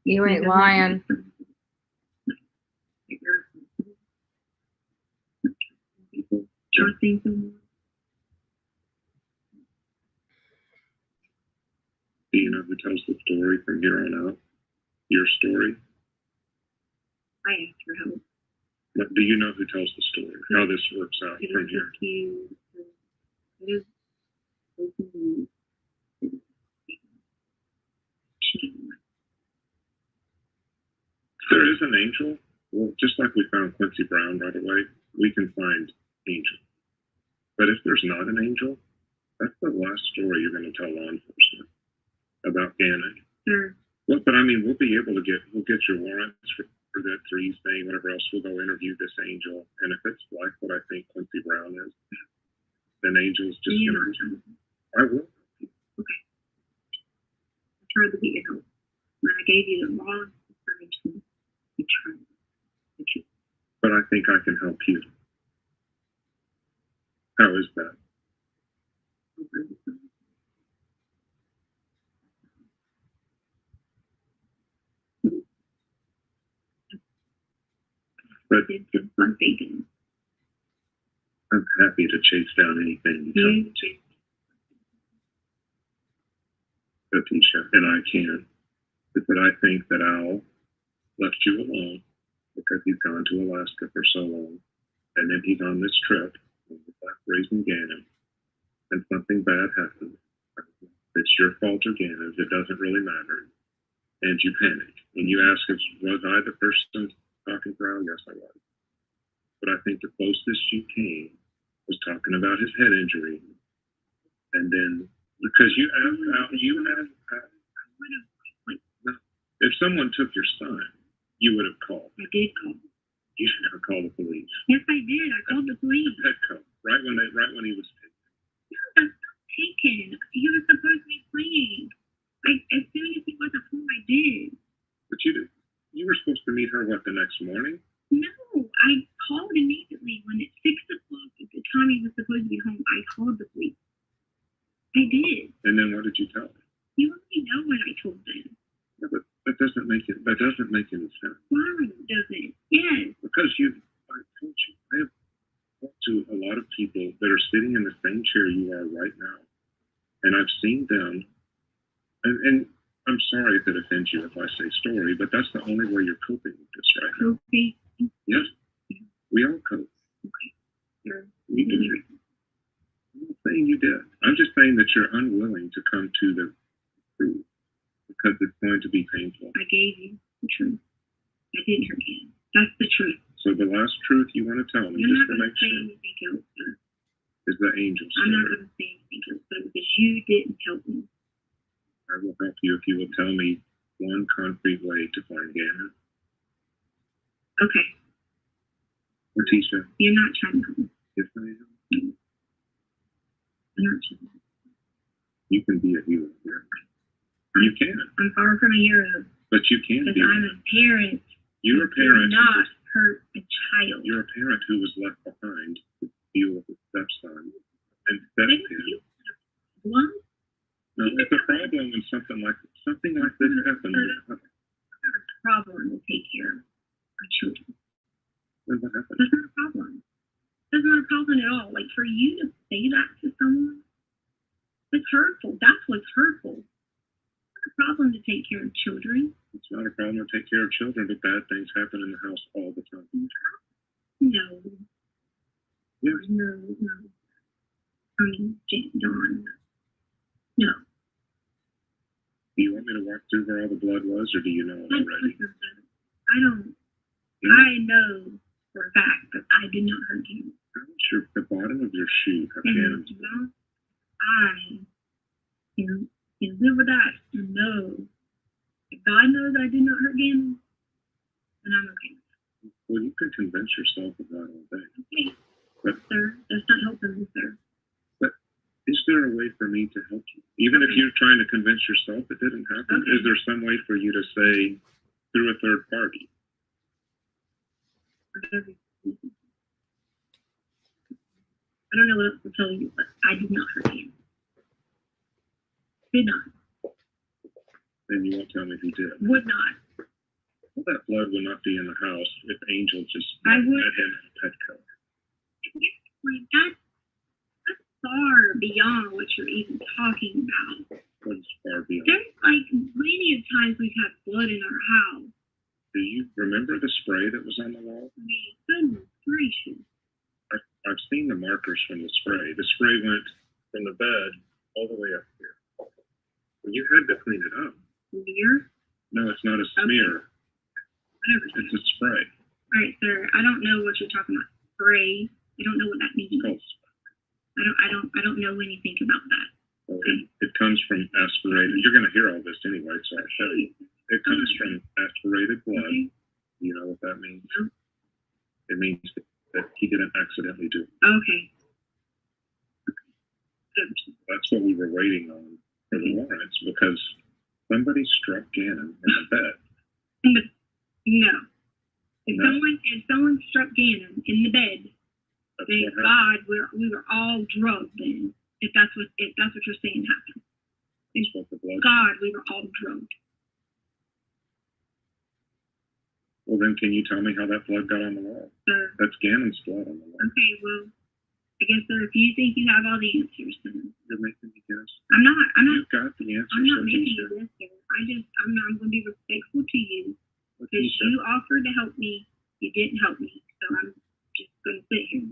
You ain't lying. Trusting someone. Do you know who tells the story from here on out? Your story? I asked for help. But do you know who tells the story? How this works out from here? If there is an Angel, well, just like we found Quincy Brown right away, we can find Angel. But if there's not an Angel, that's the last story you're going to tell law enforcement about Gannon. Sure. Well, but I mean, we'll get your warrants for that freeze thing, whatever else. We'll go interview this Angel, and if it's like what I think Quincy Brown is, then Angel's just going to. I will. Okay. I tried to get you help. When I gave you the wrong information, you tried. But I think I can help you. How is that? But I'm happy to chase down anything you tell me. Leticia, and I can. Is that I think that Al left you alone because he's gone to Alaska for so long, and then he's on this trip without raising Gannon, and something bad happened. It's your fault or Gannon's, it doesn't really matter. And you panic, and you ask us, was I the person talking for Al? Yes, I was. But I think the closest you came was talking about his head injury, and then because you asked Al, if someone took your son, you would have called. I did call. You should have called the police. Yes, I did. I called the police. Petco, right when he was taken. No, that's not taken. He was supposed to be playing. As soon as he wasn't home, I did. But you were supposed to meet her, what, the next morning? No, I called immediately when it's 6 o'clock. At the time he was supposed to be home, I called the police. I did. And then what did you tell them? You already know what I told them. Yeah, but that doesn't make any sense. Why doesn't? Yes. Because I told you, I have talked to a lot of people that are sitting in the same chair you are right now. And I've seen them, and I'm sorry if it offends you if I say story, but that's the only way you're coping with this right now. Coping? Yes. We all cope. Okay. Sure. We do. I'm not saying you did. I'm just saying that you're unwilling to come to the truth because it's going to be painful. I gave you the truth. I didn't hurt you. That's the truth. So the last truth you want to tell me, You're just not to going make to say sure, anything else, sir. is the Angel story. I'm not going to say anything else, sir, because you didn't help me. I will help you if you will tell me one concrete way to find Gannon. Okay. Leticia. You're not trying to help me. Yes, I am. You're not trying to help me. You can be a hero here. You can. I'm far from a hero. But you can because be. I'm a parent. You're a parent. Do not hurt a child. You're a parent who was left behind to deal with his stepson and stepkid. What? No, it's a problem when something like this happens. I've got a problem to take care of our children. Then what happened? That's not a problem. That's not a problem at all. Like for you to say that to someone, it's hurtful. That's what's hurtful. It's not a problem to take care of children. It's not a problem to take care of children, but bad things happen in the house all the time. No. Yes. No. I mean, Dawn. No. Do you want me to walk through where all the blood was, or do you know it already? I don't. I know for a fact that I did not hurt him. How does the bottom of your shoe have Gannon's blood? I can live with that and know if God knows I did not hurt Gannon, then I'm okay. Well, you can convince yourself of that all day. Okay. But, sir, that's not helping me, sir. But is there a way for me to help you? Even if you're trying to convince yourself it didn't happen, is there some way for you to say through a third party? I don't know what else to tell you, but I did not hurt him. Did not. Then you won't tell me who did. Would not. Well, that blood will not be in the house if Angel just I would. met him in Petco. Like that's far beyond what you're even talking about. What is far beyond? There's like many of times we've had blood in our house. Do you remember the spray that was on the wall? I mean, goodness gracious. I've seen the markers from the spray. The spray went from the bed all the way up here. Well, you had to clean it up. Smear? No, it's not a smear. Whatever. It's a spray. All right, sir. I don't know what you're talking about. Spray. I don't know what that means. I don't know anything about that. Well, it comes from aspirated. You're going to hear all this anyway, so I'll tell you. It comes from aspirated blood. Okay. You know what that means? No. It means that he didn't accidentally do it. Okay. That's what we were waiting on for the warrants, because somebody struck Gannon in the bed. But no. If someone struck Gannon in the bed, thank God we were all drugged then. If that's what you're saying happened. Thank God we were all drugged. Well, then can you tell me how that blood got on the wall? Sir. That's Gannon's blood on the wall. Okay, well, I guess, sir, if you think you have all the answers, then You're making me guess. I'm not. You've got the answers. I'm not haven't making you? you this, sir. I'm going to be respectful to you What because you said. you offered to help me. You didn't help me, so I'm just going to sit here.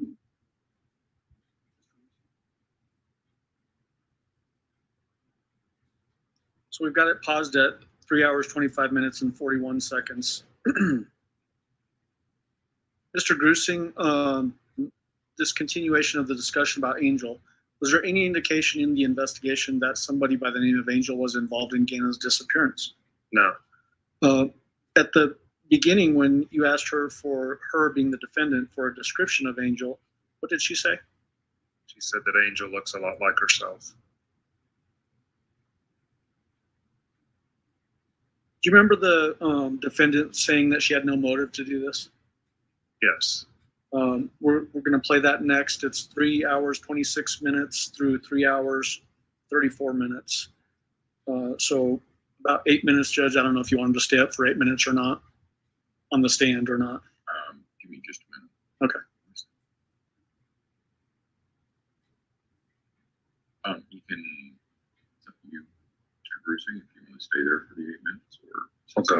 So we've got it paused at 3 hours, 25 minutes, and 41 seconds. Mr. Grusing, this continuation of the discussion about Angel, was there any indication in the investigation that somebody by the name of Angel was involved in Gannon's disappearance? No. At the beginning, when you asked her for her being the defendant for a description of Angel, what did she say? She said that Angel looks a lot like herself. Do you remember the defendant saying that she had no motive to do this? Yes. We're going to play that next. It's 3 hours, 26 minutes through 3 hours, 34 minutes. So about 8 minutes, Judge. I don't know if you want him to stay up for 8 minutes or not, on the stand or not. Give me just a minute. Okay. You can, it's up to you, Mr. Grusing, if you want to stay there for the 8 minutes or. I'll go.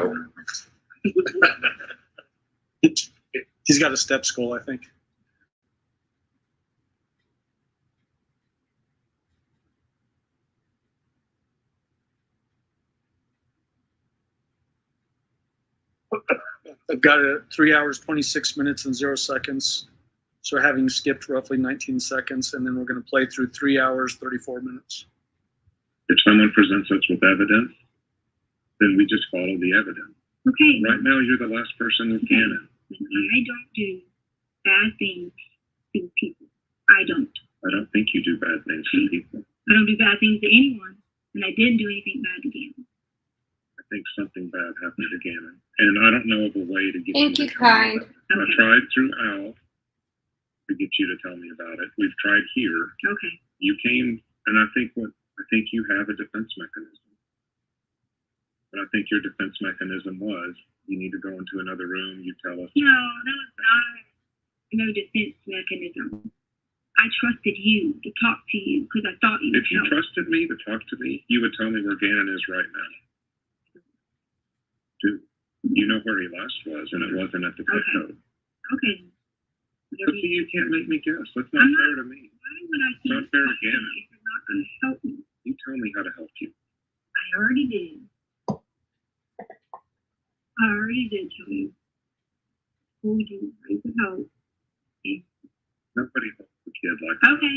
He's got a step school, I think. I've got it at 3 hours, 26 minutes, and 0 seconds. So having skipped roughly 19 seconds, and then we're going to play through 3 hours, 34 minutes. If someone presents us with evidence, then we just follow the evidence. Okay. Right now, you're the last person with Gannon. I don't do bad things to people. I don't. I don't think you do bad things to people. I don't do bad things to anyone, and I didn't do anything bad to Gannon. I think something bad happened to Gannon. And I don't know of a way to get Thank you you, to tell me kind. about it. I tried through Al to get you to tell me about it. We've tried here. Okay. You came, and I think you have a defense mechanism. But I think your defense mechanism was, you need to go into another room, you tell us. No, that was not no defense mechanism. I trusted you to talk to you because I thought you would If you help. trusted me to talk to me, you would tell me where Gannon is right now. Dude, you know where he last was, and it wasn't at the Petco. Okay. But see, you can't make me guess. That's not fair to me. Why would I It's not fair to Gannon. if you're not going to help me? You tell me how to help you. I already did. I already did tell you. told you I could help. Nobody helps the kid like that. Okay,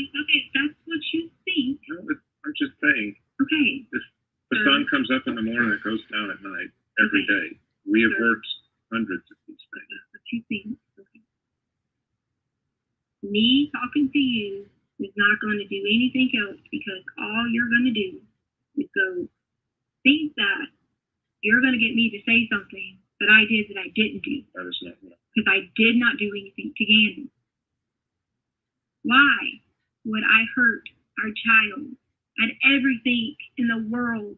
that's what you think. No, I'm just saying. Okay. If the sun comes up in the morning, it goes down at night every day. We have worked hundreds of these things. That's what you think. Okay. Me talking to you is not going to do anything else, because all you're going to do is go think that you're going to get me to say something that I did that I didn't do. That is not what. Because I did not do anything to Gannon. Why would I hurt our child? I had everything in the world.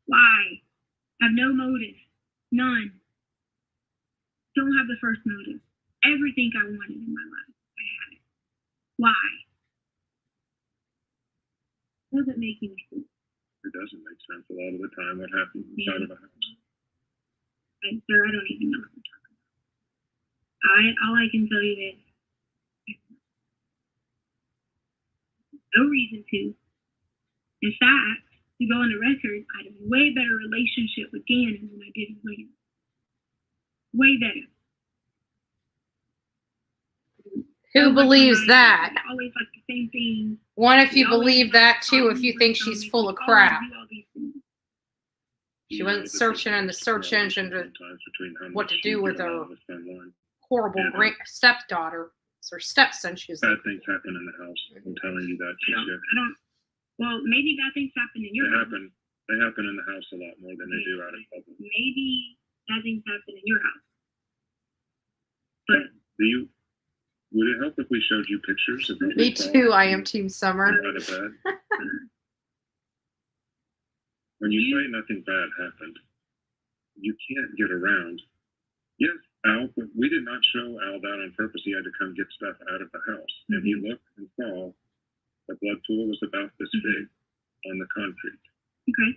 Why? I have no motive. None. Don't have the first motive. Everything I wanted in my life, I had it. Why? Doesn't make any sense. It doesn't make sense a lot of the time what happens inside of a house. Sir, I don't even know what I'm talking about. All I can tell you is no reason to. In fact, to go on the record, I had a way better relationship with Gannon than I did with William. Way better. Who believes that? Always like the same thing. One, if you believe that. Two, if you think she's full of crap. She wasn't searching in the search engine to what to do with her horrible great stepdaughter. It's her stepson. She's bad things happen in the house. I'm telling you that. Well, maybe bad things happen in your house. They happen in the house a lot more than they do out in public. Maybe bad things happen in your house. But would it help if we showed you pictures of me too? I am Team Summer. Out of bed? When you say nothing bad happened, you can't get around. Yes, Al, but we did not show Al that on purpose. He had to come get stuff out of the house. And he looked and saw the blood pool was about this big on the concrete. Okay.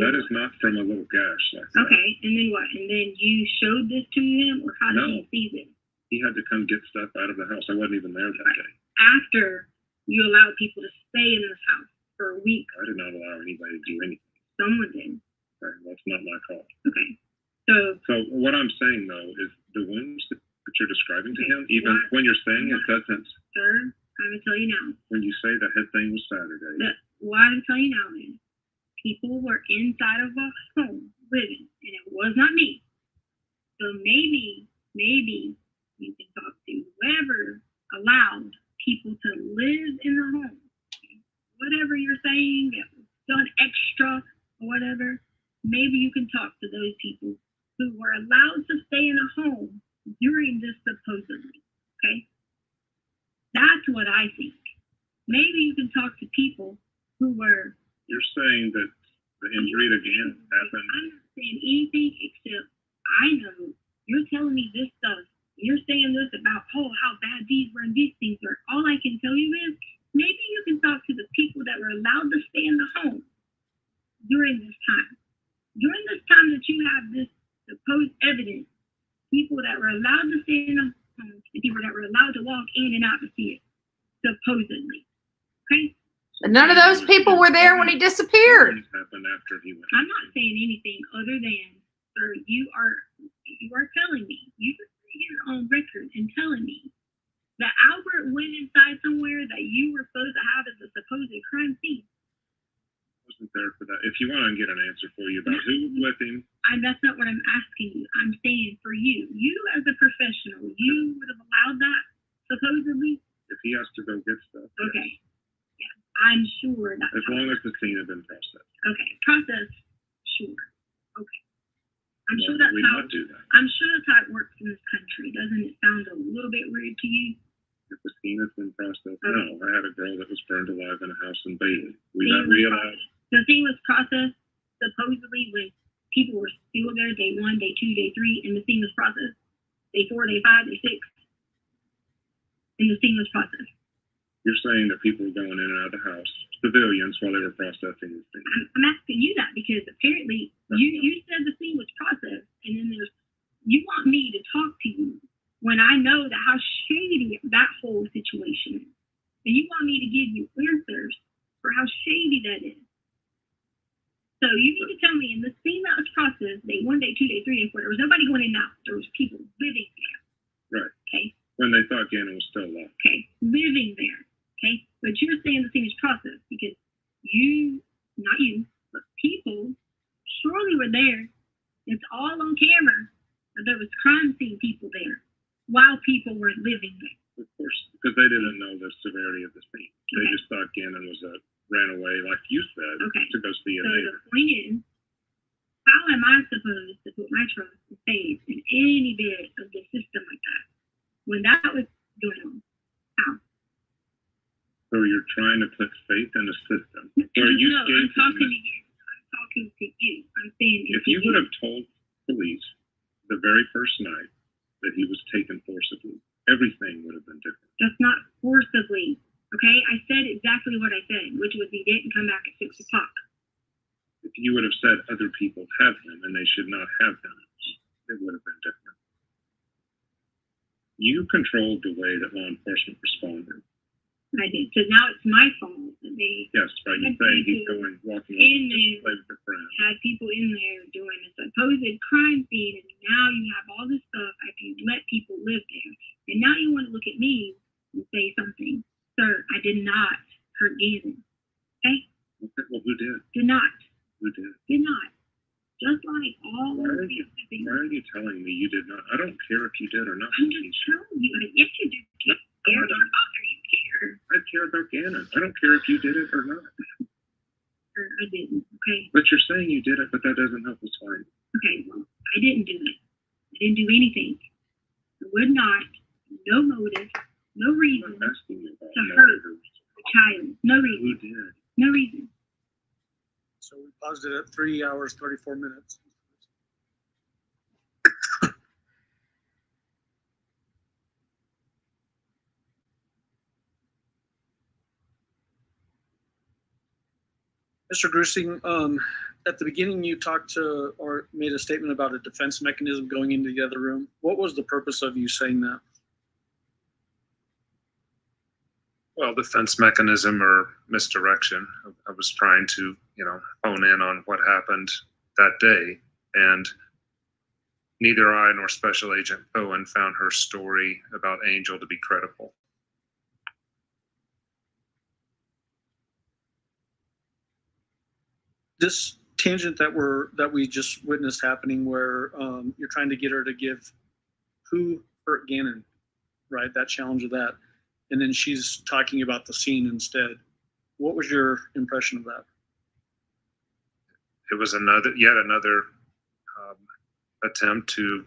That is not from a little gash like that. Okay, and then what? And then you showed this to him, or how did he see this? He had to come get stuff out of the house. I wasn't even there that day. After you allowed people to stay in this house for a week. I did not allow anybody to do anything. Someone did. Right, that's not my call. Okay. So what I'm saying, though, is the wounds that you're describing to him, even when you're saying it doesn't. Sir, I'm going to tell you now. When you say the head thing was Saturday. What I'm telling you now is people were inside of a home living, and it was not me. So maybe you can talk to whoever allowed people to live in the home. Whatever you're saying that was done extra or whatever, maybe you can talk to those people who were allowed to stay in a home during this supposedly. Okay? That's what I think. Maybe you can talk to people who were. You're saying that the injury again happened. I'm not saying anything except I know you're telling me this stuff. You're saying this about, how bad these were and these things were. All I can tell you is maybe you can talk to the people that were allowed to stay in the home during this time. During this time that you have this supposed evidence, people that were allowed to stay in the home, and people that were allowed to walk in and out to see it, supposedly. Okay? But none of those people were there when he disappeared. Happened after he went. I'm not saying anything other than, sir, you are telling me, you are here on record and telling me that Albert went inside somewhere that you were supposed to have as a supposed crime scene. I wasn't there for that. If you want to get an answer for you about who was with him. That's not what I'm asking you. I'm saying for you. You as a professional, you would have allowed that, supposedly? If he has to go get stuff. Okay. Yeah. I'm sure that. As long as the scene has been processed. Okay. Process, sure. Okay. I'm sure that's how it works in this country. Doesn't it sound a little bit weird to you? If the scene has been processed, no. I had a girl that was burned alive in a house in Bailey. We got realized. The thing was processed supposedly when people were still there day 1, day 2, day 3, and the thing was processed. Day 4, day 5, day 6, and the thing was processed. You're saying that people were going in and out of the house, civilians, while they were processing this thing. I'm asking you that because apparently you said the thing was processed, and then you want me to talk to you when I know that how shady that whole situation is. And you want me to give you answers for how shady that is. So you need to tell me in the scene that was processed, day 1, day 2, day 3, day 4, there was nobody going in and out. There was people Gannon was still alive. Okay, living there. Okay, but you're saying the same as process because you, not you, but people surely were there. It's all on camera. That there was crime scene people there while people were living there. Of course, because they didn't know the severity of the scene. They just thought Gannon was ran away, like you said, to go see a So neighbor. the point is, how am I supposed to put my trust and faith in any bit of the system like that when that was going on? How? So you're trying to put faith in the system. Or you No, I'm talking to you. I'm talking to you. I'm saying if you would have told police the very first night that he was taken forcibly, everything would have been different. That's not forcibly. Okay, I said exactly what I said, which was he didn't come back at 6 o'clock. If you would have said other people have him and they should not have him, it would have been different. You controlled the way that law enforcement responded. I did. So now it's my fault that they Yes, right. You say he's going walking in to play there, with a friend. had people in there doing a supposed crime scene, and now you have all this stuff. I can let people live there, and now you want to look at me and say something. Sir, I did not hurt Gannon. Okay? Okay, well, who did? Did not. Who did? Did not. Just like all Why of are these things. Why are you telling me you did not? I don't care if you did or not. I'm just telling you. Yes, you do. Care about your father. You care. I care about Gannon. I don't care if you did it or not. Sir, I didn't. Okay? But you're saying you did it, but that doesn't help us find it. Okay, well, I didn't do it. I didn't do anything. I would not. No motive. No reason I'm asking you about to hurt a child. No reason. Who did? No reason. So we paused it at 3 hours, 34 minutes. Mr. Grusing, at the beginning you talked to or made a statement about a defense mechanism going into the other room. What was the purpose of you saying that? Well, defense mechanism or misdirection. I was trying to, hone in on what happened that day, and neither I nor Special Agent Bowen found her story about Angel to be credible. This tangent that we just witnessed happening, where you're trying to get her to give who hurt Gannon, right? That challenge of that, and then she's talking about the scene instead. What was your impression of that? It was yet another attempt to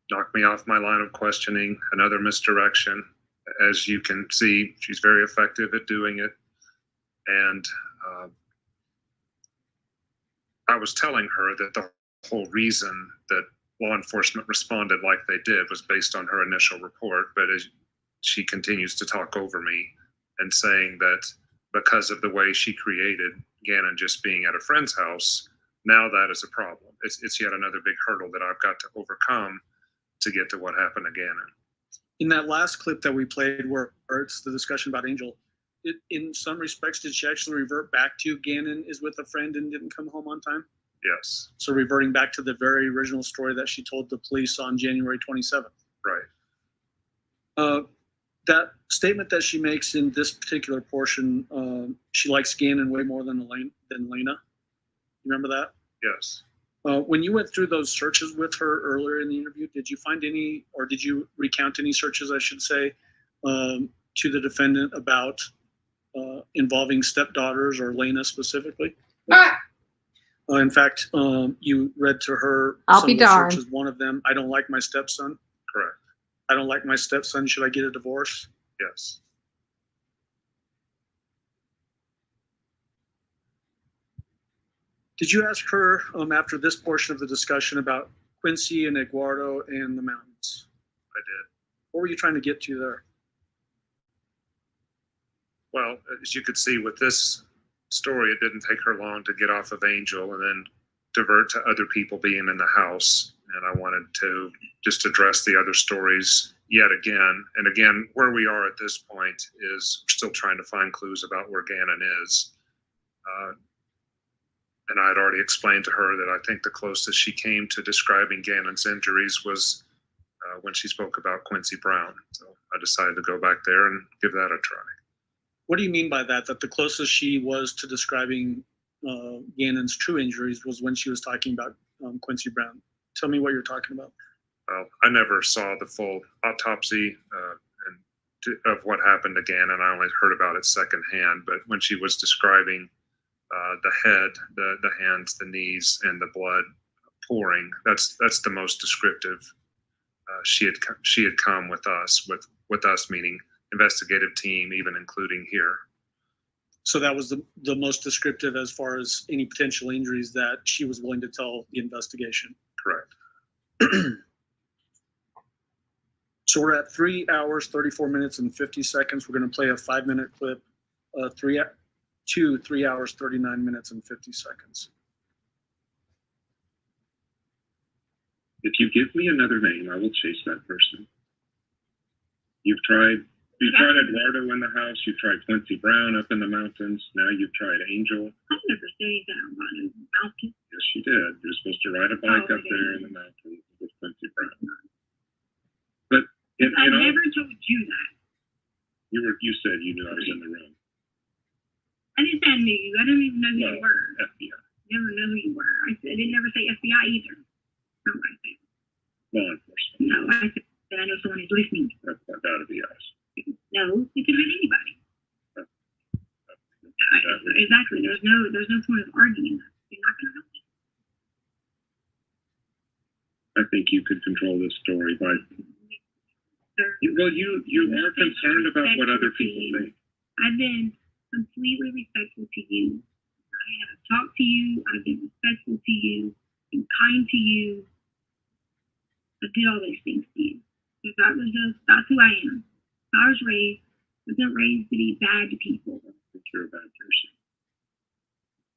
knock me off my line of questioning, another misdirection. As you can see, she's very effective at doing it. And I was telling her that the whole reason that law enforcement responded like they did was based on her initial report. But as she continues to talk over me and saying that because of the way she created Gannon just being at a friend's house, now that is a problem. It's yet another big hurdle that I've got to overcome to get to what happened to Gannon. In that last clip that we played where it's the discussion about Angel, in some respects, did she actually revert back to Gannon is with a friend and didn't come home on time? Yes. So reverting back to the very original story that she told the police on January 27th. Right. That statement that she makes in this particular portion, she likes Gannon way more than Lena. Remember that? Yes. When you went through those searches with her earlier in the interview, did you find any, or did you recount any searches, I should say, to the defendant about involving stepdaughters or Lena specifically? In fact, you read to her some of the searches. One of them, I don't like my stepson. Correct. I don't like my stepson. Should I get a divorce? Yes. Did you ask her after this portion of the discussion about Quincy and Eduardo and the mountains? I did. What were you trying to get to there? Well, as you could see with this story, it didn't take her long to get off of Angel and then divert to other people being in the house. And I wanted to just address the other stories yet again. And again, where we are at this point is we're still trying to find clues about where Gannon is. And I had already explained to her that I think the closest she came to describing Gannon's injuries was when she spoke about Quincy Brown. So I decided to go back there and give that a try. What do you mean by that? That the closest she was to describing Gannon's true injuries was when she was talking about Quincy Brown. Tell me what you're talking about. I never saw the full autopsy of what happened to Gannon. I only heard about it secondhand. But when she was describing the head, the hands, the knees, and the blood pouring, that's the most descriptive. She had come with us, with us meaning investigative team, even including here. So that was the most descriptive as far as any potential injuries that she was willing to tell the investigation. Correct. So we're at 3 hours, 34 minutes, and 50 seconds. We're going to play a 5-minute clip, 3 hours, 39 minutes, and 50 seconds. If you give me another name, I will chase that person. You've tried Eduardo in the house. You've tried Quincy Brown up in the mountains. Now you've tried Angel. I never said that about a mountain. Yes, you did. You're supposed to ride a bike up there in the mountains with Quincy Brown. But I never told you that. You said you knew I was in the room. I didn't say I knew you. I didn't even know who you were. FBI. Never know who you were. I didn't never say FBI either. No, I said. Law enforcement. No, I said that I know someone is listening. That's got to be us. No, it could have been anybody. Exactly. There's no point of arguing that. You're not going to help me. I think you could control this story by. Well, you are concerned about what other people think. I've been completely respectful to you. I have talked to you. I've been respectful to you. Been kind to you. I did all those things to you. Because that's who I am. I was wasn't raised to be bad to people. I think you're a bad person.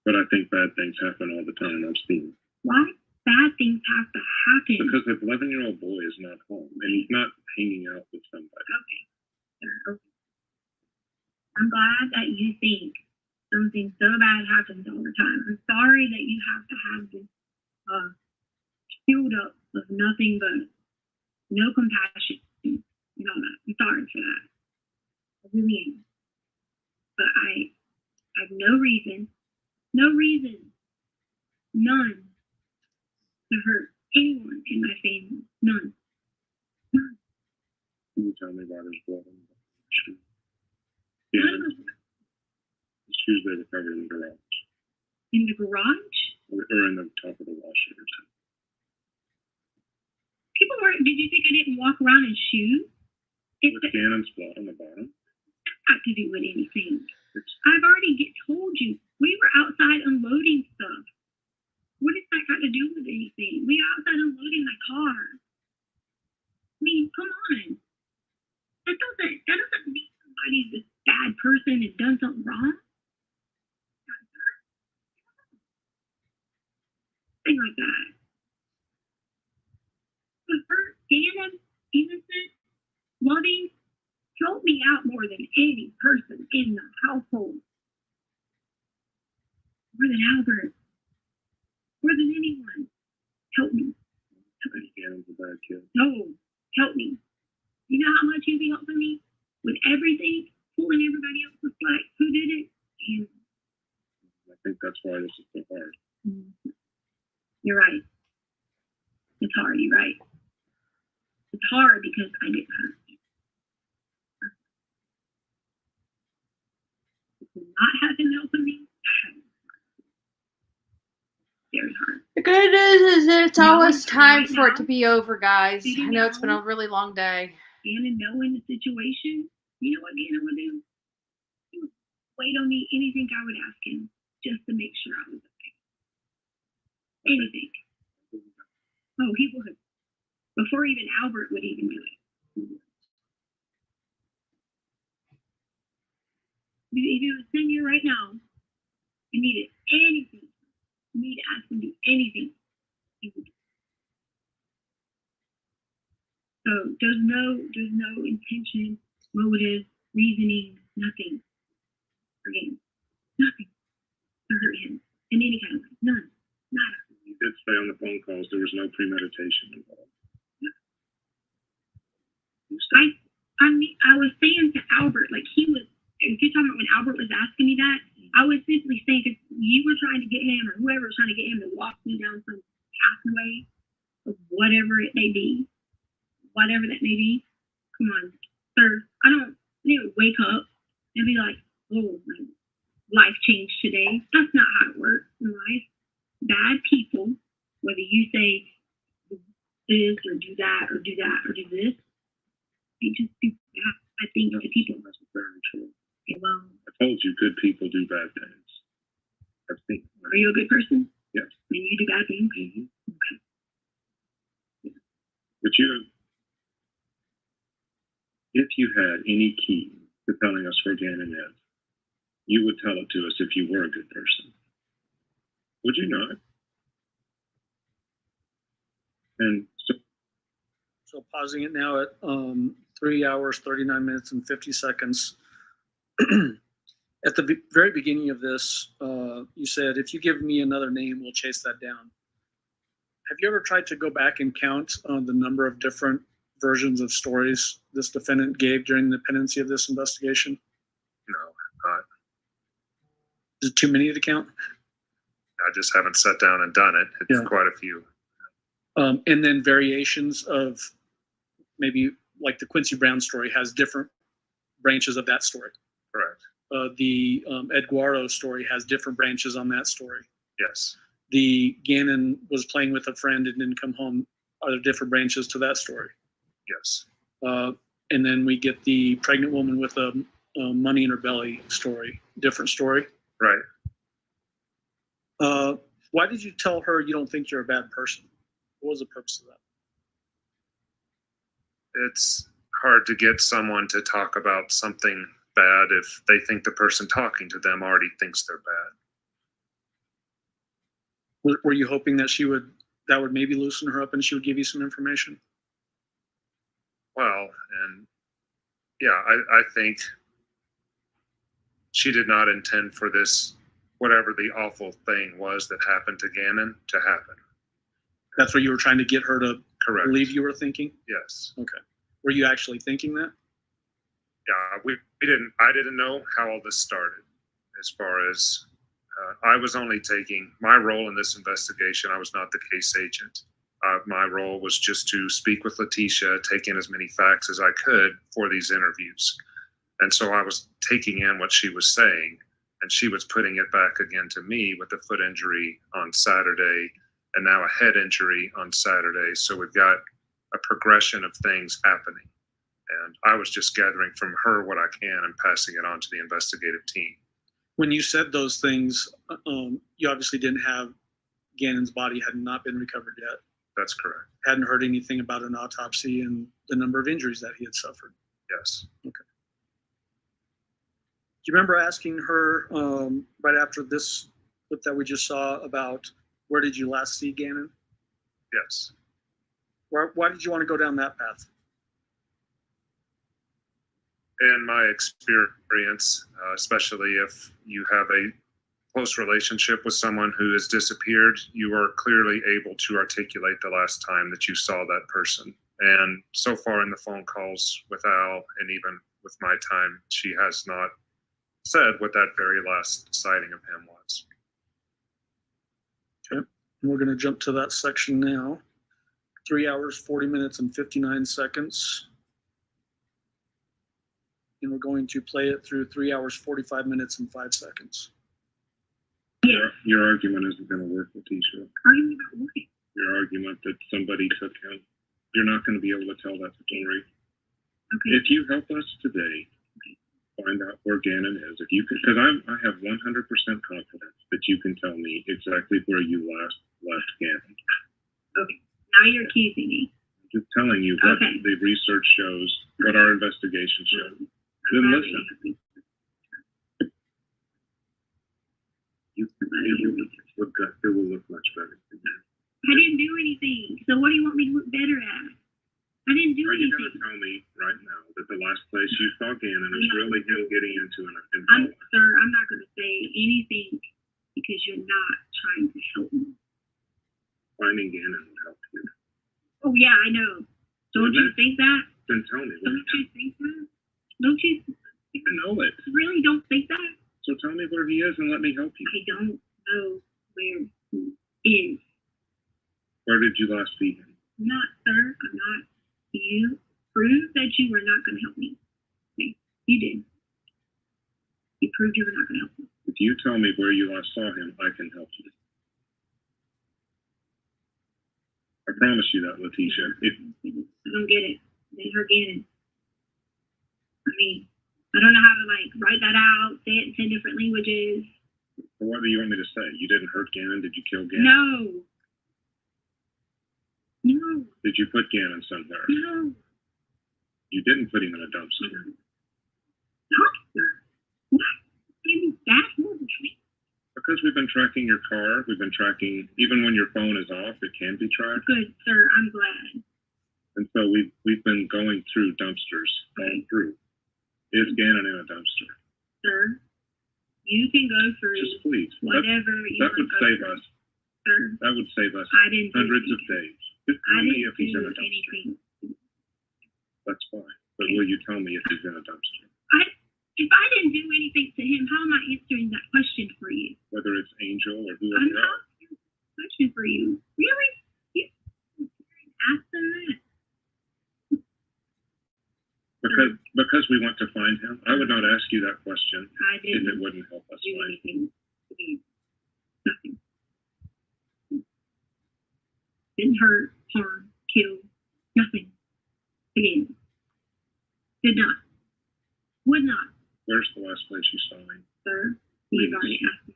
But I think bad things happen all the time. I've seen. Why bad things have to happen? Because the 11-year-old boy is not home and he's not hanging out with somebody. Okay. I'm glad that you think something so bad happens all the time. I'm sorry that you have to have this filled up of nothing but no compassion. You know that. I'm sorry for that. I really am. But I have no reason, none, to hurt anyone in my family. None. Can you tell me why there's blood on the shoe? Yeah. The shoes they were covered in the garage. In the garage? Or in the top of the washer or something. People were. Did you think I didn't walk around in shoes? With Gannon's blood on the bottom? Not to do with anything. I've already told you. We were outside unloading stuff. What does that got to do with anything? We were outside unloading my car. I mean, come on. That doesn't mean somebody's a bad person and done something wrong. Thing like that. But her, Gannon, innocent, loving, helped me out more than any person in the household. More than Albert. More than anyone. Help me. Gannon's a bad kid. No, help me. You know how much you've been helping me? With everything, pulling everybody else's slack. Who did it? You. I think that's why this is so hard. Mm-hmm. You're right. It's hard, you're right. It's hard because I didn't hurt you. Not having helping me, very hard. The good news is that it's always time right for it now, to be over, guys. I sitting know it's been down, a really long day. Gannon knowing the situation, you know what Gannon would do? He would wait on me anything I would ask him just to make sure I was okay. Anything. Oh, he would. Before even Albert would even do it. If he was sitting here right now and needed anything, me to ask him to do anything, he would do it. So there's no intention, motive, reasoning, nothing for him. Nothing to hurt him in any kind of way. None. Nada. You did say on the phone calls there was no premeditation involved. was saying to Albert, like if you're talking about when Albert was asking me that, I was simply saying, because you were trying to get him, or whoever was trying to get him to walk me down some pathway of whatever it may be, whatever that may be. Come on, sir. I don't need to wake up and be like, oh, my life changed today. That's not how it works in life. Bad people, whether you say this or do that or do that or do this, they just do bad things to people. That's very true. Well, I told you, good people do bad things. I think. Are you a good person? Yes. And you do bad things? Mm-hmm. Okay. Yeah. But if you had any key to telling us where Gannon is, you would tell it to us if you were a good person. Would you not? And so pausing it now at 3 hours, 39 minutes, and 50 seconds. At the very beginning of this, you said, if you give me another name, we'll chase that down. Have you ever tried to go back and count the number of different versions of stories this defendant gave during the pendency of this investigation? No, not. Is it too many to count? I just haven't sat down and done it. It's quite a few. And then variations of maybe like the Quincy Brown story has different branches of that story. Correct. The Eduardo story has different branches on that story. Yes. The Gannon was playing with a friend and didn't come home. Are there different branches to that story? Yes. And then we get the pregnant woman with a money in her belly story. Different story. Right. Why did you tell her you don't think you're a bad person? What was the purpose of that? It's hard to get someone to talk about something bad if they think the person talking to them already thinks they're bad. Were you hoping that that would maybe loosen her up and she would give you some information? Well, and yeah, I think she did not intend for this, whatever the awful thing was that happened to Gannon, to happen. That's what you were trying to get her to believe you were thinking? Yes. Okay. Were you actually thinking that? Yeah, I didn't know how all this started. As far as I was only taking my role in this investigation, I was not the case agent. My role was just to speak with Leticia, take in as many facts as I could for these interviews. And so I was taking in what she was saying, and she was putting it back again to me with a foot injury on Saturday and now a head injury on Saturday. So we've got a progression of things happening. And I was just gathering from her what I can and passing it on to the investigative team. When you said those things, you obviously didn't have Gannon's body had not been recovered yet. That's correct. Hadn't heard anything about an autopsy and the number of injuries that he had suffered. Yes. Okay. Do you remember asking her right after this clip that we just saw about where did you last see Gannon? Yes. Why did you want to go down that path? In my experience, especially if you have a close relationship with someone who has disappeared, you are clearly able to articulate the last time that you saw that person. And so far in the phone calls with Al and even with my time, she has not said what that very last sighting of him was. Okay, and we're going to jump to that section now. 3 hours, 40 minutes, and 59 seconds. And we're going to play it through 3 hours, 45 minutes, and 5 seconds. Your argument isn't going to work, Leticia. Argument about what? Your argument that somebody took him. You're not going to be able to tell that story. Okay. If you help us today find out where Gannon is, if you can, because I have 100% confidence that you can tell me exactly where you last left Gannon. Okay. Now you're accusing me. I'm just telling you what the research shows, what our investigation shows. Then listen. It will look much better. I didn't do anything. So what do you want me to look better at? I didn't do anything. Are you going to tell me right now that the last place you saw Gannon is really him getting into an Sir, I'm not going to say anything because you're not trying to help me. Finding Gannon will help you. Oh, yeah, I know. Don't you think that? Then tell me. Don't you think that? Don't you I know it. really don't think that? So tell me where he is and let me help you. I don't know where he is. Where did you last see him? I'm not, sir. I'm not. You proved that you were not going to help me. Okay. You did. You proved you were not going to help me. If you tell me where you last saw him, I can help you. I promise you that, Leticia. I don't get it. They heard Gannon. I mean, I don't know how to write that out, say it in 10 different languages. Well, what do you want me to say? You didn't hurt Gannon? Did you kill Gannon? No. No. Did you put Gannon somewhere? No. You didn't put him in a dumpster. Dumpster? What? Maybe that's more than me. Because we've been tracking your car, we've been tracking, even when your phone is off, it can be tracked. Good, sir. I'm glad. And so we've been going through dumpsters all through. Is Gannon in a dumpster? Sir, you can go through Just please. whatever you That would save us. Sir, that would save us I didn't do hundreds of days. Just tell me if he's in a dumpster. anything. That's fine. But will you tell me if he's in a dumpster? If I didn't do anything to him, how am I answering that question for you? Whether it's Angel or I'm whoever else. asking a question for you. Really? You ask them that? Because we want to find him, I would not ask you that question I if didn't it wouldn't help us do find him. anything to you. Nothing. Didn't hurt, harm, kill, nothing. Again. Did not. Would not. Where's the last place you saw him? Sir, you've already asked me.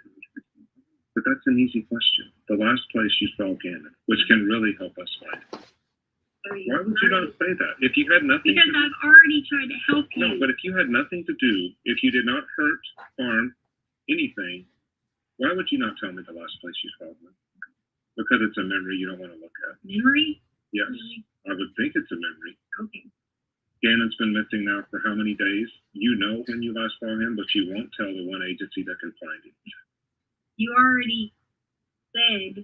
But that's an easy question. The last place you saw Gannon, which can really help us find him. Why would you not say that? If you had nothing Because I've already tried to help you. No, but if you had nothing to do, if you did not hurt, harm, anything, why would you not tell me the last place you saw him? Because it's a memory you don't want to look at. Memory? Yes, Really? I would think it's a memory. Okay. Gannon's been missing now for how many days? You know when you last saw him, but you won't tell the one agency that can find him. You already said,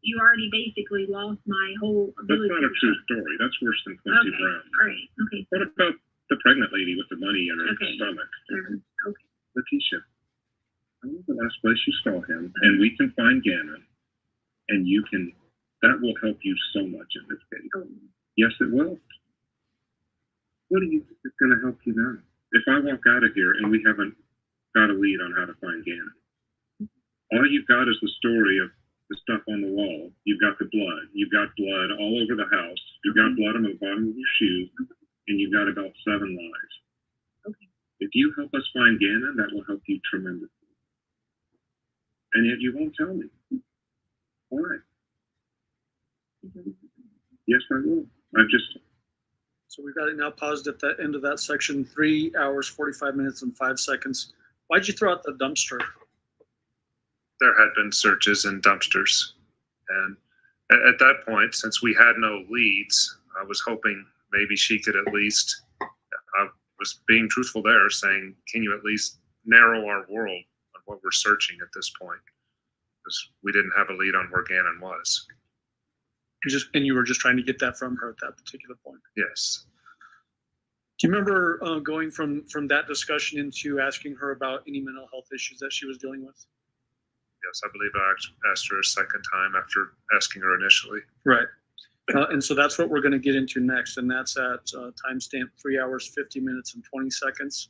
you already basically lost my whole ability. That's not a true story. That's worse than Quincy Brown. All right. Okay. What about the pregnant lady with the money in her Okay. stomach? Okay. Leticia, tell me the last place you saw him, and we can find Gannon, and you can, that will help you so much in this case. Oh. Yes, it will. What do you think is going to help you now? If I walk out of here and we haven't got a lead on how to find Gannon, all you've got is the story of the stuff on the wall. You've got the blood. You've got blood all over the house. You've got blood on the bottom of your shoes, and you've got about 7 lies. Okay. If you help us find Gannon, that will help you tremendously. And yet you won't tell me. Why? Yes, I will. So we've got it now paused at the end of that section, 3 hours, 45 minutes, and 5 seconds. Why'd you throw out the dumpster? There had been searches in dumpsters. And at that point, since we had no leads, I was hoping maybe she could at least, I was being truthful there, saying, can you at least narrow our world on what we're searching at this point? Because we didn't have a lead on where Gannon was. You were just trying to get that from her at that particular point. Yes. Do you remember going from that discussion into asking her about any mental health issues that she was dealing with? Yes, I believe I asked her a second time after asking her initially. Right. And so that's what we're going to get into next. And that's at timestamp 3 hours, 50 minutes, and 20 seconds.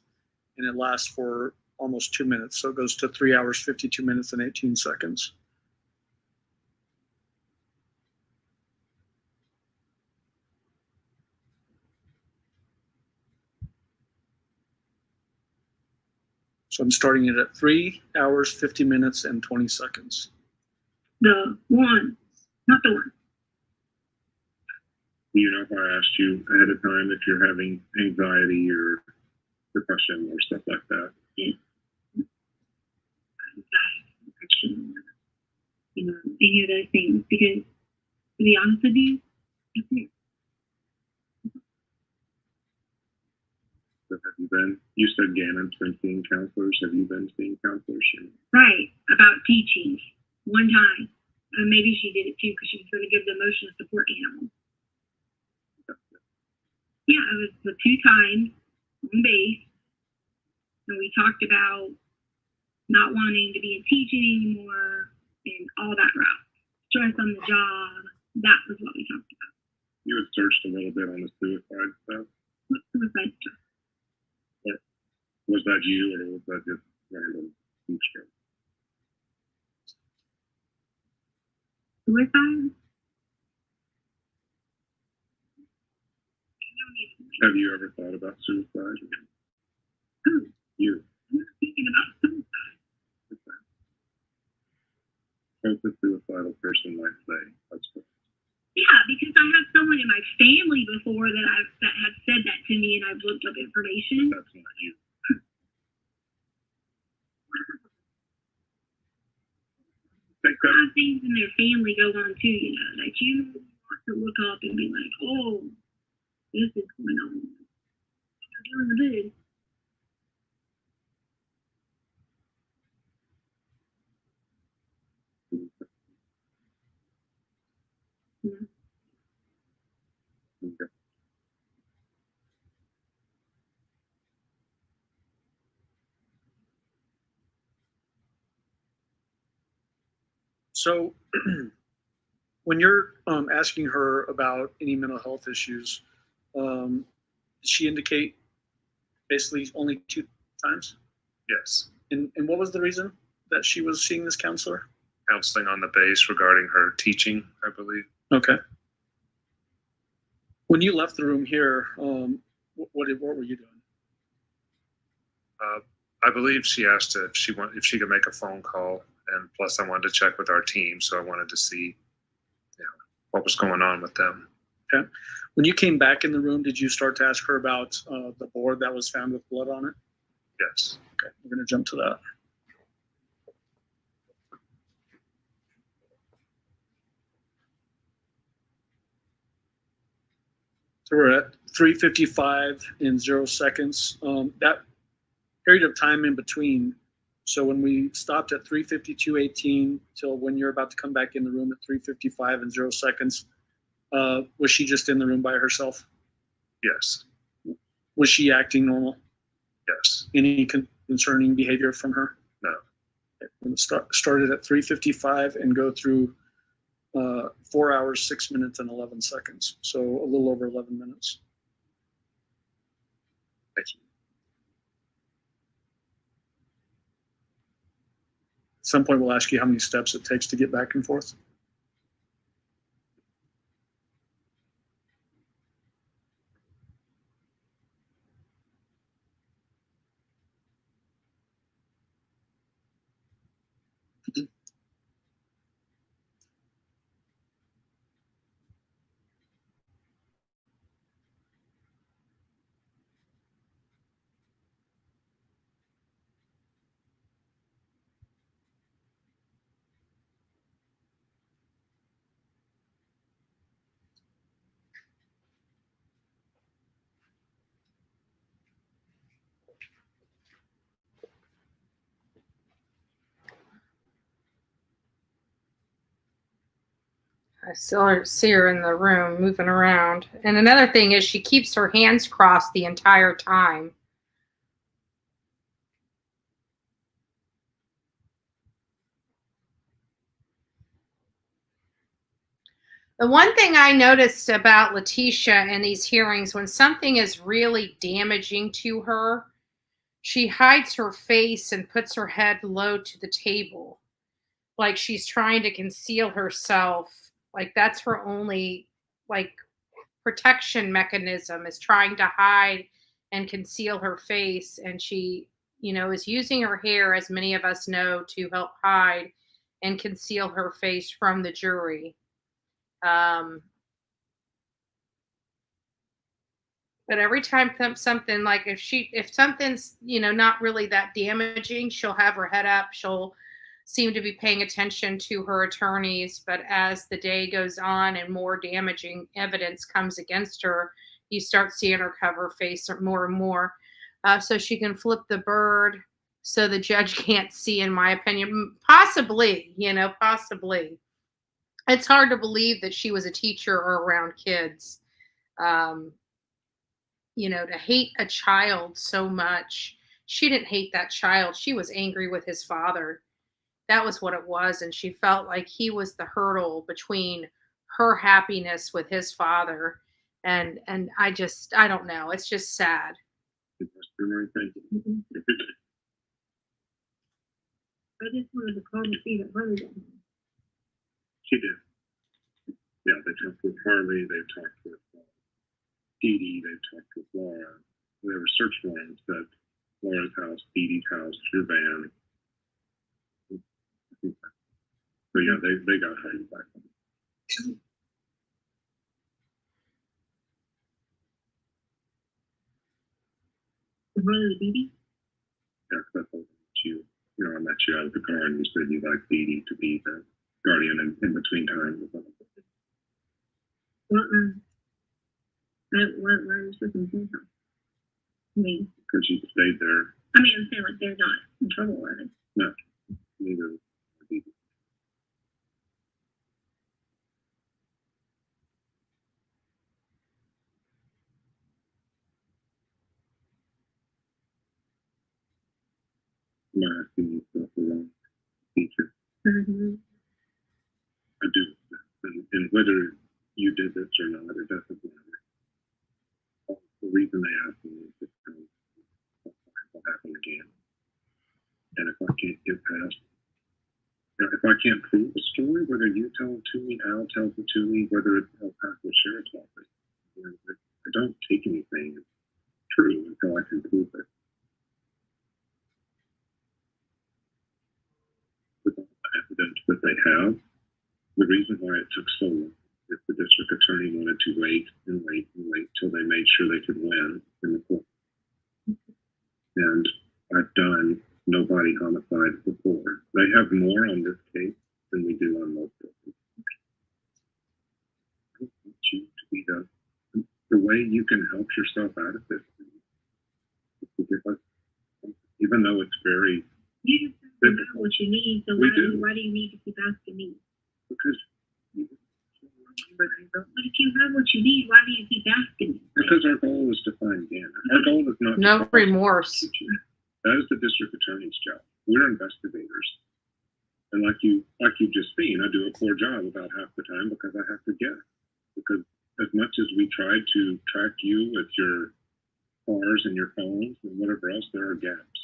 And it lasts for almost 2 minutes. So it goes to 3 hours, 52 minutes, and 18 seconds. So I'm starting it at 3 hours, 50 minutes, and 20 seconds. The one, not the one. You know, if I asked you ahead of time if you're having anxiety or depression or stuff like that. Yeah. You know, any of those things. Because to be honest with you, it's weird. So have you been, you said Gannon's been seeing counselors. Have you been seeing counselors? Right, about teaching. One time. Maybe she did it too because she was going to give the emotional support animal. Yeah, it was the 2 times. home base. And we talked about not wanting to be in teaching anymore and all that route. Stress on the job. That was what we talked about. You had searched a little bit on the suicide stuff. What suicide stuff? Was that you, or was that just random stuff? Suicide? Have you ever thought about suicide? Who? You. Who's thinking about suicide? What a suicidal person might say. That's what. Yeah, because I have someone in my family before that had said that to me, and I've looked up information. That's not you. Have things in their family go on too, you know, that you want to look up and be like, oh, this is going on. You're doing the bid. Yeah. Okay. So when you're asking her about any mental health issues, did she indicate basically only 2 times? Yes. And what was the reason that she was seeing this counselor? Counseling on the base regarding her teaching, I believe. Okay. When you left the room here, what were you doing? I believe she asked if she could make a phone call, and plus I wanted to check with our team, so I wanted to see, what was going on with them. Okay. When you came back in the room, did you start to ask her about the board that was found with blood on it? Yes. Okay, we're going to jump to that. So we're at 3:55 in 0 seconds. That period of time in between, so when we stopped at 3:52:18 till when you're about to come back in the room at 3:55 in 0 seconds, was she just in the room by herself? Yes. Was she acting normal? Yes. Any concerning behavior from her? No. Okay. We're gonna started at 3:55 and go through 4 hours, 6 minutes, and 11 seconds. So a little over 11 minutes. Thank you. At some point, we'll ask you how many steps it takes to get back and forth. I still see her in the room moving around. And another thing is she keeps her hands crossed the entire time. The one thing I noticed about Leticia in these hearings, when something is really damaging to her, she hides her face and puts her head low to the table, like she's trying to conceal herself. Like that's her only protection mechanism, is trying to hide and conceal her face. And she, is using her hair, as many of us know, to help hide and conceal her face from the jury. But every time something, like if something's, not really that damaging, she'll have her head up. She'll seem to be paying attention to her attorneys. But as the day goes on and more damaging evidence comes against her, you start seeing her cover her face more and more. So she can flip the bird so the judge can't see, in my opinion. Possibly, possibly. It's hard to believe that she was a teacher or around kids. to hate a child so much. She didn't hate that child. She was angry with his father. That was what it was. And she felt like he was the hurdle between her happiness with his father. And I don't know. It's just sad. I just wanted to call to see that Harley got home. She did. Yeah, they talked with Harley, they've talked with Dee Dee, they've talked with Laura. There were search warrants at Laura's house, Dee Dee's house, your van. So yeah, they got Harley back. Harley Dee Dee? Yeah, because I told you, I met you out of the car and you said you'd like Dee Dee to be the guardian in between times. Why are you switching things up? I mean, because you stayed there. I'm saying like they're not in trouble, are they? No, neither. I'm not asking you for the wrong teacher. Mm-hmm. I do. And whether you did this or not, it doesn't matter. The reason they asked me is because what happened again. And if I can't get past, if I can't prove a story, whether you tell it to me, Al tells it to me, whether it's El Paso Sheriff's Office, I don't take anything true until I can prove it. With all the evidence that they have, the reason why it took so long is the district attorney wanted to wait and wait and wait till they made sure they could win in the court. And I've done nobody homicide before. They have more on this case than we do on most cases. I don't want you to be the way you can help yourself out of this. Even though it's very you just don't know what you need, so why do you need to keep asking me? Because but if you have what you need, why do you keep asking me? Because our goal is to find Gannon. Our goal is not no remorse. That is the district attorney's job. We're investigators. And like you've just seen, I do a poor job about half the time because I have to guess. Because as much as we try to track you with your cars and your phones and whatever else, there are gaps.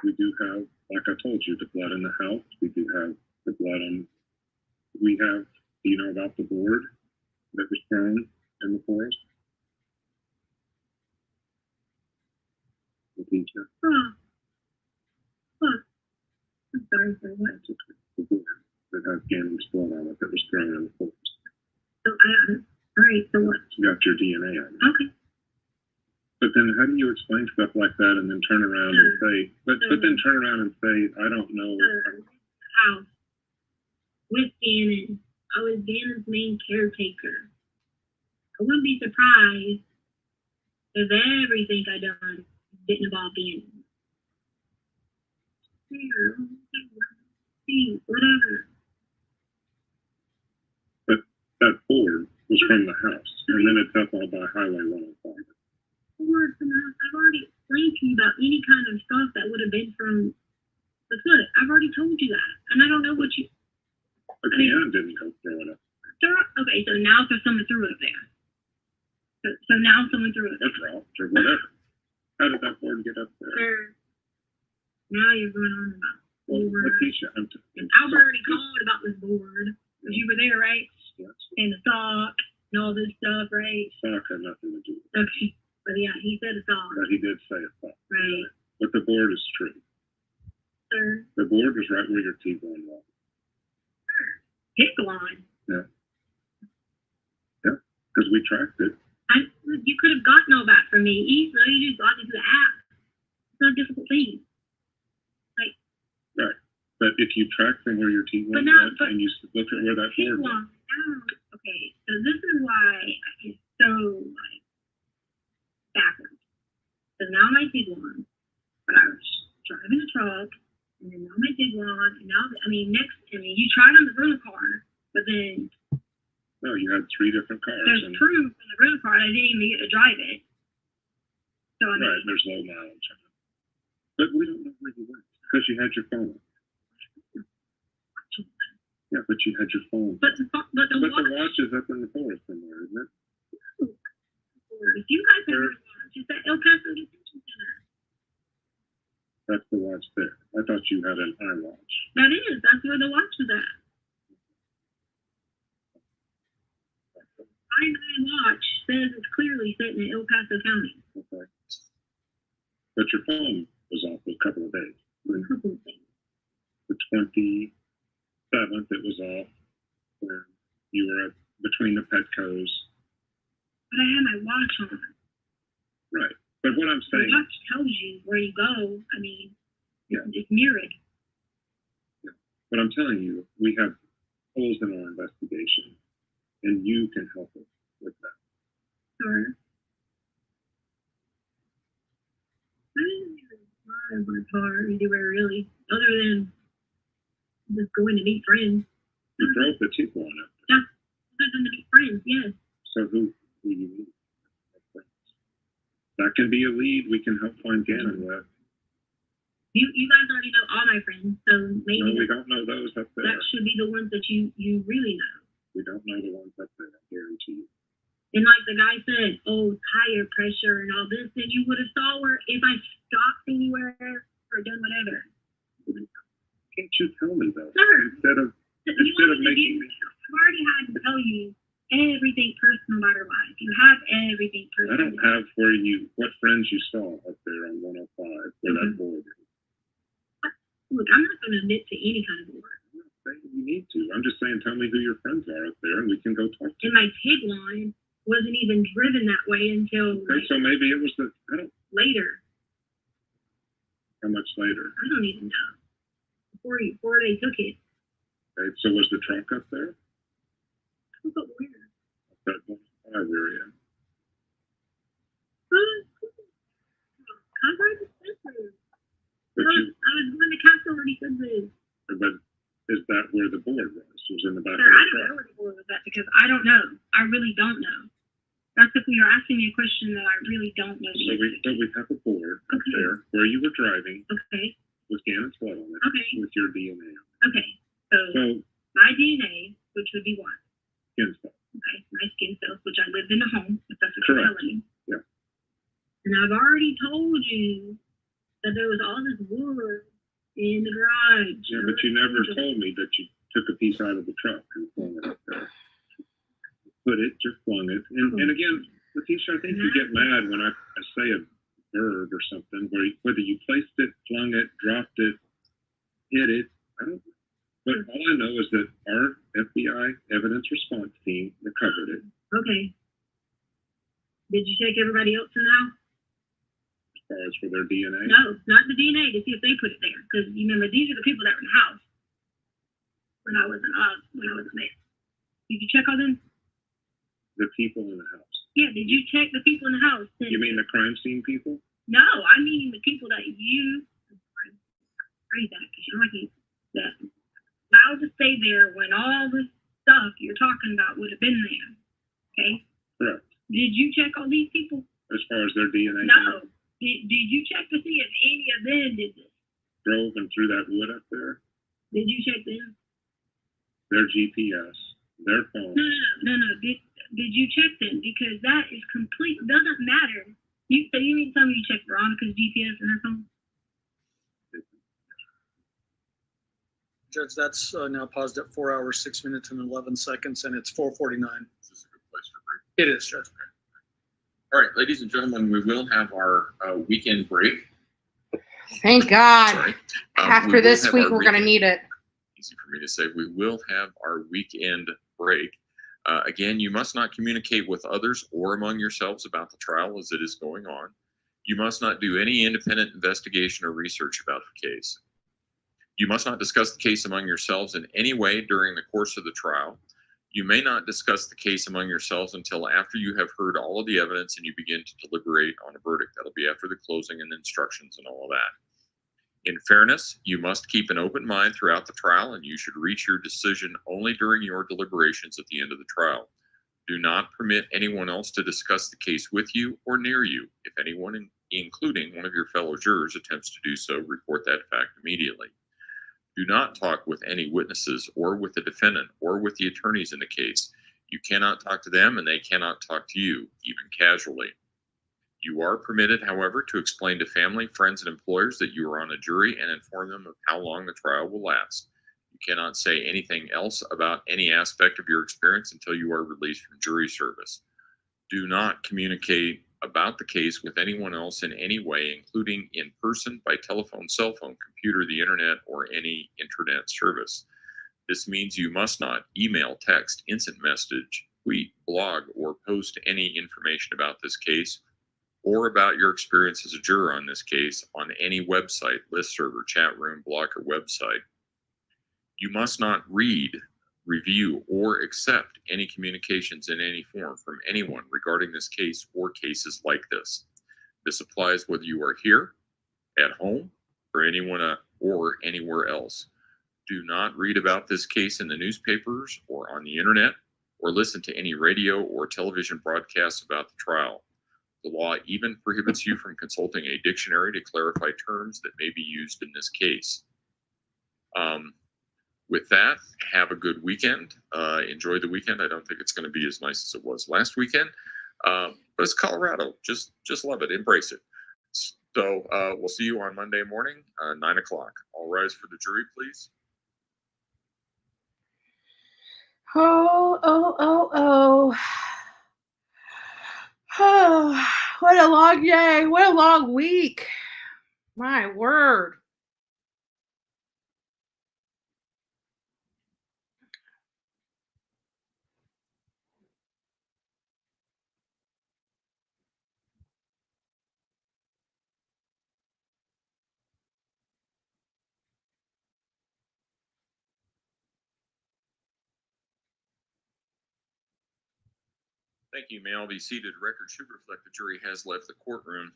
We do have, like I told you, the blood in the house. We do have the blood on, we have, do you know about the board that was thrown in the forest? Leticia? I'm sorry for what? The board that has Gannon's blood on it that was thrown in the forest. So all right, so what? You got your DNA on it. Okay. But then how do you explain stuff like that and then turn around and say, but then turn around and say, I don't know. House with Gannon. I was Gannon's main caretaker. I wouldn't be surprised if everything I done didn't involve Gannon. Whatever. But that board was from the house, and then it's up all by Highway 105. Board from the house. I've already explained to you about any kind of stuff that would have been from the foot. I've already told you that, and I don't know what you. But Gannon didn't go through it up. Okay, so now there's someone threw it up there. So now someone threw it up there. Or whatever. How did that board get up there? Sir, now you're going on about board. Leticia, And Albert already called about this board. Because you were there, right? Yes. And the sock and all this stuff, right? Sock had nothing to do with it. Okay. But yeah, he said a sock. But he did say a sock. Right. But the board is true. Sir. The board was right where your T1 was. Pick line. Yeah. Yeah. Because we tracked it. You could have gotten all that from me easily. You just got into the app. It's not a difficult thing. Like. Right. But if you track from where your T1 was and you look at where that board was. Okay. So this is why it's so like backwards. So now my T1, but I was driving a truck. And then now my big one, and now, you tried on the rental car, but then. No, you had 3 different cars. There's proof in the rental car. I didn't even get to drive it. So I mean, Right, there's low mileage on it. But we don't know where you went because you had your phone. Yeah, but you had your phone. But the watch is up in the forest somewhere, isn't it? If you guys have your watch, it's at El Paso Detention Center. That's the watch there. I thought you had an iWatch. That is. That's where the watch was at. My watch says it's clearly sitting in El Paso County. Okay. But your phone was off for a couple of days. A couple of days. The 27th, it was off. When you were between the Petcos. But I had my watch on. Right. But what I'm saying. The watch tells you where you go. I mean, it's mirrored. Yeah. But I'm telling you, we have holes in our investigation, and you can help us with that. Sure. I didn't even drive my car anywhere really, other than just going to meet friends. You drove the Tiguan up. Yeah, other than to meet friends, yes. So who do you meet? That can be a lead we can help find Gannon with. You guys already know all my friends, so maybe No, we don't know those up there. that should be the ones that you really know. We don't know the ones up there, I guarantee you. And like the guy said, oh, tire pressure and all this, then you would have saw where if I stopped anywhere or done whatever. Can't you tell me though? Sure. Instead of making me. I've already had to tell you everything personal about our life. You have everything personal. I don't have where you, what friends you saw up there on 105 where that board is. Look, I'm not going to admit to any kind of board. I'm not saying you need to. I'm just saying tell me who your friends are up there and we can go talk to And my TIG line wasn't even driven that way until okay, so maybe it was later. How much later? I don't even know. Before they took it. Okay, so was the truck up there? But where? That 105 area. But I was going to Castle already said this. But is that where the board was? It was in the back Sir, of I the don't truck. know where the board was at because I don't know. I really don't know. That's if you're asking me a question that I really don't know. So we have a board up there where you were driving. Okay. With Gannon's blood on it. Okay. With your DNA on it. Okay. So my DNA, which would be what? Skin stuff. Okay. My skin cells, which I lived in the home, if that's what Correct. you're telling me. Yeah. And I've already told you that there was all this wood in the garage. Yeah, but you never told me that you took a piece out of the truck and flung it up there. Put it, just flung it. And again, Leticia, I think you get mad when I say a verb or something, whether you placed it, flung it, dropped it, hit it, I don't know. But all I know is that our FBI evidence response team recovered it. Okay. Did you check everybody else in the house? As far as for their DNA? No, not the DNA to see if they put it there. Because you remember, these are the people that were in the house when I wasn't there. Did you check all them? The people in the house. Yeah, did you check the people in the house? You mean the crime scene people? No, I mean the people that you phrase that because you're like that allowed to stay there when all this stuff you're talking about would have been there. Okay? Correct. Did you check all these people? As far as their DNA? No. Did you check to see if any of them did this? Drove and threw that wood up there? Did you check them? Their GPS, their phone. No. Did you check them? Because that is complete. Doesn't matter. So you mean to tell me you checked Veronica's GPS and her phone? Judge, that's now paused at 4 hours, 6 minutes, and 11 seconds, and it's 4:49. Is this a good place for break? It is, Judge. All right, ladies and gentlemen, we will have our weekend break. Thank God. Sorry. We After will this have week, our we're going to weekend- need it. Easy for me to say. We will have our weekend break. Again, you must not communicate with others or among yourselves about the trial as it is going on. You must not do any independent investigation or research about the case. You must not discuss the case among yourselves in any way during the course of the trial. You may not discuss the case among yourselves until after you have heard all of the evidence and you begin to deliberate on a verdict. That'll be after the closing and instructions and all of that. In fairness, you must keep an open mind throughout the trial, and you should reach your decision only during your deliberations at the end of the trial. Do not permit anyone else to discuss the case with you or near you. If anyone, including one of your fellow jurors, attempts to do so, report that fact immediately. Do not talk with any witnesses or with the defendant or with the attorneys in the case. You cannot talk to them and they cannot talk to you, even casually. You are permitted, however, to explain to family, friends, and employers that you are on a jury and inform them of how long the trial will last. You cannot say anything else about any aspect of your experience until you are released from jury service. Do not communicate about the case with anyone else in any way, including in person, by telephone, cell phone, computer, the internet, or any internet service. This means you must not email, text, instant message, tweet, blog, or post any information about this case or about your experience as a juror on this case on any website, listserv, or chat room, blog, or website. You must not read, review, or accept any communications in any form from anyone regarding this case or cases like this. This applies whether you are here, at home, or anywhere else. Do not read about this case in the newspapers or on the internet, or listen to any radio or television broadcasts about the trial. The law even prohibits you from consulting a dictionary to clarify terms that may be used in this case. With that, have a good weekend. Enjoy the weekend. I don't think it's going to be as nice as it was last weekend, but it's Colorado. Just love it. Embrace it. So we'll see you on Monday morning, 9 o'clock. All rise for the jury, please. Oh. What a long day. What a long week. My word. Thank you. May all be seated. Record should reflect the jury has left the courtroom.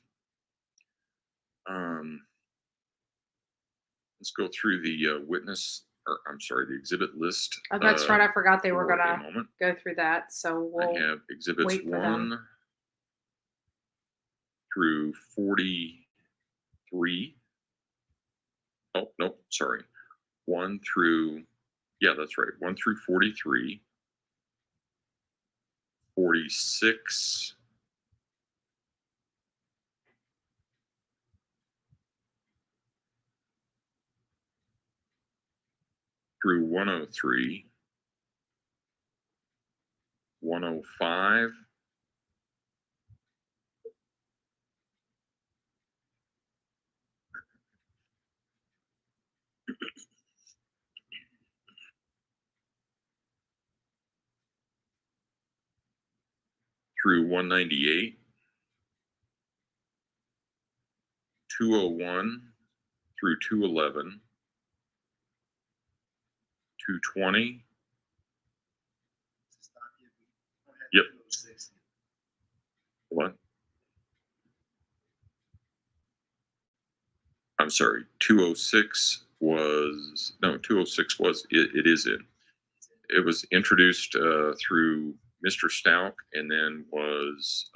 Let's go through the the exhibit list. Oh, that's right. I forgot they were going to go through that. So we'll I have exhibits 1 through 43. Oh, no, sorry. 1 through, yeah, that's right. 1 through 43. 46. Through 103. 105. Through 198, 201 through 211, 220. Yep. What? I'm sorry. 206 was, no, 206 was, it is in. It was introduced through Mr. Stauch and then was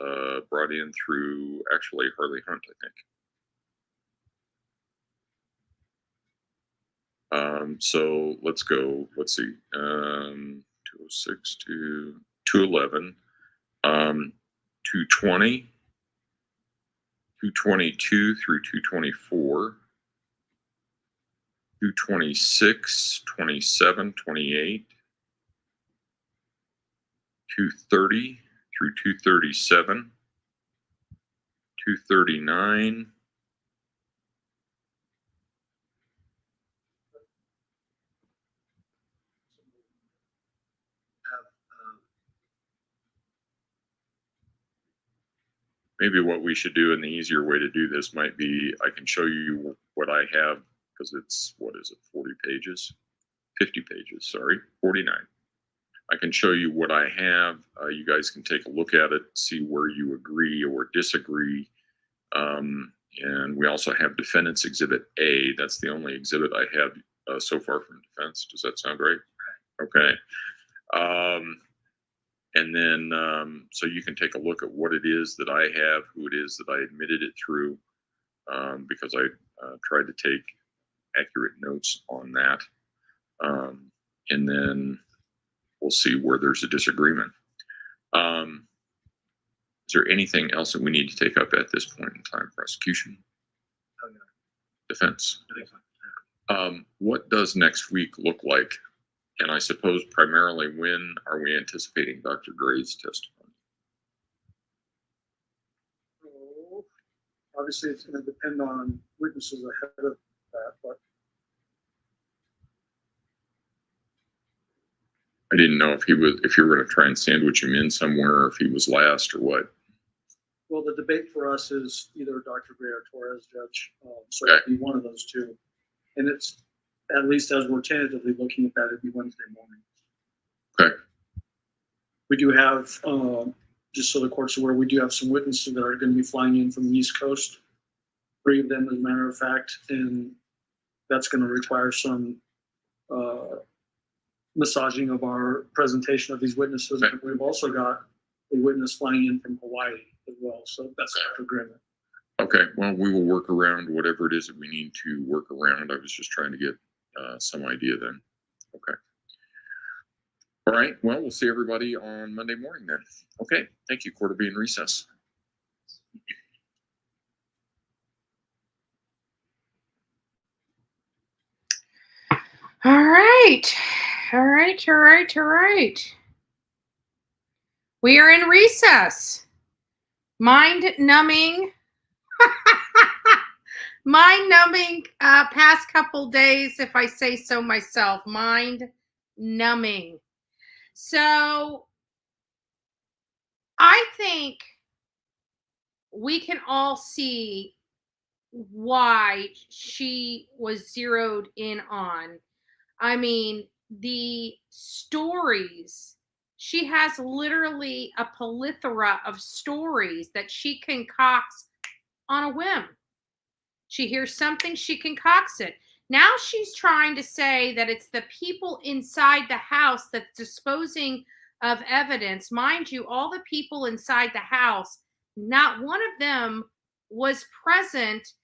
brought in through actually Harley Hunt, I think. So let's go, let's see, 206 to 211, 220, 222 through 224, 226, 27, 28, 230 through 237, 239, maybe what we should do, and the easier way to do this might be, I can show you what I have, because it's, what is it, 40 pages? 50 pages, sorry, 49. I can show you what I have. You guys can take a look at it, see where you agree or disagree. And we also have Defendant's Exhibit A. That's the only exhibit I have so far from defense. Does that sound right? Okay. And then, so you can take a look at what it is that I have, who it is that I admitted it through, because I tried to take accurate notes on that. And then we'll see where there's a disagreement. Is there anything else that we need to take up at this point in time? Prosecution? Defense? What does next week look like? And I suppose primarily, when are we anticipating Dr. Gray's testimony? Obviously, it's going to depend on witnesses ahead of that, but I didn't know if you were going to try and sandwich him in somewhere, or if he was last, or what. well, the debate for us is either Dr. Gray or Torres, Judge. So it'd be one of those two, and it's at least as we're tentatively looking at that, it'd be Wednesday morning. Okay. We do have, just so the court's aware, we do have some witnesses that are going to be flying in from the East Coast. 3 of them, as a matter of fact, and that's going to require some massaging of our presentation of these witnesses. Okay. We've also got a witness flying in from Hawaii as well, so that's our agreement. Okay, well, we will work around whatever it is that we need to work around. I was just trying to get some idea then. Okay. All right, well, we'll see everybody on Monday morning then. Okay, thank you. Court will be in recess. All right. All right. All right. All right. We are in recess. Mind-numbing. Mind-numbing past couple days, if I say so myself. Mind-numbing. So I think we can all see why she was zeroed in on. I mean, the stories, she has literally a plethora of stories that she concocts on a whim. She hears something, she concocts it. Now she's trying to say that it's the people inside the house that's disposing of evidence. Mind you, all the people inside the house, not one of them was present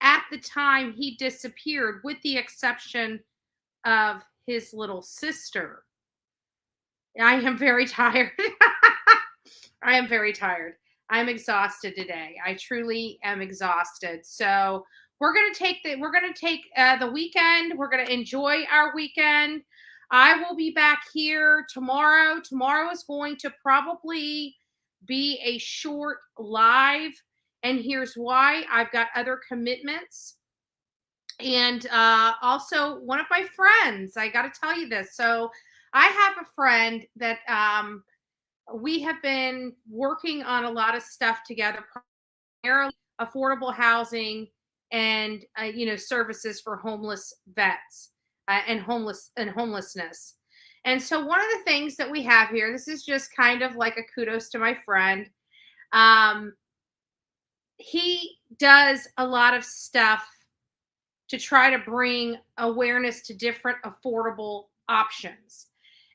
at the time he disappeared, with the exception of his little sister. I am very tired. I am very tired. I'm exhausted today. I truly am exhausted. So we're going to take the weekend. We're going to enjoy our weekend. I will be back here tomorrow. Tomorrow is going to probably be a short live. And here's why. I've got other commitments. And also one of my friends, I got to tell you this. So I have a friend that we have been working on a lot of stuff together, primarily affordable housing and services for homeless vets and homelessness. And so one of the things that we have here, this is just kind of like a kudos to my friend. He does a lot of stuff to try to bring awareness to different affordable options.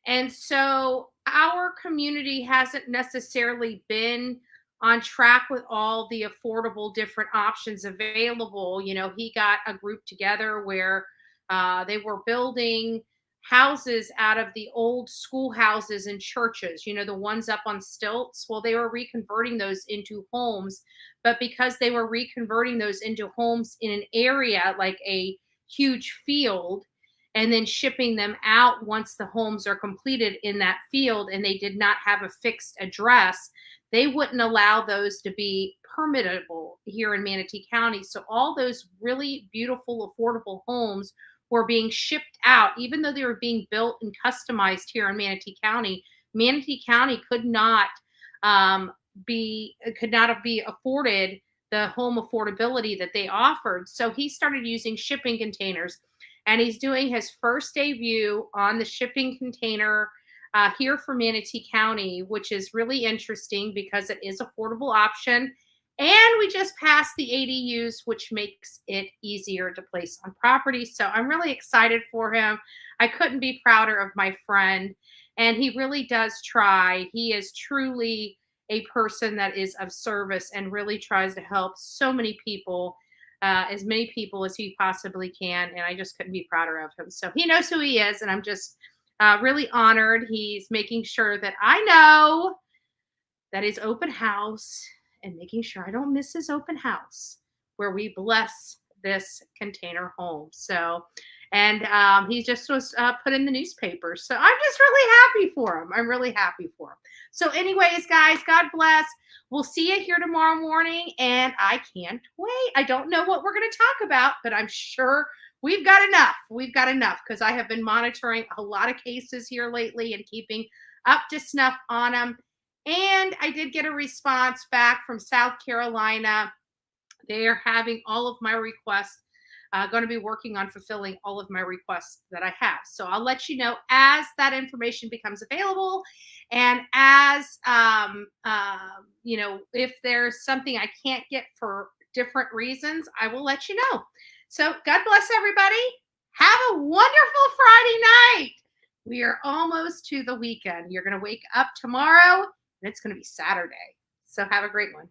And so our community hasn't necessarily been on track with all the affordable different options available. You know, he got a group together where they were building houses out of the old schoolhouses and churches, you know, the ones up on stilts. Well, they were reconverting those into homes, but because they were reconverting those into homes in an area like a huge field, and then shipping them out once the homes are completed in that field, and they did not have a fixed address, they wouldn't allow those to be permittable here in Manatee County. So all those really beautiful, affordable homes were being shipped out, even though they were being built and customized here in Manatee County. Manatee County could not be afforded the home affordability that they offered. So he started using shipping containers, and he's doing his first debut on the shipping container here for Manatee County, which is really interesting because it is an affordable option. And we just passed the ADUs, which makes it easier to place on property. So I'm really excited for him. I couldn't be prouder of my friend. And he really does try. He is truly a person that is of service and really tries to help so many people, as many people as he possibly can. And I just couldn't be prouder of him. So he knows who he is. And I'm just really honored. He's making sure that I know that his open house and making sure I don't miss his open house where we bless this container home. So, and he just was put in the newspaper. So I'm just really happy for him. I'm really happy for him. So anyways, guys, God bless. We'll see you here tomorrow morning. And I can't wait. I don't know what we're going to talk about, but I'm sure we've got enough. We've got enough because I have been monitoring a lot of cases here lately and keeping up to snuff on them. And I did get a response back from South Carolina. They are having all of my requests, going to be working on fulfilling all of my requests that I have. So I'll let you know as that information becomes available. And as, you know, if there's something I can't get for different reasons, I will let you know. So God bless everybody. Have a wonderful Friday night. We are almost to the weekend. You're going to wake up tomorrow and it's going to be Saturday. So have a great one.